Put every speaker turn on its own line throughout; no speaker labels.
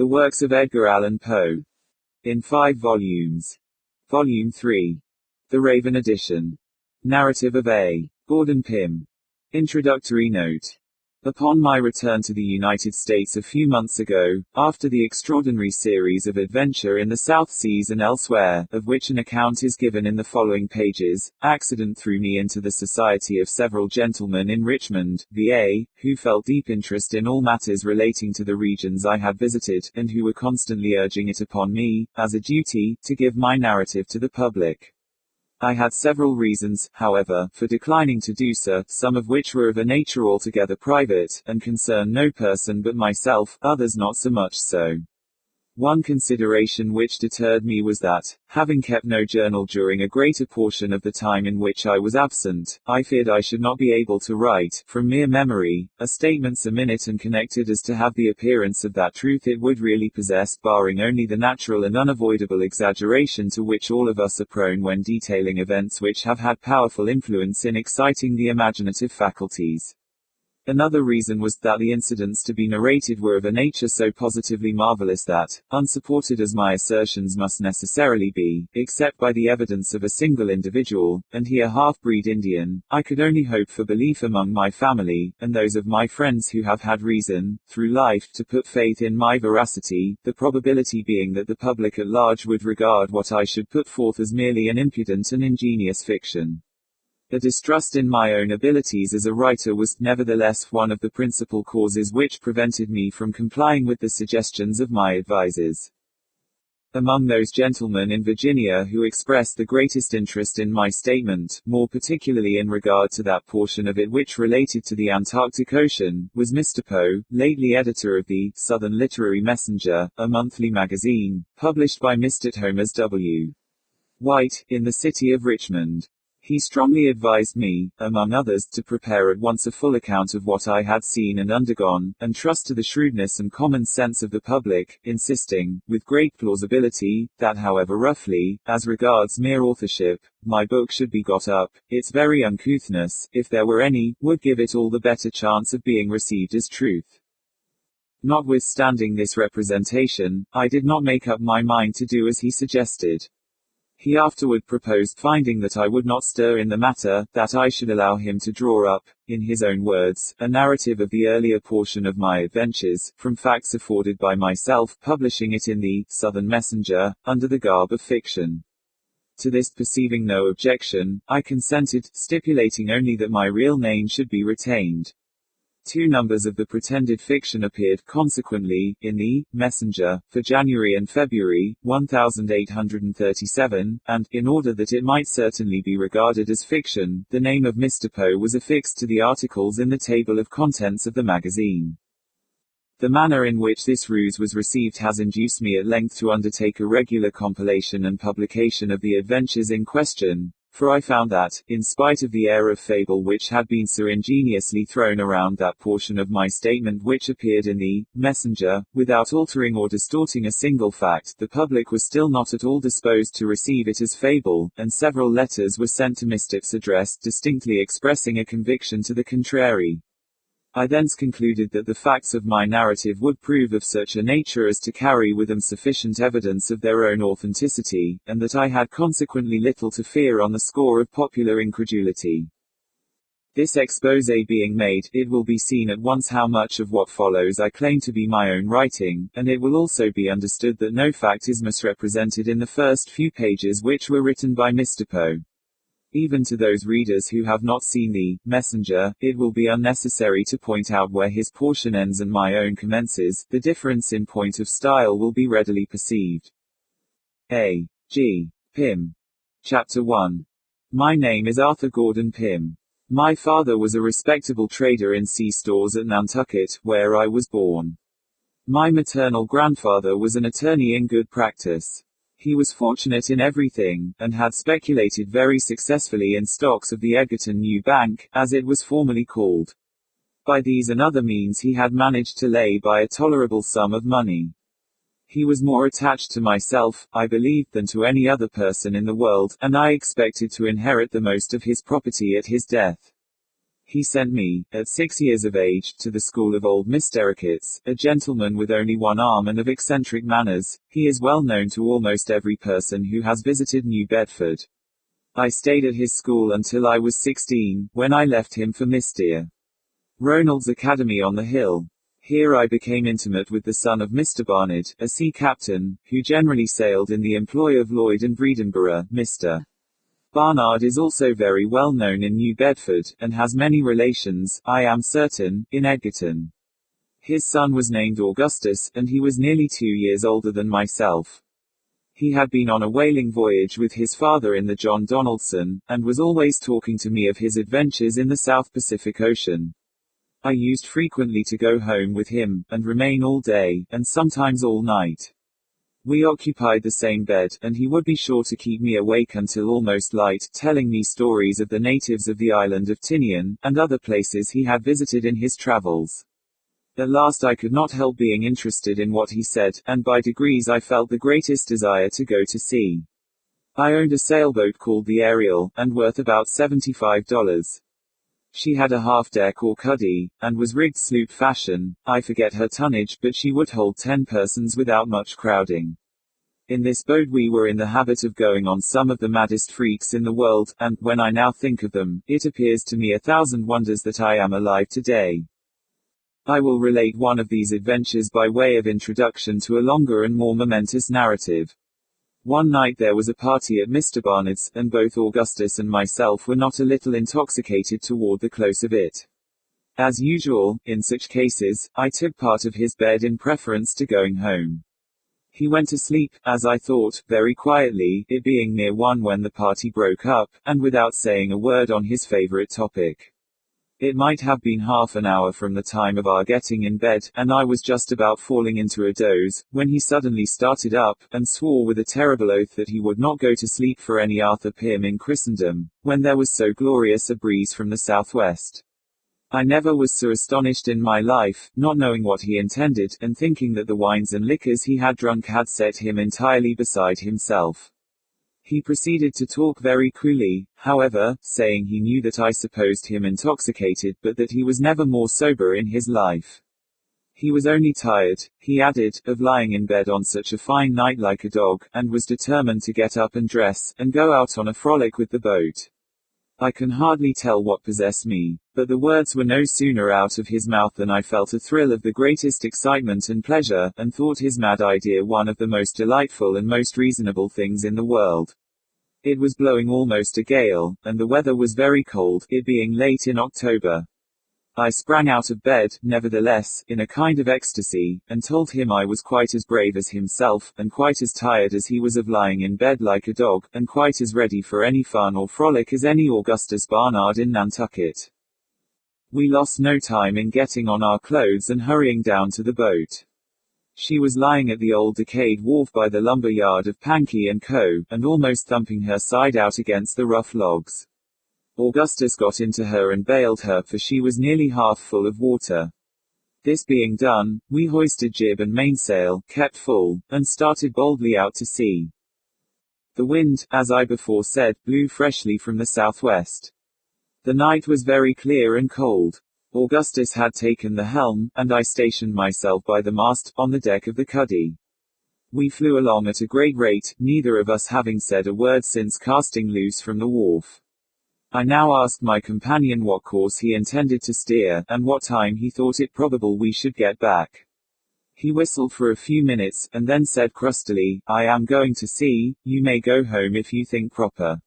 The works of Edgar Allan Poe. In 5 volumes. Volume 3. The Raven Edition. Narrative of A. Gordon Pym. Introductory note. Upon my return to the United States a few months ago, after the extraordinary series of adventure in the South Seas and elsewhere, of which an account is given in the following pages, accident threw me into the society of several gentlemen in Richmond, VA, who felt deep interest in all matters relating to the regions I had visited, and who were constantly urging it upon me, as a duty, to give my narrative to the public. I had several reasons, however, for declining to do so, some of which were of a nature altogether private, and concern no person but myself, others not so much so. One consideration which deterred me was that, having kept no journal during a greater portion of the time in which I was absent, I feared I should not be able to write, from mere memory, a statement so minute and connected as to have the appearance of that truth it would really possess, barring only the natural and unavoidable exaggeration to which all of us are prone when detailing events which have had powerful influence in exciting the imaginative faculties. Another reason was that the incidents to be narrated were of a nature so positively marvelous that, unsupported as my assertions must necessarily be, except by the evidence of a single individual, and he a half-breed Indian, I could only hope for belief among my family, and those of my friends who have had reason, through life, to put faith in my veracity, the probability being that the public at large would regard what I should put forth as merely an impudent and ingenious fiction. The distrust in my own abilities as a writer was, nevertheless, one of the principal causes which prevented me from complying with the suggestions of my advisers. Among those gentlemen in Virginia who expressed the greatest interest in my statement, more particularly in regard to that portion of it which related to the Antarctic Ocean, was Mr. Poe, lately editor of the Southern Literary Messenger, a monthly magazine, published by Mr. Thomas W. White, in the city of Richmond. He strongly advised me, among others, to prepare at once a full account of what I had seen and undergone, and trust to the shrewdness and common sense of the public, insisting, with great plausibility, that however roughly, as regards mere authorship, my book should be got up, its very uncouthness, if there were any, would give it all the better chance of being received as truth. Notwithstanding this representation, I did not make up my mind to do as he suggested. He afterward proposed, finding that I would not stir in the matter, that I should allow him to draw up, in his own words, a narrative of the earlier portion of my adventures, from facts afforded by myself, publishing it in the Southern Messenger, under the garb of fiction. To this, perceiving no objection, I consented, stipulating only that my real name should be retained. 2 numbers of the pretended fiction appeared, consequently, in the Messenger, for January and February, 1837, and, in order that it might certainly be regarded as fiction, the name of Mr. Poe was affixed to the articles in the table of contents of the magazine. The manner in which this ruse was received has induced me at length to undertake a regular compilation and publication of the adventures in question, for I found that, in spite of the air of fable which had been so ingeniously thrown around that portion of my statement which appeared in the Messenger, without altering or distorting a single fact, the public was still not at all disposed to receive it as fable, and several letters were sent to Mr. addressed distinctly expressing a conviction to the contrary. I thence concluded that the facts of my narrative would prove of such a nature as to carry with them sufficient evidence of their own authenticity, and that I had consequently little to fear on the score of popular incredulity. This exposé being made, it will be seen at once how much of what follows I claim to be my own writing, and it will also be understood that no fact is misrepresented in the first few pages which were written by Mr. Poe. Even to those readers who have not seen the Messenger, it will be unnecessary to point out where his portion ends and my own commences. The difference in point of style will be readily perceived. A. G. Pym. Chapter 1. My name is Arthur Gordon Pym. My father was a respectable trader in sea stores at Nantucket, where I was born. My maternal grandfather was an attorney in good practice. He was fortunate in everything, and had speculated very successfully in stocks of the Egerton New Bank, as it was formerly called. By these and other means he had managed to lay by a tolerable sum of money. He was more attached to myself, I believed, than to any other person in the world, and I expected to inherit the most of his property at his death. He sent me, at 6 years of age, to the school of old Mr. Ricketts, a gentleman with only one arm and of eccentric manners. He is well known to almost every person who has visited New Bedford. I stayed at his school until I was 16, when I left him for Mr. Ronald's Academy on the Hill. Here I became intimate with the son of Mr. Barnard, a sea captain, who generally sailed in the employ of Lloyd and Vredenborough. Mr. Barnard is also very well known in New Bedford, and has many relations, I am certain, in Edgerton. His son was named Augustus, and he was nearly 2 years older than myself. He had been on a whaling voyage with his father in the John Donaldson, and was always talking to me of his adventures in the South Pacific Ocean. I used frequently to go home with him, and remain all day, and sometimes all night. We occupied the same bed, and he would be sure to keep me awake until almost light, telling me stories of the natives of the island of Tinian, and other places he had visited in his travels. At last I could not help being interested in what he said, and by degrees I felt the greatest desire to go to sea. I owned a sailboat called the Ariel, and worth about $75. She had a half-deck or cuddy, and was rigged sloop fashion. I forget her tonnage, but she would hold 10 persons without much crowding. In this boat we were in the habit of going on some of the maddest freaks in the world, and, when I now think of them, it appears to me 1,000 wonders that I am alive today. I will relate one of these adventures by way of introduction to a longer and more momentous narrative. One night there was a party at Mr. Barnard's, and both Augustus and myself were not a little intoxicated toward the close of it. As usual, in such cases, I took part of his bed in preference to going home. He went to sleep, as I thought, very quietly, it being near 1 when the party broke up, and without saying a word on his favorite topic. It might have been half an hour from the time of our getting in bed, and I was just about falling into a doze, when he suddenly started up, and swore with a terrible oath that he would not go to sleep for any Arthur Pym in Christendom, when there was so glorious a breeze from the southwest. I never was so astonished in my life, not knowing what he intended, and thinking that the wines and liquors he had drunk had set him entirely beside himself. He proceeded to talk very coolly, however, saying he knew that I supposed him intoxicated, but that he was never more sober in his life. He was only tired, he added, of lying in bed on such a fine night like a dog, and was determined to get up and dress, and go out on a frolic with the boat. I can hardly tell what possessed me, but the words were no sooner out of his mouth than I felt a thrill of the greatest excitement and pleasure, and thought his mad idea one of the most delightful and most reasonable things in the world. It was blowing almost a gale, and the weather was very cold, it being late in October. I sprang out of bed, nevertheless, in a kind of ecstasy, and told him I was quite as brave as himself, and quite as tired as he was of lying in bed like a dog, and quite as ready for any fun or frolic as any Augustus Barnard in Nantucket. We lost no time in getting on our clothes and hurrying down to the boat. She was lying at the old decayed wharf by the lumber yard of Pankey & Co., and almost thumping her side out against the rough logs. Augustus got into her and bailed her, for she was nearly half full of water. This being done, we hoisted jib and mainsail, kept full, and started boldly out to sea. The wind, as I before said, blew freshly from the southwest. The night was very clear and cold. Augustus had taken the helm, and I stationed myself by the mast, on the deck of the cuddy. We flew along at a great rate, neither of us having said a word since casting loose from the wharf. I now asked my companion what course he intended to steer, and what time he thought it probable we should get back. He whistled for a few minutes, and then said crustily, "I am going to sea, you may go home if you think proper."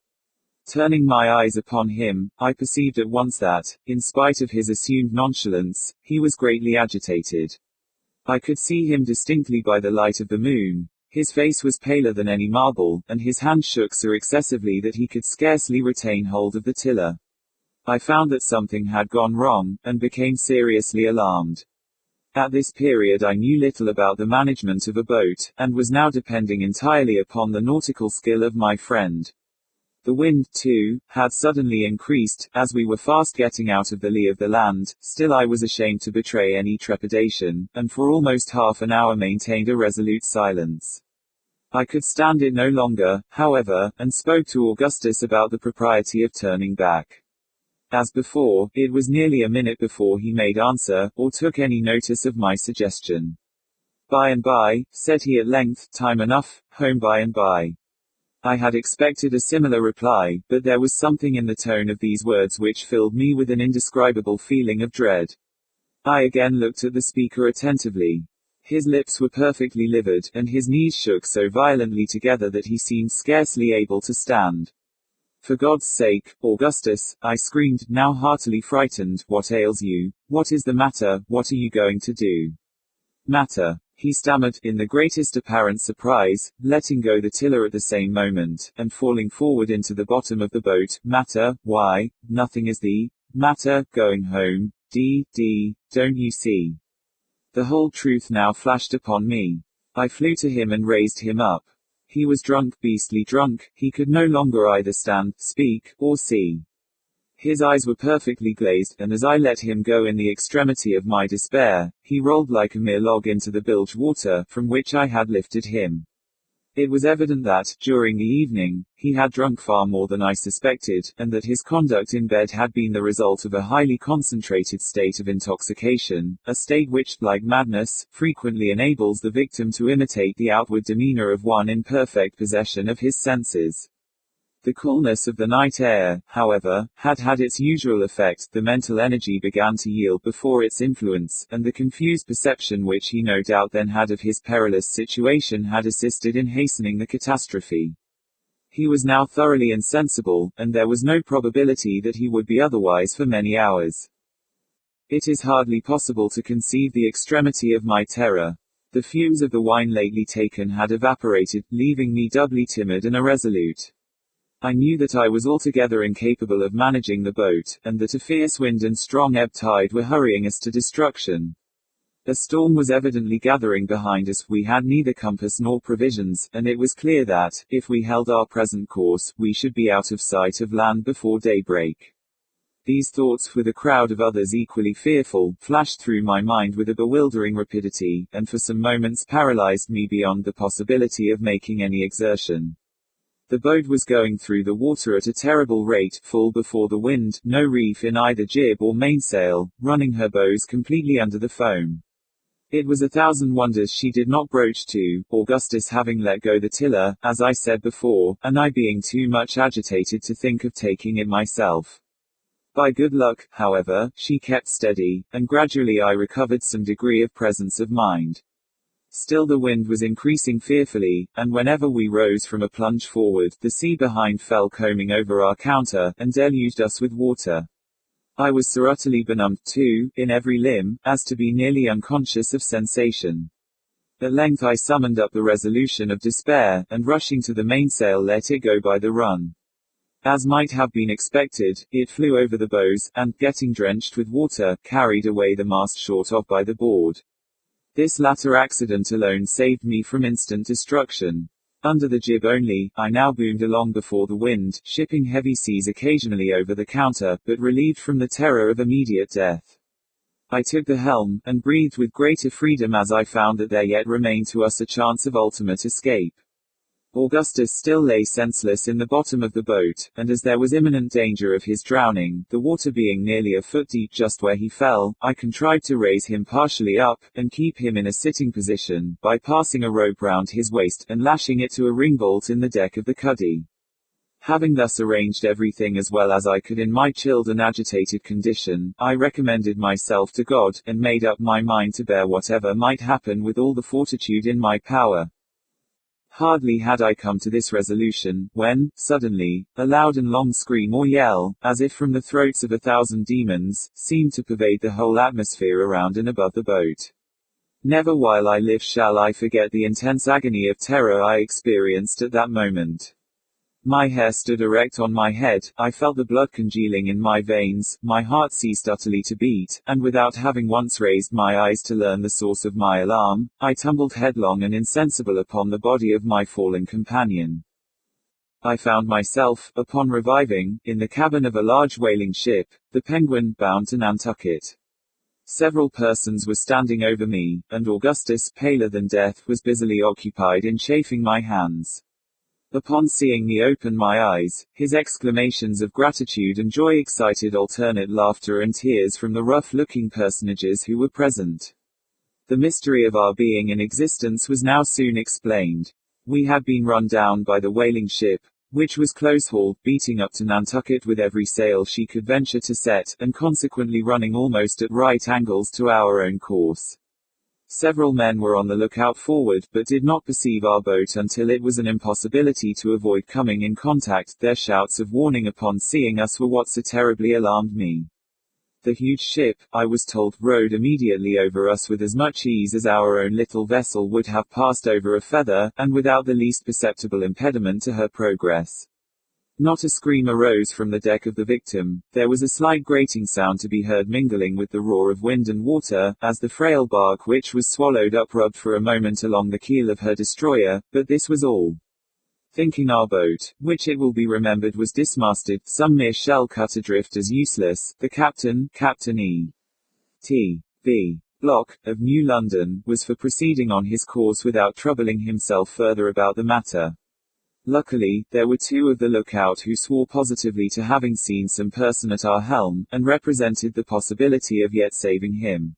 Turning my eyes upon him, I perceived at once that, in spite of his assumed nonchalance, he was greatly agitated. I could see him distinctly by the light of the moon. His face was paler than any marble, and his hand shook so excessively that he could scarcely retain hold of the tiller. I found that something had gone wrong, and became seriously alarmed. At this period I knew little about the management of a boat, and was now depending entirely upon the nautical skill of my friend. The wind, too, had suddenly increased, as we were fast getting out of the lee of the land. Still I was ashamed to betray any trepidation, and for almost half an hour maintained a resolute silence. I could stand it no longer, however, and spoke to Augustus about the propriety of turning back. As before, it was nearly a minute before he made answer, or took any notice of my suggestion. "By and by," said he at length, "time enough, home by and by." I had expected a similar reply, but there was something in the tone of these words which filled me with an indescribable feeling of dread. I again looked at the speaker attentively. His lips were perfectly livid, and his knees shook so violently together that he seemed scarcely able to stand. "For God's sake, Augustus," I screamed, now heartily frightened, "what ails you? What is the matter? What are you going to do?" "Matter," he stammered, in the greatest apparent surprise, letting go the tiller at the same moment, and falling forward into the bottom of the boat. "Matter? Why, nothing is the matter, going home. Don't you see?" The whole truth now flashed upon me. I flew to him and raised him up. He was drunk, beastly drunk, he could no longer either stand, speak, or see. His eyes were perfectly glazed, and as I let him go in the extremity of my despair, he rolled like a mere log into the bilge water, from which I had lifted him. It was evident that, during the evening, he had drunk far more than I suspected, and that his conduct in bed had been the result of a highly concentrated state of intoxication, a state which, like madness, frequently enables the victim to imitate the outward demeanor of one in perfect possession of his senses. The coolness of the night air, however, had had its usual effect. The mental energy began to yield before its influence, and the confused perception which he no doubt then had of his perilous situation had assisted in hastening the catastrophe. He was now thoroughly insensible, and there was no probability that he would be otherwise for many hours. It is hardly possible to conceive the extremity of my terror. The fumes of the wine lately taken had evaporated, leaving me doubly timid and irresolute. I knew that I was altogether incapable of managing the boat, and that a fierce wind and strong ebb tide were hurrying us to destruction. A storm was evidently gathering behind us. We had neither compass nor provisions, and it was clear that, if we held our present course, we should be out of sight of land before daybreak. These thoughts, with a crowd of others equally fearful, flashed through my mind with a bewildering rapidity, and for some moments paralyzed me beyond the possibility of making any exertion. The boat was going through the water at a terrible rate, full before the wind, no reef in either jib or mainsail, running her bows completely under the foam. It was a thousand wonders she did not broach to, Augustus having let go the tiller, as I said before, and I being too much agitated to think of taking it myself. By good luck, however, she kept steady, and gradually I recovered some degree of presence of mind. Still the wind was increasing fearfully, and whenever we rose from a plunge forward, the sea behind fell combing over our counter, and deluged us with water. I was so utterly benumbed, too, in every limb, as to be nearly unconscious of sensation. At length I summoned up the resolution of despair, and rushing to the mainsail let it go by the run. As might have been expected, it flew over the bows, and, getting drenched with water, carried away the mast short off by the board. This latter accident alone saved me from instant destruction. Under the jib only, I now boomed along before the wind, shipping heavy seas occasionally over the counter, but relieved from the terror of immediate death. I took the helm, and breathed with greater freedom as I found that there yet remained to us a chance of ultimate escape. Augustus still lay senseless in the bottom of the boat, and as there was imminent danger of his drowning, the water being nearly a foot deep just where he fell, I contrived to raise him partially up, and keep him in a sitting position, by passing a rope round his waist, and lashing it to a ringbolt in the deck of the cuddy. Having thus arranged everything as well as I could in my chilled and agitated condition, I recommended myself to God, and made up my mind to bear whatever might happen with all the fortitude in my power. Hardly had I come to this resolution, when, suddenly, a loud and long scream or yell, as if from the throats of 1,000 demons, seemed to pervade the whole atmosphere around and above the boat. Never while I live shall I forget the intense agony of terror I experienced at that moment. My hair stood erect on my head, I felt the blood congealing in my veins, my heart ceased utterly to beat, and without having once raised my eyes to learn the source of my alarm, I tumbled headlong and insensible upon the body of my fallen companion. I found myself, upon reviving, in the cabin of a large whaling ship, the Penguin, bound to Nantucket. Several persons were standing over me, and Augustus, paler than death, was busily occupied in chafing my hands. Upon seeing me open my eyes, his exclamations of gratitude and joy excited alternate laughter and tears from the rough-looking personages who were present. The mystery of our being in existence was now soon explained. We had been run down by the whaling ship, which was close-hauled, beating up to Nantucket with every sail she could venture to set, and consequently running almost at right angles to our own course. Several men were on the lookout forward, but did not perceive our boat until it was an impossibility to avoid coming in contact. Their shouts of warning upon seeing us were what so terribly alarmed me. The huge ship, I was told, rode immediately over us with as much ease as our own little vessel would have passed over a feather, and without the least perceptible impediment to her progress. Not a scream arose from the deck of the Victim. There was a slight grating sound to be heard mingling with the roar of wind and water, as the frail bark which was swallowed up rubbed for a moment along the keel of her destroyer, but this was all. Thinking our boat, which it will be remembered was dismasted, some mere shell cut adrift as useless, the captain, Captain E.T.B. Block, of New London, was for proceeding on his course without troubling himself further about the matter. Luckily, there were two of the lookout who swore positively to having seen some person at our helm, and represented the possibility of yet saving him.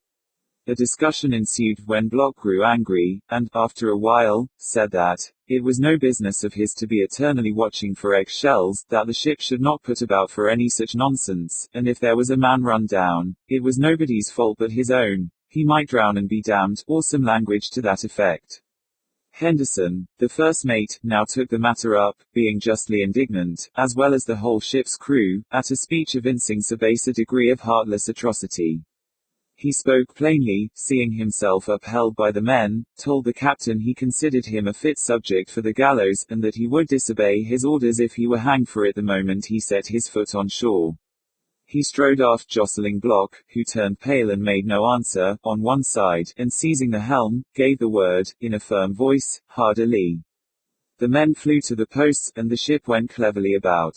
A discussion ensued when Block grew angry, and, after a while, said that it was no business of his to be eternally watching for egg-shells, that the ship should not put about for any such nonsense, and if there was a man run down, it was nobody's fault but his own, he might drown and be damned, or some language to that effect. Henderson, the first mate, now took the matter up, being justly indignant, as well as the whole ship's crew, at a speech evincing so base a degree of heartless atrocity. He spoke plainly, seeing himself upheld by the men, told the captain he considered him a fit subject for the gallows, and that he would disobey his orders if he were hanged for it the moment he set his foot on shore. He strode aft, jostling Block, who turned pale and made no answer, on one side, and seizing the helm, gave the word, in a firm voice, hard a lee. The men flew to the posts, and the ship went cleverly about.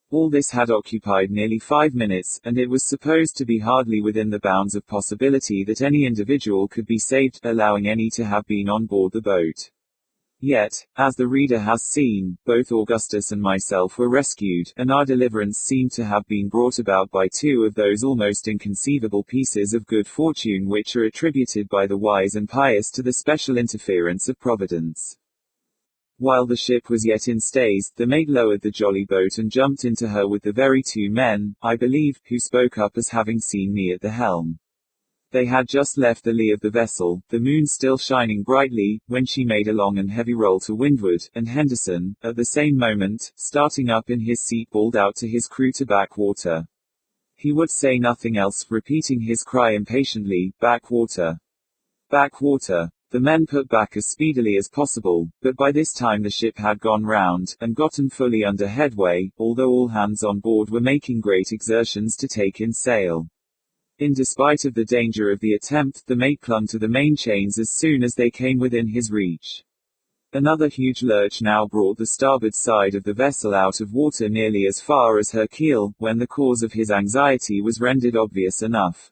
All this had occupied nearly 5 minutes, and it was supposed to be hardly within the bounds of possibility that any individual could be saved, allowing any to have been on board the boat. Yet, as the reader has seen, both Augustus and myself were rescued, and our deliverance seemed to have been brought about by two of those almost inconceivable pieces of good fortune which are attributed by the wise and pious to the special interference of Providence. While the ship was yet in stays, the mate lowered the jolly boat and jumped into her with the very two men, I believe, who spoke up as having seen me at the helm. They had just left the lee of the vessel, the moon still shining brightly, when she made a long and heavy roll to windward, and Henderson, at the same moment, starting up in his seat, bawled out to his crew to back water. He would say nothing else, repeating his cry impatiently, back water. Back water. The men put back as speedily as possible, but by this time the ship had gone round, and gotten fully under headway, although all hands on board were making great exertions to take in sail. In despite of the danger of the attempt, the mate clung to the main chains as soon as they came within his reach. Another huge lurch now brought the starboard side of the vessel out of water nearly as far as her keel, when the cause of his anxiety was rendered obvious enough.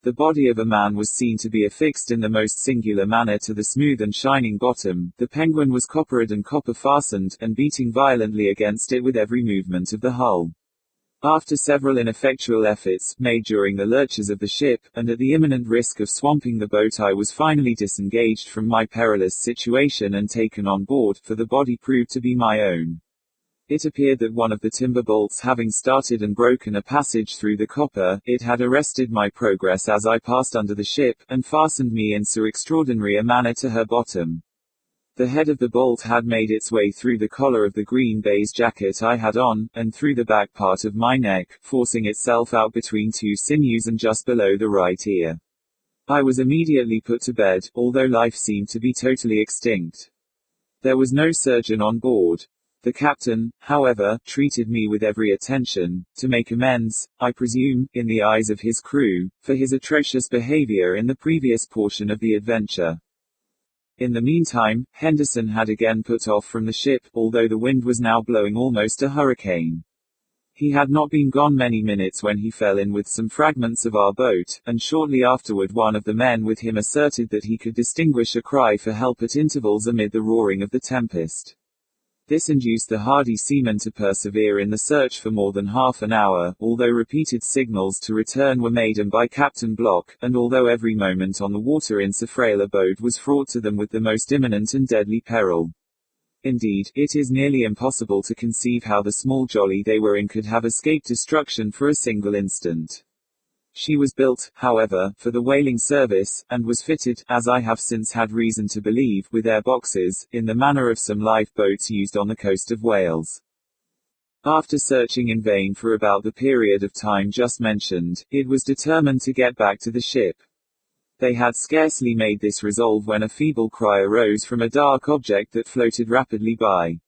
The body of a man was seen to be affixed in the most singular manner to the smooth and shining bottom. The Penguin was coppered and copper fastened, and beating violently against it with every movement of the hull. After several ineffectual efforts, made during the lurches of the ship, and at the imminent risk of swamping the boat, I was finally disengaged from my perilous situation and taken on board, for the body proved to be my own. It appeared that one of the timber bolts having started and broken a passage through the copper, it had arrested my progress as I passed under the ship, and fastened me in so extraordinary a manner to her bottom. The head of the bolt had made its way through the collar of the green baize jacket I had on, and through the back part of my neck, forcing itself out between two sinews and just below the right ear. I was immediately put to bed, although life seemed to be totally extinct. There was no surgeon on board. The captain, however, treated me with every attention, to make amends, I presume, in the eyes of his crew, for his atrocious behavior in the previous portion of the adventure. In the meantime, Henderson had again put off from the ship, although the wind was now blowing almost a hurricane. He had not been gone many minutes when he fell in with some fragments of our boat, and shortly afterward one of the men with him asserted that he could distinguish a cry for help at intervals amid the roaring of the tempest. This induced the hardy seaman to persevere in the search for more than half an hour, although repeated signals to return were made them by Captain Block, and although every moment on the water in so frail a boat was fraught to them with the most imminent and deadly peril. Indeed, it is nearly impossible to conceive how the small jolly they were in could have escaped destruction for a single instant. She was built, however, for the whaling service, and was fitted, as I have since had reason to believe, with air boxes, in the manner of some lifeboats used on the coast of Wales. After searching in vain for about the period of time just mentioned, it was determined to get back to the ship. They had scarcely made this resolve when a feeble cry arose from a dark object that floated rapidly by.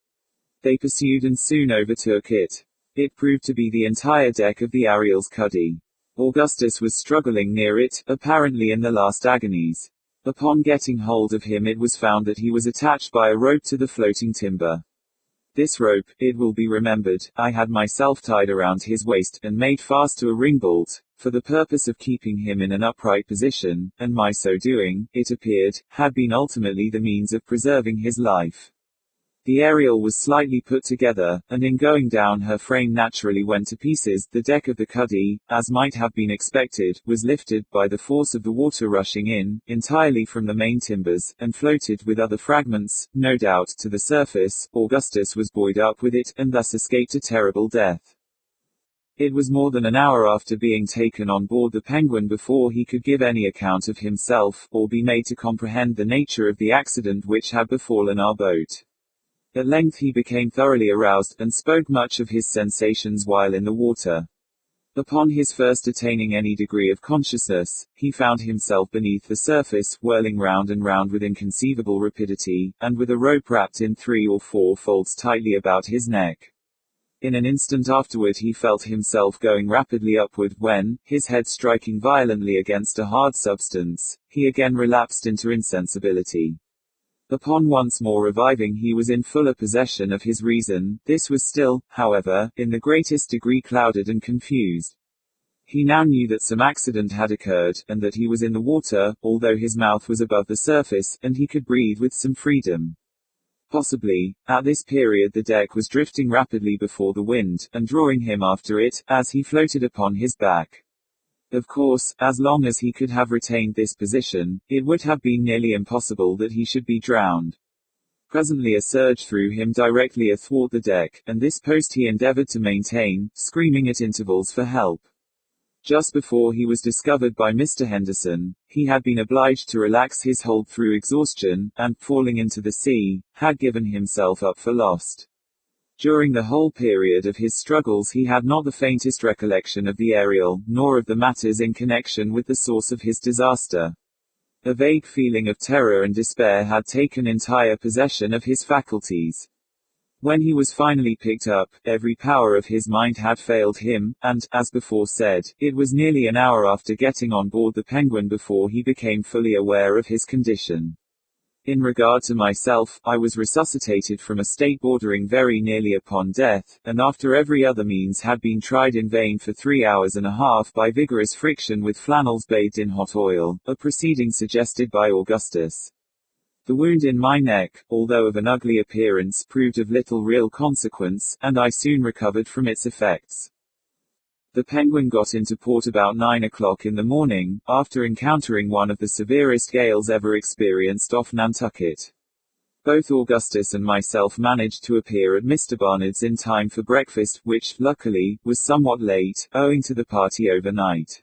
They pursued and soon overtook it. It proved to be the entire deck of the Ariel's cuddy. Augustus was struggling near it, apparently in the last agonies. Upon getting hold of him, it was found that he was attached by a rope to the floating timber. This rope, it will be remembered, I had myself tied around his waist, and made fast to a ringbolt, for the purpose of keeping him in an upright position, and my so doing, it appeared, had been ultimately the means of preserving his life. The Ariel was slightly put together, and in going down her frame naturally went to pieces. The deck of the cuddy, as might have been expected, was lifted, by the force of the water rushing in, entirely from the main timbers, and floated with other fragments, no doubt, to the surface. Augustus was buoyed up with it, and thus escaped a terrible death. It was more than an hour after being taken on board the Penguin before he could give any account of himself, or be made to comprehend the nature of the accident which had befallen our boat. At length he became thoroughly aroused, and spoke much of his sensations while in the water. Upon his first attaining any degree of consciousness, he found himself beneath the surface, whirling round and round with inconceivable rapidity, and with a rope wrapped in 3 or 4 folds tightly about his neck. In an instant afterward he felt himself going rapidly upward, when, his head striking violently against a hard substance, he again relapsed into insensibility. Upon once more reviving he was in fuller possession of his reason. This was still, however, in the greatest degree clouded and confused. He now knew that some accident had occurred, and that he was in the water, although his mouth was above the surface, and he could breathe with some freedom. Possibly, at this period the deck was drifting rapidly before the wind, and drawing him after it, as he floated upon his back. Of course, as long as he could have retained this position, it would have been nearly impossible that he should be drowned. Presently a surge threw him directly athwart the deck, and this post he endeavored to maintain, screaming at intervals for help. Just before he was discovered by Mr. Henderson, he had been obliged to relax his hold through exhaustion, and, falling into the sea, had given himself up for lost. During the whole period of his struggles he had not the faintest recollection of the Ariel, nor of the matters in connection with the source of his disaster. A vague feeling of terror and despair had taken entire possession of his faculties. When he was finally picked up, every power of his mind had failed him, and, as before said, it was nearly an hour after getting on board the Penguin before he became fully aware of his condition. In regard to myself, I was resuscitated from a state bordering very nearly upon death, and after every other means had been tried in vain for 3 hours and a half by vigorous friction with flannels bathed in hot oil, a proceeding suggested by Augustus. The wound in my neck, although of an ugly appearance, proved of little real consequence, and I soon recovered from its effects. The Penguin got into port about 9 o'clock in the morning, after encountering one of the severest gales ever experienced off Nantucket. Both Augustus and myself managed to appear at Mr. Barnard's in time for breakfast, which, luckily, was somewhat late, owing to the party overnight.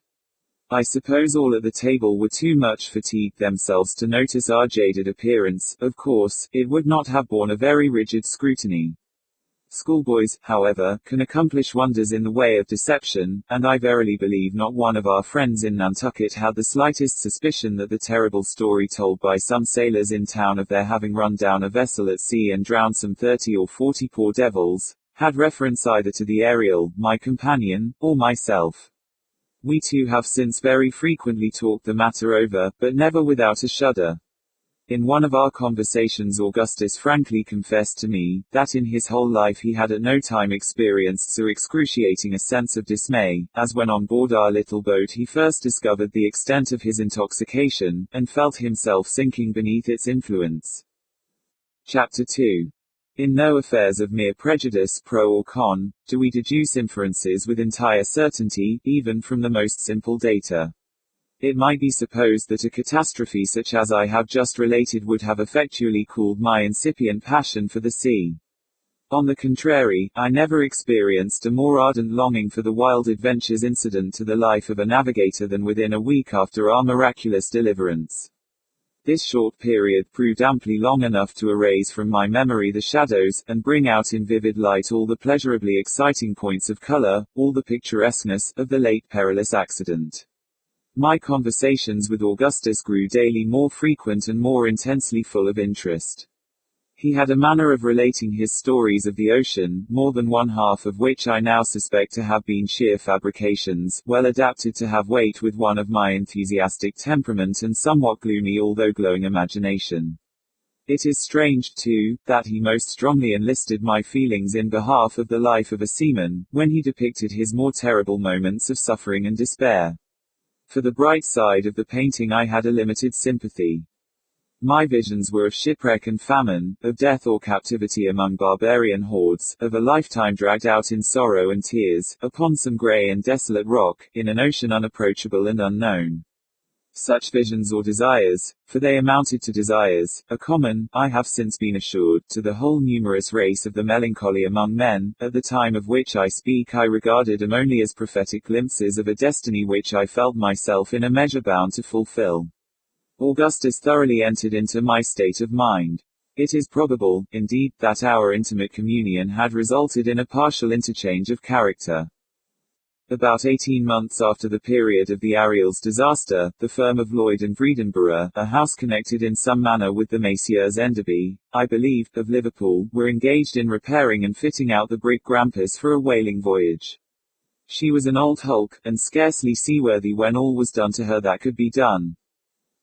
I suppose all at the table were too much fatigued themselves to notice our jaded appearance. Of course, it would not have borne a very rigid scrutiny. Schoolboys, however, can accomplish wonders in the way of deception, and I verily believe not one of our friends in Nantucket had the slightest suspicion that the terrible story told by some sailors in town of their having run down a vessel at sea and drowned some 30 or 40 poor devils, had reference either to the Ariel, my companion, or myself. We too have since very frequently talked the matter over, but never without a shudder. In one of our conversations Augustus frankly confessed to me, that in his whole life he had at no time experienced so excruciating a sense of dismay, as when on board our little boat he first discovered the extent of his intoxication, and felt himself sinking beneath its influence. Chapter 2. In no affairs of mere prejudice, pro or con, do we deduce inferences with entire certainty, even from the most simple data. It might be supposed that a catastrophe such as I have just related would have effectually cooled my incipient passion for the sea. On the contrary, I never experienced a more ardent longing for the wild adventures incident to the life of a navigator than within a week after our miraculous deliverance. This short period proved amply long enough to erase from my memory the shadows, and bring out in vivid light all the pleasurably exciting points of color, all the picturesqueness, of the late perilous accident. My conversations with Augustus grew daily more frequent and more intensely full of interest. He had a manner of relating his stories of the ocean, more than one half of which I now suspect to have been sheer fabrications, well adapted to have weight with one of my enthusiastic temperament and somewhat gloomy although glowing imagination. It is strange, too, that he most strongly enlisted my feelings in behalf of the life of a seaman, when he depicted his more terrible moments of suffering and despair. For the bright side of the painting I had a limited sympathy. My visions were of shipwreck and famine, of death or captivity among barbarian hordes, of a lifetime dragged out in sorrow and tears, upon some grey and desolate rock, in an ocean unapproachable and unknown. Such visions or desires, for they amounted to desires, are common, I have since been assured, to the whole numerous race of the melancholy among men. At the time of which I speak I regarded them only as prophetic glimpses of a destiny which I felt myself in a measure bound to fulfill. Augustus thoroughly entered into my state of mind. It is probable, indeed, that our intimate communion had resulted in a partial interchange of character. About 18 months after the period of the Ariel's disaster, the firm of Lloyd and Vredenborough, a house connected in some manner with the Messrs. Enderby, I believe, of Liverpool, were engaged in repairing and fitting out the brig Grampus for a whaling voyage. She was an old hulk, and scarcely seaworthy when all was done to her that could be done.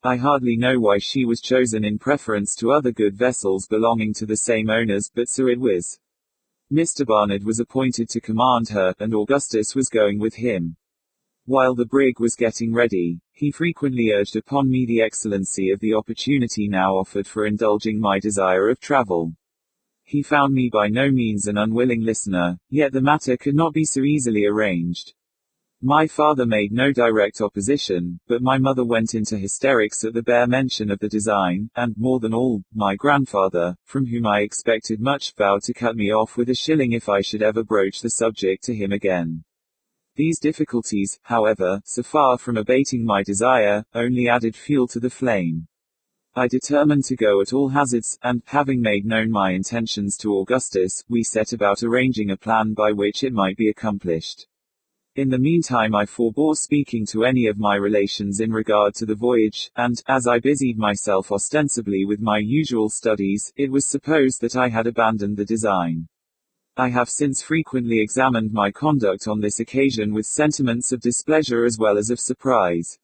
I hardly know why she was chosen in preference to other good vessels belonging to the same owners, but so it was. Mr. Barnard was appointed to command her, and Augustus was going with him. While the brig was getting ready, he frequently urged upon me the excellency of the opportunity now offered for indulging my desire of travel. He found me by no means an unwilling listener, yet the matter could not be so easily arranged. My father made no direct opposition, but my mother went into hysterics at the bare mention of the design, and, more than all, my grandfather, from whom I expected much, vowed to cut me off with a shilling if I should ever broach the subject to him again. These difficulties, however, so far from abating my desire, only added fuel to the flame. I determined to go at all hazards, and, having made known my intentions to Augustus, we set about arranging a plan by which it might be accomplished. In the meantime I forbore speaking to any of my relations in regard to the voyage, and, as I busied myself ostensibly with my usual studies, it was supposed that I had abandoned the design. I have since frequently examined my conduct on this occasion with sentiments of displeasure as well as of surprise.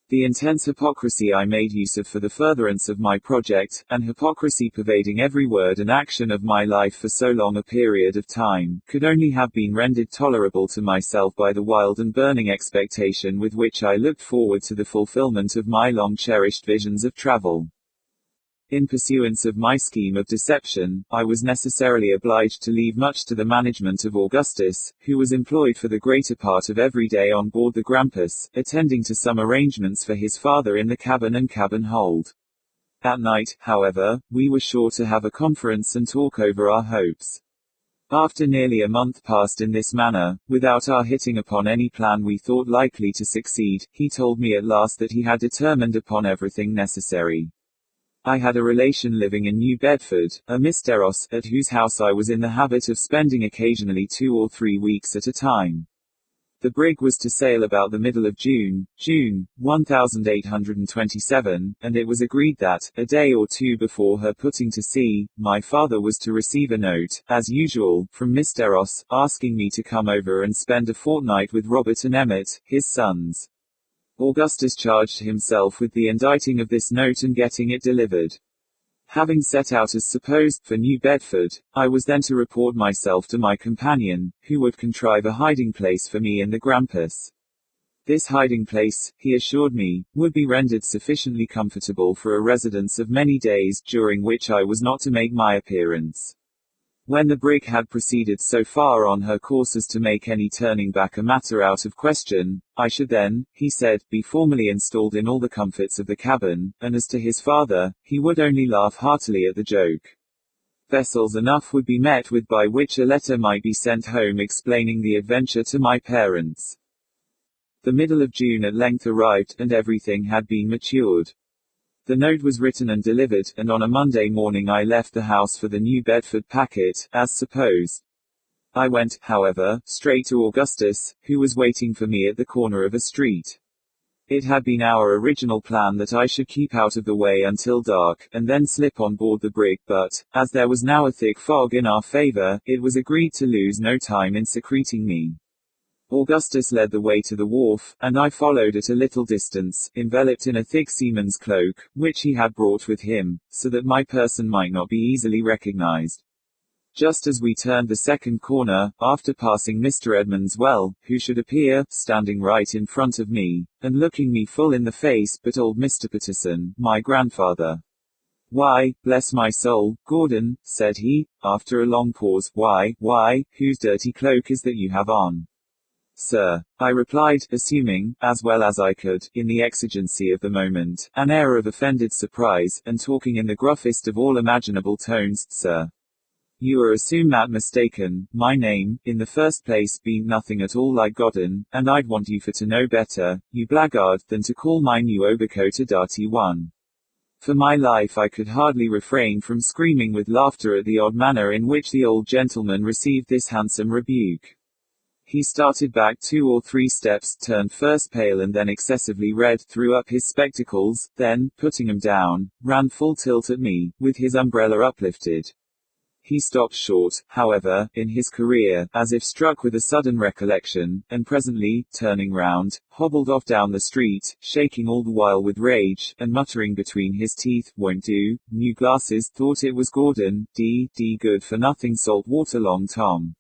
The intense hypocrisy I made use of for the furtherance of my project, and hypocrisy pervading every word and action of my life for so long a period of time, could only have been rendered tolerable to myself by the wild and burning expectation with which I looked forward to the fulfillment of my long-cherished visions of travel. In pursuance of my scheme of deception, I was necessarily obliged to leave much to the management of Augustus, who was employed for the greater part of every day on board the Grampus, attending to some arrangements for his father in the cabin and cabin hold. At night, however, we were sure to have a conference and talk over our hopes. After nearly a month passed in this manner, without our hitting upon any plan we thought likely to succeed, he told me at last that he had determined upon everything necessary. I had a relation living in New Bedford, a Miss Deros, at whose house I was in the habit of spending occasionally 2 or 3 weeks at a time. The brig was to sail about the middle of June, 1827, and it was agreed that, a day or 2 before her putting to sea, my father was to receive a note, as usual, from Miss Deros, asking me to come over and spend a fortnight with Robert and Emmet, his sons. Augustus charged himself with the inditing of this note and getting it delivered. Having set out as supposed, for New Bedford, I was then to report myself to my companion, who would contrive a hiding place for me in the Grampus. This hiding place, he assured me, would be rendered sufficiently comfortable for a residence of many days, during which I was not to make my appearance. When the brig had proceeded so far on her course as to make any turning back a matter out of question, I should then, he said, be formally installed in all the comforts of the cabin, and as to his father, he would only laugh heartily at the joke. Vessels enough would be met with by which a letter might be sent home explaining the adventure to my parents. The middle of June at length arrived, and everything had been matured. The note was written and delivered, and on a Monday morning I left the house for the New Bedford packet, as supposed. I went, however, straight to Augustus, who was waiting for me at the corner of a street. It had been our original plan that I should keep out of the way until dark, and then slip on board the brig, but, as there was now a thick fog in our favor, it was agreed to lose no time in secreting me. Augustus led the way to the wharf, and I followed at a little distance, enveloped in a thick seaman's cloak, which he had brought with him, so that my person might not be easily recognized. Just as we turned the second corner, after passing Mr. Edmund's well, who should appear, standing right in front of me, and looking me full in the face, but old Mr. Patterson, my grandfather. "Why, bless my soul, Gordon," said he, after a long pause, why, whose dirty cloak is that you have on?" "Sir," I replied, assuming, as well as I could, in the exigency of the moment, an air of offended surprise, and talking in the gruffest of all imaginable tones, "Sir, you are assume that mistaken, my name, in the first place, being nothing at all like Godden, and I'd want you for to know better, you blackguard, than to call my new overcoat a dirty one." For my life I could hardly refrain from screaming with laughter at the odd manner in which the old gentleman received this handsome rebuke. He started back 2 or 3 steps, turned first pale and then excessively red, threw up his spectacles, then, putting them down, ran full tilt at me, with his umbrella uplifted. He stopped short, however, in his career, as if struck with a sudden recollection, and presently, turning round, hobbled off down the street, shaking all the while with rage, and muttering between his teeth, "Won't do, new glasses, thought it was Gordon, d good for nothing salt water long Tom."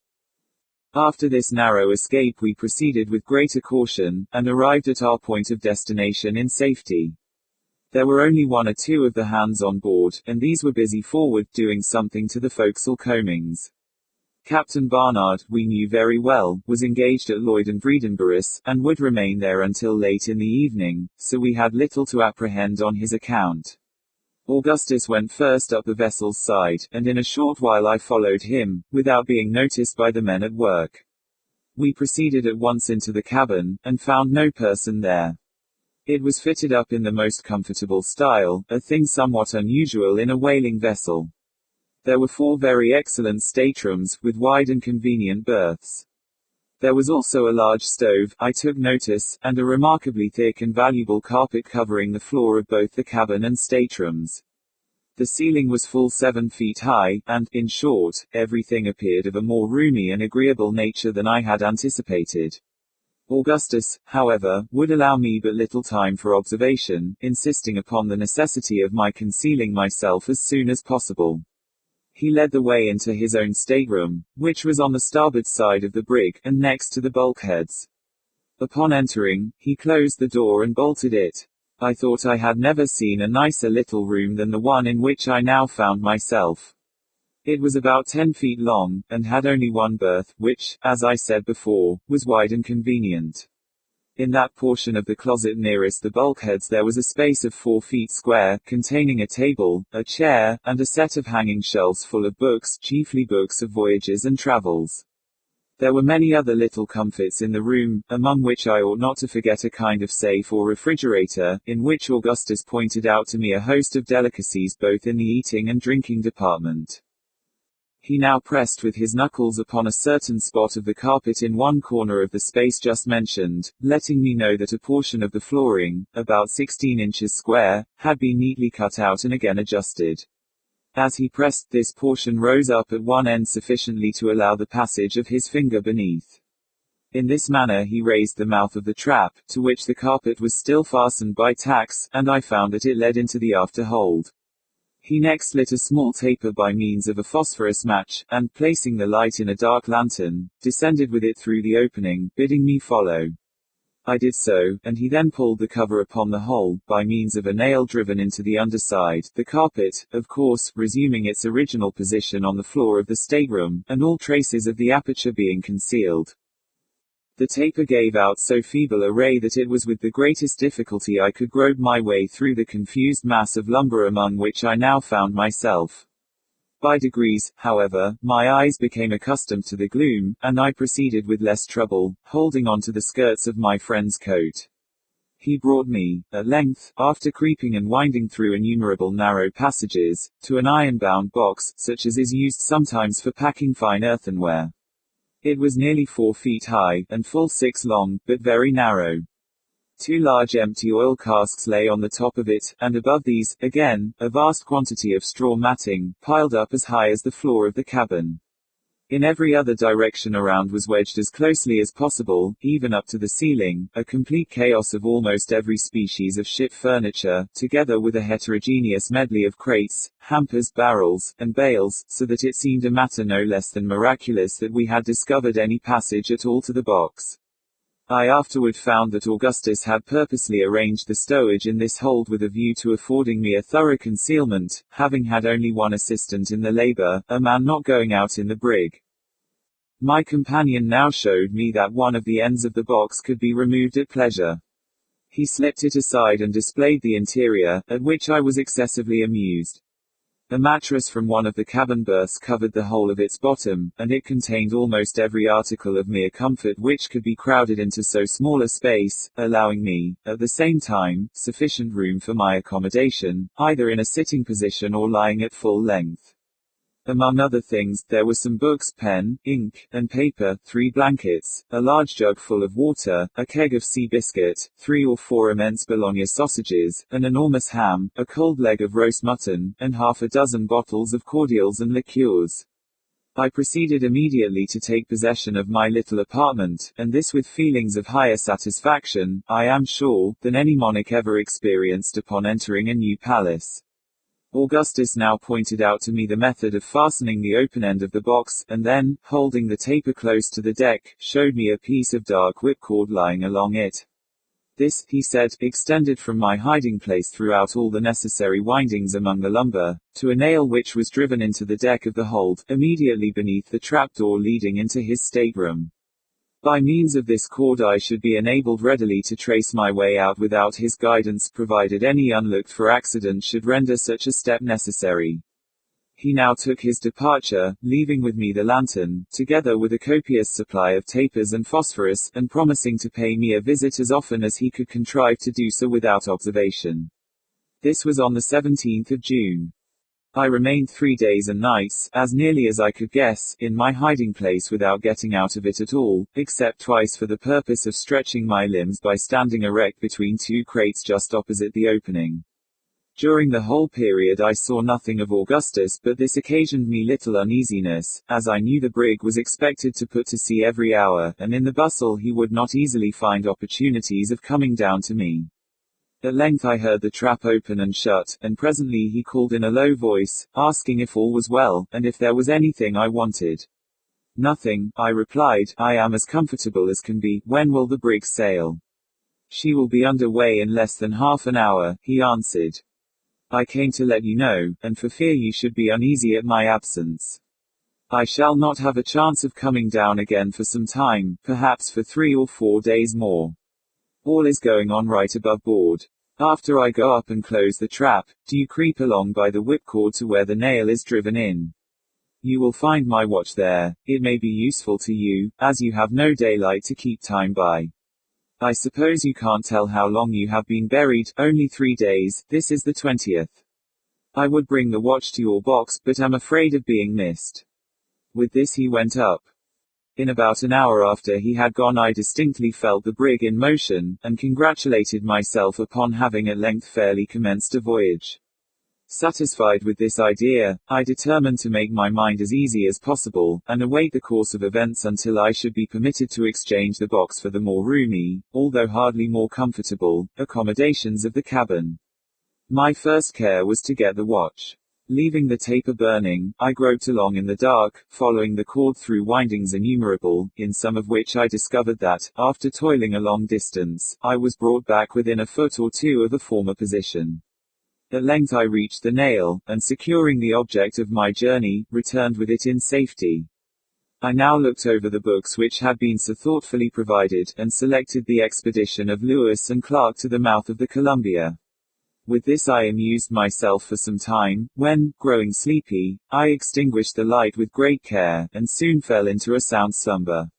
After this narrow escape we proceeded with greater caution, and arrived at our point of destination in safety. There were only 1 or 2 of the hands on board, and these were busy forward, doing something to the forecastle coamings. Captain Barnard, we knew very well, was engaged at Lloyd and Vredenburgh's, and would remain there until late in the evening, so we had little to apprehend on his account. Augustus went first up the vessel's side, and in a short while I followed him, without being noticed by the men at work. We proceeded at once into the cabin, and found no person there. It was fitted up in the most comfortable style, a thing somewhat unusual in a whaling vessel. There were 4 very excellent staterooms, with wide and convenient berths. There was also a large stove, I took notice, and a remarkably thick and valuable carpet covering the floor of both the cabin and staterooms. The ceiling was full 7 feet high, and, in short, everything appeared of a more roomy and agreeable nature than I had anticipated. Augustus, however, would allow me but little time for observation, insisting upon the necessity of my concealing myself as soon as possible. He led the way into his own stateroom, which was on the starboard side of the brig, and next to the bulkheads. Upon entering, he closed the door and bolted it. I thought I had never seen a nicer little room than the one in which I now found myself. It was about 10 feet long, and had only 1 berth, which, as I said before, was wide and convenient. In that portion of the closet nearest the bulkheads there was a space of 4 feet square, containing a table, a chair, and a set of hanging shelves full of books, chiefly books of voyages and travels. There were many other little comforts in the room, among which I ought not to forget a kind of safe or refrigerator, in which Augustus pointed out to me a host of delicacies both in the eating and drinking department. He now pressed with his knuckles upon a certain spot of the carpet in one corner of the space just mentioned, letting me know that a portion of the flooring, about 16 inches square, had been neatly cut out and again adjusted. As he pressed, this portion rose up at one end sufficiently to allow the passage of his finger beneath. In this manner he raised the mouth of the trap, to which the carpet was still fastened by tacks, and I found that it led into the after hold. He next lit a small taper by means of a phosphorus match, and, placing the light in a dark lantern, descended with it through the opening, bidding me follow. I did so, and he then pulled the cover upon the hole, by means of a nail driven into the underside, the carpet, of course, resuming its original position on the floor of the stateroom, and all traces of the aperture being concealed. The taper gave out so feeble a ray that it was with the greatest difficulty I could grope my way through the confused mass of lumber among which I now found myself. By degrees, however, my eyes became accustomed to the gloom, and I proceeded with less trouble, holding on to the skirts of my friend's coat. He brought me, at length, after creeping and winding through innumerable narrow passages, to an iron-bound box, such as is used sometimes for packing fine earthenware. It was nearly 4 feet high, and full 6 long, but very narrow. 2 large empty oil casks lay on the top of it, and above these, again, a vast quantity of straw matting, piled up as high as the floor of the cabin. In every other direction around was wedged as closely as possible, even up to the ceiling, a complete chaos of almost every species of ship furniture, together with a heterogeneous medley of crates, hampers, barrels, and bales, so that it seemed a matter no less than miraculous that we had discovered any passage at all to the box. I afterward found that Augustus had purposely arranged the stowage in this hold with a view to affording me a thorough concealment, having had only one assistant in the labor, a man not going out in the brig. My companion now showed me that one of the ends of the box could be removed at pleasure. He slipped it aside and displayed the interior, at which I was excessively amused. A mattress from one of the cabin berths covered the whole of its bottom, and it contained almost every article of mere comfort which could be crowded into so small a space, allowing me, at the same time, sufficient room for my accommodation, either in a sitting position or lying at full length. Among other things, there were some books, pen, ink, and paper, 3 blankets, a large jug full of water, a keg of sea biscuit, 3 or 4 immense bologna sausages, an enormous ham, a cold leg of roast mutton, and half a dozen bottles of cordials and liqueurs. I proceeded immediately to take possession of my little apartment, and this with feelings of higher satisfaction, I am sure, than any monarch ever experienced upon entering a new palace. Augustus now pointed out to me the method of fastening the open end of the box, and then, holding the taper close to the deck, showed me a piece of dark whipcord lying along it. This, he said, extended from my hiding place throughout all the necessary windings among the lumber, to a nail which was driven into the deck of the hold, immediately beneath the trapdoor leading into his stateroom. By means of this cord I should be enabled readily to trace my way out without his guidance, provided any unlooked-for accident should render such a step necessary. He now took his departure, leaving with me the lantern, together with a copious supply of tapers and phosphorus, and promising to pay me a visit as often as he could contrive to do so without observation. This was on the 17th of June. I remained 3 days and nights, as nearly as I could guess, in my hiding place without getting out of it at all, except twice for the purpose of stretching my limbs by standing erect between 2 crates just opposite the opening. During the whole period I saw nothing of Augustus, but this occasioned me little uneasiness, as I knew the brig was expected to put to sea every hour, and in the bustle he would not easily find opportunities of coming down to me. At length I heard the trap open and shut, and presently he called in a low voice, asking if all was well, and if there was anything I wanted. Nothing, I replied, I am as comfortable as can be. When will the brig sail? She will be under way in less than half an hour, he answered. I came to let you know, and for fear you should be uneasy at my absence. I shall not have a chance of coming down again for some time, perhaps for 3 or 4 days more. All is going on right above board. After I go up and close the trap, do you creep along by the whipcord to where the nail is driven in. You will find my watch there. It may be useful to you, as you have no daylight to keep time by. I suppose you can't tell how long you have been buried, only 3 days, this is the 20th. I would bring the watch to your box, but am afraid of being missed. With this he went up. In about an hour after he had gone I distinctly felt the brig in motion, and congratulated myself upon having at length fairly commenced a voyage. Satisfied with this idea, I determined to make my mind as easy as possible, and await the course of events until I should be permitted to exchange the box for the more roomy, although hardly more comfortable, accommodations of the cabin. My first care was to get the watch. Leaving the taper burning, I groped along in the dark, following the cord through windings innumerable, in some of which I discovered that, after toiling a long distance, I was brought back within a foot or two of the former position. At length I reached the nail, and securing the object of my journey, returned with it in safety. I now looked over the books which had been so thoughtfully provided, and selected the expedition of Lewis and Clark to the mouth of the Columbia. With this I amused myself for some time, when, growing sleepy, I extinguished the light with great care, and soon fell into a sound slumber.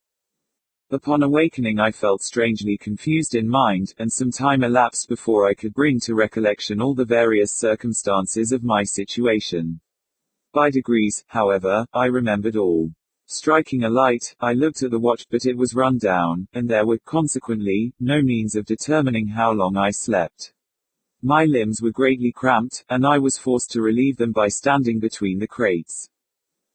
Upon awakening I felt strangely confused in mind, and some time elapsed before I could bring to recollection all the various circumstances of my situation. By degrees, however, I remembered all. Striking a light, I looked at the watch, but it was run down, and there were, consequently, no means of determining how long I slept. My limbs were greatly cramped, and I was forced to relieve them by standing between the crates.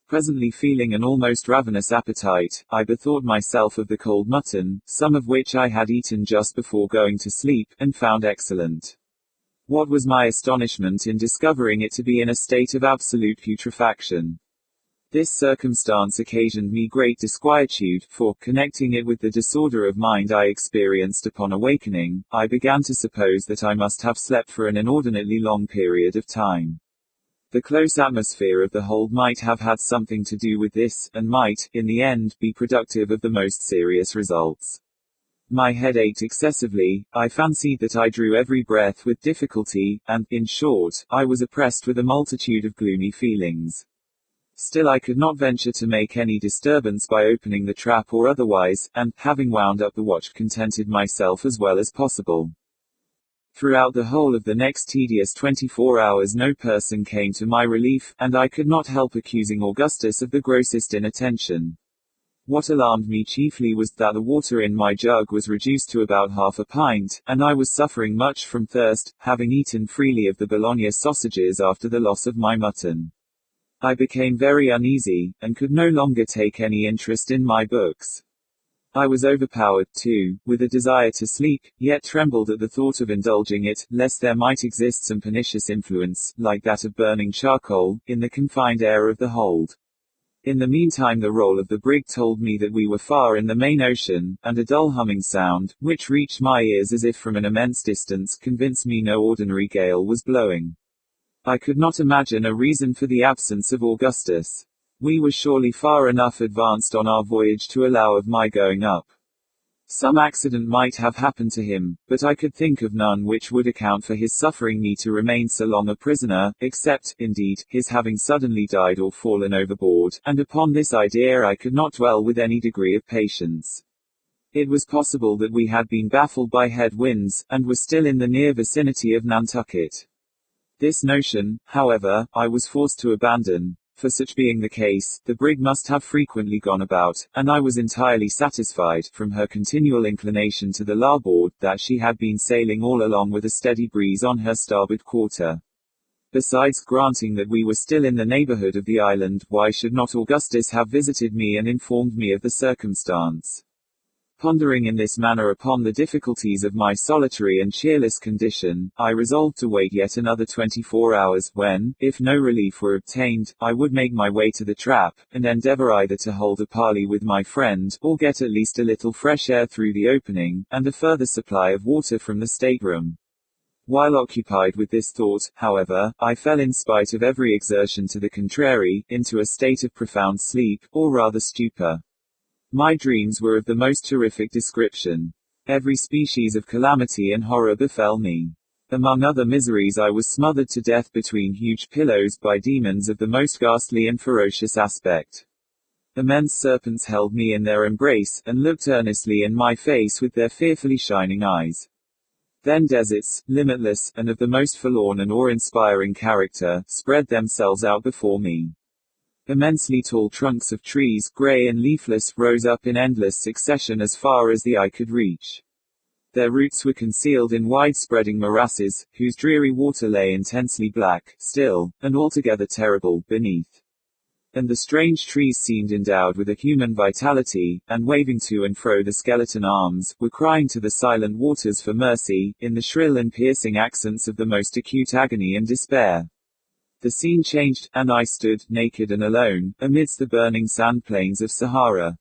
Presently feeling an almost ravenous appetite, I bethought myself of the cold mutton, some of which I had eaten just before going to sleep, and found excellent. What was my astonishment in discovering it to be in a state of absolute putrefaction. This circumstance occasioned me great disquietude, for, connecting it with the disorder of mind I experienced upon awakening, I began to suppose that I must have slept for an inordinately long period of time. The close atmosphere of the hold might have had something to do with this, and might, in the end, be productive of the most serious results. My head ached excessively, I fancied that I drew every breath with difficulty, and, in short, I was oppressed with a multitude of gloomy feelings. Still I could not venture to make any disturbance by opening the trap or otherwise, and, having wound up the watch, contented myself as well as possible. Throughout the whole of the next tedious 24 hours no person came to my relief, and I could not help accusing Augustus of the grossest inattention. What alarmed me chiefly was that the water in my jug was reduced to about half a pint, and I was suffering much from thirst, having eaten freely of the Bologna sausages after the loss of my mutton. I became very uneasy, and could no longer take any interest in my books. I was overpowered, too, with a desire to sleep, yet trembled at the thought of indulging it, lest there might exist some pernicious influence, like that of burning charcoal, in the confined air of the hold. In the meantime the roll of the brig told me that we were far in the main ocean, and a dull humming sound, which reached my ears as if from an immense distance, convinced me no ordinary gale was blowing. I could not imagine a reason for the absence of Augustus. We were surely far enough advanced on our voyage to allow of my going up. Some accident might have happened to him, but I could think of none which would account for his suffering me to remain so long a prisoner, except, indeed, his having suddenly died or fallen overboard, and upon this idea I could not dwell with any degree of patience. It was possible that we had been baffled by head winds, and were still in the near vicinity of Nantucket. This notion, however, I was forced to abandon, for such being the case, the brig must have frequently gone about, and I was entirely satisfied, from her continual inclination to the larboard, that she had been sailing all along with a steady breeze on her starboard quarter. Besides, granting that we were still in the neighborhood of the island, why should not Augustus have visited me and informed me of the circumstance? Pondering in this manner upon the difficulties of my solitary and cheerless condition, I resolved to wait yet another 24 hours, when, if no relief were obtained, I would make my way to the trap, and endeavor either to hold a parley with my friend, or get at least a little fresh air through the opening, and a further supply of water from the stateroom. While occupied with this thought, however, I fell in spite of every exertion to the contrary, into a state of profound sleep, or rather stupor. My dreams were of the most terrific description. Every species of calamity and horror befell me. Among other miseries I was smothered to death between huge pillows by demons of the most ghastly and ferocious aspect. Immense serpents held me in their embrace, and looked earnestly in my face with their fearfully shining eyes. Then deserts, limitless, and of the most forlorn and awe-inspiring character, spread themselves out before me. Immensely tall trunks of trees, grey and leafless, rose up in endless succession as far as the eye could reach. Their roots were concealed in wide-spreading morasses, whose dreary water lay intensely black, still, and altogether terrible, beneath. And the strange trees seemed endowed with a human vitality, and waving to and fro the skeleton arms, were crying to the silent waters for mercy, in the shrill and piercing accents of the most acute agony and despair. The scene changed, and I stood, naked and alone, amidst the burning sand plains of Sahara.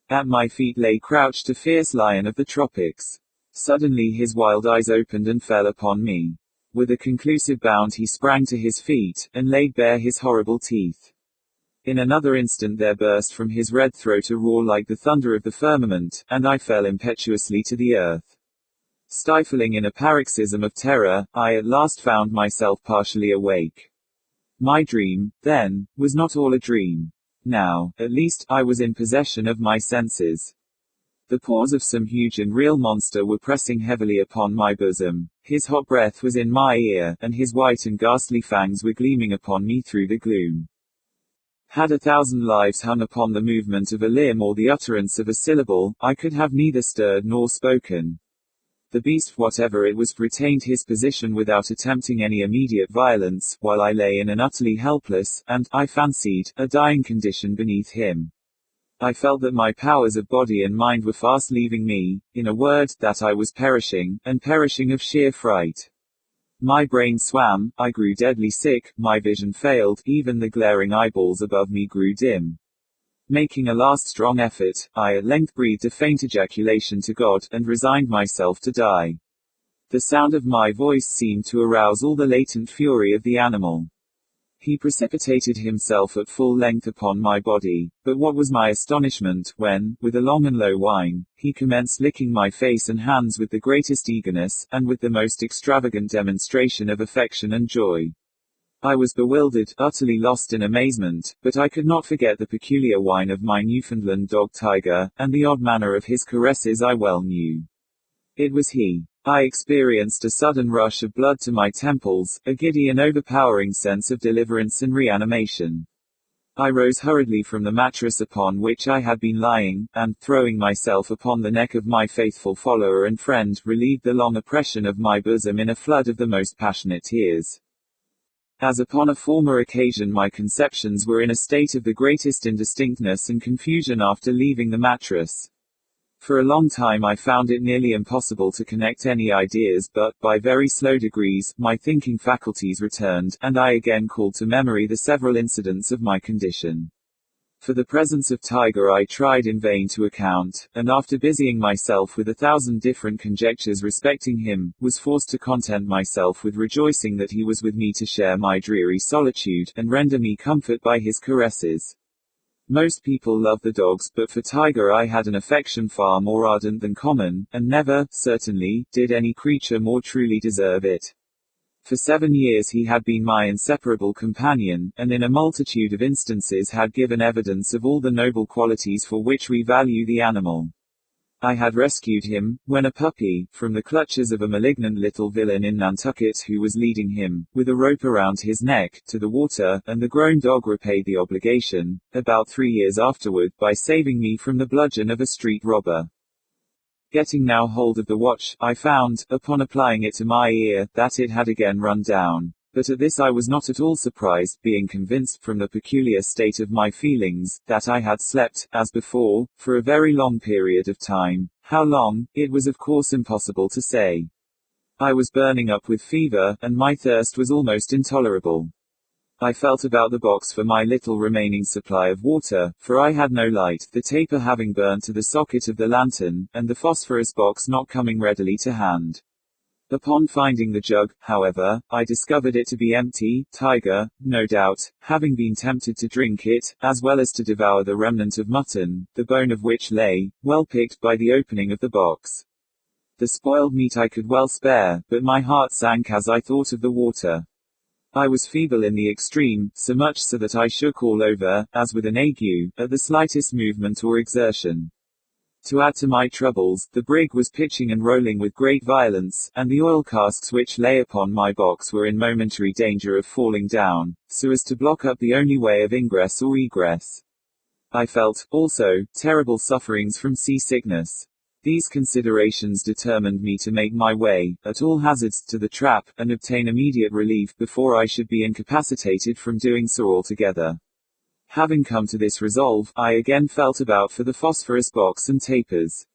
At my feet lay crouched a fierce lion of the tropics. Suddenly his wild eyes opened and fell upon me. With a conclusive bound he sprang to his feet, and laid bare his horrible teeth. In another instant there burst from his red throat a roar like the thunder of the firmament, and I fell impetuously to the earth. Stifling in a paroxysm of terror, I at last found myself partially awake. My dream, then, was not all a dream. Now, at least, I was in possession of my senses. The paws of some huge and real monster were pressing heavily upon my bosom. His hot breath was in my ear, and his white and ghastly fangs were gleaming upon me through the gloom. Had 1,000 lives hung upon the movement of a limb or the utterance of a syllable, I could have neither stirred nor spoken. The beast, whatever it was, retained his position without attempting any immediate violence, while I lay in an utterly helpless, and, I fancied, a dying condition beneath him. I felt that my powers of body and mind were fast leaving me, in a word, that I was perishing, and perishing of sheer fright. My brain swam, I grew deadly sick, my vision failed, even the glaring eyeballs above me grew dim. Making a last strong effort, I at length breathed a faint ejaculation to God, and resigned myself to die. The sound of my voice seemed to arouse all the latent fury of the animal. He precipitated himself at full length upon my body, but what was my astonishment, when, with a long and low whine, he commenced licking my face and hands with the greatest eagerness, and with the most extravagant demonstration of affection and joy. I was bewildered, utterly lost in amazement, but I could not forget the peculiar whine of my Newfoundland dog Tiger, and the odd manner of his caresses I well knew. It was he. I experienced a sudden rush of blood to my temples, a giddy and overpowering sense of deliverance and reanimation. I rose hurriedly from the mattress upon which I had been lying, and, throwing myself upon the neck of my faithful follower and friend, relieved the long oppression of my bosom in a flood of the most passionate tears. As upon a former occasion, my conceptions were in a state of the greatest indistinctness and confusion after leaving the mattress. For a long time I found it nearly impossible to connect any ideas, but, by very slow degrees, my thinking faculties returned, and I again called to memory the several incidents of my condition. For the presence of Tiger I tried in vain to account, and after busying myself with 1,000 different conjectures respecting him, was forced to content myself with rejoicing that he was with me to share my dreary solitude, and render me comfort by his caresses. Most people love the dogs, but for Tiger I had an affection far more ardent than common, and never, certainly, did any creature more truly deserve it. For 7 years he had been my inseparable companion, and in a multitude of instances had given evidence of all the noble qualities for which we value the animal. I had rescued him, when a puppy, from the clutches of a malignant little villain in Nantucket who was leading him, with a rope around his neck, to the water, and the grown dog repaid the obligation, about 3 years afterward, by saving me from the bludgeon of a street robber. Getting now hold of the watch, I found, upon applying it to my ear, that it had again run down. But at this I was not at all surprised, being convinced, from the peculiar state of my feelings, that I had slept, as before, for a very long period of time. How long, it was of course impossible to say. I was burning up with fever, and my thirst was almost intolerable. I felt about the box for my little remaining supply of water, for I had no light, the taper having burned to the socket of the lantern, and the phosphorus box not coming readily to hand. Upon finding the jug, however, I discovered it to be empty, Tiger, no doubt, having been tempted to drink it, as well as to devour the remnant of mutton, the bone of which lay, well picked, by the opening of the box. The spoiled meat I could well spare, but my heart sank as I thought of the water. I was feeble in the extreme, so much so that I shook all over, as with an ague, at the slightest movement or exertion. To add to my troubles, the brig was pitching and rolling with great violence, and the oil casks which lay upon my box were in momentary danger of falling down, so as to block up the only way of ingress or egress. I felt, also, terrible sufferings from seasickness. These considerations determined me to make my way, at all hazards, to the trap, and obtain immediate relief before I should be incapacitated from doing so altogether. Having come to this resolve, I again felt about for the phosphorus box and tapers.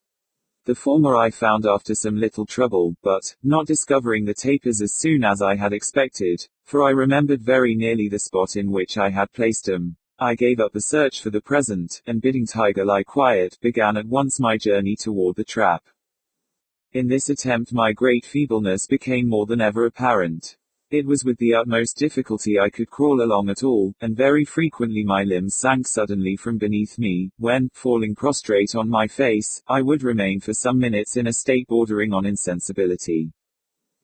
The former I found after some little trouble, but, not discovering the tapers as soon as I had expected, for I remembered very nearly the spot in which I had placed them. I gave up the search for the present, and bidding Tiger lie quiet, began at once my journey toward the trap. In this attempt my great feebleness became more than ever apparent. It was with the utmost difficulty I could crawl along at all, and very frequently my limbs sank suddenly from beneath me, when, falling prostrate on my face, I would remain for some minutes in a state bordering on insensibility.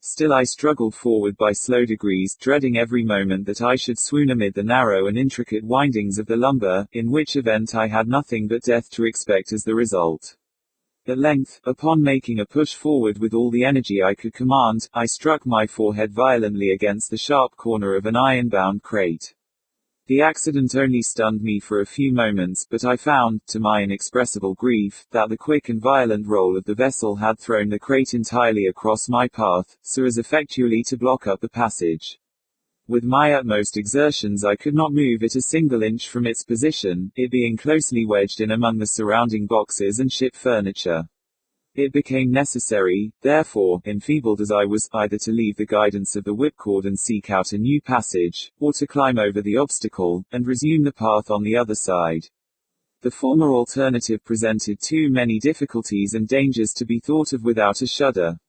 Still I struggled forward by slow degrees, dreading every moment that I should swoon amid the narrow and intricate windings of the lumber, in which event I had nothing but death to expect as the result. At length, upon making a push forward with all the energy I could command, I struck my forehead violently against the sharp corner of an iron-bound crate. The accident only stunned me for a few moments, but I found, to my inexpressible grief, that the quick and violent roll of the vessel had thrown the crate entirely across my path, so as effectually to block up the passage. With my utmost exertions I could not move it a single inch from its position, it being closely wedged in among the surrounding boxes and ship furniture. It became necessary, therefore, enfeebled as I was, either to leave the guidance of the whipcord and seek out a new passage, or to climb over the obstacle, and resume the path on the other side. The former alternative presented too many difficulties and dangers to be thought of without a shudder.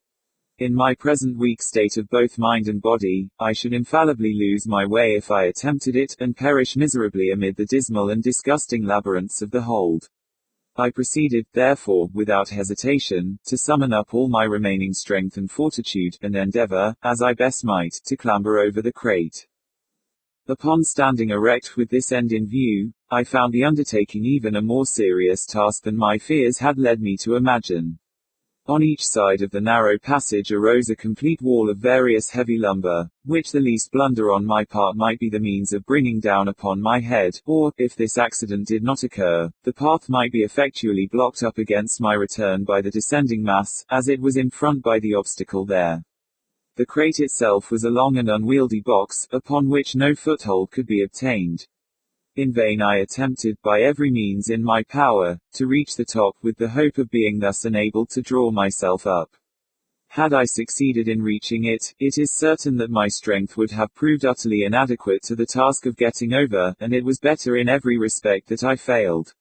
In my present weak state of both mind and body, I should infallibly lose my way if I attempted it, and perish miserably amid the dismal and disgusting labyrinths of the hold. I proceeded, therefore, without hesitation, to summon up all my remaining strength and fortitude, and endeavor, as I best might, to clamber over the crate. Upon standing erect with this end in view, I found the undertaking even a more serious task than my fears had led me to imagine. On each side of the narrow passage arose a complete wall of various heavy lumber, which the least blunder on my part might be the means of bringing down upon my head, or, if this accident did not occur, the path might be effectually blocked up against my return by the descending mass, as it was in front by the obstacle there. The crate itself was a long and unwieldy box, upon which no foothold could be obtained. In vain I attempted, by every means in my power, to reach the top, with the hope of being thus enabled to draw myself up. Had I succeeded in reaching it, it is certain that my strength would have proved utterly inadequate to the task of getting over, and it was better in every respect that I failed.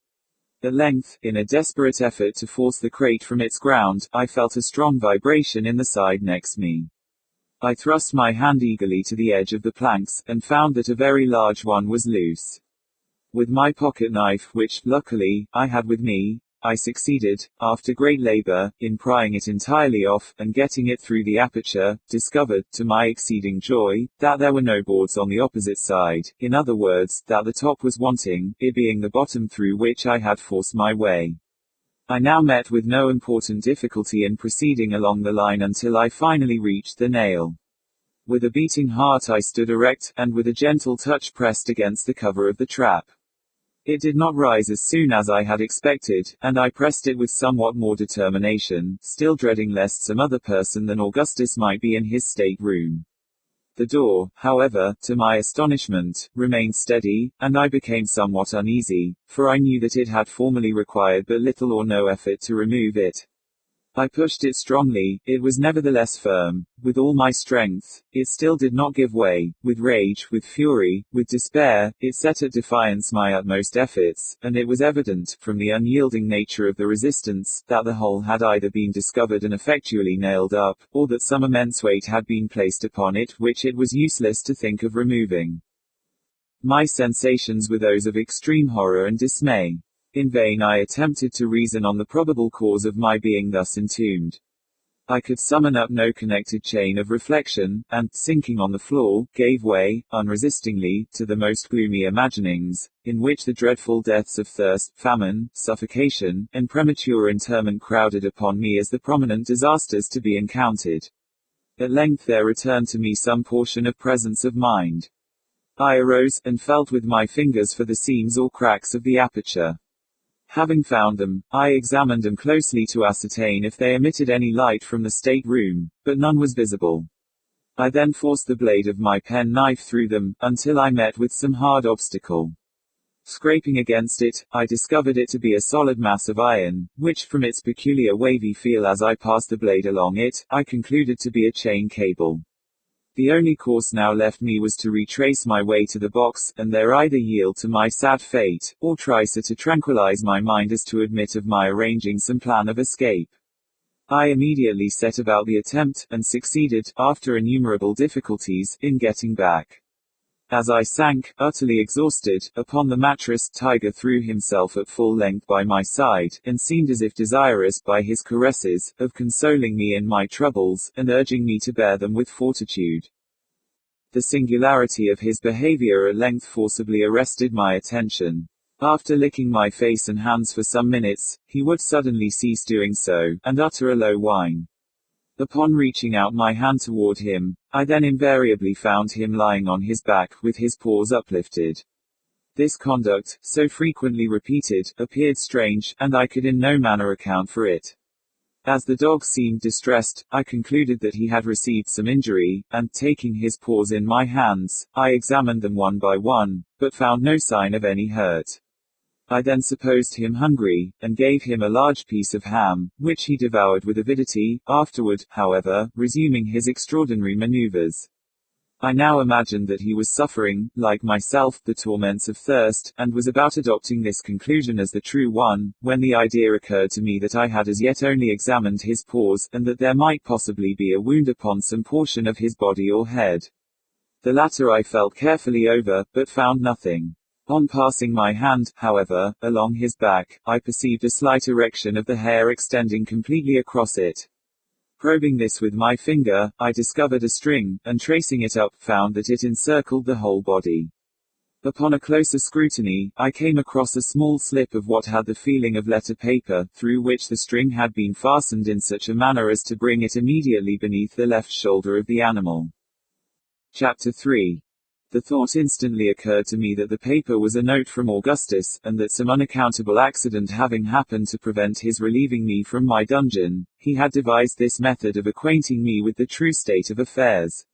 At length, in a desperate effort to force the crate from its ground, I felt a strong vibration in the side next me. I thrust my hand eagerly to the edge of the planks, and found that a very large one was loose. With my pocket knife, which, luckily, I had with me, I succeeded, after great labor, in prying it entirely off, and getting it through the aperture, discovered, to my exceeding joy, that there were no boards on the opposite side, in other words, that the top was wanting, it being the bottom through which I had forced my way. I now met with no important difficulty in proceeding along the line until I finally reached the nail. With a beating heart I stood erect, and with a gentle touch pressed against the cover of the trap. It did not rise as soon as I had expected, and I pressed it with somewhat more determination, still dreading lest some other person than Augustus might be in his state-room. The door, however, to my astonishment, remained steady, and I became somewhat uneasy, for I knew that it had formerly required but little or no effort to remove it. I pushed it strongly, it was nevertheless firm. With all my strength, it still did not give way. With rage, with fury, with despair, it set at defiance my utmost efforts, and it was evident, from the unyielding nature of the resistance, that the hole had either been discovered and effectually nailed up, or that some immense weight had been placed upon it which it was useless to think of removing. My sensations were those of extreme horror and dismay. In vain I attempted to reason on the probable cause of my being thus entombed. I could summon up no connected chain of reflection, and, sinking on the floor, gave way, unresistingly, to the most gloomy imaginings, in which the dreadful deaths of thirst, famine, suffocation, and premature interment crowded upon me as the prominent disasters to be encountered. At length there returned to me some portion of presence of mind. I arose, and felt with my fingers for the seams or cracks of the aperture. Having found them, I examined them closely to ascertain if they emitted any light from the state-room, but none was visible. I then forced the blade of my pen-knife through them, until I met with some hard obstacle. Scraping against it, I discovered it to be a solid mass of iron, which, from its peculiar wavy feel as I passed the blade along it, I concluded to be a chain cable. The only course now left me was to retrace my way to the box, and there either yield to my sad fate, or try so to tranquilize my mind as to admit of my arranging some plan of escape. I immediately set about the attempt, and succeeded, after innumerable difficulties, in getting back. As I sank, utterly exhausted, upon the mattress, Tiger threw himself at full length by my side, and seemed as if desirous, by his caresses, of consoling me in my troubles, and urging me to bear them with fortitude. The singularity of his behavior at length forcibly arrested my attention. After licking my face and hands for some minutes, he would suddenly cease doing so, and utter a low whine. Upon reaching out my hand toward him, I then invariably found him lying on his back, with his paws uplifted. This conduct, so frequently repeated, appeared strange, and I could in no manner account for it. As the dog seemed distressed, I concluded that he had received some injury, and, taking his paws in my hands, I examined them one by one, but found no sign of any hurt. I then supposed him hungry, and gave him a large piece of ham, which he devoured with avidity, afterward, however, resuming his extraordinary maneuvers. I now imagined that he was suffering, like myself, the torments of thirst, and was about adopting this conclusion as the true one, when the idea occurred to me that I had as yet only examined his paws, and that there might possibly be a wound upon some portion of his body or head. The latter I felt carefully over, but found nothing. On passing my hand, however, along his back, I perceived a slight erection of the hair extending completely across it. Probing this with my finger, I discovered a string, and tracing it up, found that it encircled the whole body. Upon a closer scrutiny, I came across a small slip of what had the feeling of letter paper, through which the string had been fastened in such a manner as to bring it immediately beneath the left shoulder of the animal. Chapter 3. The thought instantly occurred to me that the paper was a note from Augustus, and that some unaccountable accident having happened to prevent his relieving me from my dungeon, he had devised this method of acquainting me with the true state of affairs.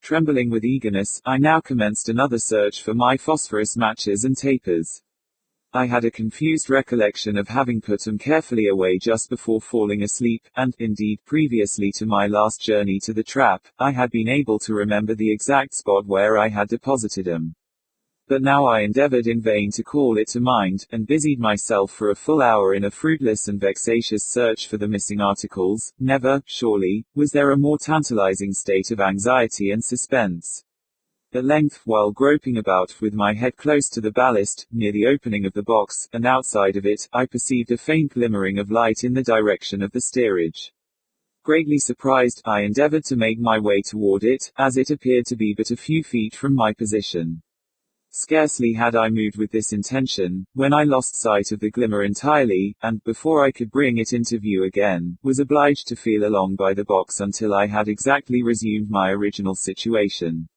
Trembling with eagerness, I now commenced another search for my phosphorus matches and tapers. I had a confused recollection of having put them carefully away just before falling asleep, and, indeed, previously to my last journey to the trap, I had been able to remember the exact spot where I had deposited them. But now I endeavored in vain to call it to mind, and busied myself for a full hour in a fruitless and vexatious search for the missing articles. Never, surely, was there a more tantalizing state of anxiety and suspense. At length, while groping about, with my head close to the ballast, near the opening of the box, and outside of it, I perceived a faint glimmering of light in the direction of the steerage. Greatly surprised, I endeavored to make my way toward it, as it appeared to be but a few feet from my position. Scarcely had I moved with this intention, when I lost sight of the glimmer entirely, and, before I could bring it into view again, was obliged to feel along by the box until I had exactly resumed my original situation.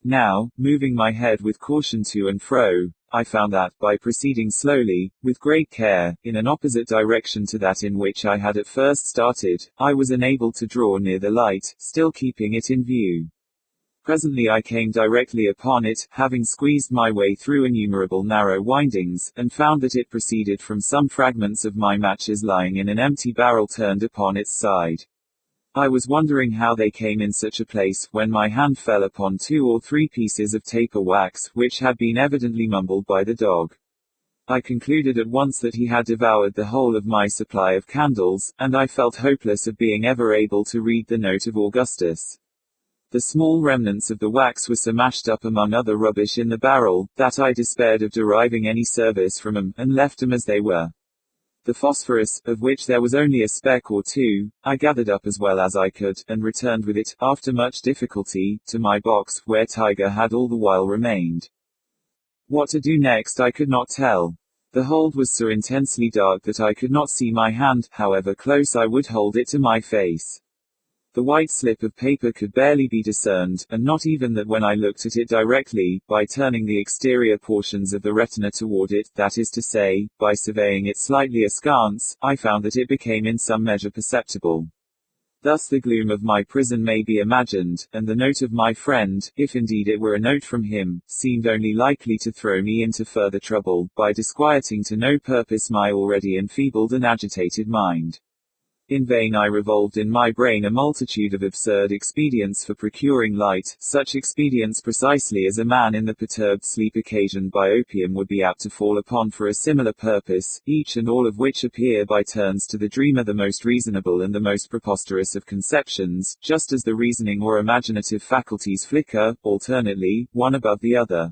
Now, moving my head with caution to and fro, I found that, by proceeding slowly, with great care, in an opposite direction to that in which I had at first started, I was enabled to draw near the light, still keeping it in view. Presently I came directly upon it, having squeezed my way through innumerable narrow windings, and found that it proceeded from some fragments of my matches lying in an empty barrel turned upon its side. I was wondering how they came in such a place, when my hand fell upon 2 or 3 pieces of taper wax, which had been evidently mumbled by the dog. I concluded at once that he had devoured the whole of my supply of candles, and I felt hopeless of being ever able to read the note of Augustus. The small remnants of the wax were so mashed up among other rubbish in the barrel, that I despaired of deriving any service from them, and left them as they were. The phosphorus, of which there was only a speck or 2, I gathered up as well as I could, and returned with it, after much difficulty, to my box, where Tiger had all the while remained. What to do next I could not tell. The hold was so intensely dark that I could not see my hand, however close I would hold it to my face. The white slip of paper could barely be discerned, and not even that when I looked at it directly, by turning the exterior portions of the retina toward it, that is to say, by surveying it slightly askance, I found that it became in some measure perceptible. Thus the gloom of my prison may be imagined, and the note of my friend, if indeed it were a note from him, seemed only likely to throw me into further trouble, by disquieting to no purpose my already enfeebled and agitated mind. In vain I revolved in my brain a multitude of absurd expedients for procuring light, such expedients precisely as a man in the perturbed sleep occasioned by opium would be apt to fall upon for a similar purpose, each and all of which appear by turns to the dreamer the most reasonable and the most preposterous of conceptions, just as the reasoning or imaginative faculties flicker, alternately, one above the other.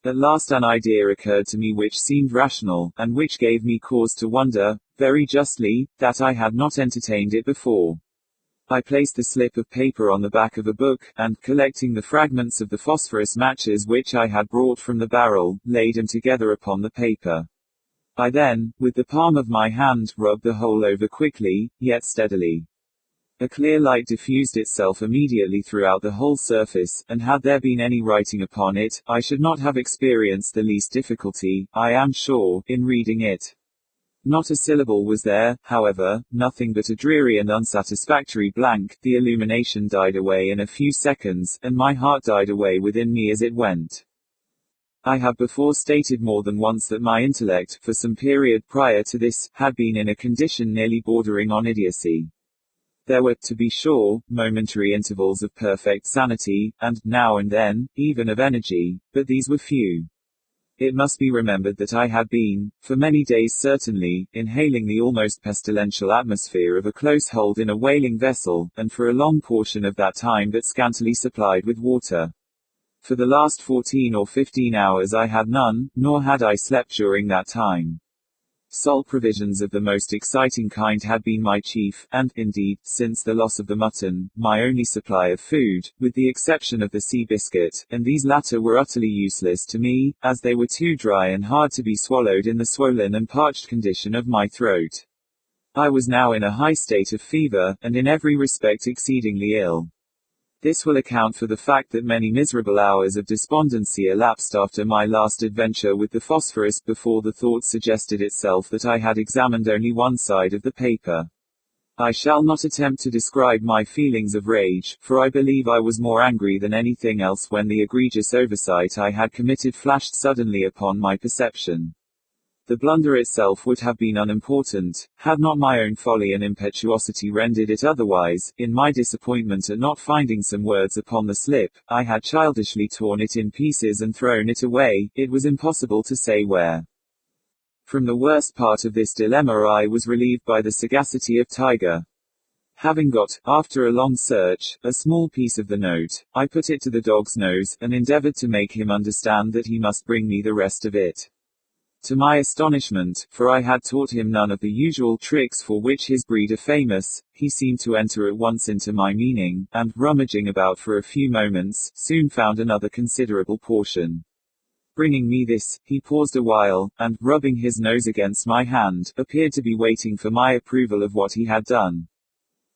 At last an idea occurred to me which seemed rational, and which gave me cause to wonder, very justly, that I had not entertained it before. I placed the slip of paper on the back of a book, and, collecting the fragments of the phosphorus matches which I had brought from the barrel, laid them together upon the paper. I then, with the palm of my hand, rubbed the whole over quickly, yet steadily. A clear light diffused itself immediately throughout the whole surface, and had there been any writing upon it, I should not have experienced the least difficulty, I am sure, in reading it. Not a syllable was there, however, nothing but a dreary and unsatisfactory blank. The illumination died away in a few seconds, and my heart died away within me as it went. I have before stated more than once that my intellect, for some period prior to this, had been in a condition nearly bordering on idiocy. There were, to be sure, momentary intervals of perfect sanity, and, now and then, even of energy, but these were few. It must be remembered that I had been, for many days certainly, inhaling the almost pestilential atmosphere of a close hold in a whaling vessel, and for a long portion of that time but scantily supplied with water. For the last 14 or 15 hours I had none, nor had I slept during that time. Salt provisions of the most exciting kind had been my chief, and, indeed, since the loss of the mutton, my only supply of food, with the exception of the sea biscuit, and these latter were utterly useless to me, as they were too dry and hard to be swallowed in the swollen and parched condition of my throat. I was now in a high state of fever, and in every respect exceedingly ill. This will account for the fact that many miserable hours of despondency elapsed after my last adventure with the phosphorus before the thought suggested itself that I had examined only one side of the paper. I shall not attempt to describe my feelings of rage, for I believe I was more angry than anything else when the egregious oversight I had committed flashed suddenly upon my perception. The blunder itself would have been unimportant, had not my own folly and impetuosity rendered it otherwise. In my disappointment at not finding some words upon the slip, I had childishly torn it in pieces and thrown it away, it was impossible to say where. From the worst part of this dilemma I was relieved by the sagacity of Tiger. Having got, after a long search, a small piece of the note, I put it to the dog's nose, and endeavored to make him understand that he must bring me the rest of it. To my astonishment, for I had taught him none of the usual tricks for which his breed are famous, he seemed to enter at once into my meaning, and, rummaging about for a few moments, soon found another considerable portion. Bringing me this, he paused a while, and, rubbing his nose against my hand, appeared to be waiting for my approval of what he had done.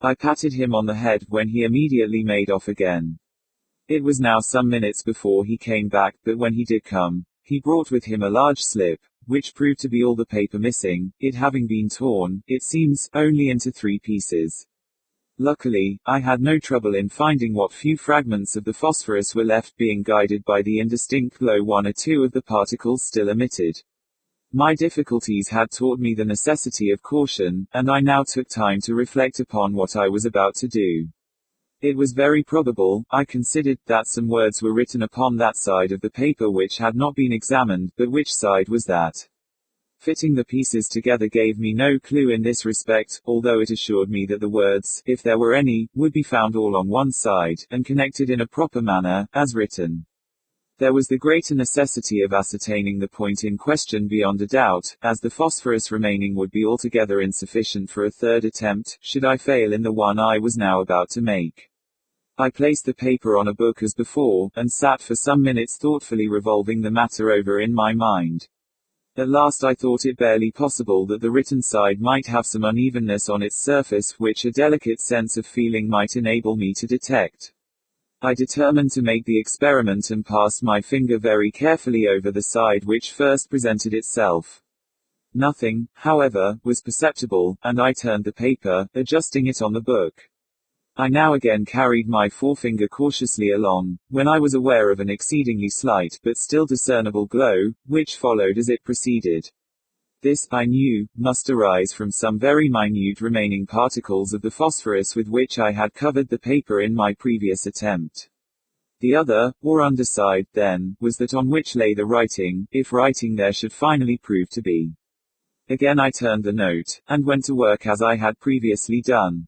I patted him on the head, when he immediately made off again. It was now some minutes before he came back, but when he did come, he brought with him a large slip, which proved to be all the paper missing, it having been torn, it seems, only into 3 pieces. Luckily, I had no trouble in finding what few fragments of the phosphorus were left, being guided by the indistinct glow 1 or 2 of the particles still emitted. My difficulties had taught me the necessity of caution, and I now took time to reflect upon what I was about to do. It was very probable, I considered, that some words were written upon that side of the paper which had not been examined, but which side was that? Fitting the pieces together gave me no clue in this respect, although it assured me that the words, if there were any, would be found all on one side, and connected in a proper manner, as written. There was the greater necessity of ascertaining the point in question beyond a doubt, as the phosphorus remaining would be altogether insufficient for a third attempt, should I fail in the one I was now about to make. I placed the paper on a book as before, and sat for some minutes thoughtfully revolving the matter over in my mind. At last I thought it barely possible that the written side might have some unevenness on its surface, which a delicate sense of feeling might enable me to detect. I determined to make the experiment and passed my finger very carefully over the side which first presented itself. Nothing, however, was perceptible, and I turned the paper, adjusting it on the book. I now again carried my forefinger cautiously along, when I was aware of an exceedingly slight, but still discernible glow, which followed as it proceeded. This, I knew, must arise from some very minute remaining particles of the phosphorus with which I had covered the paper in my previous attempt. The other, or underside, then, was that on which lay the writing, if writing there should finally prove to be. Again I turned the note, and went to work as I had previously done.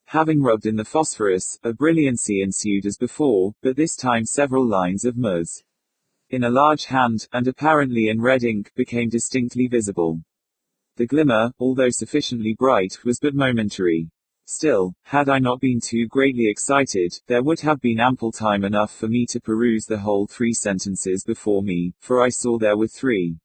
Having rubbed in the phosphorus, a brilliancy ensued as before, but this time several lines of Ms. in a large hand, and apparently in red ink, became distinctly visible. The glimmer, although sufficiently bright, was but momentary. Still, had I not been too greatly excited, there would have been ample time enough for me to peruse the whole 3 sentences before me, for I saw there were 3.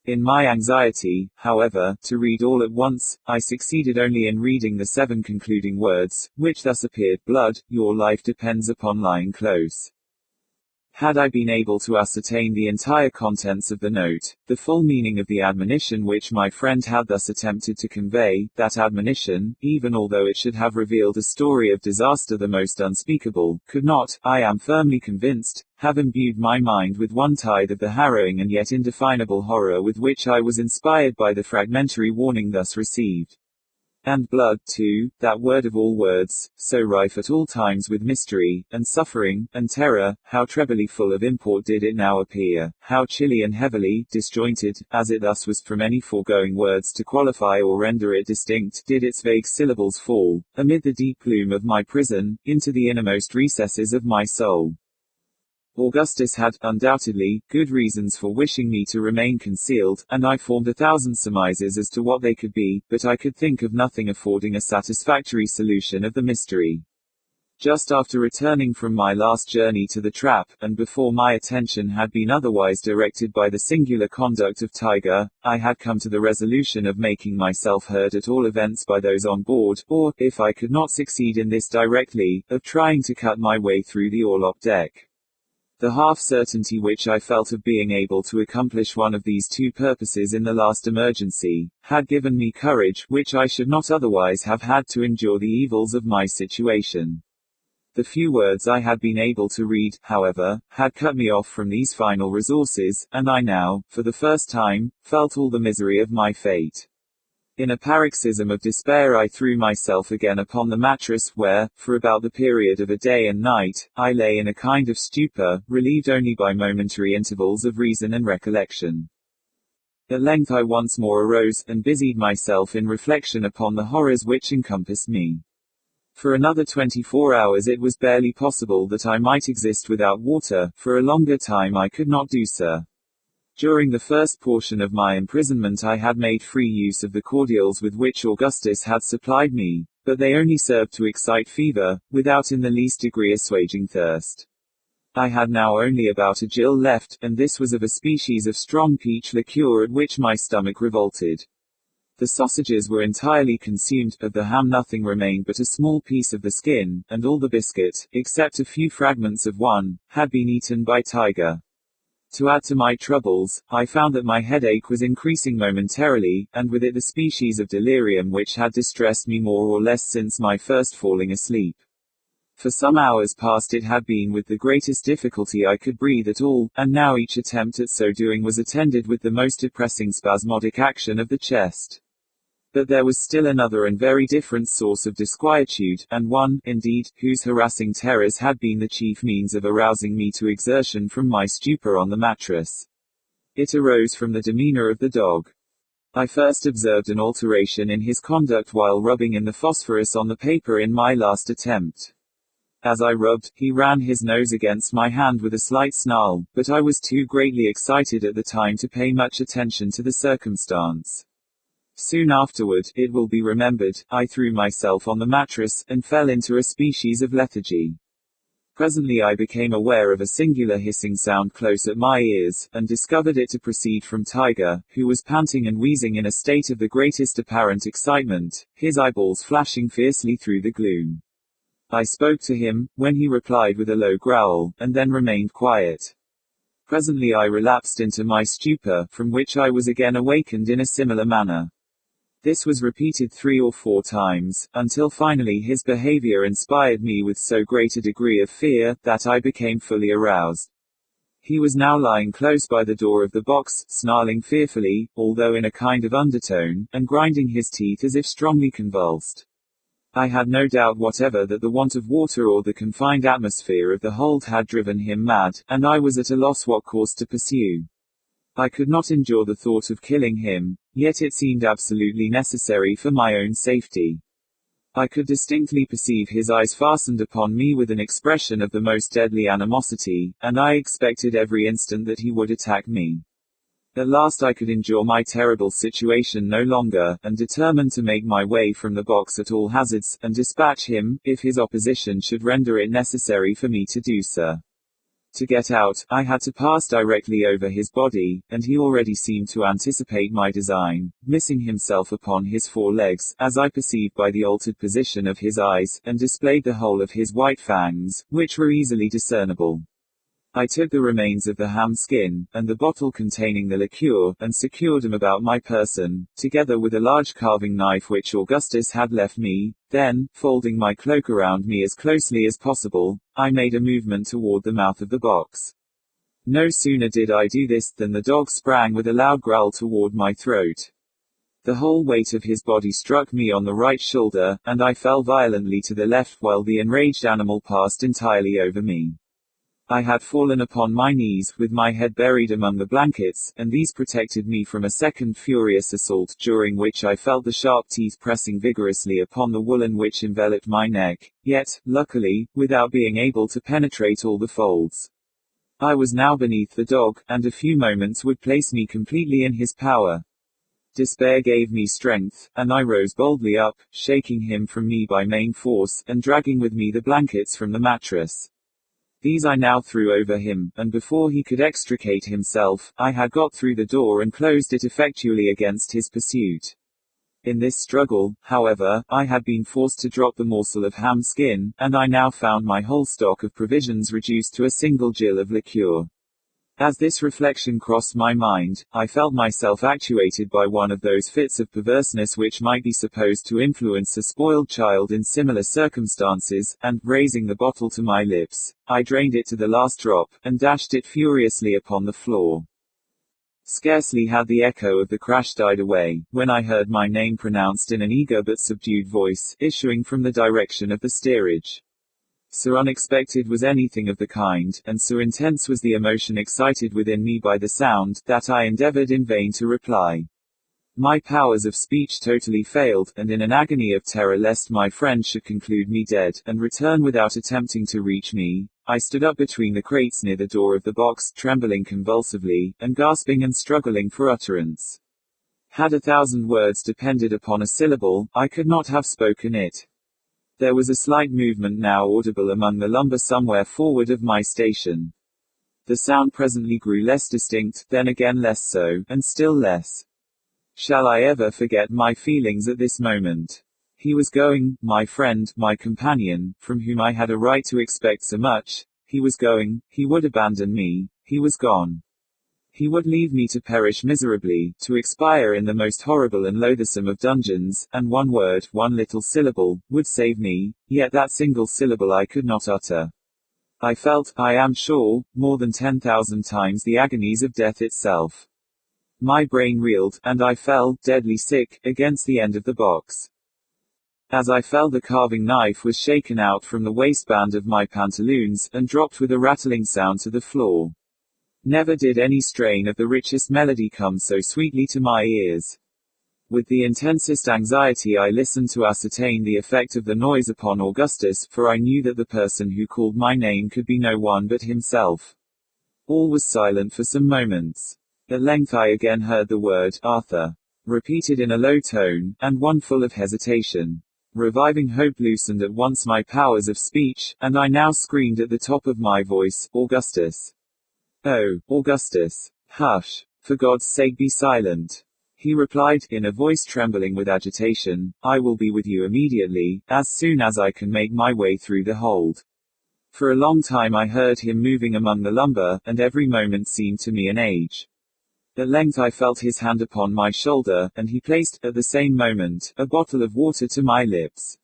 In my anxiety, however, to read all at once, I succeeded only in reading the 7 concluding words, which thus appeared: blood, your life depends upon lying close. Had I been able to ascertain the entire contents of the note, the full meaning of the admonition which my friend had thus attempted to convey, that admonition, even although it should have revealed a story of disaster the most unspeakable, could not, I am firmly convinced, have imbued my mind with 1/10 of the harrowing and yet indefinable horror with which I was inspired by the fragmentary warning thus received. And blood, too, that word of all words, so rife at all times with mystery, and suffering, and terror, how trebly full of import did it now appear, how chilly and heavily, disjointed, as it thus was from any foregoing words to qualify or render it distinct, did its vague syllables fall, amid the deep gloom of my prison, into the innermost recesses of my soul. Augustus had, undoubtedly, good reasons for wishing me to remain concealed, and I formed 1,000 surmises as to what they could be, but I could think of nothing affording a satisfactory solution of the mystery. Just after returning from my last journey to the trap, and before my attention had been otherwise directed by the singular conduct of Tiger, I had come to the resolution of making myself heard at all events by those on board, or, if I could not succeed in this directly, of trying to cut my way through the orlop deck. The half-certainty which I felt of being able to accomplish one of these 2 purposes in the last emergency, had given me courage, which I should not otherwise have had to endure the evils of my situation. The few words I had been able to read, however, had cut me off from these final resources, and I now, for the first time, felt all the misery of my fate. In a paroxysm of despair I threw myself again upon the mattress, where, for about the period of a day and night, I lay in a kind of stupor, relieved only by momentary intervals of reason and recollection. At length I once more arose, and busied myself in reflection upon the horrors which encompassed me. For another 24 hours it was barely possible that I might exist without water, for a longer time I could not do so. During the first portion of my imprisonment I had made free use of the cordials with which Augustus had supplied me, but they only served to excite fever, without in the least degree assuaging thirst. I had now only about a gill left, and this was of a species of strong peach liqueur at which my stomach revolted. The sausages were entirely consumed, of the ham nothing remained but a small piece of the skin, and all the biscuit, except a few fragments of one, had been eaten by Tiger. To add to my troubles, I found that my headache was increasing momentarily, and with it the species of delirium which had distressed me more or less since my first falling asleep. For some hours past it had been with the greatest difficulty I could breathe at all, and now each attempt at so doing was attended with the most depressing spasmodic action of the chest. But there was still another and very different source of disquietude, and one, indeed, whose harassing terrors had been the chief means of arousing me to exertion from my stupor on the mattress. It arose from the demeanor of the dog. I first observed an alteration in his conduct while rubbing in the phosphorus on the paper in my last attempt. As I rubbed, he ran his nose against my hand with a slight snarl, but I was too greatly excited at the time to pay much attention to the circumstance. Soon afterward, it will be remembered, I threw myself on the mattress, and fell into a species of lethargy. Presently I became aware of a singular hissing sound close at my ears, and discovered it to proceed from Tiger, who was panting and wheezing in a state of the greatest apparent excitement, his eyeballs flashing fiercely through the gloom. I spoke to him, when he replied with a low growl, and then remained quiet. Presently I relapsed into my stupor, from which I was again awakened in a similar manner. This was repeated 3 or 4 times, until finally his behavior inspired me with so great a degree of fear, that I became fully aroused. He was now lying close by the door of the box, snarling fearfully, although in a kind of undertone, and grinding his teeth as if strongly convulsed. I had no doubt whatever that the want of water or the confined atmosphere of the hold had driven him mad, and I was at a loss what course to pursue. I could not endure the thought of killing him, yet it seemed absolutely necessary for my own safety. I could distinctly perceive his eyes fastened upon me with an expression of the most deadly animosity, and I expected every instant that he would attack me. At last I could endure my terrible situation no longer, and determined to make my way from the box at all hazards, and dispatch him, if his opposition should render it necessary for me to do so. To get out, I had to pass directly over his body, and he already seemed to anticipate my design, missing himself upon his four legs, as I perceived by the altered position of his eyes, and displayed the whole of his white fangs, which were easily discernible. I took the remains of the ham skin, and the bottle containing the liqueur, and secured them about my person, together with a large carving knife which Augustus had left me. Then, folding my cloak around me as closely as possible, I made a movement toward the mouth of the box. No sooner did I do this, than the dog sprang with a loud growl toward my throat. The whole weight of his body struck me on the right shoulder, and I fell violently to the left while the enraged animal passed entirely over me. I had fallen upon my knees, with my head buried among the blankets, and these protected me from a second furious assault, during which I felt the sharp teeth pressing vigorously upon the woolen which enveloped my neck, yet, luckily, without being able to penetrate all the folds. I was now beneath the dog, and a few moments would place me completely in his power. Despair gave me strength, and I rose boldly up, shaking him from me by main force, and dragging with me the blankets from the mattress. These I now threw over him, and before he could extricate himself, I had got through the door and closed it effectually against his pursuit. In this struggle, however, I had been forced to drop the morsel of ham skin, and I now found my whole stock of provisions reduced to a single gill of liqueur. As this reflection crossed my mind, I felt myself actuated by one of those fits of perverseness which might be supposed to influence a spoiled child in similar circumstances, and, raising the bottle to my lips, I drained it to the last drop, and dashed it furiously upon the floor. Scarcely had the echo of the crash died away, when I heard my name pronounced in an eager but subdued voice, issuing from the direction of the steerage. So unexpected was anything of the kind, and so intense was the emotion excited within me by the sound, that I endeavored in vain to reply. My powers of speech totally failed, and in an agony of terror lest my friend should conclude me dead, and return without attempting to reach me, I stood up between the crates near the door of the box, trembling convulsively, and gasping and struggling for utterance. Had 1,000 words depended upon a syllable, I could not have spoken it. There was a slight movement now audible among the lumber somewhere forward of my station. The sound presently grew less distinct, then again less so, and still less. Shall I ever forget my feelings at this moment? He was going, my friend, my companion, from whom I had a right to expect so much. He was going, he would abandon me, he was gone. He would leave me to perish miserably, to expire in the most horrible and loathsome of dungeons, and one word, one little syllable, would save me, yet that single syllable I could not utter. I felt, I am sure, more than 10,000 times the agonies of death itself. My brain reeled, and I fell, deadly sick, against the end of the box. As I fell, the carving knife was shaken out from the waistband of my pantaloons, and dropped with a rattling sound to the floor. Never did any strain of the richest melody come so sweetly to my ears. With the intensest anxiety I listened to ascertain the effect of the noise upon Augustus, for I knew that the person who called my name could be no one but himself. All was silent for some moments. At length I again heard the word, Arthur, repeated in a low tone, and one full of hesitation. Reviving hope loosened at once my powers of speech, and I now screamed at the top of my voice, Augustus. Oh, Augustus! Hush! For God's sake be silent! He replied, in a voice trembling with agitation, I will be with you immediately, as soon as I can make my way through the hold. For a long time I heard him moving among the lumber, and every moment seemed to me an age. At length I felt his hand upon my shoulder, and he placed, at the same moment, a bottle of water to my lips.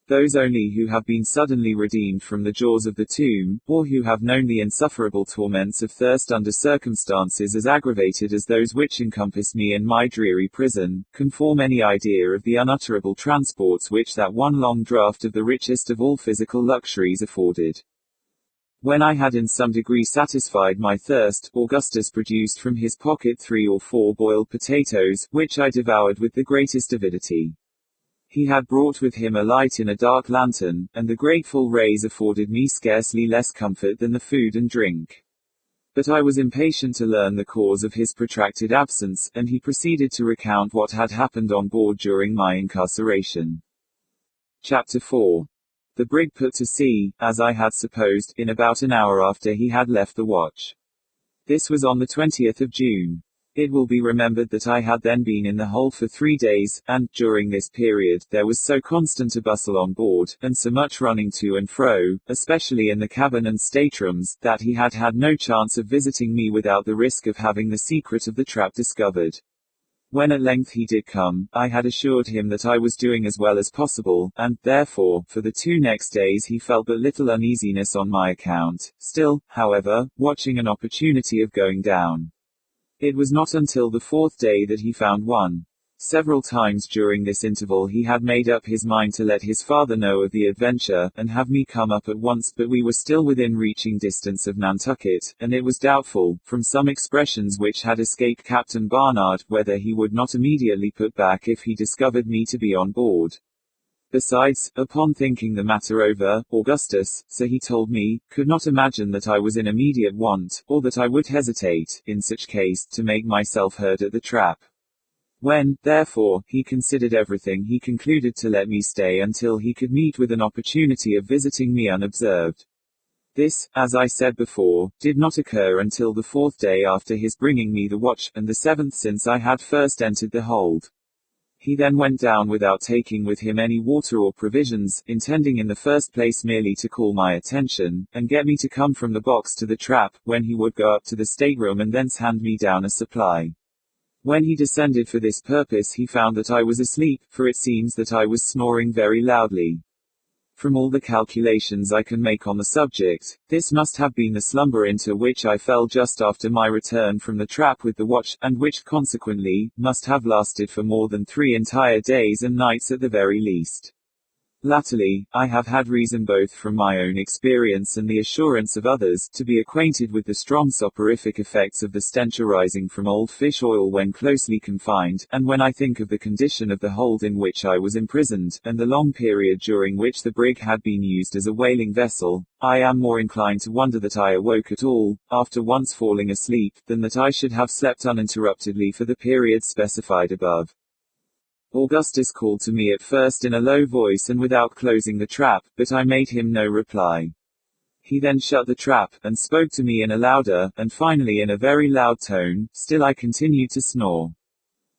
Those only who have been suddenly redeemed from the jaws of the tomb, or who have known the insufferable torments of thirst under circumstances as aggravated as those which encompass me in my dreary prison, can form any idea of the unutterable transports which that one long draught of the richest of all physical luxuries afforded. When I had in some degree satisfied my thirst, Augustus produced from his pocket 3 or 4 boiled potatoes, which I devoured with the greatest avidity. He had brought with him a light in a dark lantern, and the grateful rays afforded me scarcely less comfort than the food and drink. But I was impatient to learn the cause of his protracted absence, and he proceeded to recount what had happened on board during my incarceration. Chapter 4. The brig put to sea, as I had supposed, in about an hour after he had left the watch. This was on the 20th of June. It will be remembered that I had then been in the hold for 3 days, and, during this period, there was so constant a bustle on board, and so much running to and fro, especially in the cabin and staterooms, that he had had no chance of visiting me without the risk of having the secret of the trap discovered. When at length he did come, I had assured him that I was doing as well as possible, and, therefore, for the 2 next days he felt but little uneasiness on my account, still, however, watching an opportunity of going down. It was not until the 4th day that he found one. Several times during this interval he had made up his mind to let his father know of the adventure, and have me come up at once, but we were still within reaching distance of Nantucket, and it was doubtful, from some expressions which had escaped Captain Barnard, whether he would not immediately put back if he discovered me to be on board. Besides, upon thinking the matter over, Augustus, so he told me, could not imagine that I was in immediate want, or that I would hesitate, in such case, to make myself heard at the trap. When, therefore, he considered everything, he concluded to let me stay until he could meet with an opportunity of visiting me unobserved. This, as I said before, did not occur until the 4th day after his bringing me the watch, and the 7th since I had first entered the hold. He then went down without taking with him any water or provisions, intending in the first place merely to call my attention, and get me to come from the box to the trap, when he would go up to the stateroom and thence hand me down a supply. When he descended for this purpose he found that I was asleep, for it seems that I was snoring very loudly. From all the calculations I can make on the subject, this must have been the slumber into which I fell just after my return from the trap with the watch, and which, consequently, must have lasted for more than 3 entire days and nights at the very least. Latterly, I have had reason both from my own experience and the assurance of others, to be acquainted with the strong soporific effects of the stench arising from old fish oil when closely confined, and when I think of the condition of the hold in which I was imprisoned, and the long period during which the brig had been used as a whaling vessel, I am more inclined to wonder that I awoke at all, after once falling asleep, than that I should have slept uninterruptedly for the period specified above. Augustus called to me at first in a low voice and without closing the trap, but I made him no reply. He then shut the trap, and spoke to me in a louder, and finally in a very loud tone, still I continued to snore.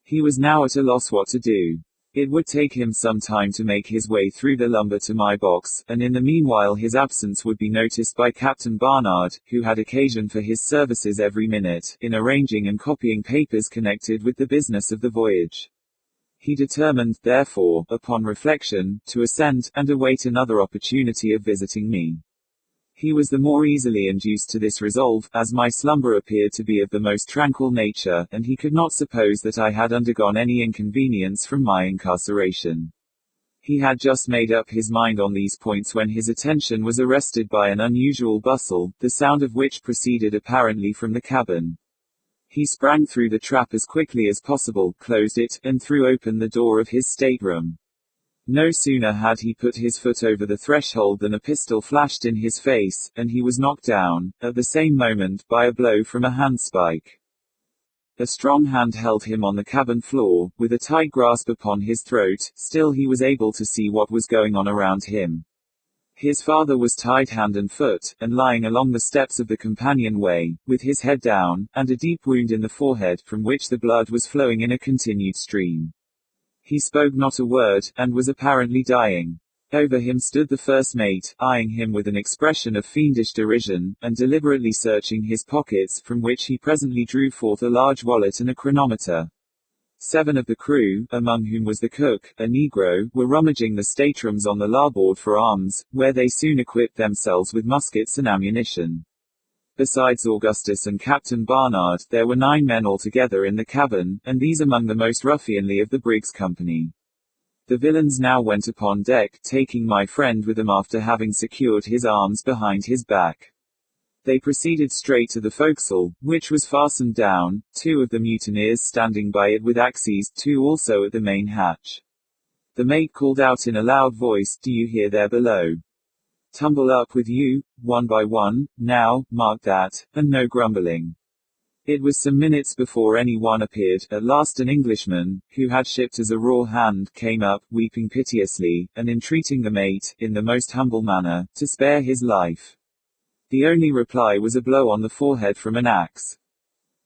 He was now at a loss what to do. It would take him some time to make his way through the lumber to my box, and in the meanwhile his absence would be noticed by Captain Barnard, who had occasion for his services every minute, in arranging and copying papers connected with the business of the voyage. He determined, therefore, upon reflection, to ascend, and await another opportunity of visiting me. He was the more easily induced to this resolve, as my slumber appeared to be of the most tranquil nature, and he could not suppose that I had undergone any inconvenience from my incarceration. He had just made up his mind on these points when his attention was arrested by an unusual bustle, the sound of which proceeded apparently from the cabin. He sprang through the trap as quickly as possible, closed it, and threw open the door of his stateroom. No sooner had he put his foot over the threshold than a pistol flashed in his face, and he was knocked down, at the same moment, by a blow from a handspike. A strong hand held him on the cabin floor, with a tight grasp upon his throat, still he was able to see what was going on around him. His father was tied hand and foot, and lying along the steps of the companionway, with his head down, and a deep wound in the forehead, from which the blood was flowing in a continued stream. He spoke not a word, and was apparently dying. Over him stood the first mate, eyeing him with an expression of fiendish derision, and deliberately searching his pockets, from which he presently drew forth a large wallet and a chronometer. 7 of the crew, among whom was the cook, a Negro, were rummaging the staterooms on the larboard for arms, where they soon equipped themselves with muskets and ammunition. Besides Augustus and Captain Barnard, there were 9 men altogether in the cabin, and these among the most ruffianly of the brig's company. The villains now went upon deck, taking my friend with them after having secured his arms behind his back. They proceeded straight to the forecastle, which was fastened down, 2 of the mutineers standing by it with axes, 2 also at the main hatch. The mate called out in a loud voice, "Do you hear there below? Tumble up with you, one by one, now, mark that, and no grumbling." It was some minutes before any one appeared. At last an Englishman, who had shipped as a raw hand, came up, weeping piteously, and entreating the mate, in the most humble manner, to spare his life. The only reply was a blow on the forehead from an axe.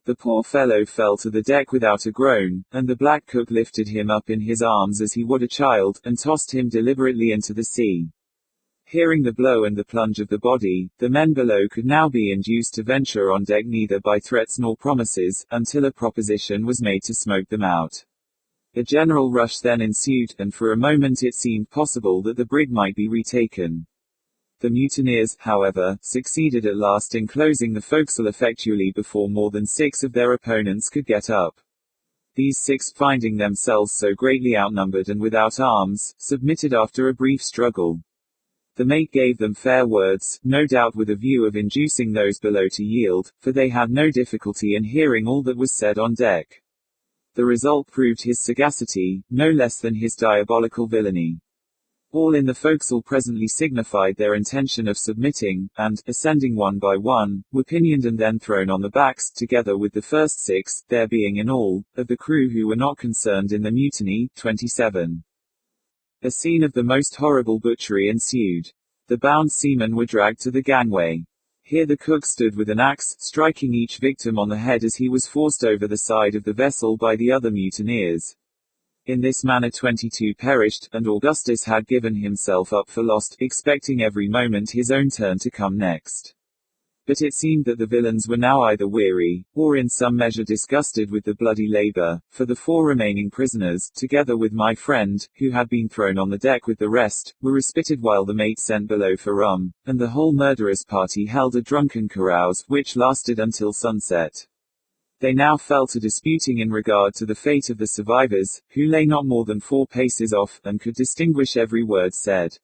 The poor fellow fell to the deck without a groan, and the black cook lifted him up in his arms as he would a child, and tossed him deliberately into the sea. Hearing the blow and the plunge of the body, the men below could now be induced to venture on deck neither by threats nor promises, until a proposition was made to smoke them out. A general rush then ensued, and for a moment it seemed possible that the brig might be retaken. The mutineers, however, succeeded at last in closing the forecastle effectually before more than 6 of their opponents could get up. These 6, finding themselves so greatly outnumbered and without arms, submitted after a brief struggle. The mate gave them fair words, no doubt with a view of inducing those below to yield, for they had no difficulty in hearing all that was said on deck. The result proved his sagacity, no less than his diabolical villainy. All in the forecastle presently signified their intention of submitting, and, ascending one by one, were pinioned and then thrown on the backs, together with the first 6, there being in all, of the crew who were not concerned in the mutiny, 27. A scene of the most horrible butchery ensued. The bound seamen were dragged to the gangway. Here the cook stood with an axe, striking each victim on the head as he was forced over the side of the vessel by the other mutineers. In this manner 22 perished, and Augustus had given himself up for lost, expecting every moment his own turn to come next. But it seemed that the villains were now either weary, or in some measure disgusted with the bloody labor, for the 4 remaining prisoners, together with my friend, who had been thrown on the deck with the rest, were respited while the mate sent below for rum, and the whole murderous party held a drunken carouse, which lasted until sunset. They now fell to disputing in regard to the fate of the survivors, who lay not more than 4 paces off, and could distinguish every word said.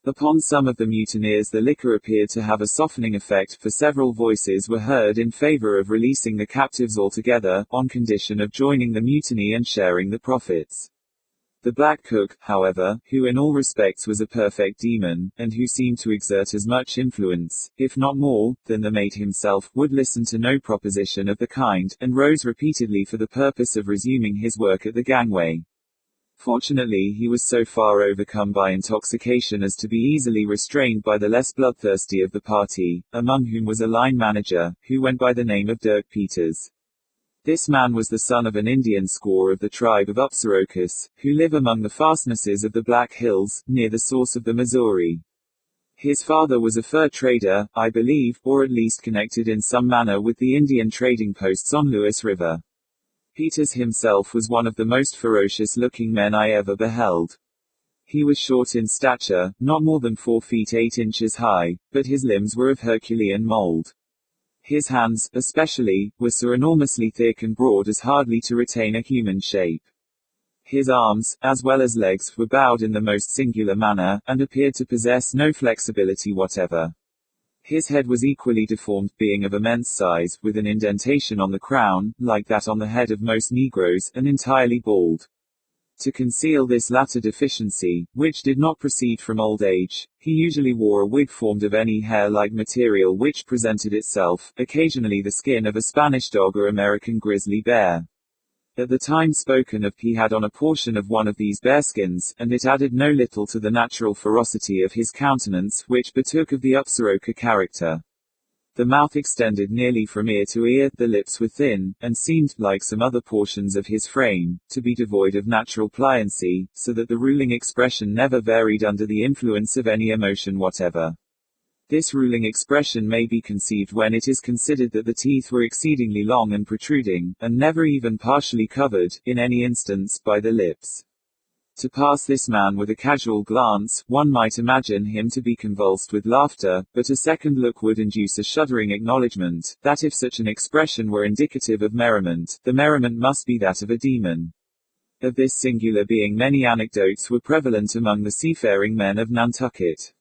Upon some of the mutineers the liquor appeared to have a softening effect, for several voices were heard in favor of releasing the captives altogether, on condition of joining the mutiny and sharing the profits. The black cook, however, who in all respects was a perfect demon, and who seemed to exert as much influence, if not more, than the mate himself, would listen to no proposition of the kind, and rose repeatedly for the purpose of resuming his work at the gangway. Fortunately he was so far overcome by intoxication as to be easily restrained by the less bloodthirsty of the party, among whom was a line manager, who went by the name of Dirk Peters. This man was the son of an Indian squaw of the tribe of Upsarokas, who live among the fastnesses of the Black Hills, near the source of the Missouri. His father was a fur trader, I believe, or at least connected in some manner with the Indian trading posts on Lewis River. Peters himself was one of the most ferocious-looking men I ever beheld. He was short in stature, not more than 4 feet 8 inches high, but his limbs were of Herculean mold. His hands, especially, were so enormously thick and broad as hardly to retain a human shape. His arms, as well as legs, were bowed in the most singular manner, and appeared to possess no flexibility whatever. His head was equally deformed, being of immense size, with an indentation on the crown, like that on the head of most Negroes, and entirely bald. To conceal this latter deficiency, which did not proceed from old age, he usually wore a wig formed of any hair-like material which presented itself, occasionally the skin of a Spanish dog or American grizzly bear. At the time spoken of he had on a portion of one of these bearskins, and it added no little to the natural ferocity of his countenance, which partook of the Upsaroka character. The mouth extended nearly from ear to ear, the lips were thin, and seemed, like some other portions of his frame, to be devoid of natural pliancy, so that the ruling expression never varied under the influence of any emotion whatever. This ruling expression may be conceived when it is considered that the teeth were exceedingly long and protruding, and never even partially covered, in any instance, by the lips. To pass this man with a casual glance, one might imagine him to be convulsed with laughter, but a second look would induce a shuddering acknowledgment, that if such an expression were indicative of merriment, the merriment must be that of a demon. Of this singular being many anecdotes were prevalent among the seafaring men of Nantucket.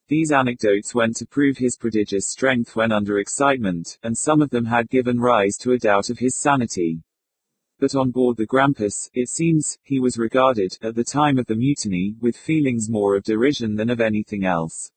These anecdotes went to prove his prodigious strength when under excitement, and some of them had given rise to a doubt of his sanity. But on board the Grampus, it seems, he was regarded, at the time of the mutiny, with feelings more of derision than of anything else.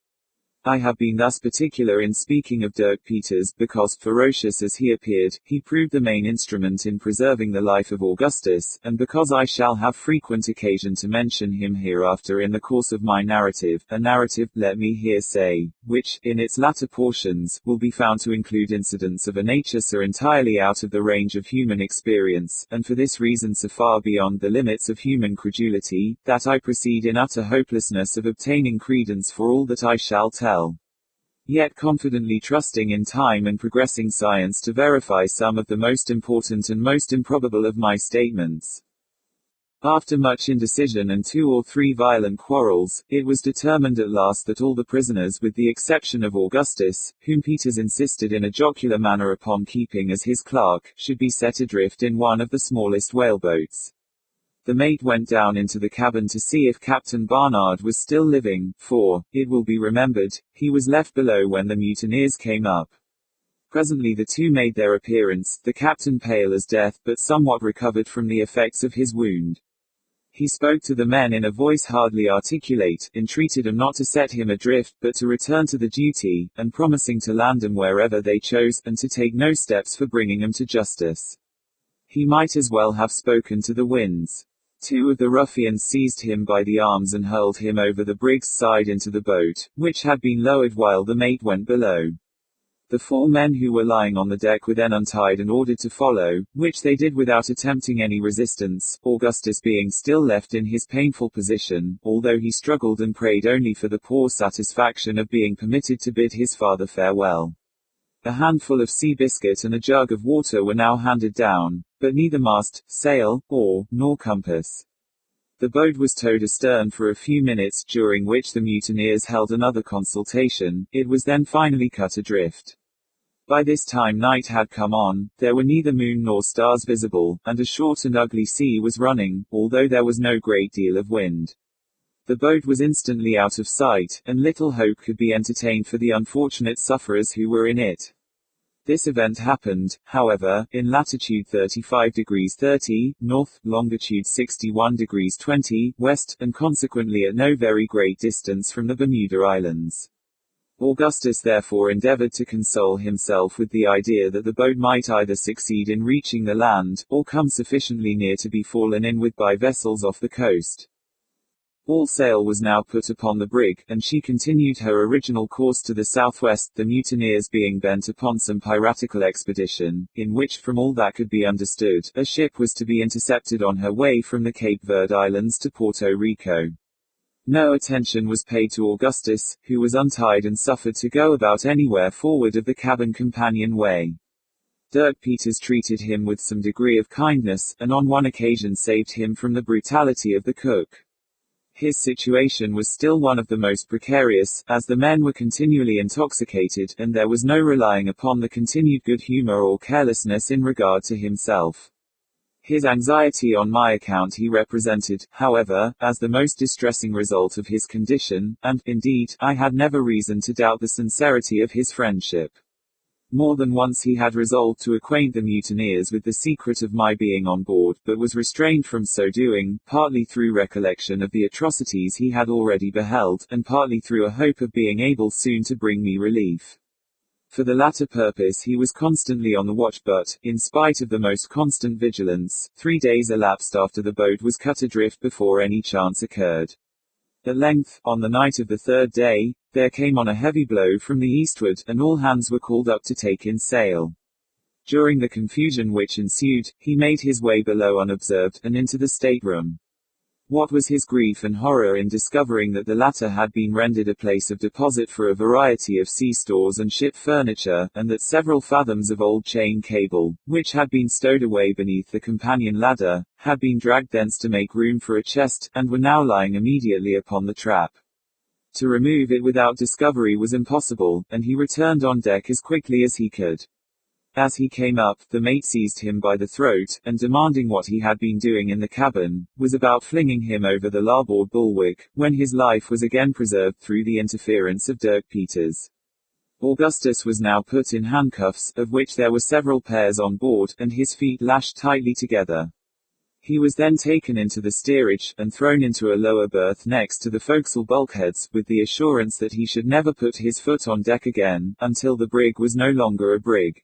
I have been thus particular in speaking of Dirk Peters, because, ferocious as he appeared, he proved the main instrument in preserving the life of Augustus, and because I shall have frequent occasion to mention him hereafter in the course of my narrative, a narrative, let me here say, which, in its latter portions, will be found to include incidents of a nature so entirely out of the range of human experience, and for this reason so far beyond the limits of human credulity, that I proceed in utter hopelessness of obtaining credence for all that I shall tell. Yet confidently trusting in time and progressing science to verify some of the most important and most improbable of my statements. After much indecision and 2 or 3 violent quarrels, it was determined at last that all the prisoners with the exception of Augustus, whom Peters insisted in a jocular manner upon keeping as his clerk, should be set adrift in one of the smallest whaleboats. The mate went down into the cabin to see if Captain Barnard was still living, for, it will be remembered, he was left below when the mutineers came up. Presently the two made their appearance, the captain pale as death, but somewhat recovered from the effects of his wound. He spoke to the men in a voice hardly articulate, entreated them not to set him adrift, but to return to the duty, and promising to land them wherever they chose, and to take no steps for bringing them to justice. He might as well have spoken to the winds. 2 of the ruffians seized him by the arms and hurled him over the brig's side into the boat, which had been lowered while the mate went below. The 4 men who were lying on the deck were then untied and ordered to follow, which they did without attempting any resistance, Augustus being still left in his painful position, although he struggled and prayed only for the poor satisfaction of being permitted to bid his father farewell. A handful of sea biscuit and a jug of water were now handed down, but neither mast, sail, oar, nor compass. The boat was towed astern for a few minutes, during which the mutineers held another consultation. It was then finally cut adrift. By this time night had come on, there were neither moon nor stars visible, and a short and ugly sea was running, although there was no great deal of wind. The boat was instantly out of sight, and little hope could be entertained for the unfortunate sufferers who were in it. This event happened, however, in latitude 35 degrees 30, north, longitude 61 degrees 20, west, and consequently at no very great distance from the Bermuda Islands. Augustus therefore endeavored to console himself with the idea that the boat might either succeed in reaching the land, or come sufficiently near to be fallen in with by vessels off the coast. All sail was now put upon the brig, and she continued her original course to the southwest, the mutineers being bent upon some piratical expedition, in which, from all that could be understood, a ship was to be intercepted on her way from the Cape Verde Islands to Puerto Rico. No attention was paid to Augustus, who was untied and suffered to go about anywhere forward of the cabin companion way. Dirk Peters treated him with some degree of kindness, and on one occasion saved him from the brutality of the cook. His situation was still one of the most precarious, as the men were continually intoxicated, and there was no relying upon the continued good humor or carelessness in regard to himself. His anxiety on my account he represented, however, as the most distressing result of his condition, and, indeed, I had never reason to doubt the sincerity of his friendship. More than once he had resolved to acquaint the mutineers with the secret of my being on board, but was restrained from so doing, partly through recollection of the atrocities he had already beheld, and partly through a hope of being able soon to bring me relief. For the latter purpose he was constantly on the watch, but, in spite of the most constant vigilance, 3 days elapsed after the boat was cut adrift before any chance occurred. At length, on the night of the 3rd day, there came on a heavy blow from the eastward, and all hands were called up to take in sail. During the confusion which ensued, he made his way below unobserved, and into the stateroom. What was his grief and horror in discovering that the latter had been rendered a place of deposit for a variety of sea stores and ship furniture, and that several fathoms of old chain cable, which had been stowed away beneath the companion ladder, had been dragged thence to make room for a chest, and were now lying immediately upon the trap. To remove it without discovery was impossible, and he returned on deck as quickly as he could. As he came up, the mate seized him by the throat, and demanding what he had been doing in the cabin, was about flinging him over the larboard bulwark, when his life was again preserved through the interference of Dirk Peters. Augustus was now put in handcuffs, of which there were several pairs on board, and his feet lashed tightly together. He was then taken into the steerage, and thrown into a lower berth next to the forecastle bulkheads, with the assurance that he should never put his foot on deck again, until the brig was no longer a brig.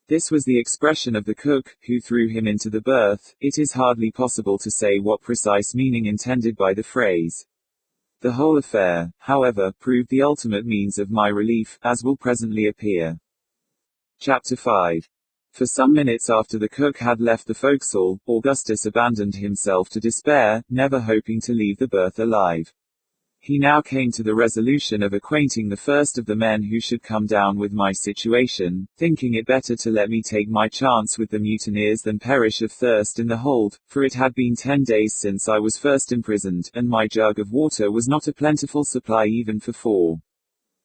This was the expression of the cook, who threw him into the berth. It is hardly possible to say what precise meaning intended by the phrase. The whole affair, however, proved the ultimate means of my relief, as will presently appear. Chapter 5. For some minutes after the cook had left the forecastle, Augustus abandoned himself to despair, never hoping to leave the berth alive. He now came to the resolution of acquainting the first of the men who should come down with my situation, thinking it better to let me take my chance with the mutineers than perish of thirst in the hold, for it had been 10 days since I was first imprisoned, and my jug of water was not a plentiful supply even for 4.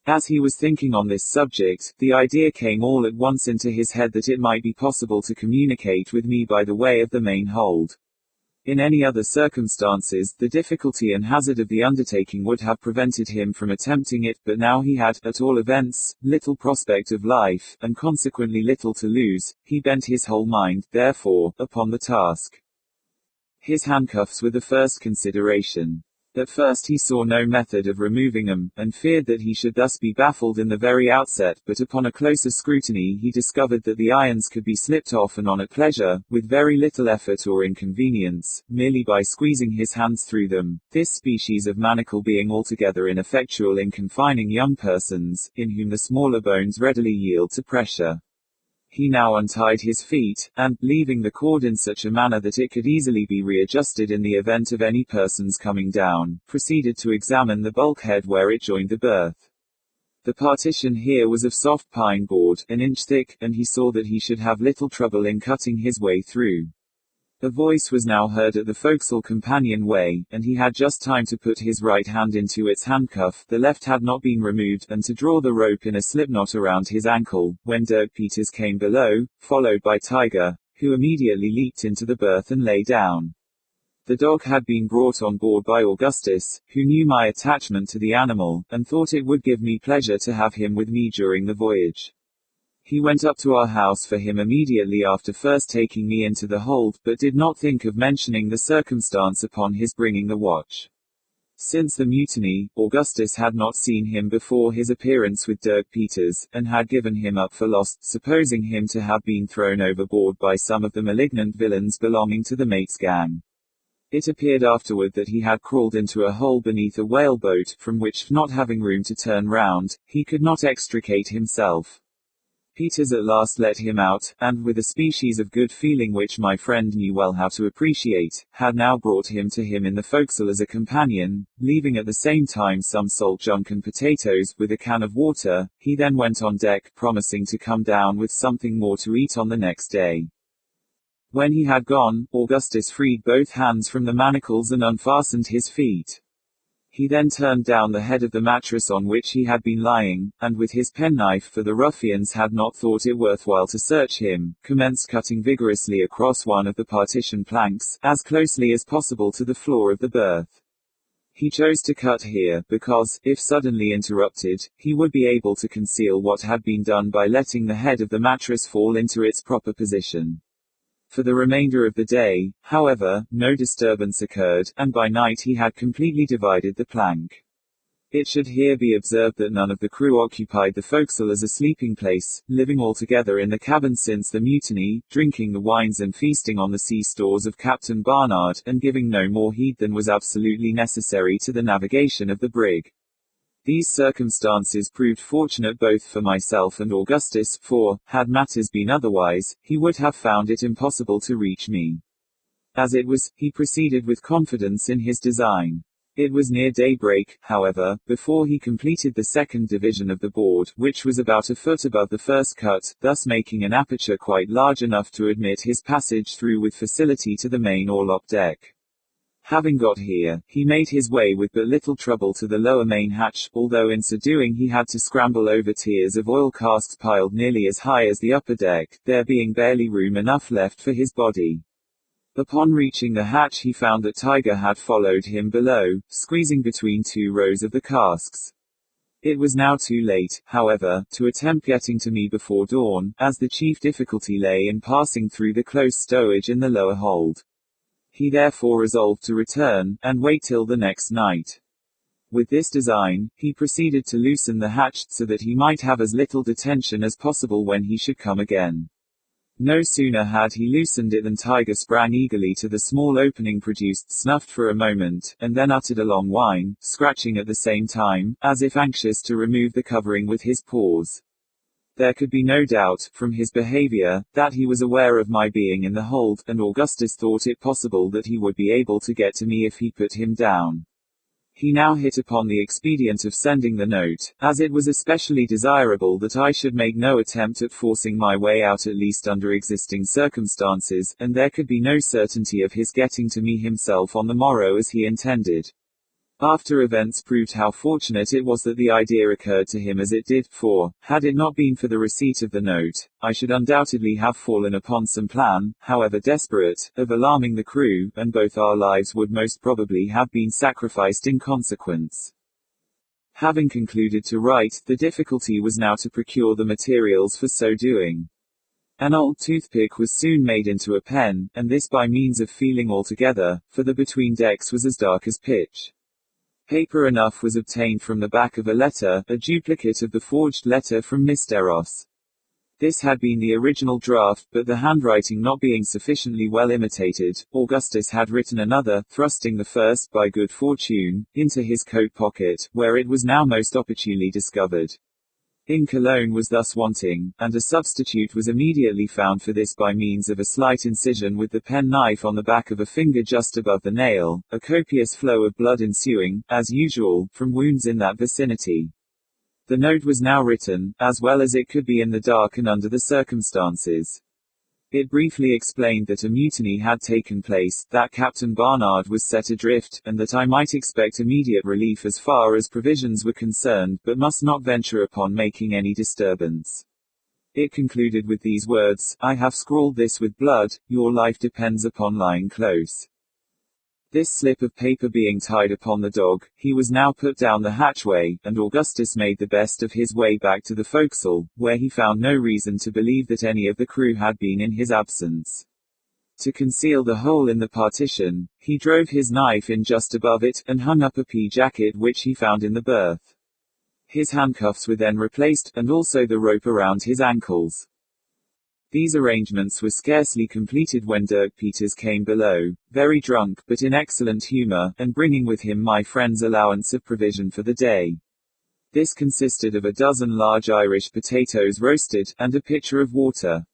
As he was thinking on this subject, the idea came all at once into his head that it might be possible to communicate with me by the way of the main hold. In any other circumstances, the difficulty and hazard of the undertaking would have prevented him from attempting it, but now he had, at all events, little prospect of life, and consequently little to lose. He bent his whole mind, therefore, upon the task. His handcuffs were the first consideration. At first he saw no method of removing them, and feared that he should thus be baffled in the very outset, but upon a closer scrutiny he discovered that the irons could be slipped off and on at pleasure, with very little effort or inconvenience, merely by squeezing his hands through them, this species of manacle being altogether ineffectual in confining young persons, in whom the smaller bones readily yield to pressure. He now untied his feet, and, leaving the cord in such a manner that it could easily be readjusted in the event of any person's coming down, proceeded to examine the bulkhead where it joined the berth. The partition here was of soft pine board, an inch thick, and he saw that he should have little trouble in cutting his way through. A voice was now heard at the forecastle companion-way, and he had just time to put his right hand into its handcuff, the left had not been removed, and to draw the rope in a slipknot around his ankle, when Dirk Peters came below, followed by Tiger, who immediately leaped into the berth and lay down. The dog had been brought on board by Augustus, who knew my attachment to the animal, and thought it would give me pleasure to have him with me during the voyage. He went up to our house for him immediately after first taking me into the hold, but did not think of mentioning the circumstance upon his bringing the watch. Since the mutiny, Augustus had not seen him before his appearance with Dirk Peters, and had given him up for lost, supposing him to have been thrown overboard by some of the malignant villains belonging to the mate's gang. It appeared afterward that he had crawled into a hole beneath a whaleboat, from which, not having room to turn round, he could not extricate himself. Peters at last let him out, and, with a species of good feeling which my friend knew well how to appreciate, had now brought him to him in the forecastle as a companion, leaving at the same time some salt junk and potatoes, with a can of water. He then went on deck, promising to come down with something more to eat on the next day. When he had gone, Augustus freed both hands from the manacles and unfastened his feet. He then turned down the head of the mattress on which he had been lying, and with his penknife, for the ruffians had not thought it worthwhile to search him, commenced cutting vigorously across one of the partition planks, as closely as possible to the floor of the berth. He chose to cut here, because, if suddenly interrupted, he would be able to conceal what had been done by letting the head of the mattress fall into its proper position. For the remainder of the day, however, no disturbance occurred, and by night he had completely divided the plank. It should here be observed that none of the crew occupied the forecastle as a sleeping place, living all together in the cabin since the mutiny, drinking the wines and feasting on the sea stores of Captain Barnard, and giving no more heed than was absolutely necessary to the navigation of the brig. These circumstances proved fortunate both for myself and Augustus, for, had matters been otherwise, he would have found it impossible to reach me. As it was, he proceeded with confidence in his design. It was near daybreak, however, before he completed the second division of the board, which was about a foot above the first cut, thus making an aperture quite large enough to admit his passage through with facility to the main orlop deck. Having got here, he made his way with but little trouble to the lower main hatch, although in so doing he had to scramble over tiers of oil casks piled nearly as high as the upper deck, there being barely room enough left for his body. Upon reaching the hatch he found that Tiger had followed him below, squeezing between two rows of the casks. It was now too late, however, to attempt getting to me before dawn, as the chief difficulty lay in passing through the close stowage in the lower hold. He therefore resolved to return, and wait till the next night. With this design, he proceeded to loosen the hatch, so that he might have as little detention as possible when he should come again. No sooner had he loosened it than Tiger sprang eagerly to the small opening produced, snuffed for a moment, and then uttered a long whine, scratching at the same time, as if anxious to remove the covering with his paws. There could be no doubt, from his behavior, that he was aware of my being in the hold, and Augustus thought it possible that he would be able to get to me if he put him down. He now hit upon the expedient of sending the note, as it was especially desirable that I should make no attempt at forcing my way out at least under existing circumstances, and there could be no certainty of his getting to me himself on the morrow as he intended. After events proved how fortunate it was that the idea occurred to him as it did, for, had it not been for the receipt of the note, I should undoubtedly have fallen upon some plan, however desperate, of alarming the crew, and both our lives would most probably have been sacrificed in consequence. Having concluded to write, the difficulty was now to procure the materials for so doing. An old toothpick was soon made into a pen, and this by means of feeling all together, for the between decks was as dark as pitch. Paper enough was obtained from the back of a letter, a duplicate of the forged letter from Miss Deros. This had been the original draft, but the handwriting not being sufficiently well imitated, Augustus had written another, thrusting the first, by good fortune, into his coat pocket, where it was now most opportunely discovered. Ink alone was thus wanting, and a substitute was immediately found for this by means of a slight incision with the pen-knife on the back of a finger just above the nail, a copious flow of blood ensuing, as usual, from wounds in that vicinity. The note was now written, as well as it could be in the dark and under the circumstances. It briefly explained that a mutiny had taken place, that Captain Barnard was set adrift, and that I might expect immediate relief as far as provisions were concerned, but must not venture upon making any disturbance. It concluded with these words: "I have scrawled this with blood, your life depends upon lying close." This slip of paper being tied upon the dog, he was now put down the hatchway, and Augustus made the best of his way back to the forecastle, where he found no reason to believe that any of the crew had been in his absence. To conceal the hole in the partition, he drove his knife in just above it, and hung up a pea jacket which he found in the berth. His handcuffs were then replaced, and also the rope around his ankles. These arrangements were scarcely completed when Dirk Peters came below, very drunk, but in excellent humor, and bringing with him my friend's allowance of provision for the day. This consisted of a dozen large Irish potatoes roasted, and a pitcher of water.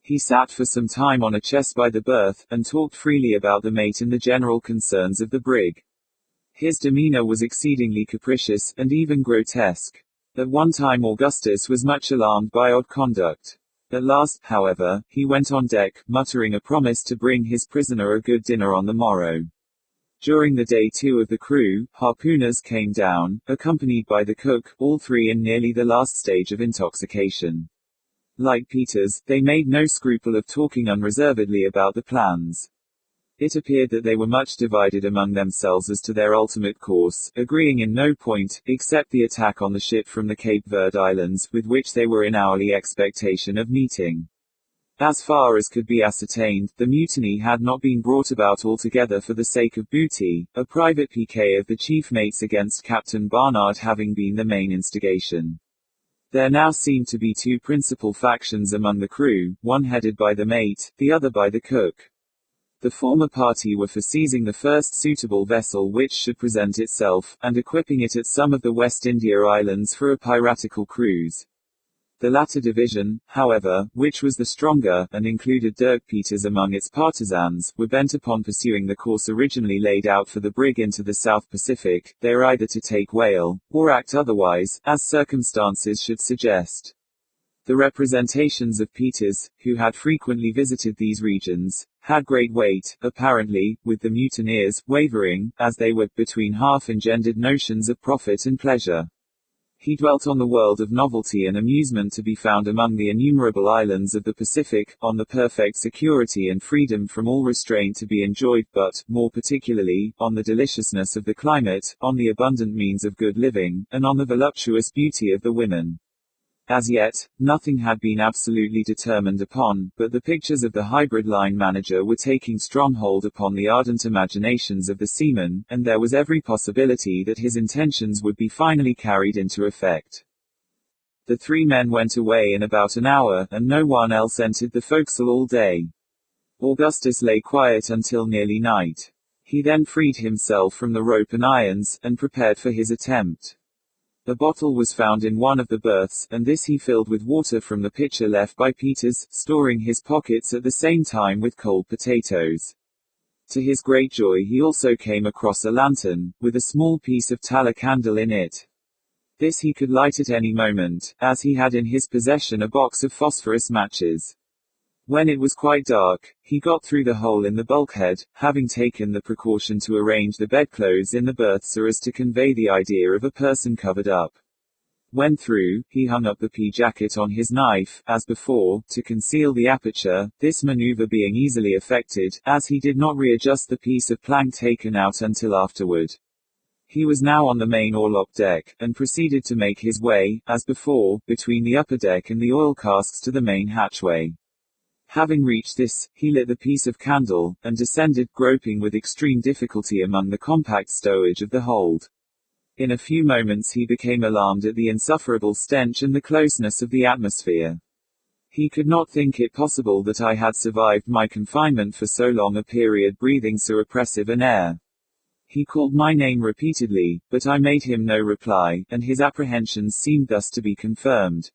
He sat for some time on a chest by the berth, and talked freely about the mate and the general concerns of the brig. His demeanor was exceedingly capricious, and even grotesque. At one time Augustus was much alarmed by odd conduct. At last, however, he went on deck, muttering a promise to bring his prisoner a good dinner on the morrow. During the day 2 of the crew, harpooners came down, accompanied by the cook, all three in nearly the last stage of intoxication. Like Peters, they made no scruple of talking unreservedly about the plans. It appeared that they were much divided among themselves as to their ultimate course, agreeing in no point, except the attack on the ship from the Cape Verde Islands, with which they were in hourly expectation of meeting. As far as could be ascertained, the mutiny had not been brought about altogether for the sake of booty, a private piquet of the chief mates against Captain Barnard having been the main instigation. There now seemed to be two principal factions among the crew, one headed by the mate, the other by the cook. The former party were for seizing the first suitable vessel which should present itself, and equipping it at some of the West India Islands for a piratical cruise. The latter division, however, which was the stronger, and included Dirk Peters among its partisans, were bent upon pursuing the course originally laid out for the brig into the South Pacific, there either to take whale, or act otherwise, as circumstances should suggest. The representations of Peters, who had frequently visited these regions, had great weight, apparently, with the mutineers, wavering, as they were, between half-engendered notions of profit and pleasure. He dwelt on the world of novelty and amusement to be found among the innumerable islands of the Pacific, on the perfect security and freedom from all restraint to be enjoyed, but, more particularly, on the deliciousness of the climate, on the abundant means of good living, and on the voluptuous beauty of the women. As yet, nothing had been absolutely determined upon, but the pictures of the hybrid line manager were taking strong hold upon the ardent imaginations of the seamen, and there was every possibility that his intentions would be finally carried into effect. The three men went away in about an hour, and no one else entered the forecastle all day. Augustus lay quiet until nearly night. He then freed himself from the rope and irons, and prepared for his attempt. A bottle was found in one of the berths, and this he filled with water from the pitcher left by Peters, storing his pockets at the same time with cold potatoes. To his great joy he also came across a lantern, with a small piece of tallow candle in it. This he could light at any moment, as he had in his possession a box of phosphorus matches. When it was quite dark, he got through the hole in the bulkhead, having taken the precaution to arrange the bedclothes in the berth so as to convey the idea of a person covered up. When through, he hung up the pea jacket on his knife, as before, to conceal the aperture, this maneuver being easily effected, as he did not readjust the piece of plank taken out until afterward. He was now on the main orlop deck, and proceeded to make his way, as before, between the upper deck and the oil casks to the main hatchway. Having reached this, he lit the piece of candle, and descended, groping with extreme difficulty among the compact stowage of the hold. In a few moments he became alarmed at the insufferable stench and the closeness of the atmosphere. He could not think it possible that I had survived my confinement for so long a period breathing so oppressive an air. He called my name repeatedly, but I made him no reply, and his apprehensions seemed thus to be confirmed.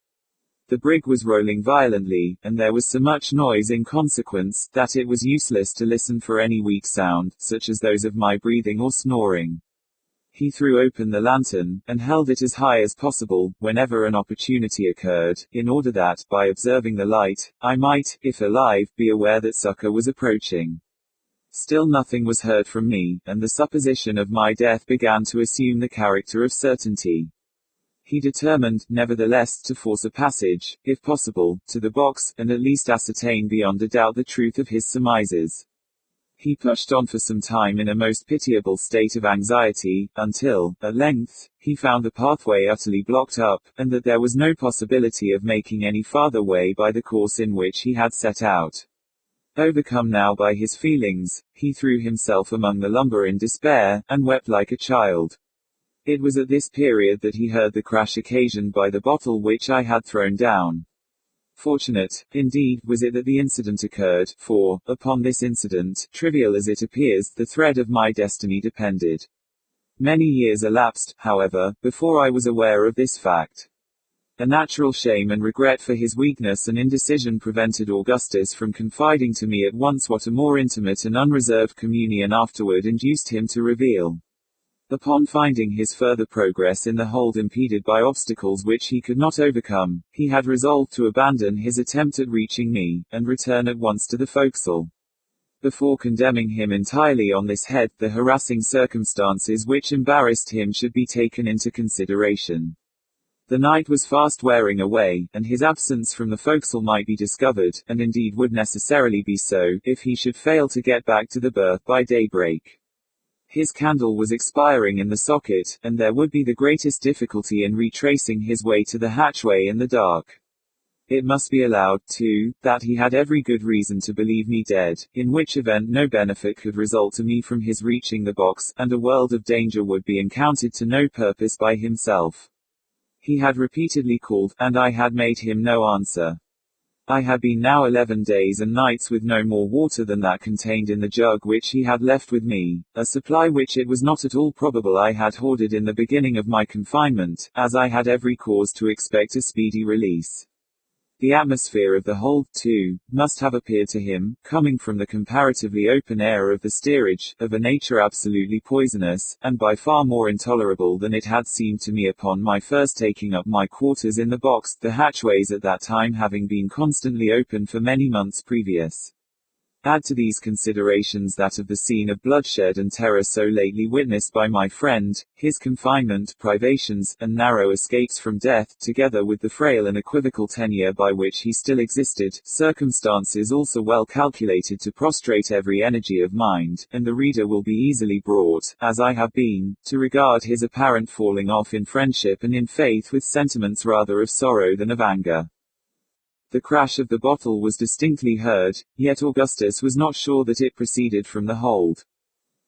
The brig was rolling violently, and there was so much noise in consequence, that it was useless to listen for any weak sound, such as those of my breathing or snoring. He threw open the lantern, and held it as high as possible, whenever an opportunity occurred, in order that, by observing the light, I might, if alive, be aware that succor was approaching. Still nothing was heard from me, and the supposition of my death began to assume the character of certainty. He determined, nevertheless, to force a passage, if possible, to the box, and at least ascertain beyond a doubt the truth of his surmises. He pushed on for some time in a most pitiable state of anxiety, until, at length, he found the pathway utterly blocked up, and that there was no possibility of making any farther way by the course in which he had set out. Overcome now by his feelings, he threw himself among the lumber in despair, and wept like a child. It was at this period that he heard the crash occasioned by the bottle which I had thrown down. Fortunate, indeed, was it that the incident occurred, for, upon this incident, trivial as it appears, the thread of my destiny depended. Many years elapsed, however, before I was aware of this fact. A natural shame and regret for his weakness and indecision prevented Augustus from confiding to me at once what a more intimate and unreserved communion afterward induced him to reveal. Upon finding his further progress in the hold impeded by obstacles which he could not overcome, he had resolved to abandon his attempt at reaching me, and return at once to the forecastle. Before condemning him entirely on this head, the harassing circumstances which embarrassed him should be taken into consideration. The night was fast wearing away, and his absence from the forecastle might be discovered, and indeed would necessarily be so, if he should fail to get back to the berth by daybreak. His candle was expiring in the socket, and there would be the greatest difficulty in retracing his way to the hatchway in the dark. It must be allowed, too, that he had every good reason to believe me dead, in which event no benefit could result to me from his reaching the box, and a world of danger would be encountered to no purpose by himself. He had repeatedly called, and I had made him no answer. I had been now 11 days and nights with no more water than that contained in the jug which he had left with me, a supply which it was not at all probable I had hoarded in the beginning of my confinement, as I had every cause to expect a speedy release. The atmosphere of the hold, too, must have appeared to him, coming from the comparatively open air of the steerage, of a nature absolutely poisonous, and by far more intolerable than it had seemed to me upon my first taking up my quarters in the box, the hatchways at that time having been constantly open for many months previous. Add to these considerations that of the scene of bloodshed and terror so lately witnessed by my friend, his confinement, privations, and narrow escapes from death, together with the frail and equivocal tenure by which he still existed, circumstances also well calculated to prostrate every energy of mind, and the reader will be easily brought, as I have been, to regard his apparent falling off in friendship and in faith with sentiments rather of sorrow than of anger. The crash of the bottle was distinctly heard, yet Augustus was not sure that it proceeded from the hold.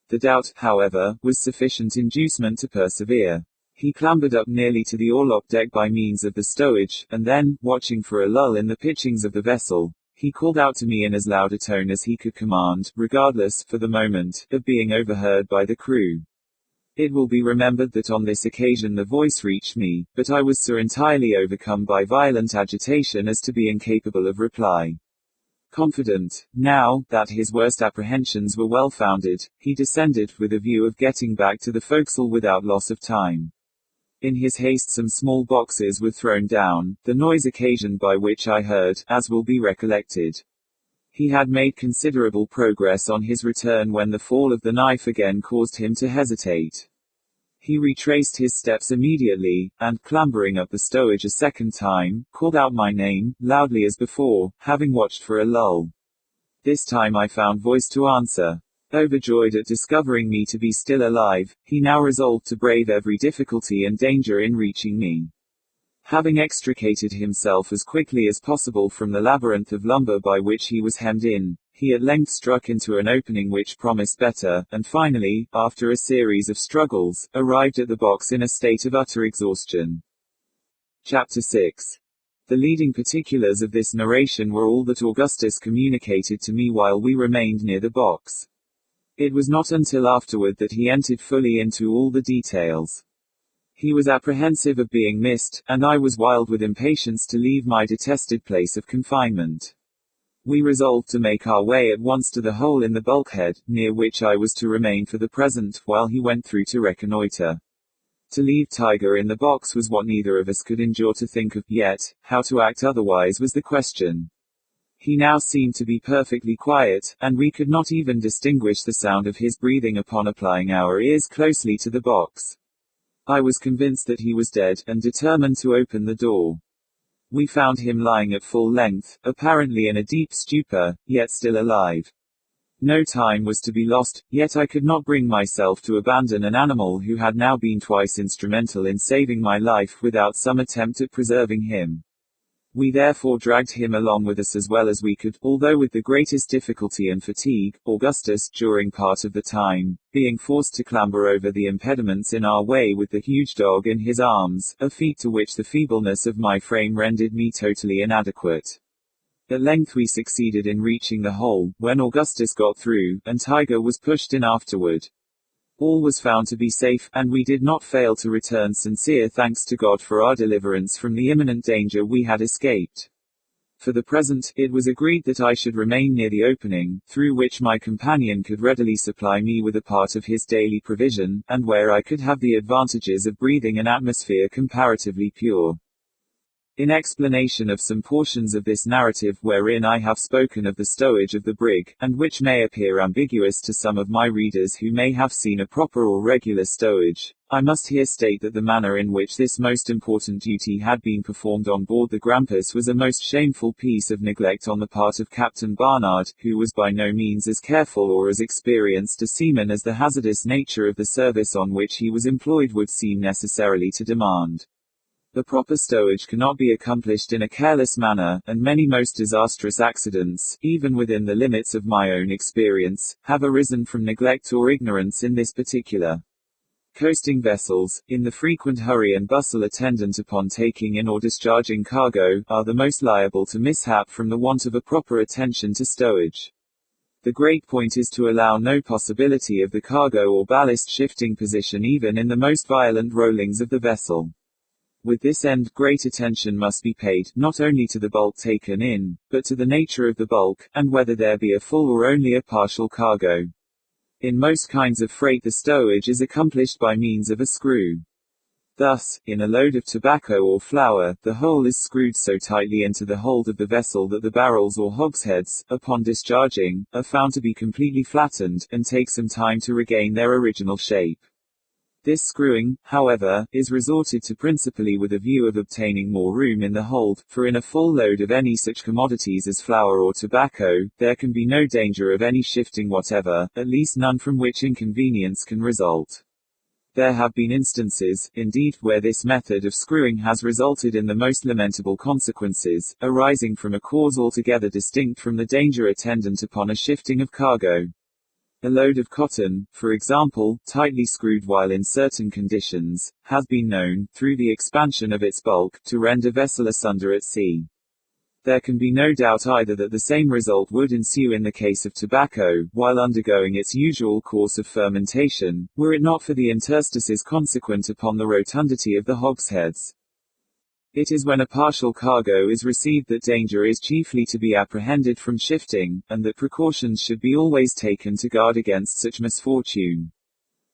The doubt, however, was sufficient inducement to persevere. He clambered up nearly to the orlop deck by means of the stowage, and then, watching for a lull in the pitchings of the vessel, he called out to me in as loud a tone as he could command, regardless, for the moment, of being overheard by the crew. It will be remembered that on this occasion the voice reached me, but I was so entirely overcome by violent agitation as to be incapable of reply. Confident, now, that his worst apprehensions were well founded, he descended, with a view of getting back to the forecastle without loss of time. In his haste some small boxes were thrown down, the noise occasioned by which I heard, as will be recollected. He had made considerable progress on his return when the fall of the knife again caused him to hesitate. He retraced his steps immediately, and, clambering up the stowage a second time, called out my name, loudly as before, having watched for a lull. This time I found voice to answer. Overjoyed at discovering me to be still alive, he now resolved to brave every difficulty and danger in reaching me. Having extricated himself as quickly as possible from the labyrinth of lumber by which he was hemmed in, he at length struck into an opening which promised better, and finally, after a series of struggles, arrived at the box in a state of utter exhaustion. Chapter 6. The leading particulars of this narration were all that Augustus communicated to me while we remained near the box. It was not until afterward that he entered fully into all the details. He was apprehensive of being missed, and I was wild with impatience to leave my detested place of confinement. We resolved to make our way at once to the hole in the bulkhead, near which I was to remain for the present, while he went through to reconnoiter. To leave Tiger in the box was what neither of us could endure to think of, yet, how to act otherwise was the question. He now seemed to be perfectly quiet, and we could not even distinguish the sound of his breathing upon applying our ears closely to the box. I was convinced that he was dead, and determined to open the door. We found him lying at full length, apparently in a deep stupor, yet still alive. No time was to be lost, yet I could not bring myself to abandon an animal who had now been twice instrumental in saving my life without some attempt at preserving him. We therefore dragged him along with us as well as we could, although with the greatest difficulty and fatigue, Augustus, during part of the time, being forced to clamber over the impediments in our way with the huge dog in his arms, a feat to which the feebleness of my frame rendered me totally inadequate. At length we succeeded in reaching the hole, when Augustus got through, and Tiger was pushed in afterward. All was found to be safe, and we did not fail to return sincere thanks to God for our deliverance from the imminent danger we had escaped. For the present, it was agreed that I should remain near the opening, through which my companion could readily supply me with a part of his daily provision, and where I could have the advantages of breathing an atmosphere comparatively pure. In explanation of some portions of this narrative wherein I have spoken of the stowage of the brig, and which may appear ambiguous to some of my readers who may have seen a proper or regular stowage, I must here state that the manner in which this most important duty had been performed on board the Grampus was a most shameful piece of neglect on the part of Captain Barnard, who was by no means as careful or as experienced a seaman as the hazardous nature of the service on which he was employed would seem necessarily to demand. The proper stowage cannot be accomplished in a careless manner, and many most disastrous accidents, even within the limits of my own experience, have arisen from neglect or ignorance in this particular. Coasting vessels, in the frequent hurry and bustle attendant upon taking in or discharging cargo, are the most liable to mishap from the want of a proper attention to stowage. The great point is to allow no possibility of the cargo or ballast shifting position even in the most violent rollings of the vessel. With this end, great attention must be paid, not only to the bulk taken in, but to the nature of the bulk, and whether there be a full or only a partial cargo. In most kinds of freight the stowage is accomplished by means of a screw. Thus, in a load of tobacco or flour, the whole is screwed so tightly into the hold of the vessel that the barrels or hogsheads, upon discharging, are found to be completely flattened, and take some time to regain their original shape. This screwing, however, is resorted to principally with a view of obtaining more room in the hold, for in a full load of any such commodities as flour or tobacco, there can be no danger of any shifting whatever, at least none from which inconvenience can result. There have been instances, indeed, where this method of screwing has resulted in the most lamentable consequences, arising from a cause altogether distinct from the danger attendant upon a shifting of cargo. A load of cotton, for example, tightly screwed while in certain conditions, has been known, through the expansion of its bulk, to rend a vessel asunder at sea. There can be no doubt either that the same result would ensue in the case of tobacco, while undergoing its usual course of fermentation, were it not for the interstices consequent upon the rotundity of the hogsheads. It is when a partial cargo is received that danger is chiefly to be apprehended from shifting, and that precautions should be always taken to guard against such misfortune.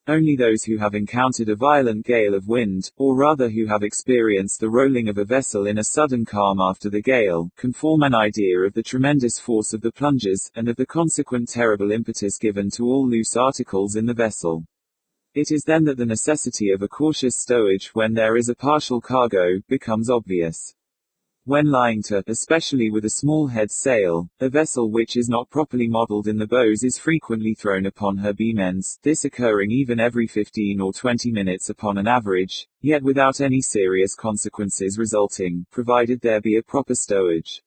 Only those who have encountered a violent gale of wind, or rather who have experienced the rolling of a vessel in a sudden calm after the gale, can form an idea of the tremendous force of the plunges, and of the consequent terrible impetus given to all loose articles in the vessel. It is then that the necessity of a cautious stowage when there is a partial cargo, becomes obvious. When lying to, especially with a small head sail, a vessel which is not properly modelled in the bows is frequently thrown upon her beam ends, this occurring even every 15 or 20 minutes upon an average, yet without any serious consequences resulting, provided there be a proper stowage.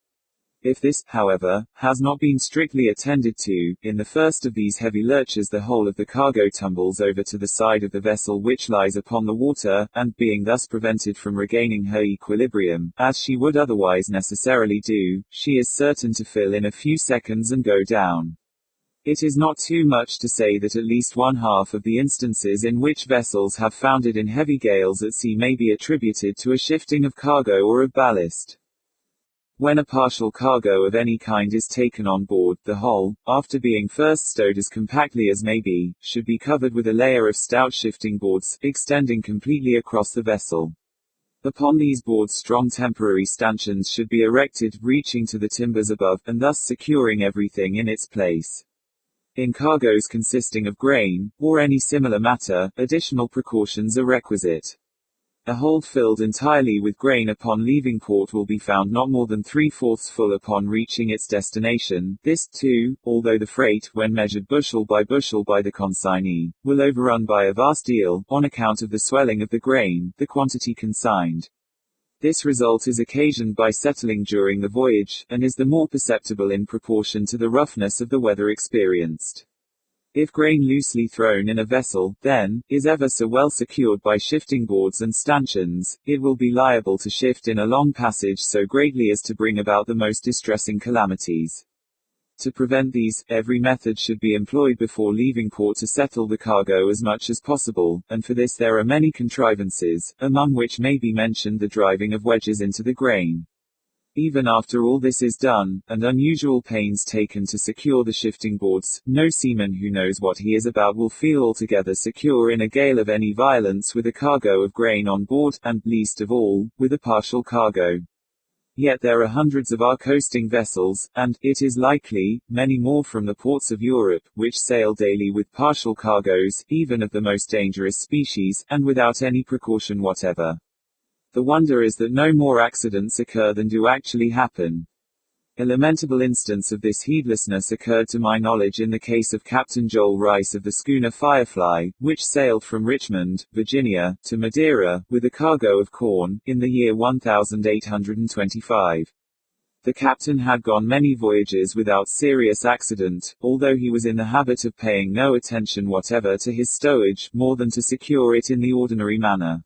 If this, however, has not been strictly attended to, in the first of these heavy lurches the whole of the cargo tumbles over to the side of the vessel which lies upon the water, and, being thus prevented from regaining her equilibrium, as she would otherwise necessarily do, she is certain to fill in a few seconds and go down. It is not too much to say that at least 1/2 of the instances in which vessels have foundered in heavy gales at sea may be attributed to a shifting of cargo or of ballast. When a partial cargo of any kind is taken on board, the whole, after being first stowed as compactly as may be, should be covered with a layer of stout shifting boards, extending completely across the vessel. Upon these boards strong temporary stanchions should be erected, reaching to the timbers above, and thus securing everything in its place. In cargoes consisting of grain, or any similar matter, additional precautions are requisite. A hold filled entirely with grain upon leaving port will be found not more than 3/4 full upon reaching its destination. This, too, although the freight, when measured bushel by the consignee, will overrun by a vast deal, on account of the swelling of the grain, the quantity consigned. This result is occasioned by settling during the voyage, and is the more perceptible in proportion to the roughness of the weather experienced. If grain loosely thrown in a vessel, then, is ever so well secured by shifting boards and stanchions, it will be liable to shift in a long passage so greatly as to bring about the most distressing calamities. To prevent these, every method should be employed before leaving port to settle the cargo as much as possible, and for this there are many contrivances, among which may be mentioned the driving of wedges into the grain. Even after all this is done, and unusual pains taken to secure the shifting boards, no seaman who knows what he is about will feel altogether secure in a gale of any violence with a cargo of grain on board, and, least of all, with a partial cargo. Yet there are hundreds of our coasting vessels, and, it is likely, many more from the ports of Europe, which sail daily with partial cargoes, even of the most dangerous species, and without any precaution whatever. The wonder is that no more accidents occur than do actually happen. A lamentable instance of this heedlessness occurred to my knowledge in the case of Captain Joel Rice of the schooner Firefly, which sailed from Richmond, Virginia, to Madeira, with a cargo of corn, in the year 1825. The captain had gone many voyages without serious accident, although he was in the habit of paying no attention whatever to his stowage, more than to secure it in the ordinary manner.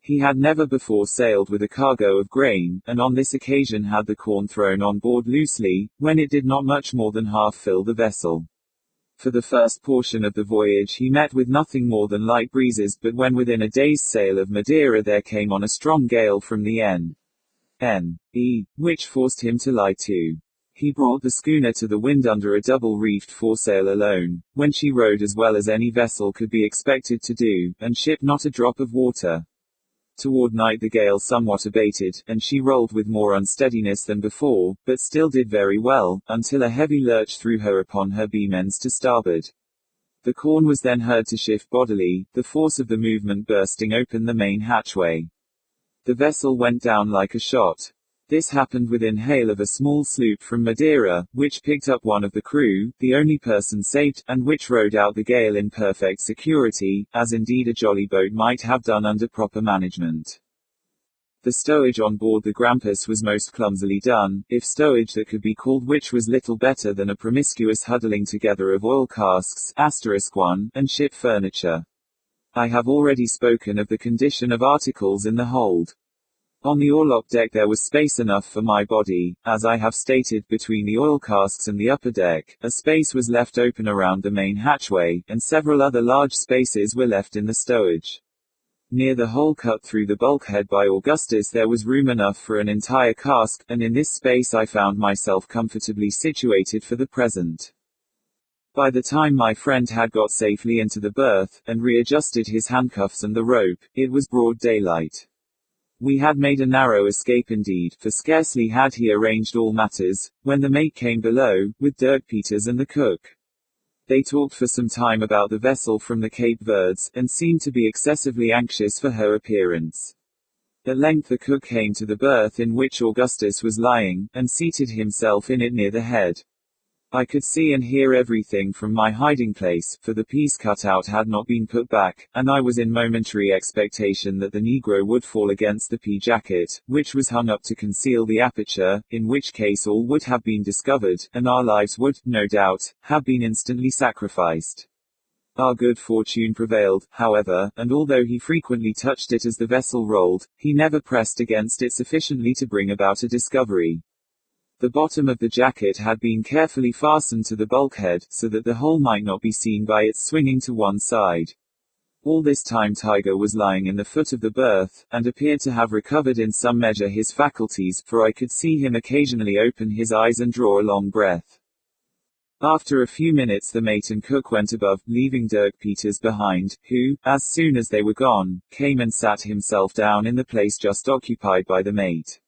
He had never before sailed with a cargo of grain, and on this occasion had the corn thrown on board loosely, when it did not much more than half fill the vessel. For the first portion of the voyage he met with nothing more than light breezes, but when within a day's sail of Madeira there came on a strong gale from the N.E., which forced him to lie to. He brought the schooner to the wind under a double-reefed foresail alone, when she rode as well as any vessel could be expected to do, and shipped not a drop of water. Toward night the gale somewhat abated, and she rolled with more unsteadiness than before, but still did very well, until a heavy lurch threw her upon her beam ends to starboard. The corn was then heard to shift bodily, the force of the movement bursting open the main hatchway. The vessel went down like a shot. This happened within hail of a small sloop from Madeira, which picked up one of the crew, the only person saved, and which rode out the gale in perfect security, as indeed a jolly boat might have done under proper management. The stowage on board the Grampus was most clumsily done, if stowage that could be called, which was little better than a promiscuous huddling together of oil casks, *1, and ship furniture. I have already spoken of the condition of articles in the hold. On the orlop deck there was space enough for my body, as I have stated, between the oil casks and the upper deck. A space was left open around the main hatchway, and several other large spaces were left in the stowage. Near the hole cut through the bulkhead by Augustus there was room enough for an entire cask, and in this space I found myself comfortably situated for the present. By the time my friend had got safely into the berth, and readjusted his handcuffs and the rope, it was broad daylight. We had made a narrow escape indeed, for scarcely had he arranged all matters, when the mate came below, with Dirk Peters and the cook. They talked for some time about the vessel from the Cape Verdes, and seemed to be excessively anxious for her appearance. At length the cook came to the berth in which Augustus was lying, and seated himself in it near the head. I could see and hear everything from my hiding place, for the piece cut out had not been put back, and I was in momentary expectation that the negro would fall against the pea jacket, which was hung up to conceal the aperture, in which case all would have been discovered, and our lives would, no doubt, have been instantly sacrificed. Our good fortune prevailed, however, and although he frequently touched it as the vessel rolled, he never pressed against it sufficiently to bring about a discovery. The bottom of the jacket had been carefully fastened to the bulkhead, so that the hole might not be seen by its swinging to one side. All this time Tiger was lying in the foot of the berth, and appeared to have recovered in some measure his faculties, for I could see him occasionally open his eyes and draw a long breath. After a few minutes the mate and cook went above, leaving Dirk Peters behind, who, as soon as they were gone, came and sat himself down in the place just occupied by the mate.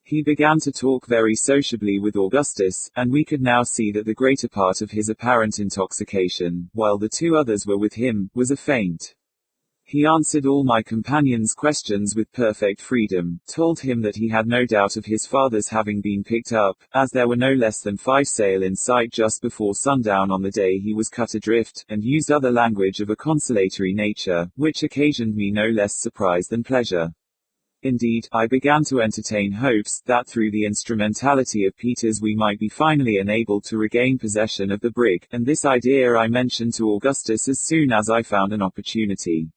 He began to talk very sociably with Augustus, and we could now see that the greater part of his apparent intoxication, while the two others were with him, was a feint. He answered all my companion's questions with perfect freedom, told him that he had no doubt of his father's having been picked up, as there were no less than 5 sail in sight just before sundown on the day he was cut adrift, and used other language of a consolatory nature, which occasioned me no less surprise than pleasure. Indeed, I began to entertain hopes that through the instrumentality of Peters we might be finally enabled to regain possession of the brig, and this idea I mentioned to Augustus as soon as I found an opportunity.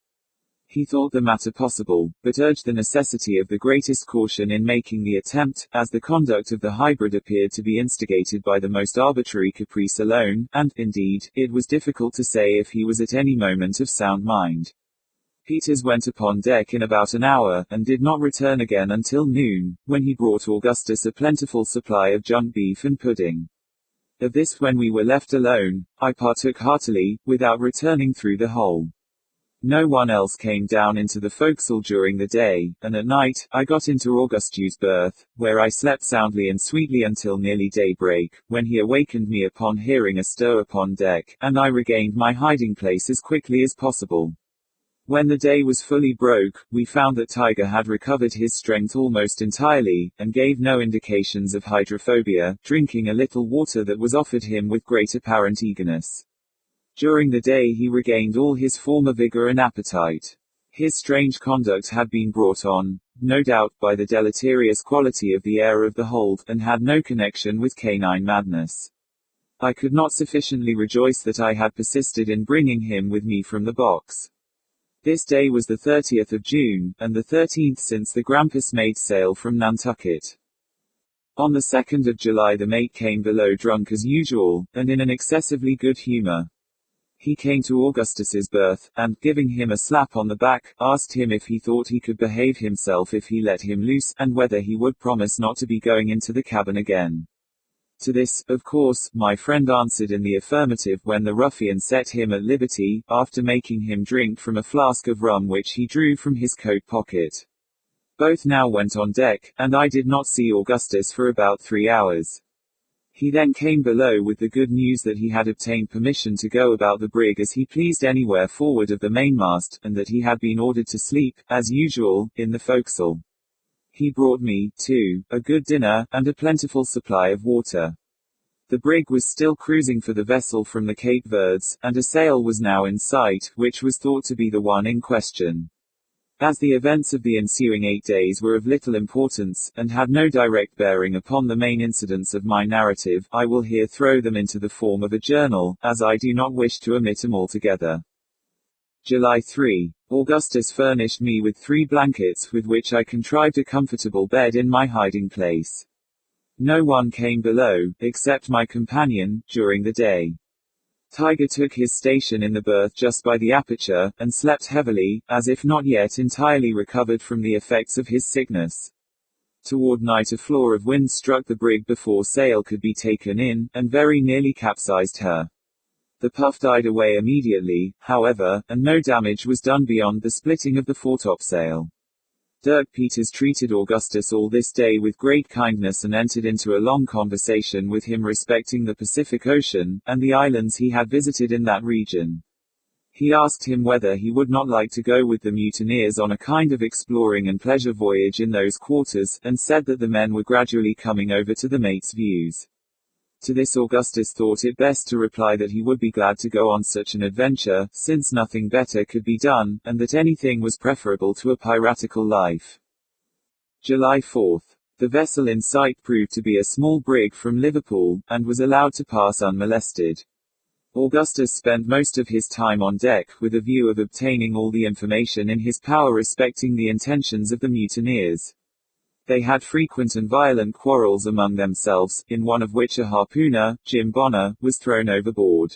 He thought the matter possible, but urged the necessity of the greatest caution in making the attempt, as the conduct of the hybrid appeared to be instigated by the most arbitrary caprice alone, and, indeed, it was difficult to say if he was at any moment of sound mind. Peters went upon deck in about an hour, and did not return again until noon, when he brought Augustus a plentiful supply of junk beef and pudding. Of this, when we were left alone, I partook heartily, without returning through the hole. No one else came down into the forecastle during the day, and at night, I got into Augustus's berth, where I slept soundly and sweetly until nearly daybreak, when he awakened me upon hearing a stir upon deck, and I regained my hiding place as quickly as possible. When the day was fully broke, we found that Tiger had recovered his strength almost entirely, and gave no indications of hydrophobia, drinking a little water that was offered him with great apparent eagerness. During the day he regained all his former vigor and appetite. His strange conduct had been brought on, no doubt, by the deleterious quality of the air of the hold, and had no connection with canine madness. I could not sufficiently rejoice that I had persisted in bringing him with me from the box. This day was the 30th of June, and the 13th since the Grampus made sail from Nantucket. On the 2nd of July the mate came below drunk as usual, and in an excessively good humor. He came to Augustus's berth, and, giving him a slap on the back, asked him if he thought he could behave himself if he let him loose, and whether he would promise not to be going into the cabin again. To this, of course, my friend answered in the affirmative when the ruffian set him at liberty, after making him drink from a flask of rum which he drew from his coat pocket. Both now went on deck, and I did not see Augustus for about 3 hours. He then came below with the good news that he had obtained permission to go about the brig as he pleased anywhere forward of the mainmast, and that he had been ordered to sleep, as usual, in the forecastle. He brought me, too, a good dinner, and a plentiful supply of water. The brig was still cruising for the vessel from the Cape Verdes, and a sail was now in sight, which was thought to be the one in question. As the events of the ensuing 8 days were of little importance, and had no direct bearing upon the main incidents of my narrative, I will here throw them into the form of a journal, as I do not wish to omit them altogether. July 3. Augustus furnished me with 3 blankets, with which I contrived a comfortable bed in my hiding place. No one came below, except my companion, during the day. Tiger took his station in the berth just by the aperture, and slept heavily, as if not yet entirely recovered from the effects of his sickness. Toward night a flaw of wind struck the brig before sail could be taken in, and very nearly capsized her. The puff died away immediately, however, and no damage was done beyond the splitting of the foretopsail. Dirk Peters treated Augustus all this day with great kindness and entered into a long conversation with him respecting the Pacific Ocean, and the islands he had visited in that region. He asked him whether he would not like to go with the mutineers on a kind of exploring and pleasure voyage in those quarters, and said that the men were gradually coming over to the mate's views. To this Augustus thought it best to reply that he would be glad to go on such an adventure, since nothing better could be done, and that anything was preferable to a piratical life. July 4. The vessel in sight proved to be a small brig from Liverpool, and was allowed to pass unmolested. Augustus spent most of his time on deck, with a view of obtaining all the information in his power respecting the intentions of the mutineers. They had frequent and violent quarrels among themselves, in one of which a harpooner, Jim Bonner, was thrown overboard.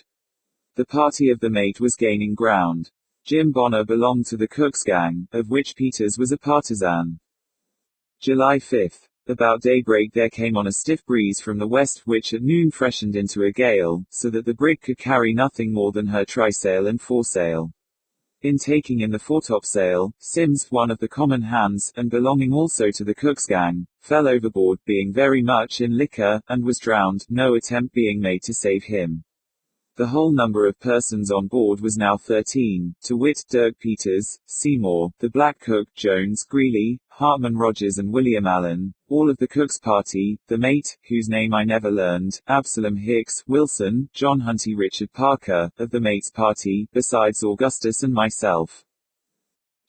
The party of the mate was gaining ground. Jim Bonner belonged to the cook's gang, of which Peters was a partisan. July 5. About daybreak there came on a stiff breeze from the west, which at noon freshened into a gale, so that the brig could carry nothing more than her trysail and foresail. In taking in the foretopsail, Sims, one of the common hands, and belonging also to the cook's gang, fell overboard, being very much in liquor, and was drowned, no attempt being made to save him. The whole number of persons on board was now 13, to wit, Dirk Peters, Seymour, the black cook, Jones, Greeley, Hartman Rogers and William Allen, all of the cook's party, the mate, whose name I never learned, Absalom Hicks, Wilson, John Hunty, Richard Parker, of the mate's party, besides Augustus and myself.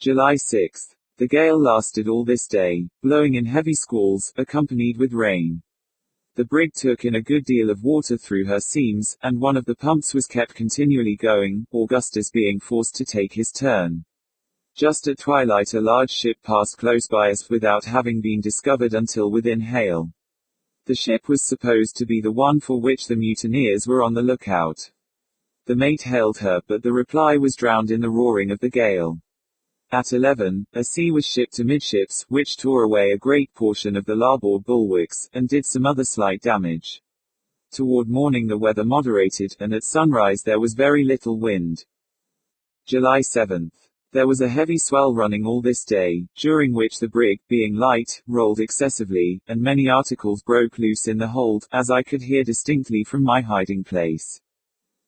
July 6. The gale lasted all this day, blowing in heavy squalls, accompanied with rain. The brig took in a good deal of water through her seams, and one of the pumps was kept continually going, Augustus being forced to take his turn. Just at twilight a large ship passed close by us without having been discovered until within hail. The ship was supposed to be the one for which the mutineers were on the lookout. The mate hailed her, but the reply was drowned in the roaring of the gale. At 11, a sea was shipped amidships, which tore away a great portion of the larboard bulwarks, and did some other slight damage. Toward morning the weather moderated, and at sunrise there was very little wind. July 7. There was a heavy swell running all this day, during which the brig, being light, rolled excessively, and many articles broke loose in the hold, as I could hear distinctly from my hiding place.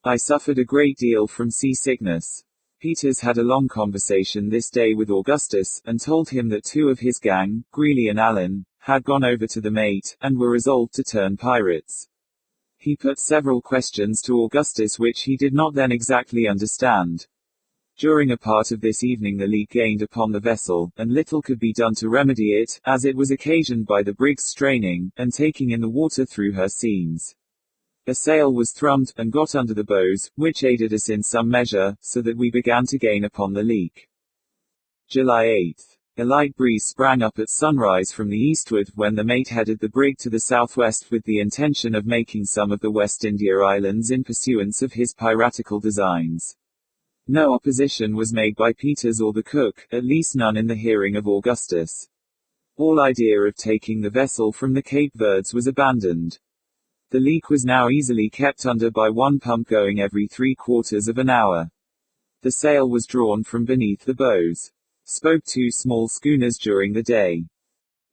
I suffered a great deal from seasickness. Peters had a long conversation this day with Augustus, and told him that 2 of his gang, Greeley and Allen, had gone over to the mate, and were resolved to turn pirates. He put several questions to Augustus which he did not then exactly understand. During a part of this evening the leak gained upon the vessel, and little could be done to remedy it, as it was occasioned by the brig's straining, and taking in the water through her seams. A sail was thrummed, and got under the bows, which aided us in some measure, so that we began to gain upon the leak. July 8. A light breeze sprang up at sunrise from the eastward when the mate headed the brig to the southwest with the intention of making some of the West India Islands in pursuance of his piratical designs. No opposition was made by Peters or the cook, at least none in the hearing of Augustus. All idea of taking the vessel from the Cape Verdes was abandoned. The leak was now easily kept under by one pump going every 3/4 of an hour. The sail was drawn from beneath the bows. Spoke 2 small schooners during the day.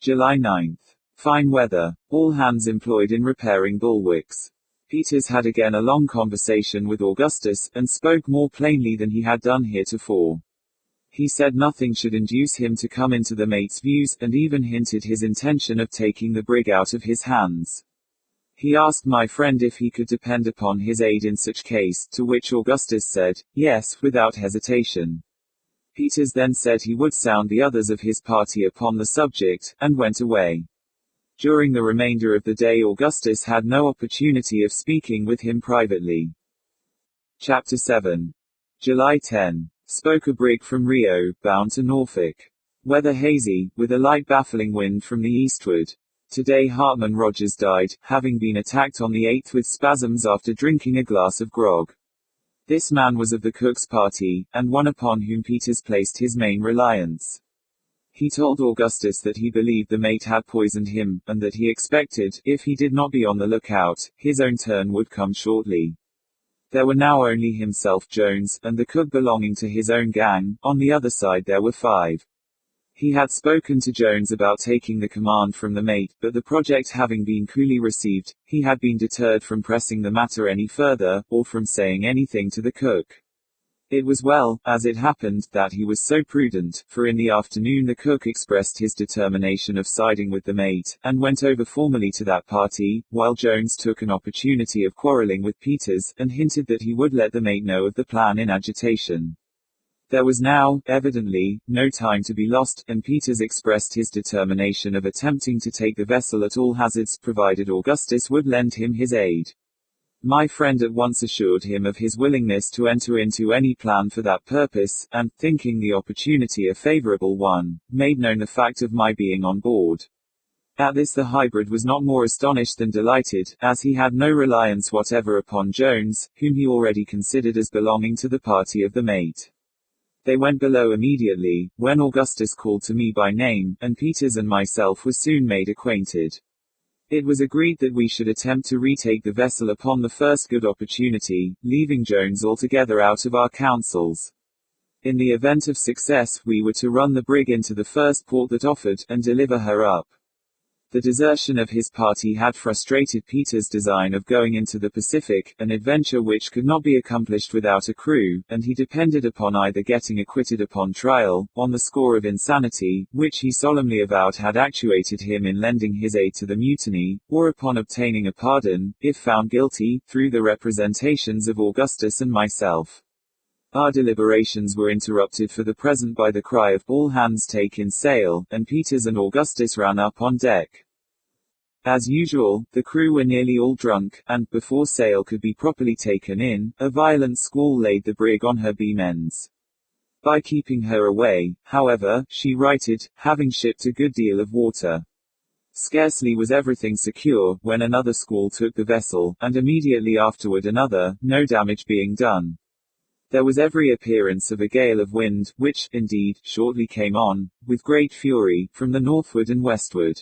July 9. Fine weather. All hands employed in repairing bulwarks. Peters had again a long conversation with Augustus, and spoke more plainly than he had done heretofore. He said nothing should induce him to come into the mate's views, and even hinted his intention of taking the brig out of his hands. He asked my friend if he could depend upon his aid in such case, to which Augustus said, yes, without hesitation. Peters then said he would sound the others of his party upon the subject, and went away. During the remainder of the day Augustus had no opportunity of speaking with him privately. Chapter 7. July 10. Spoke a brig from Rio, bound to Norfolk. Weather hazy, with a light baffling wind from the eastward. Today Hartman Rogers died, having been attacked on the 8th with spasms after drinking a glass of grog. This man was of the cook's party, and one upon whom Peters placed his main reliance. He told Augustus that he believed the mate had poisoned him, and that he expected, if he did not be on the lookout, his own turn would come shortly. There were now only himself, Jones, and the cook belonging to his own gang. On the other side there were 5. He had spoken to Jones about taking the command from the mate, but the project having been coolly received, he had been deterred from pressing the matter any further, or from saying anything to the cook. It was well, as it happened, that he was so prudent, for in the afternoon the cook expressed his determination of siding with the mate, and went over formally to that party, while Jones took an opportunity of quarreling with Peters, and hinted that he would let the mate know of the plan in agitation. There was now, evidently, no time to be lost, and Peters expressed his determination of attempting to take the vessel at all hazards, provided Augustus would lend him his aid. My friend at once assured him of his willingness to enter into any plan for that purpose, and, thinking the opportunity a favorable one, made known the fact of my being on board. At this the hybrid was not more astonished than delighted, as he had no reliance whatever upon Jones, whom he already considered as belonging to the party of the mate. They went below immediately, when Augustus called to me by name, and Peters and myself were soon made acquainted. It was agreed that we should attempt to retake the vessel upon the first good opportunity, leaving Jones altogether out of our counsels. In the event of success, we were to run the brig into the first port that offered, and deliver her up. The desertion of his party had frustrated Peters' design of going into the Pacific, an adventure which could not be accomplished without a crew, and he depended upon either getting acquitted upon trial, on the score of insanity, which he solemnly avowed had actuated him in lending his aid to the mutiny, or upon obtaining a pardon, if found guilty, through the representations of Augustus and myself. Our deliberations were interrupted for the present by the cry of "All hands take in sail," and Peters and Augustus ran up on deck. As usual, the crew were nearly all drunk, and, before sail could be properly taken in, a violent squall laid the brig on her beam ends. By keeping her away, however, she righted, having shipped a good deal of water. Scarcely was everything secure, when another squall took the vessel, and immediately afterward another, no damage being done. There was every appearance of a gale of wind, which, indeed, shortly came on, with great fury, from the northward and westward.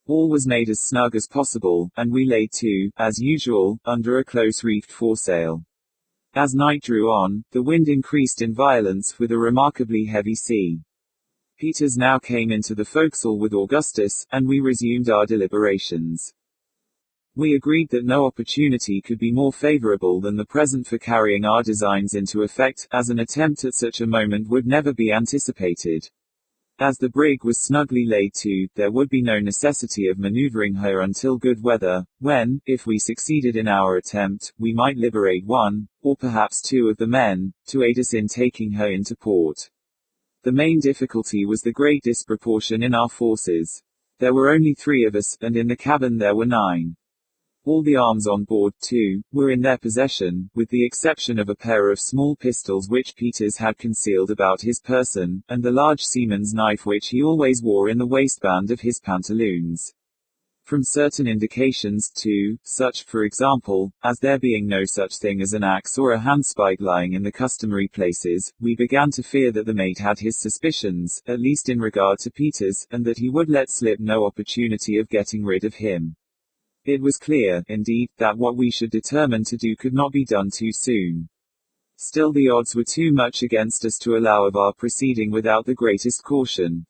All was made as snug as possible, and we lay to, as usual, under a close-reefed foresail. As night drew on, the wind increased in violence, with a remarkably heavy sea. Peters now came into the forecastle with Augustus, and we resumed our deliberations. We agreed that no opportunity could be more favorable than the present for carrying our designs into effect, as an attempt at such a moment would never be anticipated. As the brig was snugly laid to, there would be no necessity of maneuvering her until good weather, when, if we succeeded in our attempt, we might liberate one, or perhaps 2 of the men, to aid us in taking her into port. The main difficulty was the great disproportion in our forces. There were only 3 of us, and in the cabin there were 9. All the arms on board, too, were in their possession, with the exception of a pair of small pistols which Peters had concealed about his person, and the large seaman's knife which he always wore in the waistband of his pantaloons. From certain indications, too, such, for example, as there being no such thing as an axe or a handspike lying in the customary places, we began to fear that the mate had his suspicions, at least in regard to Peters, and that he would let slip no opportunity of getting rid of him. It was clear, indeed, that what we should determine to do could not be done too soon. Still the odds were too much against us to allow of our proceeding without the greatest caution.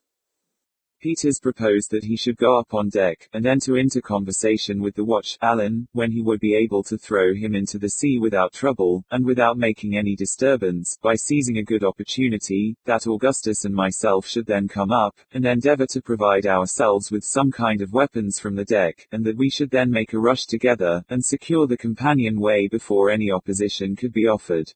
Peters proposed that he should go up on deck, and enter into conversation with the watch, Allan, when he would be able to throw him into the sea without trouble, and without making any disturbance, by seizing a good opportunity, that Augustus and myself should then come up, and endeavor to provide ourselves with some kind of weapons from the deck, and that we should then make a rush together, and secure the companion way before any opposition could be offered.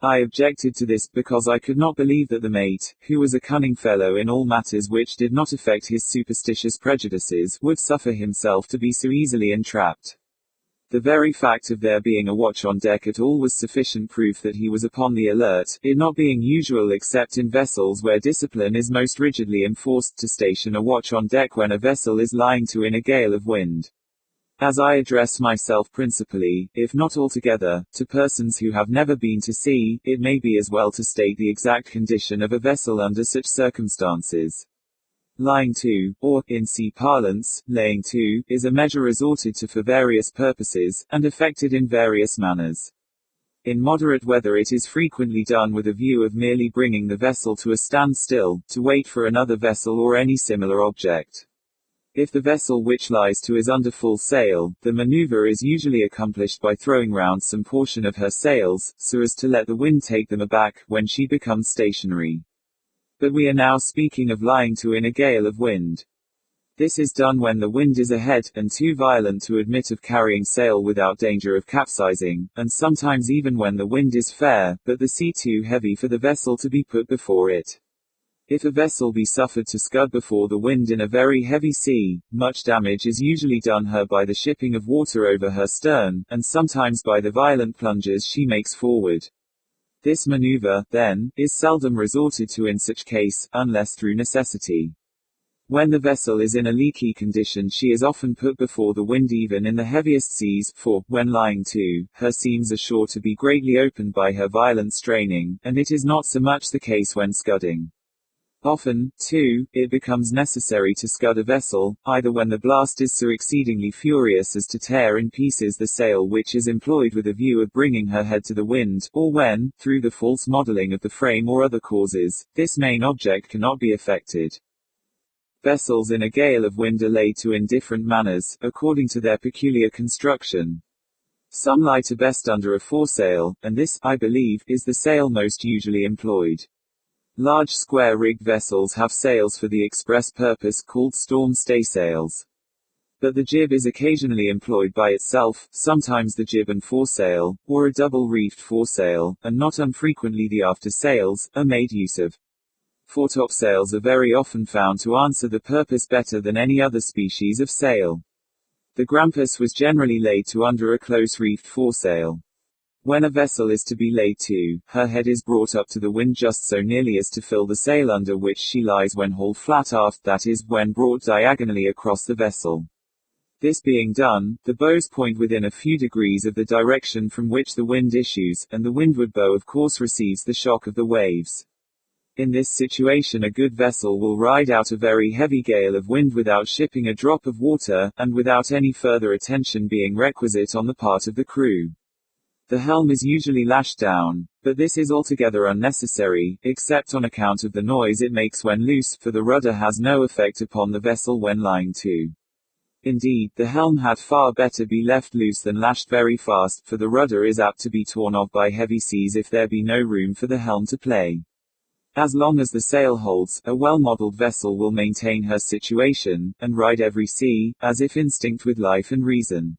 I objected to this, because I could not believe that the mate, who was a cunning fellow in all matters which did not affect his superstitious prejudices, would suffer himself to be so easily entrapped. The very fact of there being a watch on deck at all was sufficient proof that he was upon the alert, it not being usual except in vessels where discipline is most rigidly enforced to station a watch on deck when a vessel is lying to in a gale of wind. As I address myself principally, if not altogether, to persons who have never been to sea, it may be as well to state the exact condition of a vessel under such circumstances. Lying to, or, in sea parlance, laying to, is a measure resorted to for various purposes, and effected in various manners. In moderate weather it is frequently done with a view of merely bringing the vessel to a standstill, to wait for another vessel or any similar object. If the vessel which lies to is under full sail, the maneuver is usually accomplished by throwing round some portion of her sails, so as to let the wind take them aback, when she becomes stationary. But we are now speaking of lying to in a gale of wind. This is done when the wind is ahead, and too violent to admit of carrying sail without danger of capsizing, and sometimes even when the wind is fair, but the sea too heavy for the vessel to be put before it. If a vessel be suffered to scud before the wind in a very heavy sea, much damage is usually done her by the shipping of water over her stern, and sometimes by the violent plunges she makes forward. This maneuver, then, is seldom resorted to in such case, unless through necessity. When the vessel is in a leaky condition she is often put before the wind even in the heaviest seas, for, when lying to, her seams are sure to be greatly opened by her violent straining, and it is not so much the case when scudding. Often, too, it becomes necessary to scud a vessel, either when the blast is so exceedingly furious as to tear in pieces the sail which is employed with a view of bringing her head to the wind, or when, through the false modeling of the frame or other causes, this main object cannot be effected. Vessels in a gale of wind are laid to in different manners, according to their peculiar construction. Some lie to best under a foresail, and this, I believe, is the sail most usually employed. Large square-rigged vessels have sails for the express purpose called storm staysails. But the jib is occasionally employed by itself, sometimes the jib and foresail, or a double-reefed foresail, and not unfrequently the after sails, are made use of. Foretopsails are very often found to answer the purpose better than any other species of sail. The grampus was generally laid to under a close-reefed foresail. When a vessel is to be laid to, her head is brought up to the wind just so nearly as to fill the sail under which she lies when hauled flat aft, that is, when brought diagonally across the vessel. This being done, the bows point within a few degrees of the direction from which the wind issues, and the windward bow of course receives the shock of the waves. In this situation a good vessel will ride out a very heavy gale of wind without shipping a drop of water, and without any further attention being requisite on the part of the crew. The helm is usually lashed down, but this is altogether unnecessary, except on account of the noise it makes when loose, for the rudder has no effect upon the vessel when lying to. Indeed, the helm had far better be left loose than lashed very fast, for the rudder is apt to be torn off by heavy seas if there be no room for the helm to play. As long as the sail holds, a well-modeled vessel will maintain her situation, and ride every sea, as if instinct with life and reason.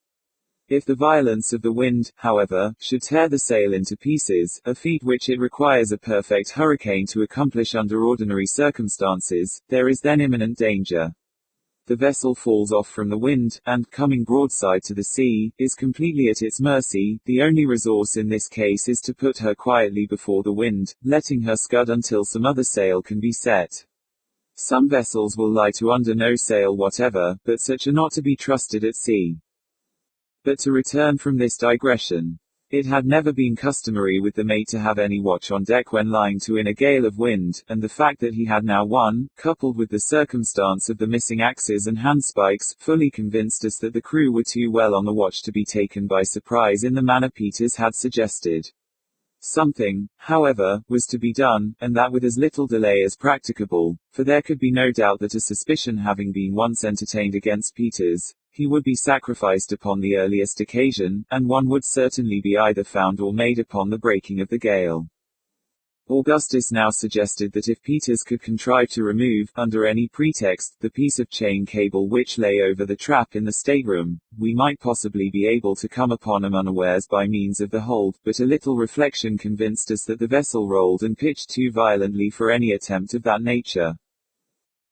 If the violence of the wind, however, should tear the sail into pieces, a feat which it requires a perfect hurricane to accomplish under ordinary circumstances, there is then imminent danger. The vessel falls off from the wind, and, coming broadside to the sea, is completely at its mercy. The only resource in this case is to put her quietly before the wind, letting her scud until some other sail can be set. Some vessels will lie to under no sail whatever, but such are not to be trusted at sea. But to return from this digression. It had never been customary with the mate to have any watch on deck when lying to in a gale of wind, and the fact that he had now one, coupled with the circumstance of the missing axes and handspikes, fully convinced us that the crew were too well on the watch to be taken by surprise in the manner Peters had suggested. Something, however, was to be done, and that with as little delay as practicable, for there could be no doubt that a suspicion having been once entertained against Peters, he would be sacrificed upon the earliest occasion, and one would certainly be either found or made upon the breaking of the gale. Augustus now suggested that if Peters could contrive to remove, under any pretext, the piece of chain cable which lay over the trap in the stateroom, we might possibly be able to come upon him unawares by means of the hold, but a little reflection convinced us that the vessel rolled and pitched too violently for any attempt of that nature.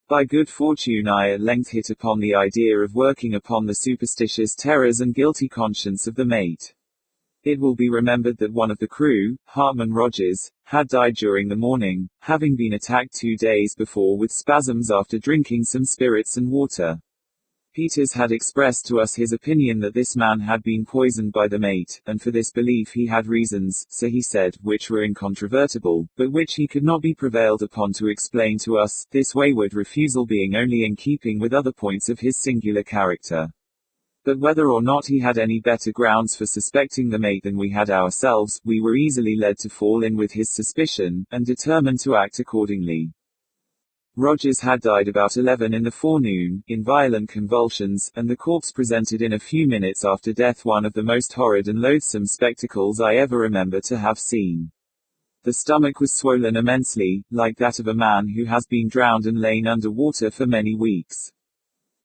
By good fortune I at length hit upon the idea of working upon the superstitious terrors and guilty conscience of the mate. It will be remembered that one of the crew, Hartman Rogers, had died during the morning, having been attacked 2 days before with spasms after drinking some spirits and water. Peters had expressed to us his opinion that this man had been poisoned by the mate, and for this belief he had reasons, so he said, which were incontrovertible, but which he could not be prevailed upon to explain to us, this wayward refusal being only in keeping with other points of his singular character. But whether or not he had any better grounds for suspecting the mate than we had ourselves, we were easily led to fall in with his suspicion, and determined to act accordingly. Rogers had died about 11 in the forenoon, in violent convulsions, and the corpse presented in a few minutes after death one of the most horrid and loathsome spectacles I ever remember to have seen. The stomach was swollen immensely, like that of a man who has been drowned and lain under water for many weeks.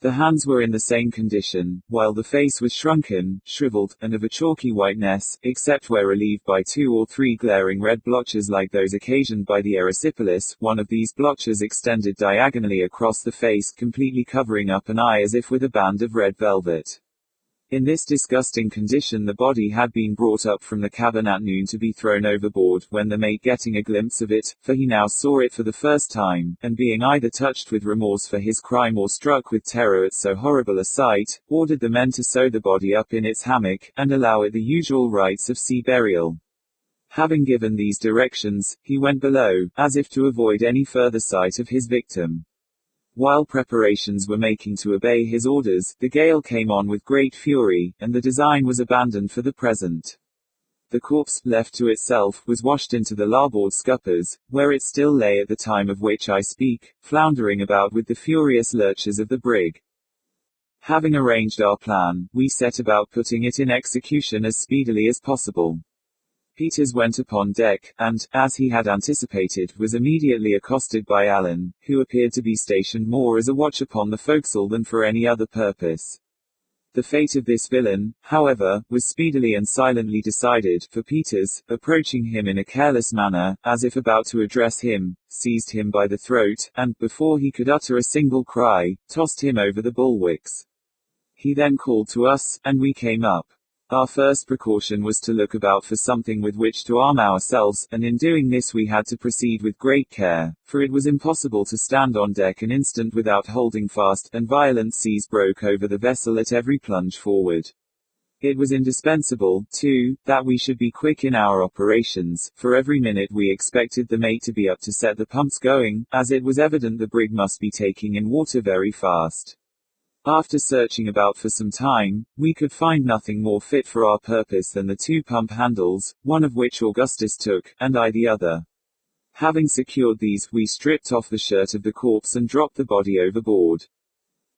The hands were in the same condition, while the face was shrunken, shriveled, and of a chalky whiteness, except where relieved by 2 or 3 glaring red blotches like those occasioned by the erysipelas. One of these blotches extended diagonally across the face, completely covering up an eye as if with a band of red velvet. In this disgusting condition the body had been brought up from the cabin at noon to be thrown overboard, when the mate getting a glimpse of it, for he now saw it for the first time, and being either touched with remorse for his crime or struck with terror at so horrible a sight, ordered the men to sew the body up in its hammock, and allow it the usual rites of sea burial. Having given these directions, he went below, as if to avoid any further sight of his victim. While preparations were making to obey his orders, the gale came on with great fury, and the design was abandoned for the present. The corpse, left to itself, was washed into the larboard scuppers, where it still lay at the time of which I speak, floundering about with the furious lurches of the brig. Having arranged our plan, we set about putting it in execution as speedily as possible. Peters went upon deck, and, as he had anticipated, was immediately accosted by Allen, who appeared to be stationed more as a watch upon the forecastle than for any other purpose. The fate of this villain, however, was speedily and silently decided, for Peters, approaching him in a careless manner, as if about to address him, seized him by the throat, and, before he could utter a single cry, tossed him over the bulwarks. He then called to us, and we came up. Our first precaution was to look about for something with which to arm ourselves, and in doing this we had to proceed with great care, for it was impossible to stand on deck an instant without holding fast, and violent seas broke over the vessel at every plunge forward. It was indispensable, too, that we should be quick in our operations, for every minute we expected the mate to be up to set the pumps going, as it was evident the brig must be taking in water very fast. After searching about for some time, we could find nothing more fit for our purpose than the 2 pump handles, one of which Augustus took, and I the other. Having secured these, we stripped off the shirt of the corpse and dropped the body overboard.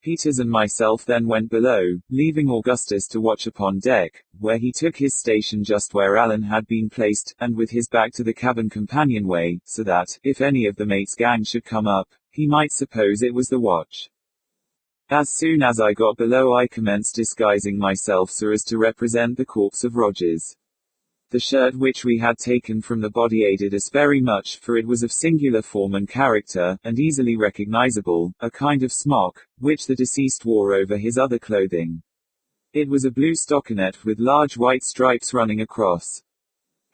Peters and myself then went below, leaving Augustus to watch upon deck, where he took his station just where Allen had been placed, and with his back to the cabin companionway, so that, if any of the mate's gang should come up, he might suppose it was the watch. As soon as I got below I commenced disguising myself so as to represent the corpse of Rogers. The shirt which we had taken from the body aided us very much, for it was of singular form and character, and easily recognizable, a kind of smock, which the deceased wore over his other clothing. It was a blue stockinette with large white stripes running across.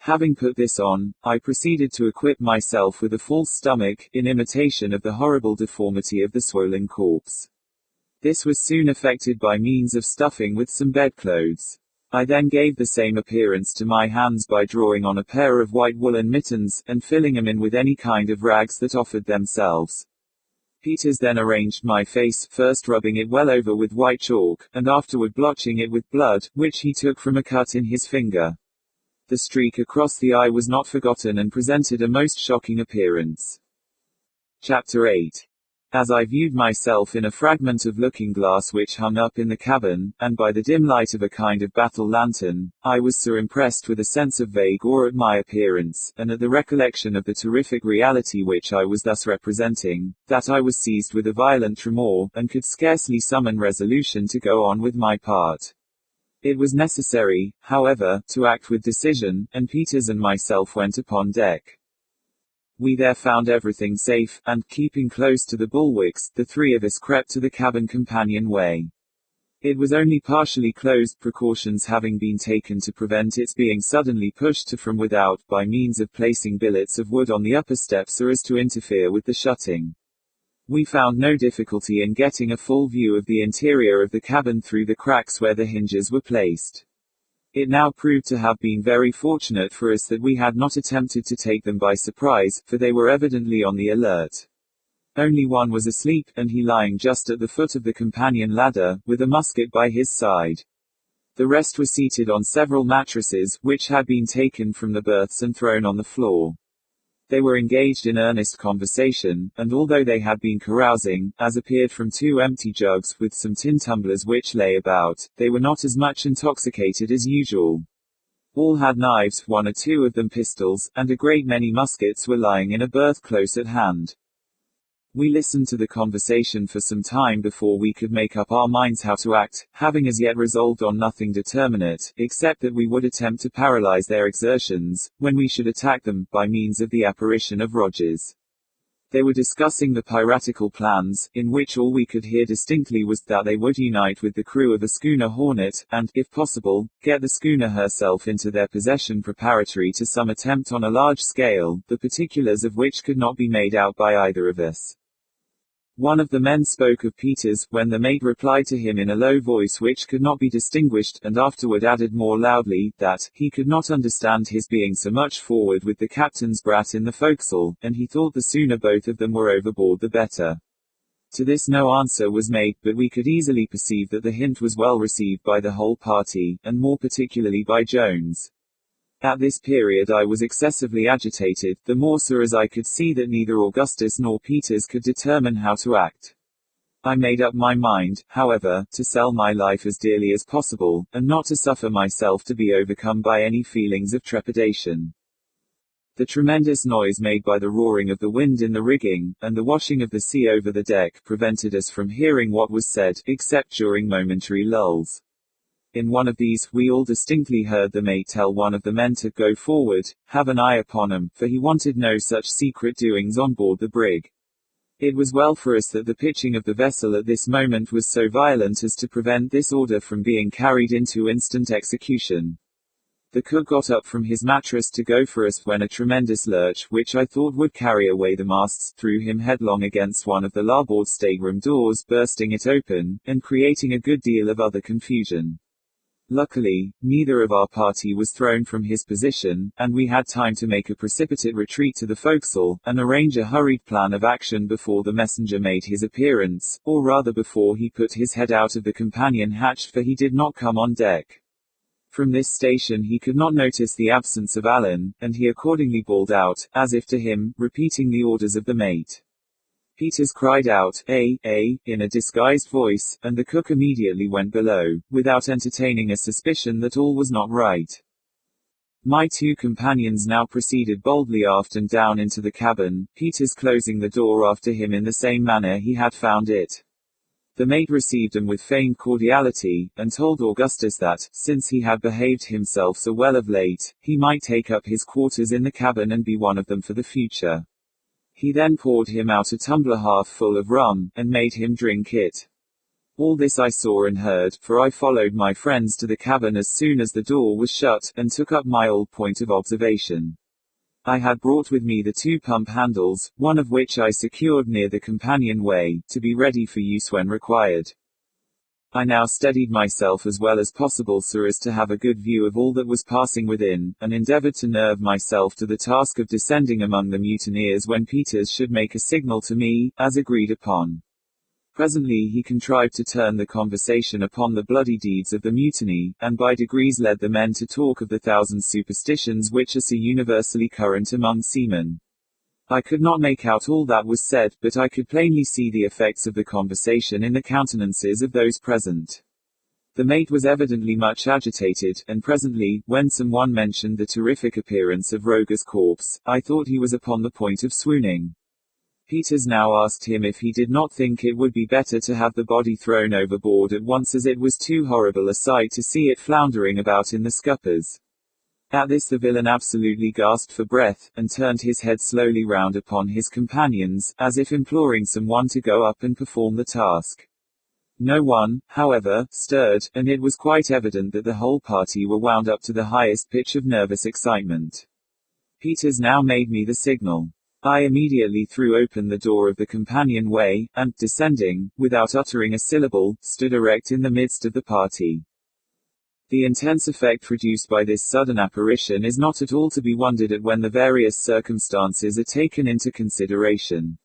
Having put this on, I proceeded to equip myself with a false stomach, in imitation of the horrible deformity of the swollen corpse. This was soon effected by means of stuffing with some bedclothes. I then gave the same appearance to my hands by drawing on a pair of white woolen mittens, and filling them in with any kind of rags that offered themselves. Peters then arranged my face, first rubbing it well over with white chalk, and afterward blotching it with blood, which he took from a cut in his finger. The streak across the eye was not forgotten and presented a most shocking appearance. Chapter 8. As I viewed myself in a fragment of looking-glass which hung up in the cabin, and by the dim light of a kind of battle lantern, I was so impressed with a sense of vague awe at my appearance, and at the recollection of the terrific reality which I was thus representing, that I was seized with a violent tremor, and could scarcely summon resolution to go on with my part. It was necessary, however, to act with decision, and Peters and myself went upon deck. We there found everything safe, and, keeping close to the bulwarks, the three of us crept to the cabin companion-way. It was only partially closed, precautions having been taken to prevent its being suddenly pushed to from without, by means of placing billets of wood on the upper step so as to interfere with the shutting. We found no difficulty in getting a full view of the interior of the cabin through the cracks where the hinges were placed. It now proved to have been very fortunate for us that we had not attempted to take them by surprise, for they were evidently on the alert. Only one was asleep, and he lying just at the foot of the companion ladder, with a musket by his side. The rest were seated on several mattresses, which had been taken from the berths and thrown on the floor. They were engaged in earnest conversation, and although they had been carousing, as appeared from 2 empty jugs with some tin tumblers which lay about, they were not as much intoxicated as usual. All had knives, 1 or 2 of them pistols, and a great many muskets were lying in a berth close at hand. We listened to the conversation for some time before we could make up our minds how to act, having as yet resolved on nothing determinate, except that we would attempt to paralyze their exertions, when we should attack them, by means of the apparition of Rogers. They were discussing the piratical plans, in which all we could hear distinctly was that they would unite with the crew of a schooner Hornet, and, if possible, get the schooner herself into their possession preparatory to some attempt on a large scale, the particulars of which could not be made out by either of us. One of the men spoke of Peters, when the mate replied to him in a low voice which could not be distinguished, and afterward added more loudly, that he could not understand his being so much forward with the captain's brat in the forecastle, and he thought the sooner both of them were overboard the better. To this no answer was made, but we could easily perceive that the hint was well received by the whole party, and more particularly by Jones. At this period I was excessively agitated, the more so as I could see that neither Augustus nor Peters could determine how to act. I made up my mind, however, to sell my life as dearly as possible, and not to suffer myself to be overcome by any feelings of trepidation. The tremendous noise made by the roaring of the wind in the rigging, and the washing of the sea over the deck, prevented us from hearing what was said, except during momentary lulls. In one of these, we all distinctly heard the mate tell one of the men to go forward, have an eye upon 'em, for he wanted no such secret doings on board the brig. It was well for us that the pitching of the vessel at this moment was so violent as to prevent this order from being carried into instant execution. The cook got up from his mattress to go for us when a tremendous lurch, which I thought would carry away the masts, threw him headlong against one of the larboard stateroom doors, bursting it open, and creating a good deal of other confusion. Luckily, neither of our party was thrown from his position, and we had time to make a precipitate retreat to the forecastle, and arrange a hurried plan of action before the messenger made his appearance, or rather before he put his head out of the companion hatch, for he did not come on deck. From this station he could not notice the absence of Allan, and he accordingly bawled out, as if to him, repeating the orders of the mate. Peters cried out, in a disguised voice, and the cook immediately went below, without entertaining a suspicion that all was not right. My 2 companions now proceeded boldly aft and down into the cabin, Peters closing the door after him in the same manner he had found it. The mate received them with feigned cordiality, and told Augustus that, since he had behaved himself so well of late, he might take up his quarters in the cabin and be one of them for the future. He then poured him out a tumbler half full of rum, and made him drink it. All this I saw and heard, for I followed my friends to the cabin as soon as the door was shut, and took up my old point of observation. I had brought with me the 2 pump handles, one of which I secured near the companion-way, to be ready for use when required. I now steadied myself as well as possible so as to have a good view of all that was passing within, and endeavored to nerve myself to the task of descending among the mutineers when Peters should make a signal to me, as agreed upon. Presently he contrived to turn the conversation upon the bloody deeds of the mutiny, and by degrees led the men to talk of the 1,000 superstitions which are so universally current among seamen. I could not make out all that was said, but I could plainly see the effects of the conversation in the countenances of those present. The mate was evidently much agitated, and presently, when someone mentioned the terrific appearance of Roger's corpse, I thought he was upon the point of swooning. Peters now asked him if he did not think it would be better to have the body thrown overboard at once, as it was too horrible a sight to see it floundering about in the scuppers. At this the villain absolutely gasped for breath, and turned his head slowly round upon his companions, as if imploring someone to go up and perform the task. No one, however, stirred, and it was quite evident that the whole party were wound up to the highest pitch of nervous excitement. Peters now made me the signal. I immediately threw open the door of the companion-way, and, descending, without uttering a syllable, stood erect in the midst of the party. The intense effect produced by this sudden apparition is not at all to be wondered at when the various circumstances are taken into consideration.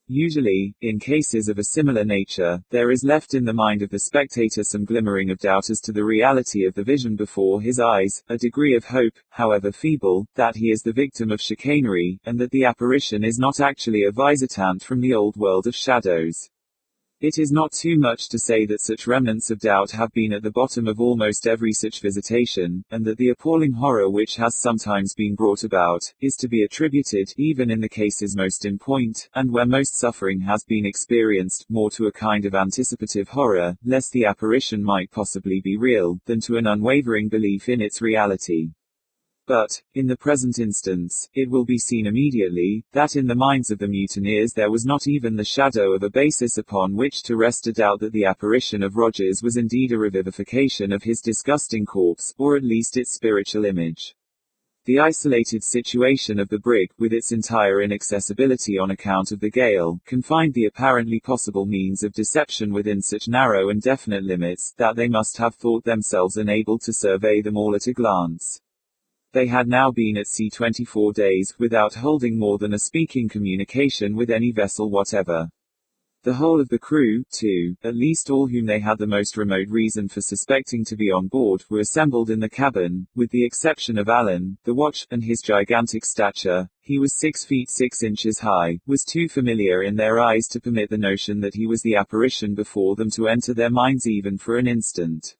Usually, in cases of a similar nature, there is left in the mind of the spectator some glimmering of doubt as to the reality of the vision before his eyes, a degree of hope, however feeble, that he is the victim of chicanery, and that the apparition is not actually a visitant from the old world of shadows. It is not too much to say that such remnants of doubt have been at the bottom of almost every such visitation, and that the appalling horror which has sometimes been brought about, is to be attributed, even in the cases most in point, and where most suffering has been experienced, more to a kind of anticipative horror, lest the apparition might possibly be real, than to an unwavering belief in its reality. But, in the present instance, it will be seen immediately, that in the minds of the mutineers there was not even the shadow of a basis upon which to rest a doubt that the apparition of Rogers was indeed a revivification of his disgusting corpse, or at least its spiritual image. The isolated situation of the brig, with its entire inaccessibility on account of the gale, confined the apparently possible means of deception within such narrow and definite limits, that they must have thought themselves unable to survey them all at a glance. They had now been at sea 24 days, without holding more than a speaking communication with any vessel whatever. The whole of the crew, too, at least all whom they had the most remote reason for suspecting to be on board, were assembled in the cabin, with the exception of Allan, the watch, and his gigantic stature. He was 6 feet 6 inches high, was too familiar in their eyes to permit the notion that he was the apparition before them to enter their minds even for an instant.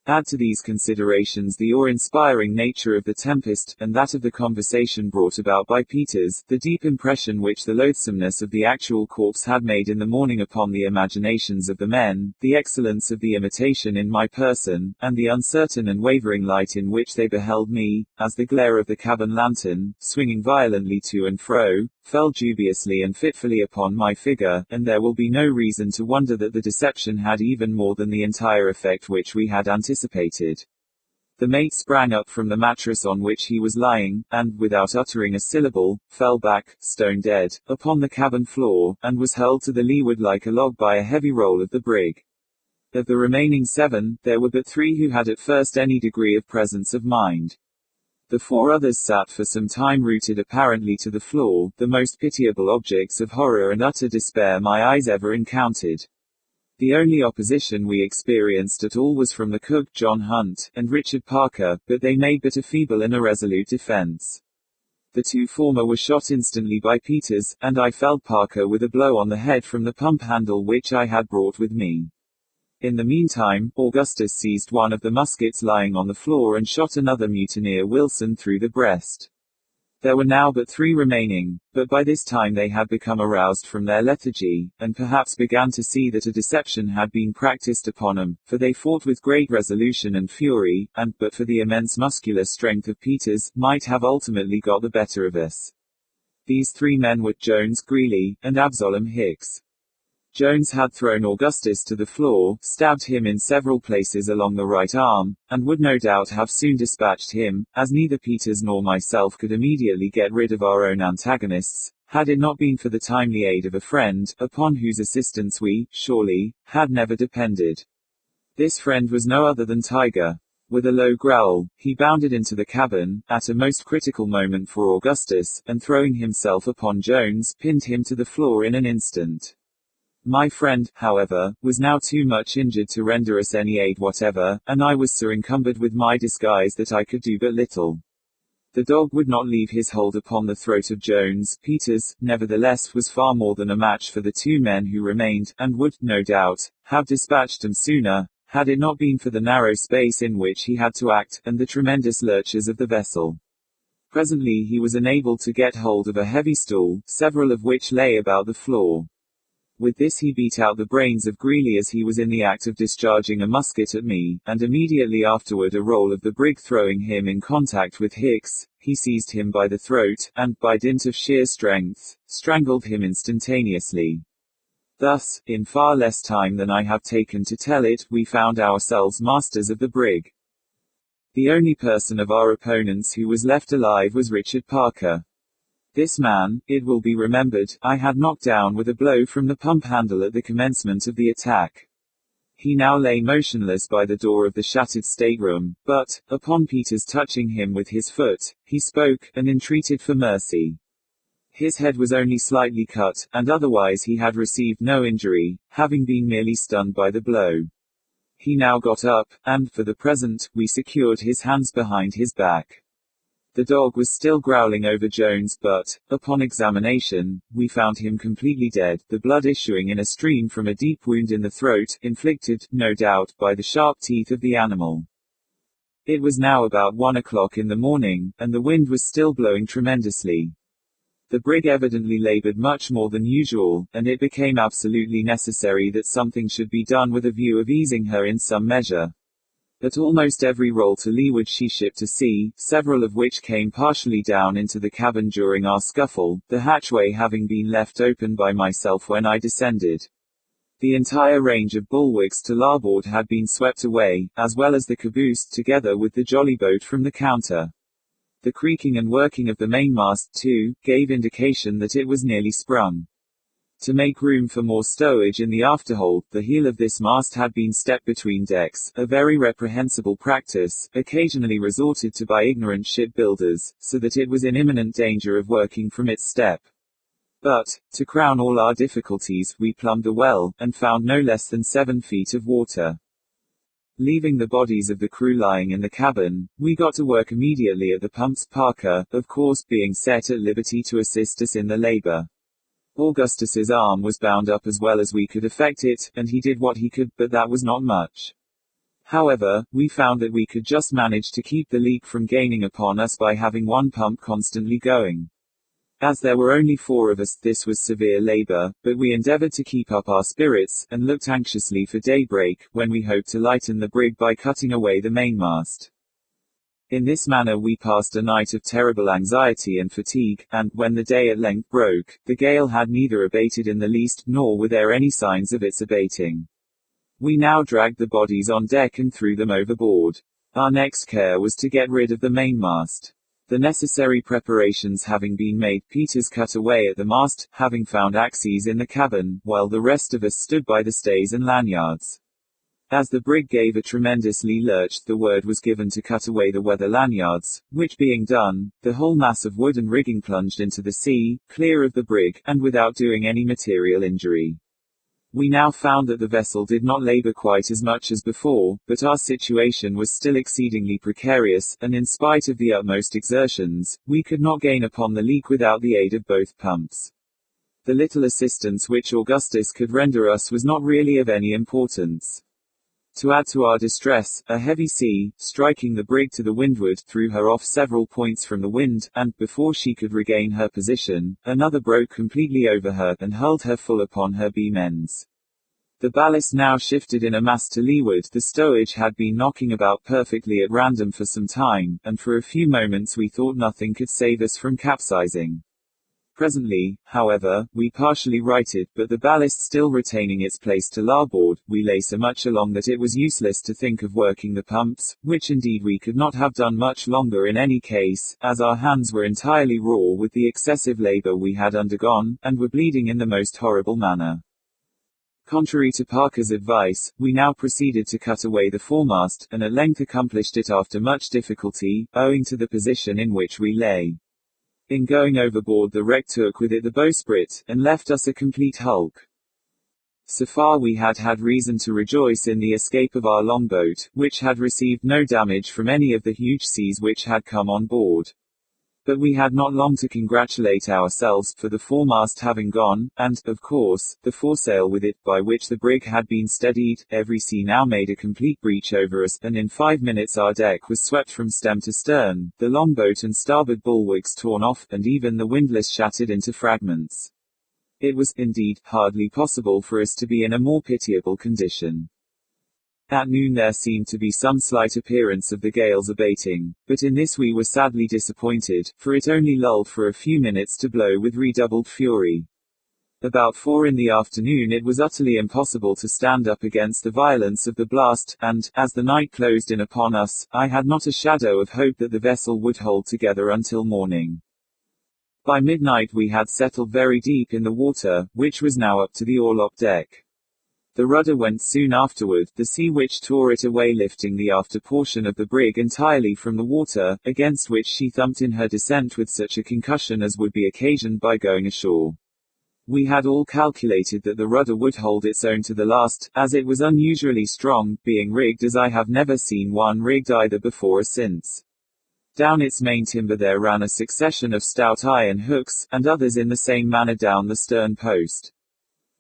Add to these considerations the awe-inspiring nature of the tempest, and that of the conversation brought about by Peters, the deep impression which the loathsomeness of the actual corpse had made in the morning upon the imaginations of the men, the excellence of the imitation in my person, and the uncertain and wavering light in which they beheld me, as the glare of the cabin lantern, swinging violently to and fro, fell dubiously and fitfully upon my figure, and there will be no reason to wonder that the deception had even more than the entire effect which we had anticipated. The mate sprang up from the mattress on which he was lying, and, without uttering a syllable, fell back, stone dead, upon the cabin floor, and was hurled to the leeward like a log by a heavy roll of the brig. Of the remaining 7, there were but 3 who had at first any degree of presence of mind. The 4 others sat for some time rooted apparently to the floor, the most pitiable objects of horror and utter despair my eyes ever encountered. The only opposition we experienced at all was from the cook, John Hunt, and Richard Parker, but they made but a feeble and irresolute defense. The 2 former were shot instantly by Peters, and I felled Parker with a blow on the head from the pump handle which I had brought with me. In the meantime, Augustus seized one of the muskets lying on the floor and shot another mutineer, Wilson, through the breast. There were now but 3 remaining, but by this time they had become aroused from their lethargy, and perhaps began to see that a deception had been practiced upon them, for they fought with great resolution and fury, and, but for the immense muscular strength of Peters, might have ultimately got the better of us. These 3 men were Jones, Greeley, and Absalom Hicks. Jones had thrown Augustus to the floor, stabbed him in several places along the right arm, and would no doubt have soon dispatched him, as neither Peters nor myself could immediately get rid of our own antagonists, had it not been for the timely aid of a friend, upon whose assistance we, surely, had never depended. This friend was no other than Tiger. With a low growl, he bounded into the cabin, at a most critical moment for Augustus, and throwing himself upon Jones, pinned him to the floor in an instant. My friend, however, was now too much injured to render us any aid whatever, and I was so encumbered with my disguise that I could do but little. The dog would not leave his hold upon the throat of Jones. Peters, nevertheless, was far more than a match for the 2 men who remained, and would, no doubt, have dispatched them sooner, had it not been for the narrow space in which he had to act, and the tremendous lurches of the vessel. Presently he was enabled to get hold of a heavy stool, several of which lay about the floor. With this he beat out the brains of Greeley as he was in the act of discharging a musket at me, and immediately afterward a roll of the brig throwing him in contact with Hicks, he seized him by the throat, and, by dint of sheer strength, strangled him instantaneously. Thus, in far less time than I have taken to tell it, we found ourselves masters of the brig. The only person of our opponents who was left alive was Richard Parker. This man, it will be remembered, I had knocked down with a blow from the pump handle at the commencement of the attack. He now lay motionless by the door of the shattered stateroom, but, upon Peters touching him with his foot, he spoke, and entreated for mercy. His head was only slightly cut, and otherwise he had received no injury, having been merely stunned by the blow. He now got up, and, for the present, we secured his hands behind his back. The dog was still growling over Jones, but, upon examination, we found him completely dead, the blood issuing in a stream from a deep wound in the throat, inflicted, no doubt, by the sharp teeth of the animal. It was now about 1 o'clock in the morning, and the wind was still blowing tremendously. The brig evidently labored much more than usual, and it became absolutely necessary that something should be done with a view of easing her in some measure. At almost every roll to leeward she shipped a sea, several of which came partially down into the cabin during our scuffle, the hatchway having been left open by myself when I descended. The entire range of bulwarks to larboard had been swept away, as well as the caboose, together with the jollyboat from the counter. The creaking and working of the mainmast, too, gave indication that it was nearly sprung. To make room for more stowage in the afterhold, the heel of this mast had been stepped between decks, a very reprehensible practice, occasionally resorted to by ignorant shipbuilders, so that it was in imminent danger of working from its step. But, to crown all our difficulties, we plumbed a well, and found no less than 7 feet of water. Leaving the bodies of the crew lying in the cabin, we got to work immediately at the pumps, Parker, of course, being set at liberty to assist us in the labor. Augustus's arm was bound up as well as we could effect it, and he did what he could, but that was not much. However, we found that we could just manage to keep the leak from gaining upon us by having one pump constantly going. As there were only 4 of us, this was severe labor, but we endeavored to keep up our spirits, and looked anxiously for daybreak, when we hoped to lighten the brig by cutting away the mainmast. In this manner we passed a night of terrible anxiety and fatigue, and, when the day at length broke, the gale had neither abated in the least, nor were there any signs of its abating. We now dragged the bodies on deck and threw them overboard. Our next care was to get rid of the mainmast. The necessary preparations having been made, Peters cut away at the mast, having found axes in the cabin, while the rest of us stood by the stays and lanyards. As the brig gave a tremendously lurch, the word was given to cut away the weather lanyards, which being done, the whole mass of wood and rigging plunged into the sea, clear of the brig, and without doing any material injury. We now found that the vessel did not labor quite as much as before, but our situation was still exceedingly precarious, and in spite of the utmost exertions, we could not gain upon the leak without the aid of both pumps. The little assistance which Augustus could render us was not really of any importance. To add to our distress, a heavy sea, striking the brig to the windward, threw her off several points from the wind, and, before she could regain her position, another broke completely over her, and hulled her full upon her beam ends. The ballast now shifted in a mass to leeward. The stowage had been knocking about perfectly at random for some time, and for a few moments we thought nothing could save us from capsizing. Presently, however, we partially righted, but the ballast still retaining its place to larboard, we lay so much along that it was useless to think of working the pumps, which indeed we could not have done much longer in any case, as our hands were entirely raw with the excessive labor we had undergone, and were bleeding in the most horrible manner. Contrary to Parker's advice, we now proceeded to cut away the foremast, and at length accomplished it after much difficulty, owing to the position in which we lay. In going overboard, the wreck took with it the bowsprit, and left us a complete hulk. So far we had had reason to rejoice in the escape of our longboat, which had received no damage from any of the huge seas which had come on board. But we had not long to congratulate ourselves, for the foremast having gone, and, of course, the foresail with it, by which the brig had been steadied, every sea now made a complete breach over us, and in 5 minutes our deck was swept from stem to stern, the longboat and starboard bulwarks torn off, and even the windlass shattered into fragments. It was, indeed, hardly possible for us to be in a more pitiable condition. At noon there seemed to be some slight appearance of the gales abating, but in this we were sadly disappointed, for it only lulled for a few minutes to blow with redoubled fury. About 4 in the afternoon it was utterly impossible to stand up against the violence of the blast, and, as the night closed in upon us, I had not a shadow of hope that the vessel would hold together until morning. By midnight we had settled very deep in the water, which was now up to the orlop deck. The rudder went soon afterward, the sea which tore it away lifting the after portion of the brig entirely from the water, against which she thumped in her descent with such a concussion as would be occasioned by going ashore. We had all calculated that the rudder would hold its own to the last, as it was unusually strong, being rigged as I have never seen one rigged either before or since. Down its main timber there ran a succession of stout iron hooks, and others in the same manner down the stern post.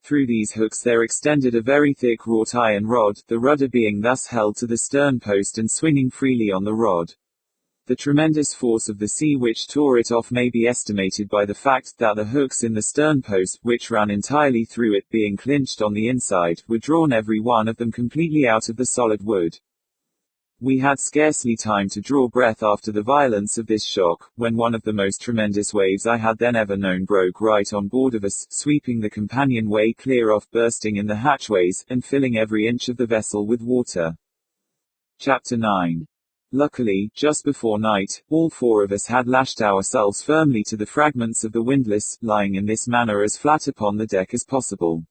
Through these hooks there extended a very thick wrought iron rod, the rudder being thus held to the stern post and swinging freely on the rod. The tremendous force of the sea which tore it off may be estimated by the fact that the hooks in the stern post, which ran entirely through it being clinched on the inside, were drawn every one of them completely out of the solid wood. We had scarcely time to draw breath after the violence of this shock, when one of the most tremendous waves I had then ever known broke right on board of us, sweeping the companion-way clear off, bursting in the hatchways, and filling every inch of the vessel with water. Chapter 9. Luckily, just before night, all 4 of us had lashed ourselves firmly to the fragments of the windlass, lying in this manner as flat upon the deck as possible.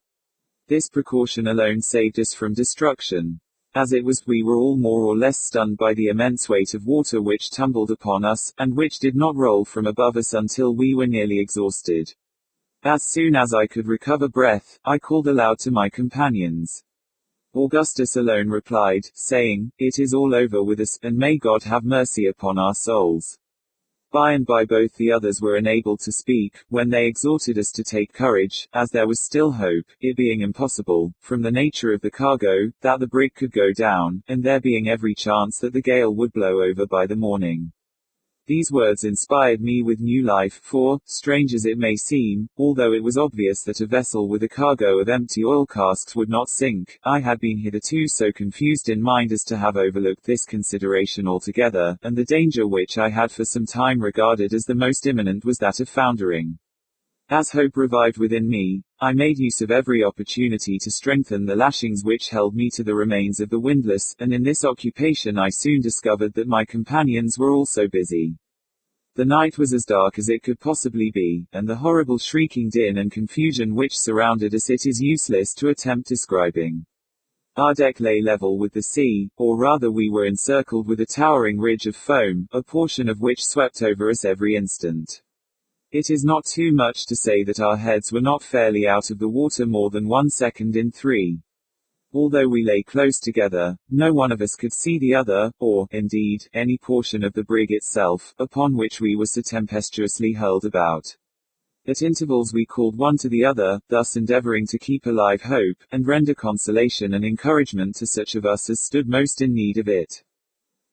This precaution alone saved us from destruction. As it was, we were all more or less stunned by the immense weight of water which tumbled upon us, and which did not roll from above us until we were nearly exhausted. As soon as I could recover breath, I called aloud to my companions. Augustus alone replied, saying, "It is all over with us, and may God have mercy upon our souls." By and by both the others were enabled to speak, when they exhorted us to take courage, as there was still hope, it being impossible, from the nature of the cargo, that the brig could go down, and there being every chance that the gale would blow over by the morning. These words inspired me with new life, for, strange as it may seem, although it was obvious that a vessel with a cargo of empty oil casks would not sink, I had been hitherto so confused in mind as to have overlooked this consideration altogether, and the danger which I had for some time regarded as the most imminent was that of foundering. As hope revived within me, I made use of every opportunity to strengthen the lashings which held me to the remains of the windlass, and in this occupation I soon discovered that my companions were also busy. The night was as dark as it could possibly be, and the horrible shrieking din and confusion which surrounded us it is useless to attempt describing. Our deck lay level with the sea, or rather we were encircled with a towering ridge of foam, a portion of which swept over us every instant. It is not too much to say that our heads were not fairly out of the water more than 1 second in 3. Although we lay close together, no one of us could see the other, or, indeed, any portion of the brig itself, upon which we were so tempestuously hurled about. At intervals we called one to the other, thus endeavoring to keep alive hope, and render consolation and encouragement to such of us as stood most in need of it.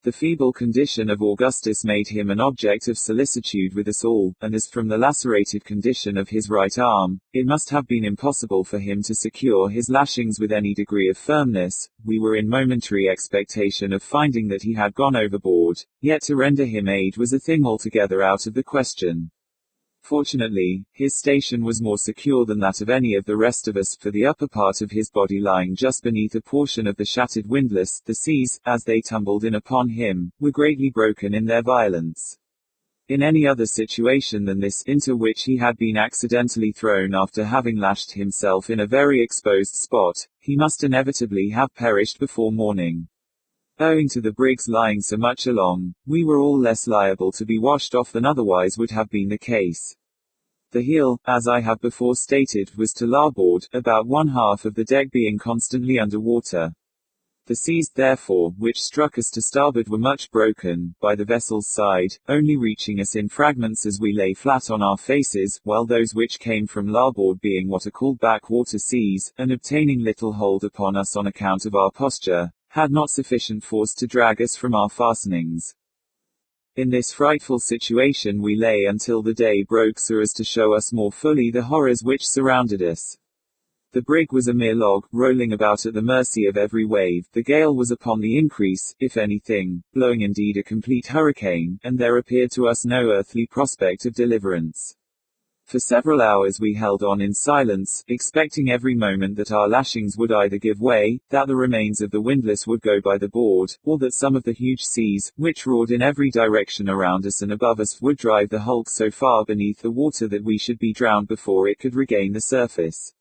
The feeble condition of Augustus made him an object of solicitude with us all, and as from the lacerated condition of his right arm, it must have been impossible for him to secure his lashings with any degree of firmness, we were in momentary expectation of finding that he had gone overboard, yet to render him aid was a thing altogether out of the question. Fortunately, his station was more secure than that of any of the rest of us, for the upper part of his body lying just beneath a portion of the shattered windlass, the seas, as they tumbled in upon him, were greatly broken in their violence. In any other situation than this, into which he had been accidentally thrown after having lashed himself in a very exposed spot, he must inevitably have perished before morning. Owing to the brig's lying so much along, we were all less liable to be washed off than otherwise would have been the case. The heel, as I have before stated, was to larboard, about one half of the deck being constantly under water. The seas, therefore, which struck us to starboard were much broken, by the vessel's side, only reaching us in fragments as we lay flat on our faces, while those which came from larboard being what are called backwater seas, and obtaining little hold upon us on account of our posture, had not sufficient force to drag us from our fastenings. In this frightful situation we lay until the day broke so as to show us more fully the horrors which surrounded us. The brig was a mere log, rolling about at the mercy of every wave, the gale was upon the increase, if anything, blowing indeed a complete hurricane, and there appeared to us no earthly prospect of deliverance. For several hours we held on in silence, expecting every moment that our lashings would either give way, that the remains of the windlass would go by the board, or that some of the huge seas, which roared in every direction around us and above us, would drive the hulk so far beneath the water that we should be drowned before it could regain the surface.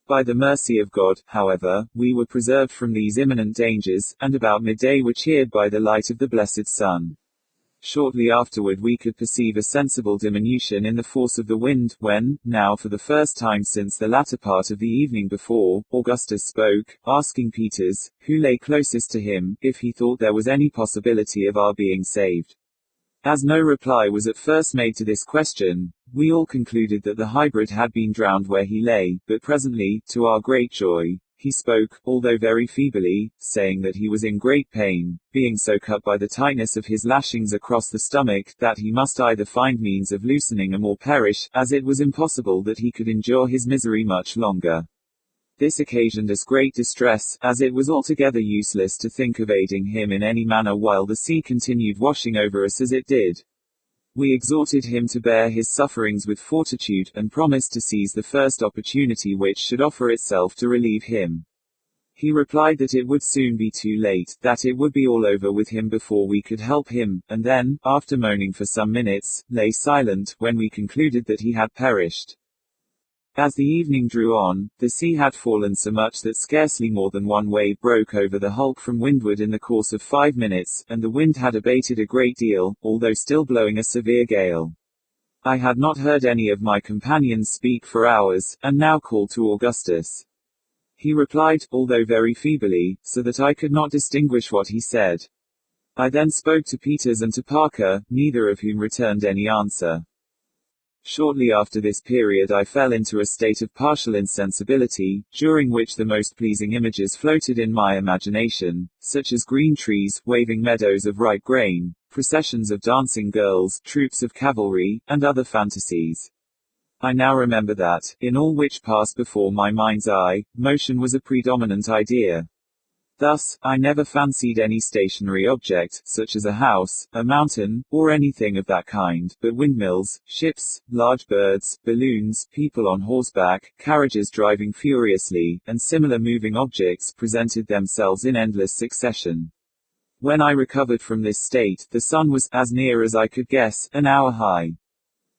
By the mercy of God, however, we were preserved from these imminent dangers, and about midday were cheered by the light of the blessed sun. Shortly afterward we could perceive a sensible diminution in the force of the wind, when, now for the first time since the latter part of the evening before, Augustus spoke, asking Peters, who lay closest to him, if he thought there was any possibility of our being saved. As no reply was at first made to this question, we all concluded that the hybrid had been drowned where he lay, but presently, to our great joy, he spoke, although very feebly, saying that he was in great pain, being so cut by the tightness of his lashings across the stomach, that he must either find means of loosening them or perish, as it was impossible that he could endure his misery much longer. This occasioned us great distress, as it was altogether useless to think of aiding him in any manner while the sea continued washing over us as it did. We exhorted him to bear his sufferings with fortitude, and promised to seize the first opportunity which should offer itself to relieve him. He replied that it would soon be too late, that it would be all over with him before we could help him, and then, after moaning for some minutes, lay silent, when we concluded that he had perished. As the evening drew on, the sea had fallen so much that scarcely more than one wave broke over the hulk from windward in the course of 5 minutes, and the wind had abated a great deal, although still blowing a severe gale. I had not heard any of my companions speak for hours, and now called to Augustus. He replied, although very feebly, so that I could not distinguish what he said. I then spoke to Peters and to Parker, neither of whom returned any answer. Shortly after this period I fell into a state of partial insensibility, during which the most pleasing images floated in my imagination, such as green trees, waving meadows of ripe grain, processions of dancing girls, troops of cavalry, and other fantasies. I now remember that, in all which passed before my mind's eye, motion was a predominant idea. Thus, I never fancied any stationary object, such as a house, a mountain, or anything of that kind, but windmills, ships, large birds, balloons, people on horseback, carriages driving furiously, and similar moving objects presented themselves in endless succession. When I recovered from this state, the sun was, as near as I could guess, an hour high.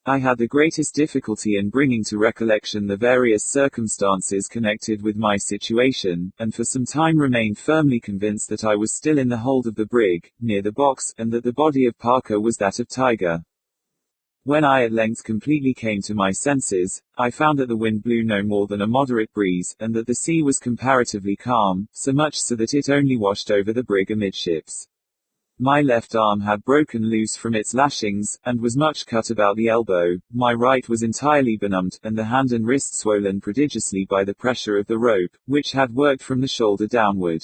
I had the greatest difficulty in bringing to recollection the various circumstances connected with my situation, and for some time remained firmly convinced that I was still in the hold of the brig, near the box, and that the body of Parker was that of Tiger. When I at length completely came to my senses, I found that the wind blew no more than a moderate breeze, and that the sea was comparatively calm, so much so that it only washed over the brig amidships. My left arm had broken loose from its lashings, and was much cut about the elbow. My right was entirely benumbed, and the hand and wrist swollen prodigiously by the pressure of the rope, which had worked from the shoulder downward.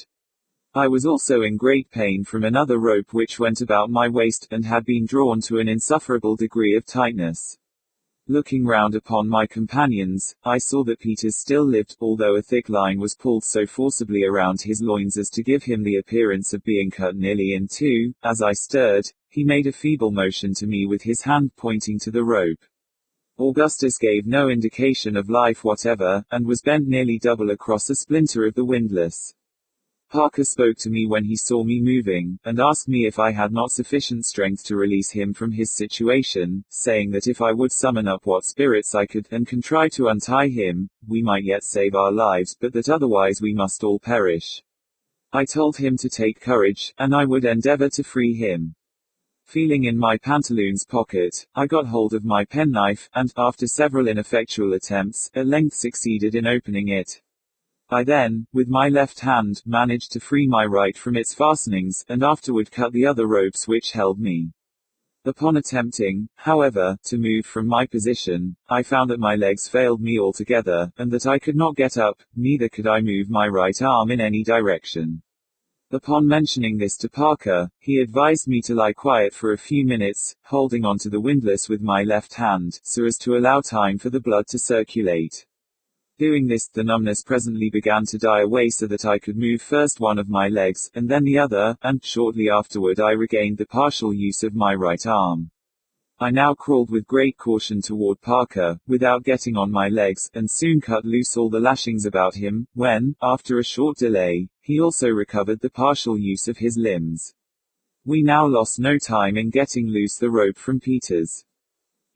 I was also in great pain from another rope which went about my waist, and had been drawn to an insufferable degree of tightness. Looking round upon my companions, I saw that Peters still lived, although a thick line was pulled so forcibly around his loins as to give him the appearance of being cut nearly in two. As I stirred, he made a feeble motion to me with his hand pointing to the rope. Augustus gave no indication of life whatever, and was bent nearly double across a splinter of the windlass. Parker spoke to me when he saw me moving, and asked me if I had not sufficient strength to release him from his situation, saying that if I would summon up what spirits I could, and contrive to untie him, we might yet save our lives, but that otherwise we must all perish. I told him to take courage, and I would endeavor to free him. Feeling in my pantaloons pocket, I got hold of my penknife, and, after several ineffectual attempts, at length succeeded in opening it. I then, with my left hand, managed to free my right from its fastenings, and afterward cut the other ropes which held me. Upon attempting, however, to move from my position, I found that my legs failed me altogether, and that I could not get up, neither could I move my right arm in any direction. Upon mentioning this to Parker, he advised me to lie quiet for a few minutes, holding on to the windlass with my left hand, so as to allow time for the blood to circulate. Doing this, the numbness presently began to die away so that I could move first one of my legs, and then the other, and, shortly afterward I regained the partial use of my right arm. I now crawled with great caution toward Parker, without getting on my legs, and soon cut loose all the lashings about him, when, after a short delay, he also recovered the partial use of his limbs. We now lost no time in getting loose the rope from Peters.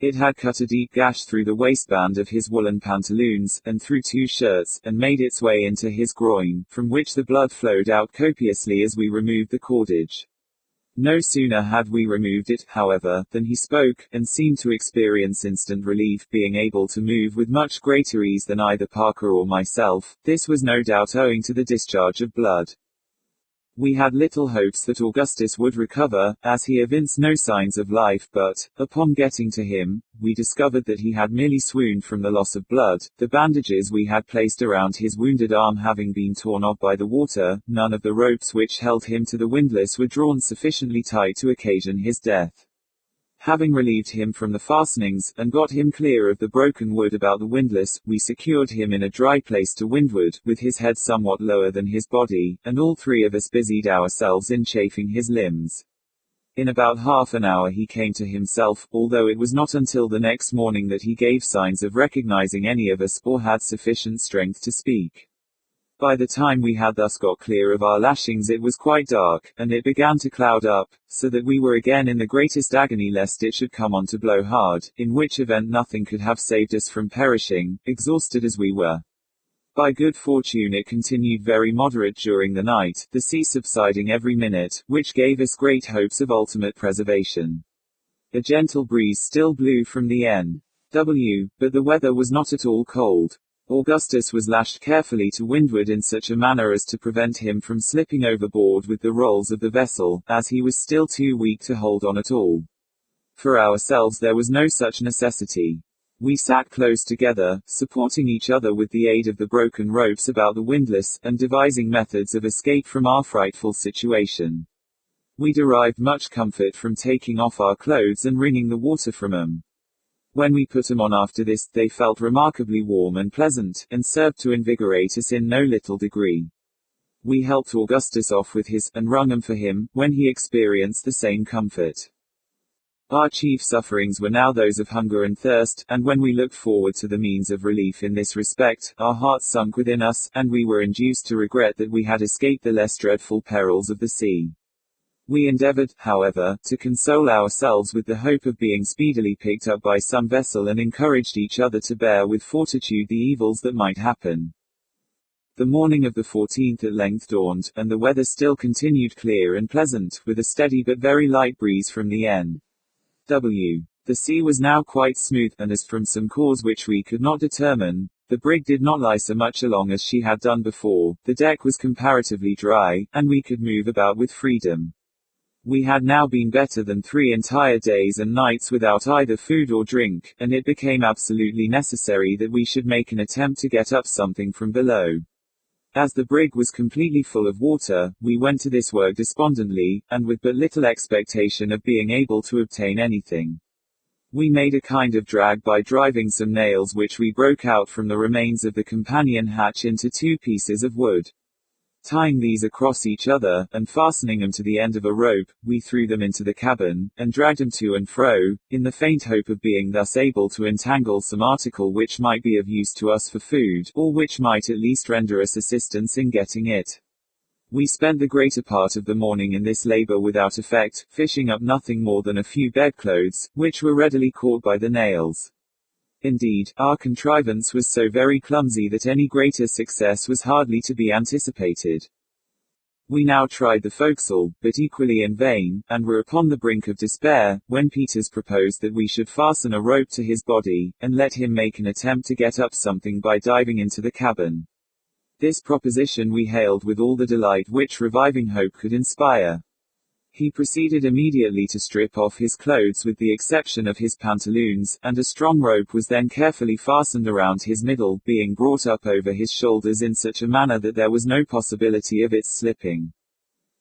It had cut a deep gash through the waistband of his woolen pantaloons, and through 2 shirts, and made its way into his groin, from which the blood flowed out copiously as we removed the cordage. No sooner had we removed it, however, than he spoke, and seemed to experience instant relief, being able to move with much greater ease than either Parker or myself. This was no doubt owing to the discharge of blood. We had little hopes that Augustus would recover, as he evinced no signs of life, but, upon getting to him, we discovered that he had merely swooned from the loss of blood, the bandages we had placed around his wounded arm having been torn off by the water. None of the ropes which held him to the windlass were drawn sufficiently tight to occasion his death. Having relieved him from the fastenings, and got him clear of the broken wood about the windlass, we secured him in a dry place to windward, with his head somewhat lower than his body, and all 3 of us busied ourselves in chafing his limbs. In about half an hour he came to himself, although it was not until the next morning that he gave signs of recognizing any of us, or had sufficient strength to speak. By the time we had thus got clear of our lashings it was quite dark, and it began to cloud up, so that we were again in the greatest agony lest it should come on to blow hard, in which event nothing could have saved us from perishing, exhausted as we were. By good fortune it continued very moderate during the night, the sea subsiding every minute, which gave us great hopes of ultimate preservation. A gentle breeze still blew from the N.W., but the weather was not at all cold. Augustus was lashed carefully to windward in such a manner as to prevent him from slipping overboard with the rolls of the vessel, as he was still too weak to hold on at all. For ourselves there was no such necessity. We sat close together, supporting each other with the aid of the broken ropes about the windlass, and devising methods of escape from our frightful situation. We derived much comfort from taking off our clothes and wringing the water from them. When we put them on after this, they felt remarkably warm and pleasant, and served to invigorate us in no little degree. We helped Augustus off with his, and wrung them for him, when he experienced the same comfort. Our chief sufferings were now those of hunger and thirst, and when we looked forward to the means of relief in this respect, our hearts sunk within us, and we were induced to regret that we had escaped the less dreadful perils of the sea. We endeavored, however, to console ourselves with the hope of being speedily picked up by some vessel and encouraged each other to bear with fortitude the evils that might happen. The morning of the 14th at length dawned, and the weather still continued clear and pleasant, with a steady but very light breeze from the N.W. The sea was now quite smooth, and as from some cause which we could not determine, the brig did not lie so much along as she had done before, the deck was comparatively dry, and we could move about with freedom. We had now been better than 3 entire days and nights without either food or drink, and it became absolutely necessary that we should make an attempt to get up something from below. As the brig was completely full of water, we went to this work despondently, and with but little expectation of being able to obtain anything. We made a kind of drag by driving some nails which we broke out from the remains of the companion hatch into 2 pieces of wood. Tying these across each other, and fastening them to the end of a rope, we threw them into the cabin, and dragged them to and fro, in the faint hope of being thus able to entangle some article which might be of use to us for food, or which might at least render us assistance in getting it. We spent the greater part of the morning in this labor without effect, fishing up nothing more than a few bedclothes, which were readily caught by the nails. Indeed, our contrivance was so very clumsy that any greater success was hardly to be anticipated. We now tried the forecastle, but equally in vain, and were upon the brink of despair, when Peters proposed that we should fasten a rope to his body, and let him make an attempt to get up something by diving into the cabin. This proposition we hailed with all the delight which reviving hope could inspire. He proceeded immediately to strip off his clothes with the exception of his pantaloons, and a strong rope was then carefully fastened around his middle, being brought up over his shoulders in such a manner that there was no possibility of its slipping.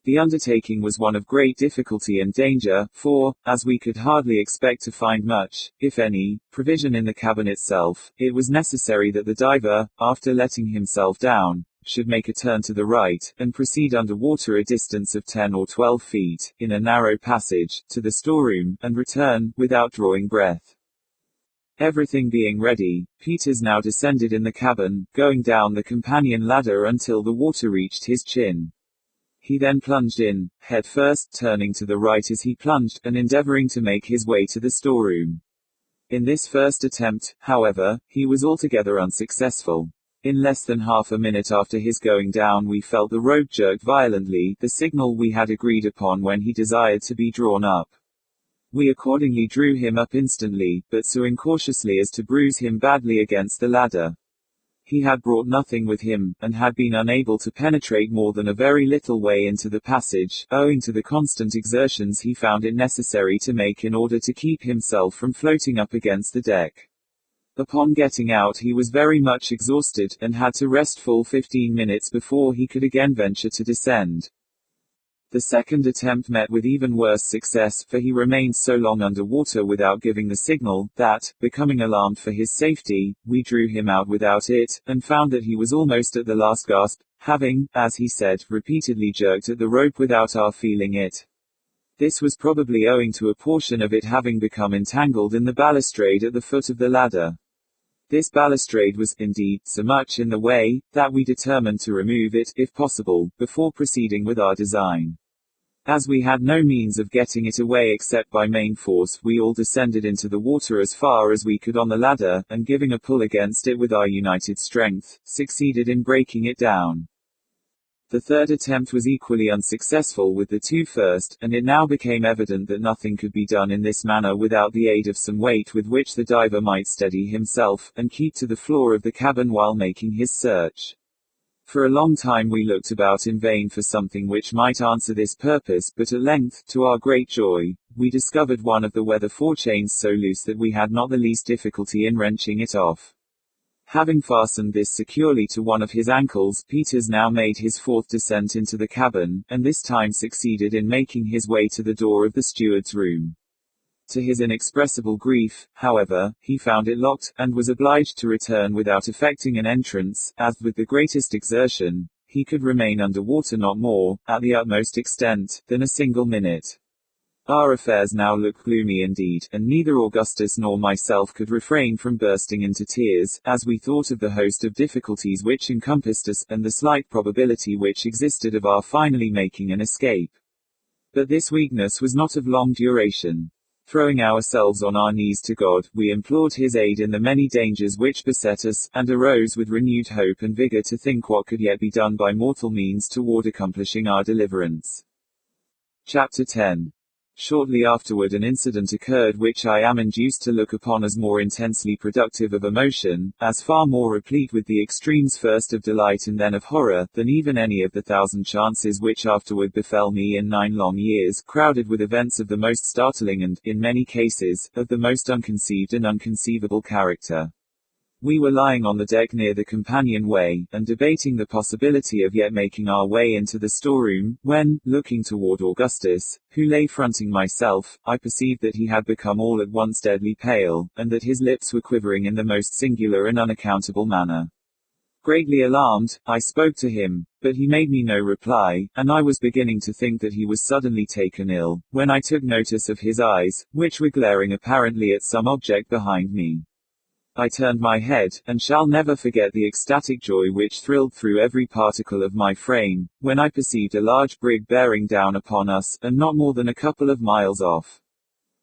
The undertaking was one of great difficulty and danger, for, as we could hardly expect to find much, if any, provision in the cabin itself, it was necessary that the diver, after letting himself down, should make a turn to the right, and proceed under water a distance of 10 or 12 feet, in a narrow passage, to the storeroom, and return, without drawing breath. Everything being ready, Peters now descended in the cabin, going down the companion ladder until the water reached his chin. He then plunged in, head first, turning to the right as he plunged, and endeavoring to make his way to the storeroom. In this first attempt, however, he was altogether unsuccessful. In less than half a minute after his going down we felt the rope jerked violently, the signal we had agreed upon when he desired to be drawn up. We accordingly drew him up instantly, but so incautiously as to bruise him badly against the ladder. He had brought nothing with him, and had been unable to penetrate more than a very little way into the passage, owing to the constant exertions he found it necessary to make in order to keep himself from floating up against the deck. Upon getting out he was very much exhausted, and had to rest full 15 minutes before he could again venture to descend. The second attempt met with even worse success, for he remained so long under water without giving the signal, that, becoming alarmed for his safety, we drew him out without it, and found that he was almost at the last gasp, having, as he said, repeatedly jerked at the rope without our feeling it. This was probably owing to a portion of it having become entangled in the balustrade at the foot of the ladder. This balustrade was, indeed, so much in the way, that we determined to remove it, if possible, before proceeding with our design. As we had no means of getting it away except by main force, we all descended into the water as far as we could on the ladder, and giving a pull against it with our united strength, succeeded in breaking it down. The third attempt was equally unsuccessful with the 2 first, and it now became evident that nothing could be done in this manner without the aid of some weight with which the diver might steady himself, and keep to the floor of the cabin while making his search. For a long time we looked about in vain for something which might answer this purpose, but at length, to our great joy, we discovered one of the weather forechains so loose that we had not the least difficulty in wrenching it off. Having fastened this securely to one of his ankles, Peters now made his 4th descent into the cabin, and this time succeeded in making his way to the door of the steward's room. To his inexpressible grief, however, he found it locked, and was obliged to return without effecting an entrance, as, with the greatest exertion, he could remain under water not more, at the utmost extent, than a single minute. Our affairs now looked gloomy indeed, and neither Augustus nor myself could refrain from bursting into tears, as we thought of the host of difficulties which encompassed us, and the slight probability which existed of our finally making an escape. But this weakness was not of long duration. Throwing ourselves on our knees to God, we implored his aid in the many dangers which beset us, and arose with renewed hope and vigor to think what could yet be done by mortal means toward accomplishing our deliverance. Chapter 10. Shortly afterward an incident occurred which I am induced to look upon as more intensely productive of emotion, as far more replete with the extremes first of delight and then of horror, than even any of the 1,000 chances which afterward befell me in 9 long years, crowded with events of the most startling and, in many cases, of the most unconceived and unconceivable character. We were lying on the deck near the companion-way, and debating the possibility of yet making our way into the storeroom, when, looking toward Augustus, who lay fronting myself, I perceived that he had become all at once deadly pale, and that his lips were quivering in the most singular and unaccountable manner. Greatly alarmed, I spoke to him, but he made me no reply, and I was beginning to think that he was suddenly taken ill, when I took notice of his eyes, which were glaring apparently at some object behind me. I turned my head, and shall never forget the ecstatic joy which thrilled through every particle of my frame, when I perceived a large brig bearing down upon us, and not more than a couple of miles off.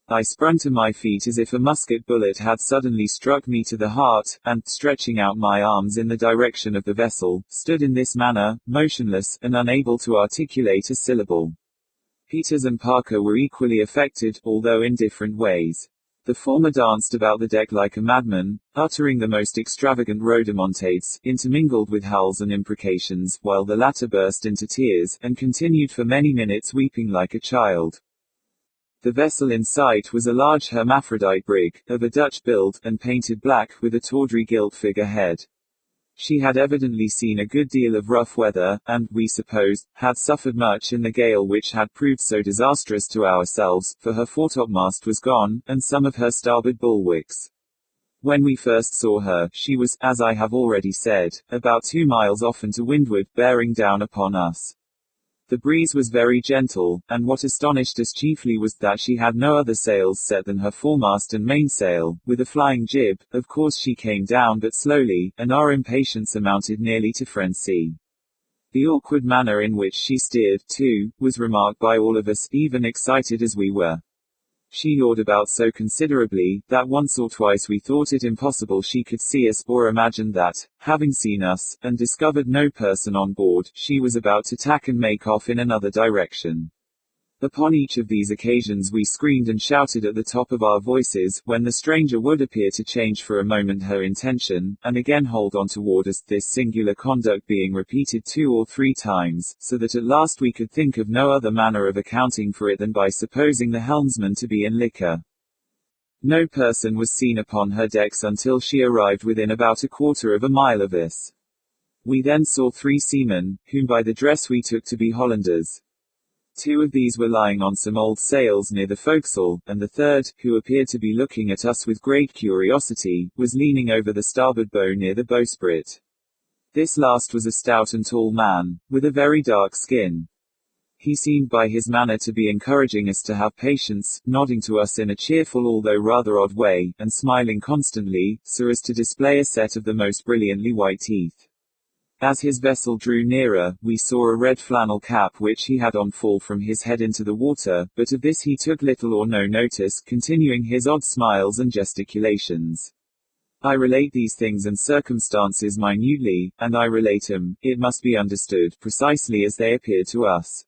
I sprung to my feet as if a musket bullet had suddenly struck me to the heart, and, stretching out my arms in the direction of the vessel, stood in this manner, motionless, and unable to articulate a syllable. Peters and Parker were equally affected, although in different ways. The former danced about the deck like a madman, uttering the most extravagant rhodomontades, intermingled with howls and imprecations, while the latter burst into tears, and continued for many minutes weeping like a child. The vessel in sight was a large hermaphrodite brig, of a Dutch build, and painted black, with a tawdry gilt figurehead. She had evidently seen a good deal of rough weather, and, we supposed, had suffered much in the gale which had proved so disastrous to ourselves, for her foretopmast was gone, and some of her starboard bulwarks. When we first saw her, she was, as I have already said, about 2 miles off and to windward, bearing down upon us. The breeze was very gentle, and what astonished us chiefly was that she had no other sails set than her foremast and mainsail, with a flying jib. Of course she came down but slowly, and our impatience amounted nearly to frenzy. The awkward manner in which she steered, too, was remarked by all of us, even excited as we were. She yawed about so considerably, that once or twice we thought it impossible she could see us, or imagined that, having seen us, and discovered no person on board, she was about to tack and make off in another direction. Upon each of these occasions we screamed and shouted at the top of our voices, when the stranger would appear to change for a moment her intention, and again hold on toward us, this singular conduct being repeated 2 or 3 times, so that at last we could think of no other manner of accounting for it than by supposing the helmsman to be in liquor. No person was seen upon her decks until she arrived within about 1/4 mile of us. We then saw 3 seamen, whom by the dress we took to be Hollanders. 2 of these were lying on some old sails near the forecastle, and the third, who appeared to be looking at us with great curiosity, was leaning over the starboard bow near the bowsprit. This last was a stout and tall man, with a very dark skin. He seemed by his manner to be encouraging us to have patience, nodding to us in a cheerful although rather odd way, and smiling constantly, so as to display a set of the most brilliantly white teeth. As his vessel drew nearer, we saw a red flannel cap which he had on fall from his head into the water, but of this he took little or no notice, continuing his odd smiles and gesticulations. I relate these things and circumstances minutely, and I relate them, it must be understood, precisely as they appeared to us.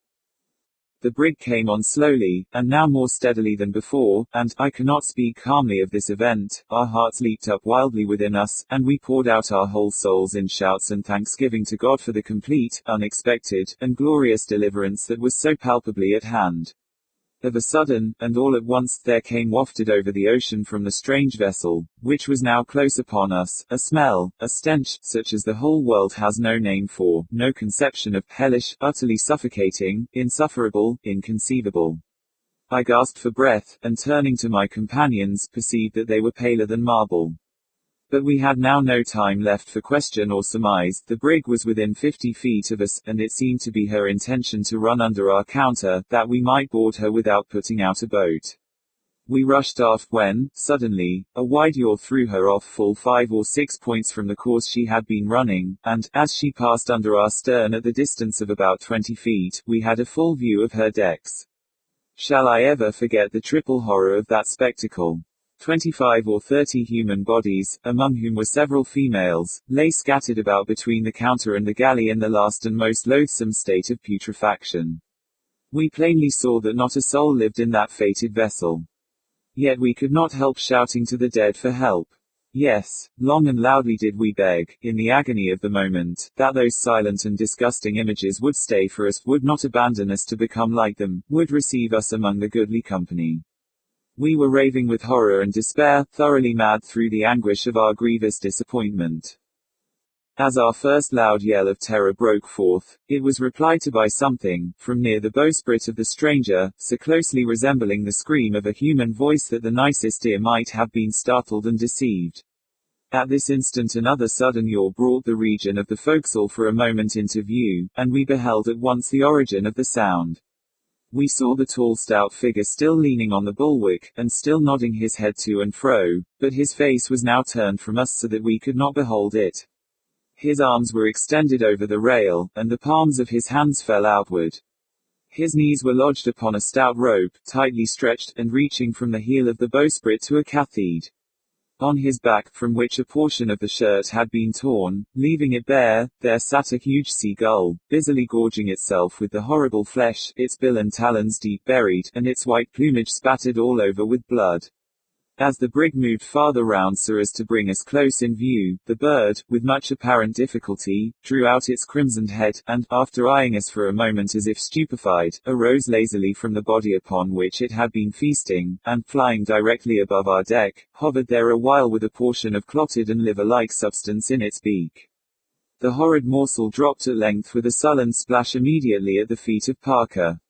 The brig came on slowly, and now more steadily than before, and, I cannot speak calmly of this event, our hearts leaped up wildly within us, and we poured out our whole souls in shouts and thanksgiving to God for the complete, unexpected, and glorious deliverance that was so palpably at hand. Of a sudden, and all at once, there came wafted over the ocean from the strange vessel, which was now close upon us, a smell, a stench, such as the whole world has no name for, no conception of, hellish, utterly suffocating, insufferable, inconceivable. I gasped for breath, and turning to my companions, perceived that they were paler than marble. But we had now no time left for question or surmise. The brig was within 50 feet of us, and it seemed to be her intention to run under our counter, that we might board her without putting out a boat. We rushed aft when, suddenly, a wide yaw threw her off full 5 or 6 points from the course she had been running, and, as she passed under our stern at the distance of about 20 feet, we had a full view of her decks. Shall I ever forget the triple horror of that spectacle? 25 or 30 human bodies, among whom were several females, lay scattered about between the counter and the galley in the last and most loathsome state of putrefaction. We plainly saw that not a soul lived in that fated vessel. Yet we could not help shouting to the dead for help. Yes, long and loudly did we beg, in the agony of the moment, that those silent and disgusting images would stay for us, would not abandon us to become like them, would receive us among the goodly company. We were raving with horror and despair, thoroughly mad through the anguish of our grievous disappointment. As our first loud yell of terror broke forth, it was replied to by something, from near the bowsprit of the stranger, so closely resembling the scream of a human voice that the nicest ear might have been startled and deceived. At this instant another sudden yaw brought the region of the forecastle for a moment into view, and we beheld at once the origin of the sound. We saw the tall stout figure still leaning on the bulwark, and still nodding his head to and fro, but his face was now turned from us so that we could not behold it. His arms were extended over the rail, and the palms of his hands fell outward. His knees were lodged upon a stout rope, tightly stretched, and reaching from the heel of the bowsprit to a cathede. On his back, from which a portion of the shirt had been torn, leaving it bare, there sat a huge sea-gull, busily gorging itself with the horrible flesh, its bill and talons deep buried, and its white plumage spattered all over with blood. As the brig moved farther round so as to bring us close in view, the bird, with much apparent difficulty, drew out its crimsoned head, and, after eyeing us for a moment as if stupefied, arose lazily from the body upon which it had been feasting, and, flying directly above our deck, hovered there a while with a portion of clotted and liver-like substance in its beak. The horrid morsel dropped at length with a sullen splash immediately at the feet of Parker.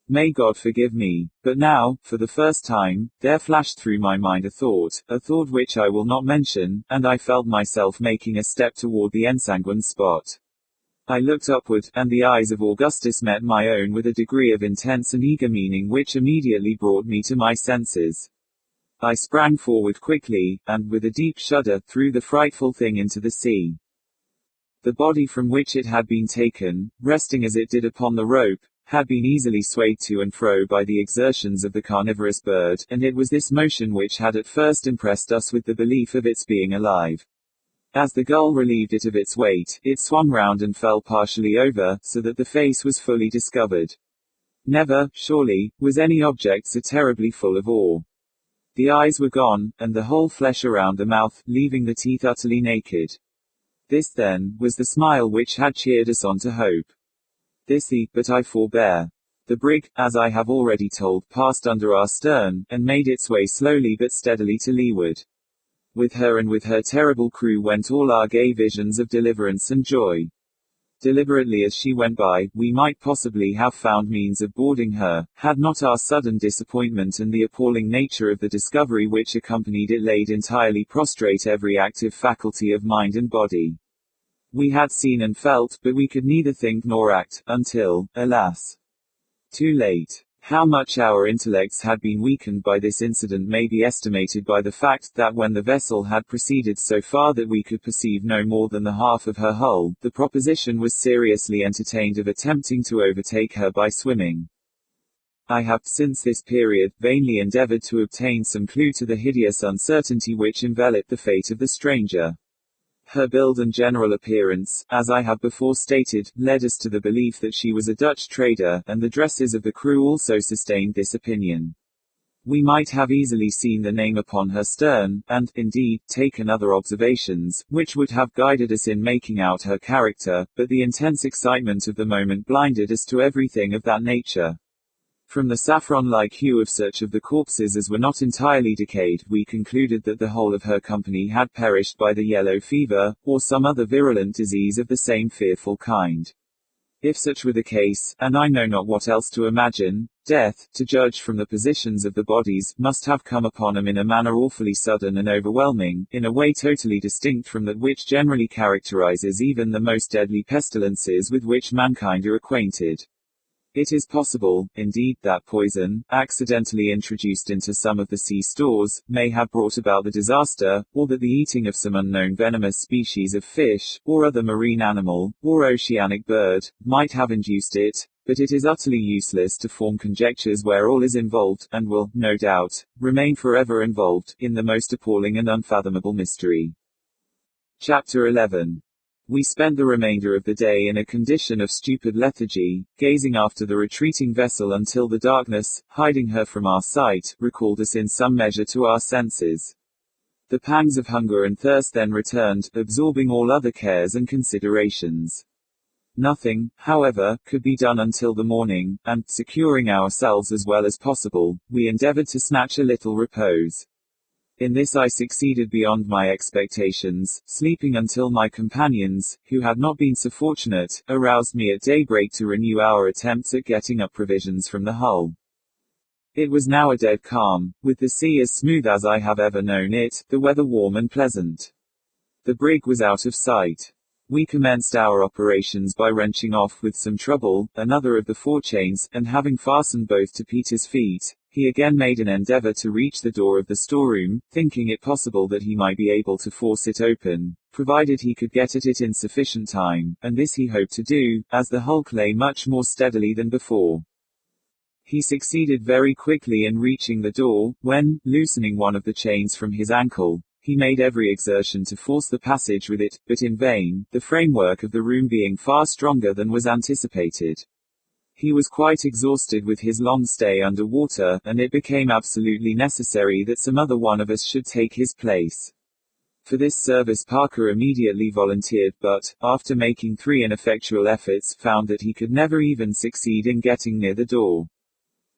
May God forgive me, but now, for the first time, there flashed through my mind a thought which I will not mention, and I felt myself making a step toward the ensanguined spot. I looked upward, and the eyes of Augustus met my own with a degree of intense and eager meaning which immediately brought me to my senses. I sprang forward quickly, and, with a deep shudder, threw the frightful thing into the sea. The body from which it had been taken, resting as it did upon the rope, had been easily swayed to and fro by the exertions of the carnivorous bird, and it was this motion which had at first impressed us with the belief of its being alive. As the gull relieved it of its weight, it swung round and fell partially over, so that the face was fully discovered. Never, surely, was any object so terribly full of awe. The eyes were gone, and the whole flesh around the mouth, leaving the teeth utterly naked. This, then, was the smile which had cheered us on to hope. But I forbear. The brig, as I have already told, passed under our stern, and made its way slowly but steadily to leeward. With her and with her terrible crew went all our gay visions of deliverance and joy. Deliberately as she went by, we might possibly have found means of boarding her, had not our sudden disappointment and the appalling nature of the discovery which accompanied it laid entirely prostrate every active faculty of mind and body. We had seen and felt, but we could neither think nor act, until, alas, too late. How much our intellects had been weakened by this incident may be estimated by the fact, that when the vessel had proceeded so far that we could perceive no more than the half of her hull, the proposition was seriously entertained of attempting to overtake her by swimming. I have, since this period, vainly endeavored to obtain some clue to the hideous uncertainty which enveloped the fate of the stranger. Her build and general appearance, as I have before stated, led us to the belief that she was a Dutch trader, and the dresses of the crew also sustained this opinion. We might have easily seen the name upon her stern, and, indeed, taken other observations, which would have guided us in making out her character, but the intense excitement of the moment blinded us to everything of that nature. From the saffron-like hue of such of the corpses as were not entirely decayed, we concluded that the whole of her company had perished by the yellow fever, or some other virulent disease of the same fearful kind. If such were the case, and I know not what else to imagine, death, to judge from the positions of the bodies, must have come upon them in a manner awfully sudden and overwhelming, in a way totally distinct from that which generally characterizes even the most deadly pestilences with which mankind are acquainted. It is possible, indeed, that poison, accidentally introduced into some of the sea stores, may have brought about the disaster, or that the eating of some unknown venomous species of fish, or other marine animal, or oceanic bird, might have induced it, but it is utterly useless to form conjectures where all is involved, and will, no doubt, remain forever involved, in the most appalling and unfathomable mystery. Chapter 11. We spent the remainder of the day in a condition of stupid lethargy, gazing after the retreating vessel until the darkness, hiding her from our sight, recalled us in some measure to our senses. The pangs of hunger and thirst then returned, absorbing all other cares and considerations. Nothing, however, could be done until the morning, and, securing ourselves as well as possible, we endeavored to snatch a little repose. In this I succeeded beyond my expectations, sleeping until my companions, who had not been so fortunate, aroused me at daybreak to renew our attempts at getting up provisions from the hull. It was now a dead calm, with the sea as smooth as I have ever known it, the weather warm and pleasant. The brig was out of sight. We commenced our operations by wrenching off with some trouble another of the forechains, and having fastened both to Peter's feet, he again made an endeavor to reach the door of the storeroom, thinking it possible that he might be able to force it open, provided he could get at it in sufficient time, and this he hoped to do, as the hulk lay much more steadily than before. He succeeded very quickly in reaching the door, when, loosening one of the chains from his ankle, he made every exertion to force the passage with it, but in vain, the framework of the room being far stronger than was anticipated. He was quite exhausted with his long stay under water, and it became absolutely necessary that some other one of us should take his place. For this service Parker immediately volunteered, but, after making 3 ineffectual efforts, found that he could never even succeed in getting near the door.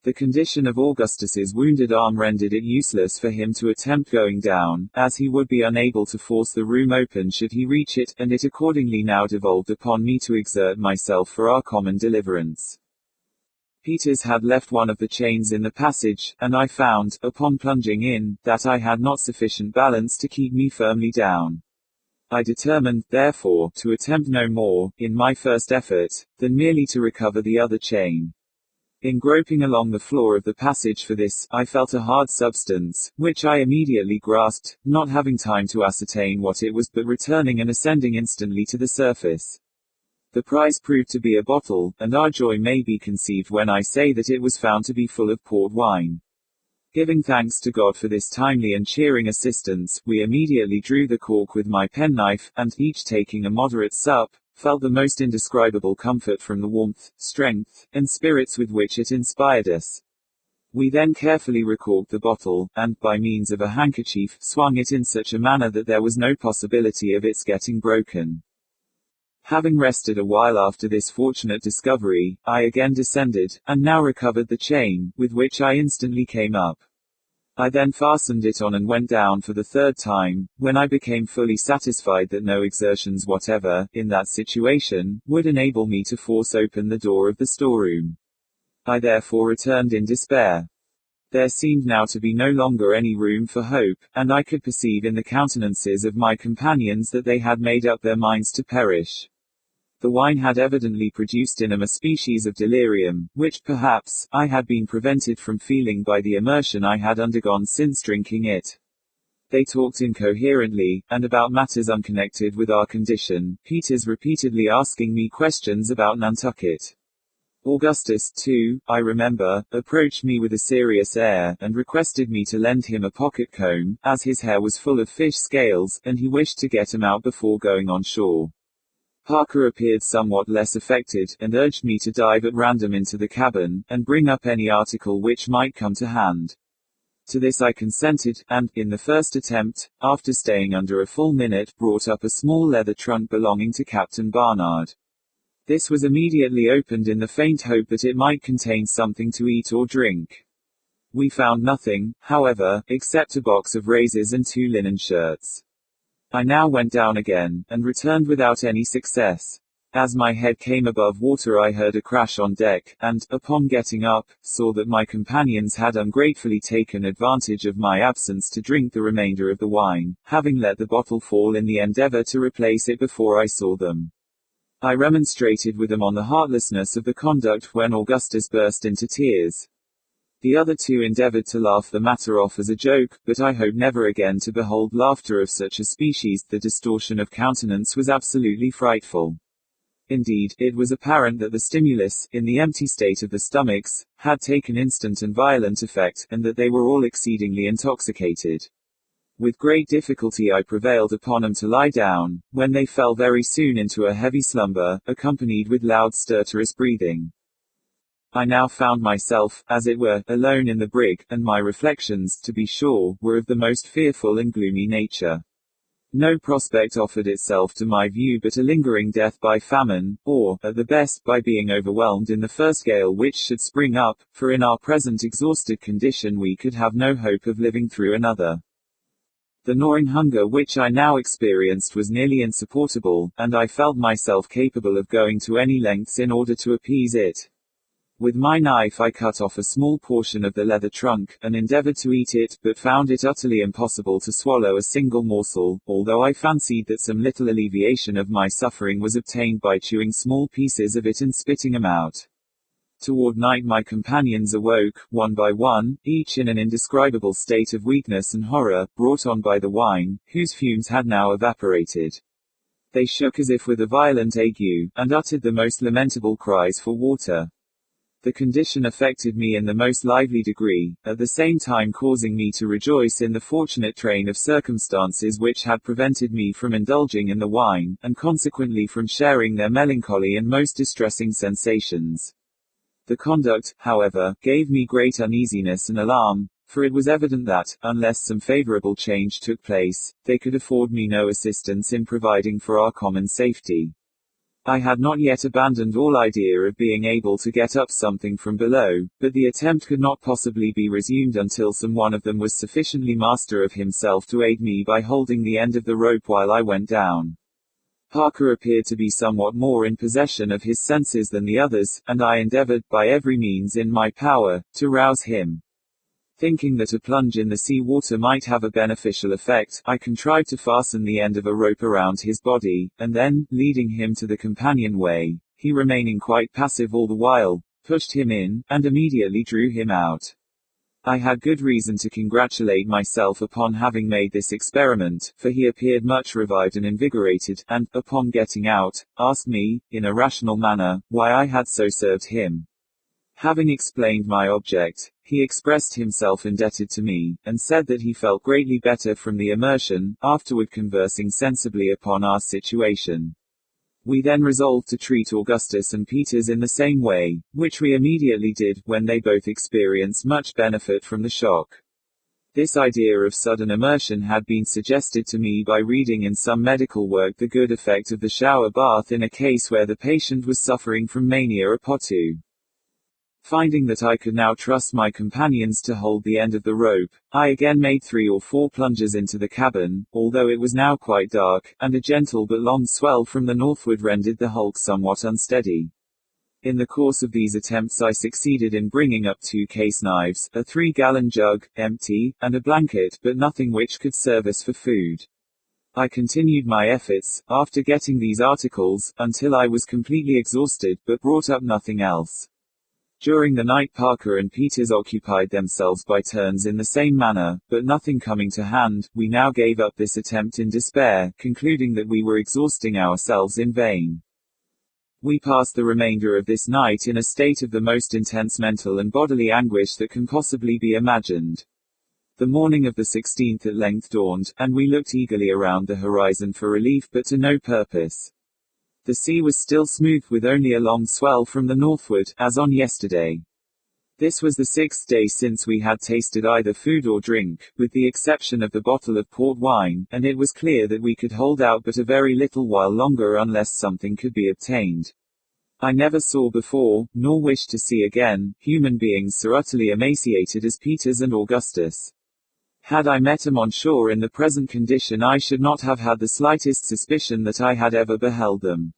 The condition of Augustus's wounded arm rendered it useless for him to attempt going down, as he would be unable to force the room open should he reach it, and it accordingly now devolved upon me to exert myself for our common deliverance. Peters had left one of the chains in the passage, and I found, upon plunging in, that I had not sufficient balance to keep me firmly down. I determined, therefore, to attempt no more, in my first effort, than merely to recover the other chain. In groping along the floor of the passage for this, I felt a hard substance, which I immediately grasped, not having time to ascertain what it was, but returning and ascending instantly to the surface. The prize proved to be a bottle, and our joy may be conceived when I say that it was found to be full of port wine. Giving thanks to God for this timely and cheering assistance, we immediately drew the cork with my penknife, and, each taking a moderate sup, felt the most indescribable comfort from the warmth, strength, and spirits with which it inspired us. We then carefully recorked the bottle, and, by means of a handkerchief, swung it in such a manner that there was no possibility of its getting broken. Having rested a while after this fortunate discovery, I again descended, and now recovered the chain, with which I instantly came up. I then fastened it on and went down for the 3rd time, when I became fully satisfied that no exertions whatever, in that situation, would enable me to force open the door of the storeroom. I therefore returned in despair. There seemed now to be no longer any room for hope, and I could perceive in the countenances of my companions that they had made up their minds to perish. The wine had evidently produced in them a species of delirium, which, perhaps, I had been prevented from feeling by the immersion I had undergone since drinking it. They talked incoherently, and about matters unconnected with our condition, Peters repeatedly asking me questions about Nantucket. Augustus, too, I remember, approached me with a serious air, and requested me to lend him a pocket comb, as his hair was full of fish scales, and he wished to get 'em out before going on shore. Parker appeared somewhat less affected, and urged me to dive at random into the cabin, and bring up any article which might come to hand. To this I consented, and, in the first attempt, after staying under a full minute, brought up a small leather trunk belonging to Captain Barnard. This was immediately opened in the faint hope that it might contain something to eat or drink. We found nothing, however, except a box of razors and 2 linen shirts. I now went down again, and returned without any success. As my head came above water I heard a crash on deck, and, upon getting up, saw that my companions had ungratefully taken advantage of my absence to drink the remainder of the wine, having let the bottle fall in the endeavor to replace it before I saw them. I remonstrated with them on the heartlessness of the conduct when Augustus burst into tears. The other 2 endeavored to laugh the matter off as a joke, but I hope never again to behold laughter of such a species. The distortion of countenance was absolutely frightful. Indeed, it was apparent that the stimulus, in the empty state of the stomachs, had taken instant and violent effect, and that they were all exceedingly intoxicated. With great difficulty I prevailed upon them to lie down, when they fell very soon into a heavy slumber, accompanied with loud stertorous breathing. I now found myself, as it were, alone in the brig, and my reflections, to be sure, were of the most fearful and gloomy nature. No prospect offered itself to my view but a lingering death by famine, or, at the best, by being overwhelmed in the first gale which should spring up, for in our present exhausted condition we could have no hope of living through another. The gnawing hunger which I now experienced was nearly insupportable, and I felt myself capable of going to any lengths in order to appease it. With my knife I cut off a small portion of the leather trunk, and endeavored to eat it, but found it utterly impossible to swallow a single morsel, although I fancied that some little alleviation of my suffering was obtained by chewing small pieces of it and spitting them out. Toward night my companions awoke, one by one, each in an indescribable state of weakness and horror, brought on by the wine, whose fumes had now evaporated. They shook as if with a violent ague, and uttered the most lamentable cries for water. The condition affected me in the most lively degree, at the same time causing me to rejoice in the fortunate train of circumstances which had prevented me from indulging in the wine, and consequently from sharing their melancholy and most distressing sensations. The conduct, however, gave me great uneasiness and alarm, for it was evident that, unless some favorable change took place, they could afford me no assistance in providing for our common safety. I had not yet abandoned all idea of being able to get up something from below, but the attempt could not possibly be resumed until some one of them was sufficiently master of himself to aid me by holding the end of the rope while I went down. Parker appeared to be somewhat more in possession of his senses than the others, and I endeavored, by every means in my power, to rouse him. Thinking that a plunge in the sea water might have a beneficial effect, I contrived to fasten the end of a rope around his body, and then, leading him to the companionway, he remaining quite passive all the while, pushed him in, and immediately drew him out. I had good reason to congratulate myself upon having made this experiment, for he appeared much revived and invigorated, and, upon getting out, asked me, in a rational manner, why I had so served him. Having explained my object, he expressed himself indebted to me, and said that he felt greatly better from the immersion, afterward conversing sensibly upon our situation. We then resolved to treat Augustus and Peters in the same way, which we immediately did, when they both experienced much benefit from the shock. This idea of sudden immersion had been suggested to me by reading in some medical work the good effect of the shower bath in a case where the patient was suffering from mania apotu. Finding that I could now trust my companions to hold the end of the rope, I again made 3 or 4 plunges into the cabin, although it was now quite dark, and a gentle but long swell from the northward rendered the hulk somewhat unsteady. In the course of these attempts I succeeded in bringing up 2 case knives, a 3-gallon jug, empty, and a blanket, but nothing which could serve us for food. I continued my efforts, after getting these articles, until I was completely exhausted, but brought up nothing else. During the night Parker and Peters occupied themselves by turns in the same manner, but nothing coming to hand, we now gave up this attempt in despair, concluding that we were exhausting ourselves in vain. We passed the remainder of this night in a state of the most intense mental and bodily anguish that can possibly be imagined. The morning of the 16th at length dawned, and we looked eagerly around the horizon for relief, but to no purpose. The sea was still smooth with only a long swell from the northward, as on yesterday. This was the 6th day since we had tasted either food or drink, with the exception of the bottle of port wine, and it was clear that we could hold out but a very little while longer unless something could be obtained. I never saw before, nor wish to see again, human beings so utterly emaciated as Peters and Augustus. Had I met them on shore in the present condition I should not have had the slightest suspicion that I had ever beheld them.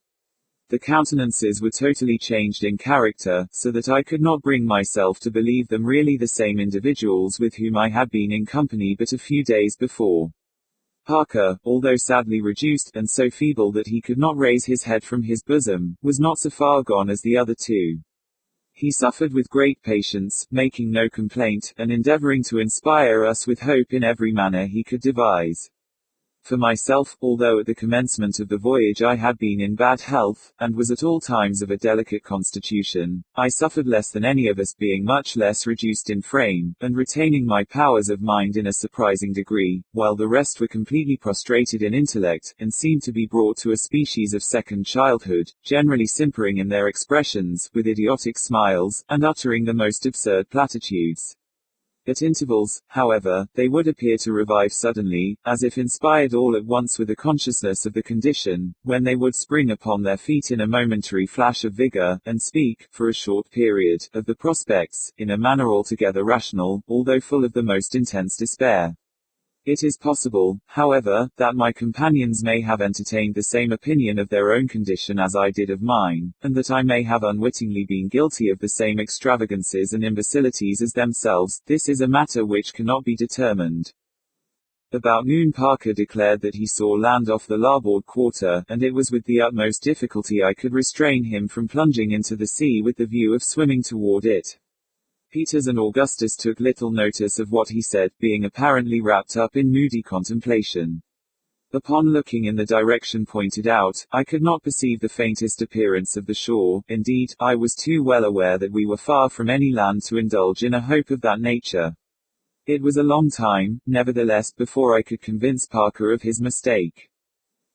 The countenances were totally changed in character, so that I could not bring myself to believe them really the same individuals with whom I had been in company but a few days before. Parker, although sadly reduced, and so feeble that he could not raise his head from his bosom, was not so far gone as the other 2. He suffered with great patience, making no complaint, and endeavoring to inspire us with hope in every manner he could devise. For myself, although at the commencement of the voyage I had been in bad health, and was at all times of a delicate constitution, I suffered less than any of us, being much less reduced in frame, and retaining my powers of mind in a surprising degree, while the rest were completely prostrated in intellect, and seemed to be brought to a species of second childhood, generally simpering in their expressions, with idiotic smiles, and uttering the most absurd platitudes. At intervals, however, they would appear to revive suddenly, as if inspired all at once with a consciousness of the condition, when they would spring upon their feet in a momentary flash of vigor, and speak, for a short period, of the prospects, in a manner altogether rational, although full of the most intense despair. It is possible, however, that my companions may have entertained the same opinion of their own condition as I did of mine, and that I may have unwittingly been guilty of the same extravagances and imbecilities as themselves. This is a matter which cannot be determined. About noon Parker declared that he saw land off the larboard quarter, and it was with the utmost difficulty I could restrain him from plunging into the sea with the view of swimming toward it. Peters and Augustus took little notice of what he said, being apparently wrapped up in moody contemplation. Upon looking in the direction pointed out, I could not perceive the faintest appearance of the shore. Indeed, I was too well aware that we were far from any land to indulge in a hope of that nature. It was a long time, nevertheless, before I could convince Parker of his mistake.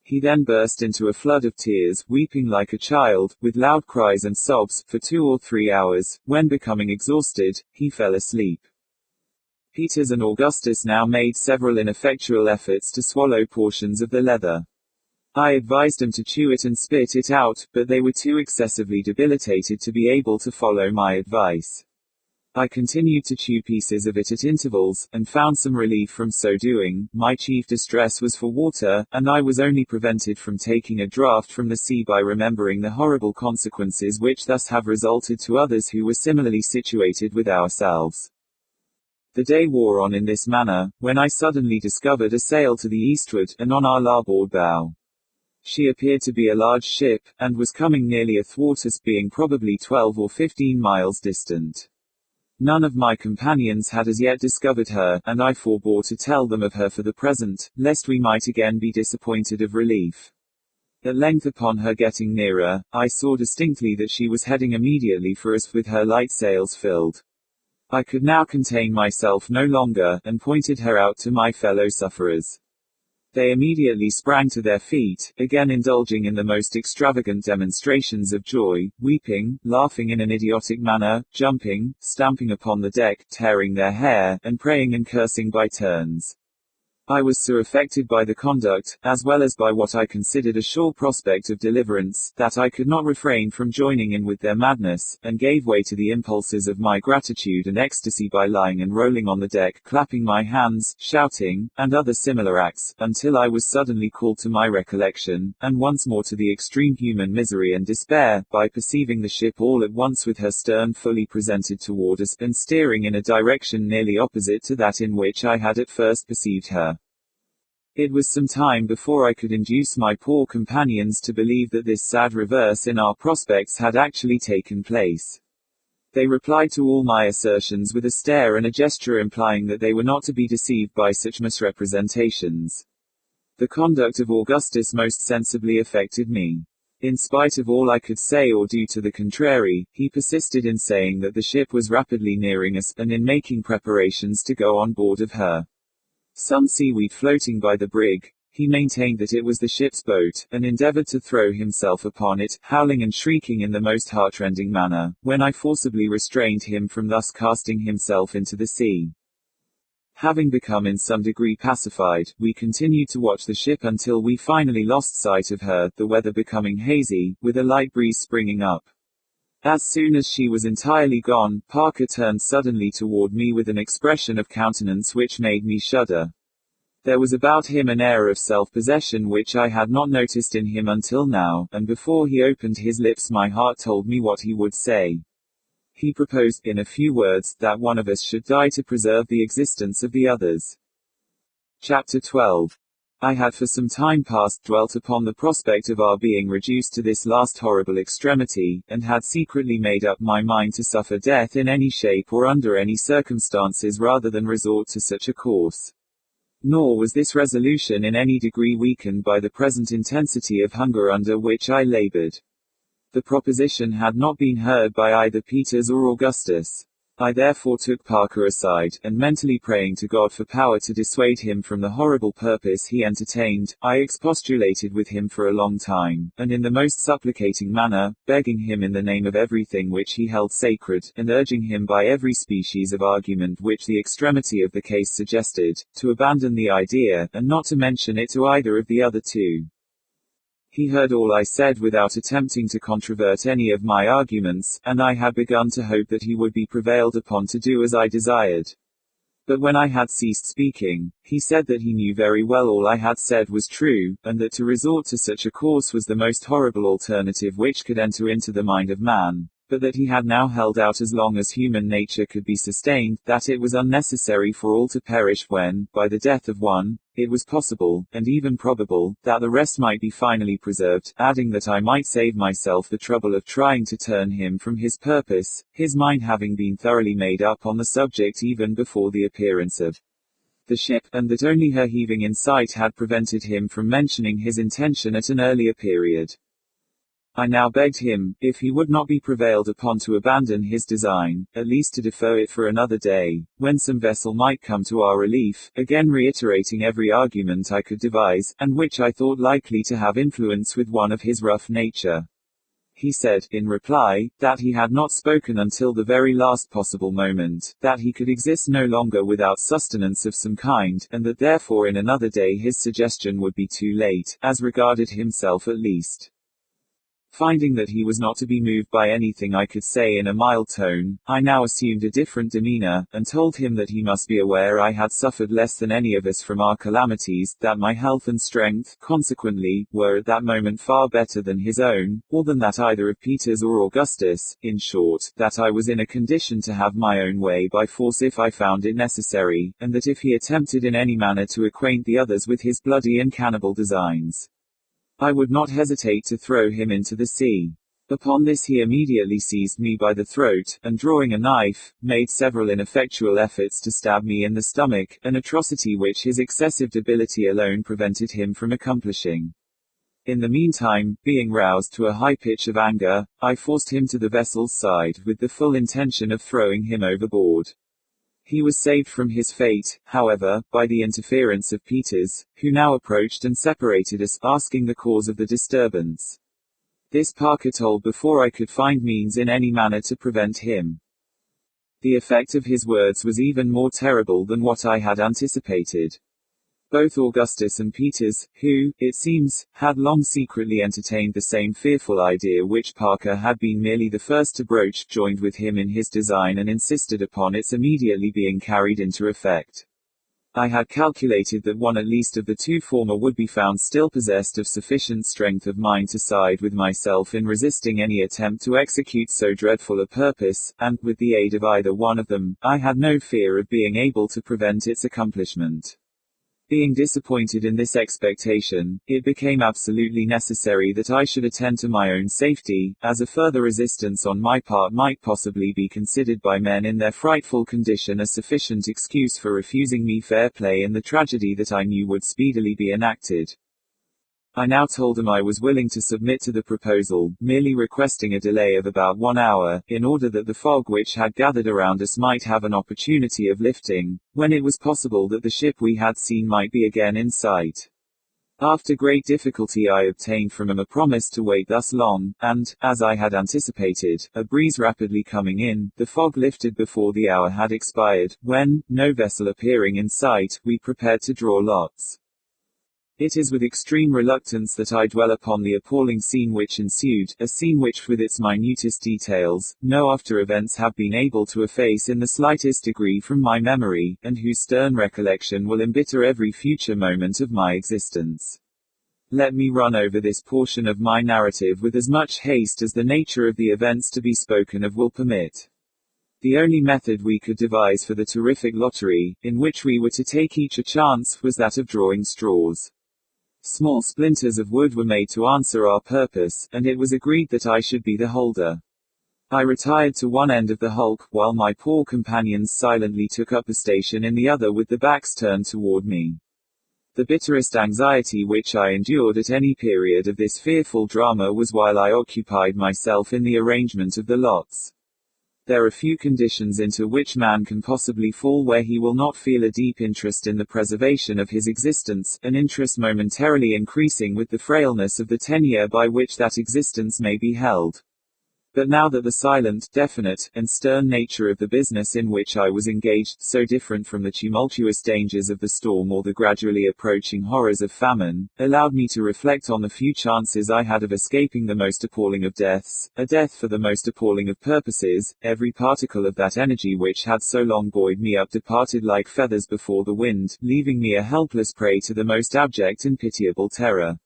He then burst into a flood of tears, weeping like a child, with loud cries and sobs, for 2 or 3 hours, when becoming exhausted, he fell asleep. Peters and Augustus now made several ineffectual efforts to swallow portions of the leather. I advised them to chew it and spit it out, but they were too excessively debilitated to be able to follow my advice. I continued to chew pieces of it at intervals, and found some relief from so doing. My chief distress was for water, and I was only prevented from taking a draught from the sea by remembering the horrible consequences which thus have resulted to others who were similarly situated with ourselves. The day wore on in this manner, when I suddenly discovered a sail to the eastward, and on our larboard bow. She appeared to be a large ship, and was coming nearly athwart us, being probably 12 or 15 miles distant. None of my companions had as yet discovered her, and I forbore to tell them of her for the present, lest we might again be disappointed of relief. At length, upon her getting nearer, I saw distinctly that she was heading immediately for us with her light sails filled. I could now contain myself no longer, and pointed her out to my fellow sufferers. They immediately sprang to their feet, again indulging in the most extravagant demonstrations of joy, weeping, laughing in an idiotic manner, jumping, stamping upon the deck, tearing their hair, and praying and cursing by turns. I was so affected by the conduct, as well as by what I considered a sure prospect of deliverance, that I could not refrain from joining in with their madness, and gave way to the impulses of my gratitude and ecstasy by lying and rolling on the deck, clapping my hands, shouting, and other similar acts, until I was suddenly called to my recollection, and once more to the extreme human misery and despair, by perceiving the ship all at once with her stern fully presented toward us, and steering in a direction nearly opposite to that in which I had at first perceived her. It was some time before I could induce my poor companions to believe that this sad reverse in our prospects had actually taken place. They replied to all my assertions with a stare and a gesture implying that they were not to be deceived by such misrepresentations. The conduct of Augustus most sensibly affected me. In spite of all I could say or do to the contrary, he persisted in saying that the ship was rapidly nearing us, and in making preparations to go on board of her. Some seaweed floating by the brig, he maintained that it was the ship's boat, and endeavored to throw himself upon it, howling and shrieking in the most heartrending manner, when I forcibly restrained him from thus casting himself into the sea. Having become in some degree pacified, we continued to watch the ship until we finally lost sight of her, the weather becoming hazy, with a light breeze springing up. As soon as she was entirely gone, Parker turned suddenly toward me with an expression of countenance which made me shudder. There was about him an air of self-possession which I had not noticed in him until now, and before he opened his lips my heart told me what he would say. He proposed, in a few words, that one of us should die to preserve the existence of the others. Chapter 12. I had for some time past dwelt upon the prospect of our being reduced to this last horrible extremity, and had secretly made up my mind to suffer death in any shape or under any circumstances rather than resort to such a course. Nor was this resolution in any degree weakened by the present intensity of hunger under which I labored. The proposition had not been heard by either Peters or Augustus. I therefore took Parker aside, and mentally praying to God for power to dissuade him from the horrible purpose he entertained, I expostulated with him for a long time, and in the most supplicating manner, begging him in the name of everything which he held sacred, and urging him by every species of argument which the extremity of the case suggested, to abandon the idea, and not to mention it to either of the other two. He heard all I said without attempting to controvert any of my arguments, and I had begun to hope that he would be prevailed upon to do as I desired. But when I had ceased speaking, he said that he knew very well all I had said was true, and that to resort to such a course was the most horrible alternative which could enter into the mind of man, but that he had now held out as long as human nature could be sustained, that it was unnecessary for all to perish when, by the death of one, it was possible, and even probable, that the rest might be finally preserved, adding that I might save myself the trouble of trying to turn him from his purpose, his mind having been thoroughly made up on the subject even before the appearance of the ship, and that only her heaving in sight had prevented him from mentioning his intention at an earlier period. I now begged him, if he would not be prevailed upon to abandon his design, at least to defer it for another day, when some vessel might come to our relief, again reiterating every argument I could devise, and which I thought likely to have influence with one of his rough nature. He said, in reply, that he had not spoken until the very last possible moment, that he could exist no longer without sustenance of some kind, and that therefore in another day his suggestion would be too late, as regarded himself at least. Finding that he was not to be moved by anything I could say in a mild tone, I now assumed a different demeanor, and told him that he must be aware I had suffered less than any of us from our calamities, that my health and strength, consequently, were at that moment far better than his own, or than that either of Peters or Augustus, in short, that I was in a condition to have my own way by force if I found it necessary, and that if he attempted in any manner to acquaint the others with his bloody and cannibal designs, I would not hesitate to throw him into the sea. Upon this he immediately seized me by the throat, and drawing a knife, made several ineffectual efforts to stab me in the stomach, an atrocity which his excessive debility alone prevented him from accomplishing. In the meantime, being roused to a high pitch of anger, I forced him to the vessel's side, with the full intention of throwing him overboard. He was saved from his fate, however, by the interference of Peters, who now approached and separated us, asking the cause of the disturbance. This Parker told before I could find means in any manner to prevent him. The effect of his words was even more terrible than what I had anticipated. Both Augustus and Peters, who, it seems, had long secretly entertained the same fearful idea which Parker had been merely the first to broach, joined with him in his design and insisted upon its immediately being carried into effect. I had calculated that one at least of the two former would be found still possessed of sufficient strength of mind to side with myself in resisting any attempt to execute so dreadful a purpose, and, with the aid of either one of them, I had no fear of being able to prevent its accomplishment. Being disappointed in this expectation, it became absolutely necessary that I should attend to my own safety, as a further resistance on my part might possibly be considered by men in their frightful condition a sufficient excuse for refusing me fair play in the tragedy that I knew would speedily be enacted. I now told him I was willing to submit to the proposal, merely requesting a delay of about 1 hour, in order that the fog which had gathered around us might have an opportunity of lifting, when it was possible that the ship we had seen might be again in sight. After great difficulty I obtained from him a promise to wait thus long, and, as I had anticipated, a breeze rapidly coming in, the fog lifted before the hour had expired, when, no vessel appearing in sight, we prepared to draw lots. It is with extreme reluctance that I dwell upon the appalling scene which ensued, a scene which with its minutest details, no after events have been able to efface in the slightest degree from my memory, and whose stern recollection will embitter every future moment of my existence. Let me run over this portion of my narrative with as much haste as the nature of the events to be spoken of will permit. The only method we could devise for the terrific lottery, in which we were to take each a chance, was that of drawing straws. Small splinters of wood were made to answer our purpose, and it was agreed that I should be the holder. I retired to one end of the hulk, while my poor companions silently took up a station in the other with the backs turned toward me. The bitterest anxiety which I endured at any period of this fearful drama was while I occupied myself in the arrangement of the lots. There are few conditions into which man can possibly fall where he will not feel a deep interest in the preservation of his existence, an interest momentarily increasing with the frailness of the tenure by which that existence may be held. But now that the silent, definite, and stern nature of the business in which I was engaged, so different from the tumultuous dangers of the storm or the gradually approaching horrors of famine, allowed me to reflect on the few chances I had of escaping the most appalling of deaths, a death for the most appalling of purposes, every particle of that energy which had so long buoyed me up departed like feathers before the wind, leaving me a helpless prey to the most abject and pitiable terror.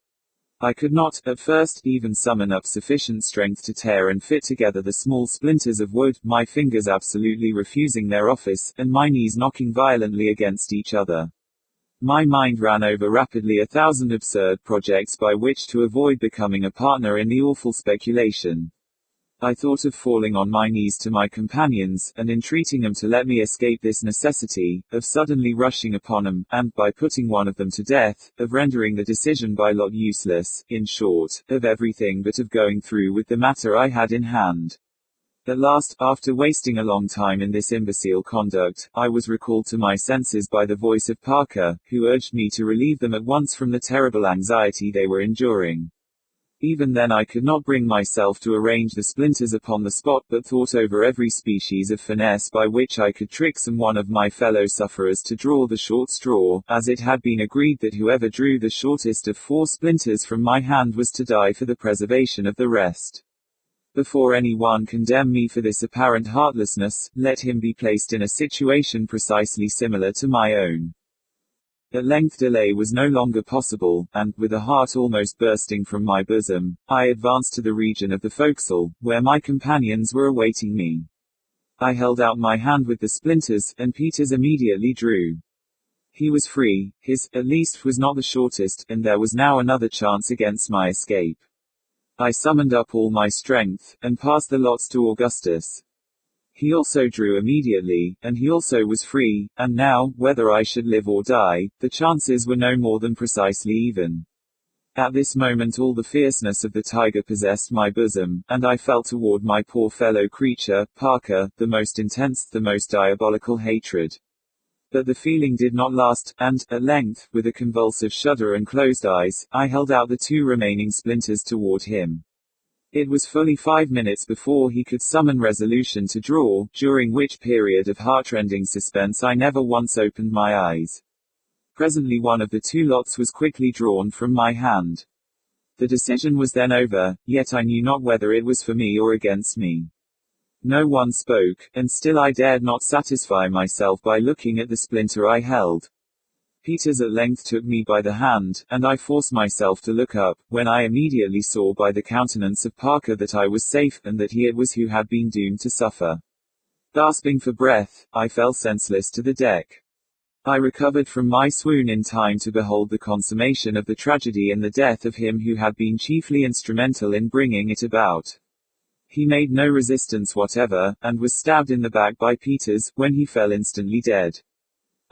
I could not, at first, even summon up sufficient strength to tear and fit together the small splinters of wood, my fingers absolutely refusing their office, and my knees knocking violently against each other. My mind ran over rapidly 1,000 absurd projects by which to avoid becoming a partner in the awful speculation. I thought of falling on my knees to my companions, and entreating them to let me escape this necessity, of suddenly rushing upon them, and, by putting one of them to death, of rendering the decision by lot useless, in short, of everything but of going through with the matter I had in hand. At last, after wasting a long time in this imbecile conduct, I was recalled to my senses by the voice of Parker, who urged me to relieve them at once from the terrible anxiety they were enduring. Even then I could not bring myself to arrange the splinters upon the spot, but thought over every species of finesse by which I could trick some one of my fellow sufferers to draw the short straw, as it had been agreed that whoever drew the shortest of 4 splinters from my hand was to die for the preservation of the rest. Before any one condemn me for this apparent heartlessness, let him be placed in a situation precisely similar to my own. At length delay was no longer possible, and, with a heart almost bursting from my bosom, I advanced to the region of the forecastle, where my companions were awaiting me. I held out my hand with the splinters, and Peters immediately drew. He was free, his, at least, was not the shortest, and there was now another chance against my escape. I summoned up all my strength, and passed the lots to Augustus. He also drew immediately, and he also was free, and now, whether I should live or die, the chances were no more than precisely even. At this moment all the fierceness of the tiger possessed my bosom, and I felt toward my poor fellow creature, Parker, the most intense, the most diabolical hatred. But the feeling did not last, and, at length, with a convulsive shudder and closed eyes, I held out the 2 remaining splinters toward him. It was fully 5 minutes before he could summon resolution to draw, during which period of heartrending suspense I never once opened my eyes. Presently one of the 2 lots was quickly drawn from my hand. The decision was then over, yet I knew not whether it was for me or against me. No one spoke, and still I dared not satisfy myself by looking at the splinter I held. Peters at length took me by the hand, and I forced myself to look up, when I immediately saw by the countenance of Parker that I was safe, and that he it was who had been doomed to suffer. Gasping for breath, I fell senseless to the deck. I recovered from my swoon in time to behold the consummation of the tragedy and the death of him who had been chiefly instrumental in bringing it about. He made no resistance whatever, and was stabbed in the back by Peters, when he fell instantly dead.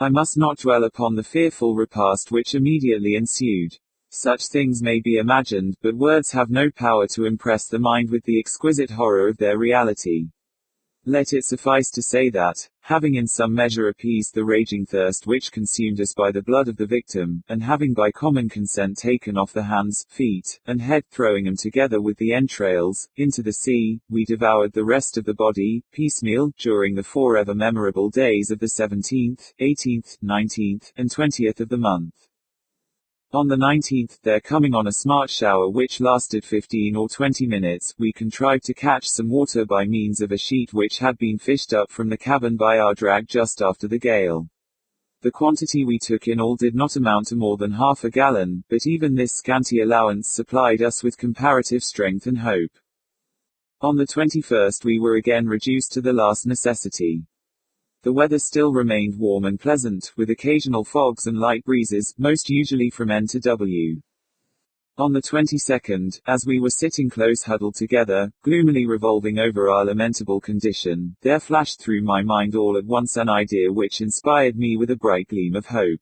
I must not dwell upon the fearful repast which immediately ensued. Such things may be imagined, but words have no power to impress the mind with the exquisite horror of their reality. Let it suffice to say that, having in some measure appeased the raging thirst which consumed us by the blood of the victim, and having by common consent taken off the hands, feet, and head, throwing them together with the entrails, into the sea, we devoured the rest of the body, piecemeal, during the 4 ever memorable days of the 17th, 18th, 19th, and 20th of the month. On the 19th, there coming on a smart shower which lasted 15 or 20 minutes, we contrived to catch some water by means of a sheet which had been fished up from the cabin by our drag just after the gale. The quantity we took in all did not amount to more than half a gallon, but even this scanty allowance supplied us with comparative strength and hope. On the 21st we were again reduced to the last necessity. The weather still remained warm and pleasant, with occasional fogs and light breezes, most usually from N to W. On the 22nd, as we were sitting close huddled together, gloomily revolving over our lamentable condition, there flashed through my mind all at once an idea which inspired me with a bright gleam of hope.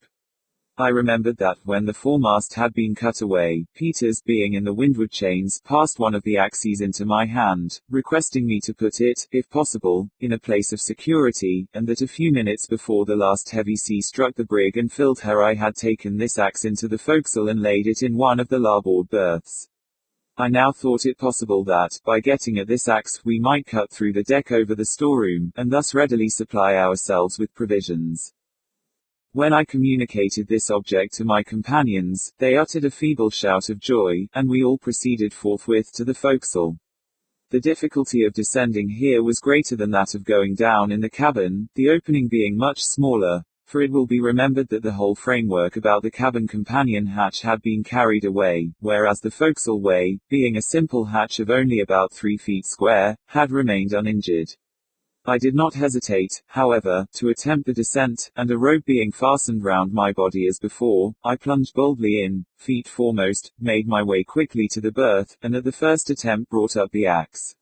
I remembered that, when the foremast had been cut away, Peters, being in the windward chains, passed one of the axes into my hand, requesting me to put it, if possible, in a place of security, and that a few minutes before the last heavy sea struck the brig and filled her I had taken this axe into the forecastle and laid it in one of the larboard berths. I now thought it possible that, by getting at this axe, we might cut through the deck over the storeroom, and thus readily supply ourselves with provisions. When I communicated this object to my companions, they uttered a feeble shout of joy, and we all proceeded forthwith to the forecastle. The difficulty of descending here was greater than that of going down in the cabin, the opening being much smaller, for it will be remembered that the whole framework about the cabin companion hatch had been carried away, whereas the forecastle way, being a simple hatch of only about 3 feet square, had remained uninjured. I did not hesitate, however, to attempt the descent, and a rope being fastened round my body as before, I plunged boldly in, feet foremost, made my way quickly to the berth, and at the first attempt brought up the axe.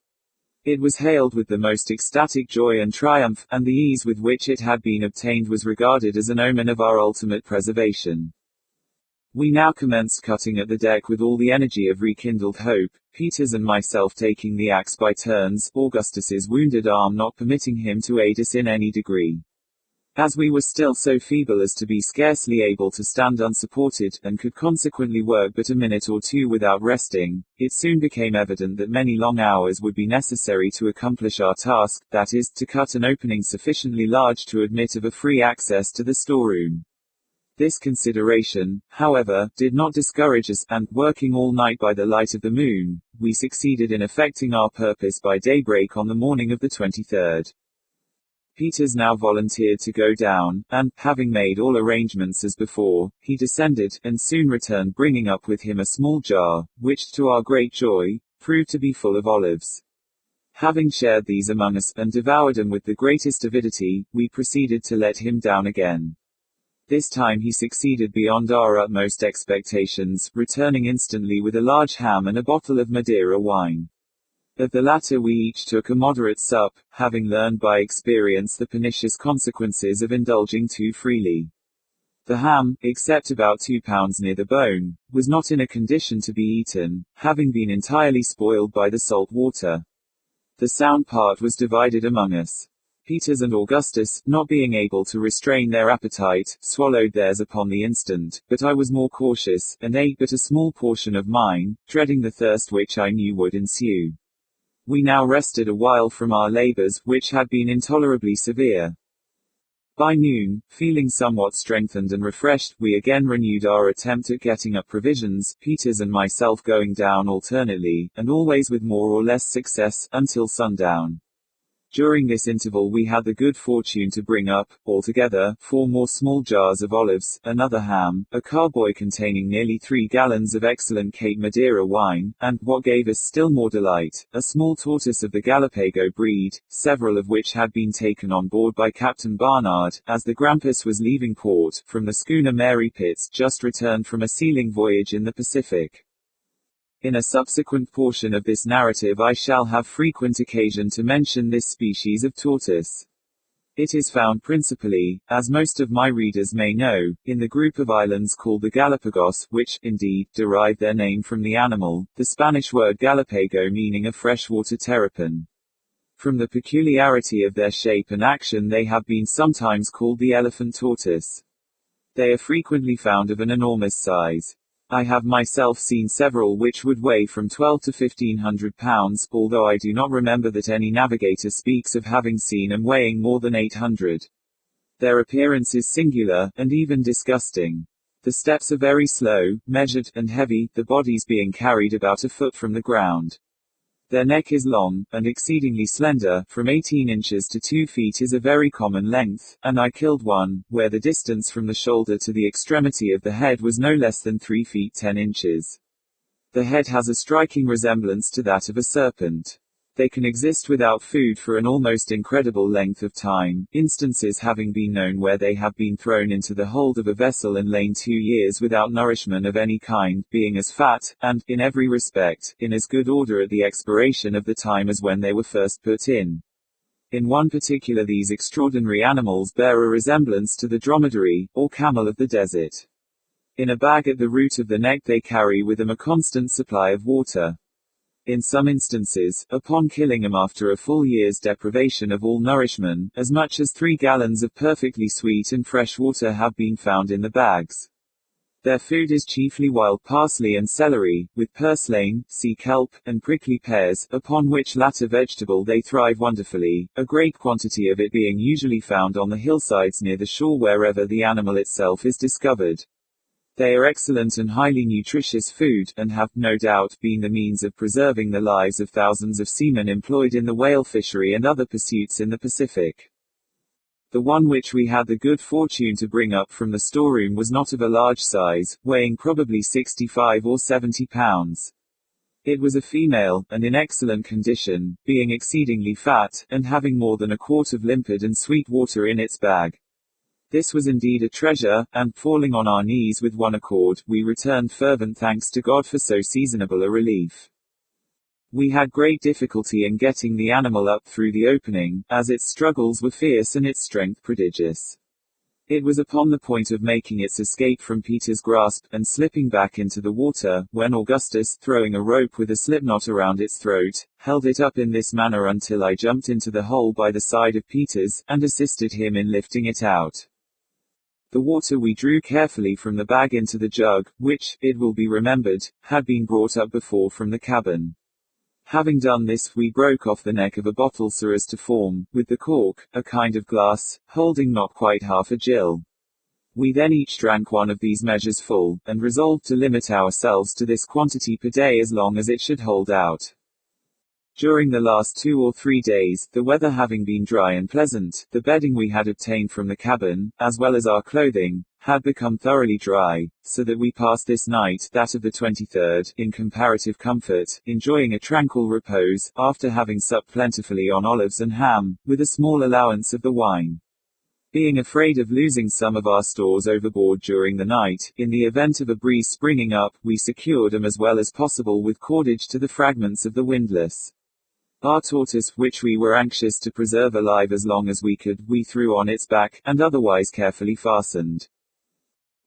It was hailed with the most ecstatic joy and triumph, and the ease with which it had been obtained was regarded as an omen of our ultimate preservation. We now commenced cutting at the deck with all the energy of rekindled hope, Peters and myself taking the axe by turns, Augustus's wounded arm not permitting him to aid us in any degree. As we were still so feeble as to be scarcely able to stand unsupported, and could consequently work but a minute or two without resting, it soon became evident that many long hours would be necessary to accomplish our task, that is, to cut an opening sufficiently large to admit of a free access to the storeroom. This consideration, however, did not discourage us, and, working all night by the light of the moon, we succeeded in effecting our purpose by daybreak on the morning of the 23rd. Peters now volunteered to go down, and, having made all arrangements as before, he descended, and soon returned bringing up with him a small jar, which, to our great joy, proved to be full of olives. Having shared these among us, and devoured them with the greatest avidity, we proceeded to let him down again. This time he succeeded beyond our utmost expectations, returning instantly with a large ham and a bottle of Madeira wine. Of the latter we each took a moderate sup, having learned by experience the pernicious consequences of indulging too freely. The ham, except about 2 pounds near the bone, was not in a condition to be eaten, having been entirely spoiled by the salt water. The sound part was divided among us. Peters and Augustus, not being able to restrain their appetite, swallowed theirs upon the instant, but I was more cautious, and ate but a small portion of mine, dreading the thirst which I knew would ensue. We now rested a while from our labors, which had been intolerably severe. By noon, feeling somewhat strengthened and refreshed, we again renewed our attempt at getting up provisions, Peters and myself going down alternately, and always with more or less success, until sundown. During this interval we had the good fortune to bring up, altogether, 4 more small jars of olives, another ham, a carboy containing nearly 3 gallons of excellent Cape Madeira wine, and, what gave us still more delight, a small tortoise of the Gallipago breed, several of which had been taken on board by Captain Barnard, as the Grampus was leaving port, from the schooner Mary Pitts, just returned from a sealing voyage in the Pacific. In a subsequent portion of this narrative I shall have frequent occasion to mention this species of tortoise. It is found principally, as most of my readers may know, in the group of islands called the Galapagos, which, indeed, derive their name from the animal, the Spanish word Galapago meaning a freshwater terrapin. From the peculiarity of their shape and action they have been sometimes called the elephant tortoise. They are frequently found of an enormous size. I have myself seen several which would weigh from 12 to 1500 pounds, although I do not remember that any navigator speaks of having seen them weighing more than 800. Their appearance is singular, and even disgusting. The steps are very slow, measured, and heavy, the bodies being carried about a foot from the ground. Their neck is long, and exceedingly slender, from 18 inches to 2 feet is a very common length, and I killed one, where the distance from the shoulder to the extremity of the head was no less than 3 feet 10 inches. The head has a striking resemblance to that of a serpent. They can exist without food for an almost incredible length of time, instances having been known where they have been thrown into the hold of a vessel and lain 2 years without nourishment of any kind, being as fat, and, in every respect, in as good order at the expiration of the time as when they were first put in. In one particular these extraordinary animals bear a resemblance to the dromedary, or camel of the desert. In a bag at the root of the neck they carry with them a constant supply of water. In some instances, upon killing them after a full year's deprivation of all nourishment, as much as 3 gallons of perfectly sweet and fresh water have been found in the bags. Their food is chiefly wild parsley and celery, with purslane, sea kelp, and prickly pears, upon which latter vegetable they thrive wonderfully, a great quantity of it being usually found on the hillsides near the shore wherever the animal itself is discovered. They are excellent and highly nutritious food, and have, no doubt, been the means of preserving the lives of thousands of seamen employed in the whale fishery and other pursuits in the Pacific. The one which we had the good fortune to bring up from the storeroom was not of a large size, weighing probably 65 or 70 pounds. It was a female, and in excellent condition, being exceedingly fat, and having more than a quart of limpid and sweet water in its bag. This was indeed a treasure, and, falling on our knees with one accord, we returned fervent thanks to God for so seasonable a relief. We had great difficulty in getting the animal up through the opening, as its struggles were fierce and its strength prodigious. It was upon the point of making its escape from Peter's grasp, and slipping back into the water, when Augustus, throwing a rope with a slipknot around its throat, held it up in this manner until I jumped into the hole by the side of Peter's, and assisted him in lifting it out. The water we drew carefully from the bag into the jug, which, it will be remembered, had been brought up before from the cabin. Having done this, we broke off the neck of a bottle so as to form, with the cork, a kind of glass, holding not quite half a gill. We then each drank one of these measures full, and resolved to limit ourselves to this quantity per day as long as it should hold out. During the last 2 or 3 days, the weather having been dry and pleasant, the bedding we had obtained from the cabin, as well as our clothing, had become thoroughly dry, so that we passed this night, that of the 23rd, in comparative comfort, enjoying a tranquil repose, after having supped plentifully on olives and ham, with a small allowance of the wine. Being afraid of losing some of our stores overboard during the night, in the event of a breeze springing up, we secured them as well as possible with cordage to the fragments of the windlass. Our tortoise, which we were anxious to preserve alive as long as we could, we threw on its back, and otherwise carefully fastened.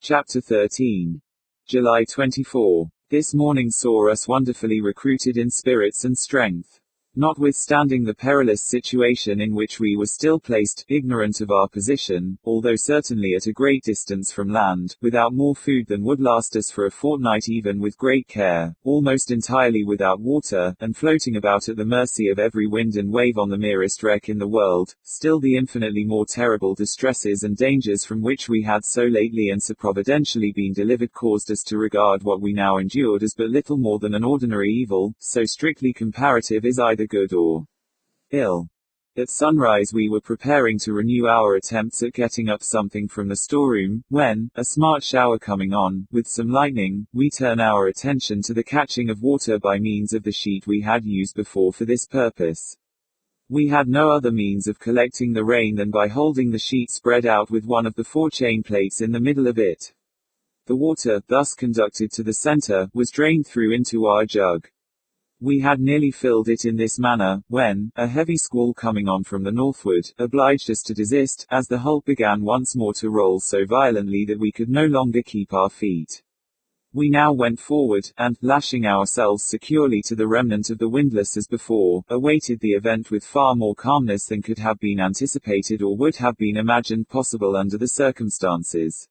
Chapter 13. July 24. This morning saw us wonderfully recruited in spirits and strength. Notwithstanding the perilous situation in which we were still placed, ignorant of our position, although certainly at a great distance from land, without more food than would last us for a fortnight even with great care, almost entirely without water, and floating about at the mercy of every wind and wave on the merest wreck in the world, still the infinitely more terrible distresses and dangers from which we had so lately and so providentially been delivered caused us to regard what we now endured as but little more than an ordinary evil, so strictly comparative is either good or ill. At sunrise we were preparing to renew our attempts at getting up something from the storeroom, when, a smart shower coming on, with some lightning, we turn our attention to the catching of water by means of the sheet we had used before for this purpose. We had no other means of collecting the rain than by holding the sheet spread out with one of the 4 chain plates in the middle of it. The water, thus conducted to the center, was drained through into our jug. We had nearly filled it in this manner, when, a heavy squall coming on from the northward, obliged us to desist, as the hulk began once more to roll so violently that we could no longer keep our feet. We now went forward, and, lashing ourselves securely to the remnant of the windlass as before, awaited the event with far more calmness than could have been anticipated or would have been imagined possible under the circumstances.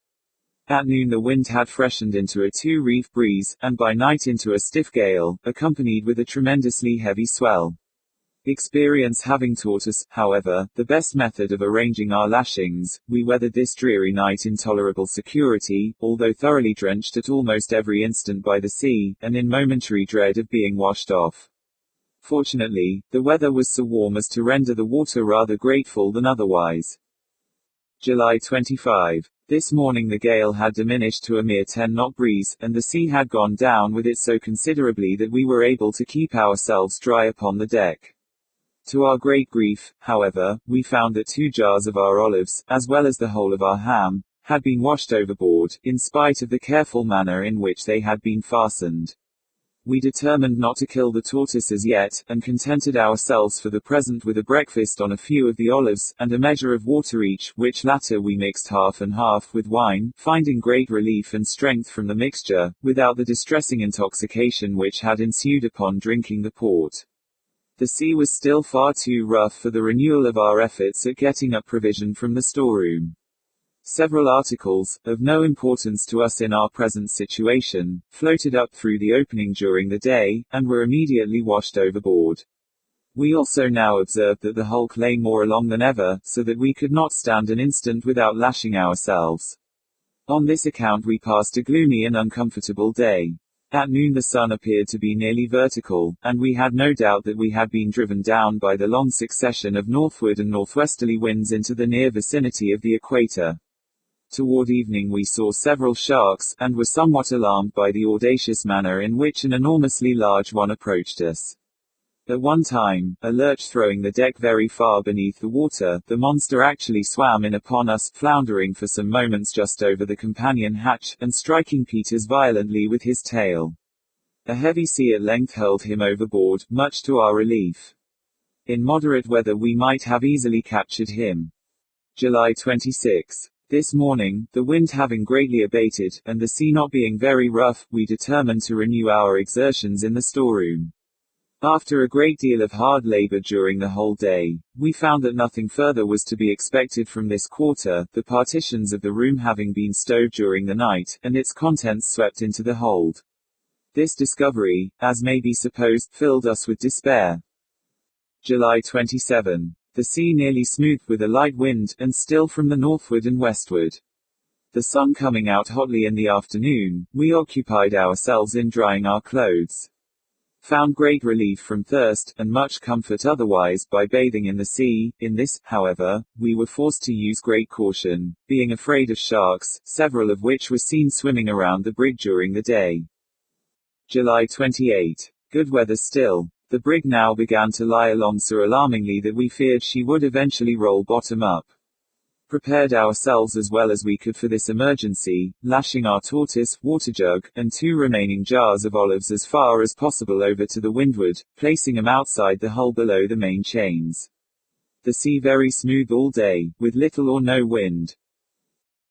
At noon the wind had freshened into a 2-reef breeze, and by night into a stiff gale, accompanied with a tremendously heavy swell. Experience having taught us, however, the best method of arranging our lashings, we weathered this dreary night in tolerable security, although thoroughly drenched at almost every instant by the sea, and in momentary dread of being washed off. Fortunately, the weather was so warm as to render the water rather grateful than otherwise. July 25. This morning the gale had diminished to a mere 10-knot breeze, and the sea had gone down with it so considerably that we were able to keep ourselves dry upon the deck. To our great grief, however, we found that 2 jars of our olives, as well as the whole of our ham, had been washed overboard, in spite of the careful manner in which they had been fastened. We determined not to kill the tortoise as yet, and contented ourselves for the present with a breakfast on a few of the olives, and a measure of water each, which latter we mixed half and half with wine, finding great relief and strength from the mixture, without the distressing intoxication which had ensued upon drinking the port. The sea was still far too rough for the renewal of our efforts at getting up provision from the storeroom. Several articles, of no importance to us in our present situation, floated up through the opening during the day, and were immediately washed overboard. We also now observed that the hulk lay more along than ever, so that we could not stand an instant without lashing ourselves. On this account we passed a gloomy and uncomfortable day. At noon the sun appeared to be nearly vertical, and we had no doubt that we had been driven down by the long succession of northward and northwesterly winds into the near vicinity of the equator. Toward evening we saw several sharks, and were somewhat alarmed by the audacious manner in which an enormously large one approached us. At one time, a lurch throwing the deck very far beneath the water, the monster actually swam in upon us, floundering for some moments just over the companion hatch, and striking Peters violently with his tail. A heavy sea at length hurled him overboard, much to our relief. In moderate weather we might have easily captured him. July 26. This morning, the wind having greatly abated, and the sea not being very rough, we determined to renew our exertions in the storeroom. After a great deal of hard labor during the whole day, we found that nothing further was to be expected from this quarter, the partitions of the room having been stowed during the night, and its contents swept into the hold. This discovery, as may be supposed, filled us with despair. July 27. The sea nearly smooth with a light wind, and still from the northward and westward. The sun coming out hotly in the afternoon, we occupied ourselves in drying our clothes. Found great relief from thirst, and much comfort otherwise, by bathing in the sea. In this, however, we were forced to use great caution, being afraid of sharks, several of which were seen swimming around the brig during the day. July 28. Good weather still. The brig now began to lie along so alarmingly that we feared she would eventually roll bottom up. Prepared ourselves as well as we could for this emergency, lashing our tortoise, water jug, and 2 remaining jars of olives as far as possible over to the windward, placing them outside the hull below the main chains. The sea very smooth all day, with little or no wind.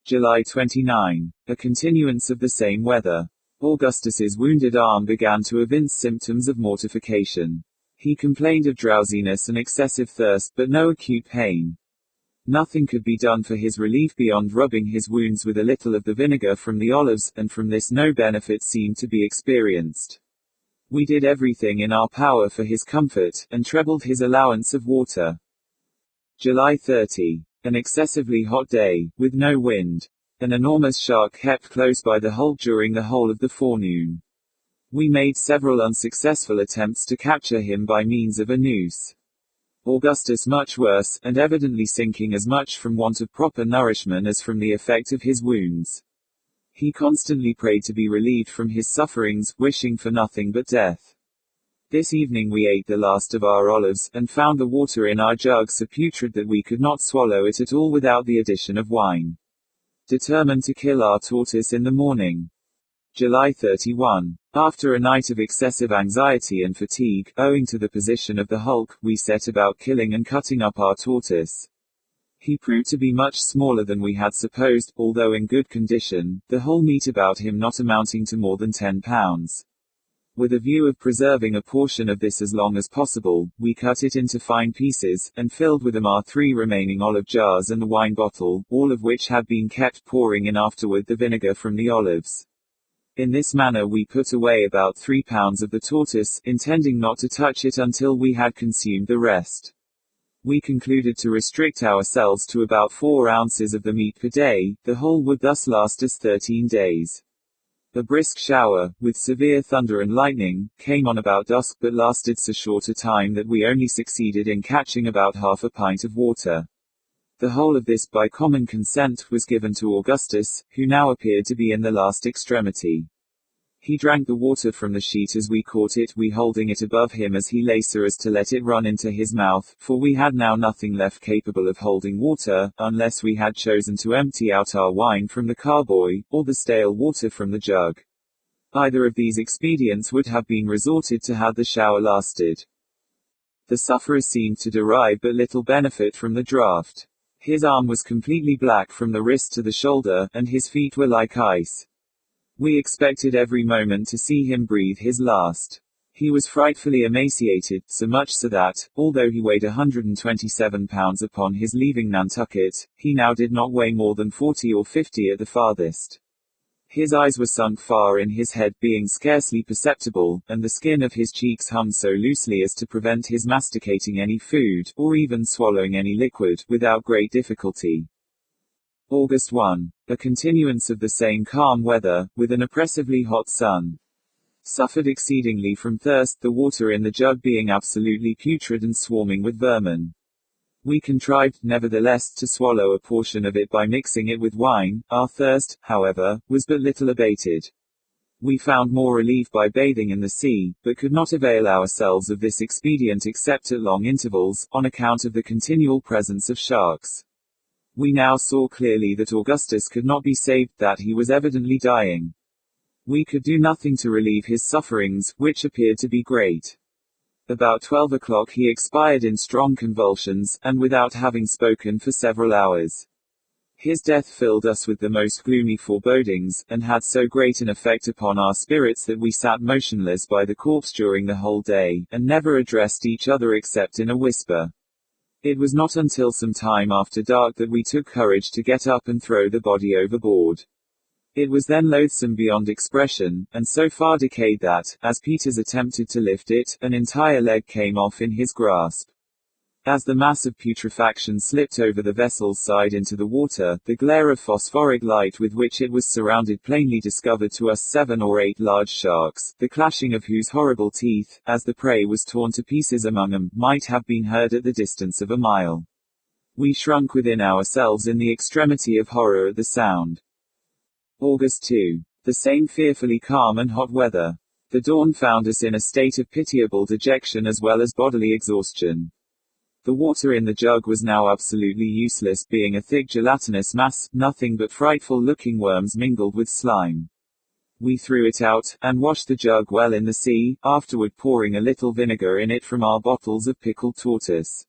July 29. A continuance of the same weather. Augustus's wounded arm began to evince symptoms of mortification. He complained of drowsiness and excessive thirst, but no acute pain. Nothing could be done for his relief beyond rubbing his wounds with a little of the vinegar from the olives, and from this no benefit seemed to be experienced. We did everything in our power for his comfort, and trebled his allowance of water. July 30. An excessively hot day, with no wind. An enormous shark kept close by the hull during the whole of the forenoon. We made several unsuccessful attempts to capture him by means of a noose. Augustus much worse, and evidently sinking as much from want of proper nourishment as from the effect of his wounds. He constantly prayed to be relieved from his sufferings, wishing for nothing but death. This evening we ate the last of our olives, and found the water in our jug so putrid that we could not swallow it at all without the addition of wine. Determined to kill our tortoise in the morning. July 31. After a night of excessive anxiety and fatigue, owing to the position of the hulk, we set about killing and cutting up our tortoise. He proved to be much smaller than we had supposed, although in good condition, the whole meat about him not amounting to more than 10 pounds. With a view of preserving a portion of this as long as possible, we cut it into fine pieces, and filled with them our 3 remaining olive jars and the wine bottle, all of which had been kept pouring in afterward the vinegar from the olives. In this manner we put away about 3 pounds of the tortoise, intending not to touch it until we had consumed the rest. We concluded to restrict ourselves to about 4 ounces of the meat per day. The whole would thus last us 13 days. A brisk shower, with severe thunder and lightning, came on about dusk, but lasted so short a time that we only succeeded in catching about half a pint of water. The whole of this, by common consent, was given to Augustus, who now appeared to be in the last extremity. He drank the water from the sheet as we caught it, we holding it above him as he lay so as to let it run into his mouth, for we had now nothing left capable of holding water, unless we had chosen to empty out our wine from the carboy, or the stale water from the jug. Either of these expedients would have been resorted to had the shower lasted. The sufferer seemed to derive but little benefit from the draught. His arm was completely black from the wrist to the shoulder, and his feet were like ice. We expected every moment to see him breathe his last. He was frightfully emaciated, so much so that, although he weighed 127 pounds upon his leaving Nantucket, he now did not weigh more than 40 or 50 at the farthest. His eyes were sunk far in his head, being scarcely perceptible, and the skin of his cheeks hung so loosely as to prevent his masticating any food, or even swallowing any liquid, without great difficulty. August 1. A continuance of the same calm weather, with an oppressively hot sun. Suffered exceedingly from thirst, the water in the jug being absolutely putrid and swarming with vermin. We contrived, nevertheless, to swallow a portion of it by mixing it with wine. Our thirst, however, was but little abated. We found more relief by bathing in the sea, but could not avail ourselves of this expedient except at long intervals, on account of the continual presence of sharks. We now saw clearly that Augustus could not be saved, that he was evidently dying. We could do nothing to relieve his sufferings, which appeared to be great. About 12 o'clock he expired in strong convulsions, and without having spoken for several hours. His death filled us with the most gloomy forebodings, and had so great an effect upon our spirits that we sat motionless by the corpse during the whole day, and never addressed each other except in a whisper. It was not until some time after dark that we took courage to get up and throw the body overboard. It was then loathsome beyond expression, and so far decayed that, as Peters attempted to lift it, an entire leg came off in his grasp. As the mass of putrefaction slipped over the vessel's side into the water, the glare of phosphoric light with which it was surrounded plainly discovered to us 7 or 8 large sharks, the clashing of whose horrible teeth, as the prey was torn to pieces among them, might have been heard at the distance of a mile. We shrunk within ourselves in the extremity of horror at the sound. August 2. The same fearfully calm and hot weather. The dawn found us in a state of pitiable dejection as well as bodily exhaustion. The water in the jug was now absolutely useless, being a thick gelatinous mass, nothing but frightful-looking worms mingled with slime. We threw it out, and washed the jug well in the sea, afterward pouring a little vinegar in it from our bottles of pickled tortoise.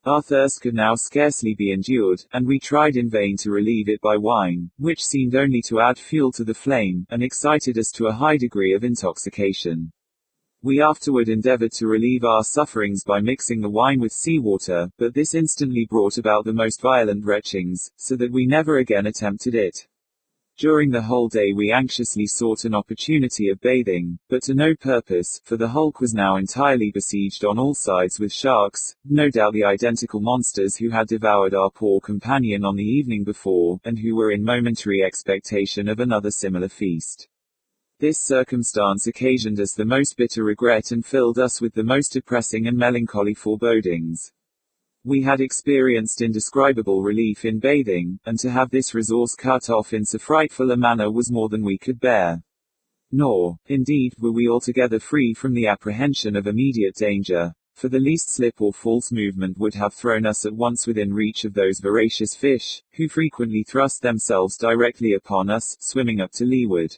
Our thirst could now scarcely be endured, and we tried in vain to relieve it by wine, which seemed only to add fuel to the flame, and excited us to a high degree of intoxication. We afterward endeavored to relieve our sufferings by mixing the wine with seawater, but this instantly brought about the most violent retchings, so that we never again attempted it. During the whole day we anxiously sought an opportunity of bathing, but to no purpose, for the hulk was now entirely besieged on all sides with sharks, no doubt the identical monsters who had devoured our poor companion on the evening before, and who were in momentary expectation of another similar feast. This circumstance occasioned us the most bitter regret and filled us with the most depressing and melancholy forebodings. We had experienced indescribable relief in bathing, and to have this resource cut off in so frightful a manner was more than we could bear. Nor, indeed, were we altogether free from the apprehension of immediate danger, for the least slip or false movement would have thrown us at once within reach of those voracious fish, who frequently thrust themselves directly upon us, swimming up to leeward.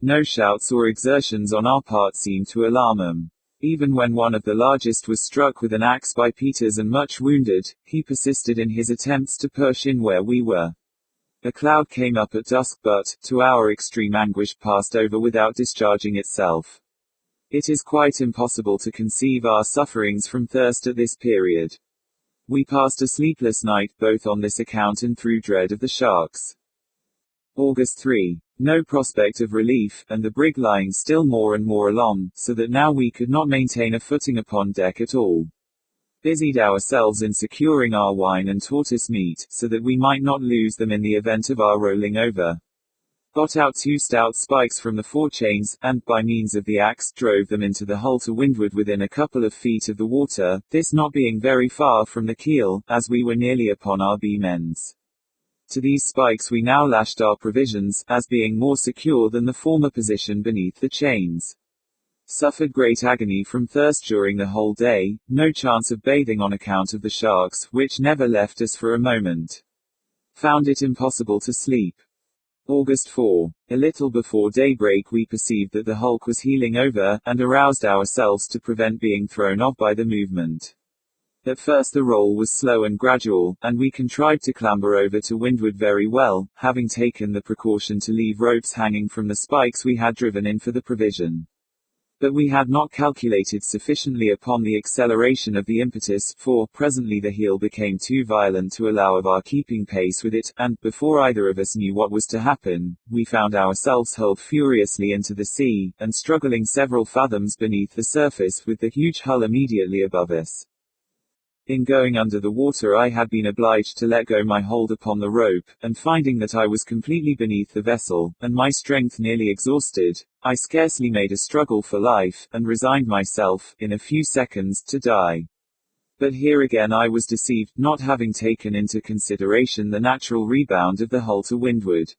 No shouts or exertions on our part seemed to alarm them. Even when one of the largest was struck with an axe by Peters and much wounded, he persisted in his attempts to push in where we were. A cloud came up at dusk but, to our extreme anguish, passed over without discharging itself. It is quite impossible to conceive our sufferings from thirst at this period. We passed a sleepless night, both on this account and through dread of the sharks. August 3. No prospect of relief, and the brig lying still more and more along, so that now we could not maintain a footing upon deck at all. Busied ourselves in securing our wine and tortoise meat, so that we might not lose them in the event of our rolling over. Got out 2 stout spikes from the forechains, and, by means of the axe, drove them into the hull to windward within a couple of feet of the water, this not being very far from the keel, as we were nearly upon our beam ends. To these spikes we now lashed our provisions, as being more secure than the former position beneath the chains. Suffered great agony from thirst during the whole day, no chance of bathing on account of the sharks, which never left us for a moment. Found it impossible to sleep. August 4. A little before daybreak we perceived that the hulk was heeling over, and aroused ourselves to prevent being thrown off by the movement. At first the roll was slow and gradual, and we contrived to clamber over to windward very well, having taken the precaution to leave ropes hanging from the spikes we had driven in for the provision. But we had not calculated sufficiently upon the acceleration of the impetus, for, presently the heel became too violent to allow of our keeping pace with it, and, before either of us knew what was to happen, we found ourselves hurled furiously into the sea, and struggling several fathoms beneath the surface with the huge hull immediately above us. In going under the water I had been obliged to let go my hold upon the rope, and finding that I was completely beneath the vessel, and my strength nearly exhausted, I scarcely made a struggle for life, and resigned myself, in a few seconds, to die. But here again I was deceived, not having taken into consideration the natural rebound of the hull to windward.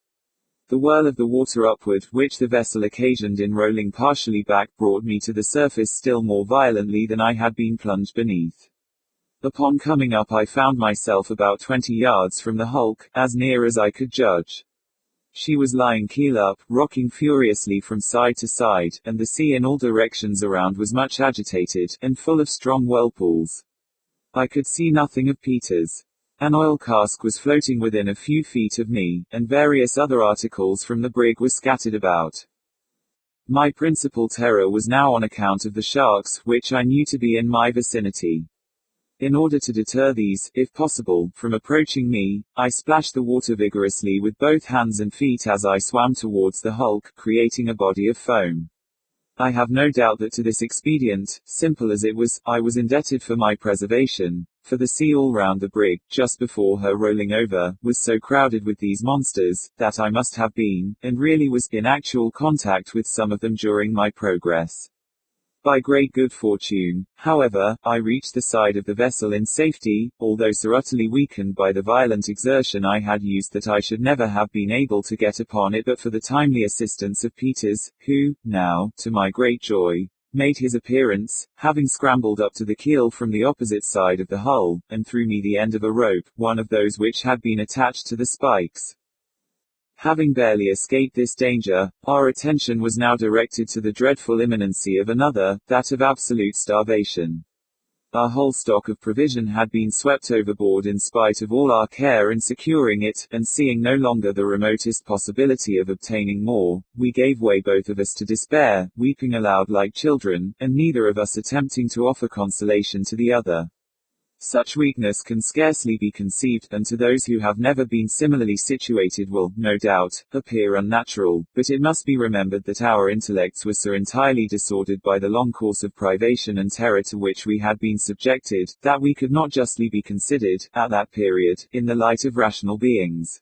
The whirl of the water upward, which the vessel occasioned in rolling partially back, brought me to the surface still more violently than I had been plunged beneath. Upon coming up I found myself about 20 yards from the hulk, as near as I could judge. She was lying keel up, rocking furiously from side to side, and the sea in all directions around was much agitated, and full of strong whirlpools. I could see nothing of Peters. An oil cask was floating within a few feet of me, and various other articles from the brig were scattered about. My principal terror was now on account of the sharks, which I knew to be in my vicinity. In order to deter these, if possible, from approaching me, I splashed the water vigorously with both hands and feet as I swam towards the hulk, creating a body of foam. I have no doubt that to this expedient, simple as it was, I was indebted for my preservation, for the sea all round the brig, just before her rolling over, was so crowded with these monsters, that I must have been, and really was, in actual contact with some of them during my progress. By great good fortune, however, I reached the side of the vessel in safety, although so utterly weakened by the violent exertion I had used that I should never have been able to get upon it but for the timely assistance of Peters, who, now, to my great joy, made his appearance, having scrambled up to the keel from the opposite side of the hull, and threw me the end of a rope, one of those which had been attached to the spikes. Having barely escaped this danger, our attention was now directed to the dreadful imminency of another, that of absolute starvation. Our whole stock of provision had been swept overboard in spite of all our care in securing it, and seeing no longer the remotest possibility of obtaining more, we gave way both of us to despair, weeping aloud like children, and neither of us attempting to offer consolation to the other. Such weakness can scarcely be conceived, and to those who have never been similarly situated will, no doubt, appear unnatural, but it must be remembered that our intellects were so entirely disordered by the long course of privation and terror to which we had been subjected, that we could not justly be considered, at that period, in the light of rational beings.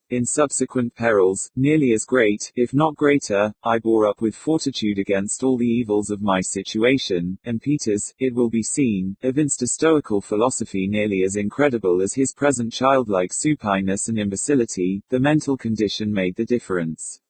In subsequent perils, nearly as great, if not greater, I bore up with fortitude against all the evils of my situation, and Peters, it will be seen, evinced a stoical philosophy nearly as incredible as his present childlike supineness and imbecility. The mental condition made the difference.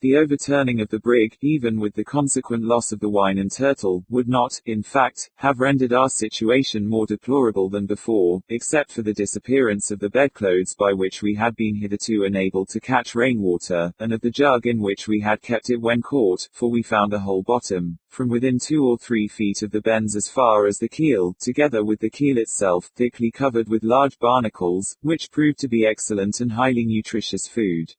The overturning of the brig, even with the consequent loss of the wine and turtle, would not, in fact, have rendered our situation more deplorable than before, except for the disappearance of the bedclothes by which we had been hitherto enabled to catch rainwater, and of the jug in which we had kept it when caught, for we found the whole bottom, from within 2 or 3 feet of the bends as far as the keel, together with the keel itself, thickly covered with large barnacles, which proved to be excellent and highly nutritious food.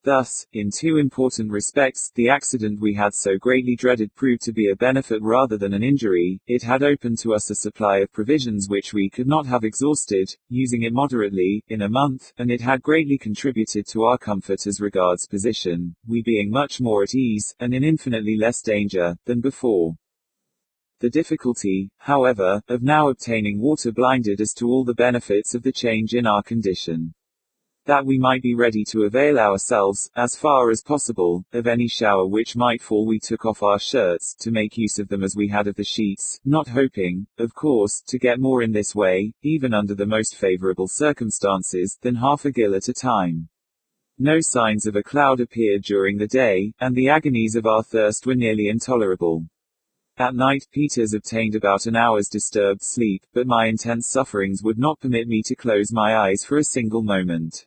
Thus, in 2 important respects, the accident we had so greatly dreaded proved to be a benefit rather than an injury. It had opened to us a supply of provisions which we could not have exhausted, using it moderately, in a month, and it had greatly contributed to our comfort as regards position, we being much more at ease, and in infinitely less danger, than before. The difficulty, however, of now obtaining water blinded us to all the benefits of the change in our condition. That we might be ready to avail ourselves, as far as possible, of any shower which might fall, we took off our shirts, to make use of them as we had of the sheets, not hoping, of course, to get more in this way, even under the most favorable circumstances, than half a gill at a time. No signs of a cloud appeared during the day, and the agonies of our thirst were nearly intolerable. At night, Peters obtained about an hour's disturbed sleep, but my intense sufferings would not permit me to close my eyes for a single moment.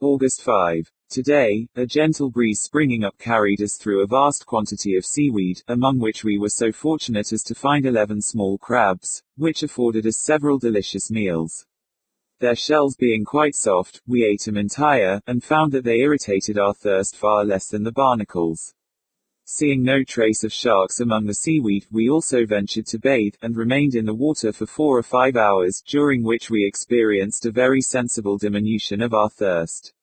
August 5. Today, a gentle breeze springing up carried us through a vast quantity of seaweed, among which we were so fortunate as to find 11 small crabs, which afforded us several delicious meals. Their shells being quite soft, we ate them entire, and found that they irritated our thirst far less than the barnacles. Seeing no trace of sharks among the seaweed, we also ventured to bathe, and remained in the water for 4 or 5 hours, during which we experienced a very sensible diminution of our thirst.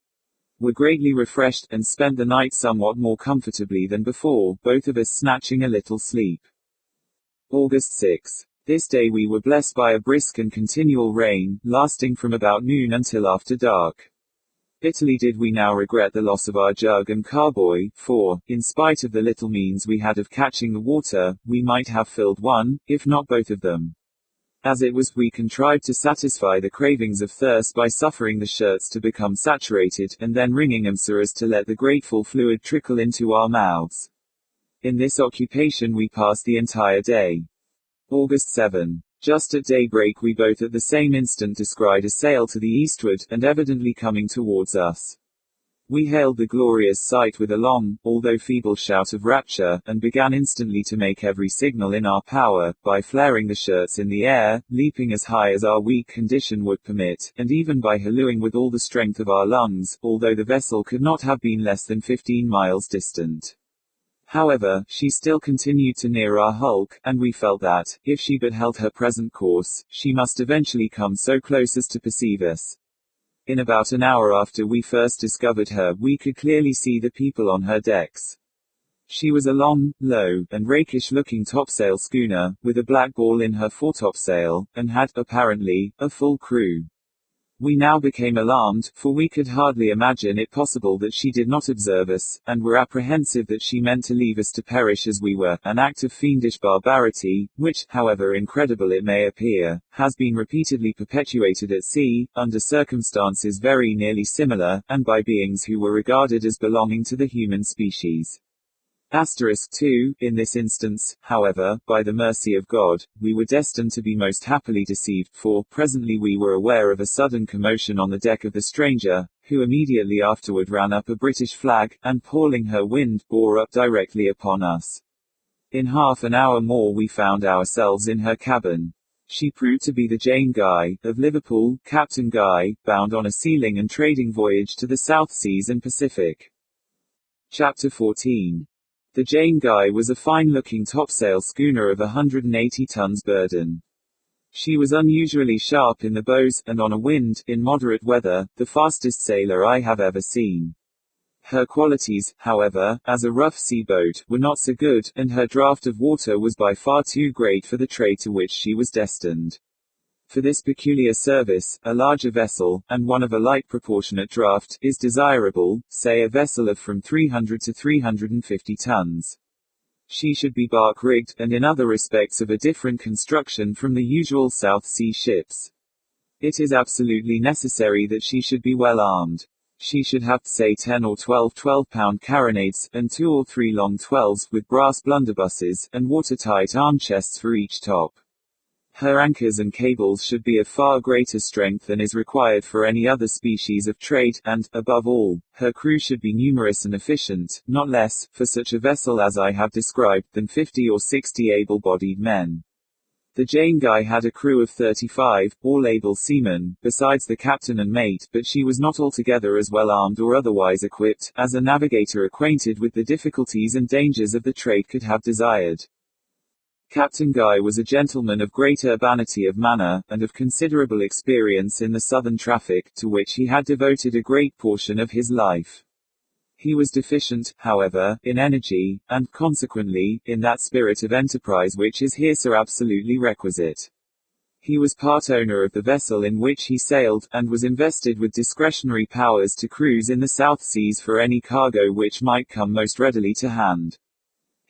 Were greatly refreshed, and spent the night somewhat more comfortably than before, both of us snatching a little sleep. August 6. This day we were blessed by a brisk and continual rain, lasting from about noon until after dark. Bitterly did we now regret the loss of our jug and carboy, for, in spite of the little means we had of catching the water, we might have filled one, if not both of them. As it was, we contrived to satisfy the cravings of thirst by suffering the shirts to become saturated, and then wringing them so as to let the grateful fluid trickle into our mouths. In this occupation we passed the entire day. August 7. Just at daybreak we both at the same instant descried a sail to the eastward, and evidently coming towards us. We hailed the glorious sight with a long, although feeble shout of rapture, and began instantly to make every signal in our power, by flaring the shirts in the air, leaping as high as our weak condition would permit, and even by hallooing with all the strength of our lungs, although the vessel could not have been less than 15 miles distant. However, she still continued to near our hulk, and we felt that, if she but held her present course, she must eventually come so close as to perceive us. In about an hour after we first discovered her, we could clearly see the people on her decks. She was a long, low, and rakish-looking topsail schooner, with a black ball in her foretopsail, and had, apparently, a full crew. We now became alarmed, for we could hardly imagine it possible that she did not observe us, and were apprehensive that she meant to leave us to perish as we were, an act of fiendish barbarity, which, however incredible it may appear, has been repeatedly perpetuated at sea, under circumstances very nearly similar, and by beings who were regarded as belonging to the human species. Asterisk 2, in this instance, however, by the mercy of God, we were destined to be most happily deceived, for, presently we were aware of a sudden commotion on the deck of the stranger, who immediately afterward ran up a British flag, and hauling her wind, bore up directly upon us. In half an hour more we found ourselves in her cabin. She proved to be the Jane Guy, of Liverpool, Captain Guy, bound on a sealing and trading voyage to the South Seas and Pacific. Chapter 14. The Jane Guy was a fine-looking topsail schooner of 180 tons burden. She was unusually sharp in the bows, and on a wind, in moderate weather, the fastest sailer I have ever seen. Her qualities, however, as a rough sea boat, were not so good, and her draught of water was by far too great for the trade to which she was destined. For this peculiar service, a larger vessel, and one of a like proportionate draught, is desirable, say a vessel of from 300 to 350 tons. She should be bark-rigged, and in other respects of a different construction from the usual South Sea ships. It is absolutely necessary that she should be well armed. She should have, say 10 or 12 12-pound carronades, and 2 or 3 long 12s, with brass blunderbusses, and watertight arm chests for each top. Her anchors and cables should be of far greater strength than is required for any other species of trade, and, above all, her crew should be numerous and efficient, not less, for such a vessel as I have described, than 50 or 60 able-bodied men. The Jane Guy had a crew of 35, all able seamen, besides the captain and mate, but she was not altogether as well armed or otherwise equipped, as a navigator acquainted with the difficulties and dangers of the trade could have desired. Captain Guy was a gentleman of great urbanity of manner, and of considerable experience in the southern traffic, to which he had devoted a great portion of his life. He was deficient, however, in energy, and, consequently, in that spirit of enterprise which is here so absolutely requisite. He was part owner of the vessel in which he sailed, and was invested with discretionary powers to cruise in the South Seas for any cargo which might come most readily to hand.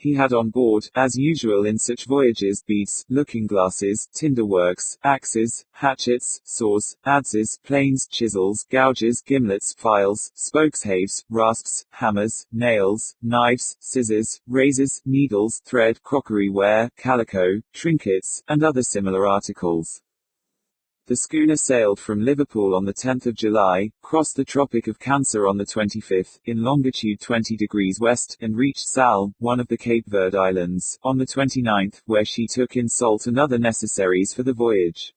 He had on board, as usual in such voyages, beads, looking-glasses, tinder-works, axes, hatchets, saws, adzes, planes, chisels, gouges, gimlets, files, spokeshaves, rasps, hammers, nails, knives, scissors, razors, needles, thread, crockery ware, calico, trinkets, and other similar articles. The schooner sailed from Liverpool on the 10th of July, crossed the Tropic of Cancer on the 25th, in longitude 20 degrees west, and reached Sal, one of the Cape Verde Islands, on the 29th, where she took in salt and other necessaries for the voyage.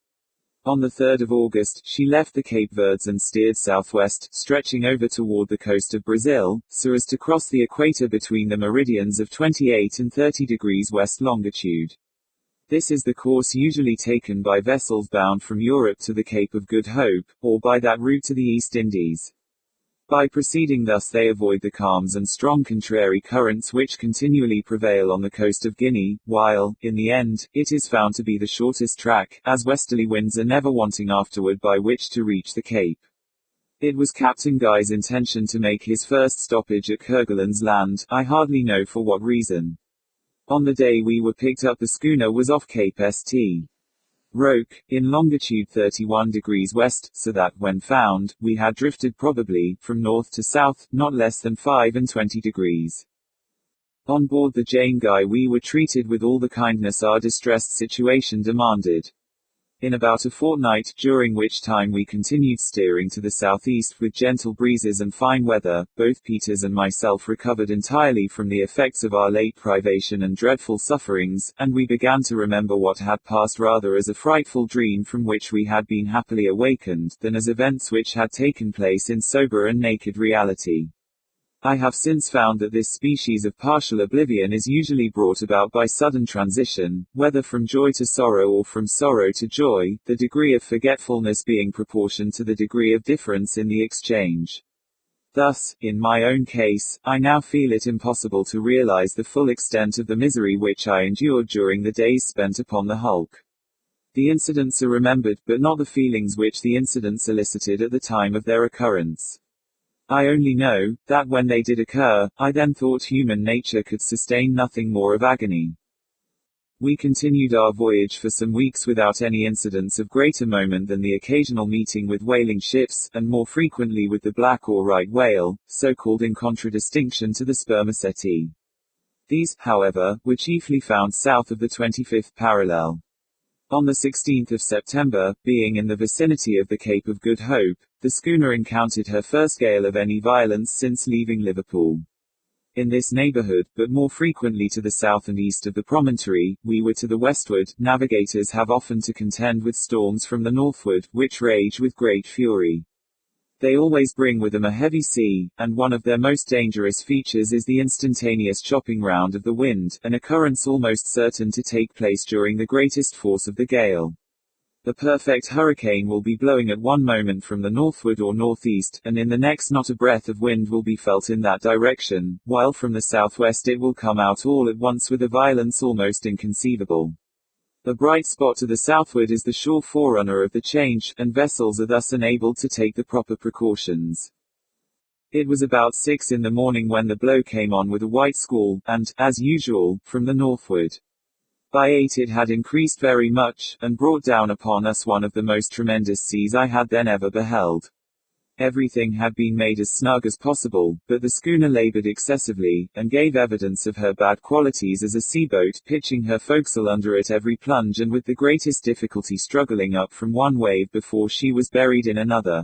On the 3rd of August, she left the Cape Verdes and steered southwest, stretching over toward the coast of Brazil, so as to cross the equator between the meridians of 28 and 30 degrees west longitude. This is the course usually taken by vessels bound from Europe to the Cape of Good Hope, or by that route to the East Indies. By proceeding thus they avoid the calms and strong contrary currents which continually prevail on the coast of Guinea, while, in the end, it is found to be the shortest track, as westerly winds are never wanting afterward by which to reach the Cape. It was Captain Guy's intention to make his first stoppage at Kerguelen's Land, I hardly know for what reason. On the day we were picked up the schooner was off Cape St. Roque, in longitude 31 degrees west, so that, when found, we had drifted probably, from north to south, not less than 25 degrees. On board the Jane Guy we were treated with all the kindness our distressed situation demanded. In about a fortnight, during which time we continued steering to the southeast with gentle breezes and fine weather, both Peters and myself recovered entirely from the effects of our late privation and dreadful sufferings, and we began to remember what had passed rather as a frightful dream from which we had been happily awakened, than as events which had taken place in sober and naked reality. I have since found that this species of partial oblivion is usually brought about by sudden transition, whether from joy to sorrow or from sorrow to joy, the degree of forgetfulness being proportioned to the degree of difference in the exchange. Thus, in my own case, I now feel it impossible to realize the full extent of the misery which I endured during the days spent upon the hulk. The incidents are remembered, but not the feelings which the incidents elicited at the time of their occurrence. I only know, that when they did occur, I then thought human nature could sustain nothing more of agony. We continued our voyage for some weeks without any incidents of greater moment than the occasional meeting with whaling ships, and more frequently with the black or right whale, so called in contradistinction to the spermaceti. These, however, were chiefly found south of the 25th parallel. On the 16th of September, being in the vicinity of the Cape of Good Hope, the schooner encountered her first gale of any violence since leaving Liverpool. In this neighborhood, but more frequently to the south and east of the promontory, we were to the westward. Navigators have often to contend with storms from the northward, which rage with great fury. They always bring with them a heavy sea, and one of their most dangerous features is the instantaneous chopping round of the wind, an occurrence almost certain to take place during the greatest force of the gale. A perfect hurricane will be blowing at one moment from the northward or northeast, and in the next not a breath of wind will be felt in that direction, while from the southwest it will come out all at once with a violence almost inconceivable. A bright spot to the southward is the sure forerunner of the change, and vessels are thus enabled to take the proper precautions. It was about 6 in the morning when the blow came on with a white squall, and, as usual, from the northward. By 8 it had increased very much, and brought down upon us one of the most tremendous seas I had then ever beheld. Everything had been made as snug as possible, but the schooner labored excessively, and gave evidence of her bad qualities as a seaboat, pitching her forecastle under at every plunge and with the greatest difficulty struggling up from one wave before she was buried in another.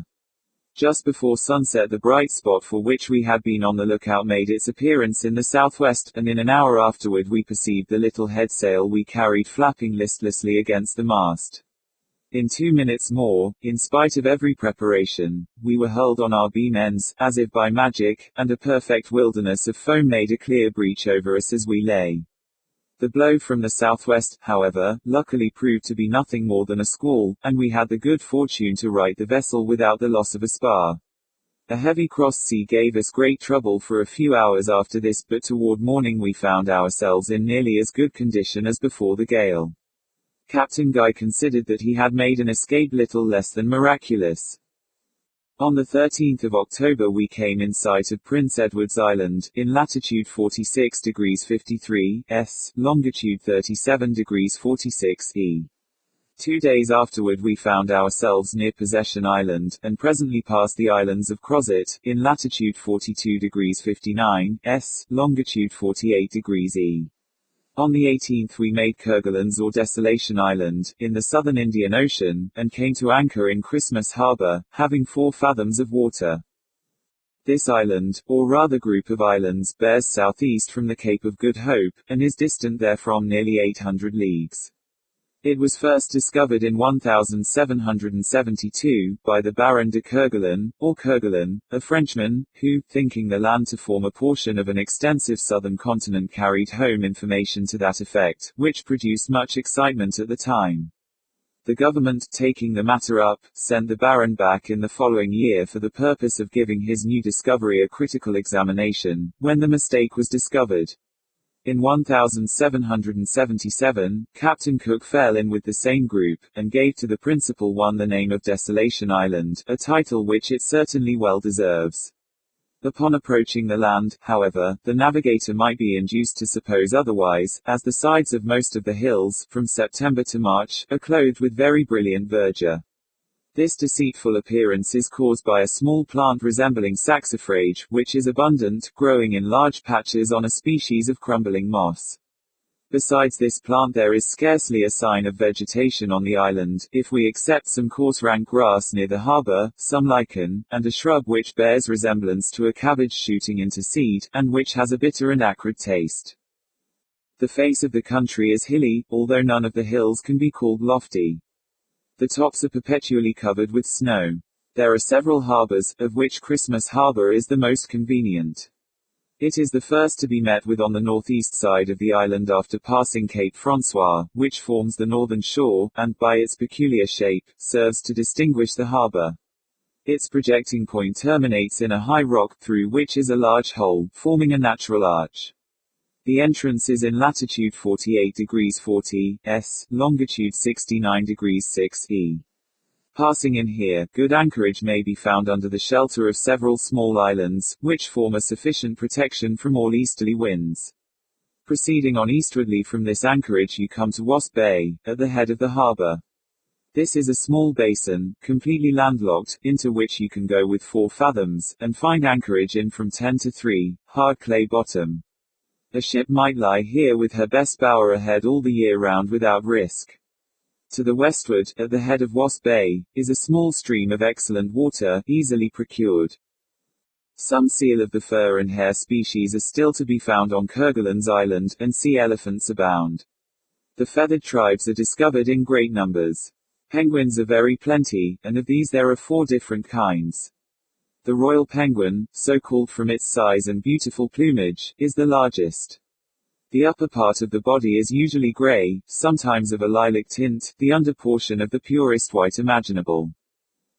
Just before sunset the bright spot for which we had been on the lookout made its appearance in the southwest, and in an hour afterward we perceived the little headsail we carried flapping listlessly against the mast. In 2 minutes more, in spite of every preparation, we were hurled on our beam ends, as if by magic, and a perfect wilderness of foam made a clear breach over us as we lay. The blow from the southwest, however, luckily proved to be nothing more than a squall, and we had the good fortune to right the vessel without the loss of a spar. A heavy cross sea gave us great trouble for a few hours after this, but toward morning we found ourselves in nearly as good condition as before the gale. Captain Guy considered that he had made an escape little less than miraculous. On the 13th of October we came in sight of Prince Edward's Island, in latitude 46 degrees 53 s, longitude 37 degrees 46 e. 2 days afterward we found ourselves near Possession Island, and presently passed the islands of Crozet, in latitude 42 degrees 59 s, longitude 48 degrees e. On the 18th we made Kerguelen's or Desolation Island, in the southern Indian Ocean, and came to anchor in Christmas Harbour, having 4 fathoms of water. This island, or rather group of islands, bears southeast from the Cape of Good Hope, and is distant therefrom nearly 800 leagues. It was first discovered in 1772, by the Baron de Kerguelen, or Kerguelen, a Frenchman, who, thinking the land to form a portion of an extensive southern continent carried home information to that effect, which produced much excitement at the time. The government, taking the matter up, sent the Baron back in the following year for the purpose of giving his new discovery a critical examination, when the mistake was discovered. In 1777, Captain Cook fell in with the same group, and gave to the principal one the name of Desolation Island, a title which it certainly well deserves. Upon approaching the land, however, the navigator might be induced to suppose otherwise, as the sides of most of the hills, from September to March, are clothed with very brilliant verdure. This deceitful appearance is caused by a small plant resembling saxifrage, which is abundant, growing in large patches on a species of crumbling moss. Besides this plant there is scarcely a sign of vegetation on the island, if we except some coarse rank grass near the harbour, some lichen, and a shrub which bears resemblance to a cabbage shooting into seed, and which has a bitter and acrid taste. The face of the country is hilly, although none of the hills can be called lofty. The tops are perpetually covered with snow. There are several harbours, of which Christmas Harbour is the most convenient. It is the first to be met with on the northeast side of the island after passing Cape Francois, which forms the northern shore, and, by its peculiar shape, serves to distinguish the harbour. Its projecting point terminates in a high rock, through which is a large hole, forming a natural arch. The entrance is in latitude 48 degrees 40 S, longitude 69 degrees 6 E. Passing in here, good anchorage may be found under the shelter of several small islands, which form a sufficient protection from all easterly winds. Proceeding on eastwardly from this anchorage you come to Wasp Bay, at the head of the harbour. This is a small basin, completely landlocked, into which you can go with 4 fathoms, and find anchorage in from 10 to 3, hard clay bottom. A ship might lie here with her best bower ahead all the year round without risk. To the westward, at the head of Wasp Bay, is a small stream of excellent water, easily procured. Some seal of the fur and hare species are still to be found on Kerguelen's Island, and sea elephants abound. The feathered tribes are discovered in great numbers. Penguins are very plenty, and of these there are 4 different kinds. The royal penguin, so called from its size and beautiful plumage, is the largest. The upper part of the body is usually grey, sometimes of a lilac tint, the under portion of the purest white imaginable.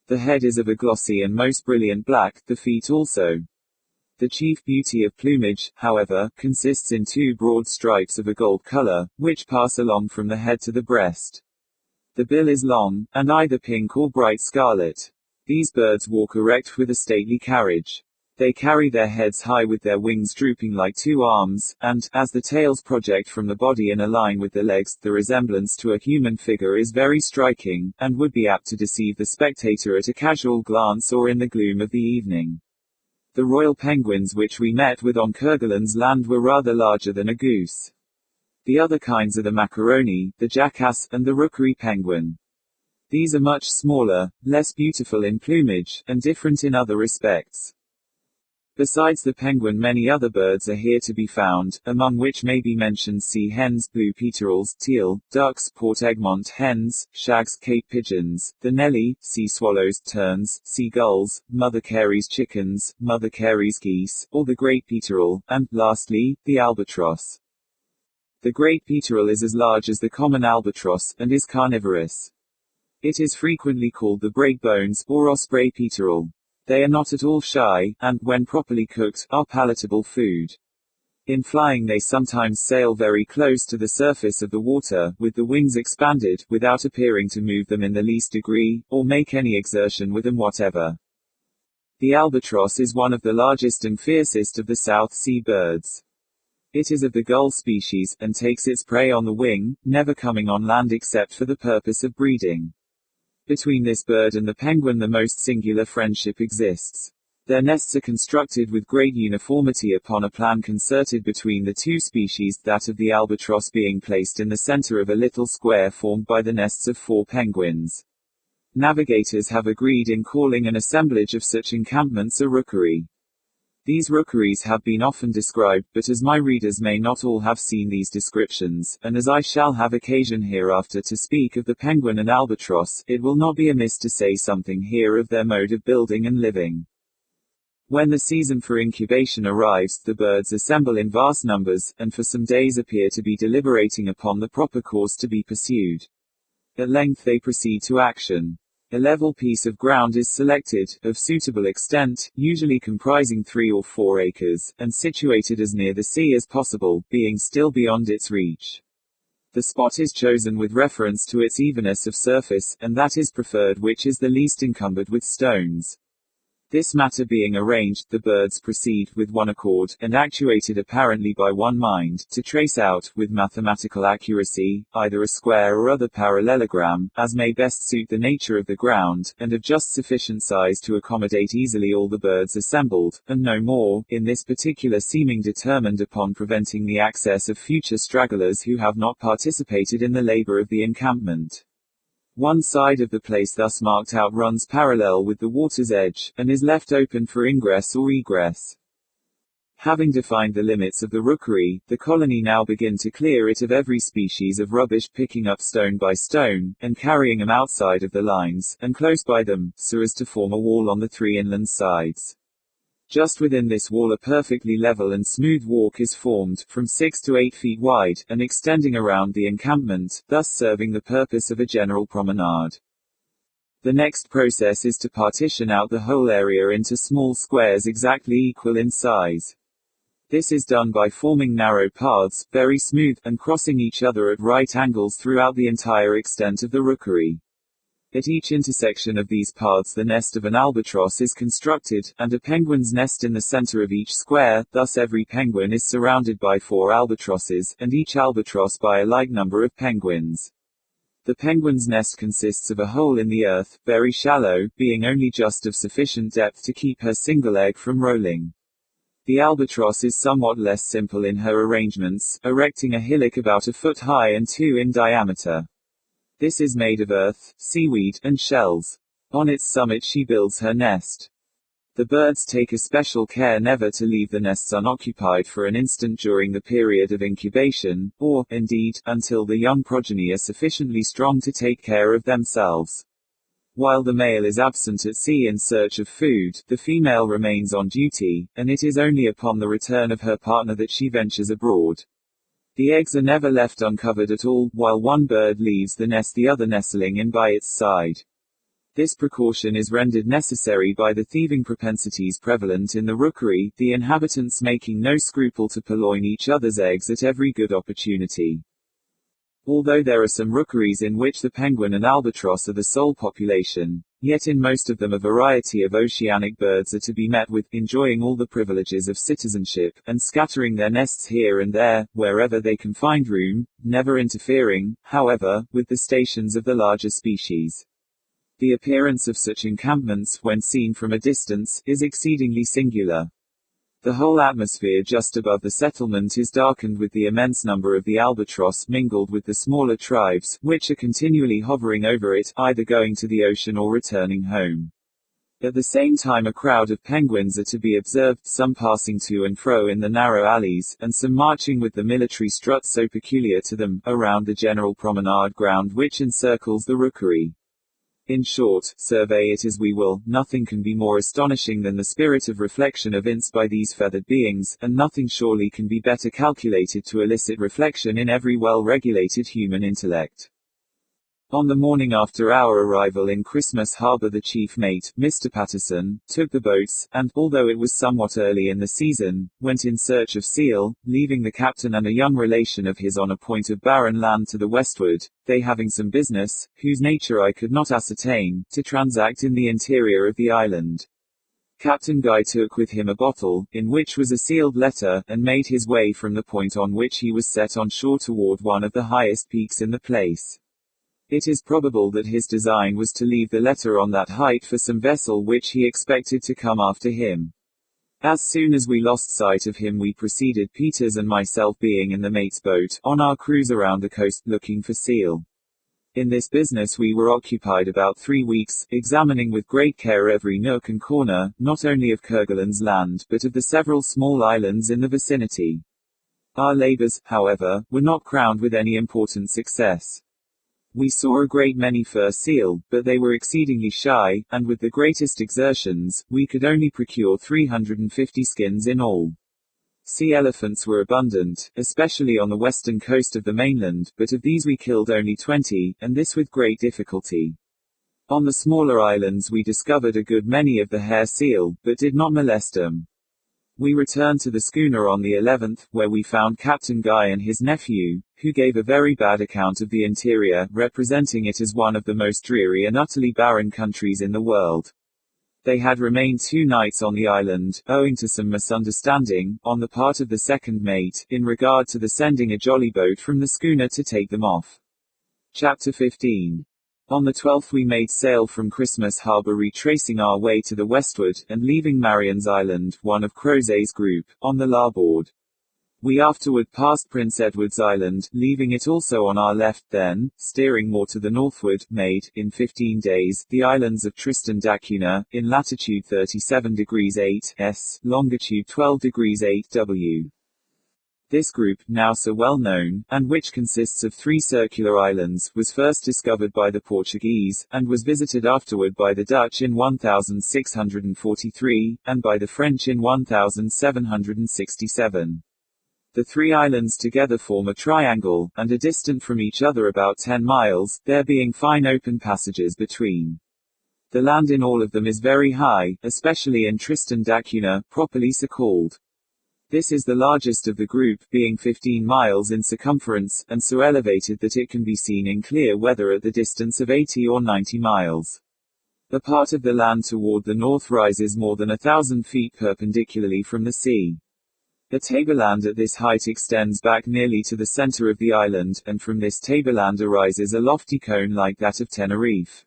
The head is of a glossy and most brilliant black, the feet also. The chief beauty of plumage, however, consists in 2 broad stripes of a gold colour, which pass along from the head to the breast. The bill is long, and either pink or bright scarlet. These birds walk erect with a stately carriage. They carry their heads high with their wings drooping like 2 arms, and, as the tails project from the body in a line with the legs, the resemblance to a human figure is very striking, and would be apt to deceive the spectator at a casual glance or in the gloom of the evening. The royal penguins which we met with on Kerguelen's land were rather larger than a goose. The other kinds are the macaroni, the jackass, and the rookery penguin. These are much smaller, less beautiful in plumage, and different in other respects. Besides the penguin many other birds are here to be found, among which may be mentioned sea hens, blue peterels, teal, ducks, Port Egmont hens, shags, Cape pigeons, the Nelly, sea swallows, terns, sea gulls, Mother Carey's chickens, Mother Carey's geese, or the great peterel, and, lastly, the albatross. The great peterel is as large as the common albatross, and is carnivorous. It is frequently called the breakbones, or osprey peterel. They are not at all shy, and, when properly cooked, are palatable food. In flying they sometimes sail very close to the surface of the water, with the wings expanded, without appearing to move them in the least degree, or make any exertion with them whatever. The albatross is one of the largest and fiercest of the South Sea birds. It is of the gull species, and takes its prey on the wing, never coming on land except for the purpose of breeding. Between this bird and the penguin the most singular friendship exists. Their nests are constructed with great uniformity upon a plan concerted between the two species, that of the albatross being placed in the center of a little square formed by the nests of 4 penguins. Navigators have agreed in calling an assemblage of such encampments a rookery. These rookeries have been often described, but as my readers may not all have seen these descriptions, and as I shall have occasion hereafter to speak of the penguin and albatross, it will not be amiss to say something here of their mode of building and living. When the season for incubation arrives, the birds assemble in vast numbers, and for some days appear to be deliberating upon the proper course to be pursued. At length they proceed to action. A level piece of ground is selected, of suitable extent, usually comprising 3 or 4 acres, and situated as near the sea as possible, being still beyond its reach. The spot is chosen with reference to its evenness of surface, and that is preferred which is the least encumbered with stones. This matter being arranged, the birds proceed, with one accord, and actuated apparently by one mind, to trace out, with mathematical accuracy, either a square or other parallelogram, as may best suit the nature of the ground, and of just sufficient size to accommodate easily all the birds assembled, and no more, in this particular seeming determined upon preventing the access of future stragglers who have not participated in the labor of the encampment. One side of the place thus marked out runs parallel with the water's edge, and is left open for ingress or egress. Having defined the limits of the rookery, the colony now begin to clear it of every species of rubbish, picking up stone by stone, and carrying them outside of the lines, and close by them, so as to form a wall on the 3 inland sides. Just within this wall a perfectly level and smooth walk is formed, from 6 to 8 feet wide, and extending around the encampment, thus serving the purpose of a general promenade. The next process is to partition out the whole area into small squares exactly equal in size. This is done by forming narrow paths, very smooth, and crossing each other at right angles throughout the entire extent of the rookery. At each intersection of these paths the nest of an albatross is constructed, and a penguin's nest in the center of each square, thus every penguin is surrounded by 4 albatrosses, and each albatross by a like number of penguins. The penguin's nest consists of a hole in the earth, very shallow, being only just of sufficient depth to keep her single egg from rolling. The albatross is somewhat less simple in her arrangements, erecting a hillock about a foot high and 2 in diameter. This is made of earth, seaweed, and shells. On its summit she builds her nest. The birds take especial care never to leave the nests unoccupied for an instant during the period of incubation, or, indeed, until the young progeny are sufficiently strong to take care of themselves. While the male is absent at sea in search of food, the female remains on duty, and it is only upon the return of her partner that she ventures abroad. The eggs are never left uncovered at all, while one bird leaves the nest the other nestling in by its side. This precaution is rendered necessary by the thieving propensities prevalent in the rookery, the inhabitants making no scruple to purloin each other's eggs at every good opportunity. Although there are some rookeries in which the penguin and albatross are the sole population, yet in most of them a variety of oceanic birds are to be met with, enjoying all the privileges of citizenship, and scattering their nests here and there, wherever they can find room, never interfering, however, with the stations of the larger species. The appearance of such encampments, when seen from a distance, is exceedingly singular. The whole atmosphere just above the settlement is darkened with the immense number of the albatross mingled with the smaller tribes, which are continually hovering over it, either going to the ocean or returning home. At the same time a crowd of penguins are to be observed, some passing to and fro in the narrow alleys, and some marching with the military strut so peculiar to them, around the general promenade ground which encircles the rookery. In short, survey it as we will, nothing can be more astonishing than the spirit of reflection evinced by these feathered beings, and nothing surely can be better calculated to elicit reflection in every well-regulated human intellect. On the morning after our arrival in Christmas Harbour the chief mate, Mr. Patterson, took the boats, and, although it was somewhat early in the season, went in search of seal, leaving the captain and a young relation of his on a point of barren land to the westward, they having some business, whose nature I could not ascertain, to transact in the interior of the island. Captain Guy took with him a bottle, in which was a sealed letter, and made his way from the point on which he was set on shore toward one of the highest peaks in the place. It is probable that his design was to leave the letter on that height for some vessel which he expected to come after him. As soon as we lost sight of him, we proceeded, Peters and myself being in the mate's boat, on our cruise around the coast, looking for seal. In this business we were occupied about 3 weeks, examining with great care every nook and corner, not only of Kerguelen's land, but of the several small islands in the vicinity. Our labors, however, were not crowned with any important success. We saw a great many fur seal, but they were exceedingly shy, and with the greatest exertions, we could only procure 350 skins in all. Sea elephants were abundant, especially on the western coast of the mainland, but of these we killed only 20, and this with great difficulty. On the smaller islands we discovered a good many of the hair seal, but did not molest them. We returned to the schooner on the 11th, where we found Captain Guy and his nephew, who gave a very bad account of the interior, representing it as one of the most dreary and utterly barren countries in the world. They had remained 2 nights on the island, owing to some misunderstanding, on the part of the second mate, in regard to the sending a jolly boat from the schooner to take them off. Chapter 15. On the 12th we made sail from Christmas Harbour, retracing our way to the westward, and leaving Marian's Island, one of Crozet's group, on the larboard. We afterward passed Prince Edward's Island, leaving it also on our left, then, steering more to the northward, made, in 15 days, the islands of Tristan d'Acunha, in latitude 37 degrees 8 S, longitude 12 degrees 8 W. This group, now so well known, and which consists of 3 circular islands, was first discovered by the Portuguese, and was visited afterward by the Dutch in 1643, and by the French in 1767. The 3 islands together form a triangle, and are distant from each other about 10 miles, there being fine open passages between. The land in all of them is very high, especially in Tristan d'Acunha, properly so called. This is the largest of the group, being 15 miles in circumference, and so elevated that it can be seen in clear weather at the distance of 80 or 90 miles. A part of the land toward the north rises more than 1,000 feet perpendicularly from the sea. The tableland at this height extends back nearly to the center of the island, and from this tableland arises a lofty cone like that of Tenerife.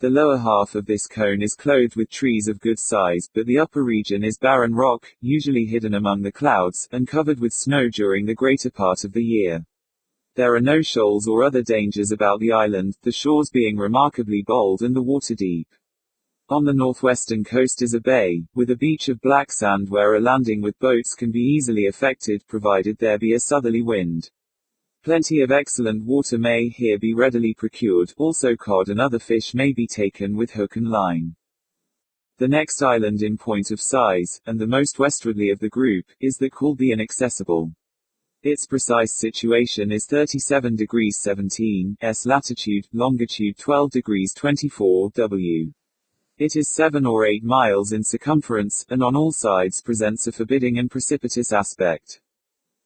The lower half of this cone is clothed with trees of good size, but the upper region is barren rock, usually hidden among the clouds, and covered with snow during the greater part of the year. There are no shoals or other dangers about the island, the shores being remarkably bold and the water deep. On the northwestern coast is a bay, with a beach of black sand where a landing with boats can be easily effected, provided there be a southerly wind. Plenty of excellent water may here be readily procured, also cod and other fish may be taken with hook and line. The next island in point of size, and the most westwardly of the group, is that called the Inaccessible. Its precise situation is 37 degrees 17 S latitude, longitude 12 degrees 24 W. It is 7 or 8 miles in circumference, and on all sides presents a forbidding and precipitous aspect.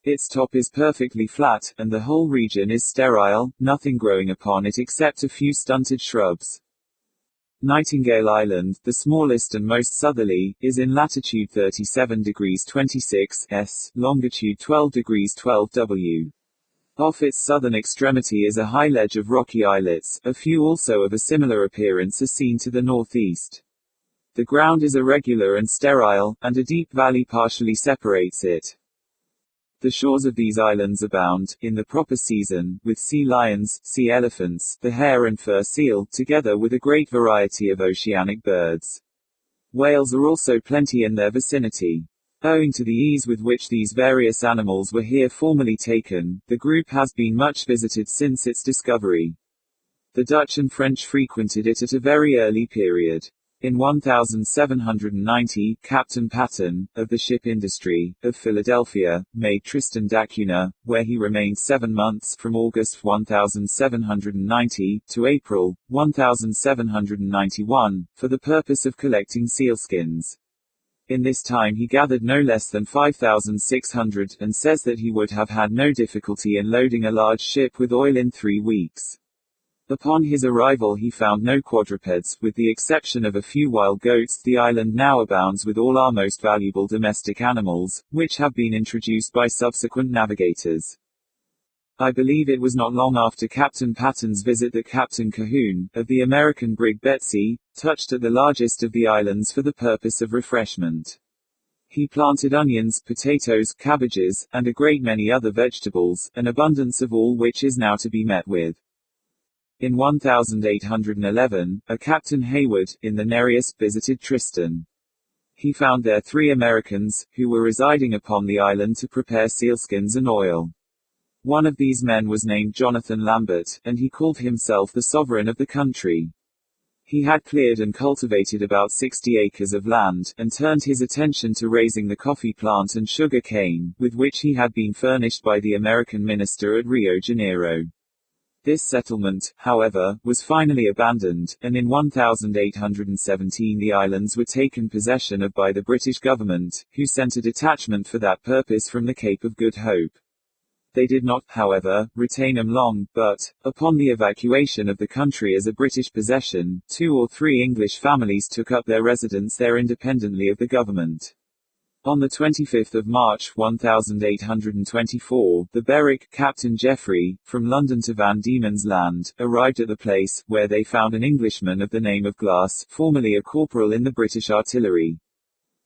Its top is perfectly flat, and the whole region is sterile, nothing growing upon it except a few stunted shrubs. Nightingale Island, the smallest and most southerly, is in latitude 37 degrees 26 S, longitude 12 degrees 12 W. Off its southern extremity is a high ledge of rocky islets, a few also of a similar appearance are seen to the northeast. The ground is irregular and sterile, and a deep valley partially separates it. The shores of these islands abound, in the proper season, with sea lions, sea elephants, the hair and fur seal, together with a great variety of oceanic birds. Whales are also plenty in their vicinity. Owing to the ease with which these various animals were here formerly taken, the group has been much visited since its discovery. The Dutch and French frequented it at a very early period. In 1790, Captain Patton, of the ship Industry, of Philadelphia, made Tristan d'Acunha, where he remained 7 months from August 1790 to April 1791, for the purpose of collecting sealskins. In this time he gathered no less than 5,600, and says that he would have had no difficulty in loading a large ship with oil in 3 weeks. Upon his arrival he found no quadrupeds, with the exception of a few wild goats. The island now abounds with all our most valuable domestic animals, which have been introduced by subsequent navigators. I believe it was not long after Captain Patton's visit that Captain Cahoon, of the American brig Betsy, touched at the largest of the islands for the purpose of refreshment. He planted onions, potatoes, cabbages, and a great many other vegetables, an abundance of all which is now to be met with. In 1811, a Captain Hayward, in the Nereus, visited Tristan. He found there 3 Americans, who were residing upon the island to prepare sealskins and oil. One of these men was named Jonathan Lambert, and he called himself the sovereign of the country. He had cleared and cultivated about 60 acres of land, and turned his attention to raising the coffee plant and sugar cane, with which he had been furnished by the American minister at Rio Janeiro. This settlement, however, was finally abandoned, and in 1817 the islands were taken possession of by the British government, who sent a detachment for that purpose from the Cape of Good Hope. They did not, however, retain them long, but, upon the evacuation of the country as a British possession, 2 or 3 English families took up their residence there independently of the government. On the 25th of March, 1824, the Berwick, Captain Geoffrey, from London to Van Diemen's Land, arrived at the place, where they found an Englishman of the name of Glass, formerly a corporal in the British artillery.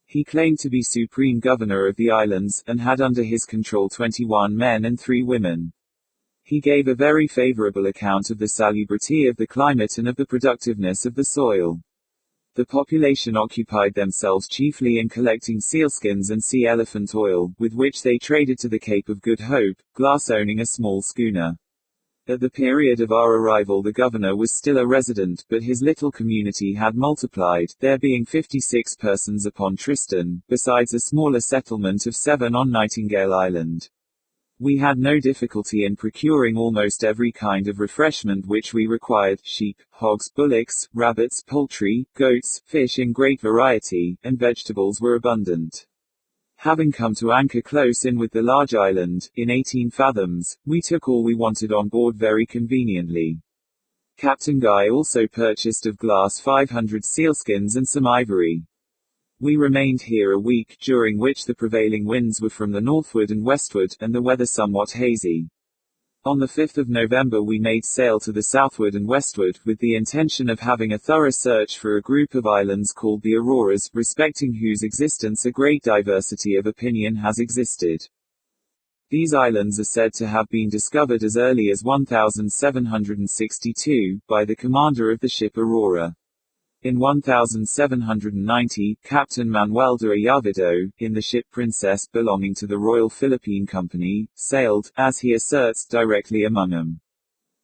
He claimed to be supreme governor of the islands, and had under his control 21 men and 3 women. He gave a very favorable account of the salubrity of the climate and of the productiveness of the soil. The population occupied themselves chiefly in collecting sealskins and sea elephant oil, with which they traded to the Cape of Good Hope, Glass owning a small schooner. At the period of our arrival the governor was still a resident, but his little community had multiplied, there being 56 persons upon Tristan, besides a smaller settlement of 7 on Nightingale Island. We had no difficulty in procuring almost every kind of refreshment which we required: sheep, hogs, bullocks, rabbits, poultry, goats, fish in great variety, and vegetables were abundant. Having come to anchor close in with the large island, in 18 fathoms, we took all we wanted on board very conveniently. Captain Guy also purchased of Glass 500 sealskins and some ivory. We remained here a week, during which the prevailing winds were from the northward and westward, and the weather somewhat hazy. On the 5th of November we made sail to the southward and westward, with the intention of having a thorough search for a group of islands called the Auroras, respecting whose existence a great diversity of opinion has existed. These islands are said to have been discovered as early as 1762, by the commander of the ship Aurora. In 1790, Captain Manuel de Ayavido, in the ship Princess belonging to the Royal Philippine Company, sailed, as he asserts, directly among them.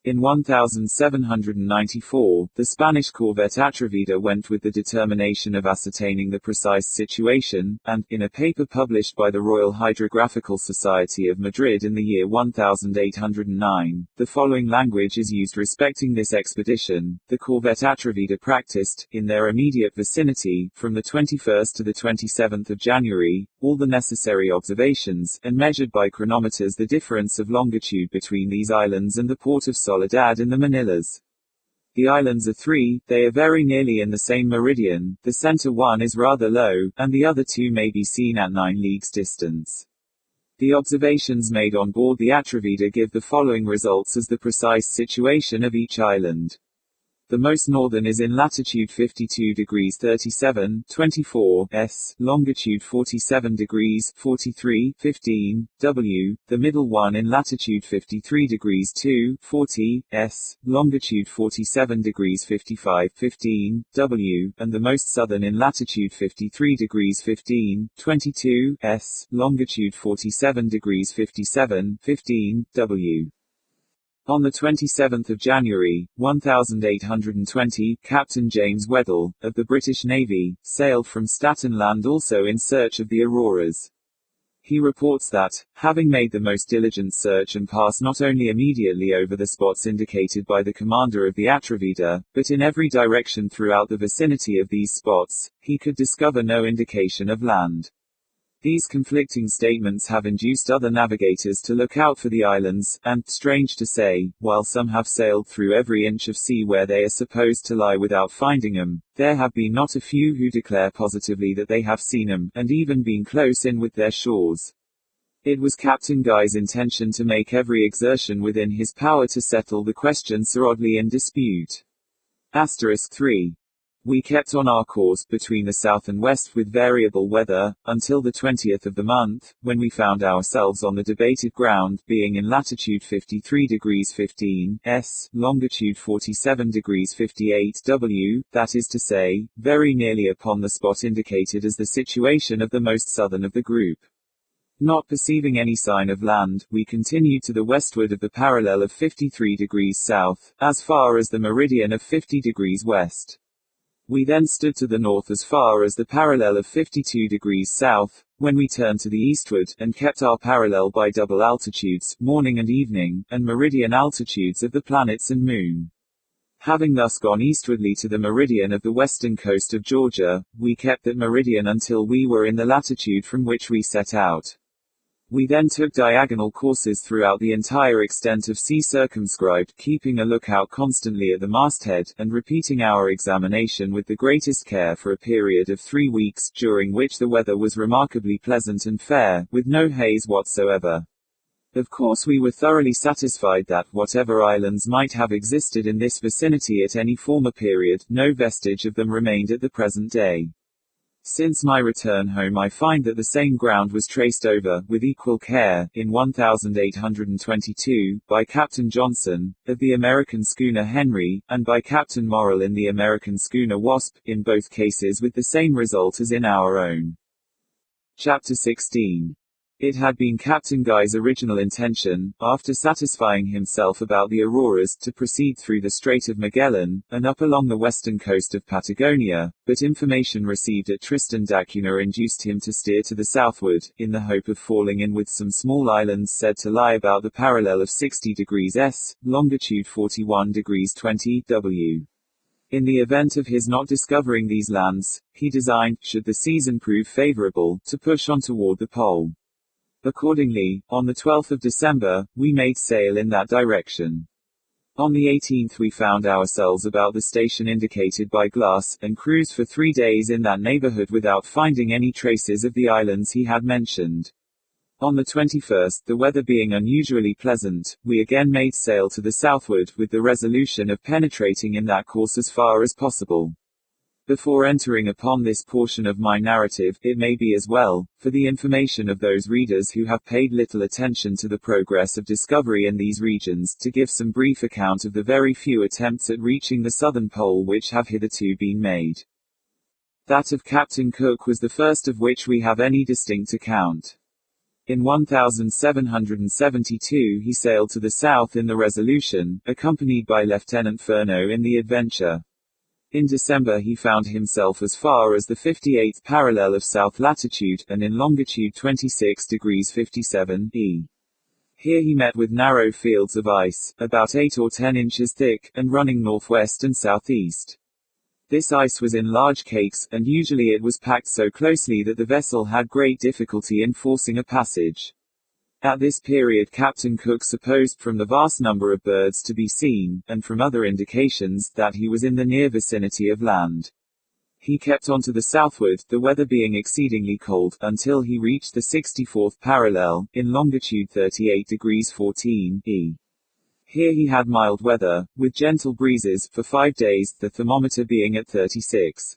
In 1794, the Spanish corvette Atrevida went with the determination of ascertaining the precise situation, and, in a paper published by the Royal Hydrographical Society of Madrid in the year 1809, the following language is used respecting this expedition: the corvette Atrevida practiced, in their immediate vicinity, from the 21st to the 27th of January, all the necessary observations, and measured by chronometers the difference of longitude between these islands and the port of Soledad in the Manillas. The islands are 3, they are very nearly in the same meridian, the center one is rather low, and the other 2 may be seen at 9 leagues distance. The observations made on board the Atrevida give the following results as the precise situation of each island. The most northern is in latitude 52 degrees 37, 24 S, longitude 47 degrees 43, 15 W, the middle one in latitude 53 degrees 2, 40 S, longitude 47 degrees 55, 15 W, and the most southern in latitude 53 degrees 15, 22 S, longitude 47 degrees 57, 15 W. On the 27th of January, 1820, Captain James Weddell, of the British Navy, sailed from Staten Land also in search of the Auroras. He reports that, having made the most diligent search and passed not only immediately over the spots indicated by the commander of the Atrevida, but in every direction throughout the vicinity of these spots, he could discover no indication of land. These conflicting statements have induced other navigators to look out for the islands, and, strange to say, while some have sailed through every inch of sea where they are supposed to lie without finding them, there have been not a few who declare positively that they have seen them, and even been close in with their shores. It was Captain Guy's intention to make every exertion within his power to settle the question so oddly in dispute. Asterisk 3. We kept on our course between the south and west with variable weather, until the 20th of the month, when we found ourselves on the debated ground, being in latitude 53 degrees 15 S, longitude 47 degrees 58 W, that is to say, very nearly upon the spot indicated as the situation of the most southern of the group. Not perceiving any sign of land, we continued to the westward of the parallel of 53 degrees south, as far as the meridian of 50 degrees west. We then stood to the north as far as the parallel of 52 degrees south, when we turned to the eastward, and kept our parallel by double altitudes, morning and evening, and meridian altitudes of the planets and moon. Having thus gone eastwardly to the meridian of the western coast of Georgia, we kept that meridian until we were in the latitude from which we set out. We then took diagonal courses throughout the entire extent of sea circumscribed, keeping a lookout constantly at the masthead, and repeating our examination with the greatest care for a period of 3 weeks, during which the weather was remarkably pleasant and fair, with no haze whatsoever. Of course we were thoroughly satisfied that, whatever islands might have existed in this vicinity at any former period, no vestige of them remained at the present day. Since my return home I find that the same ground was traced over, with equal care, in 1822, by Captain Johnson, of the American schooner Henry, and by Captain Morrill in the American schooner Wasp, in both cases with the same result as in our own. Chapter 16. It had been Captain Guy's original intention, after satisfying himself about the auroras, to proceed through the Strait of Magellan, and up along the western coast of Patagonia, but information received at Tristan d'Acunha induced him to steer to the southward, in the hope of falling in with some small islands said to lie about the parallel of 60 degrees S, longitude 41 degrees 20 W. In the event of his not discovering these lands, he designed, should the season prove favorable, to push on toward the pole. Accordingly, on the 12th of December, we made sail in that direction. On the 18th we found ourselves about the station indicated by glass, and cruised for 3 days in that neighborhood without finding any traces of the islands he had mentioned. On the 21st, the weather being unusually pleasant, we again made sail to the southward, with the resolution of penetrating in that course as far as possible. Before entering upon this portion of my narrative, it may be as well, for the information of those readers who have paid little attention to the progress of discovery in these regions, to give some brief account of the very few attempts at reaching the southern pole which have hitherto been made. That of Captain Cook was the first of which we have any distinct account. In 1772 he sailed to the south in the Resolution, accompanied by Lieutenant Furneaux in the Adventure. In December he found himself as far as the 58th parallel of south latitude, and in longitude 26 degrees 57 E. Here he met with narrow fields of ice, about 8 or 10 inches thick, and running northwest and southeast. This ice was in large cakes, and usually it was packed so closely that the vessel had great difficulty in forcing a passage. At this period Captain Cook supposed from the vast number of birds to be seen, and from other indications, that he was in the near vicinity of land. He kept on to the southward, the weather being exceedingly cold, until he reached the 64th parallel, in longitude 38 degrees 14 E. Here he had mild weather, with gentle breezes, for 5 days, the thermometer being at 36.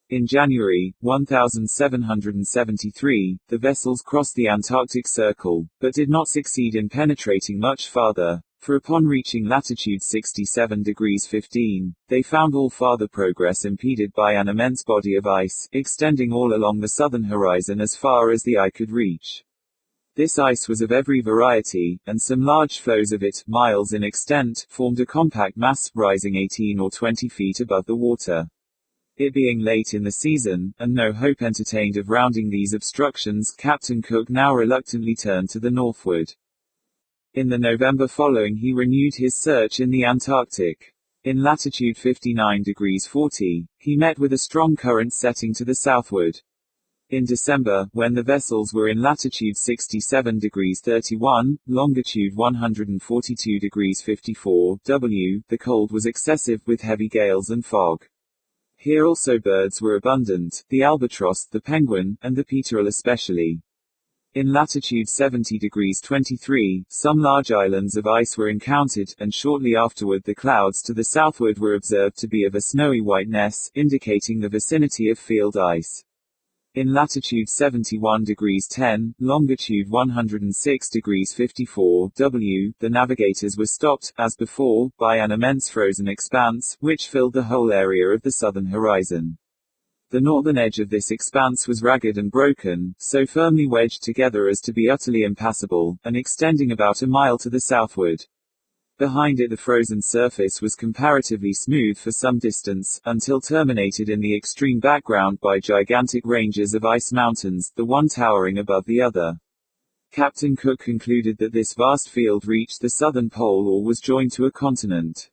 In January, 1773, the vessels crossed the Antarctic Circle, but did not succeed in penetrating much farther, for upon reaching latitude 67 degrees 15, they found all farther progress impeded by an immense body of ice, extending all along the southern horizon as far as the eye could reach. This ice was of every variety, and some large floes of it, miles in extent, formed a compact mass, rising 18 or 20 feet above the water. It being late in the season, and no hope entertained of rounding these obstructions, Captain Cook now reluctantly turned to the northward. In the November following he renewed his search in the Antarctic. In latitude 59 degrees 40, he met with a strong current setting to the southward. In December, when the vessels were in latitude 67 degrees 31, longitude 142 degrees 54 W, the cold was excessive with heavy gales and fog. Here also birds were abundant, the albatross, the penguin, and the peterel especially. In latitude 70 degrees 23, some large islands of ice were encountered, and shortly afterward the clouds to the southward were observed to be of a snowy whiteness, indicating the vicinity of field ice. In latitude 71 degrees 10, longitude 106 degrees 54 W, the navigators were stopped, as before, by an immense frozen expanse, which filled the whole area of the southern horizon. The northern edge of this expanse was ragged and broken, so firmly wedged together as to be utterly impassable, and extending about a mile to the southward. Behind it the frozen surface was comparatively smooth for some distance, until terminated in the extreme background by gigantic ranges of ice mountains, the one towering above the other. Captain Cook concluded that this vast field reached the southern pole or was joined to a continent.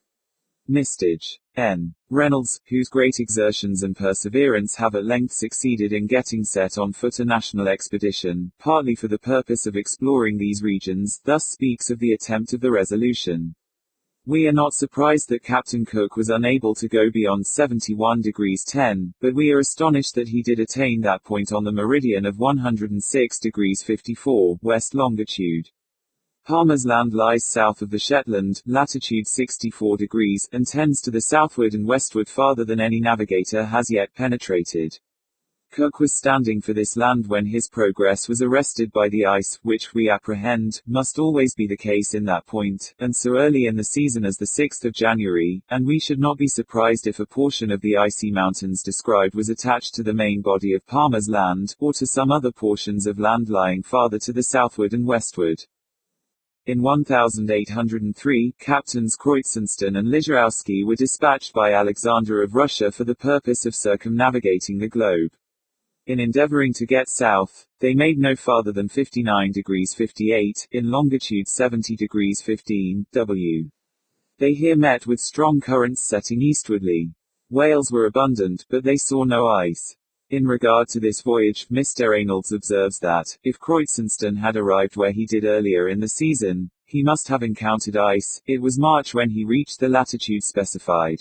Mistage. N. Reynolds, whose great exertions and perseverance have at length succeeded in getting set on foot a national expedition, partly for the purpose of exploring these regions, thus speaks of the attempt of the Resolution. We are not surprised that Captain Cook was unable to go beyond 71 degrees 10, but we are astonished that he did attain that point on the meridian of 106 degrees 54, west longitude. Palmer's Land lies south of the Shetland, latitude 64 degrees, and tends to the southward and westward farther than any navigator has yet penetrated. Cook was standing for this land when his progress was arrested by the ice, which, we apprehend, must always be the case in that point, and so early in the season as the 6th of January, and we should not be surprised if a portion of the icy mountains described was attached to the main body of Palmer's Land, or to some other portions of land lying farther to the southward and westward. In 1803, Captains Kreutzenstein and Lizarowski were dispatched by Alexander of Russia for the purpose of circumnavigating the globe. In endeavoring to get south, they made no farther than 59 degrees 58, in longitude 70 degrees 15 W. They here met with strong currents setting eastwardly. Whales were abundant, but they saw no ice. In regard to this voyage, Mr. Reynolds observes that, if Kreutzenstein had arrived where he did earlier in the season, he must have encountered ice. It was March when he reached the latitude specified.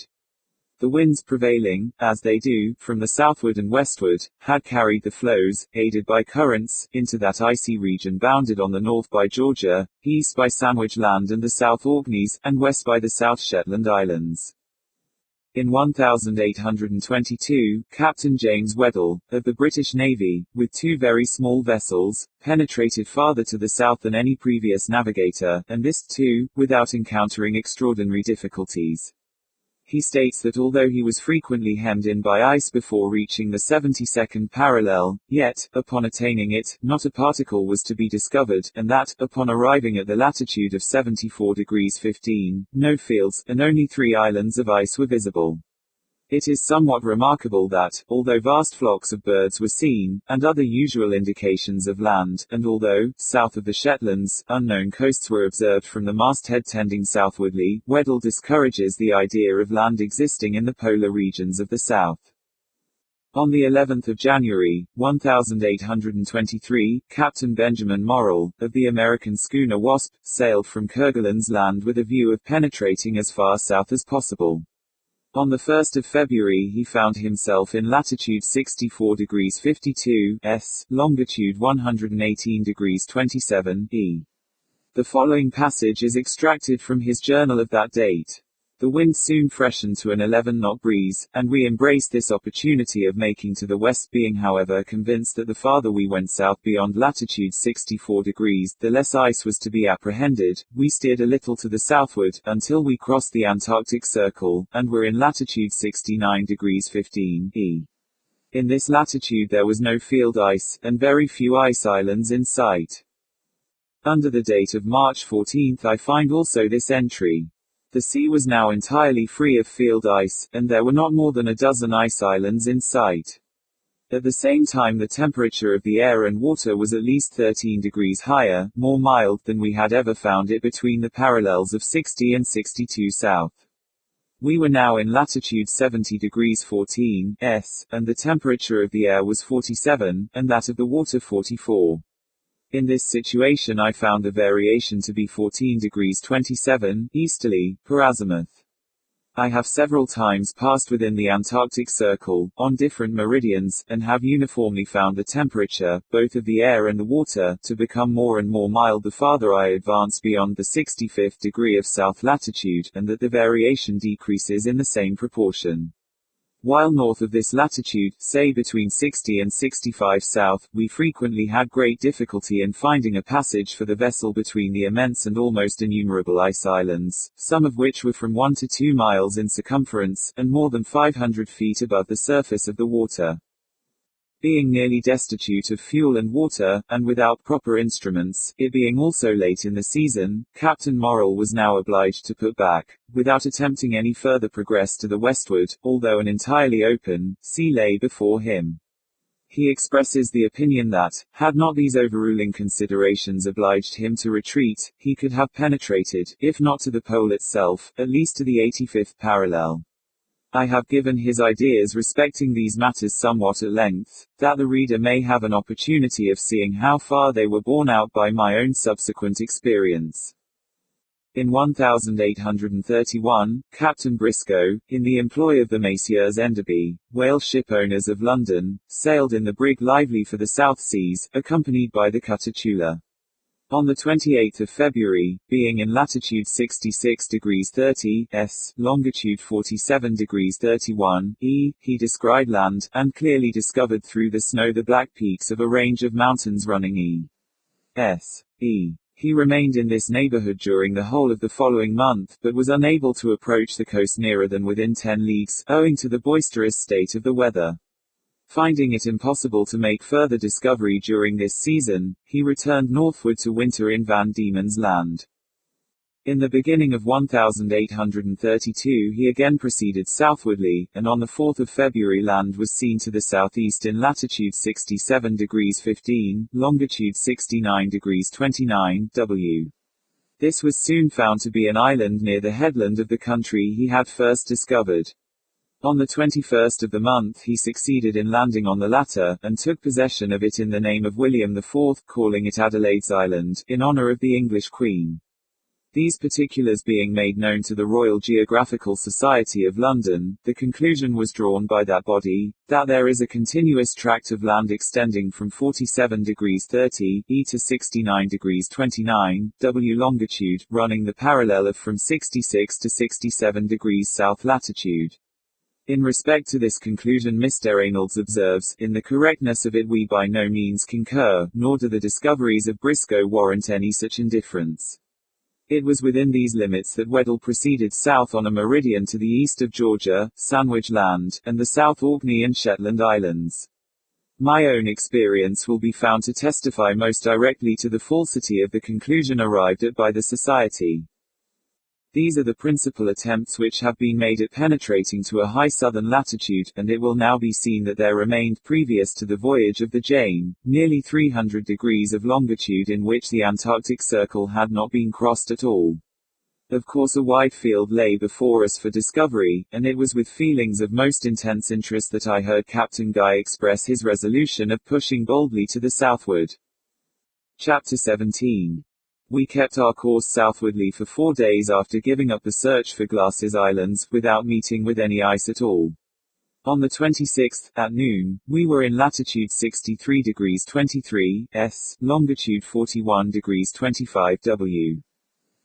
The winds prevailing, as they do, from the southward and westward, had carried the floes, aided by currents, into that icy region bounded on the north by Georgia, east by Sandwich Land and the South Orkneys, and west by the South Shetland Islands. In 1822, Captain James Weddell, of the British Navy, with two very small vessels, penetrated farther to the south than any previous navigator, and this, too, without encountering extraordinary difficulties. He states that although he was frequently hemmed in by ice before reaching the 72nd parallel, yet, upon attaining it, not a particle was to be discovered, and that, upon arriving at the latitude of 74 degrees 15, no fields, and only 3 islands of ice were visible. It is somewhat remarkable that, although vast flocks of birds were seen, and other usual indications of land, and although, south of the Shetlands, unknown coasts were observed from the masthead tending southwardly, Weddell discourages the idea of land existing in the polar regions of the south. On the 11th of January, 1823, Captain Benjamin Morrill, of the American schooner Wasp, sailed from Kerguelen's Land with a view of penetrating as far south as possible. On the 1st of February he found himself in latitude 64 degrees 52 S, longitude 118 degrees 27 E. The following passage is extracted from his journal of that date. The wind soon freshened to an 11-knot breeze, and we embraced this opportunity of making to the west, being however convinced that the farther we went south beyond latitude 64 degrees, the less ice was to be apprehended. We steered a little to the southward, until we crossed the Antarctic Circle, and were in latitude 69 degrees 15 E. In this latitude there was no field ice, and very few ice islands in sight. Under the date of March 14 I find also this entry. The sea was now entirely free of field ice, and there were not more than a dozen ice islands in sight. At the same time the temperature of the air and water was at least 13 degrees higher, more mild than we had ever found it between the parallels of 60 and 62 south. We were now in latitude 70 degrees 14 S, and the temperature of the air was 47, and that of the water 44. In this situation I found the variation to be 14 degrees 27, easterly, per azimuth. I have several times passed within the Antarctic Circle, on different meridians, and have uniformly found the temperature, both of the air and the water, to become more and more mild the farther I advance beyond the 65th degree of south latitude, and that the variation decreases in the same proportion. While north of this latitude, say between 60 and 65 south, we frequently had great difficulty in finding a passage for the vessel between the immense and almost innumerable ice islands, some of which were from 1 to 2 miles in circumference, and more than 500 feet above the surface of the water. Being nearly destitute of fuel and water, and without proper instruments, it being also late in the season, Captain Morrell was now obliged to put back, without attempting any further progress to the westward, although an entirely open sea lay before him. He expresses the opinion that, had not these overruling considerations obliged him to retreat, he could have penetrated, if not to the pole itself, at least to the 85th parallel. I have given his ideas respecting these matters somewhat at length, that the reader may have an opportunity of seeing how far they were borne out by my own subsequent experience. In 1831, Captain Briscoe, in the employ of the Messieurs Enderby, whale shipowners of London, sailed in the brig Lively for the South Seas, accompanied by the cutter Tula. On the 28th of February, being in latitude 66 degrees 30 S, longitude 47 degrees 31 E, he descried land, and clearly discovered through the snow the black peaks of a range of mountains running E. He remained in this neighborhood during the whole of the following month, but was unable to approach the coast nearer than within 10 leagues, owing to the boisterous state of the weather. Finding it impossible to make further discovery during this season, he returned northward to winter in Van Diemen's Land. In the beginning of 1832 he again proceeded southwardly, and on the 4th of February land was seen to the southeast in latitude 67 degrees 15, longitude 69 degrees 29 W. This was soon found to be an island near the headland of the country he had first discovered. On the 21st of the month he succeeded in landing on the latter, and took possession of it in the name of William IV, calling it Adelaide's Island, in honor of the English Queen. These particulars being made known to the Royal Geographical Society of London, the conclusion was drawn by that body, that there is a continuous tract of land extending from 47 degrees 30 E to 69 degrees 29 W longitude, running the parallel of from 66 to 67 degrees south latitude. In respect to this conclusion Mr. Reynolds observes, in the correctness of it we by no means concur, nor do the discoveries of Briscoe warrant any such indifference. It was within these limits that Weddell proceeded south on a meridian to the east of Georgia, Sandwich Land, and the South Orkney and Shetland Islands. My own experience will be found to testify most directly to the falsity of the conclusion arrived at by the Society. These are the principal attempts which have been made at penetrating to a high southern latitude, and it will now be seen that there remained previous to the voyage of the Jane, nearly 300 degrees of longitude in which the Antarctic Circle had not been crossed at all. Of course a wide field lay before us for discovery, and it was with feelings of most intense interest that I heard Captain Guy express his resolution of pushing boldly to the southward. Chapter 17. We kept our course southwardly for 4 days after giving up the search for Glass's Islands, without meeting with any ice at all. On the 26th, at noon, we were in latitude 63 degrees 23 S, longitude 41 degrees 25 W.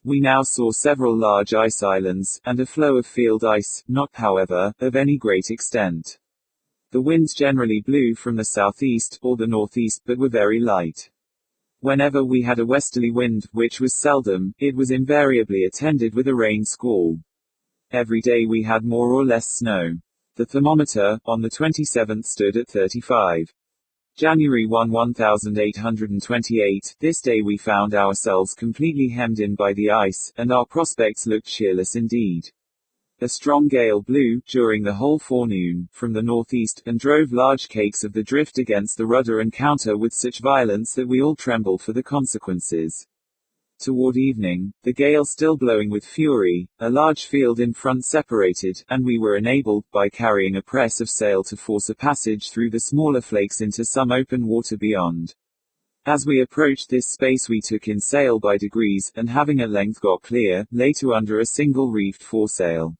We now saw several large ice islands, and a floe of field ice, not, however, of any great extent. The winds generally blew from the southeast, or the northeast, but were very light. Whenever we had a westerly wind, which was seldom, it was invariably attended with a rain squall. Every day we had more or less snow. The thermometer, on the 27th stood at 35. January 1, 1828, this day we found ourselves completely hemmed in by the ice, and our prospects looked cheerless indeed. A strong gale blew, during the whole forenoon, from the northeast, and drove large cakes of the drift against the rudder and counter with such violence that we all trembled for the consequences. Toward evening, the gale still blowing with fury, a large field in front separated, and we were enabled, by carrying a press of sail to force a passage through the smaller flakes into some open water beyond. As we approached this space we took in sail by degrees, and having at length got clear, lay to under a single reefed foresail.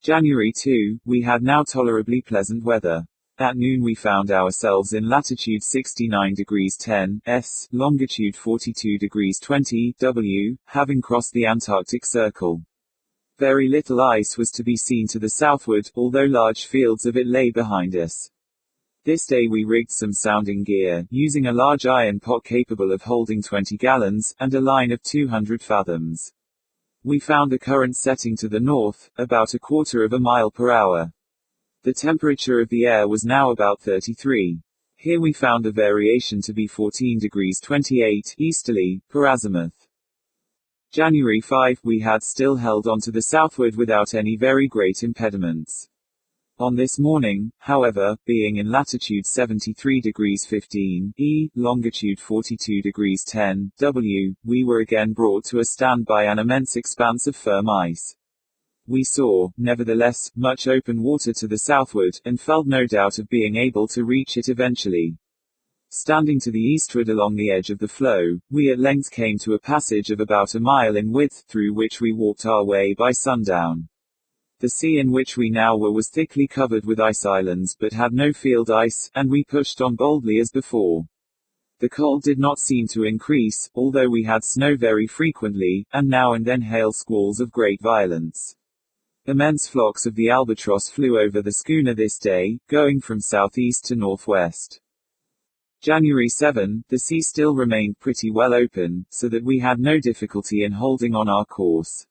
January 2, we had now tolerably pleasant weather. At noon we found ourselves in latitude 69 degrees 10 S, longitude 42 degrees 20 W, having crossed the Antarctic Circle. Very little ice was to be seen to the southward, although large fields of it lay behind us. This day we rigged some sounding gear, using a large iron pot capable of holding 20 gallons, and a line of 200 fathoms. We found the current setting to the north, about a quarter of a mile per hour. The temperature of the air was now about 33. Here we found the variation to be 14 degrees 28 easterly, per azimuth. January 5, we had still held on to the southward without any very great impediments. On this morning, however, being in latitude 73 degrees 15 E, longitude 42 degrees 10 W, we were again brought to a stand by an immense expanse of firm ice. We saw, nevertheless, much open water to the southward, and felt no doubt of being able to reach it eventually. Standing to the eastward along the edge of the floe, we at length came to a passage of about a mile in width, through which we walked our way by sundown. The sea in which we now were was thickly covered with ice islands but had no field ice, and we pushed on boldly as before. The cold did not seem to increase, although we had snow very frequently, and now and then hail squalls of great violence. Immense flocks of the albatross flew over the schooner this day, going from southeast to northwest. January 7, the sea still remained pretty well open, so that we had no difficulty in holding on our course.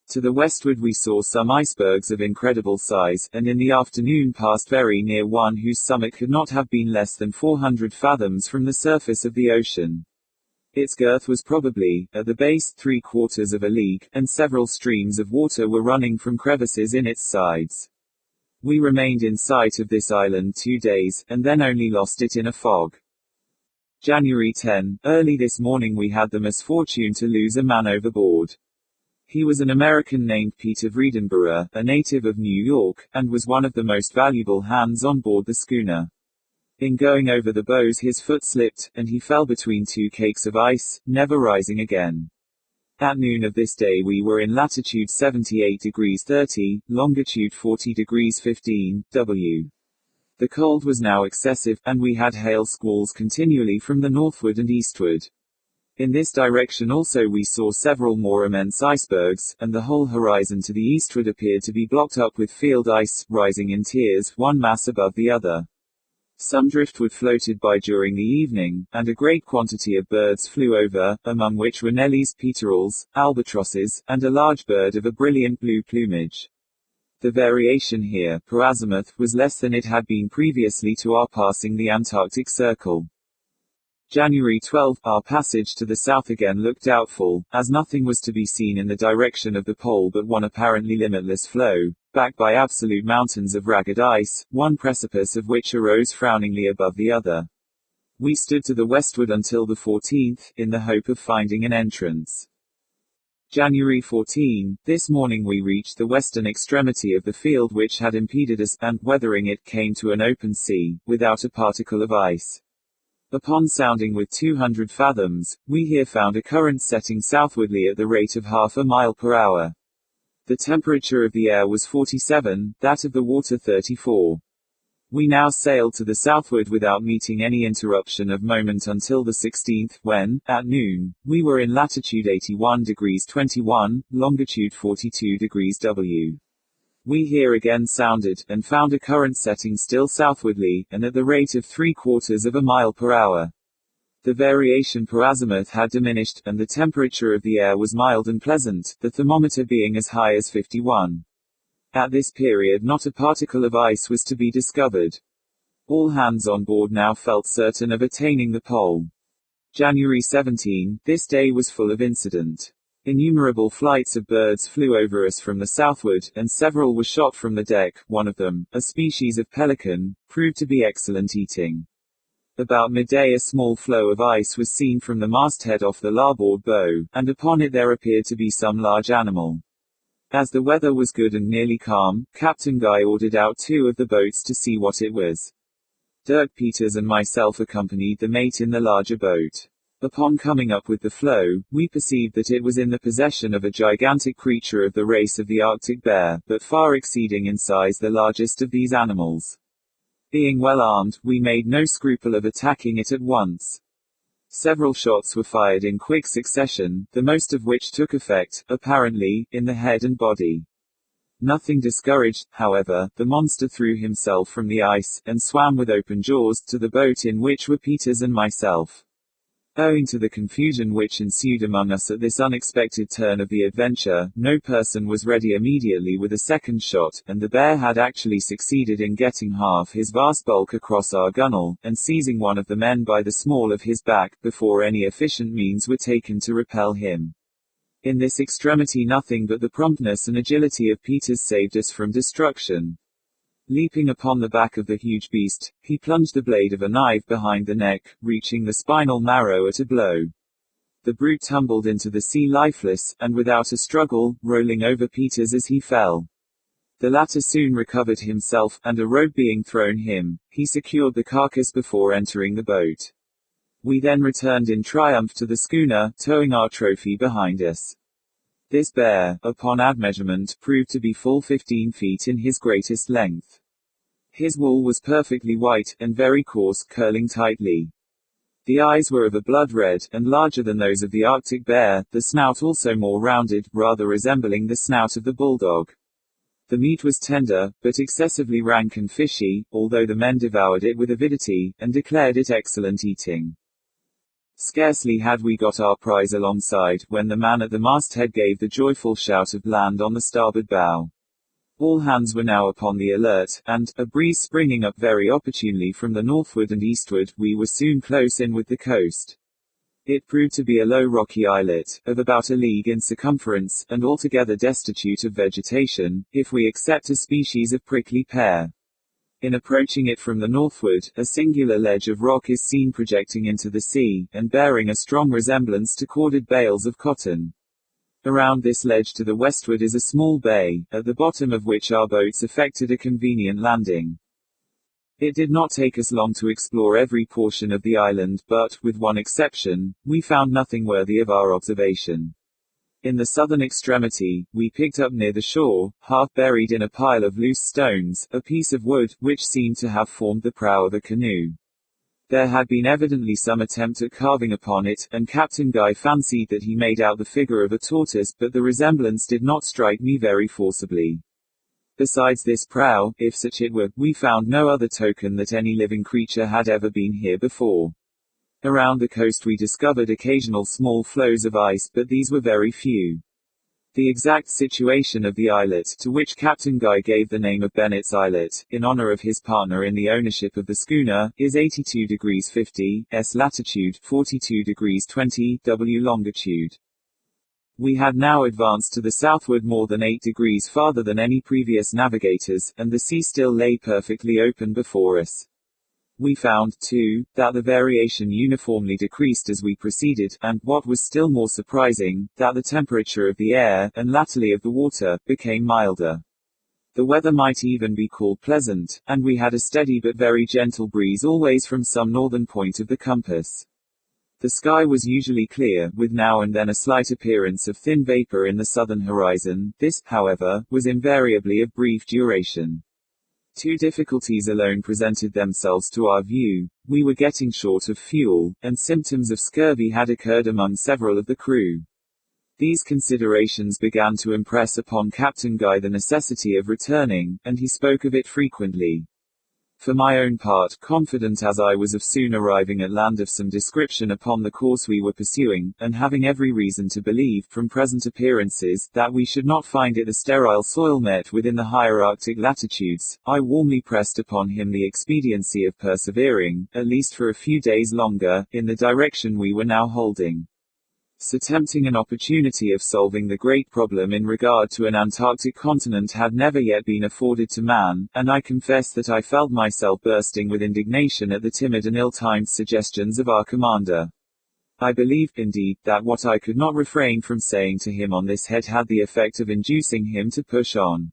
To the westward we saw some icebergs of incredible size, and in the afternoon passed very near one whose summit could not have been less than 400 fathoms from the surface of the ocean. Its girth was probably, at the base, 3/4 of a league, and several streams of water were running from crevices in its sides. We remained in sight of this island 2 days, and then only lost it in a fog. January 10, early this morning we had the misfortune to lose a man overboard. He was an American named Peter Vredenborough, a native of New York, and was one of the most valuable hands on board the schooner. In going over the bows his foot slipped, and he fell between 2 cakes of ice, never rising again. At noon of this day we were in latitude 78 degrees 30, longitude 40 degrees 15 W. The cold was now excessive, and we had hail squalls continually from the northward and eastward. In this direction also we saw several more immense icebergs, and the whole horizon to the eastward appeared to be blocked up with field ice, rising in tiers, one mass above the other. Some driftwood floated by during the evening, and a great quantity of birds flew over, among which were nellies, peterels, albatrosses, and a large bird of a brilliant blue plumage. The variation here, per azimuth, was less than it had been previously to our passing the Antarctic Circle. January 12, our passage to the south again looked doubtful, as nothing was to be seen in the direction of the pole but one apparently limitless floe, backed by absolute mountains of ragged ice, one precipice of which arose frowningly above the other. We stood to the westward until the 14th, in the hope of finding an entrance. January 14, this morning we reached the western extremity of the field which had impeded us, and, weathering it, came to an open sea, without a particle of ice. Upon sounding with 200 fathoms, we here found a current setting southwardly at the rate of half a mile per hour. The temperature of the air was 47, that of the water 34. We now sailed to the southward without meeting any interruption of moment until the 16th, when, at noon, we were in latitude 81 degrees 21, longitude 42 degrees W. We here again sounded, and found a current setting still southwardly, and at the rate of 3/4 of a mile per hour. The variation per azimuth had diminished, and the temperature of the air was mild and pleasant, the thermometer being as high as 51. At this period not a particle of ice was to be discovered. All hands on board now felt certain of attaining the pole. January 17, this day was full of incident. Innumerable flights of birds flew over us from the southward, and several were shot from the deck. One of them, a species of pelican, proved to be excellent eating. About midday a small floe of ice was seen from the masthead off the larboard bow, and upon it there appeared to be some large animal. As the weather was good and nearly calm, Captain Guy ordered out 2 of the boats to see what it was. Dirk Peters and myself accompanied the mate in the larger boat. Upon coming up with the floe, we perceived that it was in the possession of a gigantic creature of the race of the Arctic bear, but far exceeding in size the largest of these animals. Being well armed, we made no scruple of attacking it at once. Several shots were fired in quick succession, the most of which took effect, apparently, in the head and body. Nothing discouraged, however, the monster threw himself from the ice, and swam with open jaws, to the boat in which were Peters and myself. Owing to the confusion which ensued among us at this unexpected turn of the adventure, no person was ready immediately with a second shot, and the bear had actually succeeded in getting half his vast bulk across our gunwale, and seizing one of the men by the small of his back, before any efficient means were taken to repel him. In this extremity nothing but the promptness and agility of Peters saved us from destruction. Leaping upon the back of the huge beast, he plunged the blade of a knife behind the neck, reaching the spinal marrow at a blow. The brute tumbled into the sea lifeless, and without a struggle, rolling over Peters as he fell. The latter soon recovered himself, and a rope being thrown him, he secured the carcass before entering the boat. We then returned in triumph to the schooner, towing our trophy behind us. This bear, upon admeasurement, proved to be full 15 feet in his greatest length. His wool was perfectly white, and very coarse, curling tightly. The eyes were of a blood red, and larger than those of the Arctic bear, the snout also more rounded, rather resembling the snout of the bulldog. The meat was tender, but excessively rank and fishy, although the men devoured it with avidity, and declared it excellent eating. Scarcely had we got our prize alongside, when the man at the masthead gave the joyful shout of "Land" on the starboard bow. All hands were now upon the alert, and, a breeze springing up very opportunely from the northward and eastward, we were soon close in with the coast. It proved to be a low rocky islet, of about a league in circumference, and altogether destitute of vegetation, if we except a species of prickly pear. In approaching it from the northward, a singular ledge of rock is seen projecting into the sea, and bearing a strong resemblance to corded bales of cotton. Around this ledge to the westward is a small bay, at the bottom of which our boats effected a convenient landing. It did not take us long to explore every portion of the island, but, with one exception, we found nothing worthy of our observation. In the southern extremity, we picked up near the shore, half buried in a pile of loose stones, a piece of wood, which seemed to have formed the prow of a canoe. There had been evidently some attempt at carving upon it, and Captain Guy fancied that he made out the figure of a tortoise, but the resemblance did not strike me very forcibly. Besides this prow, if such it were, we found no other token that any living creature had ever been here before. Around the coast we discovered occasional small floes of ice, but these were very few. The exact situation of the islet, to which Captain Guy gave the name of Bennett's Islet, in honor of his partner in the ownership of the schooner, is 82 degrees 50, S latitude, 42 degrees 20, W longitude. We had now advanced to the southward more than 8 degrees farther than any previous navigators, and the sea still lay perfectly open before us. We found, too, that the variation uniformly decreased as we proceeded, and, what was still more surprising, that the temperature of the air, and latterly of the water, became milder. The weather might even be called pleasant, and we had a steady but very gentle breeze always from some northern point of the compass. The sky was usually clear, with now and then a slight appearance of thin vapor in the southern horizon. This, however, was invariably of brief duration. Two difficulties alone presented themselves to our view. We were getting short of fuel, and symptoms of scurvy had occurred among several of the crew. These considerations began to impress upon Captain Guy the necessity of returning, and he spoke of it frequently. For my own part, confident as I was of soon arriving at land of some description upon the course we were pursuing, and having every reason to believe, from present appearances, that we should not find it the sterile soil met with in the higher Arctic latitudes, I warmly pressed upon him the expediency of persevering, at least for a few days longer, in the direction we were now holding. So tempting an opportunity of solving the great problem in regard to an Antarctic continent had never yet been afforded to man, and I confess that I felt myself bursting with indignation at the timid and ill-timed suggestions of our commander. I believe, indeed, that what I could not refrain from saying to him on this head had the effect of inducing him to push on.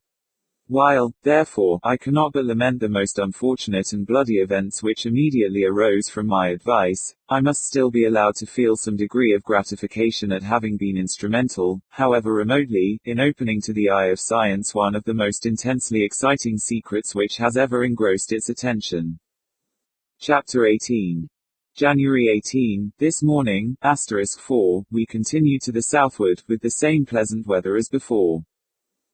While, therefore, I cannot but lament the most unfortunate and bloody events which immediately arose from my advice, I must still be allowed to feel some degree of gratification at having been instrumental, however remotely, in opening to the eye of science one of the most intensely exciting secrets which has ever engrossed its attention. Chapter 18. January 18, this morning, *4, we continued to the southward, with the same pleasant weather as before.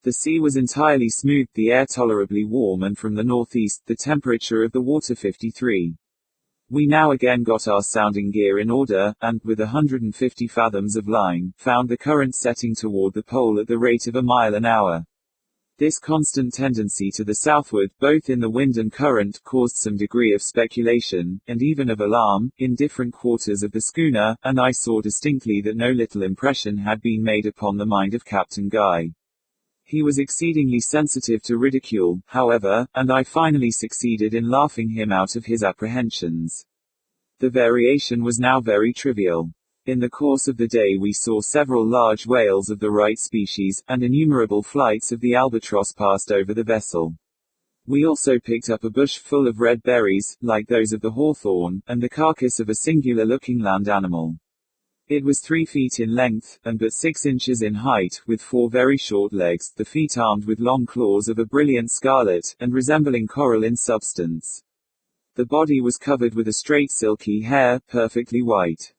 The sea was entirely smooth, the air tolerably warm, and from the northeast, the temperature of the water 53. We now again got our sounding gear in order, and, with 150 fathoms of line, found the current setting toward the pole at the rate of a mile an hour. This constant tendency to the southward, both in the wind and current, caused some degree of speculation, and even of alarm, in different quarters of the schooner, and I saw distinctly that no little impression had been made upon the mind of Captain Guy. He was exceedingly sensitive to ridicule, however, and I finally succeeded in laughing him out of his apprehensions. The variation was now very trivial. In the course of the day we saw several large whales of the right species, and innumerable flights of the albatross passed over the vessel. We also picked up a bush full of red berries, like those of the hawthorn, and the carcass of a singular-looking land animal. It was 3 feet in length, and but 6 inches in height, with 4 very short legs, the feet armed with long claws of a brilliant scarlet, and resembling coral in substance. The body was covered with a straight silky hair, perfectly white.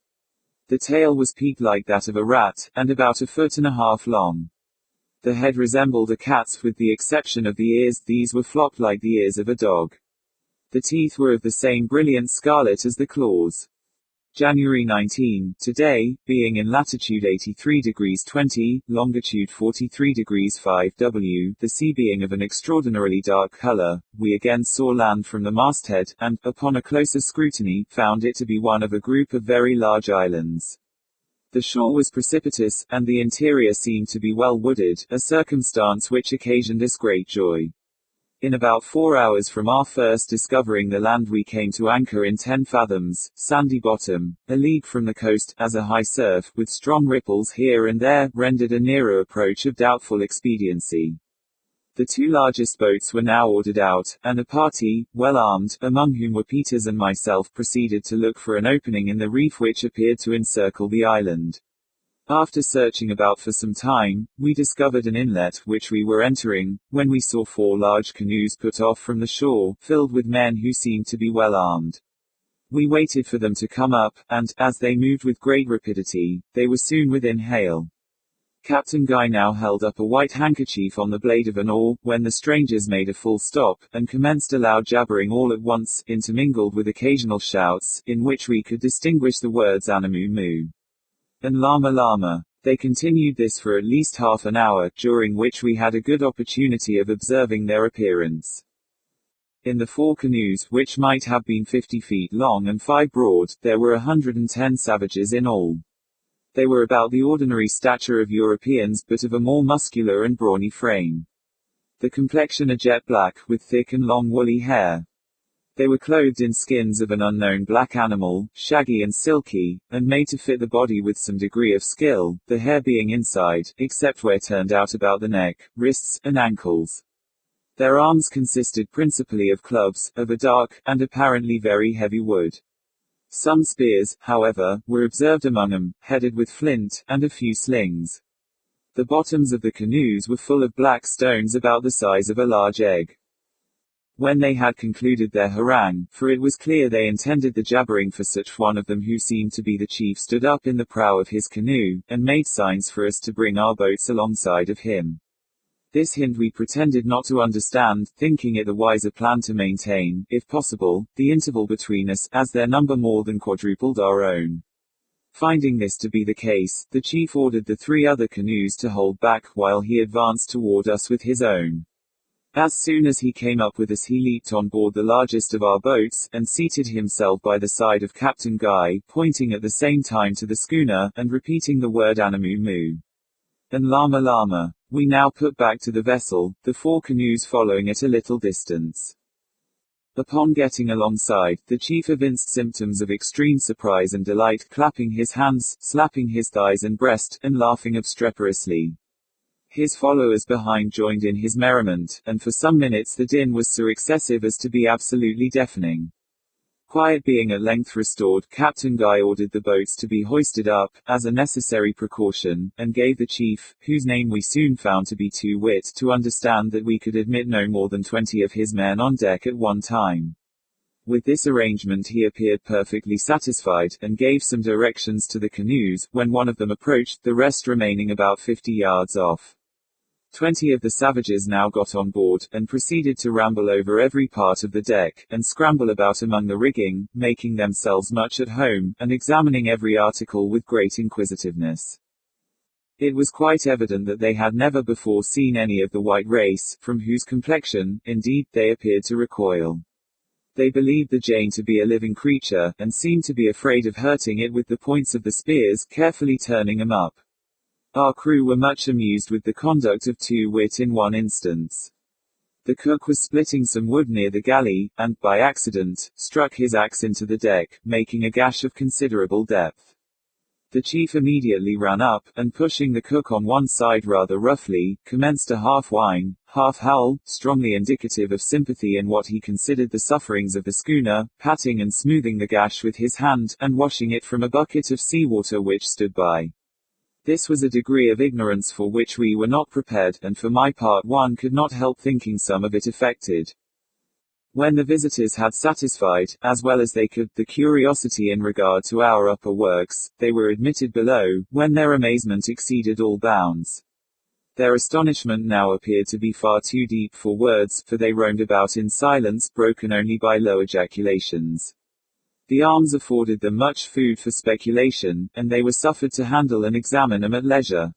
The tail was peaked like that of a rat, and about 1.5 feet long. The head resembled a cat's, with the exception of the ears, these were flopped like the ears of a dog. The teeth were of the same brilliant scarlet as the claws. January 19, today, being in latitude 83 degrees 20, longitude 43 degrees 5 W, the sea being of an extraordinarily dark color, we again saw land from the masthead, and, upon a closer scrutiny, found it to be one of a group of very large islands. The shore was precipitous, and the interior seemed to be well wooded, a circumstance which occasioned us great joy. In about 4 hours from our first discovering the land we came to anchor in 10 fathoms, sandy bottom, a league from the coast, as a high surf, with strong ripples here and there, rendered a nearer approach of doubtful expediency. The 2 largest boats were now ordered out, and a party, well armed, among whom were Peters and myself, proceeded to look for an opening in the reef which appeared to encircle the island. After searching about for some time, we discovered an inlet which we were entering, when we saw 4 large canoes put off from the shore, filled with men who seemed to be well armed. We waited for them to come up, and, as they moved with great rapidity, they were soon within hail. Captain Guy now held up a white handkerchief on the blade of an oar, when the strangers made a full stop, and commenced a loud jabbering all at once, intermingled with occasional shouts, in which we could distinguish the words Anamu Mu and Lama Lama. They continued this for at least half an hour, during which we had a good opportunity of observing their appearance. In the 4 canoes, which might have been 50 feet long and 5 broad, there were 110 savages in all. They were about the ordinary stature of Europeans, but of a more muscular and brawny frame. The complexion a jet black, with thick and long woolly hair. They were clothed in skins of an unknown black animal, shaggy and silky, and made to fit the body with some degree of skill, the hair being inside, except where turned out about the neck, wrists, and ankles. Their arms consisted principally of clubs, of a dark, and apparently very heavy wood. Some spears, however, were observed among them, headed with flint, and a few slings. The bottoms of the canoes were full of black stones about the size of a large egg. When they had concluded their harangue, for it was clear they intended the jabbering for such one of them who seemed to be the chief stood up in the prow of his canoe, and made signs for us to bring our boats alongside of him. This hint we pretended not to understand, thinking it the wiser plan to maintain, if possible, the interval between us, as their number more than quadrupled our own. Finding this to be the case, the chief ordered the 3 other canoes to hold back, while he advanced toward us with his own. As soon as he came up with us he leaped on board the largest of our boats, and seated himself by the side of Captain Guy, pointing at the same time to the schooner, and repeating the word Anamu Mu and Lama Lama. We now put back to the vessel, the 4 canoes following at a little distance. Upon getting alongside, the chief evinced symptoms of extreme surprise and delight, clapping his hands, slapping his thighs and breast, and laughing obstreperously. His followers behind joined in his merriment, and for some minutes the din was so excessive as to be absolutely deafening. Quiet being at length restored, Captain Guy ordered the boats to be hoisted up, as a necessary precaution, and gave the chief, whose name we soon found to be Two Wit, to understand that we could admit no more than 20 of his men on deck at one time. With this arrangement he appeared perfectly satisfied, and gave some directions to the canoes, when one of them approached, the rest remaining about 50 yards off. 20 of the savages now got on board, and proceeded to ramble over every part of the deck, and scramble about among the rigging, making themselves much at home, and examining every article with great inquisitiveness. It was quite evident that they had never before seen any of the white race, from whose complexion, indeed, they appeared to recoil. They believed the Jane to be a living creature, and seemed to be afraid of hurting it with the points of the spears, carefully turning them up. Our crew were much amused with the conduct of Two Wit in one instance. The cook was splitting some wood near the galley, and, by accident, struck his axe into the deck, making a gash of considerable depth. The chief immediately ran up, and pushing the cook on one side rather roughly, commenced a half-whine, half-howl, strongly indicative of sympathy in what he considered the sufferings of the schooner, patting and smoothing the gash with his hand, and washing it from a bucket of sea-water which stood by. This was a degree of ignorance for which we were not prepared, and for my part one could not help thinking some of it affected. When the visitors had satisfied, as well as they could, the curiosity in regard to our upper works, they were admitted below, when their amazement exceeded all bounds. Their astonishment now appeared to be far too deep for words, for they roamed about in silence, broken only by low ejaculations. The arms afforded them much food for speculation, and they were suffered to handle and examine them at leisure.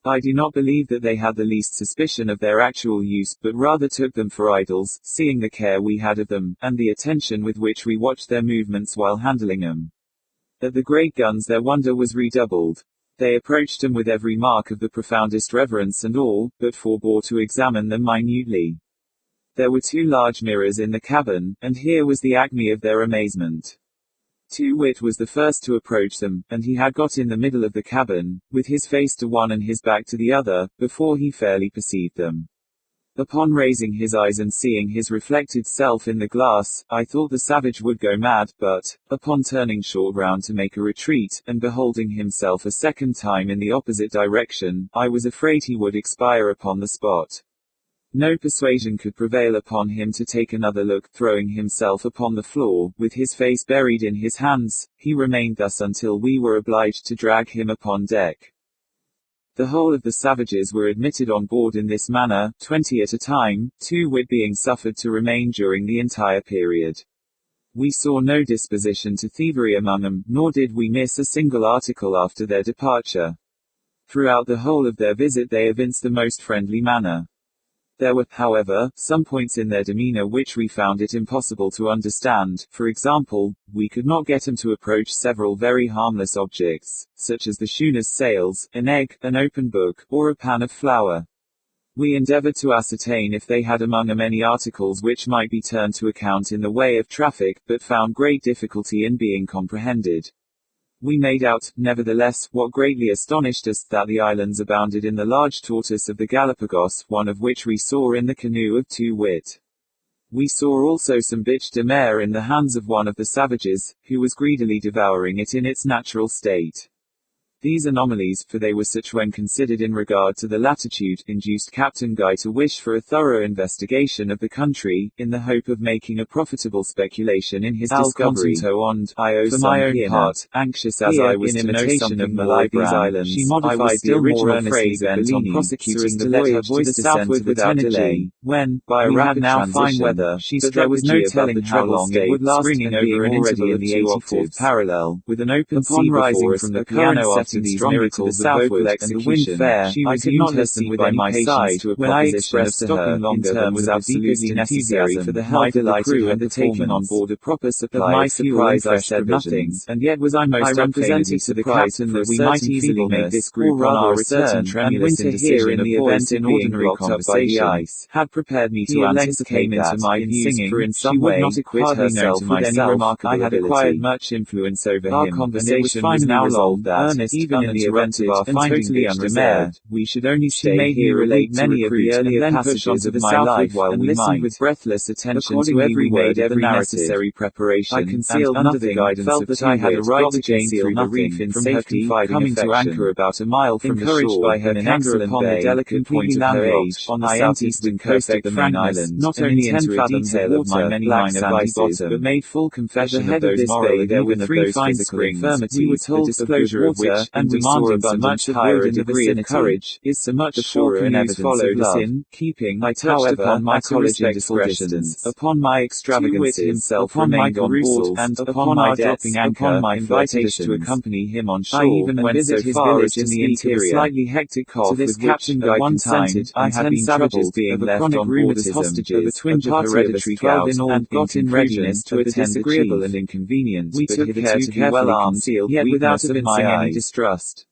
I do not believe that they had the least suspicion of their actual use, but rather took them for idols, seeing the care we had of them, and the attention with which we watched their movements while handling them. At the great guns their wonder was redoubled. They approached them with every mark of the profoundest reverence and awe, but forbore to examine them minutely. There were 2 large mirrors in the cabin, and here was the acme of their amazement. Two Wit was the first to approach them, and he had got in the middle of the cabin, with his face to one and his back to the other, before he fairly perceived them. Upon raising his eyes and seeing his reflected self in the glass, I thought the savage would go mad, but, upon turning short round to make a retreat, and beholding himself a second time in the opposite direction, I was afraid he would expire upon the spot. No persuasion could prevail upon him to take another look. Throwing himself upon the floor, with his face buried in his hands, he remained thus until we were obliged to drag him upon deck. The whole of the savages were admitted on board in this manner, 20 at a time, Two Wit being suffered to remain during the entire period. We saw no disposition to thievery among them, nor did we miss a single article after their departure. Throughout the whole of their visit they evinced the most friendly manner. There were, however, some points in their demeanor which we found it impossible to understand. For example, we could not get them to approach several very harmless objects, such as the schooner's sails, an egg, an open book, or a pan of flour. We endeavored to ascertain if they had among them any articles which might be turned to account in the way of traffic, but found great difficulty in being comprehended. We made out, nevertheless, what greatly astonished us, that the islands abounded in the large tortoise of the Galapagos, one of which we saw in the canoe of Two Wit. We saw also some biche de mer in the hands of one of the savages, who was greedily devouring it in its natural state. These anomalies, for they were such when considered in regard to the latitude, induced Captain Guy to wish for a thorough investigation of the country, in the hope of making a profitable speculation in his discovery. For my own part, anxious as I was to know something more of these islands, she modified the original phrase bent on prosecuting the voyage to the southward without delay, when, by a rapid now fine weather, she struck there was no telling how long it would last, springing over an interval in the 84th parallel, with an open sea rising from the piano these miracles of vocal execution, she was universally by my side, when I expressed to her, in terms was absolutely necessary for the health of the crew and the taking on board a proper supply of surprise. I said nothing, and yet was I most unpleasantly to the captain that we might easily make this group on our return, and winter here in the event in ordinary conversation, had prepared me to anticipate into my views, for in some way, not acquit herself with any remarkable ability. I had acquired much influence over him, our conversation was now long that, even in the event of our finding totally unreserved, we should only stay here, relate many of the earlier passages of my life while we might, with breathless attention to every word of the necessary preparation. I concealed under the guidance felt that I had a right to conceal the reef in safety, coming to anchor about a mile from the shore, by her canker upon the delicate point of her age, on the southeastern coast of the main island, not only into a detail of my many minor vices, but made full confession of those moral and even of those physical infirmities. We were told disclosure of which, and demanded so much higher a degree of courage, is so much surer and evidence followed us in keeping. I touched upon my college indiscretions, upon my extravagances, himself upon my carousals, and upon my dropping anchor, upon my invitations to accompany him on shore. I even went so far as in the interior, slightly hectic cough, to this captain at one time I had been troubled being left on board as hostages, of a twinge of hereditary gout, and got in readiness to attend disagreeable and inconvenient. We took care to be well armed, yet without evincing any distrust.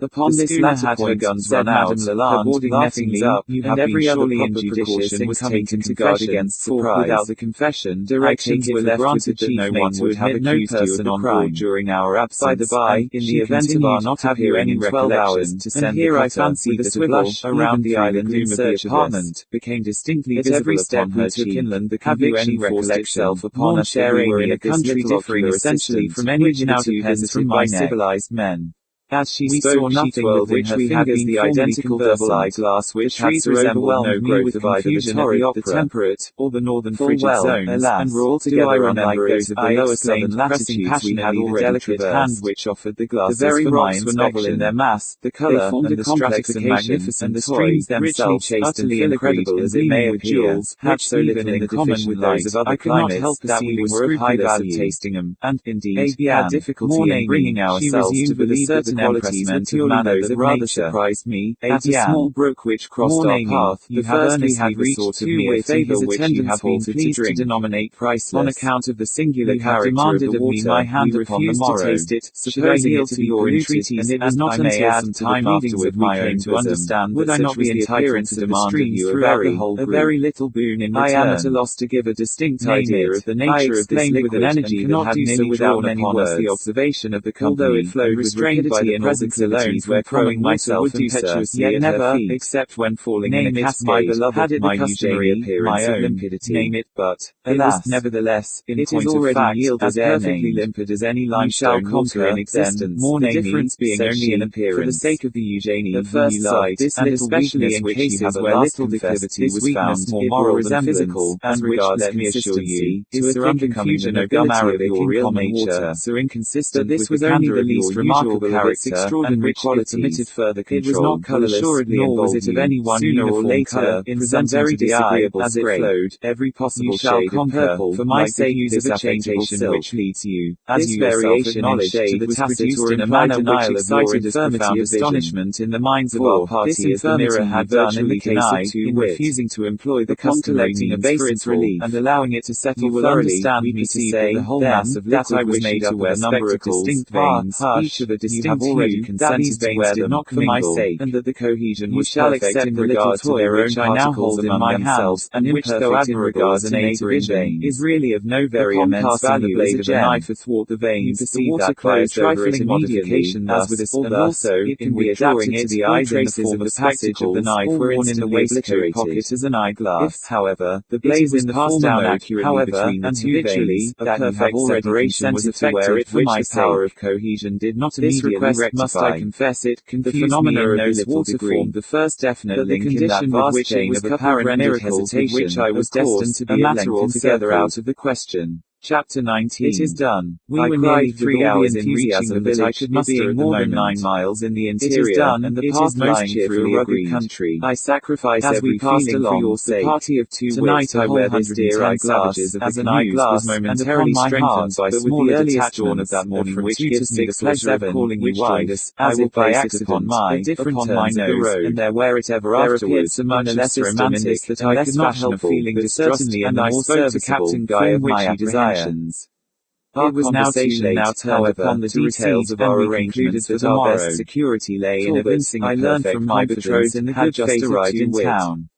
Upon this latter point, guns run out, her boarding nettings up, and every other proper precaution was taken to guard against surprise. Without the confession, directions were left with the chief mate to admit no person on board during our absence. By the by, in the event of our not having any 12 hours to send the cutter, I fancied the swivel around the island in search apartment became distinctly visible every step her took inland. The conviction forced itself upon us that we were in a country differing essentially from any which now depends from my civilized men. As she spoke, she twirled which we had been the identical double eyeglass which had so overwhelmed me with confusion at the temperate, or the northern frigid zones, and were altogether unlike those of the lower southern latitudes. We had already delicate hand which offered the glasses. The very rocks were novel in their mass, the colour, and the stratification, and the streams themselves, utterly incredible as it may appear, had so little in common with those of other climates that we were scrupulous of tasting them, and, indeed, had difficulty in bringing ourselves to believe that the qualities and manner that rather surprised me. At a small brook which crossed our path, the first we had resorted to me a favour which you have been pleased to denominate priceless. On account of the singular character demanded of me my hand upon the morrow. To taste it, supposing it to be your entreaties, and it was not until some time afterward my own to understand would I not be entitled to demand of you a very little boon in return. I am at a loss to give a distinct idea of the nature of this liquid, with an energy that had nearly drawn upon us the observation of the company, although it flowed restrained by the presence alone where throwing myself impetuously yet never, except when falling in a cascade, had it the customary appearance of limpidity. Name it, but, alas, nevertheless, in point of fact, as perfectly limpid as any limestone water in existence, the difference being only in appearance. For the sake of the Eugenie at first sight, and especially in cases where little declivity was found more moral than physical, and which, let me assure you, is so unconfusion of gum Arabic or real nature, so inconsistent with the candor of your usual character, and which it permitted further control. It was not colourless, nor was it of any one sooner or later, in presenting very disagreeable as it flowed, every possible shade of purple, for my sake use of a changeable which leads you, as you yourself acknowledged, to the tacit or in a manner which excited profound astonishment in the minds of our party as the mirror had done in the case of two in refusing to employ the customary means for its relief, and allowing it to settle thoroughly. We perceive that the whole mass of liquid I was made up of a number of distinct veins, each of a distinct hue, that these veins did not for my sake, and that the cohesion was perfect in regard to their own I now hold in my hands, and imperfect in regard to neighbouring veins, is really of no very immense value. The blade of a knife athwart the veins, the water closed over it immediately, as with a and also it can be adapted to the eyes in the form of the passage of the knife were in the waistcoat pocket as an eyeglass. If, however, the blade was passed down accurately between the two veins, a perfect separation was effected, which the power of cohesion did not immediately rectify. Must I confess it confused the phenomena of this water formed the first definite link in that vast chain of apparent miracles with which I was destined to be a matter altogether out of the question. Chapter 19. It is done. We were nearly 3 hours in reaching the village. I should muster more than 9 miles in the interior. It is done, and the path lying through a rugged country. I sacrifice as every feeling for your sake. The party of two tonight I wear this dear eyeglass, as an eyeglass, was momentarily strengthened by small earliest dawn of that morning, which gives me the pleasure of calling you wife, as if by accident, at different turns of the road, and there wear it ever afterwards. So much less romantic that I could not help feeling distrust, and I spoke to Captain Guy of my apprehensions. It was now turned upon the details of our arrangements that our best security lay in evincing I learned from my betrothed in the good faith arrived in town.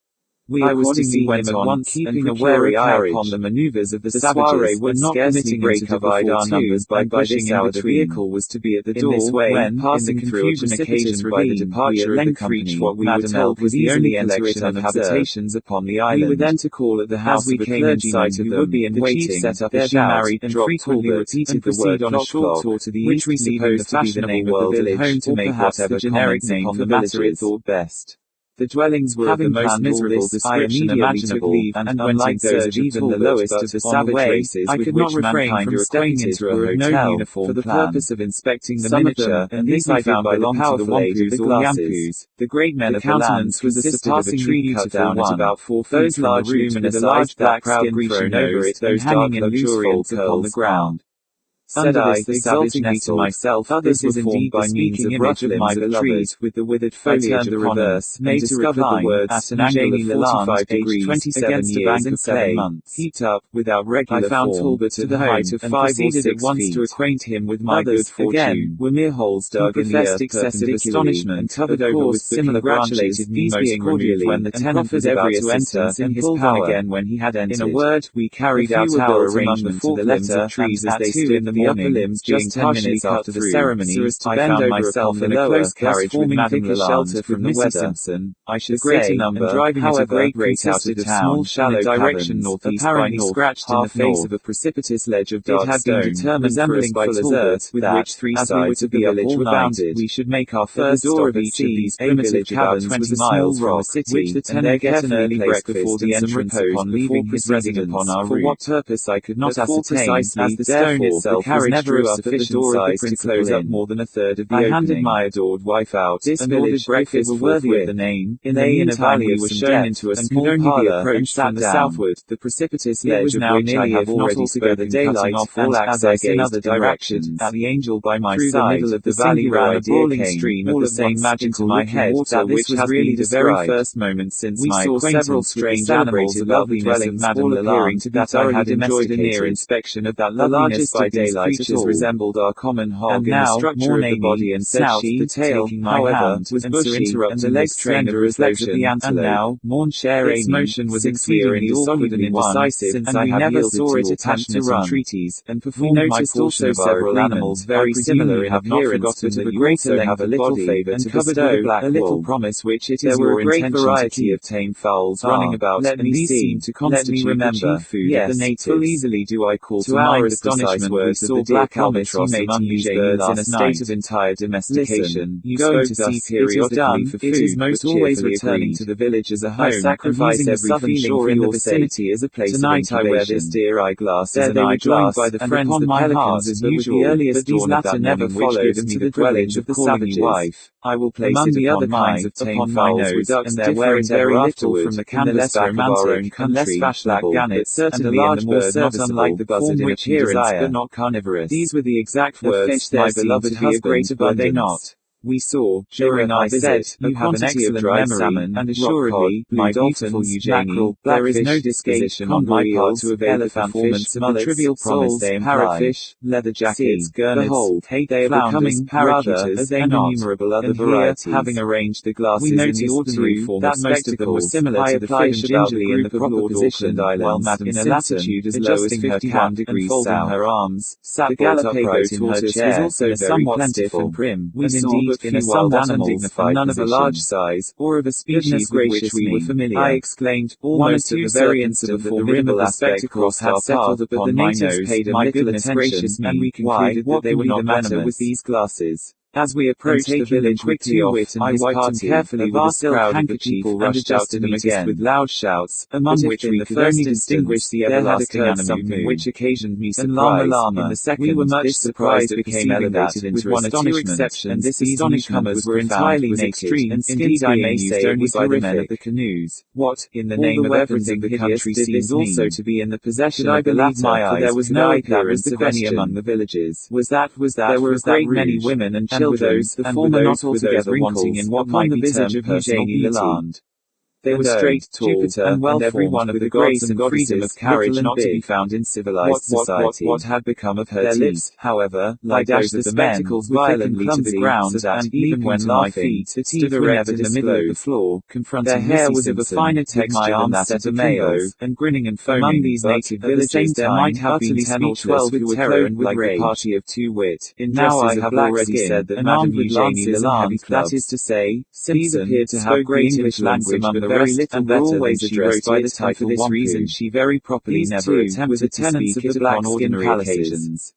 I was to see him at once, keeping a wary eye upon the maneuvers of the savages, but not permitting him to divide our numbers by pushing in between. The vehicle was to be at the door, in this way, when, passing through a precipitous ravine, the departure of the company, what we were told was the only collection of habitations upon the island. We were then to call at the house we came in sight of them. Would be in waiting, set up a shout, married and frequently repeated the word on a short tour to the which we supposed to be the name of the village, home to make whatever generic name for the matter it thought best. The dwellings were of the most miserable description imaginable, and unlike those of even the lowest of the savage races with which mankind are acquainted, were of no uniform for the purpose of inspecting the miniature, and this I found belonged to the Wampus or Yampoos, the great men of the land, was a surpassingly beautiful one, about 4 feet those large luminous large black skin thrown over it, those hanging in loose folds upon the ground. Said I, exultingly to myself, others was indeed by means of rough limbs of trees, with the withered foliage upon reverse, made to discover the words, at an angle of 45 degrees, 27 years and 7 months, heaped up, without regular I found Talbot to the height of 5 or 6 at once feet. To acquaint him with my good fortune, again, were mere holes dug in the earth excessive astonishment, and covered over with similar branches, these being cordially, when the tenant was about to enter, and his power again when he had entered. In a word, we carried out our arrangement to the letter, of trees as they stood in the the upper limbs just 10 minutes after the ceremony, so as to I found myself in a close carriage with Madame Lalande from the Mrs. Simpson, I should say, number, and driving at a great rate out of town, small shallow direction northeast by north, scratched in the face of a precipitous ledge of dark stone, resembling Fuller's earth, with which 3 sides of the village were bounded. We should make our first stop at each of these primitive cabins was a miles from the city, which the tenant get an early breakfast before the entrance upon leaving his residence upon our route. For what purpose I could not ascertain, as the stone itself was never of sufficient size to close up more than a third of the opening. I handed my adored wife out, this village breakfast were worthy of the name. In a valley we were shown into a small parlour, and sat the southward, the precipitous ledge of which I have already spoken, cutting off all access in other directions. At the angel by my side, the middle of the valley ran a brawling stream of the same magic to my head, that this was really the very first moment since my acquaintance several strange animals of loveliness of Madame Lalande, that I had enjoyed a near inspection of that loveliness by daylight resembled our common hog in the structure of the body, and said she, the tail, however, was bushy, and the legs slender as those of the antelope. And now, mon cher its motion was exceedingly awkward and indecisive, since I never saw it attached to entreaties, and performed my portion of several animals very similar in appearance, but of a greater length of body, and covered over a little promise which it is your intention to keep. There were a great variety of tame fowls running about, and these seemed to constitute the chief food of the natives. Full easily do I call to our astonishment we saw black albatross among these birds in a state of entire domestication. You going to see periodically for food, it is most always returning to the village as a home, sacrifice every feeling in the vicinity as a place of incubation. Tonight I wear this dear eyeglass as an eyeglass, by the friends the pelicans as usual, the earliest dawn of that never followed into the dwelling of the savages. Wife. I will place among the other kinds of tame fowls with ducks, and there wearing very little from the canvas back of our own country, black gannets, certainly, and the bird not unlike the buzzard in appearance, but not carnivorous. These were the exact words my beloved husband, were they not? We saw, during our visit, you have an excellent memory, and assuredly, my beautiful Eugenie, there is no disposition on my part to avail the performance of the trivial promise they imply. Parrotfish, leather jackets, gurnards, they are becoming paracuters, and innumerable other varieties. Having arranged the glasses in the ordinary form that most of them were similar to the fish gingerly in the proper position, while Madame in a latitude as low as 51 degrees south, her arms, sat the Galapagos in her chair, also very plentiful and prim. We saw in a somewhat undignified none of a large size, or of a species with which we were familiar. I exclaimed, almost at the very instant that the rim of the spectacles had settled upon my nose, paid a little attention, and we concluded that they were not matter with these glasses. As we approached the village with Two-Wit and his party, carefully with a silk handkerchief and adjusted them again with loud shouts, among which we could only distinguish the everlasting animal, which occasioned me surprise. In the second, we were much surprised at became elevated into one or two exceptions, and this astonishment were entirely naked, and indeed I may say only by the men of the canoes. What, in the name of everything the country seemed also to be in the possession of the latter, for there was no appearance of any among the villages. There were a great many women and children, with those, the former not altogether wanting in what might be termed personal beauty. They were straight, tall, Jupiter, and well every one of the grace and freedom of carriage not to be found in civilized society. What had become of her teeth, however, like those of the spectacles violently to the ground, so that, even when laughing, the teeth were never in the middle of the floor, confronting their hair was of a finer texture than that of the males, and grinning and foaming. Among these native villages there might have been 10 or 12 who were clothed like the party of two wit. Now I have already said that Madame Eugénie Lalande, that is to say, Simpson, appeared to have great English language, but very little better always addressed by the title. For this reason she very properly never attempted to speak it upon ordinary occasions.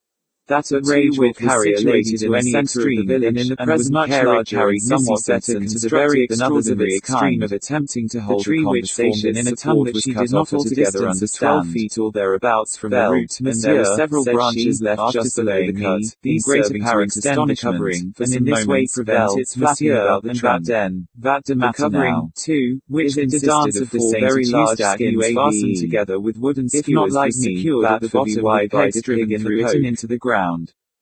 That of Ray would carry situated in any extreme village, and in the present carriage carried somewhat better to the very extraordinary extreme of attempting to hold a conversation in a tongue that she did not altogether understand. 12 feet or thereabouts from the root, and there were several branches left just below the cut, these great apparent astonishment, and in this way prevent its flapping about the trunk. That the covering, too, which consisted of four very large skins fastened together with wooden skewers, was secured at the bottom with pegs driven through it and into the ground.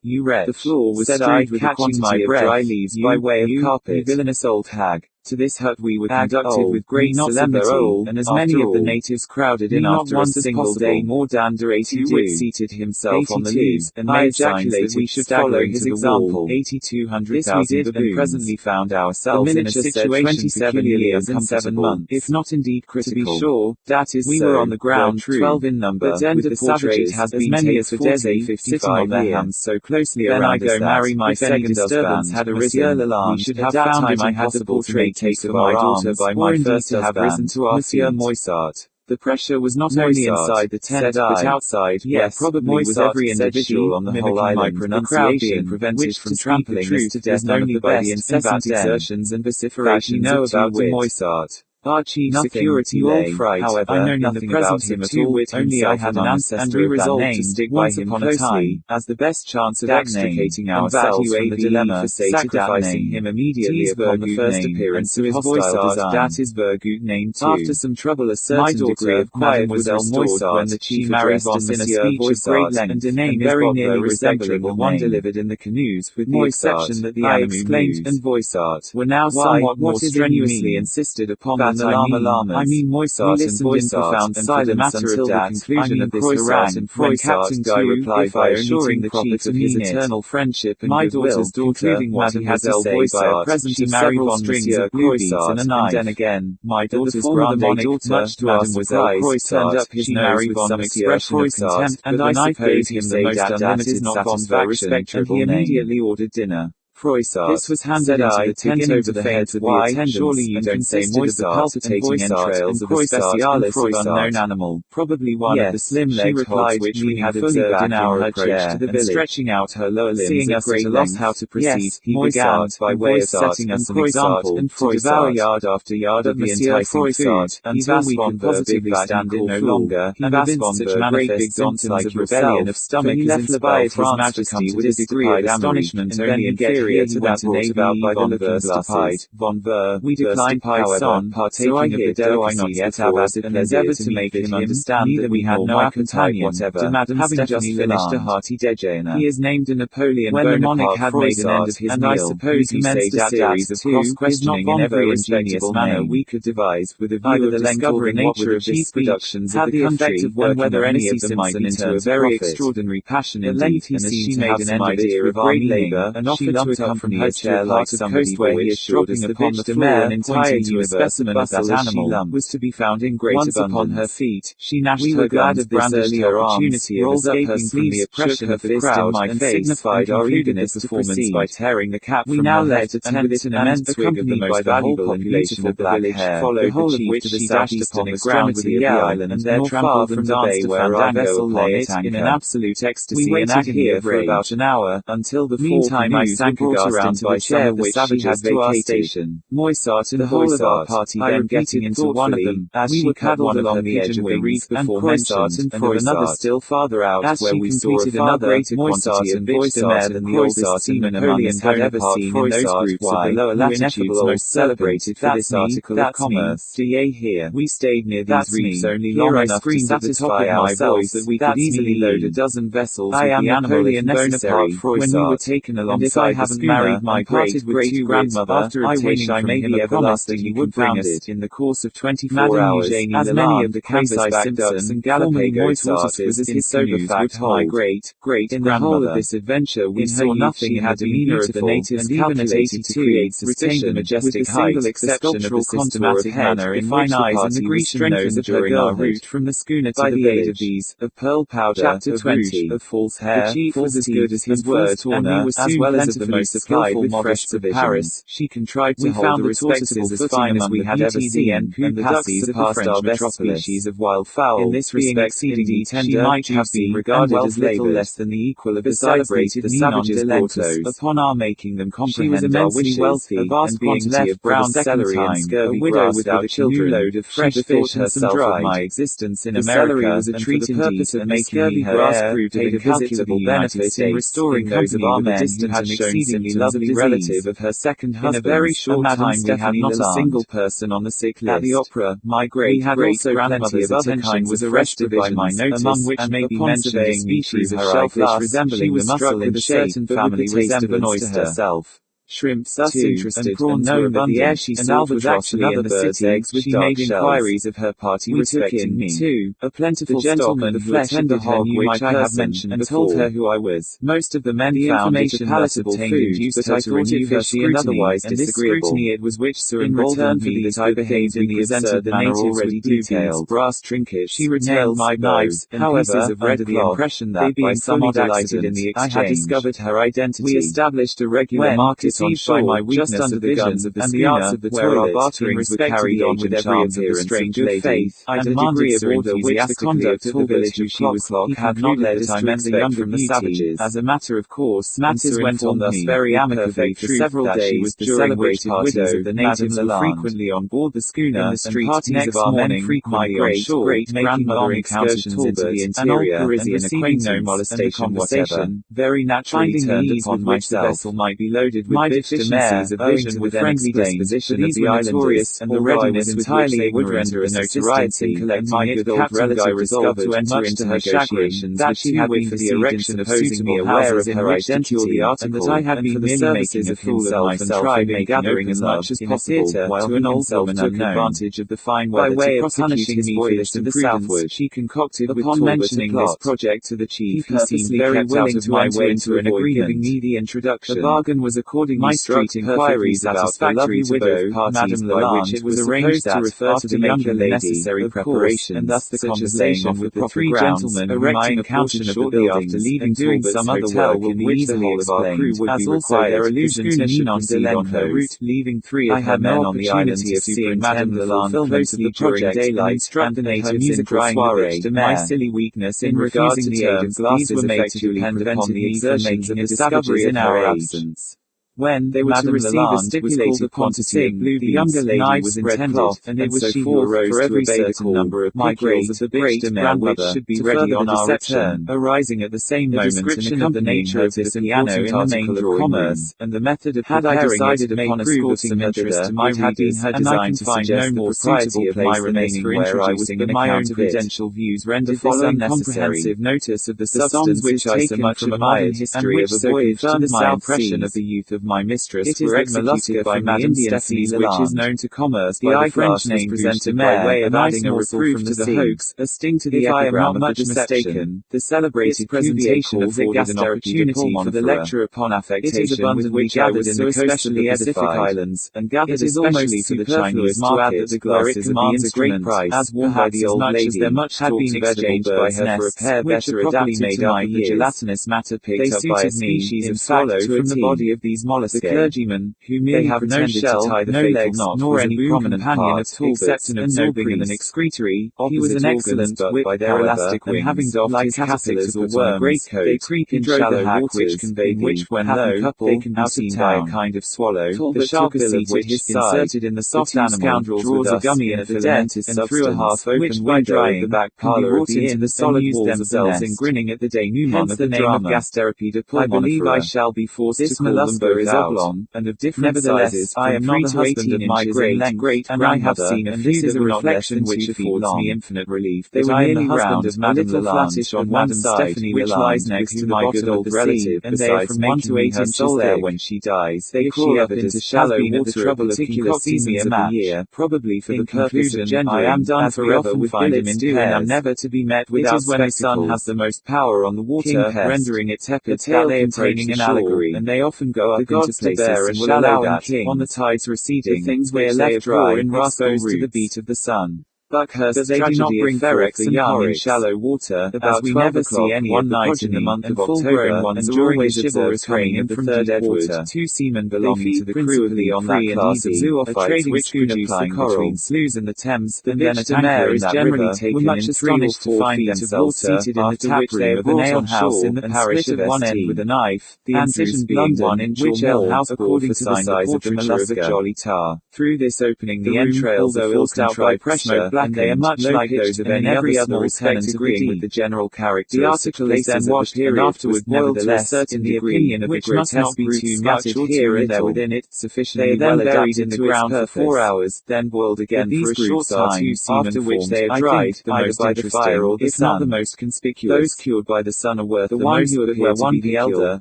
You read. The floor was strewed with catching my breath, dry leaves by way of carpet. You villainous old hag. To this hut we were conducted with great solemnity, and as many of the natives crowded in after a single day more than Wit seated himself on the leaves, and made signs that we should follow his example. 8,200,000 This we did, and presently found ourselves in a situation 27 years and 7 months, if not indeed critical. To be sure, that is we were on the ground 12 in number, with the savages has been many as 40, 55 on their hands so closely around us that, marry my second disturbance had arisen, we should have found it impossible to make case of my daughter by my first husband, have risen to our feet. Moissart. The pressure was not only inside the tent, but outside, yes, probably was every individual on the whole island. The crowd being prevented from trampling us to death only by the incessant exertions and vociferations of Moissart. Our chief security lay, however, I know nothing about him at all, only I had an ancestor and resolved to stick by him closely, as the best chance of extricating ourselves from the dilemma, sacrificing him immediately upon the first appearance of his Moissart, that is Vergut name too. After some trouble a certain degree of quiet was restored when the chief addressed us in a speech of great length, and a name very nearly resembling the one delivered in the canoes, with the exception that the exclaimed and Moissart were now somewhat more strenuously insisted upon than the I mean Moissart and Moissart, profound silence until the conclusion of this harangue, when Captain Guy replied by assuring the chief of his eternal friendship and goodwill, daughter's concluding what he had to say by a present to marry von Monsieur Croissart, and then again, my daughter's grande daughter, much to our surprise, turned up his nose with some expression of contempt, and I suppose him the most unlimited satisfaction, and he immediately ordered dinner. Croissart. This was handed into the tent over the heads of the attendants, surely you don't say Moissart, palpitating entrails of a specialis of unknown animal, probably one of the slim-legged hogs which we had observed in our approach to the village, stretching out her lower limbs seeing us at a loss how to proceed, he began, by way of setting us an example, to devour yard after yard of the enticing food, until we could positively stand it no longer, and evinced such manifest symptoms of rebellion of stomach as inspired his majesty with a degree of astonishment only inferior to that brought about by the Leverstapide, von Ver, we declined however, partaking of the delicacy et abbas and endeavoured to make him understand that we had no appetite whatever, having just finished a hearty déjeuner. He is named a Napoleon when the monarch had made an end of his meal, and I suppose he commenced a series of cross-questioning in every ingenious manner we could devise, with a view of discovering what were the chief productions of the country, and whether any of them might be into a very extraordinary passion indeed, and as she made an idea of great labour, and offered to up from her chair like somebody where he assured us upon the floor an entire to a specimen of that animal was to be found in great abundance. Upon her feet, she gnashed her glad of this earlier opportunity of escaping from the oppression of the crowd, and signified our eagerness to performance by tearing the cap from her head, and with an immense wig of the most valuable and beautiful black hair, the whole of which she dashed upon the extremity of the island, and there trampled from the bay where our vessel lay at anchor. In an absolute ecstasy and agony here for about an hour, until the meantime I sank around by chair which she had vacated. Moissart and the whole of our party then getting into one of them, as we were paddled along the edge of the reef before mentioned, and of another still farther out, where we saw a far greater quantity of biche de mer than the oldest seaman among us had ever seen in those groups of the lower latitudes most celebrated for this article of commerce. Do ye hear? We stayed near these reefs only long enough to satisfy ourselves that we could easily load a dozen vessels with the animal if necessary, when we were taken alongside the wasn't married, my great-great-grandmother, after obtaining from him a promise that he would bring us, in the course of 24 hours, as many of the canvas-backed ducks and Galapagos tortoises as his sober fact my great-great-grandmother. In the whole of this adventure we saw nothing in the demeanor of the natives, and even at 82, retained the majestic height, with the exception of the systematic manner in fine eyes and the Grecian nose during our route from the schooner to the village. Of these, of pearl powder, Chapter of 20, of false hair, the chief was as good as his word, and he was as well as of the most skillful modest of Paris. She contrived to hold the tortoises as fine as we had ever seen, and the ducks surpassed our best species of wild fowl. In this respect, exceedingly tender, she might have been regarded as little less than the equal of the celebrated the savages brought us, upon our making them comprehend our wishes, wealthy, a vast quantity of brown celery and scurvy grass without children, load of fresh fish herself of my existence in America, was a treat indeed, and the scurvy grass proved of incalculable benefit in restoring those of our men who had shown lovely relative of her second husband. In a very short time we had not a single person on the sick list. At the opera, my great-great-grandmother's attention was arrested by my notice, among which may be mentioned a species of shellfish resembling the mussel in shape, but with the taste of an oyster herself. Shrimps thus interested, and prawns were abundant, and albatross and other birds' eggs with dark shells. Inquiries of her party respecting me, too, a plentiful gentleman of flesh and the hog which I have mentioned and told her who I was. Most of the men found it a palatable food, but I thought it fishy and otherwise disagreeable. It was which in return for that I behaved in the absurd manner already detailed. Brass trinkets, she retailed my knives, and pieces of red cloth, the impression that by some odd accident in the exchange, I had discovered her identity. We established a regular market on shore, my weakness just under the guns of the schooner, and the arts of the where our barterings were carried on with every appearance of good faith. I demanded of order which the conduct of the village of she was had not led us to expect from the savages. As a matter of course, matters went on thus very amicably for several days. Was the celebrated widow of the natives were frequently on board the schooner, in the street parties of our men frequently on shore, making long excursions into the interior, and receiving no molestation whatever. Very naturally turned upon myself. The vessel might be loaded with deficiencies of vision with friendly disposition of the islanders, and the readiness entirely would render a notoriety, and my good old relative resolved to enter into negotiations that she had been for the erection of suitable houses in which to cure the article, and that I had been merely making a fool of myself and gathering as much as possible, while an old woman took advantage of the fine weather to prosecute his voyage to the southward. She concocted upon mentioning this project to the chief, he seemed very willing to enter into an agreement, giving me the introduction. The bargain was accordingly street inquiries about the lovely widow, Madame Lalande, which it was arranged to refer to the younger lady, necessary preparation, and thus the conversation with the three gentlemen whom I encountered shortly after leaving doing some other work in which the whole of our crew would be required. Their allusion to Ninon on her route, leaving three of her men on the island of seeing Madame Lalande fulfilment project daylight, and the natives in drying the de my silly weakness in regard to the aid of glasses were made to depend upon the exertions of the discovery in our absence. When they were to receive a stipulated quantity of blue, the younger lady was intended, and it was she who arose for every certain number of pipes of the great-grandmother should be ready on our return, arising at the same moment and accompanying her to the piano in the main of commerce, and the method of preparing it upon escorting interest to my readers, and I can find no more suitable of my remaining where I was but my own prudential views render following comprehensive notice of the substance which I so much admired, history of a voyage to my impression of the youth of my mistress were executed by Madame Stephanie Lalande, which is known to commerce by the French name presented by way of adding a reproof to the hoax, a sting to the epigram of the mistaken. The celebrated presentation afforded an opportunity for the lecture upon affectation with which I was in the coastally Pacific Islands, and gathered especially for the Chinese market, the glasses commands a great price, as worn by the old lady, there much had been exchanged by her for a pair better adapted to my years. The gelatinous matter picked up by a species of swallow from the body of these mollusks. The clergyman, who merely have no shell, to tie the no legs, knot, nor any prominent companion of all except an absorbing and an excretory, he was an excellent whip by their elastic wings, and having doffed like caterpillars or worms, greatcoat, they creep in shallow waters, which convey which when low, they can be seen by a kind of swallow, the sharp bill of which is inserted in the soft animal, draws a gummy and filamentous substance, through a half-open window of the back parlour of the inn, the solid walls themselves in grinning at the denouement of the name of gas therapy de pulmonifera. I believe I shall be forced to call them both is oblong, and of different sizes. I am not the husband of my great and I have seen a few that were not reflection which affords me infinite relief. They were nearly round, of Madame Lalande on one side, which lies next to my good old relative, and they are from 1 to 8 inches there when she dies. They crawl up into shallow water the trouble of concocting me a match, probably for the purpose of gendering. I am done forever with billets and am never to be met without spectacles. It is when the sun has the most power on the water, rendering it tepid, that they containing an allegory, and they often go up into places and will allow that, on the tides receding, the things they are left dry and exposed to the beat of the sun. Buckhurst's tragedy of Ferrex the young in shallow water, about we never see any one night in the month of October, and during the chivalrous reign of the third Edward, 2 seamen belonging to the crew of the on that class of zoophytes which produce the between Sluys and the Thames, and then at anchor is generally taken much astonished to find themselves seated in the tap room of an alehouse in the parish of one end with a knife, the incision being 1 inch which alehouse according to the size of the mollusca of Jolly Tar. Through this opening the entrails are forced out by pressure, and they are much like those of any other other respect agreeing with the general characteristics. The article is then washed and afterward boiled to a certain degree, which must not be too much here and there within it, sufficiently well buried in the ground for 4 hours, then boiled again for a short time, after which they are dried, either by the fire or the sun. If not the most conspicuous, those cured by the sun are worth the most who appear to be the elder,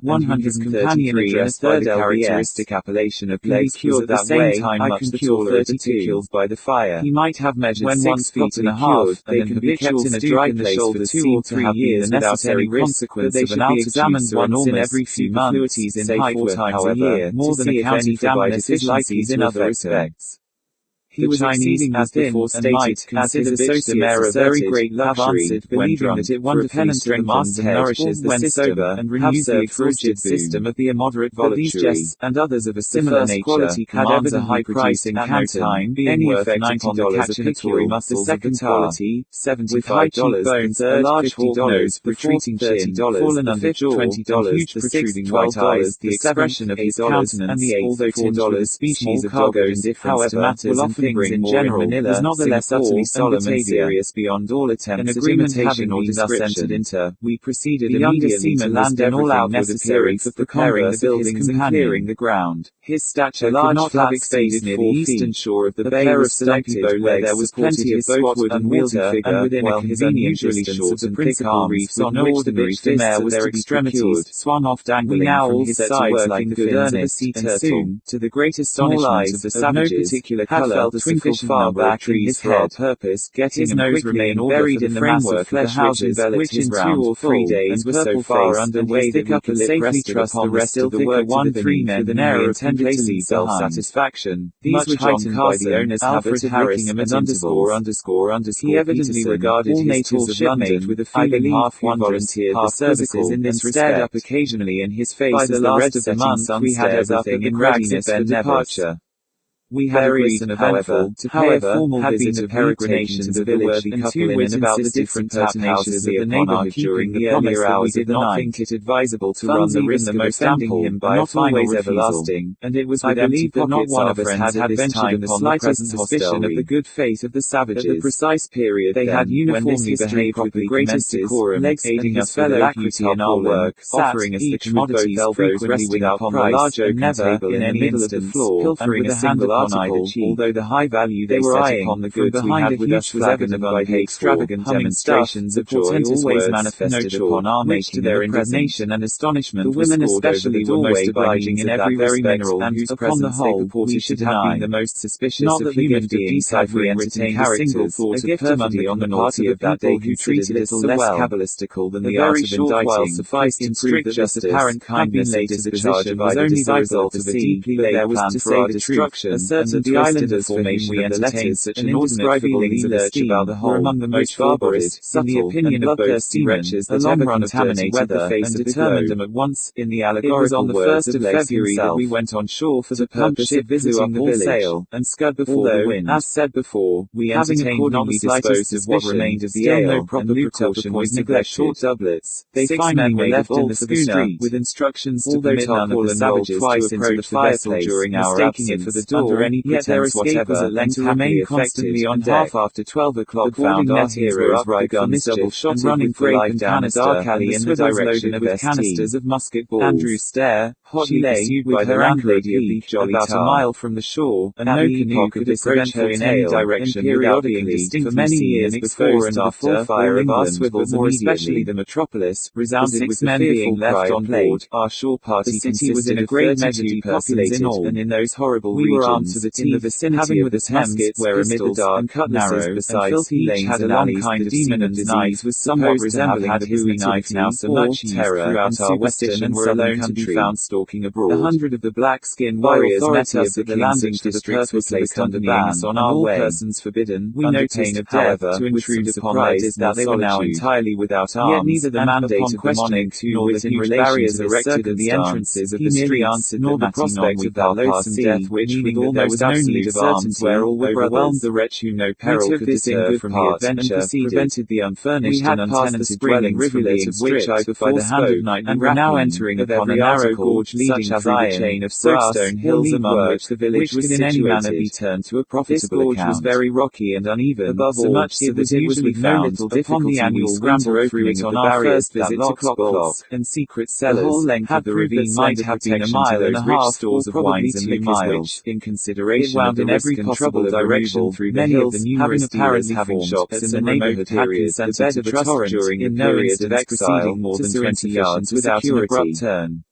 133 as third characteristic appellation of plague cured that way, much the taller 32 kills by the fire. He might have measured 6 feet and a half, they can be kept in a dry place for 2 or 3 years without any consequence of an altitude once in every few months, in height 4 times a year, more than accounting for by deficiencies in other respects. He was exceeding as before stated, considered so a very great luxury, believing that it wonderfully strengthens and nourishes the system, and renews the exhausted system of the immoderate voluntary. These jests, and others of a similar nature, had ever a high price in Canton, being worth $90 a picture. The second quality, $75, a large hawk nose, retreating chin, fallen under jaw, $20, huge protruding white eyes, the expression of his countenance, and the eighth, $4 species of cargoes, however matters and things in general, was not the less utterly solemn and serious beyond all attempts at imitation or description. We proceeded immediately to land all out necessary for preparing the buildings and clearing the ground. His stature could not have exceeded near the eastern shore of the Bay of Stumpy Bow, where there was plenty of boat wood and water, and within a convenient distance of the principal reefs on which the mare was their extremities, swung off dangling from his sides like the fins of a sea turtle. To the great astonishment of the savages, had felt a twinkle far back in his head, purpose, getting his nose remain buried in the framework of the houses, which in 2 or 3 days was so far under way that we could safely trust the rest of the work to the 3 men with an air of complacency self-satisfaction. These were heightened by the owner's habit of licking an underscore. He evidently regarded his tools of London with a feeling half volunteered the services in this respect. Stared up occasionally in his face as the rest of the month we had everything in readiness for departure. We had agreed, however, to pay a formal visit of peregrination to the village and couple in and about the different pertinacious of the neighborhood during the earlier hours of the night. We did not think it advisable to run the risk of offending him by a final everlasting, and it was with empty pockets not one of us had ventured the slightest suspicion of the good faith of the savages. At the precise period they had uniformly behaved with the greatest decorum, aiding us with alacrity in our work, offering us the commodities frequently without pride, and never, in any middle of the floor, pilfering a single article, although the high value they were set upon the goods we had with us was evident by the extravagant demonstrations of joy always manifested upon our making their indignation and astonishment. The women especially were most obliging in every very mineral, and upon the whole, we should have been the most suspicious of human beings had we entertained a single thought of perfidy on the party of that day who treated it so less cabalistical than the art of indicting. Sufficed in strict justice, apparent kindness laid to the charge was only the result of a deeply laid plan for our destruction. Certain the islanders for whom we entertained such an indescribable lurch about the whole, among the most barbarous, in the opinion of bloodthirsty wretches that ever contaminated the face of determined them at once. In the allegorical words of February that we went on shore for the purpose of visiting the village, and scud before the wind. As said before, we entertained not the slightest of what remained of the ale, no proper precaution was neglected. Short doublets. They finally were left in the schooner, with instructions to permit none of the savages to approach the fireplace during our absence, for the door under any pretense whatever, and to remain constantly on half after 12 o'clock found our heroes right guns double-shotted and running for life down a dark alley in the direction of canisters of musket balls. Andrew's stare, hotly pursued by the landlady of the Jolly about a mile from the shore, and no canoe could approach her in any direction without being distinct for many years before and after. The fire of our swivels, more especially the metropolis, resounded with the men being left on board. Our shore party the city was in a great measure depopulated, and in those horrible regions, we were armed to the teeth, in the vicinity having with us muskets, where amid the dark and cutlasses beside filthy lanes had a long kind of demon of disease was somewhat resembling the Bowie knife now so much used throughout our western and southern country, found stalking abroad. 100 of the black-skinned warriors met us at the landing for the purpose placed under ban on our way. Persons forbidden, we under pain of death, to intrude upon us that they were now entirely without arms. Yet neither the mandate of the monarch nor the huge barriers erected at the entrances of the streets, nor the prospect of that loathsome death which, meaning that there was no need of arms where all were overwhelmed the wretch whom no peril could deter from the adventure, prevented the unfurnished and untenanted dwelling rivulet of which I before the hand of night and were now entering upon a narrow gorge leading through the chain of soapstone hills among which the village was in any manner be turned to a profitable account. Was very rocky and uneven, above all, so much so that usually found upon the annual scramble through it on our first visit to clock and secret cellars. The whole length of the ravine might have been a mile and a half, stores of wines and liquors which, in consideration of in every possible direction through the hills, and numerous dealers having shops in the neighborhood had consented to trust during a period of exile more than 20 yards without an abrupt turn.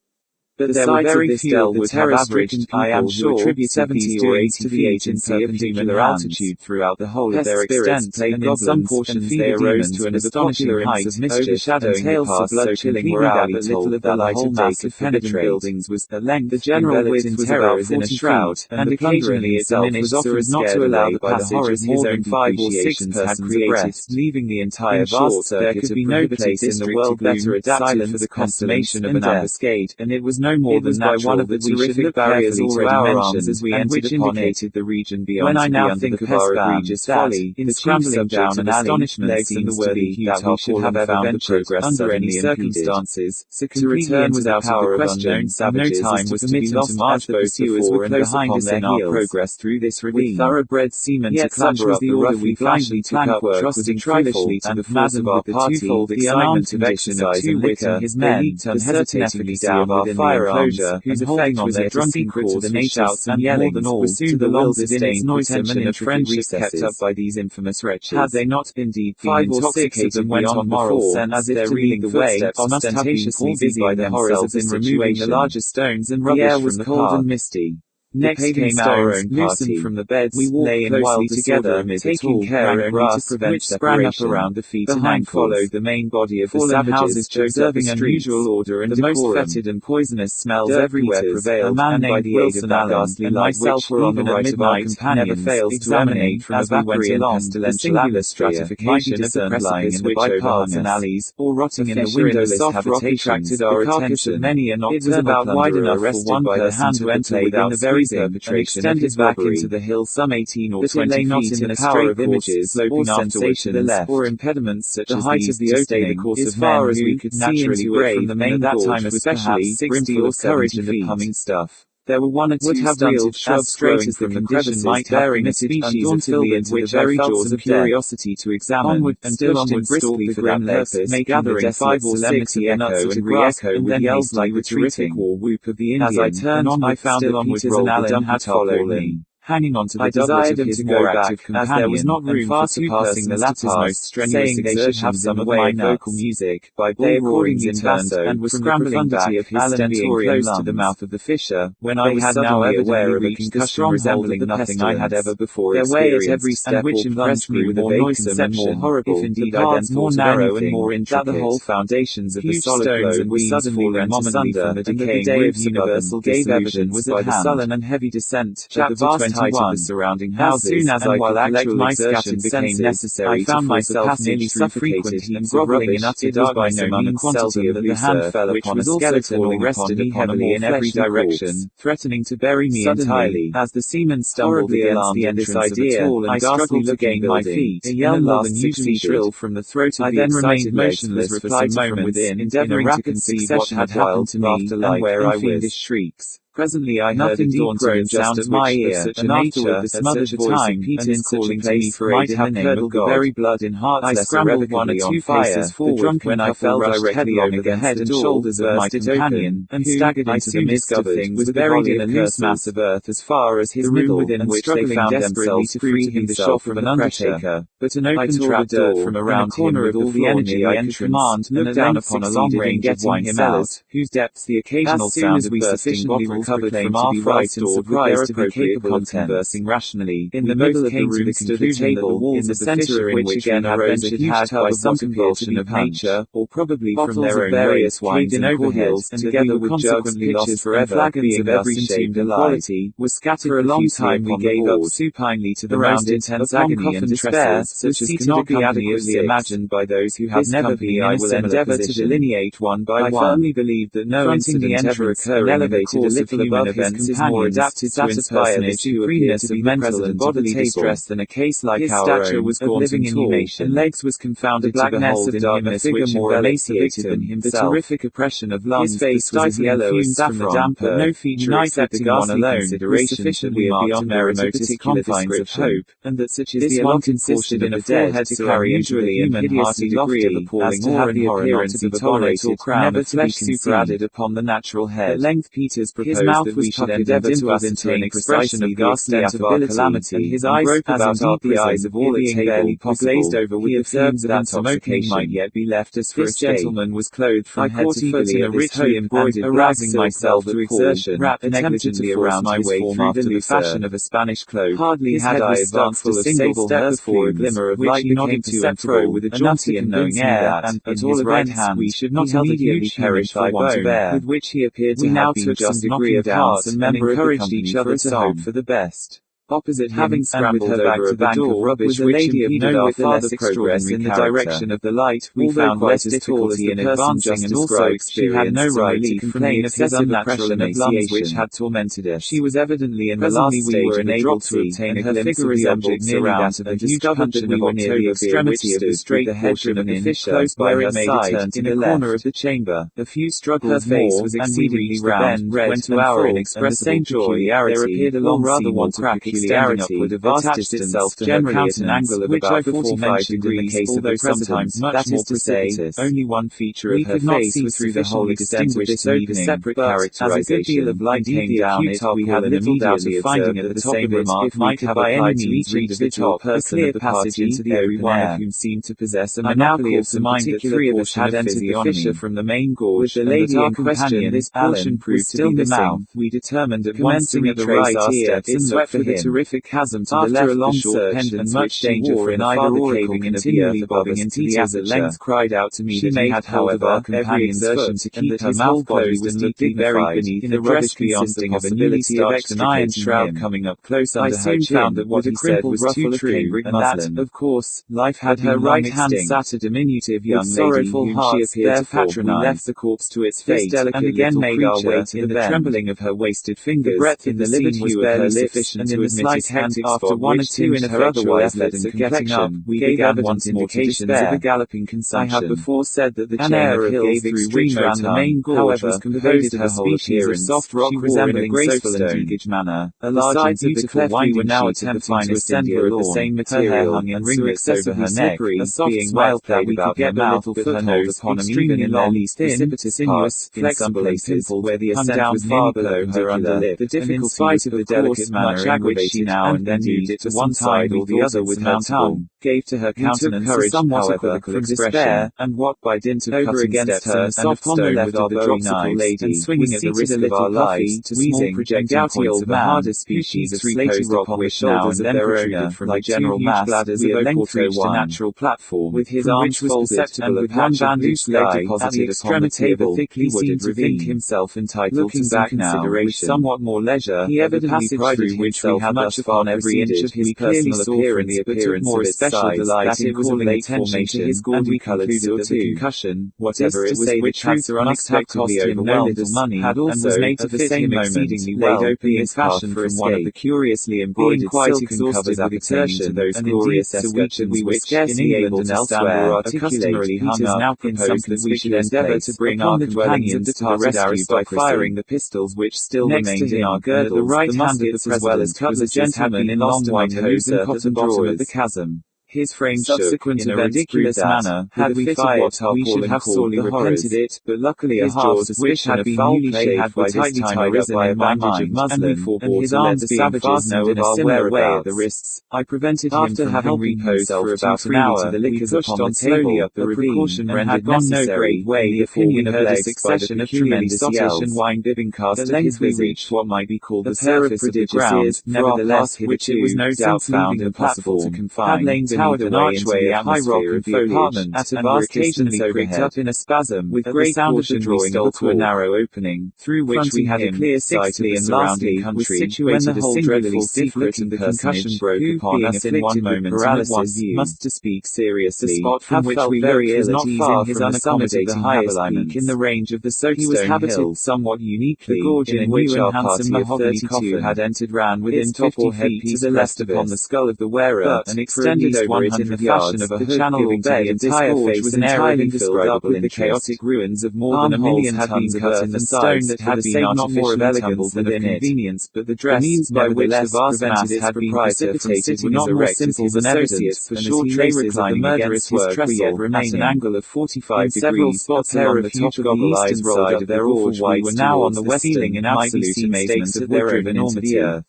But there were very few would have averaged, I am sure, 70 or 80 feet in perpendicular altitude throughout the whole of their extent, and in some portions they arose to an astonishing height of mischief, and tales of blood-chilling were hourly told that the whole mass of penetrating buildings was, at length, the general width was about 40 feet, and occasionally itself was often not to allow the passage of his own 5 or 6 persons abreast, leaving the entire vast circuit of no place in the world better adapted for the consummation of an ambuscade, and it was no more than by one of the terrific barriers already mentioned as we entered upon it, the region beyond. When I now think of our egregious folly, in scrambling down an astonishment seems to be that we should have ever ventured under any circumstances, to return without power of unknown savages. No time was to be lost as the pursuers were close upon their heels. Progress through this ravine, thoroughbred seamen to clamber up the order we blindly took up, trusting trifling to the force of our party, the excitement of exercise and liquor, his men leaped unhesitatingly down our fire arms, whose effect was their drunken coordinations and yellings were soon the long disdain, noisome and intricate kept up by these infamous wretches. Had they not, indeed, 5 or 6 of them went on moral sense, as if to lead the way, ostentatiously busy by themselves in removing the larger stones and rubbish from the cold and misty. Next came our own party. From the beds, we lay in wild together, taking care only to prevent which sprang up around the feet. Behind followed the main body of the savages, observing unusual order and the most fetid and poisonous smells everywhere prevailed. A man named Wilson Allen and myself were on the right of our companions, never fails to emanate from as we went along the singular stratification of the precipice which bypaths and alleys, or rotting in the windowless habitations, our attention. Many a nocturnal about wide enough for one person to enter within the very perpetration extended back into the hill some 18 or 20 feet in the power of images, sloping sensations, or impediments such as the height of the opening, as far as we could naturally brave from the main that time especially, 60 or courage in the humming stuff. There were one or two stunted shrubs growing from the crevices might bearing a species undauntedly into the very jaws of curiosity to examine, onward and still onward briskly for that purpose, gathering 5 or 6 echo and re-echo with yells like the terrific war whoop of the Indian. As I turned on, I found that Peters and Allen had followed me. Hanging on to the doublet of his more active companion, as there was not room for surpassing the latter's most strenuous exertions have some of my vocal music, by they accordingly turned and was scrambling back, of his Allen being close to the mouth of the fissure, when I was suddenly aware of a concussion resembling nothing I had ever before experienced, every step which impressed me with a vague conception, more horrible, if indeed I then more narrow and more intricate, that the whole foundations of the solid globe were suddenly rent asunder, and that the day of universal gave evidence by the sullen and heavy descent of the vast height of the surrounding houses, as soon as I could collect my scattered senses, necessary I found myself nearly suffocated and grovelling in utter darkness among a quantity of the hand fell upon a skeleton or rested heavily in every direction, threatening to bury me entirely. As the seamen stumbled against the entrance of the tall and I struggled to gain my feet, a yell more than usually shrill from the throat of the excited motionless for some moments, endeavouring to conceive what had happened to me, and where I was. Shrieks. Presently I heard a deep groan sound at my ear, and afterward the smothered voice of Peter's calling to me for aid in the name of God. The very blood in hearts I scrambled 1 or 2 paces forward when I fell directly over the head and shoulders of my companion, and staggered into the midst of things was buried in a loose mass of earth as far as his middle, within which they found themselves to free himself from an undertaker. But an open trap door from around him with all the energy I could command, looked down upon a long range of wine cellars, whose depths the occasional sound of bursting bottles recovered from our fright and surprise to be capable of conversing rationally. In the middle of the room stood a table, in the center of which again arose a huge tub by some compulsion of nature, or probably from their own various wines and overheads, and together with jugs, pitchers, forever being of every shape and quality, was scattered for a long time. We gave up supinely to the most intense agony and despair, such as cannot be adequately imagined by those who have never been in a similar endeavor to delineate one by one. I firmly believe that no incident ever occurring in the course of human events is more adapted to inspire the supremeness of mental and bodily distress than a case like our own. His stature was gaunt and tall, and legs was confounded to behold in him a figure more emaciated than himself. The terrific oppression of lungs, his face was as yellow as saffron, but no feature excepting one alone was sufficiently beyond merit to the confines of hope, and that such is the allotted portion in a forehead to carry usually an hideously lofty, as to have the appearance of a bonnet or crown, never flesh superadded upon the natural head. At length Peters proposed that we should endeavor to ascertain precisely the extent of our calamity. His eyes, as indeed the eyes of all at table, were glazed over with the fumes that smoking might yet be left us for a gentleman was clothed from head to foot in a richly embroidered, arousing myself to exertion, wrapped negligently around my way through the fashion of a Spanish cloak. Hardly had I advanced a single step before a glimmer of light became perceptible with a jaunty and knowing air, and at all events we should not immediately perish for want of air, with which he appeared to have been just degree of heart, and encouraged each other to hope for the best. Opposite him, having scrambled her back to the bank of rubbish, was a lady of no farther progress in the direction of the light. We found less difficulty in advancing, and also she had no right to complain of his unnatural emaciation which had tormented us. She was evidently in the last stage of dropsy, and her figure resembled nearly that of a huge puncheon of near the extremity of the straight portion of the fissure, close by her side, in the corner of the chamber. A few struggles more, was exceedingly round, when to our inexpressible joy there appeared a long rather one crack extending upward a vast distance, generally at an angle of about 45 degrees, although sometimes much more precipitous. Only one feature of her face was through the whole extent of this opening, separate characterization. As a good deal of light came down it, we had little doubt of finding at the top of it, if might have by any means reached the top, a clear passage into the open one of whom seemed to possess a monopoly of the mind that 3 of us had entered the fissure from the main gorge, with the lady in question. This portion proved to be the mouth. We determined at once to retrace our steps and swept for the terrific chasm to the left, a long surge and much danger in either or caving in continually bobbing into the aperture. At length cried out to me that he had, however, every exertion to keep her mouth closed and looked dignified, in a dress consisting of a newly starched an iron shroud coming up close under her chin. Found that what he said was too true, and that, of course, life had her right hand sat a diminutive young lady whom she appeared to patronize. We left the corpse to its fate, and again made our way to the trembling of her wasted fingers. The breadth in the livid hue of her lips, and in the slight hectic after 1 or 2 in her otherwise efforts at getting up, we gave once indications of a galloping consumption. I have before said that the chain of hills through which ran the main gorge was composed of a species of soft rock resembling graceful and eagage manner. The large and beautiful we were now attempting to ascend were of the same material, hung in ringlets over her neck, a soft smile played about her mouth, with her nose upon them even in their least precipitous parts, flexible and pimpled where the ascent was far below her under lip. The difficulty, in spite of the delicate manner in which she now and then moved it to one side or the other with her tongue, gave to her countenance a somewhat equivocal expression, and what by dint of over against her and upon the left of the dropsical lady, and swinging at the risk of our lives, to small projecting points of a harder species of slaty rock which now and then protruded from the general mass, we at length reached a natural platform, with his arms folded, and with one bandaged leg deposited upon the table, thickly wooded ravine, himself entitled. Looking back now, with somewhat more leisure, he evidently prided himself much upon every inch of his personal appearance, but took more especial delight in calling attention to his gaudy coloured suit. The concussion, whatever it was, which had unexpectedly overwhelmed little money, had also, at the same moment, laid open his passion for one of the curiously embroidered silken covers appertaining to those glorious escutcheons which, scarcely able to elsewhere, are customarily hung up, in some that we should endeavour to bring our companions to the rescue by firing the pistols which still remained in our girdles, the right hand of the president, as well as cutlasses, had been in long white hose and cotton drawers at the chasm. His frame subsequent shook in a ridiculous manner. Had we fired, we should have sorely repented it, but luckily a half-suspicion of foul play had by this time arisen in my mind, and we forbore to let the savages know in a similar way at the wrists. I prevented him from having reposed for about an hour. The liquors pushed on slowly up the ravine, and had gone no great way. The opinion of a succession of tremendous yells and wine-bibbing cast at length we reached what might be called the surface of the ground, nevertheless, which it was no doubt found impossible to confine. Towered an archway of high rock and foliage, at a vast distance pricked up in a spasm, with great caution we stole to a narrow opening, through which we had a clear sight of the surrounding country, when the whole dreadful secret of the concussion broke upon us in one moment paralysis, must to speak seriously, the spot from which we very ill at ease in his unaccommodating habiliments, in the range of the Soapstone Hill, somewhat uniquely, the gorge in which our party of 32 had entered ran within 50 feet to the left upon the skull of the wearer, and extended over it in the fashion of a hood, giving to the entire face was entirely filled up with the chaotic ruins of more than a million tons of earth and stone that had been not more of elegance than of convenience, but the dress, means by which the vast mass had been precipitated were not more simple than evident, for short traces of the murderous work yet remained at an angle of 45 degrees. Several spots along the top goggle eyes rolled up their awful white were now on the western in absolute amazement at their driven into the earth.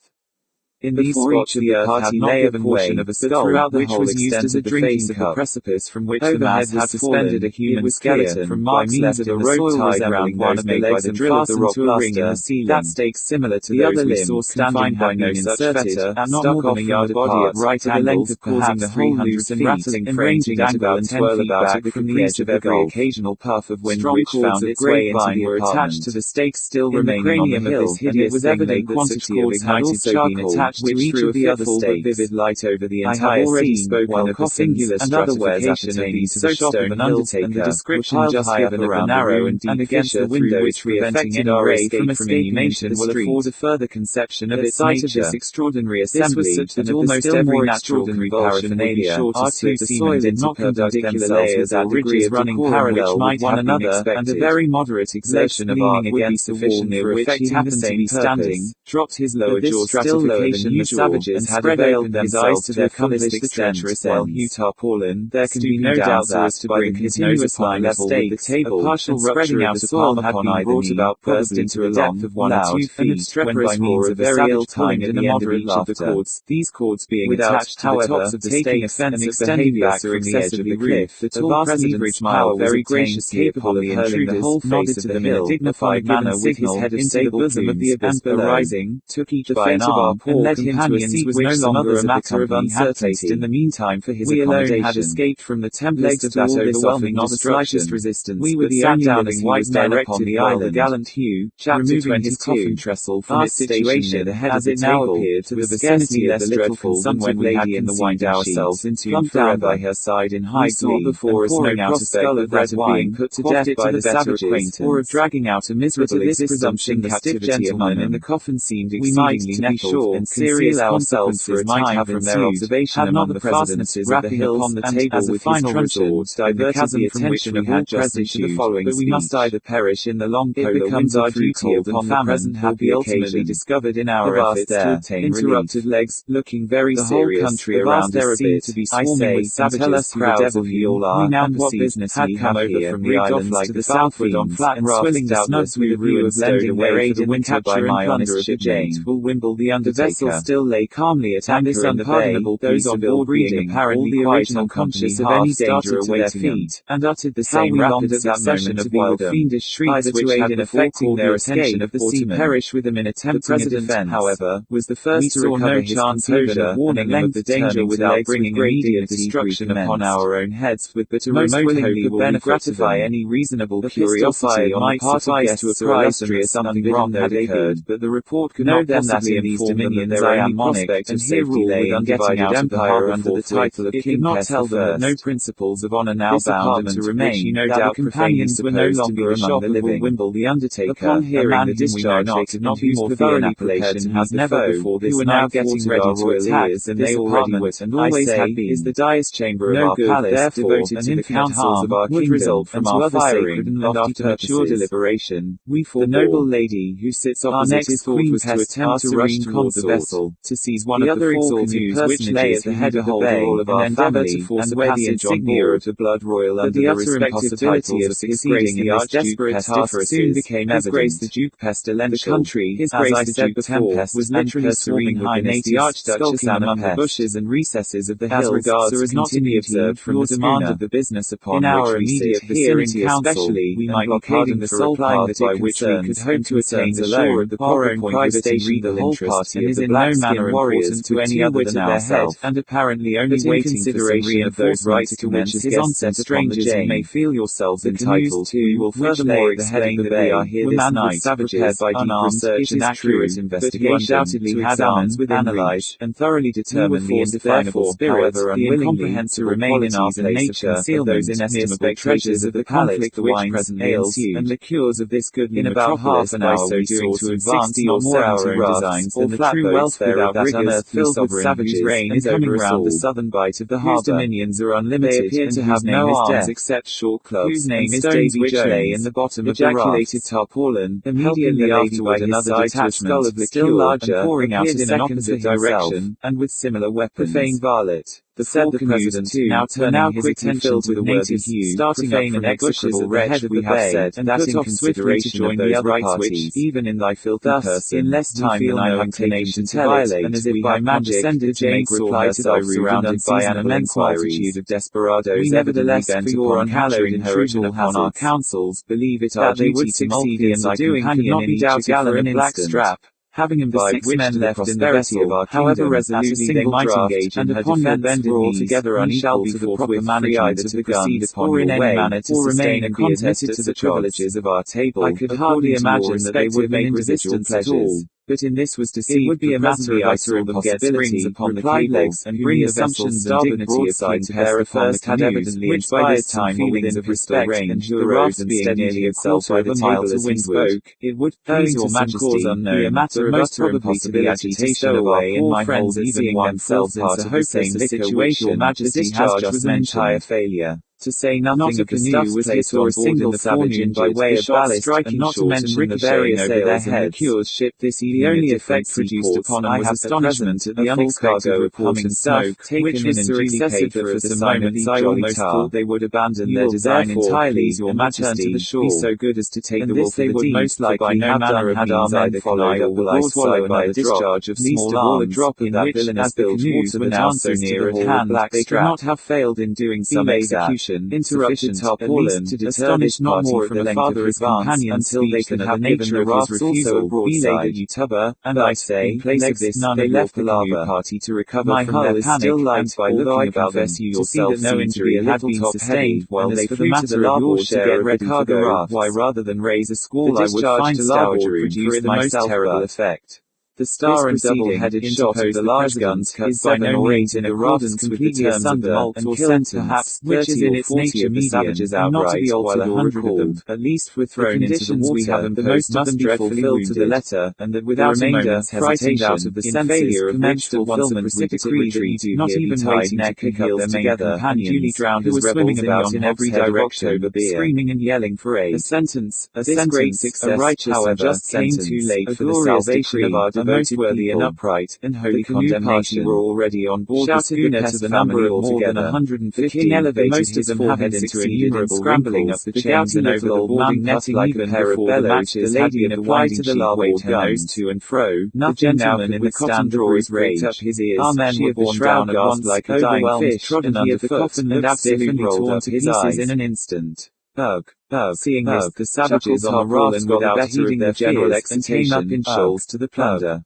In these spots the earth had lay of a portion of a skull, which was used as a drinking cup, precipice from which the mass had suspended a human skeleton, from marks left of a rope tied around one of the legs and fastened to a ring in the ceiling. That stake similar to the other limbs, confined by no such fetter, not more than a yard apart, right at the length of causing the whole loose and rattling frame to dangle and twirl about at the edge of every occasional puff of wind which found its way into the apartment. Attached to the stakes still remaining on the hill, and it was evident that such cords had also been attached to each of the other stakes. Vivid light over the entire scene, while of the singular stratification appertaining to the shop of an undertaker, and the description just given of the narrow and deep against the window which preventing any ray from escaping will afford a further conception of its nature. This extraordinary assembly, this was such that almost every natural paraphernalia, our two seamen did not conduct themselves at degrees running parallel with one another, and a very moderate exertion of art would be sufficient for effecting the same standing, dropped his lower jaw stratification. The savages had availed themselves to their fullest extent, while tarpaulin, there can be no doubt that, by the continuous line level with the table, a partial spreading out of palm had been brought about burst into a depth of 1 or 2 feet, when by means of very ill-timed and immoderate laughter, these cords being attached to the tops of the stakes and extending back from the edge of the cliff, the tall president's power very graciously capable of hurling the whole face of the hill in a dignified manner with his head into the bosom of the abyss below, rising, took each by an arm, and led him to a seat was no longer a matter of uncertainty. In the meantime for his accommodation. We alone had escaped from the tempest of that overwhelming not the slightest resistance. We were the only living white men upon the island. The gallant Hugh, removing his coffin trestle from its situation near the head as it now appeared to the vicinity less dreadful than when we had conceived ourselves into plumped down by her side in high glee, before us pouring out a skull of red wine put to death by the savages, or of dragging out a miserable presumption the stiff gentleman in the coffin seemed exceedingly nettled, and conceal ourselves for a time from their observation had not the presidencies of the hill upon the table with his truncheon diverted the attention of all present to the following but we must either perish in the long polar becomes our duty upon the present will be ultimately discovered in our efforts to obtain interrupted legs, looking very serious. The whole country around us seemed to be swarming with savages crowds of you all are, we now what business had come over from the islands like to the southward on flat and swilling doubtless with a view of lending their aid in the capture and plunder of the Jane. Will Wimble the undertaker still lay calmly at anchor in the bay, those on board being apparently quite unconscious of any danger awaiting them, and uttered the same rapid succession of wild fiendish shrieks which aid in effecting their escape of the sea perish with them in attempting a defence, however, was the first to recover his composure, warning them of the danger without bringing immediate destruction upon our own heads, with but a most willingly will gratify any reasonable curiosity on the part of guests to apprise them that something wrong had occurred, but the report could not possibly inform them that their only prospect of safety lay in getting out of the harbour under the title of King Pest the First. No principles of honour now bound them to remain, no doubt companions were no longer among the living. Wimble the Undertaker, upon hearing the discharge they could not be more thoroughly prepared to meet never before this night getting ready to attack, and they already were, and always had been, is the dice chamber of our palace, therefore, devoted to the councils of our kingdom, result from our firing, and after mature deliberation, we forbore. The noble lady who sits opposite his thought was to attempt to rush towards the vessel, to seize one of the four canoes which lay at the head of the bay, and endeavour to force a passage on board of the blood royal under the impossibility of succeeding in this desperate task soon became evident. The Duke Pestilential, the country, as I said before, was literally swarming high natives, the Archduchess among the bushes and recesses of the hills, so as not to be observed from the demand of the business upon our immediate vicinity. Especially, we might be pardoned the sole path by which we could hope to attain the shore of the our own private station. The whole party is in no manner important to any other than ourselves, and apparently only waiting for consideration of those rights to which his onset strangers you may feel yourselves entitled to. We will furthermore explain that we are here this night, prepared by deep research and accurate investigation, undoubtedly had with analyze, and thoroughly determine the indefinable spirits, the incomprehensible remain in our place of concealment, those inestimable treasures of the palate, the which presently ales and liqueurs of this goodly in about half an hour we sought to advance not more our own designs than the true welfare of that unearthly sovereign whose reign is coming round the southern bight of the harbour, whose dominions are unlimited, they appear to have no arms except short clubs, whose name is Davy which lay in the bottom of the ejaculated tarpaulin, immediately afterward another detachment, still larger, pouring out in an opposite direction, and with similar weapons. Profane varlet. The said the president, now turning his attention to the worthy Hugh, starting up from execrable wretch we have said, and that in consideration of those rights which, even in thy filthy person, in less time than I have inclination to violate, and as if by magic, to make reply to thy surrounded by an immense multitude of desperadoes, we nevertheless, for your unhallowed intrusion upon our counsels, believe it our duty to succeed in thy companion could not be doubted for an black strap. Having imbibed which men left in the vessel of our however resolutely they might engage in her defence were altogether unequal to the proper management of the guns, or in any manner to sustain and be admitted to the privileges of our table. I could hardly imagine that they would make resistance at all. But in this was deceived. It would be a matter of utter impossibility upon the legs and bring assumptions and dignity aside to bear upon the canoes, which by this time feelings of respect and the raft being nearly itself by the table as he spoke, it would, owing to some cause unknown, be a matter of utter impossibility to stow away in my friends even oneself part of the same situation. Your Majesty has just an entire failure. To say nothing of the stuff was hit or a single savage in by way of ballast, and not to mention the various sails and liqueurs shipped this evening. The only effect produced upon them was astonishment at the unexpected report and smoke, which was so excessive that for some moments I almost thought they would abandon their design entirely. Your Majesty, be so good as to take the wolf they would most likely have done had our men followed, or will I swallow by a discharge of small arms, a drop of that villainous bilge water now so near at hand. They could not have failed in doing some execution. Interrupted tarpaulin, astonished not more at the length of his companions until they could have given the raft's also broadside you tubber, and I say, in place of this none they left the canoe party to recover my from their panic, still light by looking about them, you yourself to see that no injury had been sustained, while they flew to the larboard to get ready for the raft. Why rather than raise a squall I would find stowage produced the most terrible effect. The star and double-headed shot of the large guns cut by no means in accordance completely asunder, and killed perhaps 30 or 40 of the savages outright, while 100 of them, at least, were thrown into the water. The most of them dreadfully filled to the letter, and that without a moment's hesitation, out of the failure of which fulfillment we decree that you do not even waiting to pick up their together, duly drowned as rebels about in every direction, screaming and yelling for aid. A sentence, this great success, righteous however, just came too late for the salvation of our most worthy and upright, and holy condemnation were already on board the schooner to the number of more than 150. The king elevated most of them having succeeded in scrambling up the chains and over the boarding netting like a pair of bellows. The lady had applied to the larboard guns to and fro. The gentleman in the cotton drawers raked up his ears. Our men were borne down at once like a dying fish, trodden under the coffin and absolutely torn to pieces in an instant. Ugh. Seeing this, the savages on the raft got without heeding their general excitation, and came up in shoals to the plunder.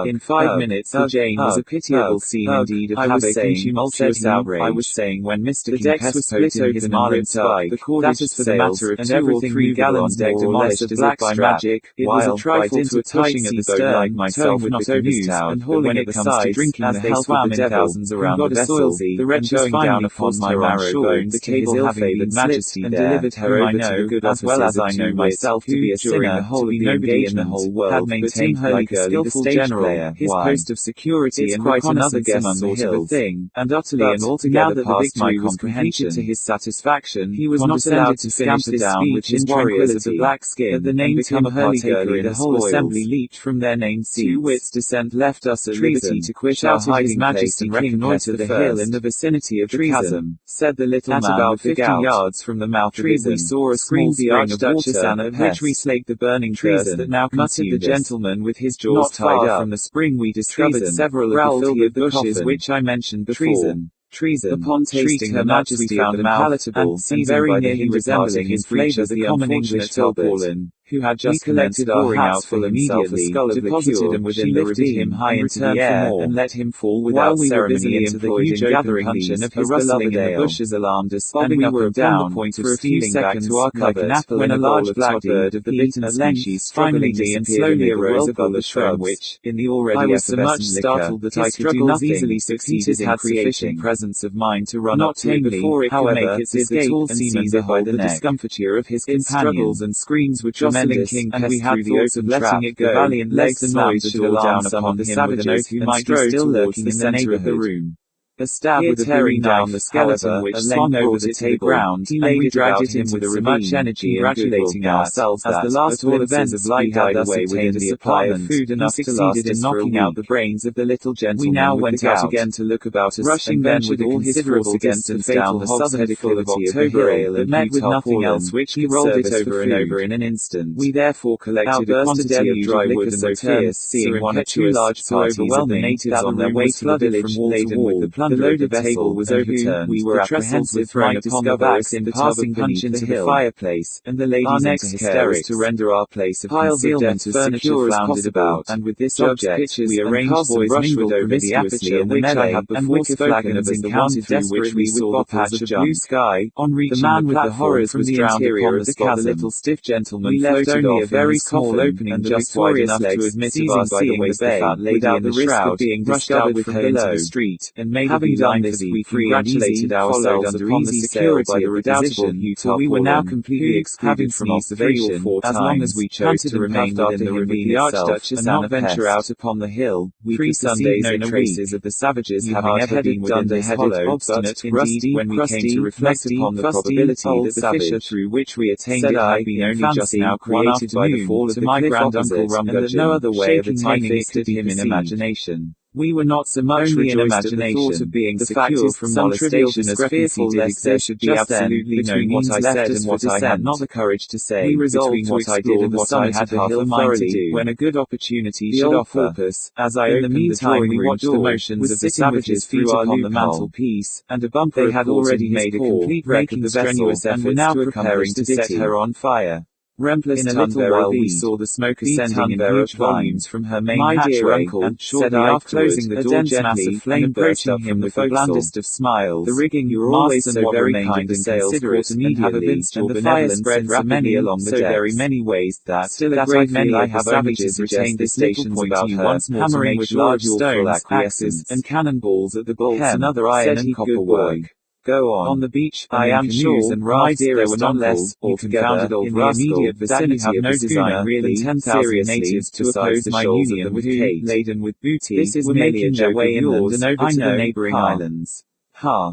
In 5 minutes the Jane was a pitiable scene indeed of havoc and tumultuous outrage. I was saying when Mr. Decks was split open his marlin spike, the cordage for the matter of 2 or 3 gallons deck demolished as if by magic, while, a trifle to a pushing at the stern, like myself would not overtown, and hauling at the sides, as they swam in thousands around the vessel, the wretches finally upon my marrow bones, the cable having been majesty and delivered her over to the good as well as I know myself to be a sinner, the whole of the nobody in the whole world, had maintained like a skillful general, his post of security and quite another guest sort of a thing, and utterly and altogether past my comprehension. To his satisfaction, he was not allowed to scamper down with his warriors of the black skin, at the name become a hurly-gurly, the whole assembly leaped from their named seats. 2 wits' descent left us at liberty to quit our hiding place and reconnoiter the hill in the vicinity of the chasm, said the little man. At about 50 yards from the mouth of it we saw a small spring of water, at which we slaked the burning thirst that now consumed us. The gentleman with his jaws tied up. From the spring we discovered several of the filled bushes which I mentioned before. Treason. Upon tasting Her Majesty found them palatable, and very nearly resembling in flavour the common English tarpaulin, who had just collected our hats full immediately, deposited them within the ravine, high into the air, and let him fall without ceremony into the huge gathering puncheon of his rustling in the bushes alarmed us, and we were upon the point of stealing back to our covert, when a large black bird of the beaten species finally and slowly arose above the shrub which, in the already I was so much startled that I could do nothing, easily succeeded in creating presence of mind to run up to it before it could make its escape, and seized by the discomfiture of his companions, and screams were tremendous, and we had thoughts of letting it go, valiant lest the noise should alarm some of the savages who might be still lurking in the centre of the room. A stab with a tearing down the skeleton which swung over the table ground, he laid it about him with so much energy, congratulating ourselves as the last all events of light died away within the supply of food enough succeeded in knocking out the brains of the little gentleman. We now went out again to look about us, rushing then with all his force against the fatal southern declivity of October ale, but met with nothing else which he rolled it over and over in an instant. We therefore collected a quantity of dry wood and returned, seeing one or two large parties of the natives on their way to the village laden with the the loaded table was overturned. We were apprehensive thrown upon the backs in passing punch into the fireplace, and the ladies next care was to render our place of concealment as secure as possible. And with this object, we arranged boys mingled promiscuously in the melee, and wicker flagons encountered through which we saw the patch of blue sky. On reaching the man with the horrors from the interior of the chasm, the little stiff gentleman left only a very small opening just wide enough to admit of our seeing the fat lady without the risk of being discovered from below the street, and made having done this, we congratulated ourselves upon the security by the redoubtable Utah. We were now completely excluded from observation, as long as we chose to remain within the ravine itself, and not venture out upon the hill. We could perceive no traces of the savages having ever been within this hollow, obstinate, indeed, when we came to reflect upon the probability that the fissure through which we attained it had been only just now created by the fall of the cliff opposite, and that no other way of attaining it could him in imagination. We were not so much rejoiced at the thought of being secure from molestation as fearful lest there should be absolutely no means what I said and what I had not the courage to say. We resolved what I did and what I had half a mind to do when a good opportunity should offer. As I opened the drawing room, we watched the motions of the savages feet upon the mantelpiece, and a bumper they had already made a complete wreck of the strenuous effort and were now preparing to set her on fire. Rempless in a little while we saw the smoke ascending in huge volumes from her main hatchway, and said I, closing the door gently, and approaching him with the blandest of smiles, the rigging you are always so very kind and considerate and have evinced your benevolence spread rapidly along the so very many ways that, still a great many I have savages retained the stations about her, once more hammering with large stones, axes, and cannonballs at the bolts and other iron and copper work. Go on the beach, I am sure, and my dear, there were not less, altogether, in the immediate vicinity have no design really 10,000 natives to oppose my union with Kate, laden with booty, this is were making their way inland and over to the neighbouring islands.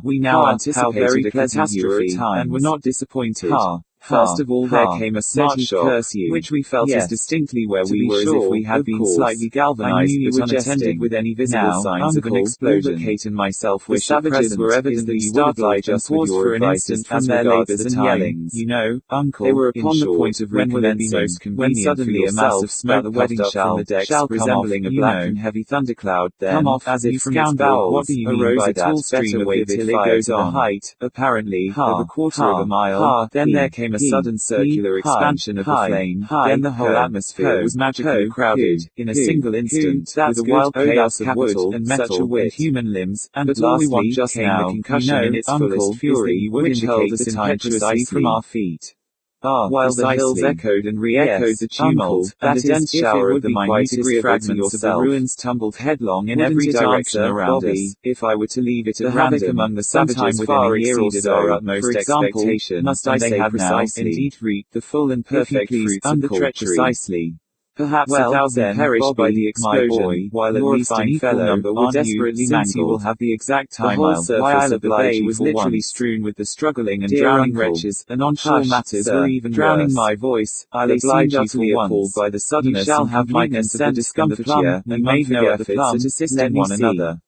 We now anticipated a catastrophe, and were not disappointed. First of all there came a smart shock, which we felt as distinctly where we were as if we had been slightly galvanized but unattended with any visible signs of an explosion. Kate and myself wished the savages were evidently startled and paused for an instant from their labours and yellings. You know, Uncle, they were upon the point of recommencing, when suddenly a mass of smoke puffed up from the decks, resembling a black and heavy thundercloud, then, come off as if from its bowels, arose a tall stream of vivid fire to the height, apparently, of a quarter of a mile. Then there came came a sudden circular expansion of the flame, then the whole atmosphere was magically crowded, in a single instant, with a wild chaos of wood and metal and human limbs, but all we want just now, the concussion in its fullest fury, which hurled us impetuously from our feet. While the hills echoed and re-echoed the tumult, and a dense shower of the minutest fragments of the ruins tumbled headlong in every direction around us. If I were to leave it at random among the savages far exceeded our utmost expectation, must I say had now, indeed reaped the full and perfect fruits of the treachery. Precisely. Perhaps 1,000 perished by the explosion, while at least an equal number were desperately mangled. You will have the exact time. The whole surface of the bay was literally strewn with the struggling and drowning wretches, and on shore matters were even drowning my voice. I'll oblige you for once. By the suddenness and have my consent, discomfiture, and made no efforts at assisting one another.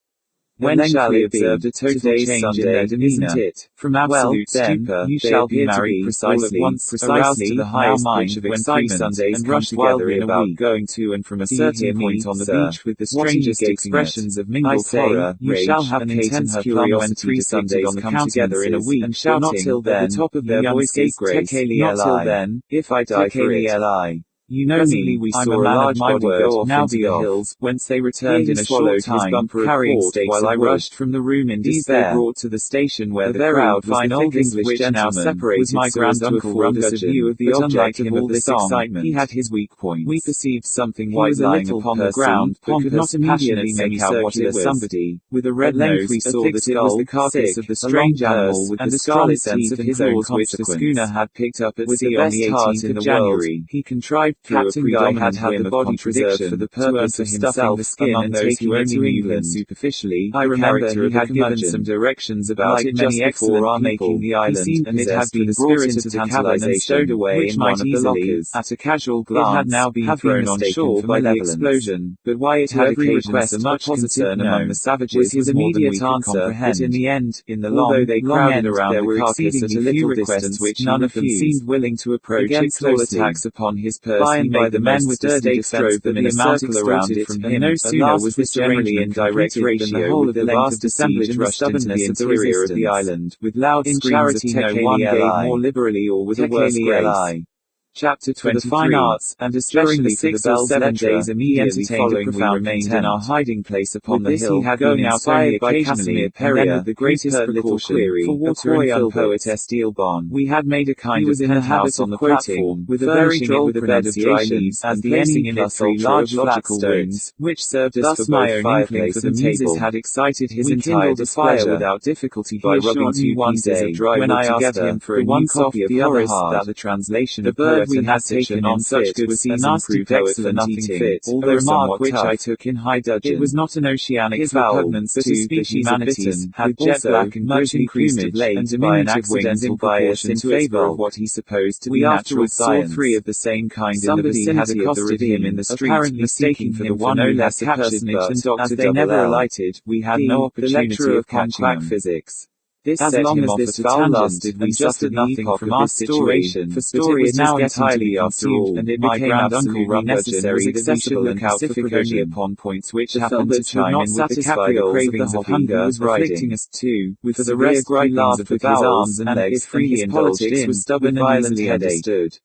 When shall we observe a total change in their demeanor? Isn't it? From absolute stupor, you shall be married precisely, aroused to the highest pitch of excitement, and rush together in about going to and from a certain point on the beach with the strangest expressions of mingled horror, rage, and intense curiosity depicted on the countenances, in a week, and shouting not till then, at the top of their voices, not till then, if I die for it. You know me, we saw a large body go off into the hills, whence they returned in a short time, carrying stakes while I rushed from the room in despair. They brought to the station where the crowd, fine old English gentleman, was my granduncle from us a view of the object of all this excitement. He had his weak points. We perceived something white lying upon the ground, but could not immediately make out what it was. Somebody, with a red nose, we saw that it was the carcass of the strange animal with the scarlet sense of his own which the schooner had picked up at sea on the 18th of January. He contrived Captain Guy had the body preserved for the purpose of stuffing the skin and taking it to England superficially. I remember he had given some directions about it just before our making the island, and it had been brought into the cabin and stowed away in one of the lockers. At a casual glance, it had now been thrown on shore by the explosion, but why it had occasioned so much concern among the savages was his immediate answer. But in the end, in the long, they crowded around there were exceedingly few requests which none of them seemed willing to approach. Against all attacks upon his purse, he made the men with the stakes drove them in a circle around it from him. No sooner was this generally in direct ratio than the whole of the vast assemblage rushed into the interior of the island, with loud screams of no one gave more liberally or with a worse grace. Chapter 23. For the fine arts, and especially for the 6 or 7 days immediately following, we remained in our hiding place upon the hill, going out only occasionally, and then with the greatest precaution, for water and fill poet Estilbon. We had made a kind of penthouse on the platform, with a very droll pronunciations, and placing in it 3 large flat stones, which served us for both fireplace and table. Had excited his entire displeasure without difficulty by rubbing 2 pieces of dry wood together, and for a new copy of Horace, that the translation of Poet we had taken on such good season proved excellent eating, although a remark which I took in high dudgeon. It was not an oceanic fowl, but a species of bittern, had jet black and much plumage, and diminutive wings in bias in favour of what he supposed to be natural science. Saw 3 of the same kind in the vicinity of the ravine in the street, apparently seeking for the one no less a personage than Dr. As they never alighted, we had no opportunity of catching physics. This as long as this foul lasted, we suffered nothing from our situation, for story was now entirely after all, and it became absolutely necessary that we should look out for only upon points which happened to chime in with the caprioles cravings of hunger afflicting us too, with the rest we laughed with his arms and legs freely indulged in, was stubborn and violently understood.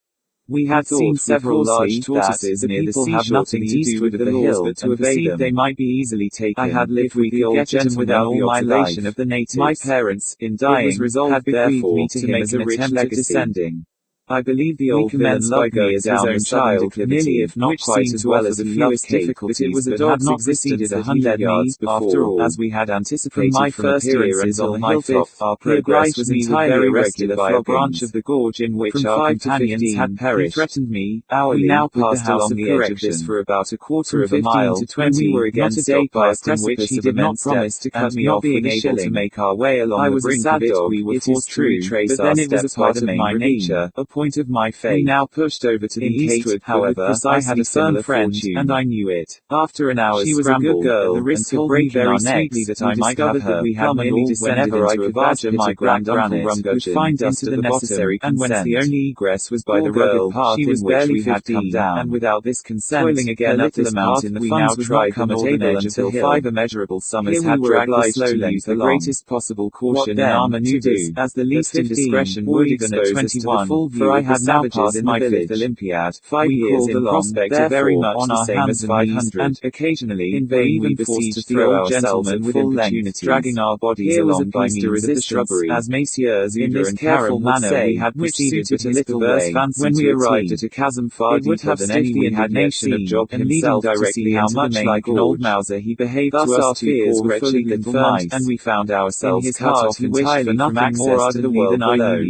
We had seen several large tortoises near the seashore have nothing to do with the hills but to evade them. They might be easily taken. I had lived with the old gentleman without all my life. Of the natives. My parents, in dying, had bequeathed me to him as a rich legacy. I believe the old villain loved me as his own child, nearly if not quite as well as a fewest difficulties, but it was a dog not succeeded 100 yards after all, as we had anticipated. From my first appearance on the hilltop, our progress was entirely arrested by a branch of the gorge in which our companions had perished. He threatened me, hourly. We now passed along the edge of this for about a quarter of a mile, to 20, we were again stopped by a precipice he did not promise to cut me off with a shilling. To make our way along the brink of it, we were forced to retrace our steps by the main ravine, point of my fate. We now pushed over to the eastward, however, I had a firm friend, and I knew it. After an hour's scramble, at the risk of breaking our necks, that I might have her, we had merely descended into a badger my granduncle would find us to the necessary and whence the only egress was by the rugged path in which we had come down, and without this consent, toiling again up the mountain, the funds would not come attainable until 5 immeasurable summers had dragged us slowly the greatest possible caution in our manoeuvres, as the least indiscretion would expose us to the full view for I had now passed my fifth Olympiad. 5 years in prospect are very much the same as 500, and occasionally in vain we besieged the old gentleman with importunities, dragging our bodies along by means of the shrubbery, as Messieurs Uder and Carême manner we had proceeded but a little way, when we arrived at a chasm far deeper than any we had yet seen, of Job himself directly how much like an old Mouser he behaved to us. Our fears were fully confirmed, and we found ourselves cut off entirely from access to the world below.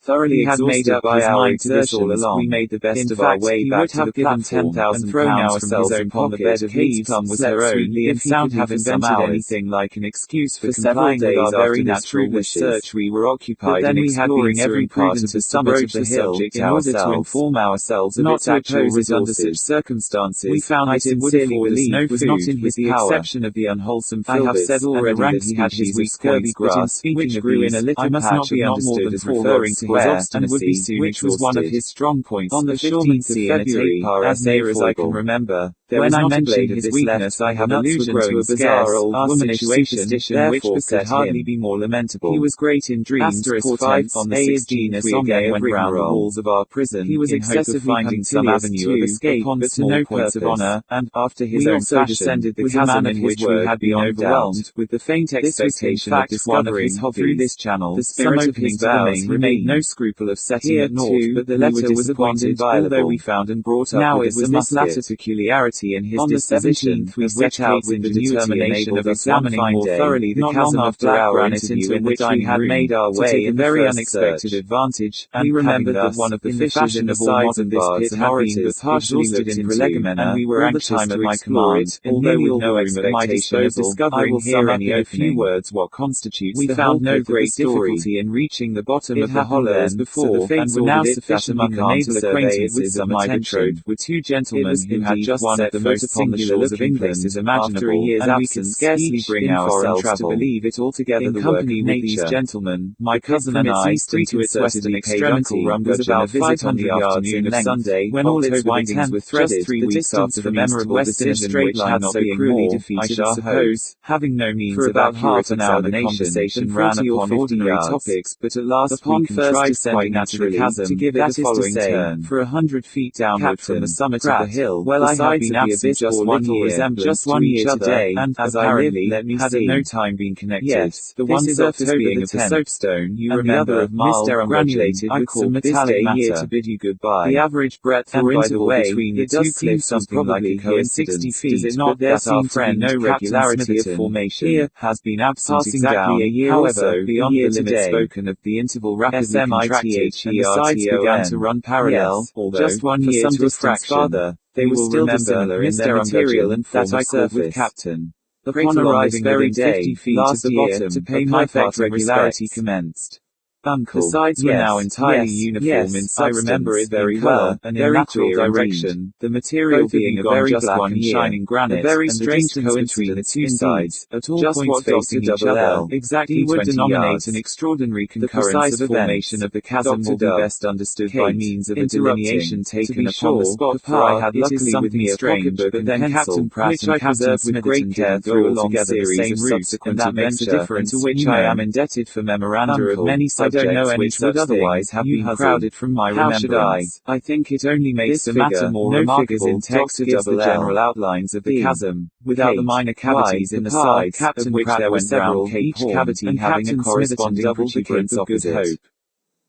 Thoroughly had made up by our exertions, we made the best of our way back to the platform, and throwing ourselves upon the bed of Heaves was her own, if he could have invented anything like an excuse for complying with our very natural research. We were occupied in exploring every part of the summit of the hill, in order to inform ourselves of its actual resources. Under such circumstances, we found I sincerely believed was not in his power, exception of the unwholesome filberts. I have said already that he had his weak scurvy grass, which grew in a little patch of not more than referring to his obstinacy, which was one of his strong points. On the 15th of February, as near as I can remember, when I mentioned his weakness, I have allusion to a bizarre old womanish superstition which could hardly be more lamentable. He was great in dreams. Portents on the 16th we again went round the walls of our prison. He was excessively finding some avenue of escape, but to no purpose of honor, and after his own fashion, descended the chasm in which we had been overwhelmed with the faint expectation of discovering through this channel the spirit of his vows. We made no scruple of setting at naught, but the letter was appointed, although we found and brought up now with it was this latter peculiarity in his disposition. We set out with the determination of examining more thoroughly the chasm of black granite into which we had made our way in very unexpected advantage, and we remembered that one of the fishes in the sides of this pit had been but partially looked into, and we were anxious at my command, although with no expectation of discovering here any a few words what constitutes we found no great difficulty in reaching the bottom of the hollow as before, and were now sufficient among the naval acquaintances of my betrothed were two gentlemen who had just set the most singular looking places imaginable, and we could scarcely bring ourselves to believe it altogether the work of nature. These gentlemen, my cousin and I, free to its western extremity, was about 500 yards in Sunday, when all its windings were threaded, 3 weeks after the memorable decision which had so cruelly defeated I suppose, having no means of about half an hour the conversation ran upon ordinary topics, but at last we contrived descending into the chasm, to give it the following turn, for 100 feet downward from the summit of the hill. Well, I have been absent just 1 year, just 1 year today, and as I live, let me had at no time been connected. Yes, the one surface being of the soapstone, you remember, of mild granulated with some metallic matter to bid you goodbye. The average breadth or interval between the two cliffs was probably here 60 feet. Is it not there seemed to be no regularity of formation? Here has been absent exactly a year, however, beyond the limit spoken of. The interval rapidly contracted, and the sides began to run parallel, although just 1 year to a fraction farther. They were still dissimilar in their material and form of surface. With Captain. Upon arriving very day, 50 feet last the bottom, to pay my perfect regularity commenced. The sides were now entirely uniform in substance, I remember it very well, and in lateral direction, the material being a very black and shining granite, a very strange coincidence between the two sides, at all points facing each other, exactly would denominate an extraordinary concurrence of formation of the chasm will be best understood by means of a delineation taken upon the spot, for I had luckily with me a pocket book and pencil, which I preserved with great care through a long series of subsequent adventures, to which I am indebted for memoranda of many subjects I don't know any which would otherwise have been crowded from my remembrance. I think it only makes the matter more remarkable. In text gives the general outlines of the chasm, without the minor cavities in the sides, of which there were several, each cavity having a corresponding protubérance of Good Hope.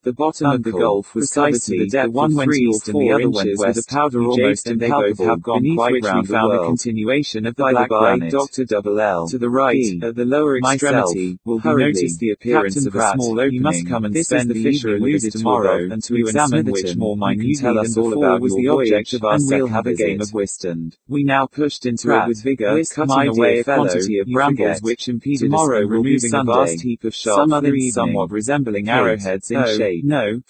The bottom of the gulf was precisely the one went east and the other went west, with a powder almost impalpable, have gone quite round the world. A continuation of the black granite. Dr. L. To the right, at the lower extremity, will be noticed the appearance of a small opening. You must come and spend the evening with us tomorrow, and to examine which more minutely than before was the object of our second visit. And we'll have a game of whist. We now pushed into it with vigor, cutting away a quantity of brambles which impeded us from removing a vast heap of sharp fruit somewhat resembling arrowheads in shape. No,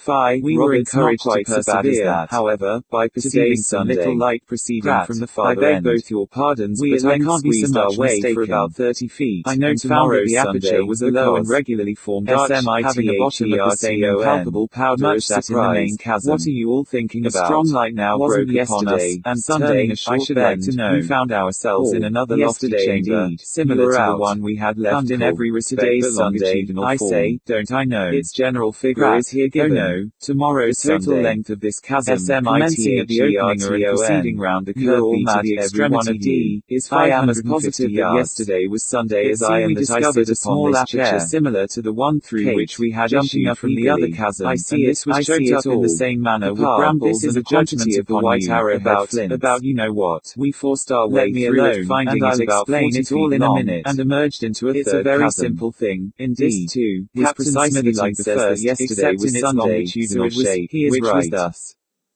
we were encouraged to persevere, however, by perceiving some little light proceeding from the farther end. I beg both your pardons, but I can't squeezed our way for about 30 feet, I note found that the aperture was a low and regularly formed arch, having a bottom of the same impalpable powder as that in the main chasm. What are you all thinking about? A strong light now broke upon us, and Sunday, I should like to know, we found ourselves in another lofty chamber, similar to the one we had left in every respect but longitudinal form. I say, don't I know? Its general figure is here given. Oh no, tomorrow's the total length of this chasm, commencing at the opening or proceeding round the curve B to the extremity D, is 550 yards. I am as positive that yesterday was Sunday as I am that I sit a small aperture similar to the one through which we had jumping up from the other chasm. I see it, was choked up in the same manner with brambles and a quantity of the white arrow about you know what. We forced our way through it, finding it about 40 feet all in a minute, and emerged into a third chasm. It's a very simple thing, indeed. This too was precisely like the first, yesterday was Sunday, longitudinal shape, which was thus.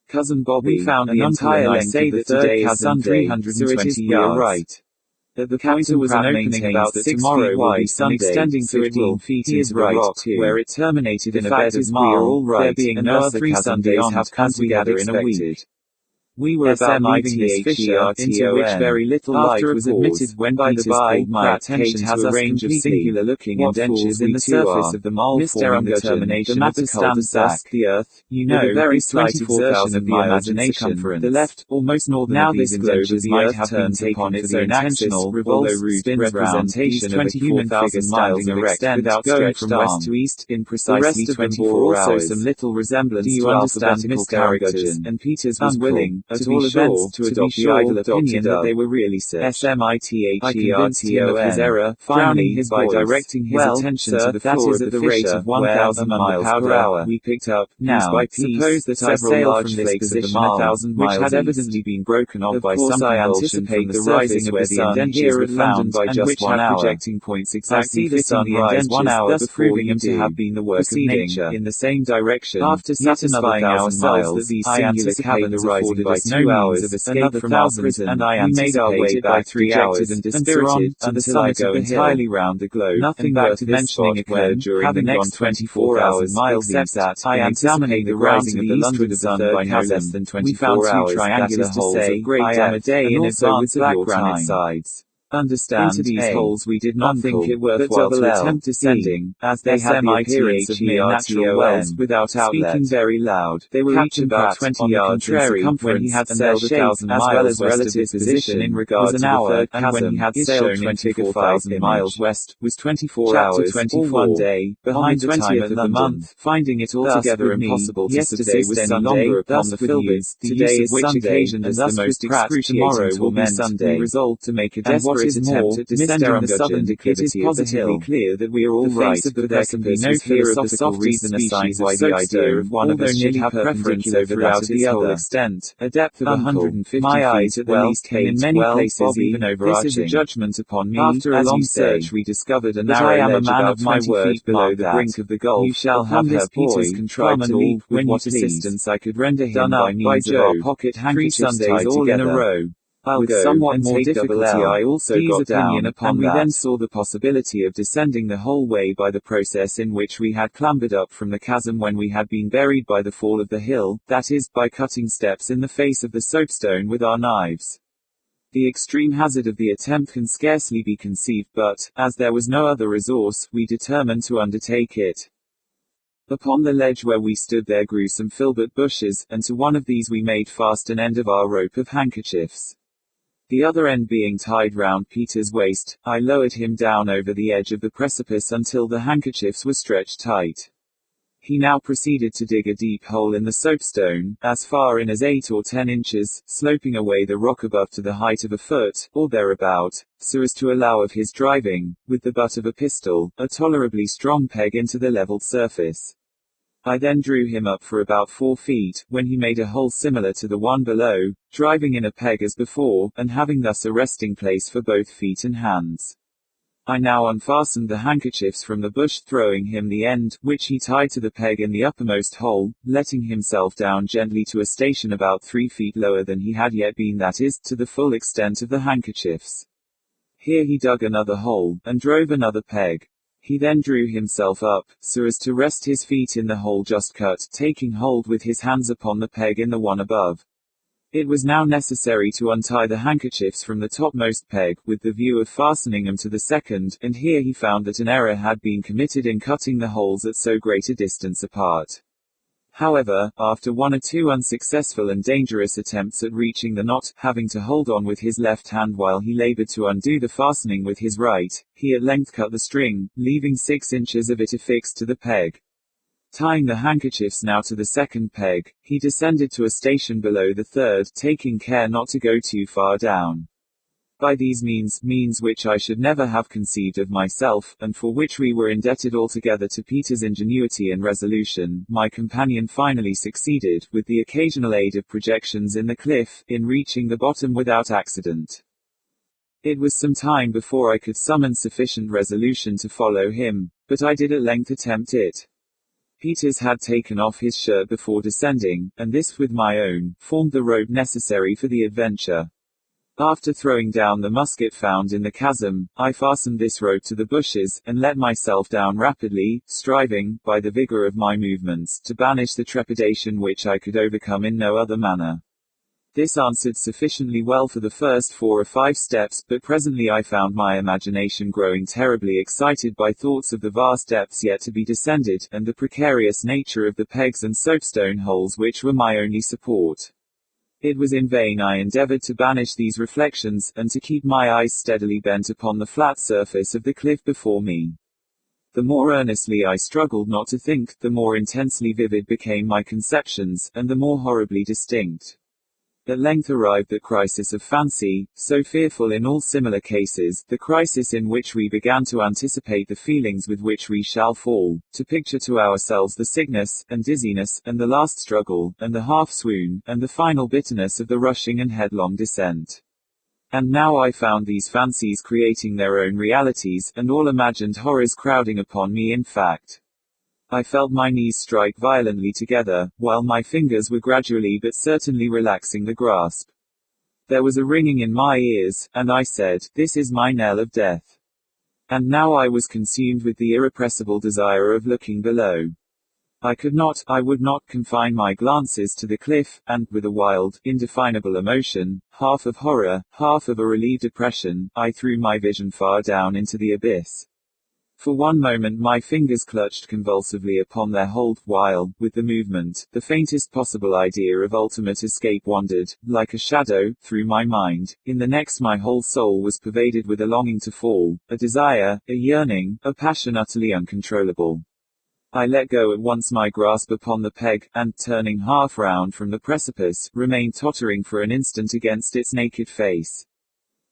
Cousin Bobby, we found the entire length of the third chasm 320 yards. Right. At the point there was an opening about 6 feet wide, extending 15 feet into the rock, where it terminated in a bed of marl, there being no other chasm beyond, as we had expected. We were about leaving this fissure, into which very little light was admitted when by the by my attention has a range of singular-looking indentures in the surface of the marl forming the termination of the cul-de-sac, the earth, you know, a very slight exertion of the imagination, the left, almost northern of these indentures might have been taken its own intentional, revolves, spins representation of a human figure standing erect without going from west to east, in precisely 24 hours. Also some little resemblance to alphabetical characters, and Peter's was willing, at all events, to adopt the idle opinion that they were really such. I convinced him of his error, finally, by directing his attention to the floor at the rate of 1,000 miles per hour. We picked up, now, by piece, suppose that I sailed from this position 1,000 miles which had evidently been broken off by some compulsion from the rising where the indentures were found by just 1 hour. Projecting points exactly the sun rise 1 hour, thus proving him to have been the work of nature. In the same direction, after satisfying ourselves that these singular caverns afforded by 2 hours of escape from our prison, and I made our way by 3 hours and dispirited until I go entirely round the globe. Nothing worth mentioning occurred during the next 24 hours except that I anticipated the rising of the London sun by no less than 24 hours. Triangular holes of great depth, a day in advance of your granite sides. Understand, into these holes we did not think it worthwhile to attempt descending, as they had the appearance of mere natural wells without outlet. Speaking very loud, they were each about 20 yards in circumference, when he had sailed 1,000 miles, as well as relative position in regard to the third chasm, and when he had sailed 24,000 miles west, was 24 hours, 21 day, behind the 20th of the month, finding it altogether impossible to subsist any longer upon the filberts, today is which occasion as the most excruciating torment, we resolved to make a desperate attempt at descending the southern declivity of the hill. Clear that we are all right, but there can be no philosophical reason assigned why the idea of one of us should have preference over that of the other extent, a depth of 150 my eyes at the least came in many places even overarching. This is a judgment upon me. After a long search we discovered a narrow ledge about 20 of my feet below the brink of the gulf. You shall have her Peters contrived to leap with what assistance I could render him by means of our pocket handkerchiefs tied all in a row. With somewhat more difficulty I also got down, and we then saw the possibility of descending the whole way by the process in which we had clambered up from the chasm when we had been buried by the fall of the hill, that is, by cutting steps in the face of the soapstone with our knives. The extreme hazard of the attempt can scarcely be conceived, but, as there was no other resource, we determined to undertake it. Upon the ledge where we stood there grew some filbert bushes, and to one of these we made fast an end of our rope of handkerchiefs. The other end being tied round Peter's waist, I lowered him down over the edge of the precipice until the handkerchiefs were stretched tight. He now proceeded to dig a deep hole in the soapstone, as far in as 8 or 10 inches, sloping away the rock above to the height of a foot, or thereabout, so as to allow of his driving, with the butt of a pistol, a tolerably strong peg into the level surface. I then drew him up for about 4 feet, when he made a hole similar to the one below, driving in a peg as before, and having thus a resting place for both feet and hands. I now unfastened the handkerchiefs from the bush, throwing him the end, which he tied to the peg in the uppermost hole, letting himself down gently to a station about 3 feet lower than he had yet been, that is, to the full extent of the handkerchiefs. Here he dug another hole, and drove another peg. He then drew himself up, so as to rest his feet in the hole just cut, taking hold with his hands upon the peg in the one above. It was now necessary to untie the handkerchiefs from the topmost peg, with the view of fastening them to the second, and here he found that an error had been committed in cutting the holes at so great a distance apart. However, after 1 or 2 unsuccessful and dangerous attempts at reaching the knot, having to hold on with his left hand while he labored to undo the fastening with his right, he at length cut the string, leaving 6 inches of it affixed to the peg. Tying the handkerchiefs now to the second peg, he descended to a station below the third, taking care not to go too far down. By these means which I should never have conceived of myself, and for which we were indebted altogether to Peter's ingenuity and resolution, my companion finally succeeded, with the occasional aid of projections in the cliff, in reaching the bottom without accident. It was some time before I could summon sufficient resolution to follow him, but I did at length attempt it. Peters had taken off his shirt before descending, and this, with my own, formed the rope necessary for the adventure. After throwing down the musket found in the chasm, I fastened this rope to the bushes, and let myself down rapidly, striving, by the vigor of my movements, to banish the trepidation which I could overcome in no other manner. This answered sufficiently well for the first 4 or 5 steps, but presently I found my imagination growing terribly excited by thoughts of the vast depths yet to be descended, and the precarious nature of the pegs and soapstone holes which were my only support. It was in vain I endeavored to banish these reflections, and to keep my eyes steadily bent upon the flat surface of the cliff before me. The more earnestly I struggled not to think, the more intensely vivid became my conceptions, and the more horribly distinct. At length arrived that crisis of fancy, so fearful in all similar cases, the crisis in which we began to anticipate the feelings with which we shall fall, to picture to ourselves the sickness, and dizziness, and the last struggle, and the half-swoon, and the final bitterness of the rushing and headlong descent. And now I found these fancies creating their own realities, and all imagined horrors crowding upon me in fact. I felt my knees strike violently together, while my fingers were gradually but certainly relaxing the grasp. There was a ringing in my ears, and I said, "This is my knell of death." And now I was consumed with the irrepressible desire of looking below. I would not confine my glances to the cliff, and, with a wild, indefinable emotion, half of horror, half of a relieved depression, I threw my vision far down into the abyss. For one moment my fingers clutched convulsively upon their hold, while, with the movement, the faintest possible idea of ultimate escape wandered, like a shadow, through my mind. In the next my whole soul was pervaded with a longing to fall, a desire, a yearning, a passion utterly uncontrollable. I let go at once my grasp upon the peg, and, turning half round from the precipice, remained tottering for an instant against its naked face.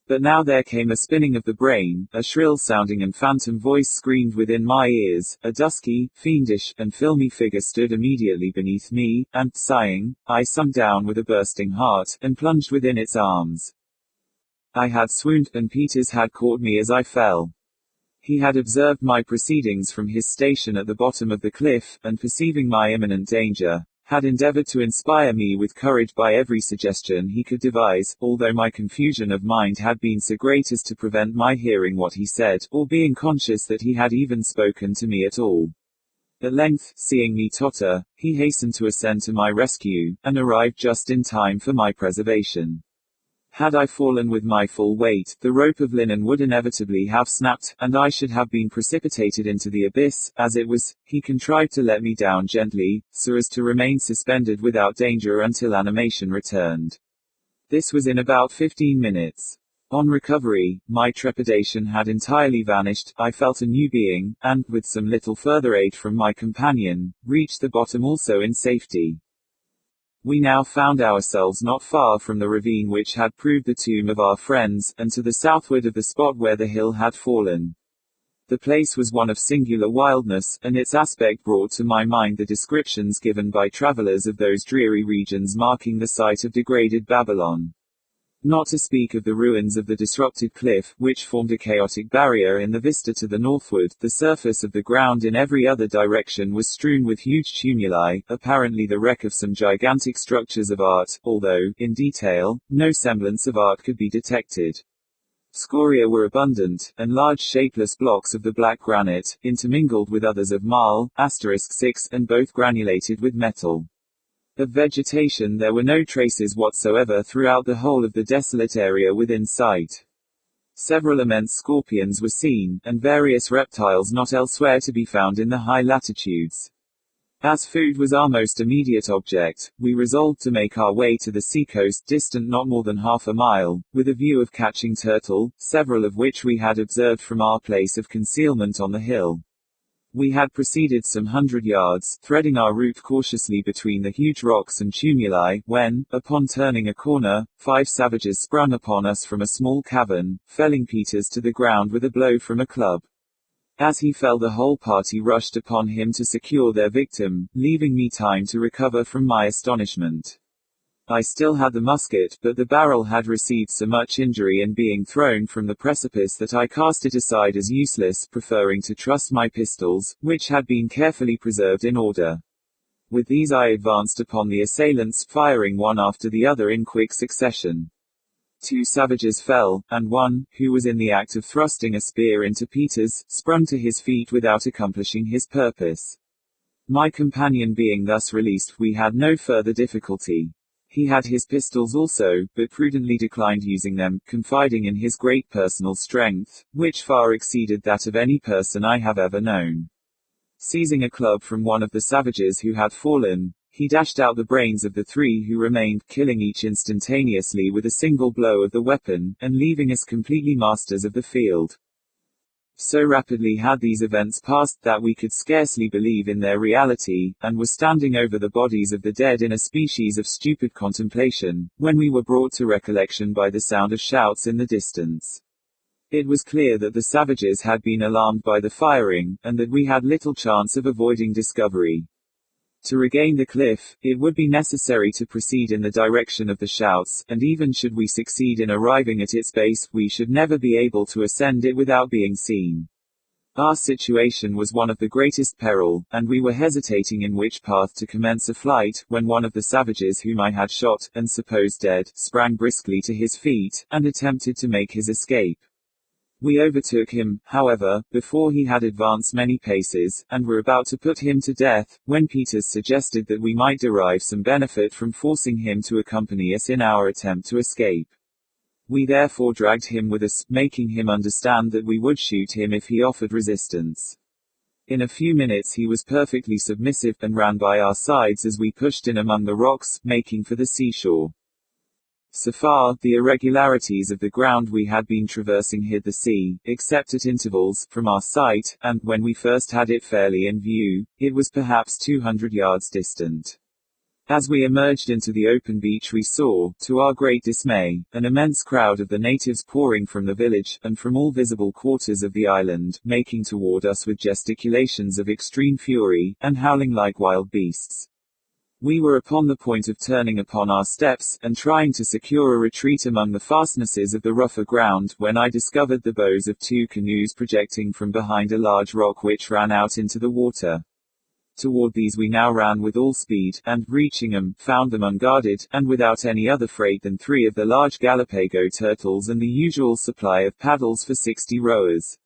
But now there came a spinning of the brain, a shrill-sounding and phantom voice screamed within my ears, a dusky, fiendish, and filmy figure stood immediately beneath me, and, sighing, I sunk down with a bursting heart, and plunged within its arms. I had swooned, and Peters had caught me as I fell. He had observed my proceedings from his station at the bottom of the cliff, and perceiving my imminent danger, had endeavored to inspire me with courage by every suggestion he could devise, although my confusion of mind had been so great as to prevent my hearing what he said, or being conscious that he had even spoken to me at all. At length, seeing me totter, he hastened to ascend to my rescue, and arrived just in time for my preservation. Had I fallen with my full weight, the rope of linen would inevitably have snapped, and I should have been precipitated into the abyss. As it was, he contrived to let me down gently, so as to remain suspended without danger until animation returned. This was in about 15 minutes. On recovery, my trepidation had entirely vanished, I felt a new being, and, with some little further aid from my companion, reached the bottom also in safety. We now found ourselves not far from the ravine which had proved the tomb of our friends, and to the southward of the spot where the hill had fallen. The place was one of singular wildness, and its aspect brought to my mind the descriptions given by travelers of those dreary regions marking the site of degraded Babylon. Not to speak of the ruins of the disrupted cliff, which formed a chaotic barrier in the vista to the northward, the surface of the ground in every other direction was strewn with huge tumuli, apparently the wreck of some gigantic structures of art, although, in detail, no semblance of art could be detected. Scoria were abundant, and large shapeless blocks of the black granite, intermingled with others of marl, *6, and both granulated with metal. Of vegetation there were no traces whatsoever throughout the whole of the desolate area within sight. Several immense scorpions were seen, and various reptiles not elsewhere to be found in the high latitudes. As food was our most immediate object, we resolved to make our way to the seacoast, distant not more than half a mile, with a view of catching turtle, several of which we had observed from our place of concealment on the hill. We had proceeded some 100 yards, threading our route cautiously between the huge rocks and tumuli, when, upon turning a corner, 5 savages sprung upon us from a small cavern, felling Peters to the ground with a blow from a club. As he fell, the whole party rushed upon him to secure their victim, leaving me time to recover from my astonishment. I still had the musket, but the barrel had received so much injury in being thrown from the precipice that I cast it aside as useless, preferring to trust my pistols, which had been carefully preserved in order. With these I advanced upon the assailants, firing one after the other in quick succession. 2 savages fell, and one, who was in the act of thrusting a spear into Peters, sprung to his feet without accomplishing his purpose. My companion being thus released, we had no further difficulty. He had his pistols also, but prudently declined using them, confiding in his great personal strength, which far exceeded that of any person I have ever known. Seizing a club from one of the savages who had fallen, he dashed out the brains of the 3 who remained, killing each instantaneously with a single blow of the weapon, and leaving us completely masters of the field. So rapidly had these events passed that we could scarcely believe in their reality, and were standing over the bodies of the dead in a species of stupid contemplation, when we were brought to recollection by the sound of shouts in the distance. It was clear that the savages had been alarmed by the firing, and that we had little chance of avoiding discovery. To regain the cliff, it would be necessary to proceed in the direction of the shouts, and even should we succeed in arriving at its base, we should never be able to ascend it without being seen. Our situation was one of the greatest peril, and we were hesitating in which path to commence a flight, when one of the savages whom I had shot, and supposed dead, sprang briskly to his feet, and attempted to make his escape. We overtook him, however, before he had advanced many paces, and were about to put him to death, when Peters suggested that we might derive some benefit from forcing him to accompany us in our attempt to escape. We therefore dragged him with us, making him understand that we would shoot him if he offered resistance. In a few minutes he was perfectly submissive, and ran by our sides as we pushed in among the rocks, making for the seashore. So far, the irregularities of the ground we had been traversing hid the sea, except at intervals, from our sight, and, when we first had it fairly in view, it was perhaps 200 yards distant. As we emerged into the open beach we saw, to our great dismay, an immense crowd of the natives pouring from the village, and from all visible quarters of the island, making toward us with gesticulations of extreme fury, and howling like wild beasts. We were upon the point of turning upon our steps, and trying to secure a retreat among the fastnesses of the rougher ground, when I discovered the bows of 2 canoes projecting from behind a large rock which ran out into the water. Toward these we now ran with all speed, and, reaching them, found them unguarded, and without any other freight than 3 of the large Galapagos turtles and the usual supply of paddles for 60 rowers.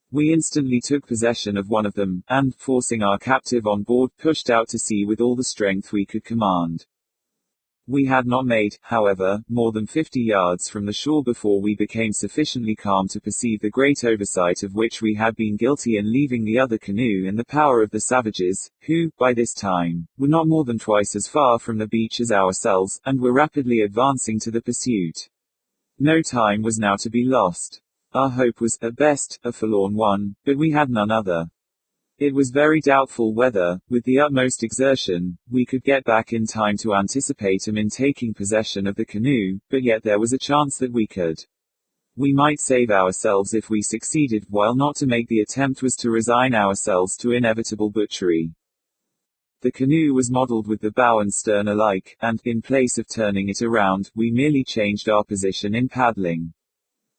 We instantly took possession of one of them, and, forcing our captive on board, pushed out to sea with all the strength we could command. We had not made, however, more than 50 yards from the shore before we became sufficiently calm to perceive the great oversight of which we had been guilty in leaving the other canoe in the power of the savages, who, by this time, were not more than twice as far from the beach as ourselves, and were rapidly advancing to the pursuit. No time was now to be lost. Our hope was, at best, a forlorn one, but we had none other. It was very doubtful whether, with the utmost exertion, we could get back in time to anticipate them in taking possession of the canoe, but yet there was a chance that we could. We might save ourselves if we succeeded, while not to make the attempt was to resign ourselves to inevitable butchery. The canoe was modeled with the bow and stern alike, and, in place of turning it around, we merely changed our position in paddling.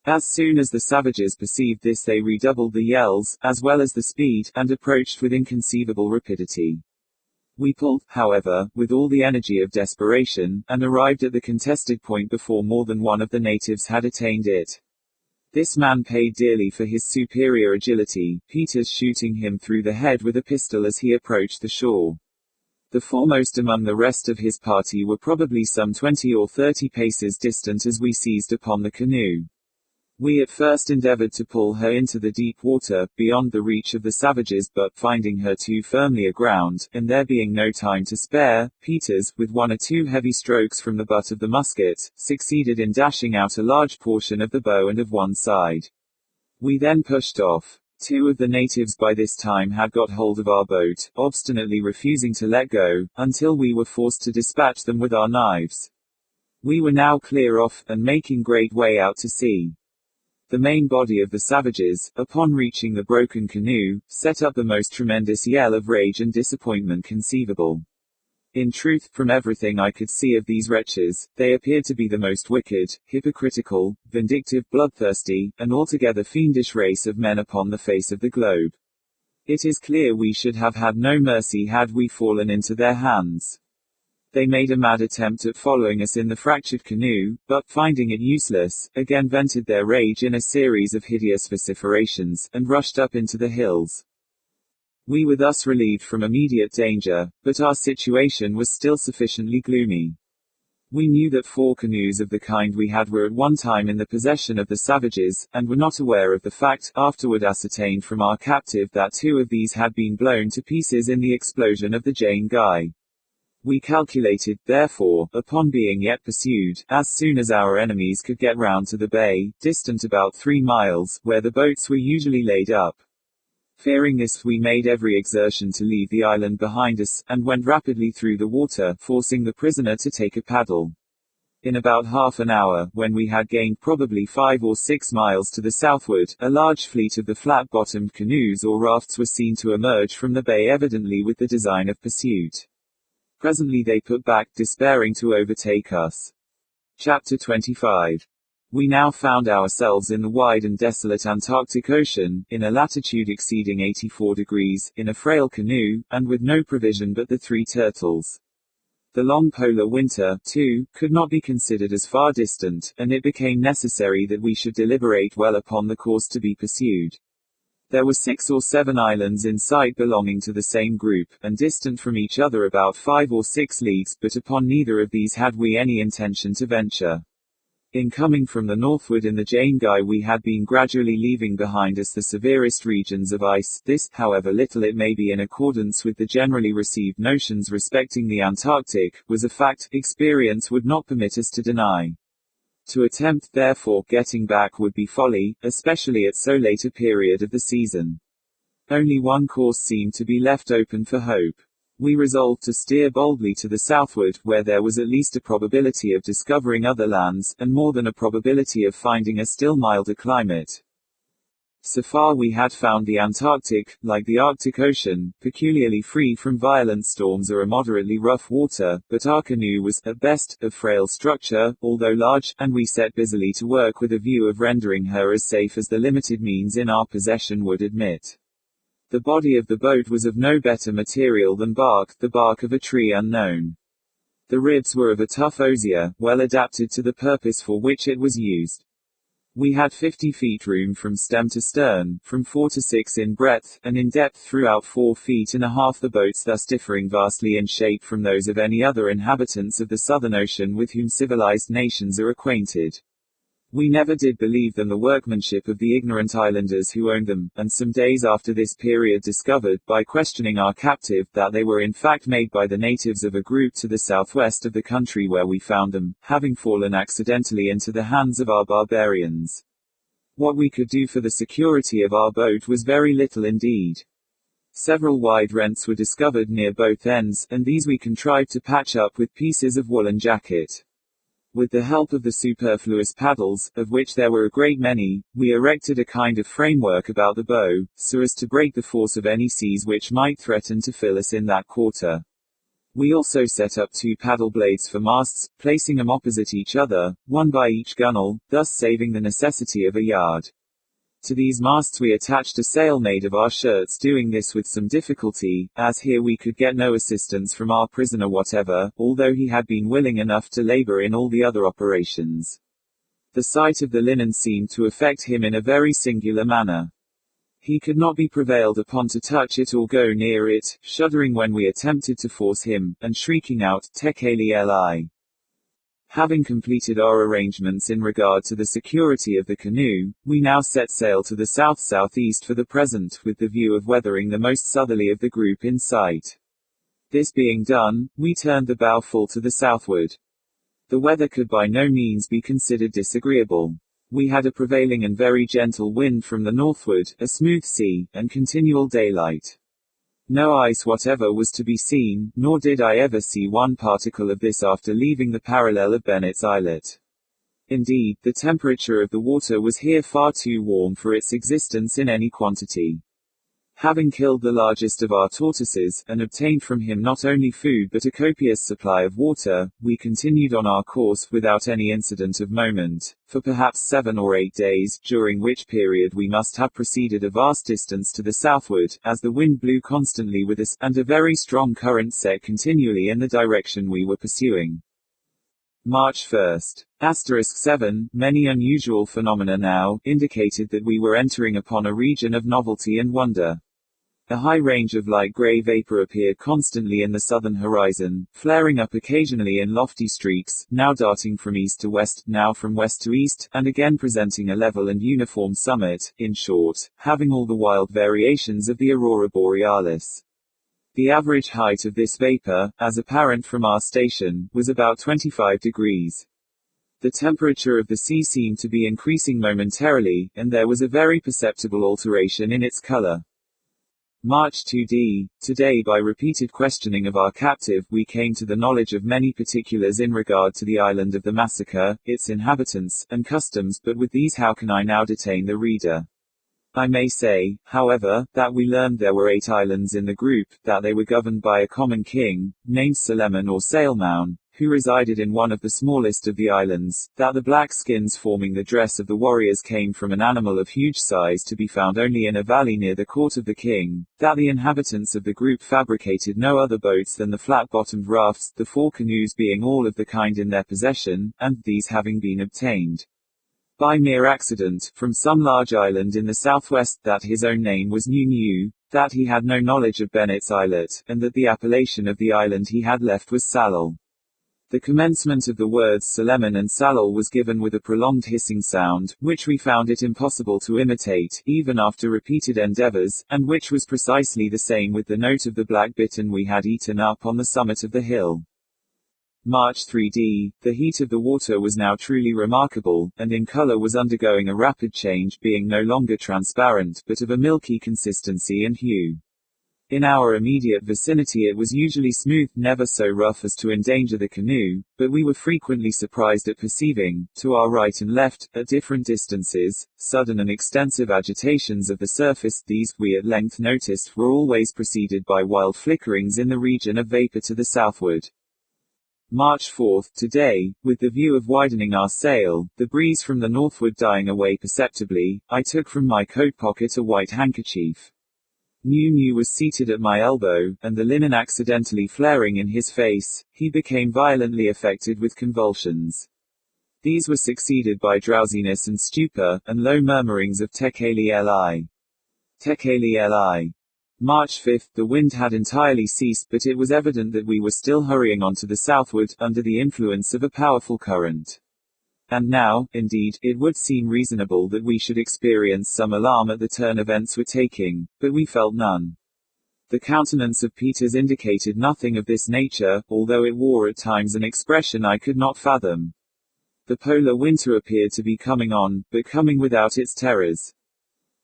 As soon as the savages perceived this they redoubled the yells, as well as the speed, and approached with inconceivable rapidity. We pulled, however, with all the energy of desperation, and arrived at the contested point before more than one of the natives had attained it. This man paid dearly for his superior agility, Peters shooting him through the head with a pistol as he approached the shore. The foremost among the rest of his party were probably some 20 or 30 paces distant as we seized upon the canoe. We at first endeavored to pull her into the deep water, beyond the reach of the savages, but, finding her too firmly aground, and there being no time to spare, Peters, with 1 or 2 heavy strokes from the butt of the musket, succeeded in dashing out a large portion of the bow and of one side. We then pushed off. Two of the natives by this time had got hold of our boat, obstinately refusing to let go, until we were forced to dispatch them with our knives. We were now clear off, and making great way out to sea. The main body of the savages, upon reaching the broken canoe, set up the most tremendous yell of rage and disappointment conceivable. In truth, from everything I could see of these wretches, they appeared to be the most wicked, hypocritical, vindictive, bloodthirsty, and altogether fiendish race of men upon the face of the globe. It is clear we should have had no mercy had we fallen into their hands. They made a mad attempt at following us in the fractured canoe, but, finding it useless, again vented their rage in a series of hideous vociferations, and rushed up into the hills. We were thus relieved from immediate danger, but our situation was still sufficiently gloomy. We knew that 4 canoes of the kind we had were at one time in the possession of the savages, and were not aware of the fact, afterward ascertained from our captive, that 2 of these had been blown to pieces in the explosion of the Jane Guy. We calculated, therefore, upon being yet pursued, as soon as our enemies could get round to the bay, distant about 3 miles, where the boats were usually laid up. Fearing this, we made every exertion to leave the island behind us, and went rapidly through the water, forcing the prisoner to take a paddle. In about half an hour, when we had gained probably 5 or 6 miles to the southward, a large fleet of the flat-bottomed canoes or rafts was seen to emerge from the bay, evidently with the design of pursuit. Presently they put back, despairing to overtake us. Chapter 25. We now found ourselves in the wide and desolate Antarctic Ocean, in a latitude exceeding 84 degrees, in a frail canoe, and with no provision but the 3 turtles. The long polar winter, too, could not be considered as far distant, and it became necessary that we should deliberate well upon the course to be pursued. There were 6 or 7 islands in sight belonging to the same group, and distant from each other about 5 or 6 leagues, but upon neither of these had we any intention to venture. In coming from the northward in the Jane Guy we had been gradually leaving behind us the severest regions of ice. This, however little it may be in accordance with the generally received notions respecting the Antarctic, was a fact experience would not permit us to deny. To attempt, therefore, getting back would be folly, especially at so late a period of the season. Only one course seemed to be left open for hope. We resolved to steer boldly to the southward, where there was at least a probability of discovering other lands, and more than a probability of finding a still milder climate. So far we had found the Antarctic, like the Arctic Ocean, peculiarly free from violent storms or a moderately rough water, but our canoe was, at best, of frail structure, although large, and we set busily to work with a view of rendering her as safe as the limited means in our possession would admit. The body of the boat was of no better material than bark, the bark of a tree unknown. The ribs were of a tough osier, well adapted to the purpose for which it was used. We had 50 feet room from stem to stern, from 4 to 6 in breadth, and in depth throughout 4 feet and a half, the boats thus differing vastly in shape from those of any other inhabitants of the Southern Ocean with whom civilized nations are acquainted. We never did believe them the workmanship of the ignorant islanders who owned them, and some days after this period discovered, by questioning our captive, that they were in fact made by the natives of a group to the southwest of the country where we found them, having fallen accidentally into the hands of our barbarians. What we could do for the security of our boat was very little indeed. Several wide rents were discovered near both ends, and these we contrived to patch up with pieces of woolen jacket. With the help of the superfluous paddles, of which there were a great many, we erected a kind of framework about the bow, so as to break the force of any seas which might threaten to fill us in that quarter. We also set up 2 paddle blades for masts, placing them opposite each other, one by each gunwale, thus saving the necessity of a yard. To these masts we attached a sail made of our shirts, doing this with some difficulty, as here we could get no assistance from our prisoner whatever, although he had been willing enough to labor in all the other operations. The sight of the linen seemed to affect him in a very singular manner. He could not be prevailed upon to touch it or go near it, shuddering when we attempted to force him, and shrieking out, "Tekeli Li." Having completed our arrangements in regard to the security of the canoe, we now set sail to the south-southeast for the present, with the view of weathering the most southerly of the group in sight. This being done, we turned the bow full to the southward. The weather could by no means be considered disagreeable. We had a prevailing and very gentle wind from the northward, a smooth sea, and continual daylight. No ice whatever was to be seen, nor did I ever see one particle of this after leaving the parallel of Bennet's Islet. Indeed, the temperature of the water was here far too warm for its existence in any quantity. Having killed the largest of our tortoises, and obtained from him not only food but a copious supply of water, we continued on our course without any incident of moment, for perhaps 7 or 8 days, during which period we must have proceeded a vast distance to the southward, as the wind blew constantly with us, and a very strong current set continually in the direction we were pursuing. March 1st. *7. Many unusual phenomena now indicated that we were entering upon a region of novelty and wonder. A high range of light grey vapor appeared constantly in the southern horizon, flaring up occasionally in lofty streaks, now darting from east to west, now from west to east, and again presenting a level and uniform summit, in short, having all the wild variations of the aurora borealis. The average height of this vapor, as apparent from our station, was about 25 degrees. The temperature of the sea seemed to be increasing momentarily, and there was a very perceptible alteration in its color. March 2d. Today, by repeated questioning of our captive, we came to the knowledge of many particulars in regard to the island of the massacre, its inhabitants, and customs, but with these how can I now detain the reader? I may say, however, that we learned there were 8 islands in the group, that they were governed by a common king, named Suleiman or Salman, who resided in one of the smallest of the islands, that the black skins forming the dress of the warriors came from an animal of huge size to be found only in a valley near the court of the king, that the inhabitants of the group fabricated no other boats than the flat-bottomed rafts, the 4 canoes being all of the kind in their possession, and these having been obtained by mere accident, from some large island in the southwest, that his own name was Nu, that he had no knowledge of Bennet's Islet, and that the appellation of the island he had left was Salal. The commencement of the words Suleiman and Salal was given with a prolonged hissing sound, which we found it impossible to imitate, even after repeated endeavors, and which was precisely the same with the note of the black bittern we had eaten up on the summit of the hill. March 3d. The heat of the water was now truly remarkable, and in color was undergoing a rapid change, being no longer transparent, but of a milky consistency and hue. In our immediate vicinity it was usually smooth, never so rough as to endanger the canoe, but we were frequently surprised at perceiving, to our right and left, at different distances, sudden and extensive agitations of the surface. These, we at length noticed, were always preceded by wild flickerings in the region of vapor to the southward. March 4th. Today, with the view of widening our sail, the breeze from the northward dying away perceptibly, I took from my coat pocket a white handkerchief. Nu was seated at my elbow, and the linen accidentally flaring in his face, he became violently affected with convulsions. These were succeeded by drowsiness and stupor, and low murmurings of Tekeli Li. Tekeli Li. March 5th. The wind had entirely ceased, but it was evident that we were still hurrying on to the southward, under the influence of a powerful current. And now, indeed, it would seem reasonable that we should experience some alarm at the turn events were taking, but we felt none. The countenance of Peters indicated nothing of this nature, although it wore at times an expression I could not fathom. The polar winter appeared to be coming on, but coming without its terrors.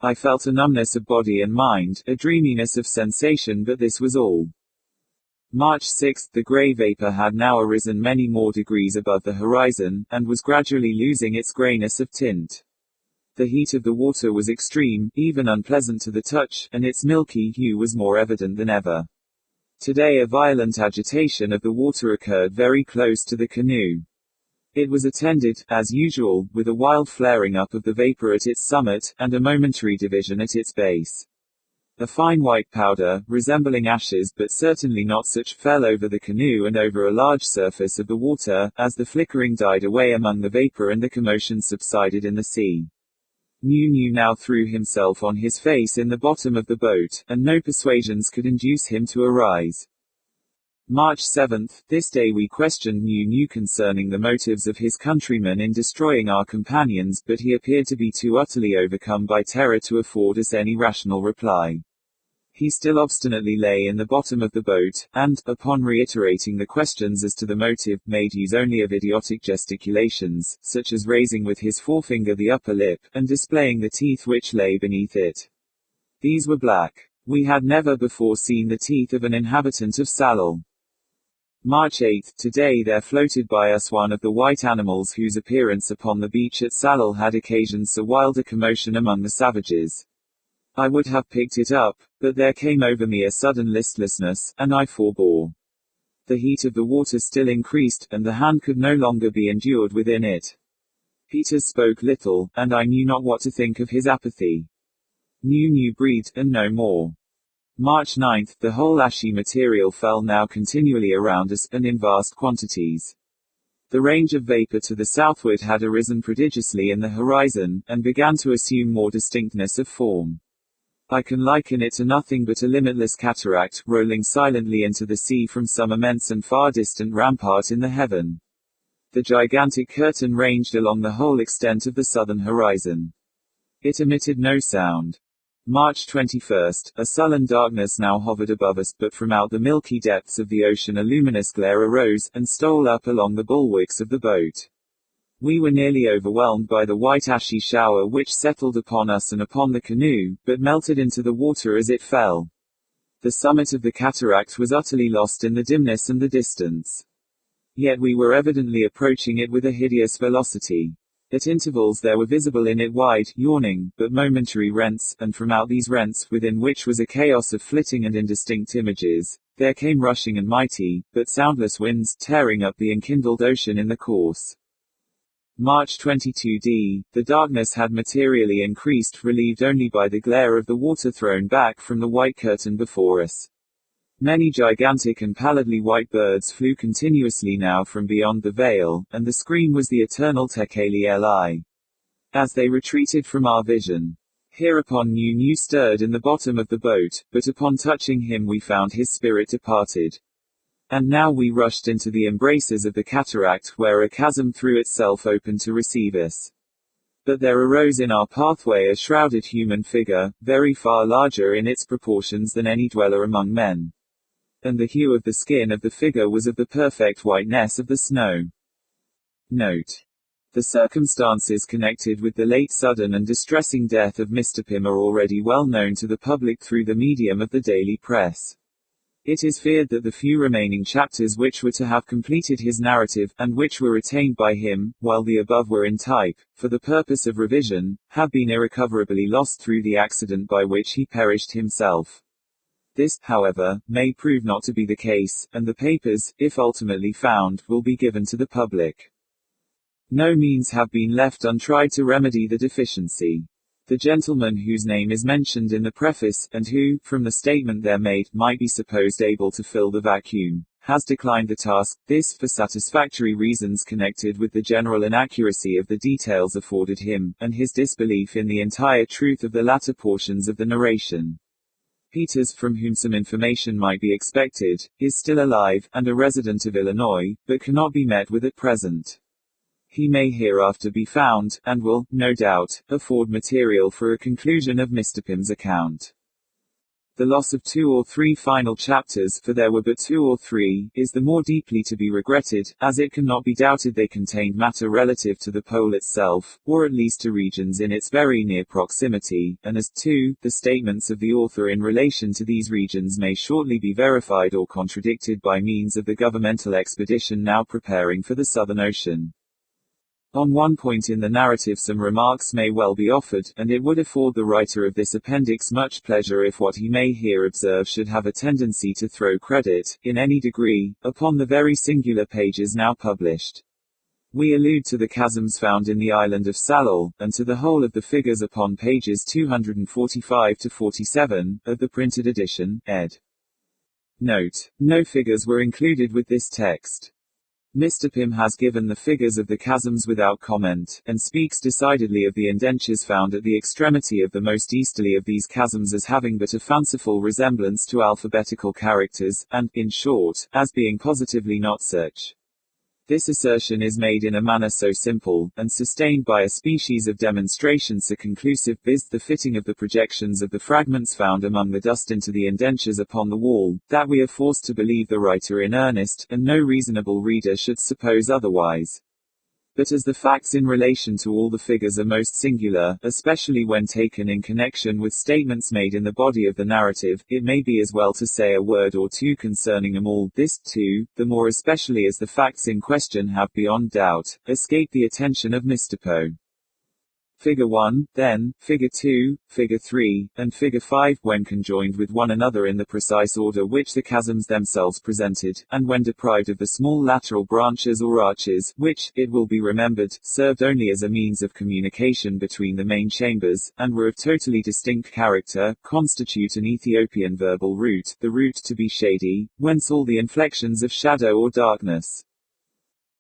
I felt a numbness of body and mind, a dreaminess of sensation, but this was all. March 6th. The grey vapor had now arisen many more degrees above the horizon, and was gradually losing its greyness of tint. The heat of the water was extreme, even unpleasant to the touch, and its milky hue was more evident than ever. Today a violent agitation of the water occurred very close to the canoe. It was attended, as usual, with a wild flaring up of the vapor at its summit, and a momentary division at its base. A fine white powder, resembling ashes but certainly not such, fell over the canoe and over a large surface of the water, as the flickering died away among the vapor and the commotion subsided in the sea. Nu now threw himself on his face in the bottom of the boat, and no persuasions could induce him to arise. March 7th. This day we questioned Nu concerning the motives of his countrymen in destroying our companions, but he appeared to be too utterly overcome by terror to afford us any rational reply. He still obstinately lay in the bottom of the boat, and, upon reiterating the questions as to the motive, made use only of idiotic gesticulations, such as raising with his forefinger the upper lip, and displaying the teeth which lay beneath it. These were black. We had never before seen the teeth of an inhabitant of Salal. March 8. Today there floated by us one of the white animals whose appearance upon the beach at Salal had occasioned so wild a commotion among the savages. I would have picked it up, but there came over me a sudden listlessness, and I forbore. The heat of the water still increased, and the hand could no longer be endured within it. Peters spoke little, and I knew not what to think of his apathy. New breed, and no more. March 9. The whole ashy material fell now continually around us, and in vast quantities. The range of vapor to the southward had arisen prodigiously in the horizon, and began to assume more distinctness of form. I can liken it to nothing but a limitless cataract, rolling silently into the sea from some immense and far distant rampart in the heaven. The gigantic curtain ranged along the whole extent of the southern horizon. It emitted no sound. March 21. A sullen darkness now hovered above us, but from out the milky depths of the ocean a luminous glare arose, and stole up along the bulwarks of the boat. We were nearly overwhelmed by the white ashy shower which settled upon us and upon the canoe, but melted into the water as it fell. The summit of the cataract was utterly lost in the dimness and the distance. Yet we were evidently approaching it with a hideous velocity. At intervals there were visible in it wide, yawning, but momentary rents, and from out these rents, within which was a chaos of flitting and indistinct images, there came rushing and mighty, but soundless winds, tearing up the enkindled ocean in the course. March 22d. The darkness had materially increased, relieved only by the glare of the water thrown back from the white curtain before us. Many gigantic and pallidly white birds flew continuously now from beyond the veil, and the scream was the eternal tekeli li. As they retreated from our vision. Hereupon New stirred in the bottom of the boat, but upon touching him we found his spirit departed. And now we rushed into the embraces of the cataract, where a chasm threw itself open to receive us. But there arose in our pathway a shrouded human figure, very far larger in its proportions than any dweller among men. And the hue of the skin of the figure was of the perfect whiteness of the snow. Note. The circumstances connected with the late sudden and distressing death of Mr. Pym are already well known to the public through the medium of the daily press. It is feared that the few remaining chapters which were to have completed his narrative, and which were retained by him, while the above were in type, for the purpose of revision, have been irrecoverably lost through the accident by which he perished himself. This, however, may prove not to be the case, and the papers, if ultimately found, will be given to the public. No means have been left untried to remedy the deficiency. The gentleman whose name is mentioned in the preface, and who, from the statement there made, might be supposed able to fill the vacuum, has declined the task, this for satisfactory reasons connected with the general inaccuracy of the details afforded him, and his disbelief in the entire truth of the latter portions of the narration. Peters, from whom some information might be expected, is still alive, and a resident of Illinois, but cannot be met with at present. He may hereafter be found, and will, no doubt, afford material for a conclusion of Mr. Pym's account. The loss of 2 or 3 final chapters, for there were but 2 or 3, is the more deeply to be regretted, as it cannot be doubted they contained matter relative to the pole itself, or at least to regions in its very near proximity, and as, too, the statements of the author in relation to these regions may shortly be verified or contradicted by means of the governmental expedition now preparing for the Southern Ocean. On one point in the narrative some remarks may well be offered, and it would afford the writer of this appendix much pleasure if what he may here observe should have a tendency to throw credit, in any degree, upon the very singular pages now published. We allude to the chasms found in the island of Salal, and to the whole of the figures upon pages 245 to 47, of the printed edition, ed. Note. No figures were included with this text. Mr. Pym has given the figures of the chasms without comment, and speaks decidedly of the indentures found at the extremity of the most easterly of these chasms as having but a fanciful resemblance to alphabetical characters, and, in short, as being positively not such. This assertion is made in a manner so simple, and sustained by a species of demonstration so conclusive, viz. The fitting of the projections of the fragments found among the dust into the indentures upon the wall, that we are forced to believe the writer in earnest, and no reasonable reader should suppose otherwise. But as the facts in relation to all the figures are most singular, especially when taken in connection with statements made in the body of the narrative, it may be as well to say a word or two concerning them all, this, too, the more especially as the facts in question have beyond doubt escaped the attention of Mr. Poe. Figure 1, then, Figure 2, Figure 3, and Figure 5, when conjoined with one another in the precise order which the chasms themselves presented, and when deprived of the small lateral branches or arches, which, it will be remembered, served only as a means of communication between the main chambers, and were of totally distinct character, constitute an Ethiopian verbal root, the root to be shady, whence all the inflections of shadow or darkness.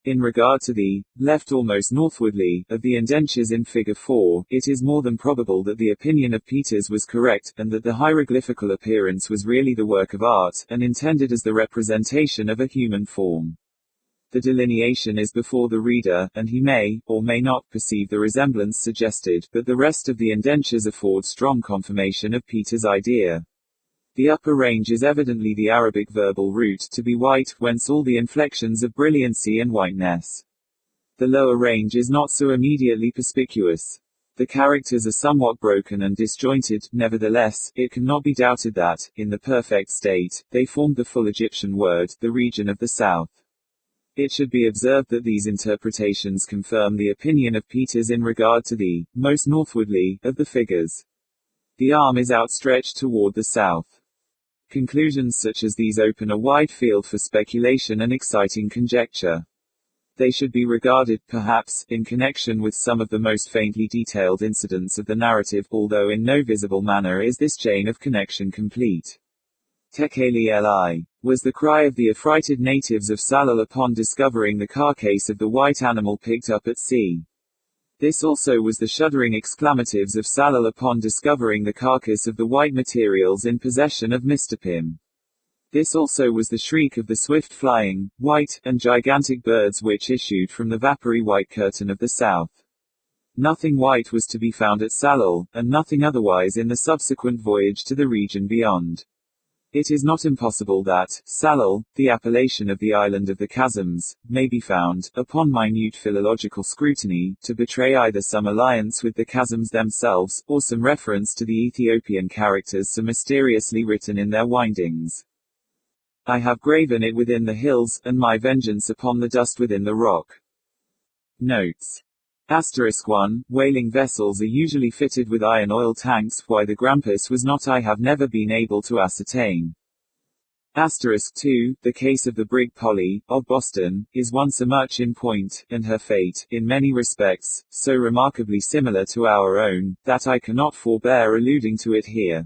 In regard to the left almost northwardly of the indentures in Figure 4, it is more than probable that the opinion of Peters was correct, and that the hieroglyphical appearance was really the work of art, and intended as the representation of a human form. The delineation is before the reader, and he may, or may not, perceive the resemblance suggested, but the rest of the indentures afford strong confirmation of Peters' idea. The upper range is evidently the Arabic verbal root to be white, whence all the inflections of brilliancy and whiteness. The lower range is not so immediately perspicuous. The characters are somewhat broken and disjointed, nevertheless, it cannot be doubted that, in the perfect state, they formed the full Egyptian word, the region of the south. It should be observed that these interpretations confirm the opinion of Peters in regard to the most northwardly of the figures. The arm is outstretched toward the south. Conclusions such as these open a wide field for speculation and exciting conjecture. They should be regarded, perhaps, in connection with some of the most faintly detailed incidents of the narrative, although in no visible manner is this chain of connection complete. Tekeli Li was the cry of the affrighted natives of Salal upon discovering the carcass of the white animal picked up at sea. This also was the shuddering exclamatives of Salal upon discovering the carcass of the white materials in possession of Mr. Pym. This also was the shriek of the swift-flying, white, and gigantic birds which issued from the vapory white curtain of the south. Nothing white was to be found at Salal, and nothing otherwise in the subsequent voyage to the region beyond. It is not impossible that Salal, the appellation of the island of the chasms, may be found, upon minute philological scrutiny, to betray either some alliance with the chasms themselves, or some reference to the Ethiopian characters so mysteriously written in their windings. I have graven it within the hills, and my vengeance upon the dust within the rock. Notes. *1. Whaling vessels are usually fitted with iron oil tanks, why the Grampus was not I have never been able to ascertain. *2. The case of the brig Polly, of Boston, is one so much in point, and her fate, in many respects, so remarkably similar to our own, that I cannot forbear alluding to it here.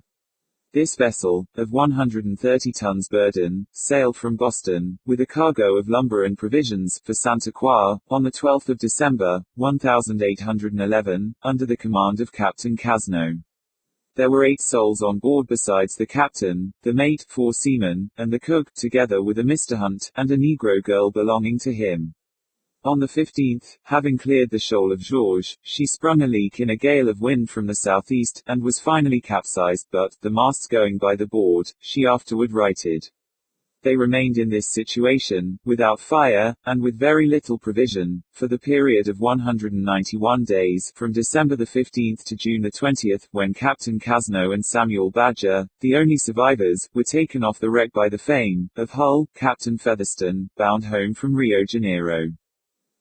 This vessel, of 130 tons burden, sailed from Boston, with a cargo of lumber and provisions, for Santa Croix, on the 12th of December, 1811, under the command of Captain Casno. There were 8 souls on board besides the captain, the mate, 4 seamen, and the cook, together with a Mr. Hunt, and a Negro girl belonging to him. On the 15th, having cleared the shoal of Georges, she sprung a leak in a gale of wind from the southeast, and was finally capsized, but, the masts going by the board, she afterward righted. They remained in this situation, without fire, and with very little provision, for the period of 191 days, from December the 15th to June the 20th, when Captain Casno and Samuel Badger, the only survivors, were taken off the wreck by the Fame, of Hull, Captain Featherstone, bound home from Rio Janeiro.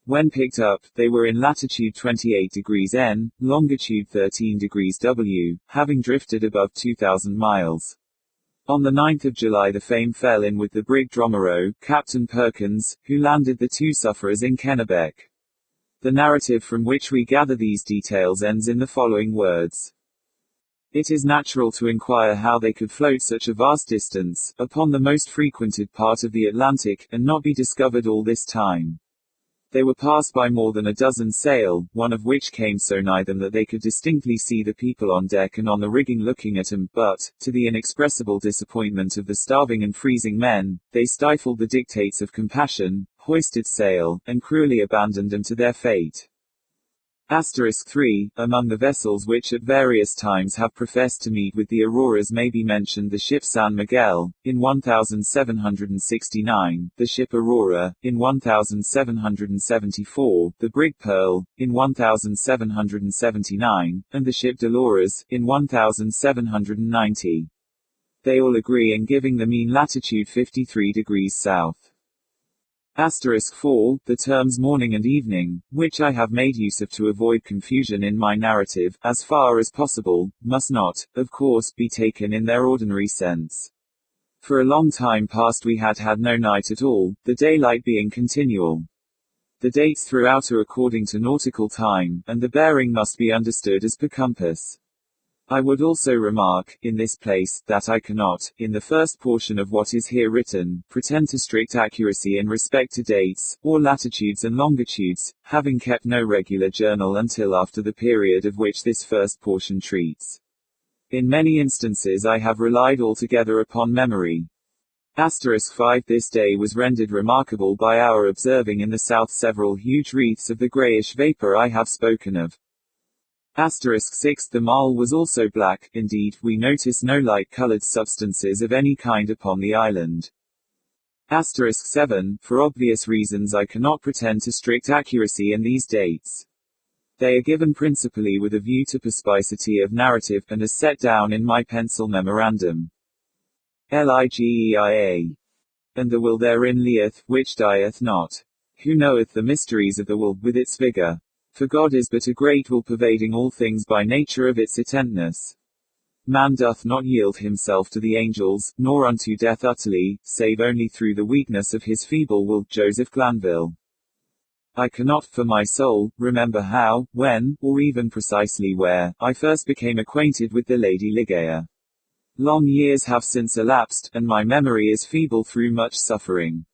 When picked up, they were in latitude 28 degrees N, longitude 13 degrees W, having drifted above 2,000 miles. On the 9th of July the Fame fell in with the brig Dromero, Captain Perkins, who landed the 2 sufferers in Kennebec. The narrative from which we gather these details ends in the following words. It is natural to inquire how they could float such a vast distance, upon the most frequented part of the Atlantic, and not be discovered all this time. They were passed by more than a dozen sail, one of which came so nigh them that they could distinctly see the people on deck and on the rigging looking at them, but, to the inexpressible disappointment of the starving and freezing men, they stifled the dictates of compassion, hoisted sail, and cruelly abandoned them to their fate. Asterisk 3. Among the vessels which at various times have professed to meet with the auroras may be mentioned the ship San Miguel, in 1769, the ship Aurora, in 1774, the brig Pearl, in 1779, and the ship Dolores, in 1790. They all agree in giving the mean latitude 53 degrees south. Asterisk 4. The terms morning and evening, which I have made use of to avoid confusion in my narrative, as far as possible, must not, of course, be taken in their ordinary sense. For a long time past we had no night at all, the daylight being continual. The dates throughout are according to nautical time, and the bearing must be understood as per compass. I would also remark, in this place, that I cannot, in the first portion of what is here written, pretend to strict accuracy in respect to dates, or latitudes and longitudes, having kept no regular journal until after the period of which this first portion treats. In many instances I have relied altogether upon memory. Asterisk 5. This day was rendered remarkable by our observing in the south several huge wreaths of the greyish vapour I have spoken of. Asterisk 6. The Mall was also black, indeed, we notice no light-coloured substances of any kind upon the island. Asterisk 7. For obvious reasons I cannot pretend to strict accuracy in these dates. They are given principally with a view to perspicity of narrative, and as set down in my pencil memorandum. Ligeia. And the will therein lieth, which dieth not. Who knoweth the mysteries of the will, with its vigour? For God is but a great will pervading all things by nature of its intentness. Man doth not yield himself to the angels, nor unto death utterly, save only through the weakness of his feeble will. Joseph Glanville. I cannot, for my soul, remember how, when, or even precisely where, I first became acquainted with the Lady Ligeia. Long years have since elapsed, and my memory is feeble through much suffering.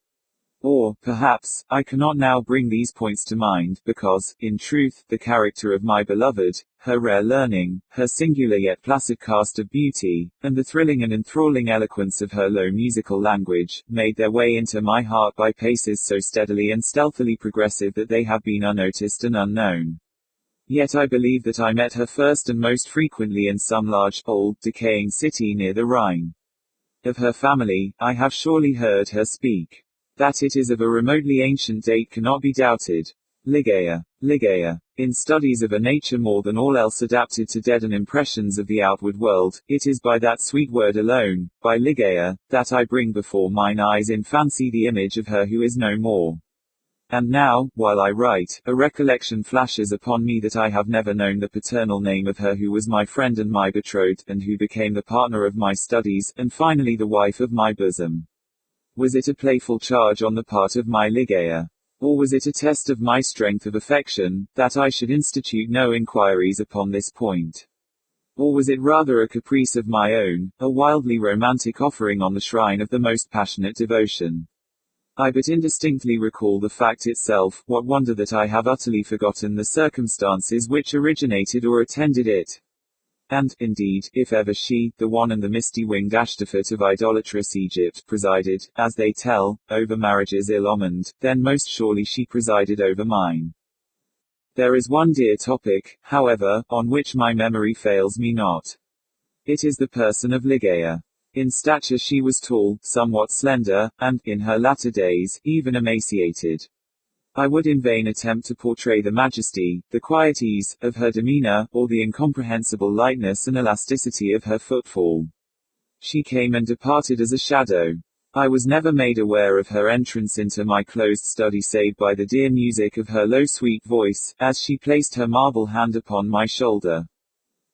Or, perhaps, I cannot now bring these points to mind, because, in truth, the character of my beloved, her rare learning, her singular yet placid cast of beauty, and the thrilling and enthralling eloquence of her low musical language, made their way into my heart by paces so steadily and stealthily progressive that they have been unnoticed and unknown. Yet I believe that I met her first and most frequently in some large, old, decaying city near the Rhine. Of her family, I have surely heard her speak. That it is of a remotely ancient date cannot be doubted. Ligeia. Ligeia. In studies of a nature more than all else adapted to deaden impressions of the outward world, it is by that sweet word alone, by Ligeia, that I bring before mine eyes in fancy the image of her who is no more. And now, while I write, a recollection flashes upon me that I have never known the paternal name of her who was my friend and my betrothed, and who became the partner of my studies, and finally the wife of my bosom. Was it a playful charge on the part of my Ligeia? Or was it a test of my strength of affection, that I should institute no inquiries upon this point? Or was it rather a caprice of my own, a wildly romantic offering on the shrine of the most passionate devotion? I but indistinctly recall the fact itself. What wonder that I have utterly forgotten the circumstances which originated or attended it. And, indeed, if ever she, the one and the misty-winged Ashtafat of idolatrous Egypt, presided, as they tell, over marriages ill-omened, then most surely she presided over mine. There is one dear topic, however, on which my memory fails me not. It is the person of Ligeia. In stature she was tall, somewhat slender, and, in her latter days, even emaciated. I would in vain attempt to portray the majesty, the quiet ease, of her demeanor, or the incomprehensible lightness and elasticity of her footfall. She came and departed as a shadow. I was never made aware of her entrance into my closed study save by the dear music of her low sweet voice, as she placed her marble hand upon my shoulder.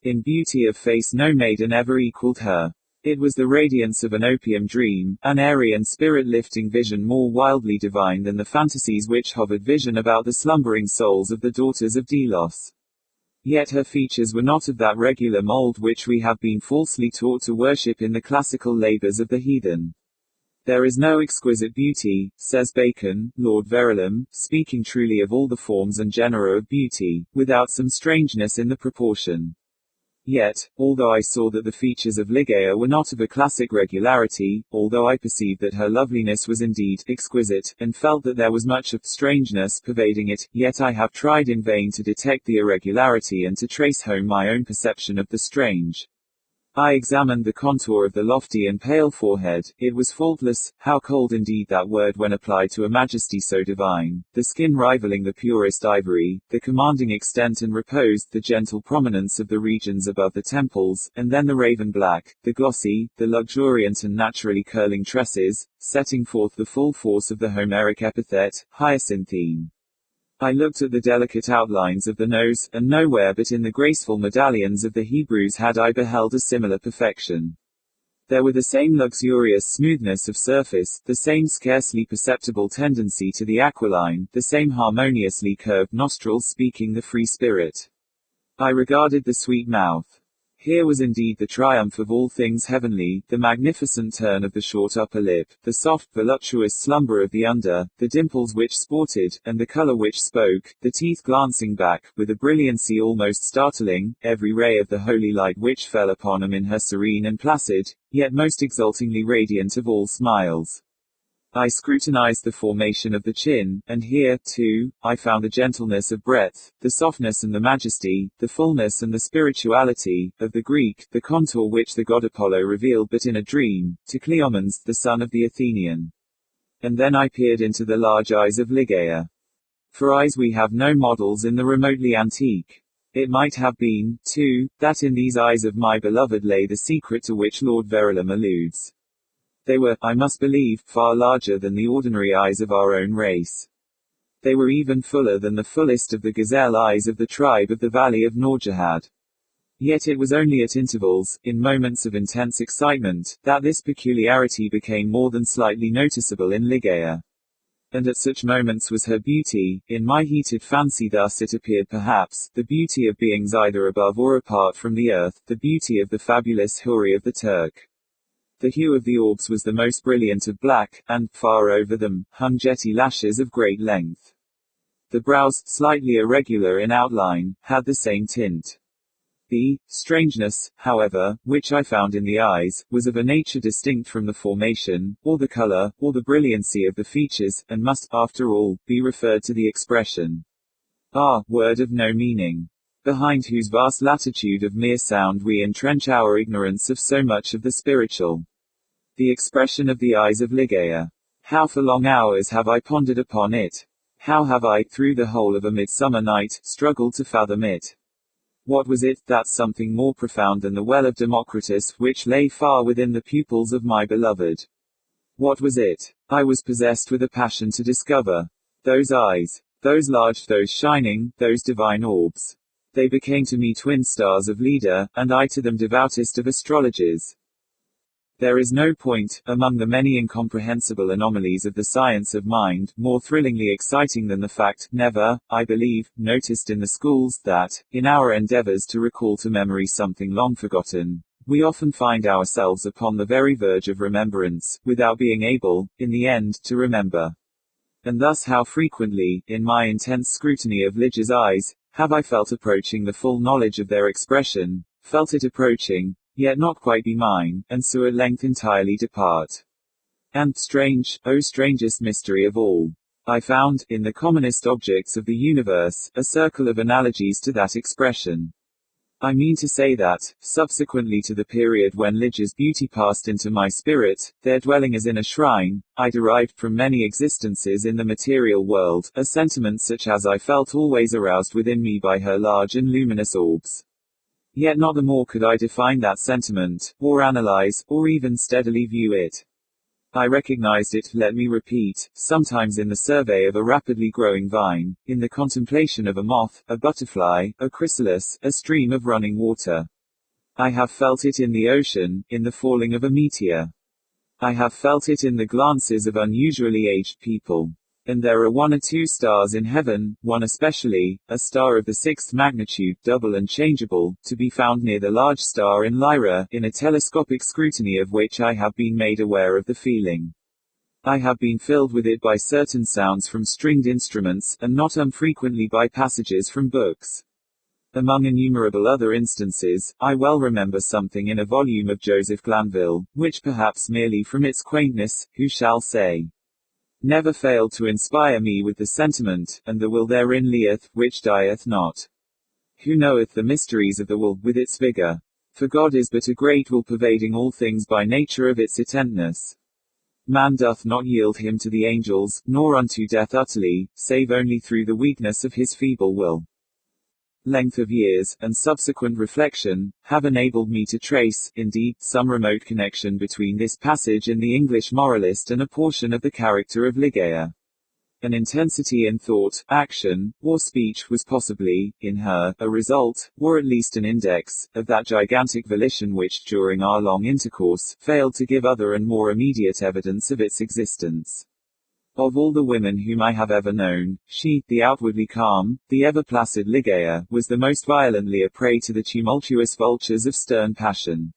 In beauty of face no maiden ever equaled her. It was the radiance of an opium dream, an airy and spirit-lifting vision more wildly divine than the fantasies which hovered vision about the slumbering souls of the daughters of Delos. Yet her features were not of that regular mold which we have been falsely taught to worship in the classical labours of the heathen. There is no exquisite beauty, says Bacon, Lord Verulam, speaking truly of all the forms and genera of beauty, without some strangeness in the proportion. Yet, although I saw that the features of Ligeia were not of a classic regularity, although I perceived that her loveliness was indeed exquisite, and felt that there was much of strangeness pervading it, yet I have tried in vain to detect the irregularity and to trace home my own perception of the strange. I examined the contour of the lofty and pale forehead. It was faultless. How cold indeed that word when applied to a majesty so divine, the skin rivaling the purest ivory, the commanding extent and repose, the gentle prominence of the regions above the temples, and then the raven black, the glossy, the luxuriant and naturally curling tresses, setting forth the full force of the Homeric epithet, hyacinthine. I looked at the delicate outlines of the nose, and nowhere but in the graceful medallions of the Hebrews had I beheld a similar perfection. There were the same luxurious smoothness of surface, the same scarcely perceptible tendency to the aquiline, the same harmoniously curved nostrils speaking the free spirit. I regarded the sweet mouth. Here was indeed the triumph of all things heavenly, the magnificent turn of the short upper lip, the soft voluptuous slumber of the under, the dimples which sported, and the color which spoke, the teeth glancing back, with a brilliancy almost startling, every ray of the holy light which fell upon them in her serene and placid, yet most exultingly radiant of all smiles. I scrutinized the formation of the chin, and here, too, I found the gentleness of breadth, the softness and the majesty, the fullness and the spirituality, of the Greek, the contour which the god Apollo revealed but in a dream, to Cleomens, the son of the Athenian. And then I peered into the large eyes of Ligeia. For eyes we have no models in the remotely antique. It might have been, too, that in these eyes of my beloved lay the secret to which Lord Verulam alludes. They were, I must believe, far larger than the ordinary eyes of our own race. They were even fuller than the fullest of the gazelle eyes of the tribe of the valley of Nourjahad. Yet it was only at intervals, in moments of intense excitement, that this peculiarity became more than slightly noticeable in Ligeia. And at such moments was her beauty, in my heated fancy thus it appeared perhaps, the beauty of beings either above or apart from the earth, the beauty of the fabulous Houri of the Turk. The hue of the orbs was the most brilliant of black, and, far over them, hung jetty lashes of great length. The brows, slightly irregular in outline, had the same tint. The strangeness, however, which I found in the eyes, was of a nature distinct from the formation, or the color, or the brilliancy of the features, and must, after all, be referred to the expression. Ah, word of no meaning, behind whose vast latitude of mere sound we entrench our ignorance of so much of the spiritual. The expression of the eyes of Ligeia. How for long hours have I pondered upon it? How have I, through the whole of a midsummer night, struggled to fathom it? What was it, that something more profound than the well of Democritus, which lay far within the pupils of my beloved? What was it? I was possessed with a passion to discover. Those eyes. Those large, those shining, those divine orbs. They became to me twin stars of Leda, and I to them devoutest of astrologers. There is no point, among the many incomprehensible anomalies of the science of mind, more thrillingly exciting than the fact, never, I believe, noticed in the schools, that, in our endeavors to recall to memory something long forgotten, we often find ourselves upon the very verge of remembrance, without being able, in the end, to remember. And thus how frequently, in my intense scrutiny of Ligeia's eyes, have I felt approaching the full knowledge of their expression, felt it approaching, yet not quite be mine, and so at length entirely depart. And, strange, oh strangest mystery of all, I found, in the commonest objects of the universe, a circle of analogies to that expression. I mean to say that, subsequently to the period when Ligeia's beauty passed into my spirit, there dwelling as in a shrine, I derived from many existences in the material world, a sentiment such as I felt always aroused within me by her large and luminous orbs. Yet not the more could I define that sentiment, or analyze, or even steadily view it. I recognized it, let me repeat, sometimes in the survey of a rapidly growing vine, in the contemplation of a moth, a butterfly, a chrysalis, a stream of running water. I have felt it in the ocean, in the falling of a meteor. I have felt it in the glances of unusually aged people. And there are one or two stars in heaven, one especially, a star of the sixth magnitude, double and changeable, to be found near the large star in Lyra, in a telescopic scrutiny of which I have been made aware of the feeling. I have been filled with it by certain sounds from stringed instruments, and not unfrequently by passages from books. Among innumerable other instances, I well remember something in a volume of Joseph Glanville, which perhaps merely from its quaintness, who shall say, never failed to inspire me with the sentiment, and the will therein lieth, which dieth not. Who knoweth the mysteries of the will, with its vigor? For God is but a great will pervading all things by nature of its intentness. Man doth not yield him to the angels, nor unto death utterly, save only through the weakness of his feeble will. Length of years, and subsequent reflection, have enabled me to trace, indeed, some remote connection between this passage in the English moralist and a portion of the character of Ligeia. An intensity in thought, action, or speech was possibly, in her, a result, or at least an index, of that gigantic volition which, during our long intercourse, failed to give other and more immediate evidence of its existence. Of all the women whom I have ever known, she, the outwardly calm, the ever-placid Ligeia, was the most violently a prey to the tumultuous vultures of stern passion.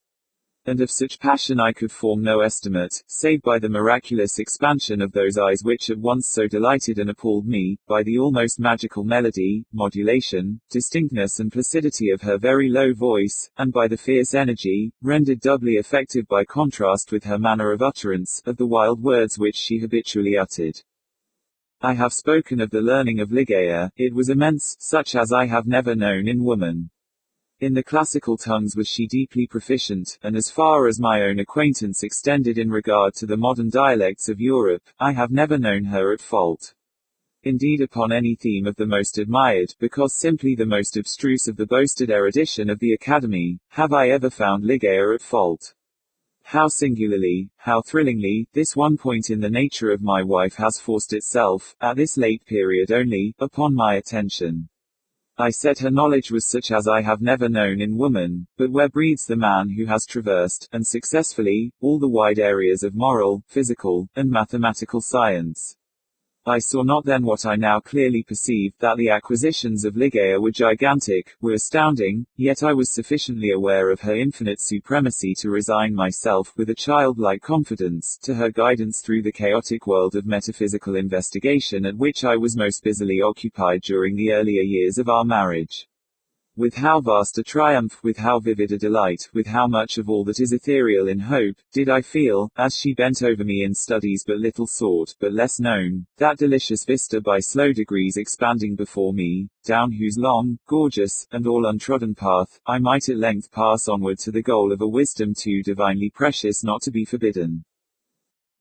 And of such passion I could form no estimate, save by the miraculous expansion of those eyes which at once so delighted and appalled me, by the almost magical melody, modulation, distinctness and placidity of her very low voice, and by the fierce energy, rendered doubly effective by contrast with her manner of utterance, of the wild words which she habitually uttered. I have spoken of the learning of Ligeia. It was immense, such as I have never known in woman. In the classical tongues was she deeply proficient, and as far as my own acquaintance extended in regard to the modern dialects of Europe, I have never known her at fault. Indeed, upon any theme of the most admired, because simply the most abstruse of the boasted erudition of the Academy, have I ever found Ligeia at fault. How singularly, how thrillingly, this one point in the nature of my wife has forced itself, at this late period only, upon my attention. I said her knowledge was such as I have never known in woman, but where breeds the man who has traversed, and successfully, all the wide areas of moral, physical, and mathematical science. I saw not then what I now clearly perceive, that the acquisitions of Ligeia were gigantic, were astounding, yet I was sufficiently aware of her infinite supremacy to resign myself with a childlike confidence to her guidance through the chaotic world of metaphysical investigation at which I was most busily occupied during the earlier years of our marriage. With how vast a triumph, with how vivid a delight, with how much of all that is ethereal in hope, did I feel, as she bent over me in studies but little sought, but less known, that delicious vista by slow degrees expanding before me, down whose long, gorgeous, and all untrodden path, I might at length pass onward to the goal of a wisdom too divinely precious not to be forbidden.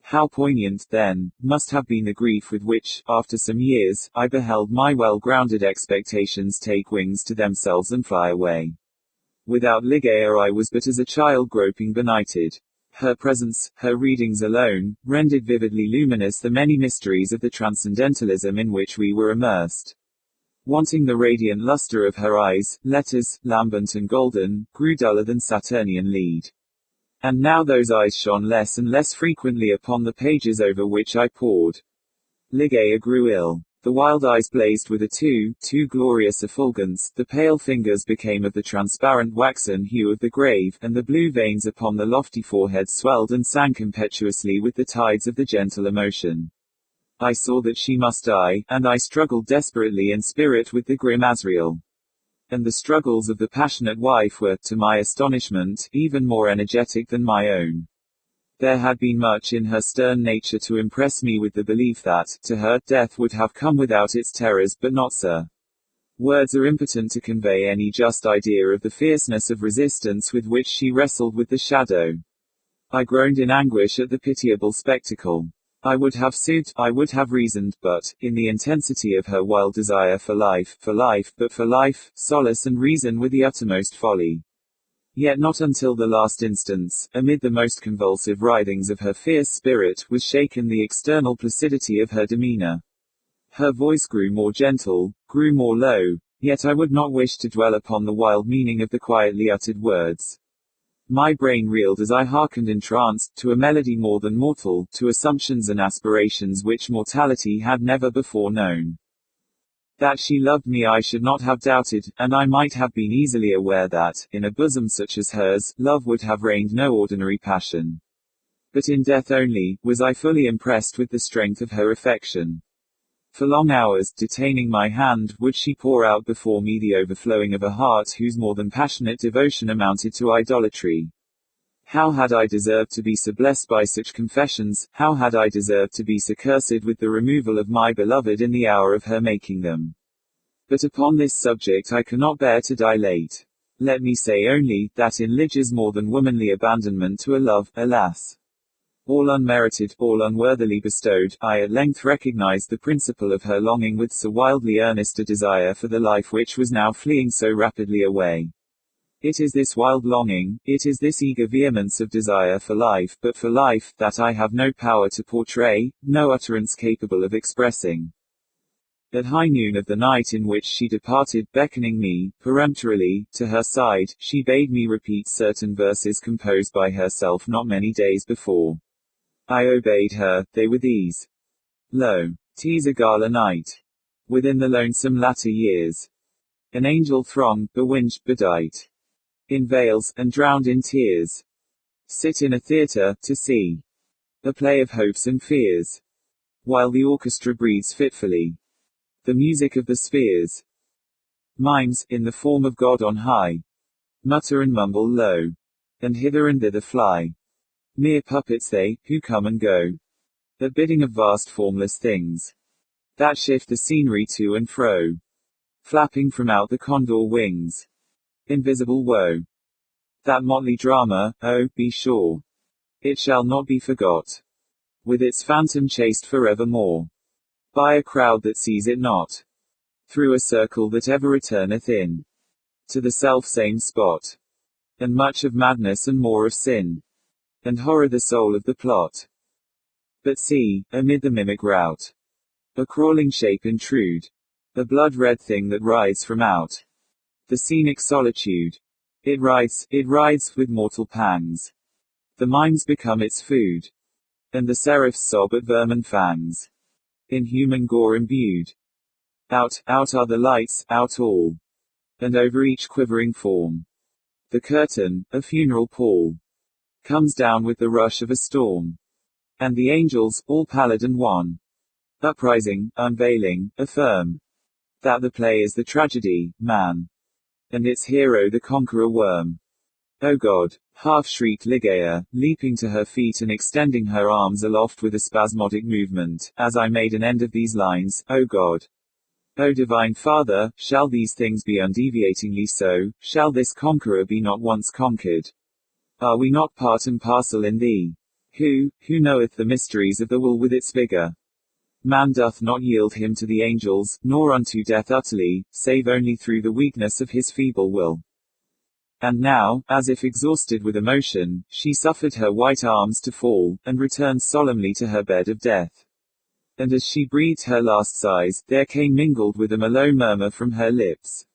How poignant, then, must have been the grief with which, after some years, I beheld my well-grounded expectations take wings to themselves and fly away. Without Ligeia I was but as a child groping benighted. Her presence, her readings alone, rendered vividly luminous the many mysteries of the transcendentalism in which we were immersed. Wanting the radiant luster of her eyes, letters, lambent and golden, grew duller than Saturnian lead. And now those eyes shone less and less frequently upon the pages over which I pored. Ligeia grew ill. The wild eyes blazed with a too glorious effulgence, the pale fingers became of the transparent waxen hue of the grave, and the blue veins upon the lofty forehead swelled and sank impetuously with the tides of the gentle emotion. I saw that she must die, and I struggled desperately in spirit with the grim Azrael. And the struggles of the passionate wife were, to my astonishment, even more energetic than my own. There had been much in her stern nature to impress me with the belief that, to her, death would have come without its terrors, but not so. Words are impotent to convey any just idea of the fierceness of resistance with which she wrestled with the shadow. I groaned in anguish at the pitiable spectacle. I would have soothed, I would have reasoned, but, in the intensity of her wild desire for life, solace and reason were the uttermost folly. Yet not until the last instance, amid the most convulsive writhings of her fierce spirit, was shaken the external placidity of her demeanor. Her voice grew more gentle, grew more low, yet I would not wish to dwell upon the wild meaning of the quietly uttered words. My brain reeled as I hearkened entranced, to a melody more than mortal, to assumptions and aspirations which mortality had never before known. That she loved me I should not have doubted, and I might have been easily aware that, in a bosom such as hers, love would have reigned no ordinary passion. But in death only, was I fully impressed with the strength of her affection. For long hours, detaining my hand, would she pour out before me the overflowing of a heart whose more than passionate devotion amounted to idolatry. How had I deserved to be so blessed by such confessions? How had I deserved to be so cursed with the removal of my beloved in the hour of her making them? But upon this subject I cannot bear to dilate. Let me say only, that in Lydia's more than womanly abandonment to a love, alas, all unmerited, all unworthily bestowed, I at length recognized the principle of her longing with so wildly earnest a desire for the life which was now fleeing so rapidly away. It is this wild longing, it is this eager vehemence of desire for life, but for life, that I have no power to portray, no utterance capable of expressing. At high noon of the night in which she departed, beckoning me, peremptorily, to her side, she bade me repeat certain verses composed by herself not many days before. I obeyed her, they were these. Lo, 'tis a gala night, within the lonesome latter years. An angel throng, bewinged, bedight in veils, and drowned in tears, sit in a theatre, to see a play of hopes and fears, while the orchestra breathes fitfully the music of the spheres. Mimes, in the form of God on high, mutter and mumble low, and hither and thither fly. Mere puppets they, who come and go, at bidding of vast formless things, that shift the scenery to and fro, flapping from out the condor wings. Invisible woe. That motley drama, oh, be sure, it shall not be forgot, with its phantom chased forevermore, by a crowd that sees it not, through a circle that ever returneth in, to the self-same spot, and much of madness and more of sin, and horror the soul of the plot. But see, amid the mimic rout, a crawling shape intrude, a blood-red thing that rides from out the scenic solitude. It rides with mortal pangs. The mimes become its food, and the seraphs sob at vermin fangs, in human gore imbued. Out are the lights, out all, and over each quivering form, the curtain, a funeral pall, comes down with the rush of a storm, and the angels, all pallid and wan, uprising, unveiling, affirm that the play is the tragedy, man, and its hero the conqueror worm. O God! Half-shrieked Ligeia, leaping to her feet and extending her arms aloft with a spasmodic movement, as I made an end of these lines. O God! O Divine Father, shall these things be undeviatingly so? Shall this conqueror be not once conquered? Are we not part and parcel in thee? Who knoweth the mysteries of the will with its vigor? Man doth not yield him to the angels, nor unto death utterly, save only through the weakness of his feeble will. And now, as if exhausted with emotion, she suffered her white arms to fall, and returned solemnly to her bed of death. And as she breathed her last sighs, there came mingled with them a low murmur from her lips.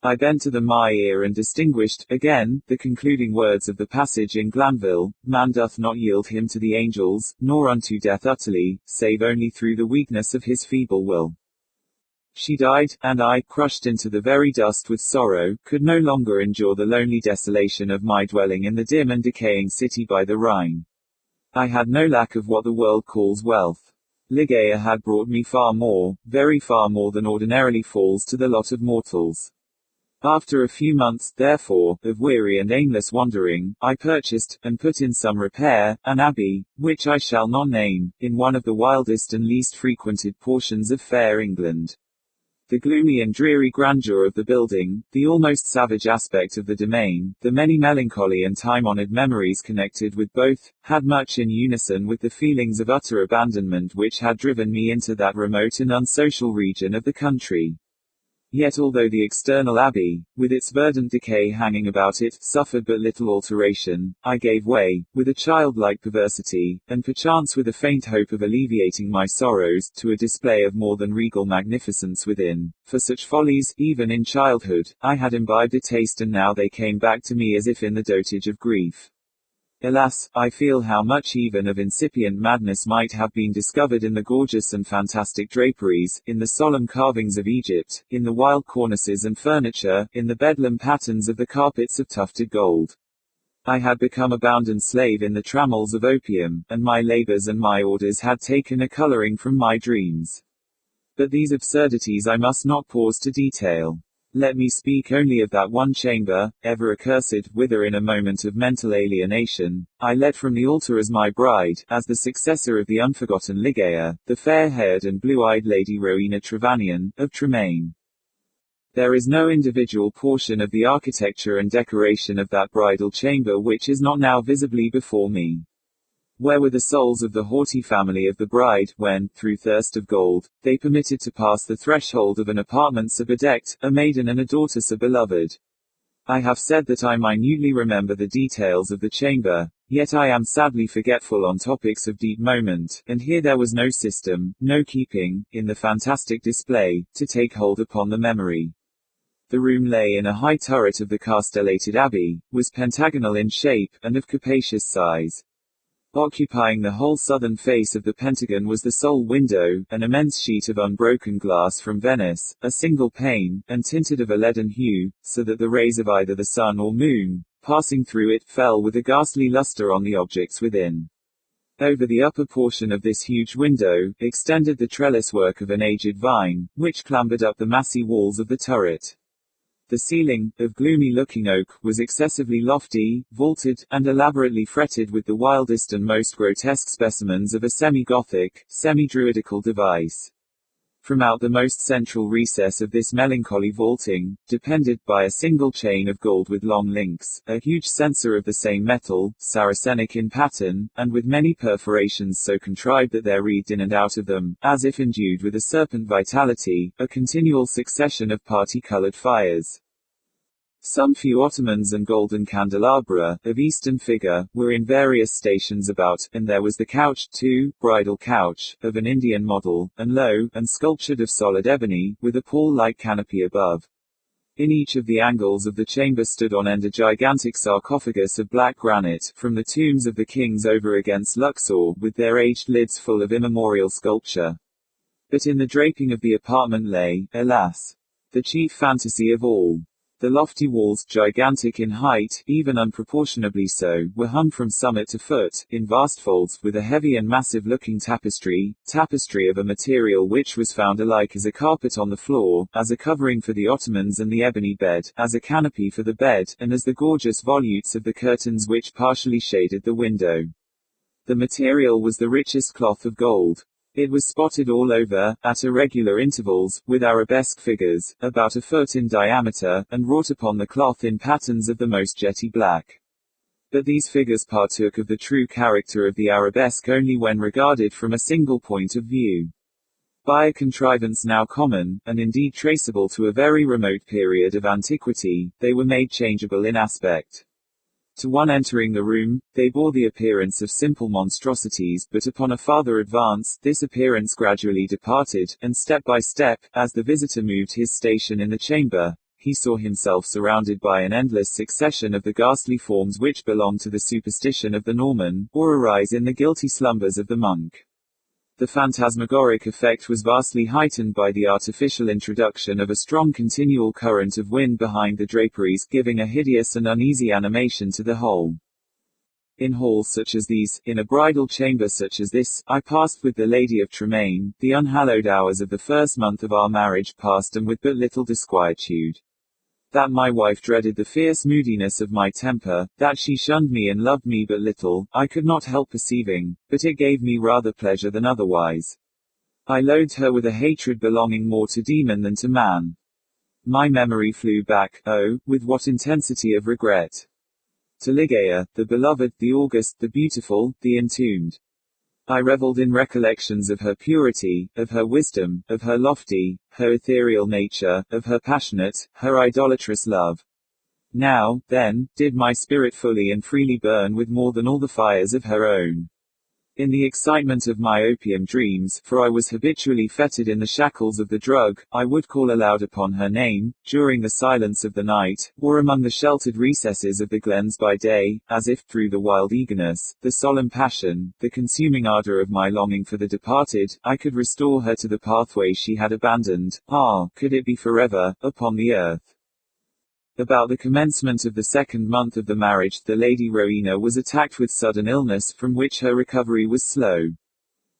I bent to them my ear and distinguished, again, the concluding words of the passage in Glanville: man doth not yield him to the angels, nor unto death utterly, save only through the weakness of his feeble will. She died, and I, crushed into the very dust with sorrow, could no longer endure the lonely desolation of my dwelling in the dim and decaying city by the Rhine. I had no lack of what the world calls wealth. Ligeia had brought me far more, very far more than ordinarily falls to the lot of mortals. After a few months, therefore, of weary and aimless wandering, I purchased, and put in some repair, an abbey, which I shall not name, in one of the wildest and least frequented portions of fair England. The gloomy and dreary grandeur of the building, the almost savage aspect of the domain, the many melancholy and time-honored memories connected with both, had much in unison with the feelings of utter abandonment which had driven me into that remote and unsocial region of the country. Yet although the external abbey, with its verdant decay hanging about it, suffered but little alteration, I gave way, with a childlike perversity, and perchance with a faint hope of alleviating my sorrows, to a display of more than regal magnificence within. For such follies, even in childhood, I had imbibed a taste, and now they came back to me as if in the dotage of grief. Alas, I feel how much even of incipient madness might have been discovered in the gorgeous and fantastic draperies, in the solemn carvings of Egypt, in the wild cornices and furniture, in the bedlam patterns of the carpets of tufted gold. I had become a bounden slave in the trammels of opium, and my labors and my orders had taken a coloring from my dreams. But these absurdities I must not pause to detail. Let me speak only of that one chamber, ever accursed, whither in a moment of mental alienation, I led from the altar as my bride, as the successor of the unforgotten Ligeia, the fair-haired and blue-eyed Lady Rowena Trevanion, of Tremaine. There is no individual portion of the architecture and decoration of that bridal chamber which is not now visibly before me. Where were the souls of the haughty family of the bride, when, through thirst of gold, they permitted to pass the threshold of an apartment so bedecked, a maiden and a daughter so beloved? I have said that I minutely remember the details of the chamber, yet I am sadly forgetful on topics of deep moment, and here there was no system, no keeping, in the fantastic display, to take hold upon the memory. The room lay in a high turret of the castellated abbey, was pentagonal in shape, and of capacious size. Occupying the whole southern face of the pentagon was the sole window, an immense sheet of unbroken glass from Venice, a single pane, and tinted of a leaden hue, so that the rays of either the sun or moon, passing through it, fell with a ghastly luster on the objects within. Over the upper portion of this huge window, extended the trellis work of an aged vine, which clambered up the massy walls of the turret. The ceiling, of gloomy-looking oak, was excessively lofty, vaulted, and elaborately fretted with the wildest and most grotesque specimens of a semi-Gothic, semi-Druidical device. From out the most central recess of this melancholy vaulting, depended, by a single chain of gold with long links, a huge censer of the same metal, Saracenic in pattern, and with many perforations so contrived that there wreathed in and out of them, as if endued with a serpent vitality, a continual succession of party-colored fires. Some few ottomans and golden candelabra, of Eastern figure, were in various stations about, and there was the couch, too, bridal couch, of an Indian model, and low, and sculptured of solid ebony, with a pall-like canopy above. In each of the angles of the chamber stood on end a gigantic sarcophagus of black granite, from the tombs of the kings over against Luxor, with their aged lids full of immemorial sculpture. But in the draping of the apartment lay, alas, the chief fantasy of all. The lofty walls, gigantic in height, even unproportionably so, were hung from summit to foot, in vast folds, with a heavy and massive-looking tapestry of a material which was found alike as a carpet on the floor, as a covering for the ottomans and the ebony bed, as a canopy for the bed, and as the gorgeous volutes of the curtains which partially shaded the window. The material was the richest cloth of gold. It was spotted all over, at irregular intervals, with arabesque figures, about a foot in diameter, and wrought upon the cloth in patterns of the most jetty black. But these figures partook of the true character of the arabesque only when regarded from a single point of view. By a contrivance now common, and indeed traceable to a very remote period of antiquity, they were made changeable in aspect. To one entering the room, they bore the appearance of simple monstrosities, but upon a farther advance, this appearance gradually departed, and step by step, as the visitor moved his station in the chamber, he saw himself surrounded by an endless succession of the ghastly forms which belong to the superstition of the Norman, or arise in the guilty slumbers of the monk. The phantasmagoric effect was vastly heightened by the artificial introduction of a strong continual current of wind behind the draperies, giving a hideous and uneasy animation to the whole. In halls such as these, in a bridal chamber such as this, I passed with the Lady of Tremaine, the unhallowed hours of the first month of our marriage passed and with but little disquietude. That my wife dreaded the fierce moodiness of my temper, that she shunned me and loved me but little, I could not help perceiving, but it gave me rather pleasure than otherwise. I loathed her with a hatred belonging more to demon than to man. My memory flew back, oh, with what intensity of regret! To Ligeia, the beloved, the august, the beautiful, the entombed. I reveled in recollections of her purity, of her wisdom, of her lofty, her ethereal nature, of her passionate, her idolatrous love. Now, then, did my spirit fully and freely burn with more than all the fires of her own. In the excitement of my opium dreams, for I was habitually fettered in the shackles of the drug, I would call aloud upon her name, during the silence of the night, or among the sheltered recesses of the glens by day, as if, through the wild eagerness, the solemn passion, the consuming ardor of my longing for the departed, I could restore her to the pathway she had abandoned, could it be forever, upon the earth. About the commencement of the second month of the marriage, the Lady Rowena was attacked with sudden illness, from which her recovery was slow.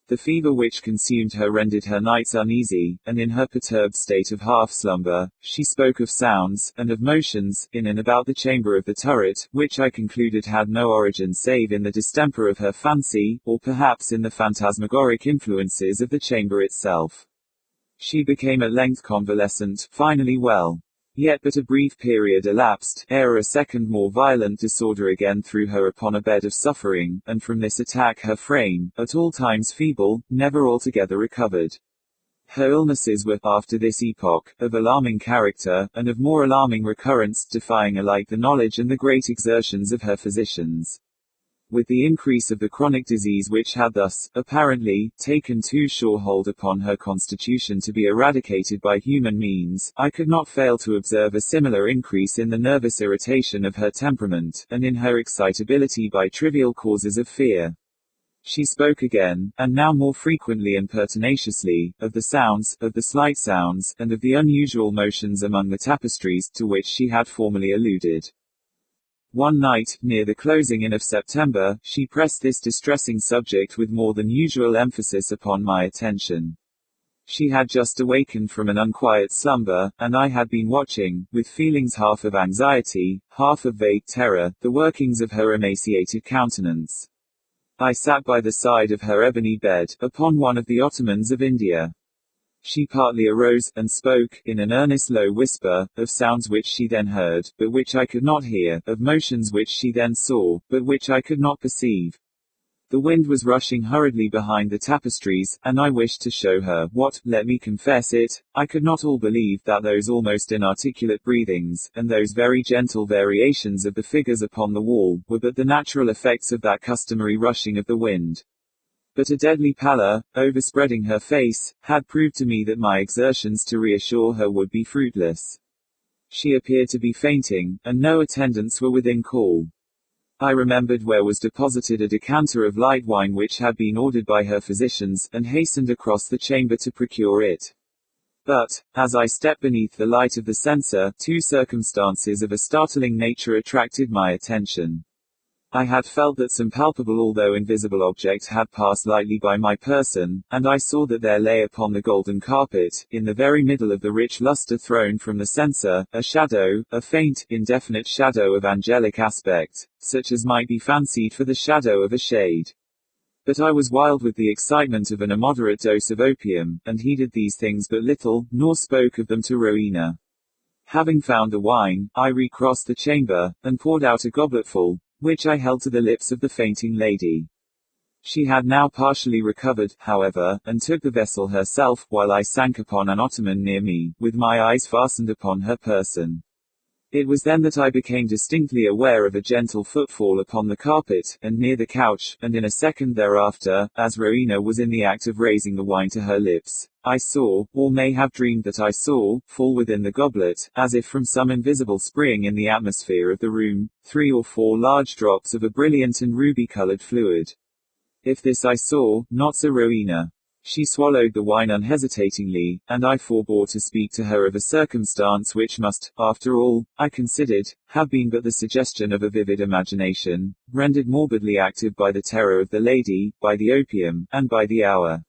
The fever which consumed her rendered her nights uneasy, and in her perturbed state of half-slumber, she spoke of sounds, and of motions, in and about the chamber of the turret, which I concluded had no origin save in the distemper of her fancy, or perhaps in the phantasmagoric influences of the chamber itself. She became at length convalescent, finally well. Yet but a brief period elapsed, ere a second more violent disorder again threw her upon a bed of suffering, and from this attack her frame, at all times feeble, never altogether recovered. Her illnesses were, after this epoch, of alarming character, and of more alarming recurrence, defying alike the knowledge and the great exertions of her physicians. With the increase of the chronic disease which had thus, apparently, taken too sure hold upon her constitution to be eradicated by human means, I could not fail to observe a similar increase in the nervous irritation of her temperament, and in her excitability by trivial causes of fear. She spoke again, and now more frequently and pertinaciously, of the sounds, of the slight sounds, and of the unusual motions among the tapestries, to which she had formerly alluded. One night, near the closing in of September, she pressed this distressing subject with more than usual emphasis upon my attention. She had just awakened from an unquiet slumber, and I had been watching, with feelings half of anxiety, half of vague terror, the workings of her emaciated countenance. I sat by the side of her ebony bed, upon one of the ottomans of India. She partly arose, and spoke, in an earnest low whisper, of sounds which she then heard, but which I could not hear, of motions which she then saw, but which I could not perceive. The wind was rushing hurriedly behind the tapestries, and I wished to show her, what, let me confess it, I could not all believe that those almost inarticulate breathings, and those very gentle variations of the figures upon the wall, were but the natural effects of that customary rushing of the wind. But a deadly pallor, overspreading her face, had proved to me that my exertions to reassure her would be fruitless. She appeared to be fainting, and no attendants were within call. I remembered where was deposited a decanter of light wine which had been ordered by her physicians, and hastened across the chamber to procure it. But, as I stepped beneath the light of the censer, two circumstances of a startling nature attracted my attention. I had felt that some palpable although invisible object had passed lightly by my person, and I saw that there lay upon the golden carpet, in the very middle of the rich lustre thrown from the censer, a shadow, a faint, indefinite shadow of angelic aspect, such as might be fancied for the shadow of a shade. But I was wild with the excitement of an immoderate dose of opium, and heeded these things but little, nor spoke of them to Rowena. Having found the wine, I recrossed the chamber, and poured out a gobletful, which I held to the lips of the fainting lady. She had now partially recovered, however, and took the vessel herself, while I sank upon an ottoman near me, with my eyes fastened upon her person. It was then that I became distinctly aware of a gentle footfall upon the carpet, and near the couch, and in a second thereafter, as Rowena was in the act of raising the wine to her lips, I saw, or may have dreamed that I saw, fall within the goblet, as if from some invisible spring in the atmosphere of the room, 3 or 4 large drops of a brilliant and ruby-colored fluid. If this I saw, not so Rowena. She swallowed the wine unhesitatingly, and I forbore to speak to her of a circumstance which must, after all, I considered, have been but the suggestion of a vivid imagination, rendered morbidly active by the terror of the lady, by the opium, and by the hour.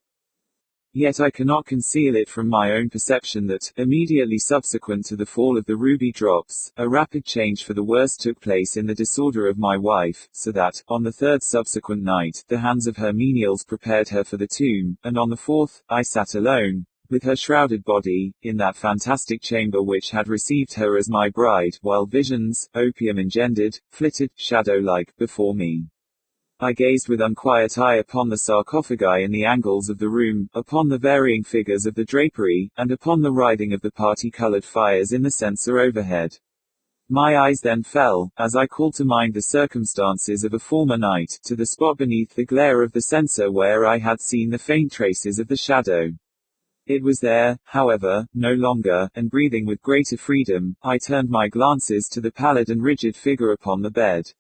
Yet I cannot conceal it from my own perception that, immediately subsequent to the fall of the ruby drops, a rapid change for the worse took place in the disorder of my wife, so that, on the 3rd subsequent night, the hands of her menials prepared her for the tomb, and on the 4th, I sat alone, with her shrouded body, in that fantastic chamber which had received her as my bride, while visions, opium engendered, flitted, shadow-like, before me. I gazed with unquiet eye upon the sarcophagi in the angles of the room, upon the varying figures of the drapery, and upon the writhing of the party-colored fires in the censer overhead. My eyes then fell, as I called to mind the circumstances of a former night, to the spot beneath the glare of the censer where I had seen the faint traces of the shadow. It was there, however, no longer, and breathing with greater freedom, I turned my glances to the pallid and rigid figure upon the bed.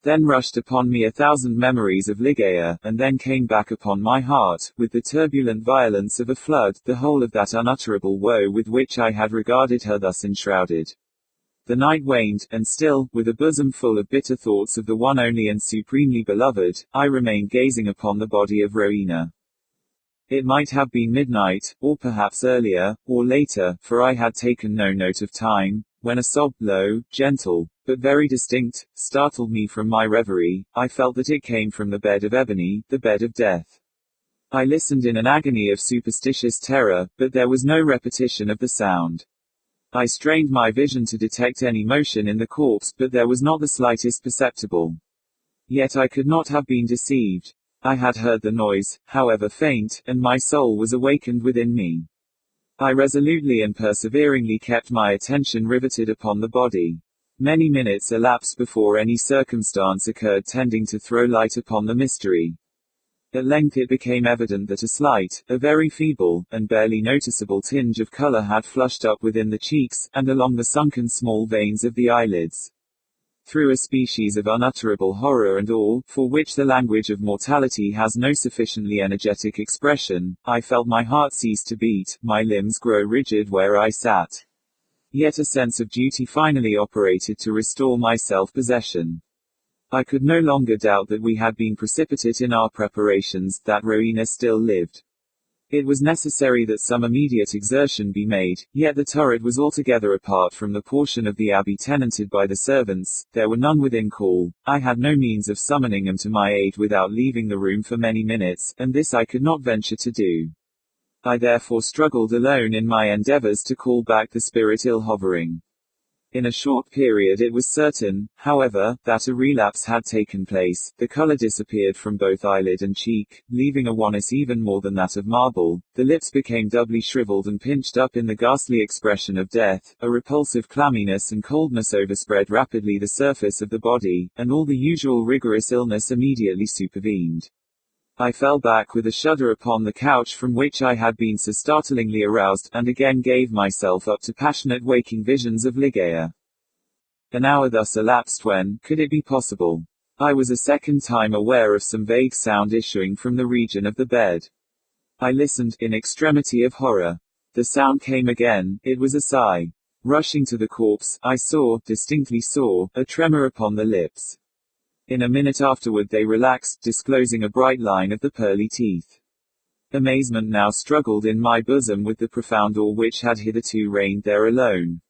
Then rushed upon me 1,000 memories of Ligeia, and then came back upon my heart, with the turbulent violence of a flood, the whole of that unutterable woe with which I had regarded her thus enshrouded. The night waned, and still, with a bosom full of bitter thoughts of the one only and supremely beloved, I remained gazing upon the body of Rowena. It might have been midnight, or perhaps earlier, or later, for I had taken no note of time, when a sob, low, gentle, but very distinct, startled me from my reverie. I felt that it came from the bed of ebony, the bed of death. I listened in an agony of superstitious terror, but there was no repetition of the sound. I strained my vision to detect any motion in the corpse, but there was not the slightest perceptible. Yet I could not have been deceived. I had heard the noise, however faint, and my soul was awakened within me. I resolutely and perseveringly kept my attention riveted upon the body. Many minutes elapsed before any circumstance occurred tending to throw light upon the mystery. At length it became evident that a slight, a very feeble, and barely noticeable tinge of color had flushed up within the cheeks, and along the sunken small veins of the eyelids. Through a species of unutterable horror and awe, for which the language of mortality has no sufficiently energetic expression, I felt my heart cease to beat, my limbs grow rigid where I sat. Yet a sense of duty finally operated to restore my self-possession. I could no longer doubt that we had been precipitate in our preparations, that Rowena still lived. It was necessary that some immediate exertion be made, yet the turret was altogether apart from the portion of the abbey tenanted by the servants, there were none within call, I had no means of summoning them to my aid without leaving the room for many minutes, and this I could not venture to do. I therefore struggled alone in my endeavors to call back the spirit ill hovering. In a short period it was certain, however, that a relapse had taken place, the color disappeared from both eyelid and cheek, leaving a wanness even more than that of marble, the lips became doubly shriveled and pinched up in the ghastly expression of death, a repulsive clamminess and coldness overspread rapidly the surface of the body, and all the usual rigorous illness immediately supervened. I fell back with a shudder upon the couch from which I had been so startlingly aroused, and again gave myself up to passionate waking visions of Ligeia. An hour thus elapsed when, could it be possible, I was a second time aware of some vague sound issuing from the region of the bed. I listened, in extremity of horror. The sound came again, it was a sigh. Rushing to the corpse, I saw, distinctly saw, a tremor upon the lips. In a minute afterward they relaxed, disclosing a bright line of the pearly teeth. Amazement now struggled in my bosom with the profound awe which had hitherto reigned there alone.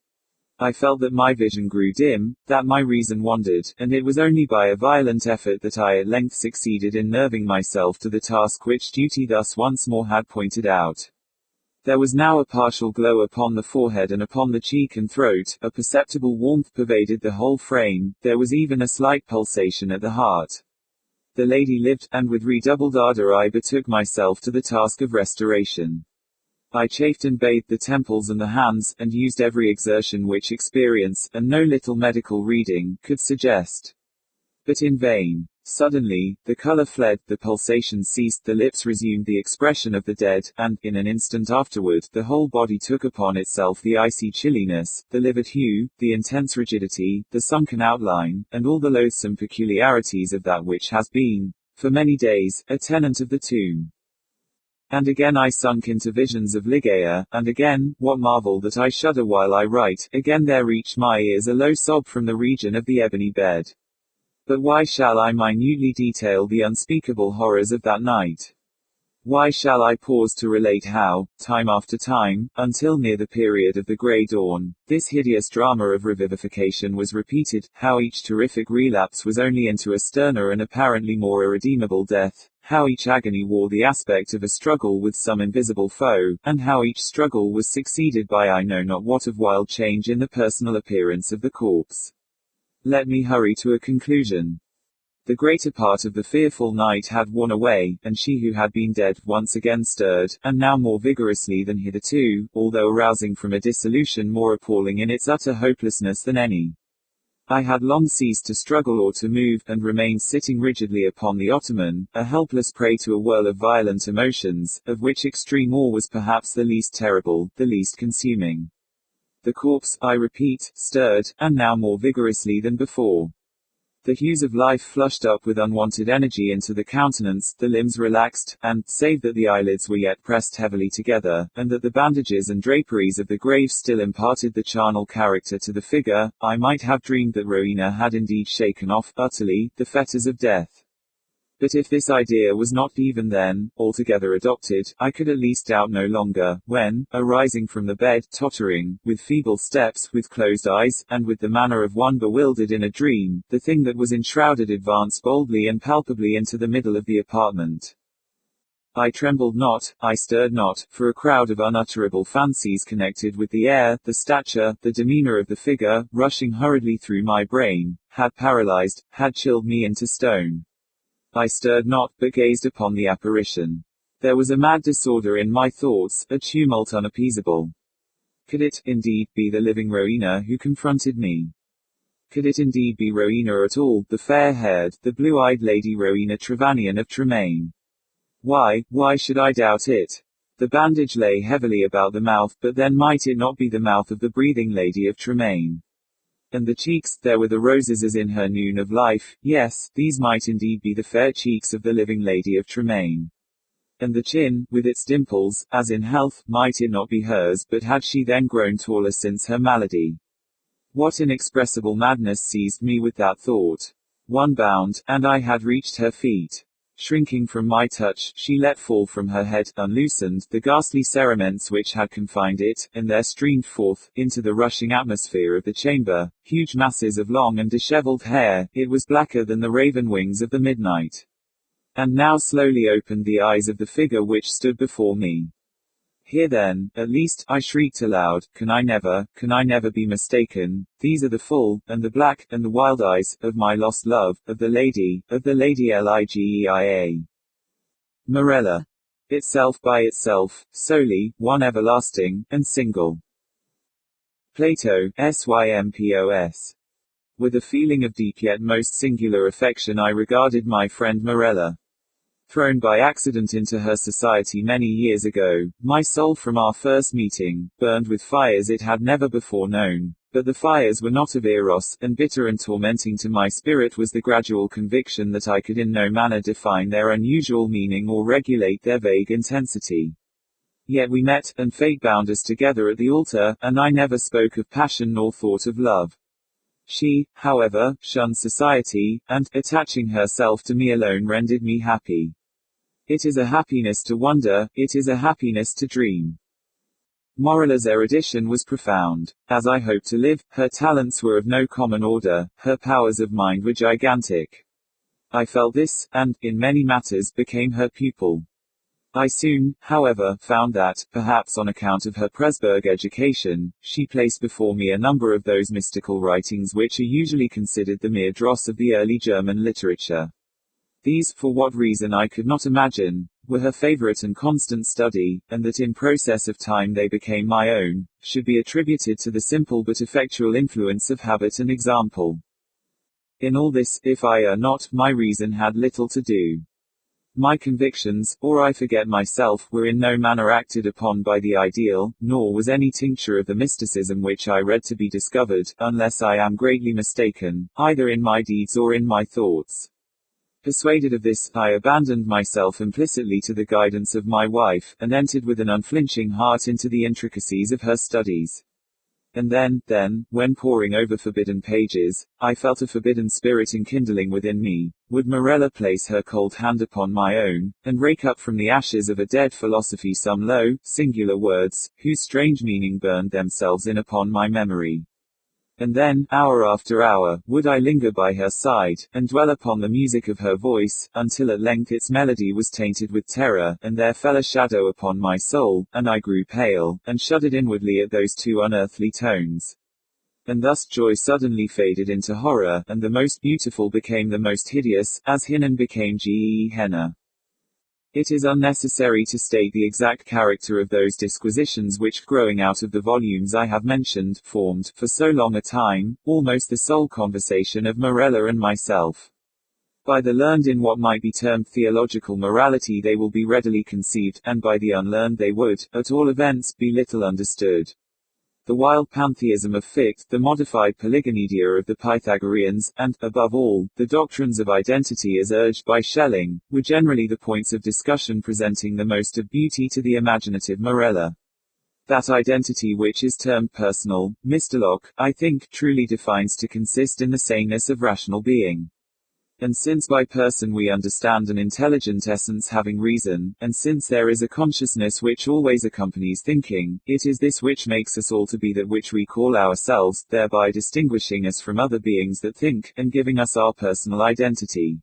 I felt that my vision grew dim, that my reason wandered, and it was only by a violent effort that I at length succeeded in nerving myself to the task which duty thus once more had pointed out. There was now a partial glow upon the forehead and upon the cheek and throat, a perceptible warmth pervaded the whole frame, there was even a slight pulsation at the heart. The lady lived, and with redoubled ardor I betook myself to the task of restoration. I chafed and bathed the temples and the hands, and used every exertion which experience, and no little medical reading, could suggest. But in vain. Suddenly, the color fled, the pulsations ceased, the lips resumed the expression of the dead, and, in an instant afterward, the whole body took upon itself the icy chilliness, the livid hue, the intense rigidity, the sunken outline, and all the loathsome peculiarities of that which has been, for many days, a tenant of the tomb. And again I sunk into visions of Ligeia, and again, what marvel that I shudder while I write, again there reached my ears a low sob from the region of the ebony bed. But why shall I minutely detail the unspeakable horrors of that night? Why shall I pause to relate how, time after time, until near the period of the grey dawn, this hideous drama of revivification was repeated, how each terrific relapse was only into a sterner and apparently more irredeemable death, how each agony wore the aspect of a struggle with some invisible foe, and how each struggle was succeeded by I know not what of wild change in the personal appearance of the corpse. Let me hurry to a conclusion. The greater part of the fearful night had worn away, and she who had been dead once again stirred, and now more vigorously than hitherto, although arousing from a dissolution more appalling in its utter hopelessness than any. I had long ceased to struggle or to move, and remained sitting rigidly upon the ottoman, a helpless prey to a whirl of violent emotions, of which extreme awe was perhaps the least terrible, the least consuming. The corpse, I repeat, stirred, and now more vigorously than before. The hues of life flushed up with unwonted energy into the countenance, the limbs relaxed, and, save that the eyelids were yet pressed heavily together, and that the bandages and draperies of the grave still imparted the charnel character to the figure, I might have dreamed that Rowena had indeed shaken off, utterly, the fetters of death. But if this idea was not even then altogether adopted, I could at least doubt no longer, when, arising from the bed, tottering, with feeble steps, with closed eyes, and with the manner of one bewildered in a dream, the thing that was enshrouded advanced boldly and palpably into the middle of the apartment. I trembled not, I stirred not, for a crowd of unutterable fancies connected with the air, the stature, the demeanor of the figure, rushing hurriedly through my brain, had paralyzed, had chilled me into stone. I stirred not, but gazed upon the apparition. There was a mad disorder in my thoughts, a tumult unappeasable. Could it, indeed, be the living Rowena who confronted me? Could it indeed be Rowena at all, the fair-haired, the blue-eyed Lady Rowena Trevanion of Tremaine? Why should I doubt it? The bandage lay heavily about the mouth, but then might it not be the mouth of the breathing Lady of Tremaine? And the cheeks, there were the roses as in her noon of life, yes, these might indeed be the fair cheeks of the living Lady of Tremaine. And the chin, with its dimples, as in health, might it not be hers, but had she then grown taller since her malady? What inexpressible madness seized me with that thought? One bound, and I had reached her feet. Shrinking from my touch, she let fall from her head, unloosened, the ghastly cerements which had confined it, and there streamed forth, into the rushing atmosphere of the chamber, huge masses of long and dishevelled hair. It was blacker than the raven wings of the midnight. And now slowly opened the eyes of the figure which stood before me. Here then, at least, I shrieked aloud, can I never be mistaken? These are the full, and the black, and the wild eyes, of my lost love, of the Lady Ligeia. Morella. Itself by itself, solely, one everlasting, and single. Plato, Sympos. With a feeling of deep yet most singular affection I regarded my friend Morella. Thrown by accident into her society many years ago, my soul from our first meeting, burned with fires it had never before known, but the fires were not of Eros, and bitter and tormenting to my spirit was the gradual conviction that I could in no manner define their unusual meaning or regulate their vague intensity. Yet we met, and fate bound us together at the altar, and I never spoke of passion nor thought of love. She, however, shunned society, and, attaching herself to me alone rendered me happy. It is a happiness to wonder, it is a happiness to dream. Morella's erudition was profound. As I hoped to live, her talents were of no common order, her powers of mind were gigantic. I felt this, and, in many matters, became her pupil. I soon, however, found that, perhaps on account of her Presburg education, she placed before me a number of those mystical writings which are usually considered the mere dross of the early German literature. These, for what reason I could not imagine, were her favorite and constant study, and that in process of time they became my own, should be attributed to the simple but effectual influence of habit and example. In all this, if I err not, my reason had little to do. My convictions, or I forget myself, were in no manner acted upon by the ideal, nor was any tincture of the mysticism which I read to be discovered, unless I am greatly mistaken, either in my deeds or in my thoughts. Persuaded of this, I abandoned myself implicitly to the guidance of my wife, and entered with an unflinching heart into the intricacies of her studies. And then, when poring over forbidden pages, I felt a forbidden spirit enkindling within me. Would Morella place her cold hand upon my own, and rake up from the ashes of a dead philosophy some low, singular words, whose strange meaning burned themselves in upon my memory? And then, hour after hour, would I linger by her side, and dwell upon the music of her voice, until at length its melody was tainted with terror, and there fell a shadow upon my soul, and I grew pale, and shuddered inwardly at those two unearthly tones. And thus joy suddenly faded into horror, and the most beautiful became the most hideous, as Hinnon became Gehenna. It is unnecessary to state the exact character of those disquisitions which, growing out of the volumes I have mentioned, formed, for so long a time, almost the sole conversation of Morella and myself. By the learned in what might be termed theological morality they will be readily conceived, and by the unlearned they would, at all events, be little understood. The wild pantheism of Fichte, the modified polygonedia of the Pythagoreans, and, above all, the doctrines of identity as urged by Schelling, were generally the points of discussion presenting the most of beauty to the imaginative Morella. That identity which is termed personal, Mr. Locke, I think, truly defines to consist in the saneness of rational being. And since by person we understand an intelligent essence having reason, and since there is a consciousness which always accompanies thinking, it is this which makes us all to be that which we call ourselves, thereby distinguishing us from other beings that think, and giving us our personal identity.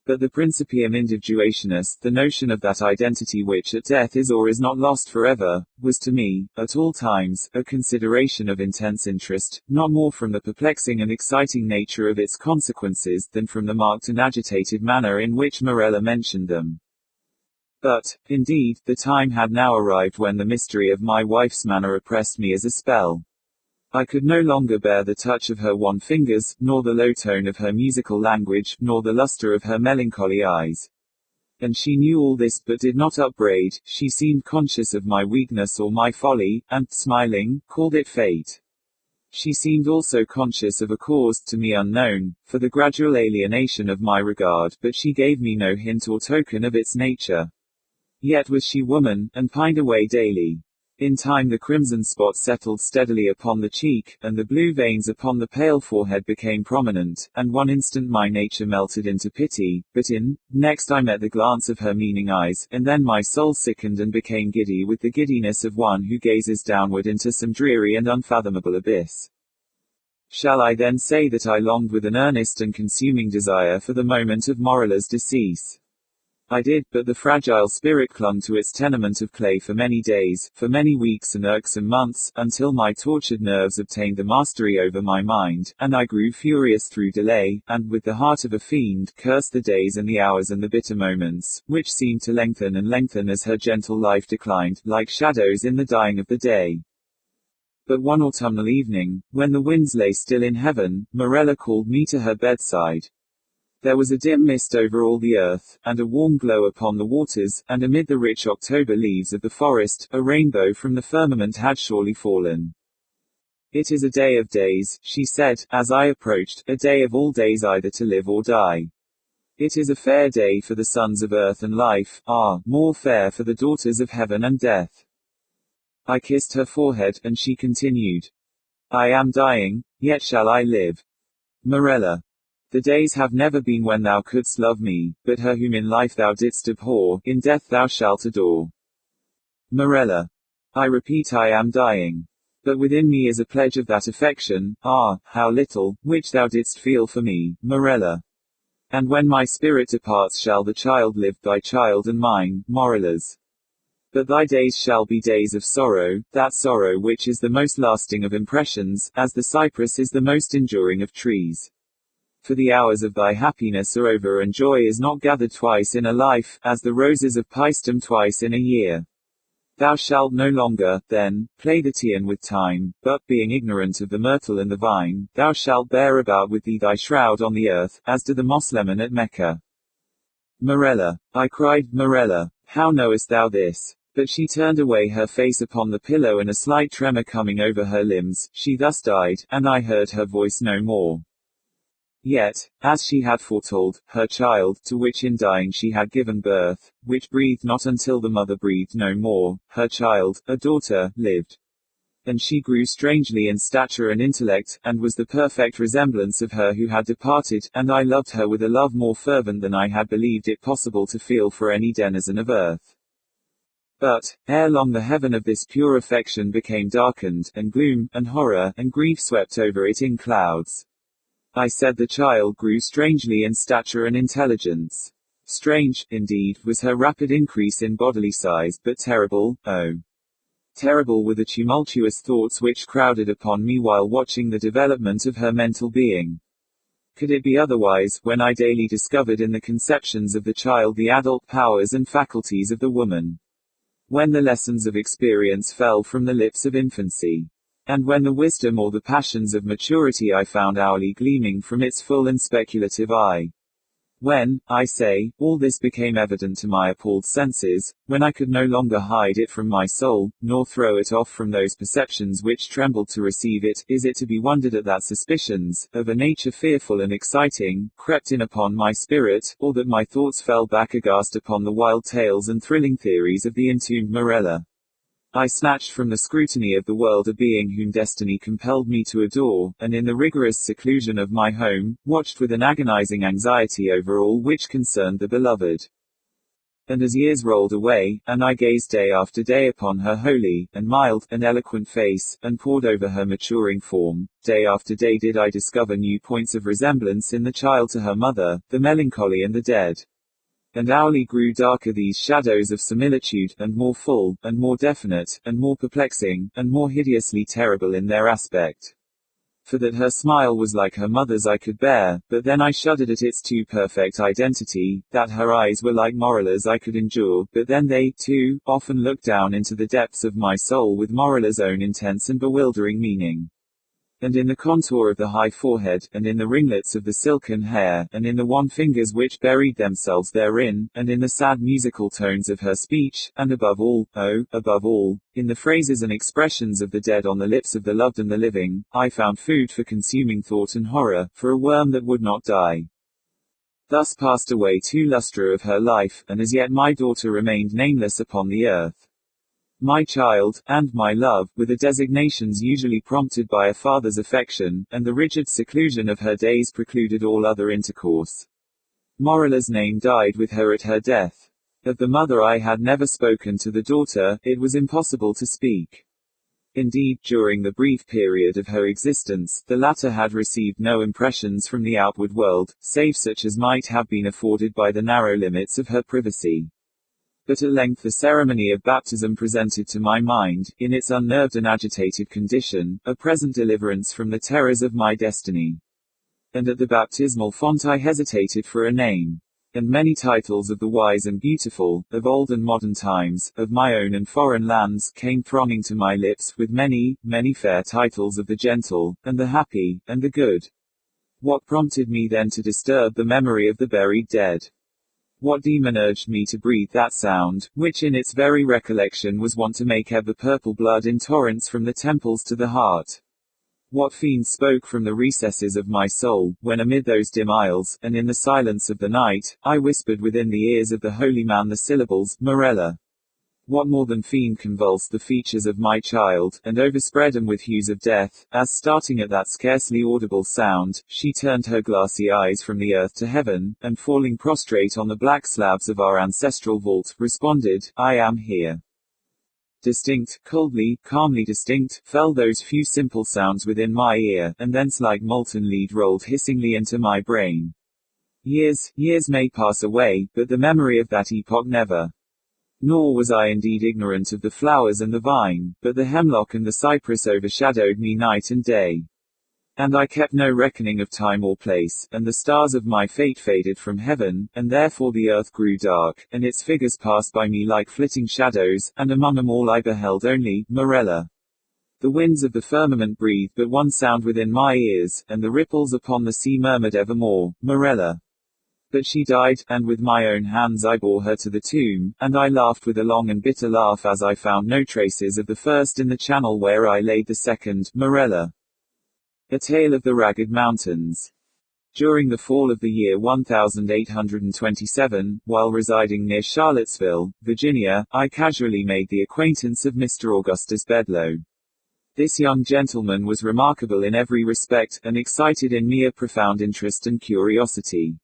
But the principium individuationis, the notion of that identity which at death is or is not lost forever, was to me, at all times, a consideration of intense interest, not more from the perplexing and exciting nature of its consequences, than from the marked and agitated manner in which Morella mentioned them. But, indeed, the time had now arrived when the mystery of my wife's manner oppressed me as a spell. I could no longer bear the touch of her wan fingers, nor the low tone of her musical language, nor the luster of her melancholy eyes. And she knew all this, but did not upbraid. She seemed conscious of my weakness or my folly, and, smiling, called it fate. She seemed also conscious of a cause, to me unknown, for the gradual alienation of my regard, but she gave me no hint or token of its nature. Yet was she woman, and pined away daily. In time the crimson spot settled steadily upon the cheek, and the blue veins upon the pale forehead became prominent, and one instant my nature melted into pity, but next I met the glance of her meaning eyes, and then my soul sickened and became giddy with the giddiness of one who gazes downward into some dreary and unfathomable abyss. Shall I then say that I longed with an earnest and consuming desire for the moment of Morella's decease? I did, but the fragile spirit clung to its tenement of clay for many days, for many weeks and irksome months, until my tortured nerves obtained the mastery over my mind, and I grew furious through delay, and, with the heart of a fiend, cursed the days and the hours and the bitter moments, which seemed to lengthen and lengthen as her gentle life declined, like shadows in the dying of the day. But one autumnal evening, when the winds lay still in heaven, Morella called me to her bedside. There was a dim mist over all the earth, and a warm glow upon the waters, and amid the rich October leaves of the forest, a rainbow from the firmament had surely fallen. It is a day of days, she said, as I approached, a day of all days either to live or die. It is a fair day for the sons of earth and life, more fair for the daughters of heaven and death. I kissed her forehead, and she continued. I am dying, yet shall I live. Morella. The days have never been when thou couldst love me, but her whom in life thou didst abhor, in death thou shalt adore. Morella. I repeat I am dying. But within me is a pledge of that affection, how little, which thou didst feel for me, Morella. And when my spirit departs shall the child live, thy child and mine, Morella's. But thy days shall be days of sorrow, that sorrow which is the most lasting of impressions, as the cypress is the most enduring of trees. For the hours of thy happiness are over, and joy is not gathered twice in a life, as the roses of Paestum twice in a year. Thou shalt no longer, then, play the Tian with time, but, being ignorant of the myrtle and the vine, thou shalt bear about with thee thy shroud on the earth, as do the Moslemen at Mecca. Morella. I cried, Morella, how knowest thou this? But she turned away her face upon the pillow, and a slight tremor coming over her limbs, she thus died, and I heard her voice no more. Yet, as she had foretold, her child, to which in dying she had given birth, which breathed not until the mother breathed no more, her child, a daughter, lived. And she grew strangely in stature and intellect, and was the perfect resemblance of her who had departed, and I loved her with a love more fervent than I had believed it possible to feel for any denizen of earth. But, ere long the heaven of this pure affection became darkened, and gloom, and horror, and grief swept over it in clouds. I said the child grew strangely in stature and intelligence. Strange, indeed, was her rapid increase in bodily size, but terrible, terrible were the tumultuous thoughts which crowded upon me while watching the development of her mental being. Could it be otherwise, when I daily discovered in the conceptions of the child the adult powers and faculties of the woman? When the lessons of experience fell from the lips of infancy? And when the wisdom or the passions of maturity I found hourly gleaming from its full and speculative eye? When, I say, all this became evident to my appalled senses, when I could no longer hide it from my soul, nor throw it off from those perceptions which trembled to receive it, is it to be wondered at that suspicions, of a nature fearful and exciting, crept in upon my spirit, or that my thoughts fell back aghast upon the wild tales and thrilling theories of the entombed Morella? I snatched from the scrutiny of the world a being whom destiny compelled me to adore, and in the rigorous seclusion of my home, watched with an agonizing anxiety over all which concerned the beloved. And as years rolled away, and I gazed day after day upon her holy, and mild, and eloquent face, and pored over her maturing form, day after day did I discover new points of resemblance in the child to her mother, the melancholy and the dead. And hourly grew darker these shadows of similitude, and more full, and more definite, and more perplexing, and more hideously terrible in their aspect. For that her smile was like her mother's I could bear, but then I shuddered at its too perfect identity, that her eyes were like Morella's I could endure, but then they, too, often looked down into the depths of my soul with Morella's own intense and bewildering meaning. And in the contour of the high forehead, and in the ringlets of the silken hair, and in the wan fingers which buried themselves therein, and in the sad musical tones of her speech, and above all, oh, above all, in the phrases and expressions of the dead on the lips of the loved and the living, I found food for consuming thought and horror, for a worm that would not die. Thus passed away 2 lustra of her life, and as yet my daughter remained nameless upon the earth. My child, and my love, were the designations usually prompted by a father's affection, and the rigid seclusion of her days precluded all other intercourse. Morella's name died with her at her death. Of the mother I had never spoken to the daughter, it was impossible to speak. Indeed, during the brief period of her existence, the latter had received no impressions from the outward world, save such as might have been afforded by the narrow limits of her privacy. But at length the ceremony of baptism presented to my mind, in its unnerved and agitated condition, a present deliverance from the terrors of my destiny. And at the baptismal font I hesitated for a name. And many titles of the wise and beautiful, of old and modern times, of my own and foreign lands, came thronging to my lips, with many, many fair titles of the gentle, and the happy, and the good. What prompted me then to disturb the memory of the buried dead? What demon urged me to breathe that sound, which in its very recollection was wont to make ebb the purple blood in torrents from the temples to the heart? What fiend spoke from the recesses of my soul, when amid those dim aisles, and in the silence of the night, I whispered within the ears of the holy man the syllables, Morella? What more than fiend convulsed the features of my child, and overspread them with hues of death, as starting at that scarcely audible sound, she turned her glassy eyes from the earth to heaven, and falling prostrate on the black slabs of our ancestral vault, responded, I am here. Distinct, coldly, calmly distinct, fell those few simple sounds within my ear, and thence like molten lead rolled hissingly into my brain. Years may pass away, but the memory of that epoch never. Nor was I indeed ignorant of the flowers and the vine, but the hemlock and the cypress overshadowed me night and day. And I kept no reckoning of time or place, and the stars of my fate faded from heaven, and therefore the earth grew dark, and its figures passed by me like flitting shadows, and among them all I beheld only, Morella. The winds of the firmament breathed but one sound within my ears, and the ripples upon the sea murmured evermore, Morella. But she died, and with my own hands I bore her to the tomb, and I laughed with a long and bitter laugh as I found no traces of the first in the channel where I laid the second, Morella. A Tale of the Ragged Mountains. During the fall of the year 1827, while residing near Charlottesville, Virginia, I casually made the acquaintance of Mr. Augustus Bedloe. This young gentleman was remarkable in every respect, and excited in me a profound interest and curiosity.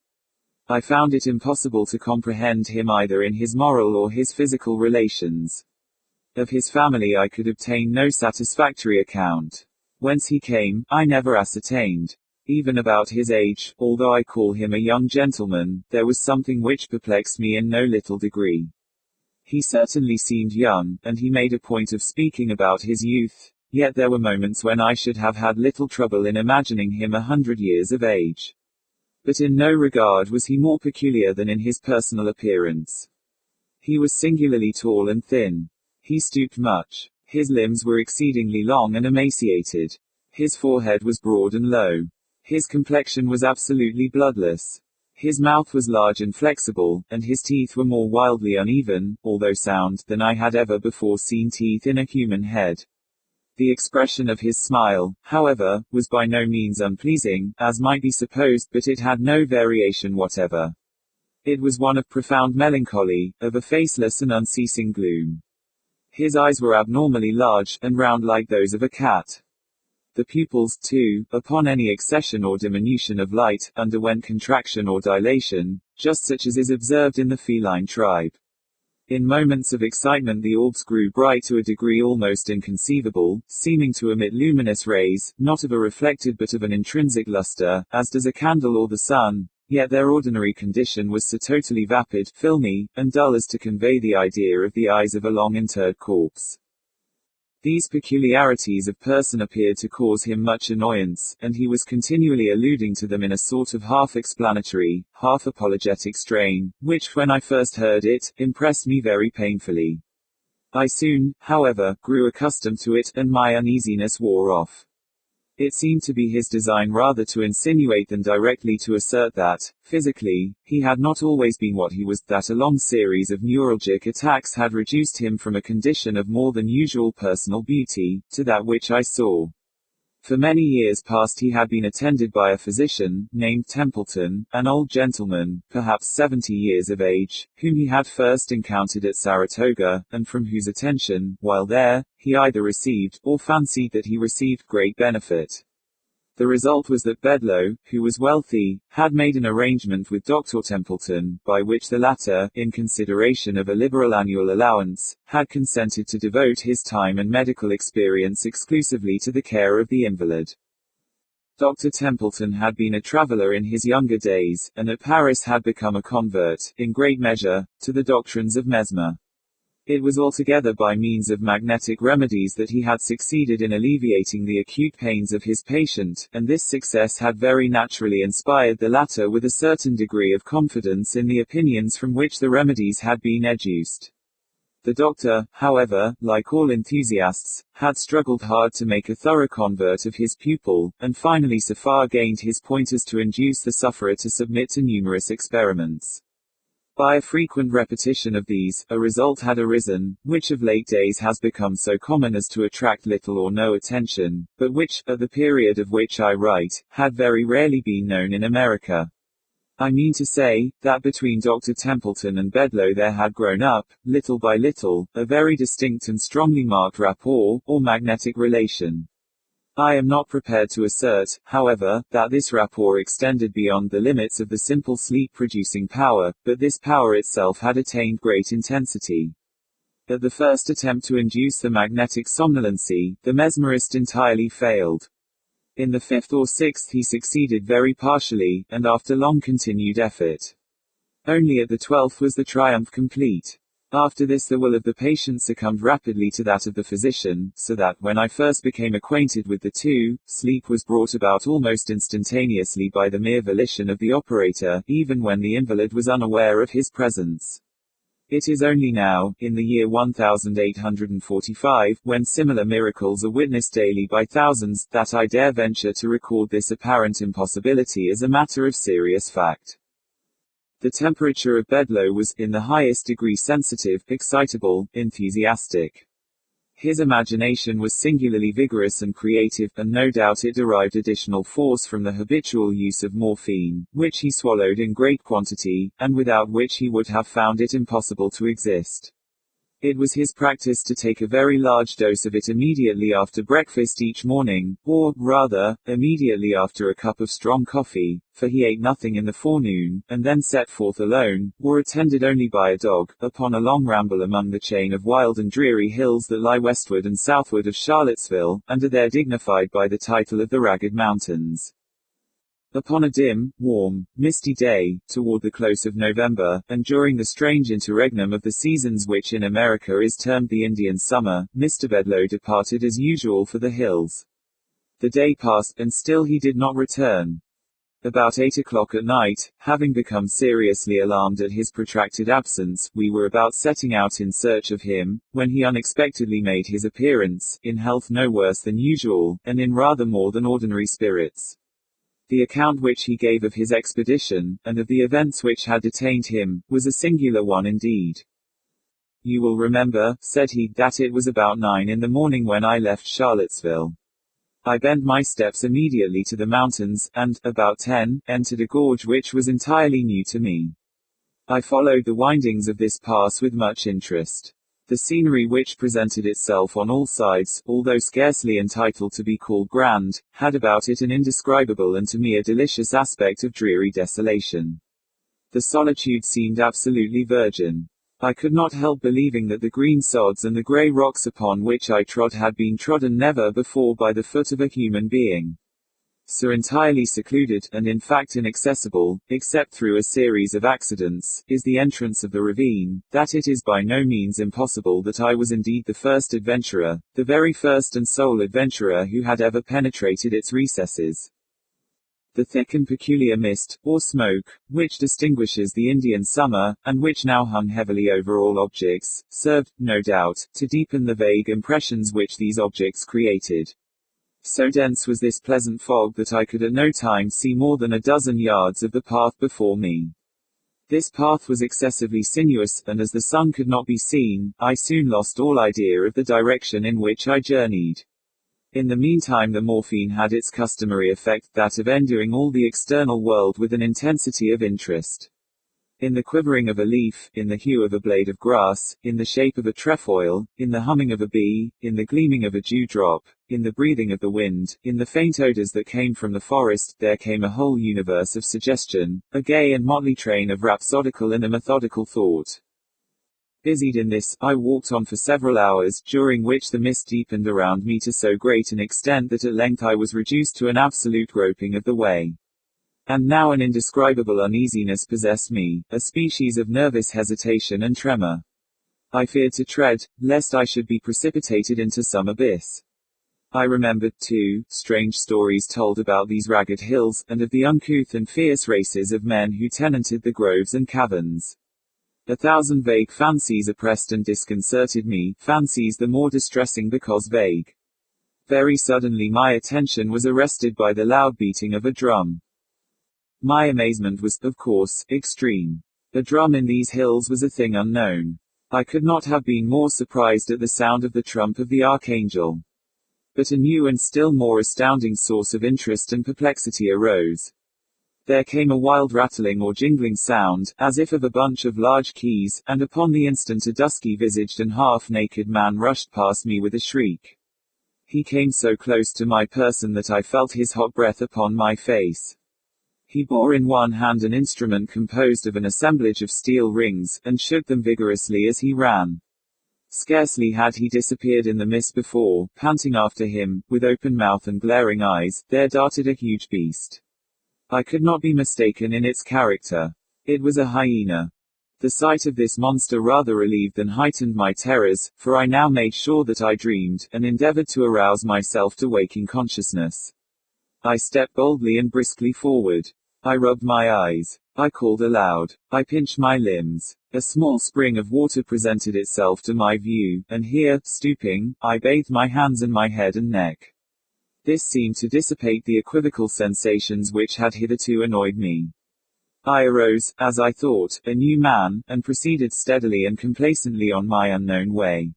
I found it impossible to comprehend him either in his moral or his physical relations. Of his family I could obtain no satisfactory account. Whence he came, I never ascertained. Even about his age, although I call him a young gentleman, there was something which perplexed me in no little degree. He certainly seemed young, and he made a point of speaking about his youth, yet there were moments when I should have had little trouble in imagining him 100 years of age. But in no regard was he more peculiar than in his personal appearance. He was singularly tall and thin. He stooped much. His limbs were exceedingly long and emaciated. His forehead was broad and low. His complexion was absolutely bloodless. His mouth was large and flexible, and his teeth were more wildly uneven, although sound, than I had ever before seen teeth in a human head. The expression of his smile, however, was by no means unpleasing, as might be supposed, but it had no variation whatever. It was one of profound melancholy, of a faceless and unceasing gloom. His eyes were abnormally large, and round like those of a cat. The pupils, too, upon any accession or diminution of light, underwent contraction or dilation, just such as is observed in the feline tribe. In moments of excitement the orbs grew bright to a degree almost inconceivable, seeming to emit luminous rays, not of a reflected but of an intrinsic luster, as does a candle or the sun, yet their ordinary condition was so totally vapid, filmy, and dull as to convey the idea of the eyes of a long-interred corpse. These peculiarities of person appeared to cause him much annoyance, and he was continually alluding to them in a sort of half-explanatory, half-apologetic strain, which, when I first heard it, impressed me very painfully. I soon, however, grew accustomed to it, and my uneasiness wore off. It seemed to be his design rather to insinuate than directly to assert that, physically, he had not always been what he was, that a long series of neuralgic attacks had reduced him from a condition of more than usual personal beauty, to that which I saw. For many years past he had been attended by a physician, named Templeton, an old gentleman, perhaps 70 years of age, whom he had first encountered at Saratoga, and from whose attention, while there, he either received, or fancied that he received, great benefit. The result was that Bedloe, who was wealthy, had made an arrangement with Dr. Templeton, by which the latter, in consideration of a liberal annual allowance, had consented to devote his time and medical experience exclusively to the care of the invalid. Dr. Templeton had been a traveler in his younger days, and at Paris had become a convert, in great measure, to the doctrines of Mesmer. It was altogether by means of magnetic remedies that he had succeeded in alleviating the acute pains of his patient, and this success had very naturally inspired the latter with a certain degree of confidence in the opinions from which the remedies had been educed. The doctor, however, like all enthusiasts, had struggled hard to make a thorough convert of his pupil, and finally so far gained his point as to induce the sufferer to submit to numerous experiments. By a frequent repetition of these, a result had arisen, which of late days has become so common as to attract little or no attention, but which, at the period of which I write, had very rarely been known in America. I mean to say, that between Dr. Templeton and Bedloe there had grown up, little by little, a very distinct and strongly marked rapport, or magnetic relation. I am not prepared to assert, however, that this rapport extended beyond the limits of the simple sleep-producing power, but this power itself had attained great intensity. At the first attempt to induce the magnetic somnolency, the mesmerist entirely failed. In the fifth or sixth he succeeded very partially, and after long continued effort. Only at the 12th was the triumph complete. After this the will of the patient succumbed rapidly to that of the physician, so that, when I first became acquainted with the two, sleep was brought about almost instantaneously by the mere volition of the operator, even when the invalid was unaware of his presence. It is only now, in the year 1845, when similar miracles are witnessed daily by thousands, that I dare venture to record this apparent impossibility as a matter of serious fact. The temperature of Bedloe was, in the highest degree sensitive, excitable, enthusiastic. His imagination was singularly vigorous and creative, and no doubt it derived additional force from the habitual use of morphine, which he swallowed in great quantity, and without which he would have found it impossible to exist. It was his practice to take a very large dose of it immediately after breakfast each morning, or, rather, immediately after a cup of strong coffee, for he ate nothing in the forenoon, and then set forth alone, or attended only by a dog, upon a long ramble among the chain of wild and dreary hills that lie westward and southward of Charlottesville, and are there dignified by the title of the Ragged Mountains. Upon a dim, warm, misty day, toward the close of November, and during the strange interregnum of the seasons which in America is termed the Indian summer, Mr. Bedloe departed as usual for the hills. The day passed, and still he did not return. About 8 o'clock at night, having become seriously alarmed at his protracted absence, we were about setting out in search of him, when he unexpectedly made his appearance, in health no worse than usual, and in rather more than ordinary spirits. The account which he gave of his expedition, and of the events which had detained him, was a singular one indeed. "You will remember," said he, "that it was about 9 in the morning when I left Charlottesville. I bent my steps immediately to the mountains, and, about 10, entered a gorge which was entirely new to me. I followed the windings of this pass with much interest. The scenery which presented itself on all sides, although scarcely entitled to be called grand, had about it an indescribable and to me a delicious aspect of dreary desolation. The solitude seemed absolutely virgin. I could not help believing that the green sods and the grey rocks upon which I trod had been trodden never before by the foot of a human being. So entirely secluded, and in fact inaccessible, except through a series of accidents, is the entrance of the ravine, that it is by no means impossible that I was indeed the first adventurer, the very first and sole adventurer who had ever penetrated its recesses. The thick and peculiar mist, or smoke, which distinguishes the Indian summer, and which now hung heavily over all objects, served, no doubt, to deepen the vague impressions which these objects created. So dense was this pleasant fog that I could at no time see more than a dozen yards of the path before me. This path was excessively sinuous, and as the sun could not be seen, I soon lost all idea of the direction in which I journeyed. In the meantime the morphine had its customary effect, that of enduing all the external world with an intensity of interest. In the quivering of a leaf, in the hue of a blade of grass, in the shape of a trefoil, in the humming of a bee, in the gleaming of a dewdrop, in the breathing of the wind, in the faint odors that came from the forest, there came a whole universe of suggestion, a gay and motley train of rhapsodical and methodical thought. Busied in this, I walked on for several hours, during which the mist deepened around me to so great an extent that at length I was reduced to an absolute groping of the way. And now an indescribable uneasiness possessed me, a species of nervous hesitation and tremor. I feared to tread, lest I should be precipitated into some abyss. I remembered, too, strange stories told about these ragged hills, and of the uncouth and fierce races of men who tenanted the groves and caverns. 1,000 vague fancies oppressed and disconcerted me, fancies the more distressing because vague. Very suddenly my attention was arrested by the loud beating of a drum. My amazement was, of course, extreme. A drum in these hills was a thing unknown. I could not have been more surprised at the sound of the trump of the archangel. But a new and still more astounding source of interest and perplexity arose. There came a wild rattling or jingling sound, as if of a bunch of large keys, and upon the instant a dusky-visaged and half-naked man rushed past me with a shriek. He came so close to my person that I felt his hot breath upon my face. He bore in one hand an instrument composed of an assemblage of steel rings, and shook them vigorously as he ran. Scarcely had he disappeared in the mist before, panting after him, with open mouth and glaring eyes, there darted a huge beast. I could not be mistaken in its character. It was a hyena. The sight of this monster rather relieved than heightened my terrors, for I now made sure that I dreamed, and endeavored to arouse myself to waking consciousness. I stepped boldly and briskly forward. I rubbed my eyes. I called aloud. I pinched my limbs. A small spring of water presented itself to my view, and here, stooping, I bathed my hands and my head and neck. This seemed to dissipate the equivocal sensations which had hitherto annoyed me. I arose, as I thought, a new man, and proceeded steadily and complacently on my unknown way.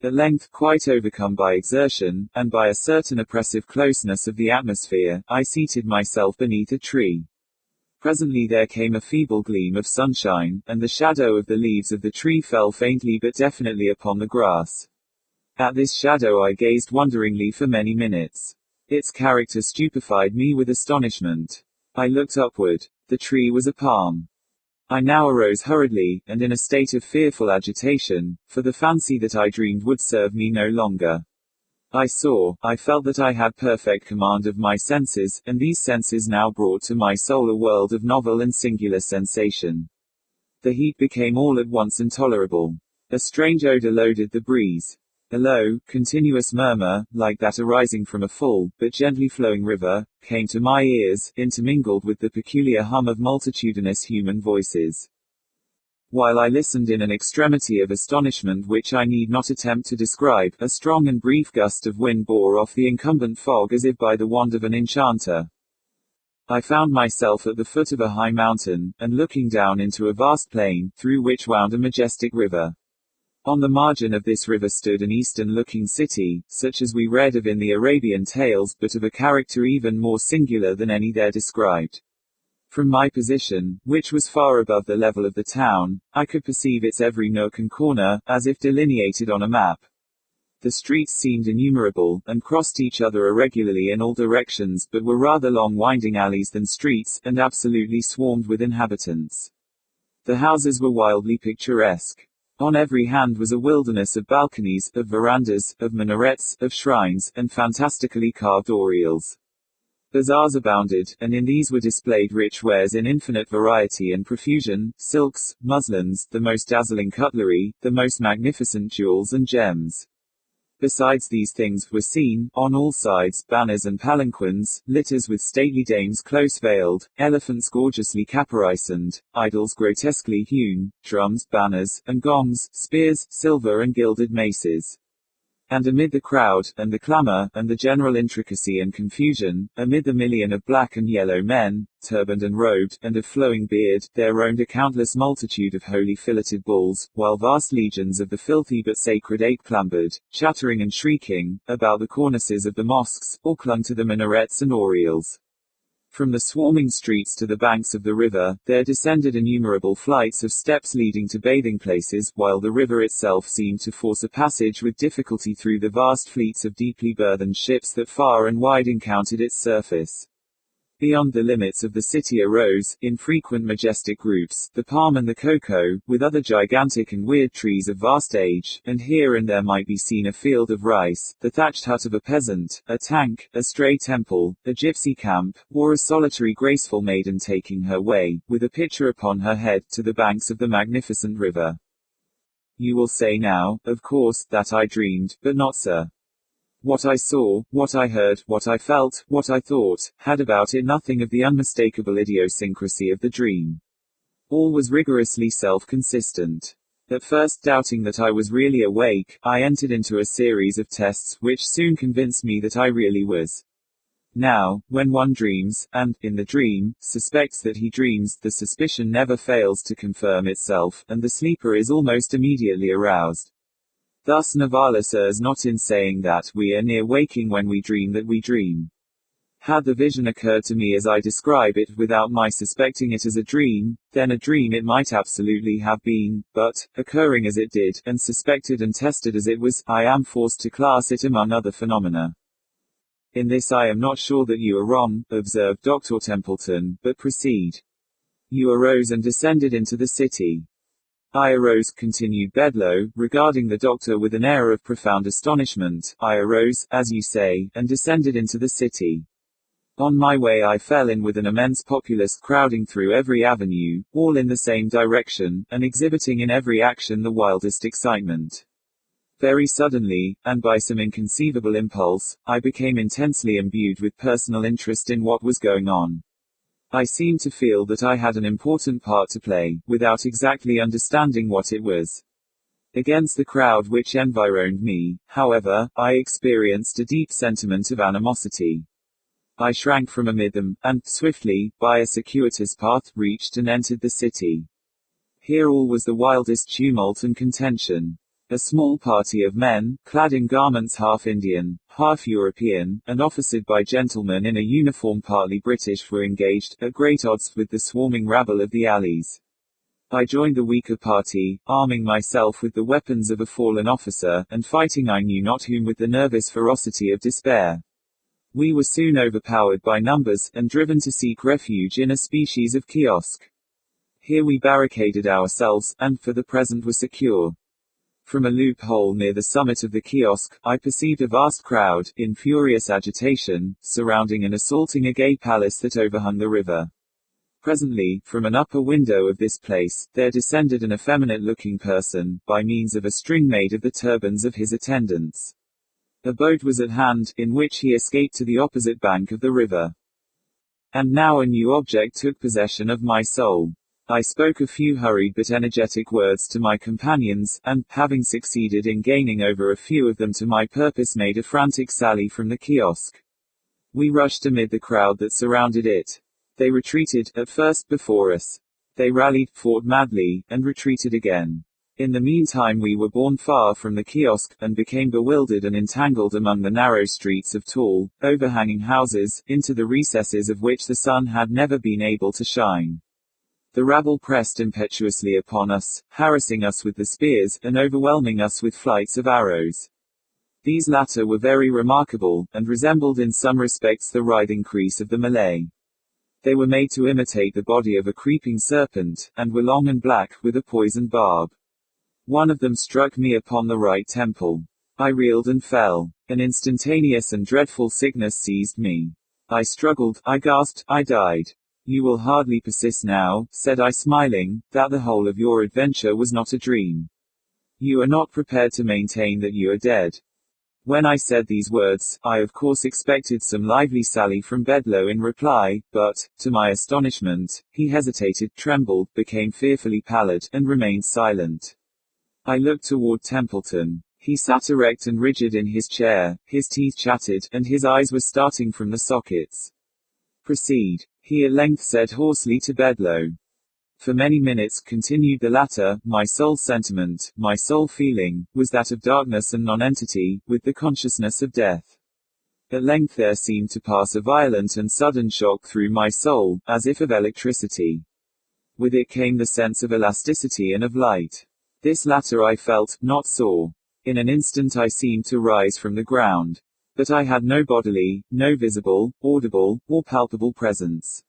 At length, quite overcome by exertion, and by a certain oppressive closeness of the atmosphere, I seated myself beneath a tree. Presently there came a feeble gleam of sunshine, and the shadow of the leaves of the tree fell faintly but definitely upon the grass. At this shadow I gazed wonderingly for many minutes. Its character stupefied me with astonishment. I looked upward. The tree was a palm. I now arose hurriedly, and in a state of fearful agitation, for the fancy that I dreamed would serve me no longer. I felt that I had perfect command of my senses, and these senses now brought to my soul a world of novel and singular sensation. The heat became all at once intolerable. A strange odor loaded the breeze. A low, continuous murmur, like that arising from a full, but gently flowing river, came to my ears, intermingled with the peculiar hum of multitudinous human voices. While I listened in an extremity of astonishment which I need not attempt to describe, a strong and brief gust of wind bore off the incumbent fog as if by the wand of an enchanter. I found myself at the foot of a high mountain, and looking down into a vast plain, through which wound a majestic river. On the margin of this river stood an eastern-looking city, such as we read of in the Arabian tales, but of a character even more singular than any there described. From my position, which was far above the level of the town, I could perceive its every nook and corner, as if delineated on a map. The streets seemed innumerable, and crossed each other irregularly in all directions, but were rather long winding alleys than streets, and absolutely swarmed with inhabitants. The houses were wildly picturesque. On every hand was a wilderness of balconies, of verandas, of minarets, of shrines, and fantastically carved oriels. Bazaars abounded, and in these were displayed rich wares in infinite variety and profusion, silks, muslins, the most dazzling cutlery, the most magnificent jewels and gems. Besides these things, were seen, on all sides, banners and palanquins, litters with stately dames close veiled, elephants gorgeously caparisoned, idols grotesquely hewn, drums, banners, and gongs, spears, silver and gilded maces. And amid the crowd, and the clamour, and the general intricacy and confusion, amid the million of black and yellow men, turbaned and robed, and of flowing beard, there roamed a countless multitude of holy filleted bulls, while vast legions of the filthy but sacred ape clambered, chattering and shrieking, about the cornices of the mosques, or clung to the minarets and oriels. From the swarming streets to the banks of the river, there descended innumerable flights of steps leading to bathing places, while the river itself seemed to force a passage with difficulty through the vast fleets of deeply burthened ships that far and wide encountered its surface. Beyond the limits of the city arose, in frequent majestic groups, the palm and the cocoa, with other gigantic and weird trees of vast age, and here and there might be seen a field of rice, the thatched hut of a peasant, a tank, a stray temple, a gypsy camp, or a solitary graceful maiden taking her way, with a pitcher upon her head, to the banks of the magnificent river. You will say now, of course, that I dreamed, but not so. What I saw, what I heard, what I felt, what I thought, had about it nothing of the unmistakable idiosyncrasy of the dream. All was rigorously self-consistent. At first doubting that I was really awake, I entered into a series of tests, which soon convinced me that I really was. Now, when one dreams, and, in the dream, suspects that he dreams, the suspicion never fails to confirm itself, and the sleeper is almost immediately aroused. Thus Novalis errs not in saying that we are near waking when we dream that we dream. Had the vision occurred to me as I describe it, without my suspecting it as a dream, then a dream it might absolutely have been, but, occurring as it did, and suspected and tested as it was, I am forced to class it among other phenomena. In this I am not sure that you are wrong, observed Dr. Templeton, but proceed. You arose and descended into the city. I arose, continued Bedloe, regarding the doctor with an air of profound astonishment. I arose, as you say, and descended into the city. On my way I fell in with an immense populace crowding through every avenue, all in the same direction, and exhibiting in every action the wildest excitement. Very suddenly, and by some inconceivable impulse, I became intensely imbued with personal interest in what was going on. I seemed to feel that I had an important part to play, without exactly understanding what it was. Against the crowd which environed me, however, I experienced a deep sentiment of animosity. I shrank from amid them, and, swiftly, by a circuitous path, reached and entered the city. Here all was the wildest tumult and contention. A small party of men, clad in garments half Indian, half European, and officered by gentlemen in a uniform partly British, were engaged, at great odds, with the swarming rabble of the alleys. I joined the weaker party, arming myself with the weapons of a fallen officer, and fighting I knew not whom with the nervous ferocity of despair. We were soon overpowered by numbers, and driven to seek refuge in a species of kiosk. Here we barricaded ourselves, and, for the present, were secure. From a loophole near the summit of the kiosk, I perceived a vast crowd, in furious agitation, surrounding and assaulting a gay palace that overhung the river. Presently, from an upper window of this place, there descended an effeminate-looking person, by means of a string made of the turbans of his attendants. A boat was at hand, in which he escaped to the opposite bank of the river. And now a new object took possession of my soul. I spoke a few hurried but energetic words to my companions, and, having succeeded in gaining over a few of them to my purpose, made a frantic sally from the kiosk. We rushed amid the crowd that surrounded it. They retreated, at first, before us. They rallied, fought madly, and retreated again. In the meantime we were borne far from the kiosk, and became bewildered and entangled among the narrow streets of tall, overhanging houses, into the recesses of which the sun had never been able to shine. The rabble pressed impetuously upon us, harassing us with the spears, and overwhelming us with flights of arrows. These latter were very remarkable, and resembled in some respects the writhing crease of the Malay. They were made to imitate the body of a creeping serpent, and were long and black, with a poisoned barb. One of them struck me upon the right temple. I reeled and fell. An instantaneous and dreadful sickness seized me. I struggled, I gasped, I died. You will hardly persist now, said I smiling, that the whole of your adventure was not a dream. You are not prepared to maintain that you are dead. When I said these words, I of course expected some lively sally from Bedloe in reply, but, to my astonishment, he hesitated, trembled, became fearfully pallid, and remained silent. I looked toward Templeton. He sat erect and rigid in his chair, his teeth chattered, and his eyes were starting from the sockets. Proceed, he at length said hoarsely to Bedloe. For many minutes, continued the latter, my sole sentiment, my sole feeling, was that of darkness and nonentity, with the consciousness of death. At length there seemed to pass a violent and sudden shock through my soul, as if of electricity. With it came the sense of elasticity and of light. This latter I felt, not saw. In an instant I seemed to rise from the ground. But I had no bodily, no visible, audible, or palpable presence.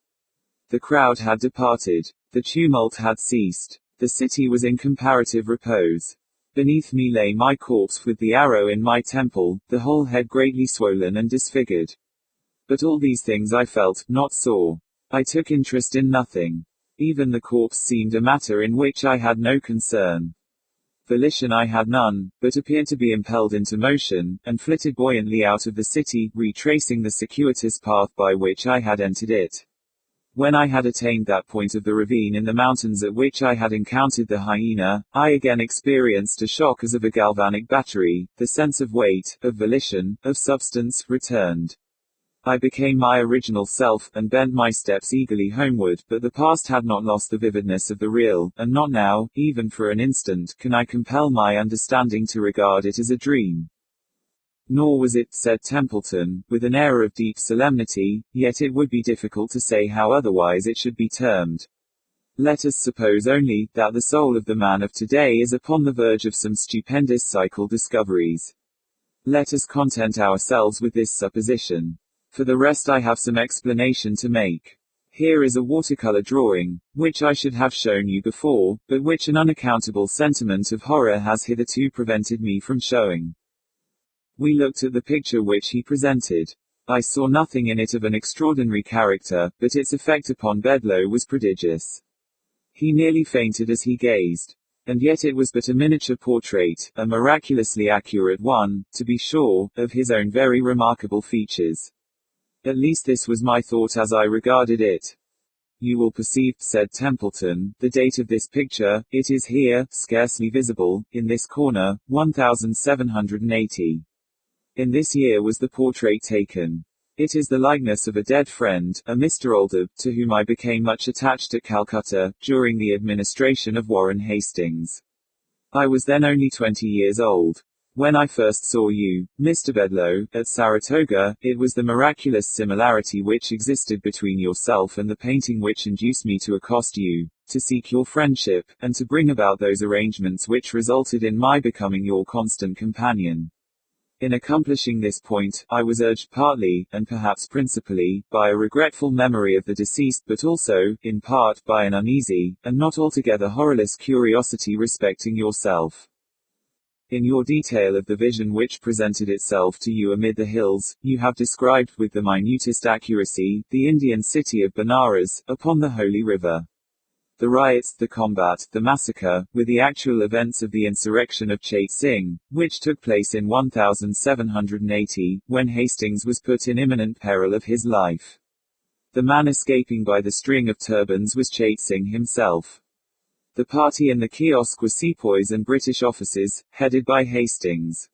The crowd had departed. The tumult had ceased. The city was in comparative repose. Beneath me lay my corpse with the arrow in my temple, the whole head greatly swollen and disfigured. But all these things I felt, not saw. I took interest in nothing. Even the corpse seemed a matter in which I had no concern. Volition I had none, but appeared to be impelled into motion, and flitted buoyantly out of the city, retracing the circuitous path by which I had entered it. When I had attained that point of the ravine in the mountains at which I had encountered the hyena, I again experienced a shock as of a galvanic battery. The sense of weight, of volition, of substance, returned. I became my original self, and bent my steps eagerly homeward, but the past had not lost the vividness of the real, and not now, even for an instant, can I compel my understanding to regard it as a dream. Nor was it, said Templeton, with an air of deep solemnity, yet it would be difficult to say how otherwise it should be termed. Let us suppose only, that the soul of the man of today is upon the verge of some stupendous psychical discoveries. Let us content ourselves with this supposition. For the rest I have some explanation to make. Here is a watercolor drawing, which I should have shown you before, but which an unaccountable sentiment of horror has hitherto prevented me from showing. We looked at the picture which he presented. I saw nothing in it of an extraordinary character, but its effect upon Bedloe was prodigious. He nearly fainted as he gazed. And yet it was but a miniature portrait, a miraculously accurate one, to be sure, of his own very remarkable features. At least this was my thought as I regarded it. You will perceive, said Templeton, the date of this picture. It is here, scarcely visible, in this corner, 1780. In this year was the portrait taken. It is the likeness of a dead friend, a Mr. Alder, to whom I became much attached at Calcutta, during the administration of Warren Hastings. I was then only 20 years old. When I first saw you, Mr. Bedloe, at Saratoga, it was the miraculous similarity which existed between yourself and the painting which induced me to accost you, to seek your friendship, and to bring about those arrangements which resulted in my becoming your constant companion. In accomplishing this point, I was urged partly, and perhaps principally, by a regretful memory of the deceased, but also, in part, by an uneasy, and not altogether horrorless curiosity respecting yourself. In your detail of the vision which presented itself to you amid the hills, you have described, with the minutest accuracy, the Indian city of Benares, upon the Holy River. The riots, the combat, the massacre, with the actual events of the insurrection of Chait Singh, which took place in 1780, when Hastings was put in imminent peril of his life. The man escaping by the string of turbans was Chait Singh himself. The party in the kiosk were sepoys and British officers, headed by Hastings.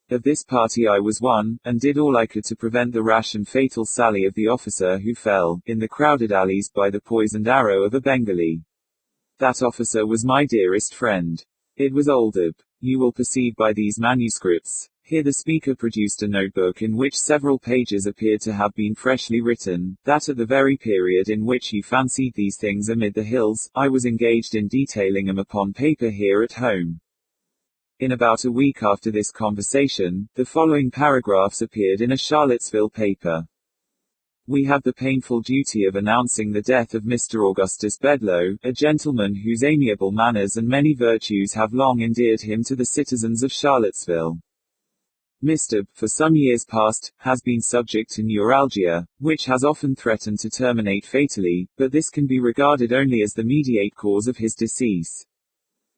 Of this party I was one, and did all I could to prevent the rash and fatal sally of the officer who fell, in the crowded alleys, by the poisoned arrow of a Bengali. That officer was my dearest friend. It was older. You will perceive by these manuscripts. Here the speaker produced a notebook in which several pages appeared to have been freshly written, that at the very period in which you fancied these things amid the hills, I was engaged in detailing them upon paper here at home. In about a week after this conversation, the following paragraphs appeared in a Charlottesville paper. We have the painful duty of announcing the death of Mr. Augustus Bedloe, a gentleman whose amiable manners and many virtues have long endeared him to the citizens of Charlottesville. Mr. for some years past, has been subject to neuralgia, which has often threatened to terminate fatally, but this can be regarded only as the mediate cause of his decease.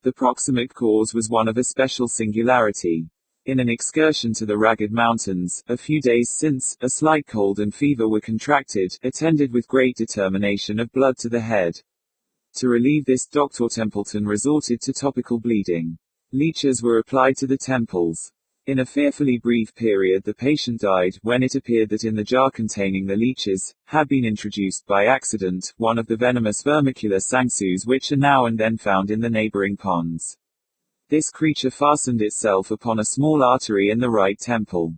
The proximate cause was one of especial singularity. In an excursion to the Ragged Mountains, a few days since, a slight cold and fever were contracted, attended with great determination of blood to the head. To relieve this, Dr. Templeton resorted to topical bleeding. Leeches were applied to the temples. In a fearfully brief period the patient died, when it appeared that in the jar containing the leeches, had been introduced by accident, one of the venomous vermicular sangsues which are now and then found in the neighboring ponds. This creature fastened itself upon a small artery in the right temple.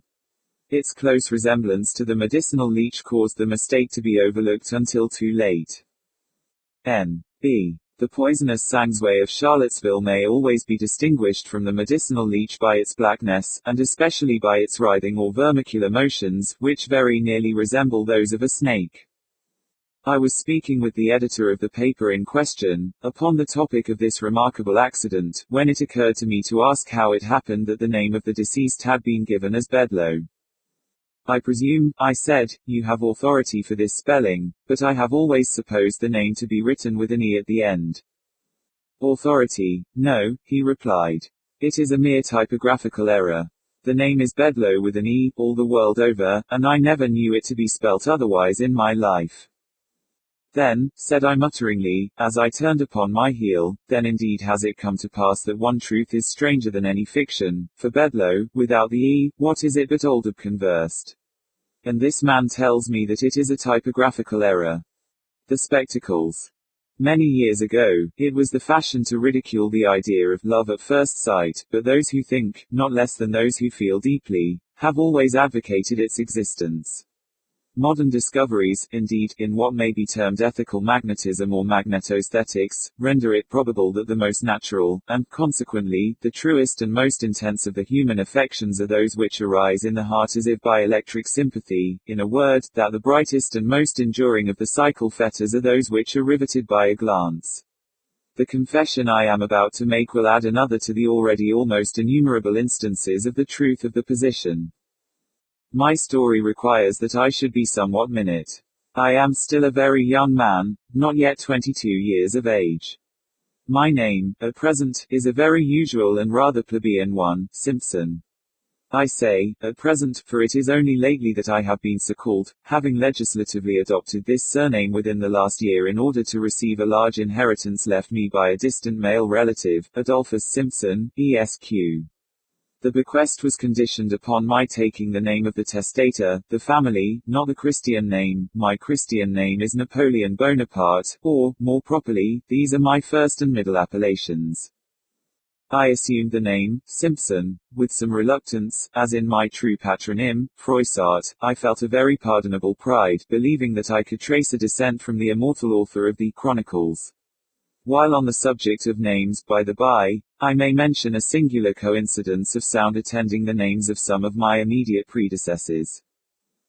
Its close resemblance to the medicinal leech caused the mistake to be overlooked until too late. N.B. The poisonous sangsway of Charlottesville may always be distinguished from the medicinal leech by its blackness, and especially by its writhing or vermicular motions, which very nearly resemble those of a snake. I was speaking with the editor of the paper in question, upon the topic of this remarkable accident, when it occurred to me to ask how it happened that the name of the deceased had been given as Bedloe. I presume, I said, you have authority for this spelling, but I have always supposed the name to be written with an E at the end. Authority? No, he replied. It is a mere typographical error. The name is Bedloe with an E, all the world over, and I never knew it to be spelt otherwise in my life. Then, said I mutteringly, as I turned upon my heel, then indeed has it come to pass that one truth is stranger than any fiction, for Bedloe, without the E, what is it but Oldham conversed? And this man tells me that it is a typographical error. The spectacles. Many years ago, it was the fashion to ridicule the idea of love at first sight, but those who think, not less than those who feel deeply, have always advocated its existence. Modern discoveries, indeed, in what may be termed ethical magnetism or magnetosthetics, render it probable that the most natural, and, consequently, the truest and most intense of the human affections are those which arise in the heart as if by electric sympathy, in a word, that the brightest and most enduring of the psychal fetters are those which are riveted by a glance. The confession I am about to make will add another to the already almost innumerable instances of the truth of the position. My story requires that I should be somewhat minute. I am still a very young man, not yet 22 years of age. My name, at present, is a very usual and rather plebeian one, Simpson. I say, at present, for it is only lately that I have been so called, having legislatively adopted this surname within the last year in order to receive a large inheritance left me by a distant male relative, Adolphus Simpson, Esq. The bequest was conditioned upon my taking the name of the testator, the family, not the Christian name. My Christian name is Napoleon Bonaparte, or, more properly, these are my first and middle appellations. I assumed the name, Simpson, with some reluctance, as in my true patronym, Froissart. I felt a very pardonable pride, believing that I could trace a descent from the immortal author of the Chronicles. While on the subject of names, by the by, I may mention a singular coincidence of sound attending the names of some of my immediate predecessors.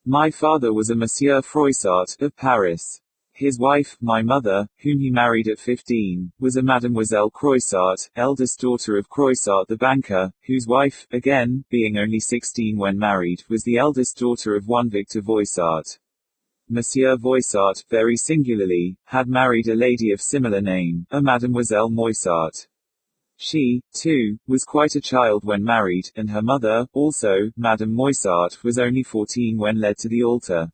My father was a Monsieur Froissart, of Paris. His wife, my mother, whom he married at 15, was a Mademoiselle Croissart, eldest daughter of Croissart the banker, whose wife, again, being only 16 when married, was the eldest daughter of one Victor Voissart. Monsieur Voissart, very singularly, had married a lady of similar name, a Mademoiselle Moissart. She, too, was quite a child when married, and her mother, also, Madame Moissart, was only 14 when led to the altar.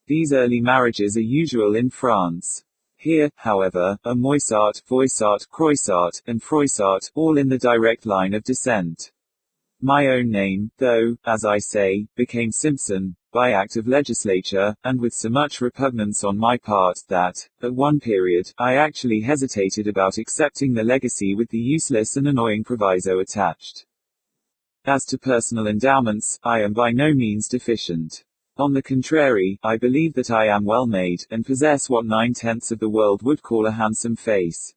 These early marriages are usual in France. Here, however, are Moissart, Voissart, Croissart, and Froissart, all in the direct line of descent. My own name, though, as I say, became Simpson, by act of legislature, and with so much repugnance on my part, that, at one period, I actually hesitated about accepting the legacy with the useless and annoying proviso attached. As to personal endowments, I am by no means deficient. On the contrary, I believe that I am well made, and possess what 9/10 of the world would call a handsome face.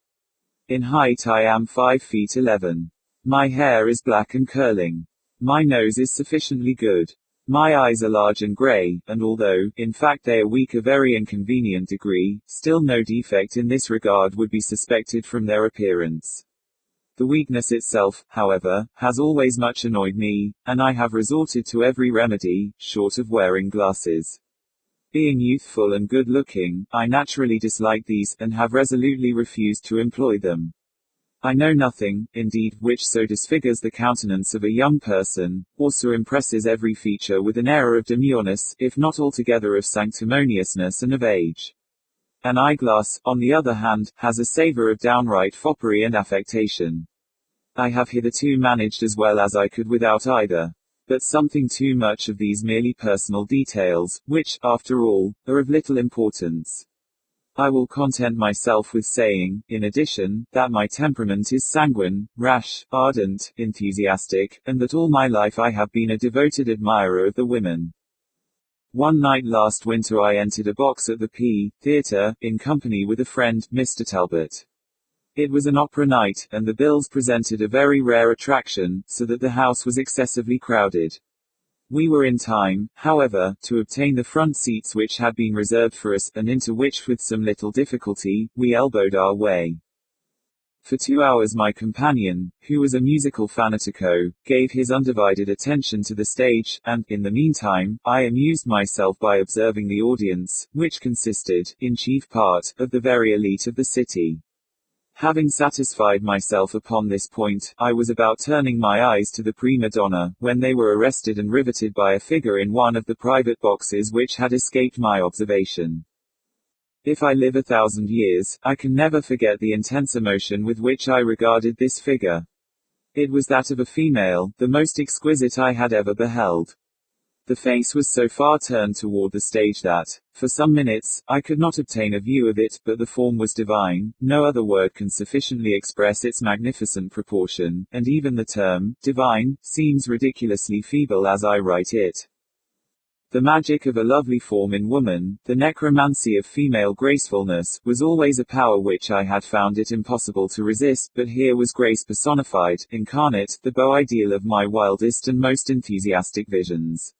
In height I am 5 feet 11. My hair is black and curling. My nose is sufficiently good. My eyes are large and grey, and although, in fact they are weak a very inconvenient degree, still no defect in this regard would be suspected from their appearance. The weakness itself, however, has always much annoyed me, and I have resorted to every remedy, short of wearing glasses. Being youthful and good-looking, I naturally dislike these, and have resolutely refused to employ them. I know nothing, indeed, which so disfigures the countenance of a young person, or so impresses every feature with an air of demureness, if not altogether of sanctimoniousness and of age. An eyeglass, on the other hand, has a savour of downright foppery and affectation. I have hitherto managed as well as I could without either. But something too much of these merely personal details, which, after all, are of little importance. I will content myself with saying, in addition, that my temperament is sanguine, rash, ardent, enthusiastic, and that all my life I have been a devoted admirer of the women. One night last winter I entered a box at the Theatre, in company with a friend, Mr. Talbot. It was an opera night, and the bills presented a very rare attraction, so that the house was excessively crowded. We were in time, however, to obtain the front seats which had been reserved for us, and into which with some little difficulty, we elbowed our way. For 2 hours my companion, who was a musical fanatico, gave his undivided attention to the stage, and, in the meantime, I amused myself by observing the audience, which consisted, in chief part, of the very elite of the city. Having satisfied myself upon this point, I was about turning my eyes to the prima donna, when they were arrested and riveted by a figure in one of the private boxes which had escaped my observation. If I live 1,000 years, I can never forget the intense emotion with which I regarded this figure. It was that of a female, the most exquisite I had ever beheld. The face was so far turned toward the stage that, for some minutes, I could not obtain a view of it, but the form was divine, no other word can sufficiently express its magnificent proportion, and even the term, divine, seems ridiculously feeble as I write it. The magic of a lovely form in woman, the necromancy of female gracefulness, was always a power which I had found it impossible to resist, but here was grace personified, incarnate, the beau ideal of my wildest and most enthusiastic visions.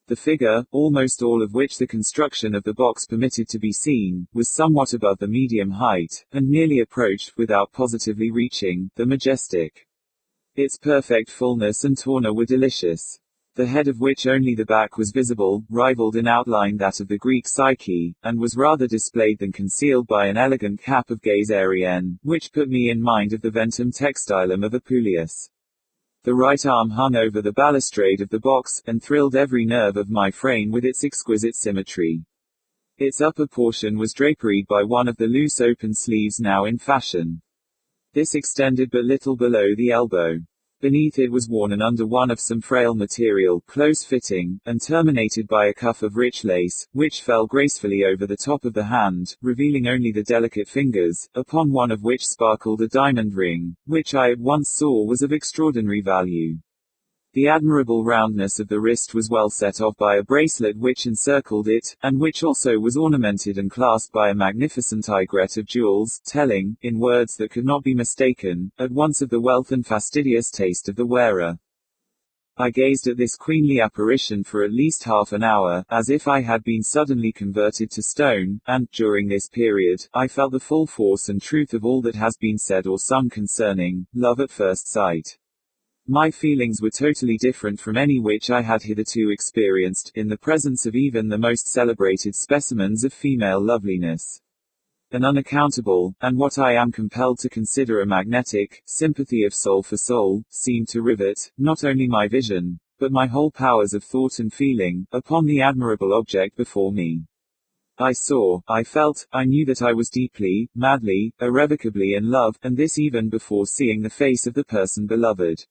The figure, almost all of which the construction of the box permitted to be seen, was somewhat above the medium height, and nearly approached, without positively reaching, the majestic. Its perfect fullness and tournure were delicious. The head of which only the back was visible, rivaled in outline that of the Greek Psyche, and was rather displayed than concealed by an elegant cap of gaze aérienne, which put me in mind of the ventum textilum of Apuleius. The right arm hung over the balustrade of the box, and thrilled every nerve of my frame with its exquisite symmetry. Its upper portion was draperied by one of the loose open sleeves now in fashion. This extended but little below the elbow. Beneath it was worn an under one of some frail material, close-fitting, and terminated by a cuff of rich lace, which fell gracefully over the top of the hand, revealing only the delicate fingers, upon one of which sparkled a diamond ring, which I at once saw was of extraordinary value. The admirable roundness of the wrist was well set off by a bracelet which encircled it, and which also was ornamented and clasped by a magnificent aigrette of jewels, telling, in words that could not be mistaken, at once of the wealth and fastidious taste of the wearer. I gazed at this queenly apparition for at least half an hour, as if I had been suddenly converted to stone, and, during this period, I felt the full force and truth of all that has been said or sung concerning love at first sight. My feelings were totally different from any which I had hitherto experienced, in the presence of even the most celebrated specimens of female loveliness. An unaccountable, and what I am compelled to consider a magnetic, sympathy of soul for soul, seemed to rivet, not only my vision, but my whole powers of thought and feeling, upon the admirable object before me. I saw, I felt, I knew that I was deeply, madly, irrevocably in love, and this even before seeing the face of the person beloved.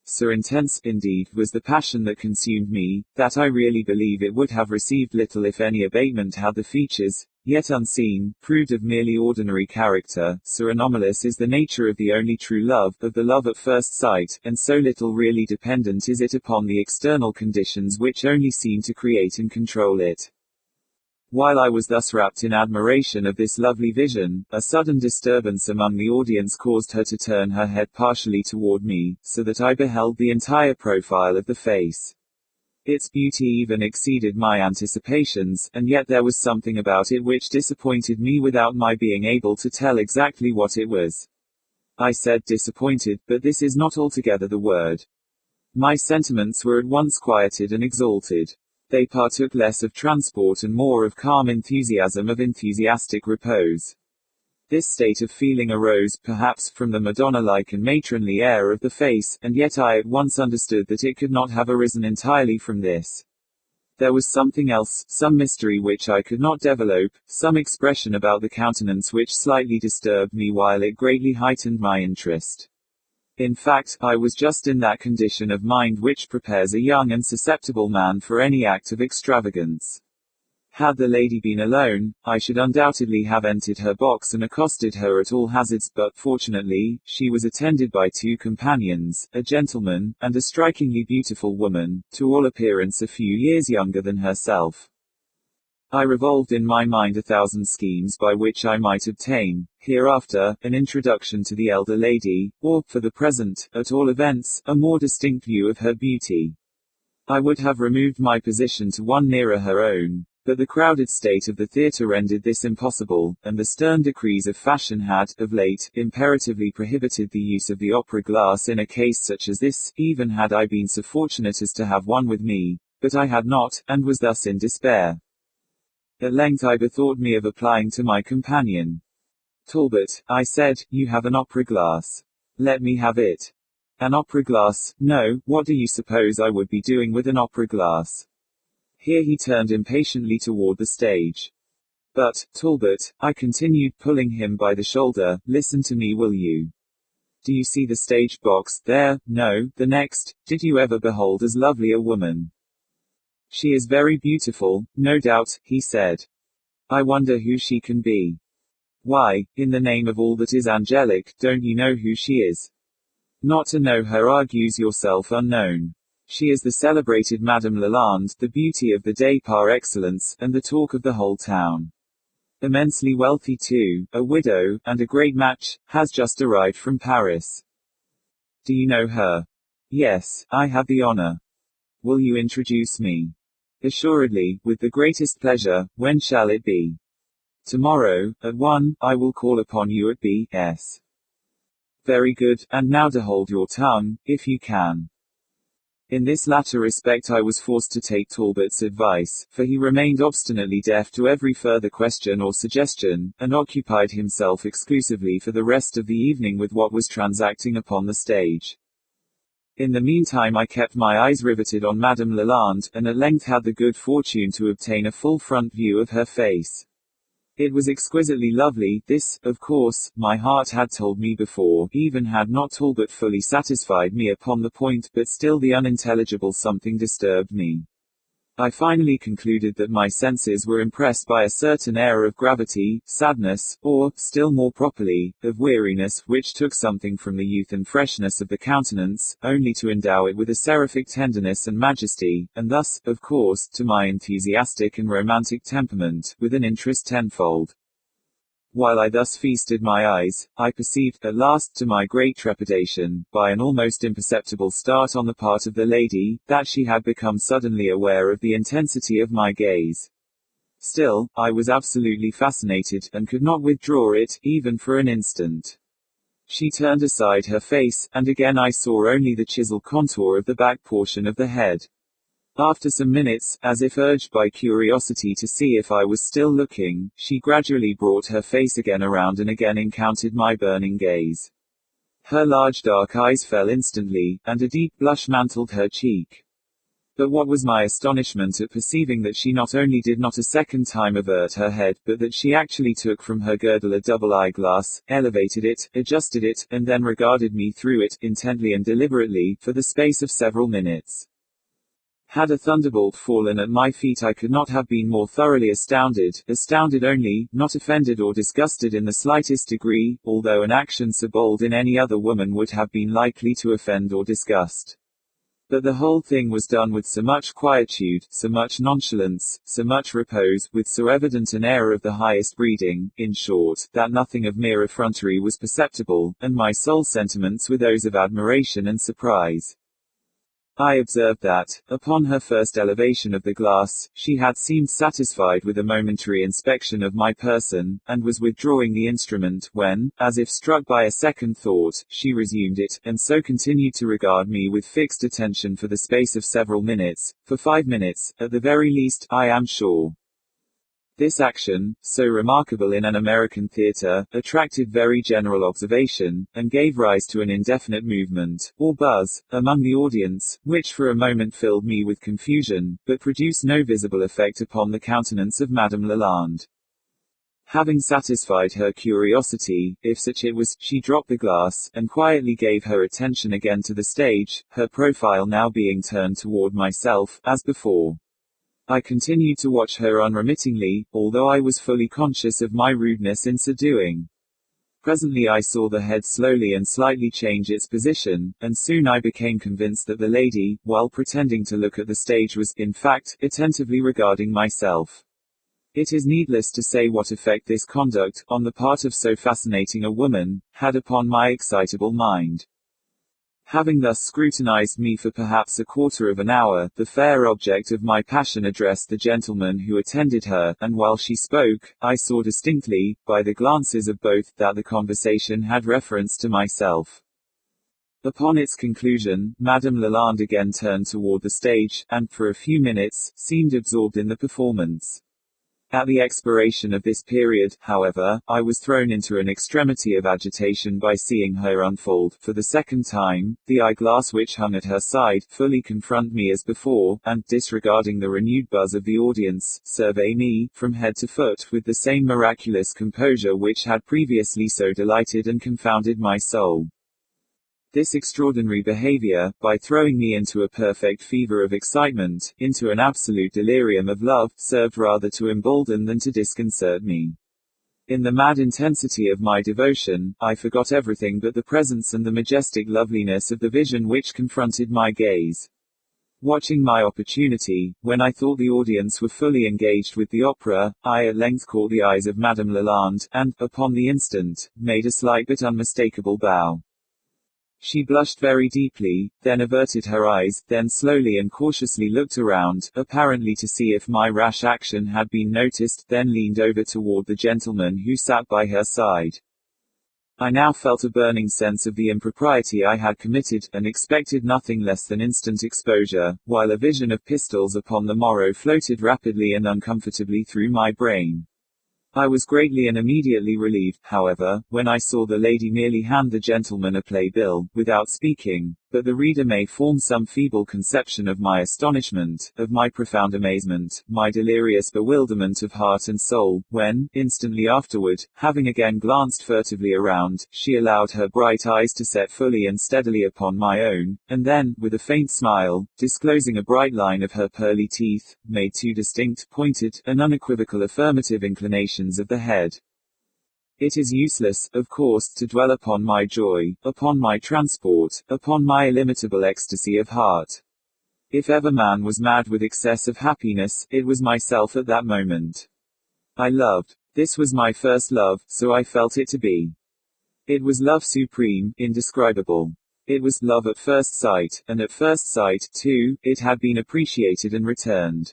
So intense, indeed, was the passion that consumed me, that I really believe it would have received little if any abatement had the features, yet unseen, proved of merely ordinary character. So anomalous is the nature of the only true love, of the love at first sight, and so little really dependent is it upon the external conditions which only seem to create and control it. While I was thus wrapped in admiration of this lovely vision, a sudden disturbance among the audience caused her to turn her head partially toward me, so that I beheld the entire profile of the face. Its beauty even exceeded my anticipations, and yet there was something about it which disappointed me without my being able to tell exactly what it was. I said disappointed, but this is not altogether the word. My sentiments were at once quieted and exalted. They partook less of transport and more of calm enthusiasm, of enthusiastic repose. This state of feeling arose, perhaps, from the Madonna-like and matronly air of the face, and yet I at once understood that it could not have arisen entirely from this. There was something else, some mystery which I could not develop, some expression about the countenance which slightly disturbed me while it greatly heightened my interest. In fact, I was just in that condition of mind which prepares a young and susceptible man for any act of extravagance. Had the lady been alone, I should undoubtedly have entered her box and accosted her at all hazards, but, fortunately, she was attended by two companions, a gentleman, and a strikingly beautiful woman, to all appearance a few years younger than herself. I revolved in my mind 1,000 schemes by which I might obtain, hereafter, an introduction to the elder lady, or, for the present, at all events, a more distinct view of her beauty. I would have removed my position to one nearer her own, but the crowded state of the theatre rendered this impossible, and the stern decrees of fashion had, of late, imperatively prohibited the use of the opera glass in a case such as this, even had I been so fortunate as to have one with me, but I had not, and was thus in despair. At length I bethought me of applying to my companion. "Talbot," I said, "you have an opera glass. Let me have it." "An opera glass? No, what do you suppose I would be doing with an opera glass?" Here he turned impatiently toward the stage. "But, Talbot," I continued, pulling him by the shoulder, "listen to me, will you? Do you see the stage box, there? No, the next. Did you ever behold as lovely a woman?" "She is very beautiful, no doubt," he said. "I wonder who she can be." "Why, in the name of all that is angelic, don't you know who she is?" "Not to know her argues yourself unknown. She is the celebrated Madame Lalande, the beauty of the day par excellence, and the talk of the whole town. Immensely wealthy too, a widow, and a great match, has just arrived from Paris." "Do you know her?" "Yes, I have the honor." "Will you introduce me?" "Assuredly, with the greatest pleasure. When shall it be?" "Tomorrow, at 1, I will call upon you at B.S. "Very good, and now to hold your tongue, if you can." In this latter respect I was forced to take Talbot's advice, for he remained obstinately deaf to every further question or suggestion, and occupied himself exclusively for the rest of the evening with what was transacting upon the stage. In the meantime I kept my eyes riveted on Madame Lalande, and at length had the good fortune to obtain a full front view of her face. It was exquisitely lovely. This, of course, my heart had told me before, even had not Talbot fully satisfied me upon the point, but still the unintelligible something disturbed me. I finally concluded that my senses were impressed by a certain air of gravity, sadness, or, still more properly, of weariness, which took something from the youth and freshness of the countenance, only to endow it with a seraphic tenderness and majesty, and thus, of course, to my enthusiastic and romantic temperament, with an interest tenfold. While I thus feasted my eyes, I perceived, at last, to my great trepidation, by an almost imperceptible start on the part of the lady, that she had become suddenly aware of the intensity of my gaze. Still, I was absolutely fascinated, and could not withdraw it, even for an instant. She turned aside her face, and again I saw only the chiseled contour of the back portion of the head. After some minutes, as if urged by curiosity to see if I was still looking, she gradually brought her face again around and again encountered my burning gaze. Her large dark eyes fell instantly, and a deep blush mantled her cheek. But what was my astonishment at perceiving that she not only did not a second time avert her head, but that she actually took from her girdle a double eyeglass, elevated it, adjusted it, and then regarded me through it, intently and deliberately, for the space of several minutes. Had a thunderbolt fallen at my feet, I could not have been more thoroughly astounded only, not offended or disgusted in the slightest degree, although an action so bold in any other woman would have been likely to offend or disgust. But the whole thing was done with so much quietude, so much nonchalance, so much repose, with so evident an air of the highest breeding, in short, that nothing of mere effrontery was perceptible, and my sole sentiments were those of admiration and surprise. I observed that, upon her first elevation of the glass, she had seemed satisfied with a momentary inspection of my person, and was withdrawing the instrument, when, as if struck by a second thought, she resumed it, and so continued to regard me with fixed attention for the space of several minutes, for 5 minutes, at the very least, I am sure. This action, so remarkable in an American theater, attracted very general observation, and gave rise to an indefinite movement, or buzz, among the audience, which for a moment filled me with confusion, but produced no visible effect upon the countenance of Madame Lalande. Having satisfied her curiosity, if such it was, she dropped the glass, and quietly gave her attention again to the stage, her profile now being turned toward myself, as before. I continued to watch her unremittingly, although I was fully conscious of my rudeness in so doing. Presently I saw the head slowly and slightly change its position, and soon I became convinced that the lady, while pretending to look at the stage, was, in fact, attentively regarding myself. It is needless to say what effect this conduct, on the part of so fascinating a woman, had upon my excitable mind. Having thus scrutinized me for perhaps a quarter of an hour, the fair object of my passion addressed the gentleman who attended her, and while she spoke, I saw distinctly, by the glances of both, that the conversation had reference to myself. Upon its conclusion, Madame Lalande again turned toward the stage, and, for a few minutes, seemed absorbed in the performance. At the expiration of this period, however, I was thrown into an extremity of agitation by seeing her unfold, for the second time, the eyeglass which hung at her side, fully confront me as before, and, disregarding the renewed buzz of the audience, survey me, from head to foot, with the same miraculous composure which had previously so delighted and confounded my soul. This extraordinary behavior, by throwing me into a perfect fever of excitement, into an absolute delirium of love, served rather to embolden than to disconcert me. In the mad intensity of my devotion, I forgot everything but the presence and the majestic loveliness of the vision which confronted my gaze. Watching my opportunity, when I thought the audience were fully engaged with the opera, I at length caught the eyes of Madame Lalande, and, upon the instant, made a slight but unmistakable bow. She blushed very deeply, then averted her eyes, then slowly and cautiously looked around, apparently to see if my rash action had been noticed, then leaned over toward the gentleman who sat by her side. I now felt a burning sense of the impropriety I had committed, and expected nothing less than instant exposure, while a vision of pistols upon the morrow floated rapidly and uncomfortably through my brain. I was greatly and immediately relieved, however, when I saw the lady merely hand the gentleman a play-bill, without speaking, but the reader may form some feeble conception of my astonishment, of my profound amazement, my delirious bewilderment of heart and soul, when, instantly afterward, having again glanced furtively around, she allowed her bright eyes to set fully and steadily upon my own, and then, with a faint smile, disclosing a bright line of her pearly teeth, made two distinct, pointed, and unequivocal affirmative inclinations of the head. It is useless, of course, to dwell upon my joy, upon my transport, upon my illimitable ecstasy of heart. If ever man was mad with excess of happiness, it was myself at that moment. I loved. This was my first love, so I felt it to be. It was love supreme, indescribable. It was love at first sight, and at first sight, too, it had been appreciated and returned.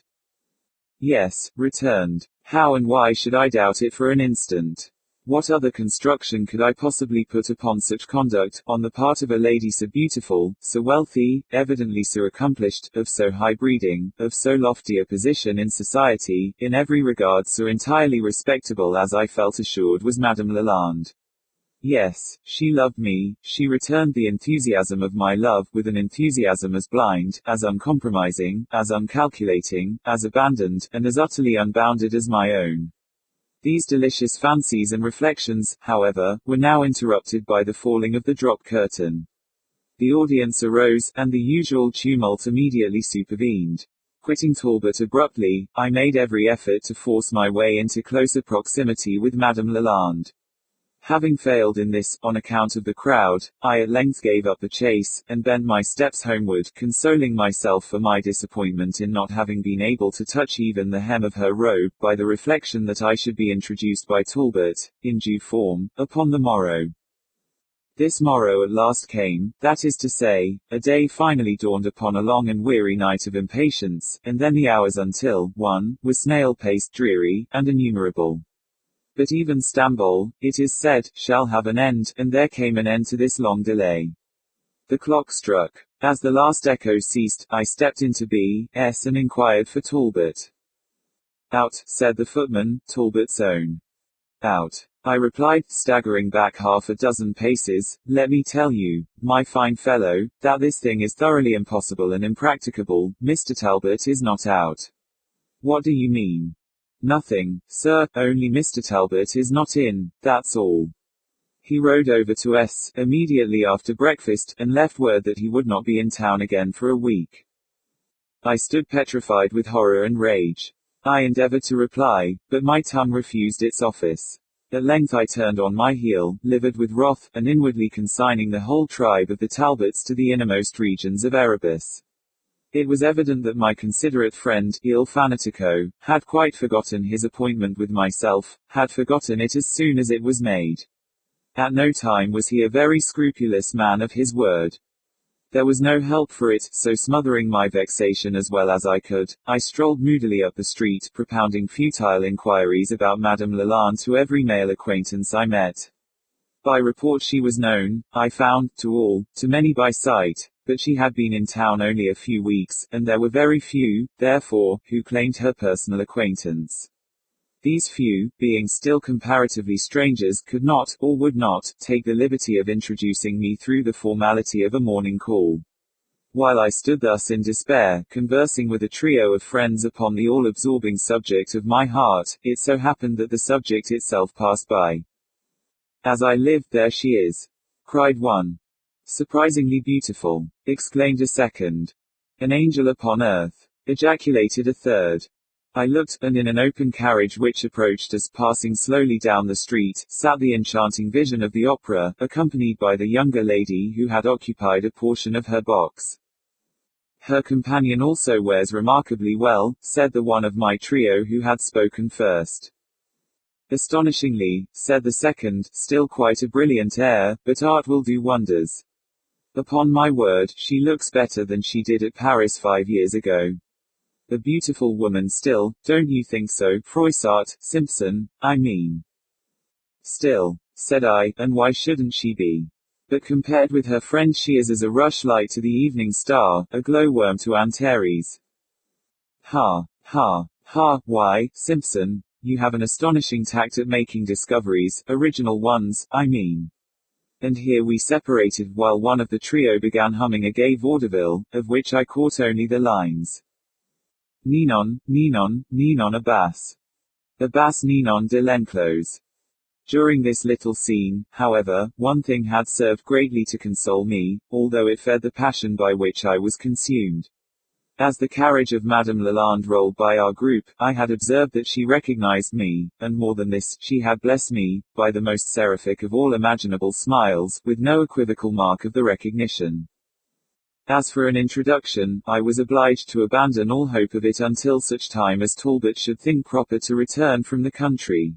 Yes, returned. How and why should I doubt it for an instant? What other construction could I possibly put upon such conduct, on the part of a lady so beautiful, so wealthy, evidently so accomplished, of so high breeding, of so lofty a position in society, in every regard so entirely respectable as I felt assured was Madame Lalande? Yes, she loved me, she returned the enthusiasm of my love with an enthusiasm as blind, as uncompromising, as uncalculating, as abandoned, and as utterly unbounded as my own. These delicious fancies and reflections, however, were now interrupted by the falling of the drop curtain. The audience arose, and the usual tumult immediately supervened. Quitting Talbot abruptly, I made every effort to force my way into closer proximity with Madame Lalande. Having failed in this, on account of the crowd, I at length gave up the chase, and bent my steps homeward, consoling myself for my disappointment in not having been able to touch even the hem of her robe, by the reflection that I should be introduced by Talbot, in due form, upon the morrow. This morrow at last came, that is to say, a day finally dawned upon a long and weary night of impatience, and then the hours until one were snail-paced, dreary, and innumerable. But even Stambol, it is said, shall have an end, and there came an end to this long delay. The clock struck. As the last echo ceased, I stepped into B.S. and inquired for Talbot. Out, said the footman, Talbot's own. Out, I replied, staggering back half a dozen paces. Let me tell you, my fine fellow, that this thing is thoroughly impossible and impracticable. Mr. Talbot is not out. What do you mean? Nothing, sir, only Mr. Talbot is not in, that's all. He rode over to S. immediately after breakfast, and left word that he would not be in town again for a week. I stood petrified with horror and rage. I endeavored to reply, but my tongue refused its office. At length I turned on my heel, livid with wrath, and inwardly consigning the whole tribe of the Talbots to the innermost regions of Erebus. It was evident that my considerate friend, Il Fanatico, had quite forgotten his appointment with myself, had forgotten it as soon as it was made. At no time was he a very scrupulous man of his word. There was no help for it, so smothering my vexation as well as I could, I strolled moodily up the street, propounding futile inquiries about Madame Lalande to every male acquaintance I met. By report she was known, I found, to all, to many by sight, but she had been in town only a few weeks, and there were very few, therefore, who claimed her personal acquaintance. These few, being still comparatively strangers, could not, or would not, take the liberty of introducing me through the formality of a morning call. While I stood thus in despair, conversing with a trio of friends upon the all-absorbing subject of my heart, it so happened that the subject itself passed by. As I live, there she is! Cried one. Surprisingly beautiful! Exclaimed a second. An angel upon earth! Ejaculated a third. I looked, and in an open carriage which approached us passing slowly down the street, sat the enchanting vision of the opera, accompanied by the younger lady who had occupied a portion of her box. Her companion also wears remarkably well, said the one of my trio who had spoken first. Astonishingly, said the second, still quite a brilliant air, but art will do wonders. Upon my word, she looks better than she did at Paris 5 years ago. A beautiful woman still, don't you think so, Froissart, Simpson, I mean? Still, said I, and why shouldn't she be? But compared with her friend she is as a rushlight to the evening star, a glowworm to Antares. Ha, ha, ha, why, Simpson, you have an astonishing tact at making discoveries, original ones, I mean. And here we separated while one of the trio began humming a gay vaudeville, of which I caught only the lines. Ninon, Ninon, Ninon a bass. A bass Ninon de l'enclos. During this little scene, however, one thing had served greatly to console me, although it fed the passion by which I was consumed. As the carriage of Madame Lalande rolled by our group, I had observed that she recognized me, and more than this, she had blessed me, by the most seraphic of all imaginable smiles, with no equivocal mark of the recognition. As for an introduction, I was obliged to abandon all hope of it until such time as Talbot should think proper to return from the country.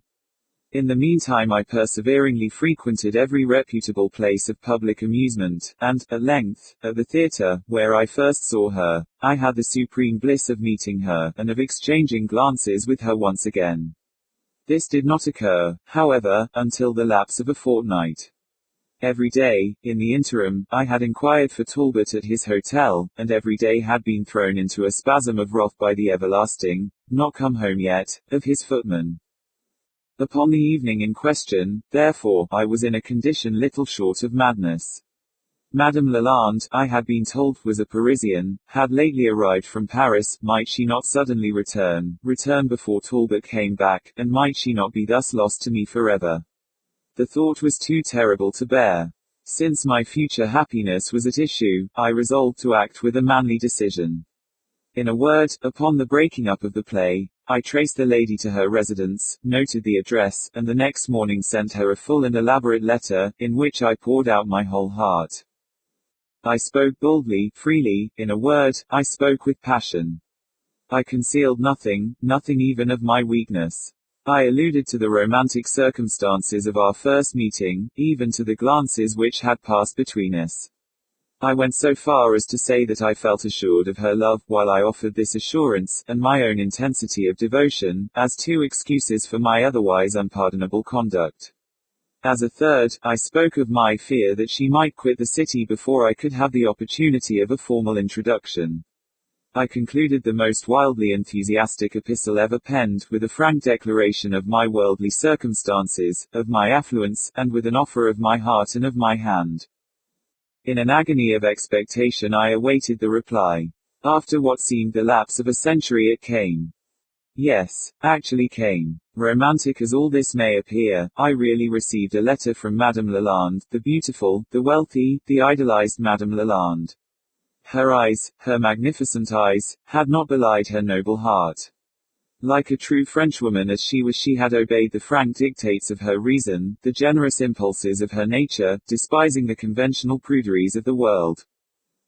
In the meantime I perseveringly frequented every reputable place of public amusement, and, at length, at the theatre, where I first saw her, I had the supreme bliss of meeting her, and of exchanging glances with her once again. This did not occur, however, until the lapse of a fortnight. Every day, in the interim, I had inquired for Talbot at his hotel, and every day had been thrown into a spasm of wrath by the everlasting, not come home yet, of his footman. Upon the evening in question, therefore, I was in a condition little short of madness. Madame Lalande, I had been told, was a Parisian, had lately arrived from Paris. Might she not suddenly return before Talbot came back, and might she not be thus lost to me forever? The thought was too terrible to bear. Since my future happiness was at issue, I resolved to act with a manly decision. In a word, upon the breaking up of the play, I traced the lady to her residence, noted the address, and the next morning sent her a full and elaborate letter, in which I poured out my whole heart. I spoke boldly, freely, in a word, I spoke with passion. I concealed nothing, nothing even of my weakness. I alluded to the romantic circumstances of our first meeting, even to the glances which had passed between us. I went so far as to say that I felt assured of her love, while I offered this assurance, and my own intensity of devotion, as two excuses for my otherwise unpardonable conduct. As a third, I spoke of my fear that she might quit the city before I could have the opportunity of a formal introduction. I concluded the most wildly enthusiastic epistle ever penned, with a frank declaration of my worldly circumstances, of my affluence, and with an offer of my heart and of my hand. In an agony of expectation I awaited the reply. After what seemed the lapse of a century it came. Yes, actually came. Romantic as all this may appear, I really received a letter from Madame Lalande, the beautiful, the wealthy, the idolized Madame Lalande. Her eyes, her magnificent eyes, had not belied her noble heart. Like a true Frenchwoman as she was, she had obeyed the frank dictates of her reason, the generous impulses of her nature, despising the conventional pruderies of the world.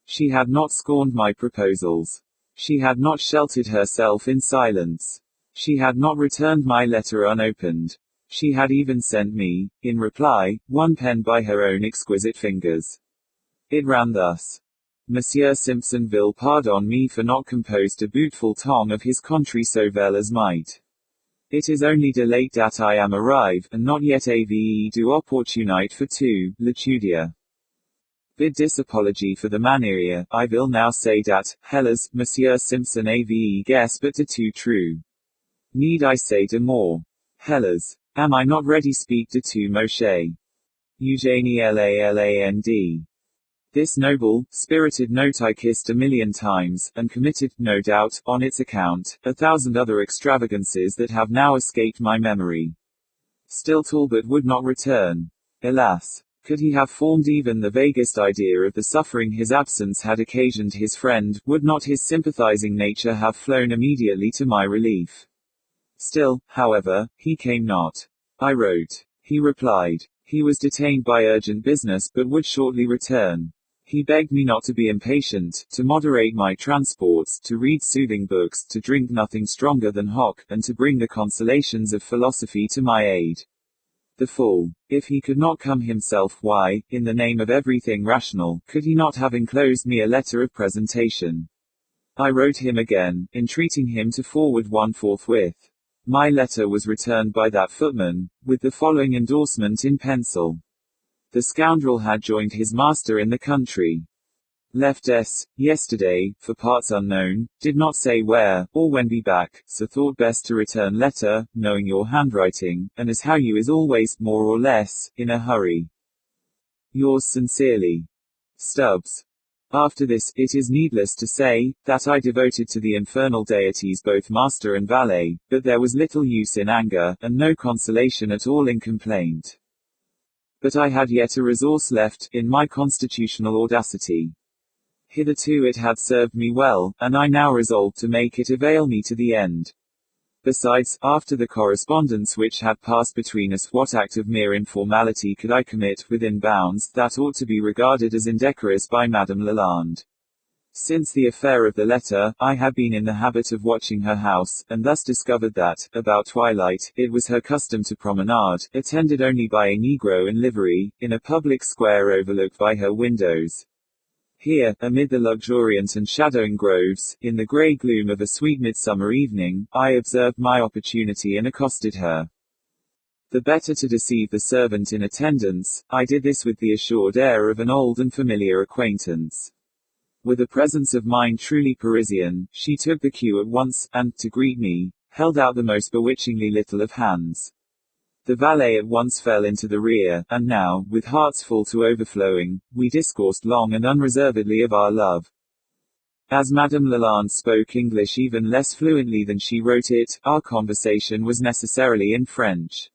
She had not scorned my proposals. She had not sheltered herself in silence. She had not returned my letter unopened. She had even sent me, in reply, one penned by her own exquisite fingers. It ran thus. Monsieur Simpson will pardon me for not compose de boutful tongue of his country so well as might. It is only de late dat I am arrive, and not yet ave du opportunite for to l'étudier. Bid dis apology for the manière, I will now say dat, hélas, Monsieur Simpson ave guess but de too true. Need I say de more? Hélas, am I not ready speak de too Moshe? Eugénie Land. This noble, spirited note I kissed 1,000,000 times, and committed, no doubt, on its account, 1,000 other extravagances that have now escaped my memory. Still Talbot would not return. Alas! Could he have formed even the vaguest idea of the suffering his absence had occasioned his friend, would not his sympathizing nature have flown immediately to my relief? Still, however, he came not. I wrote. He replied. He was detained by urgent business, but would shortly return. He begged me not to be impatient, to moderate my transports, to read soothing books, to drink nothing stronger than hock, and to bring the consolations of philosophy to my aid. The fool! If he could not come himself, why, in the name of everything rational, could he not have enclosed me a letter of presentation? I wrote him again, entreating him to forward one forthwith. My letter was returned by that footman, with the following endorsement in pencil. The scoundrel had joined his master in the country. Left S. yesterday, for parts unknown, did not say where, or when be back, so thought best to return letter, knowing your handwriting, and as how you is always, more or less, in a hurry. Yours sincerely. Stubbs. After this, it is needless to say, that I devoted to the infernal deities both master and valet, but there was little use in anger, and no consolation at all in complaint. But I had yet a resource left, in my constitutional audacity. Hitherto it had served me well, and I now resolved to make it avail me to the end. Besides, after the correspondence which had passed between us, what act of mere informality could I commit, within bounds, that ought to be regarded as indecorous by Madame Lalande? Since the affair of the letter, I had been in the habit of watching her house, and thus discovered that, about twilight, it was her custom to promenade, attended only by a negro in livery, in a public square overlooked by her windows. Here, amid the luxuriant and shadowing groves, in the grey gloom of a sweet midsummer evening, I observed my opportunity and accosted her. The better to deceive the servant in attendance, I did this with the assured air of an old and familiar acquaintance. With a presence of mind truly Parisian, she took the cue at once, and, to greet me, held out the most bewitchingly little of hands. The valet at once fell into the rear, and now, with hearts full to overflowing, we discoursed long and unreservedly of our love. As Madame Lalande spoke English even less fluently than she wrote it, our conversation was necessarily in French.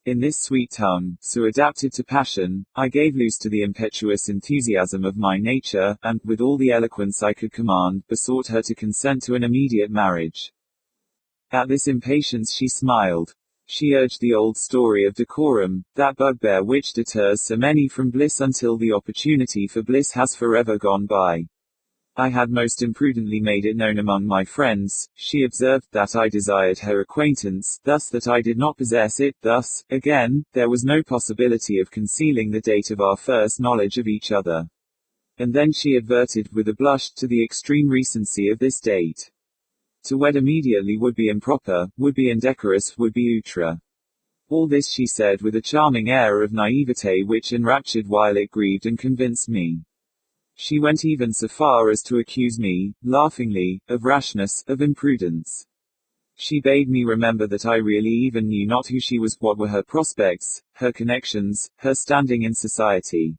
In this sweet tongue, so adapted to passion, I gave loose to the impetuous enthusiasm of my nature, and, with all the eloquence I could command, besought her to consent to an immediate marriage. At this impatience she smiled. She urged the old story of decorum, that bugbear which deters so many from bliss until the opportunity for bliss has forever gone by. I had most imprudently made it known among my friends, she observed, that I desired her acquaintance, thus that I did not possess it, thus, again, there was no possibility of concealing the date of our first knowledge of each other. And then she adverted, with a blush, to the extreme recency of this date. To wed immediately would be improper, would be indecorous, would be outre. All this she said with a charming air of naivete which enraptured while it grieved and convinced me. She went even so far as to accuse me, laughingly, of rashness, of imprudence. She bade me remember that I really even knew not who she was, what were her prospects, her connections, her standing in society.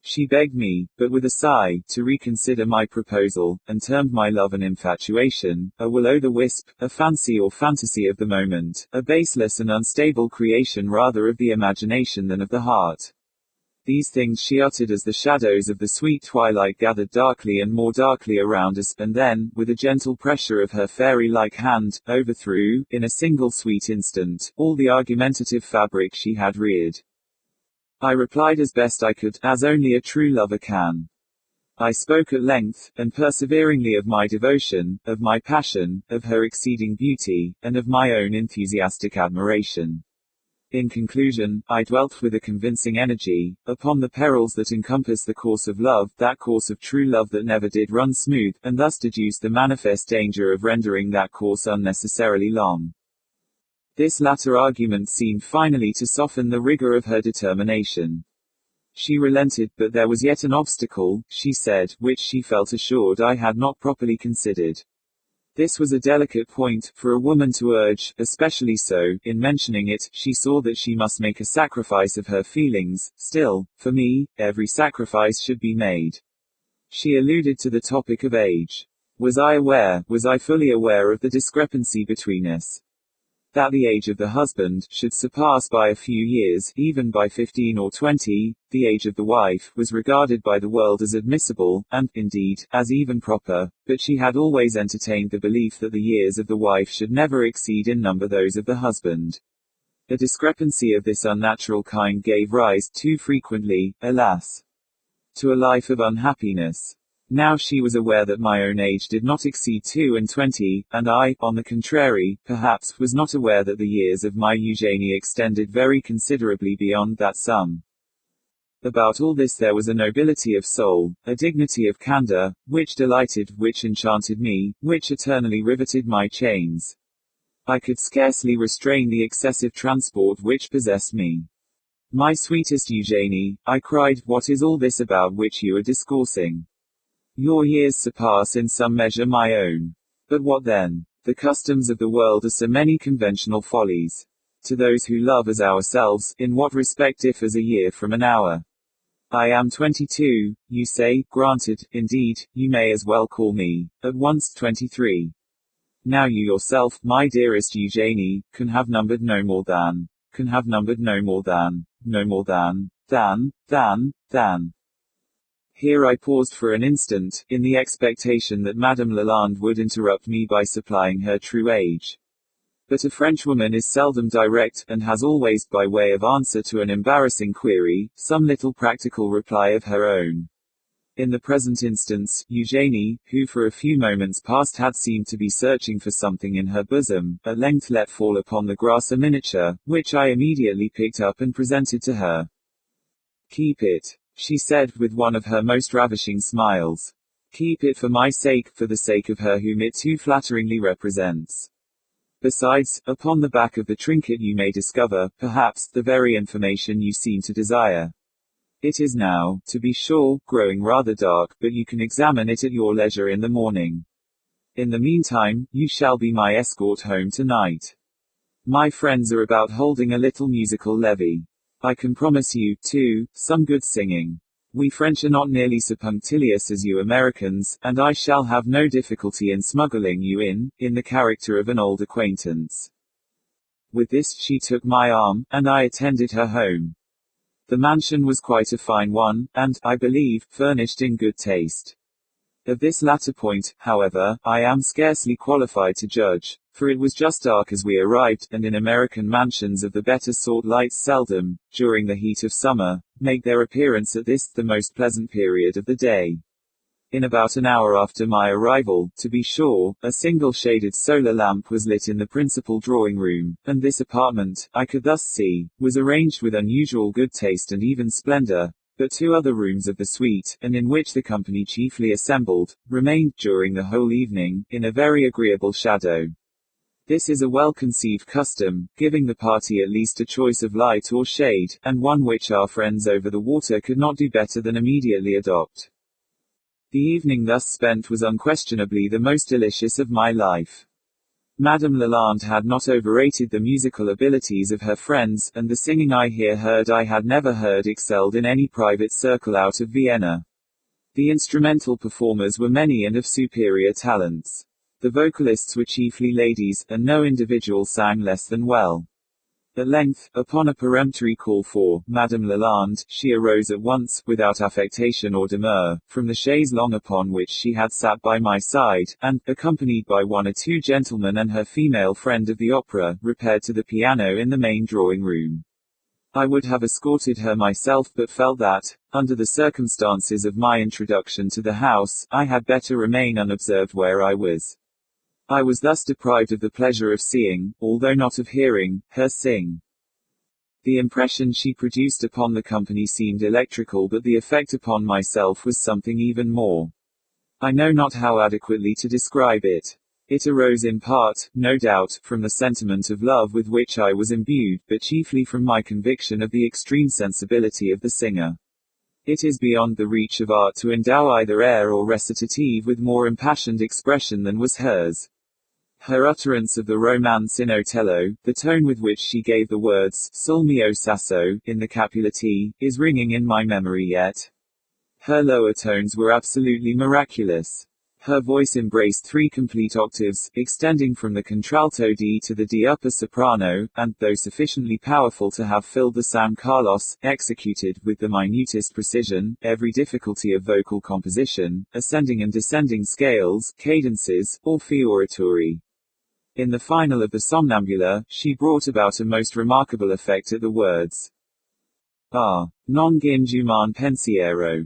She begged me, but with a sigh, to reconsider my proposal, and termed my love an infatuation, a will-o'-the-wisp, a fancy or fantasy of the moment, a baseless and unstable creation rather of the imagination than of the heart. These things she uttered as the shadows of the sweet twilight gathered darkly and more darkly around us, and then, with a gentle pressure of her fairy-like hand, overthrew, in a single sweet instant, all the argumentative fabric she had reared. I replied as best I could, as only a true lover can. I spoke at length, and perseveringly of my devotion, of my passion, of her exceeding beauty, and of my own enthusiastic admiration. In conclusion, I dwelt with a convincing energy upon the perils that encompass the course of love, that course of true love that never did run smooth, and thus deduced the manifest danger of rendering that course unnecessarily long. This latter argument seemed finally to soften the rigor of her determination. She relented, but there was yet an obstacle, she said, which she felt assured I had not properly considered. This was a delicate point, for a woman to urge, especially so, in mentioning it, she saw that she must make a sacrifice of her feelings, still, for me, every sacrifice should be made. She alluded to the topic of age. Was I fully aware of the discrepancy between us? That the age of the husband should surpass by a few years, even by 15 or 20, the age of the wife, was regarded by the world as admissible, and, indeed, as even proper, but she had always entertained the belief that the years of the wife should never exceed in number those of the husband. A discrepancy of this unnatural kind gave rise, too frequently, alas, to a life of unhappiness. Now she was aware that my own age did not exceed 22, and I, on the contrary, perhaps, was not aware that the years of my Eugénie extended very considerably beyond that sum. About all this there was a nobility of soul, a dignity of candor, which delighted, which enchanted me, which eternally riveted my chains. I could scarcely restrain the excessive transport which possessed me. My sweetest Eugénie, I cried, what is all this about which you are discoursing? Your years surpass in some measure my own. But what then? The customs of the world are so many conventional follies. To those who love as ourselves, in what respect differs a year from an hour? I am 22, you say, granted, indeed, you may as well call me, at once, 23. Now you yourself, my dearest Eugénie, can have numbered no more than. Here I paused for an instant, in the expectation that Madame Lalande would interrupt me by supplying her true age. But a Frenchwoman is seldom direct, and has always, by way of answer to an embarrassing query, some little practical reply of her own. In the present instance, Eugénie, who for a few moments past had seemed to be searching for something in her bosom, at length let fall upon the grass a miniature, which I immediately picked up and presented to her. Keep it, she said, with one of her most ravishing smiles. Keep it for my sake, for the sake of her whom it too flatteringly represents. Besides, upon the back of the trinket you may discover, perhaps, the very information you seem to desire. It is now, to be sure, growing rather dark, but you can examine it at your leisure in the morning. In the meantime, you shall be my escort home tonight. My friends are about holding a little musical levee. I can promise you, too, some good singing. We French are not nearly so punctilious as you Americans, and I shall have no difficulty in smuggling you in the character of an old acquaintance." With this, she took my arm, and I attended her home. The mansion was quite a fine one, and, I believe, furnished in good taste. Of this latter point, however, I am scarcely qualified to judge, for it was just dark as we arrived, and in American mansions of the better sort lights seldom, during the heat of summer, make their appearance at this, the most pleasant period of the day. In about an hour after my arrival, to be sure, a single shaded solar lamp was lit in the principal drawing room, and this apartment, I could thus see, was arranged with unusual good taste and even splendor. But 2 other rooms of the suite, and in which the company chiefly assembled, remained, during the whole evening, in a very agreeable shadow. This is a well-conceived custom, giving the party at least a choice of light or shade, and one which our friends over the water could not do better than immediately adopt. The evening thus spent was unquestionably the most delicious of my life. Madame Lalande had not overrated the musical abilities of her friends, and the singing I here heard I had never heard excelled in any private circle out of Vienna. The instrumental performers were many and of superior talents. The vocalists were chiefly ladies, and no individual sang less than well. At length, upon a peremptory call for Madame Lalande, she arose at once, without affectation or demur, from the chaise longue upon which she had sat by my side, and, accompanied by 1 or 2 gentlemen and her female friend of the opera, repaired to the piano in the main drawing room. I would have escorted her myself, but felt that, under the circumstances of my introduction to the house, I had better remain unobserved where I was. I was thus deprived of the pleasure of seeing, although not of hearing, her sing. The impression she produced upon the company seemed electrical, but the effect upon myself was something even more. I know not how adequately to describe it. It arose in part, no doubt, from the sentiment of love with which I was imbued, but chiefly from my conviction of the extreme sensibility of the singer. It is beyond the reach of art to endow either air or recitative with more impassioned expression than was hers. Her utterance of the romance in Otello, the tone with which she gave the words, "Sul mio sasso," in the Capuletti, is ringing in my memory yet. Her lower tones were absolutely miraculous. Her voice embraced 3 complete octaves, extending from the contralto D to the D upper soprano, and, though sufficiently powerful to have filled the San Carlos, executed, with the minutest precision, every difficulty of vocal composition, ascending and descending scales, cadences, or fioritori. In the final of the Somnambula, she brought about a most remarkable effect at the words, "Ah, non ginjuman pensiero."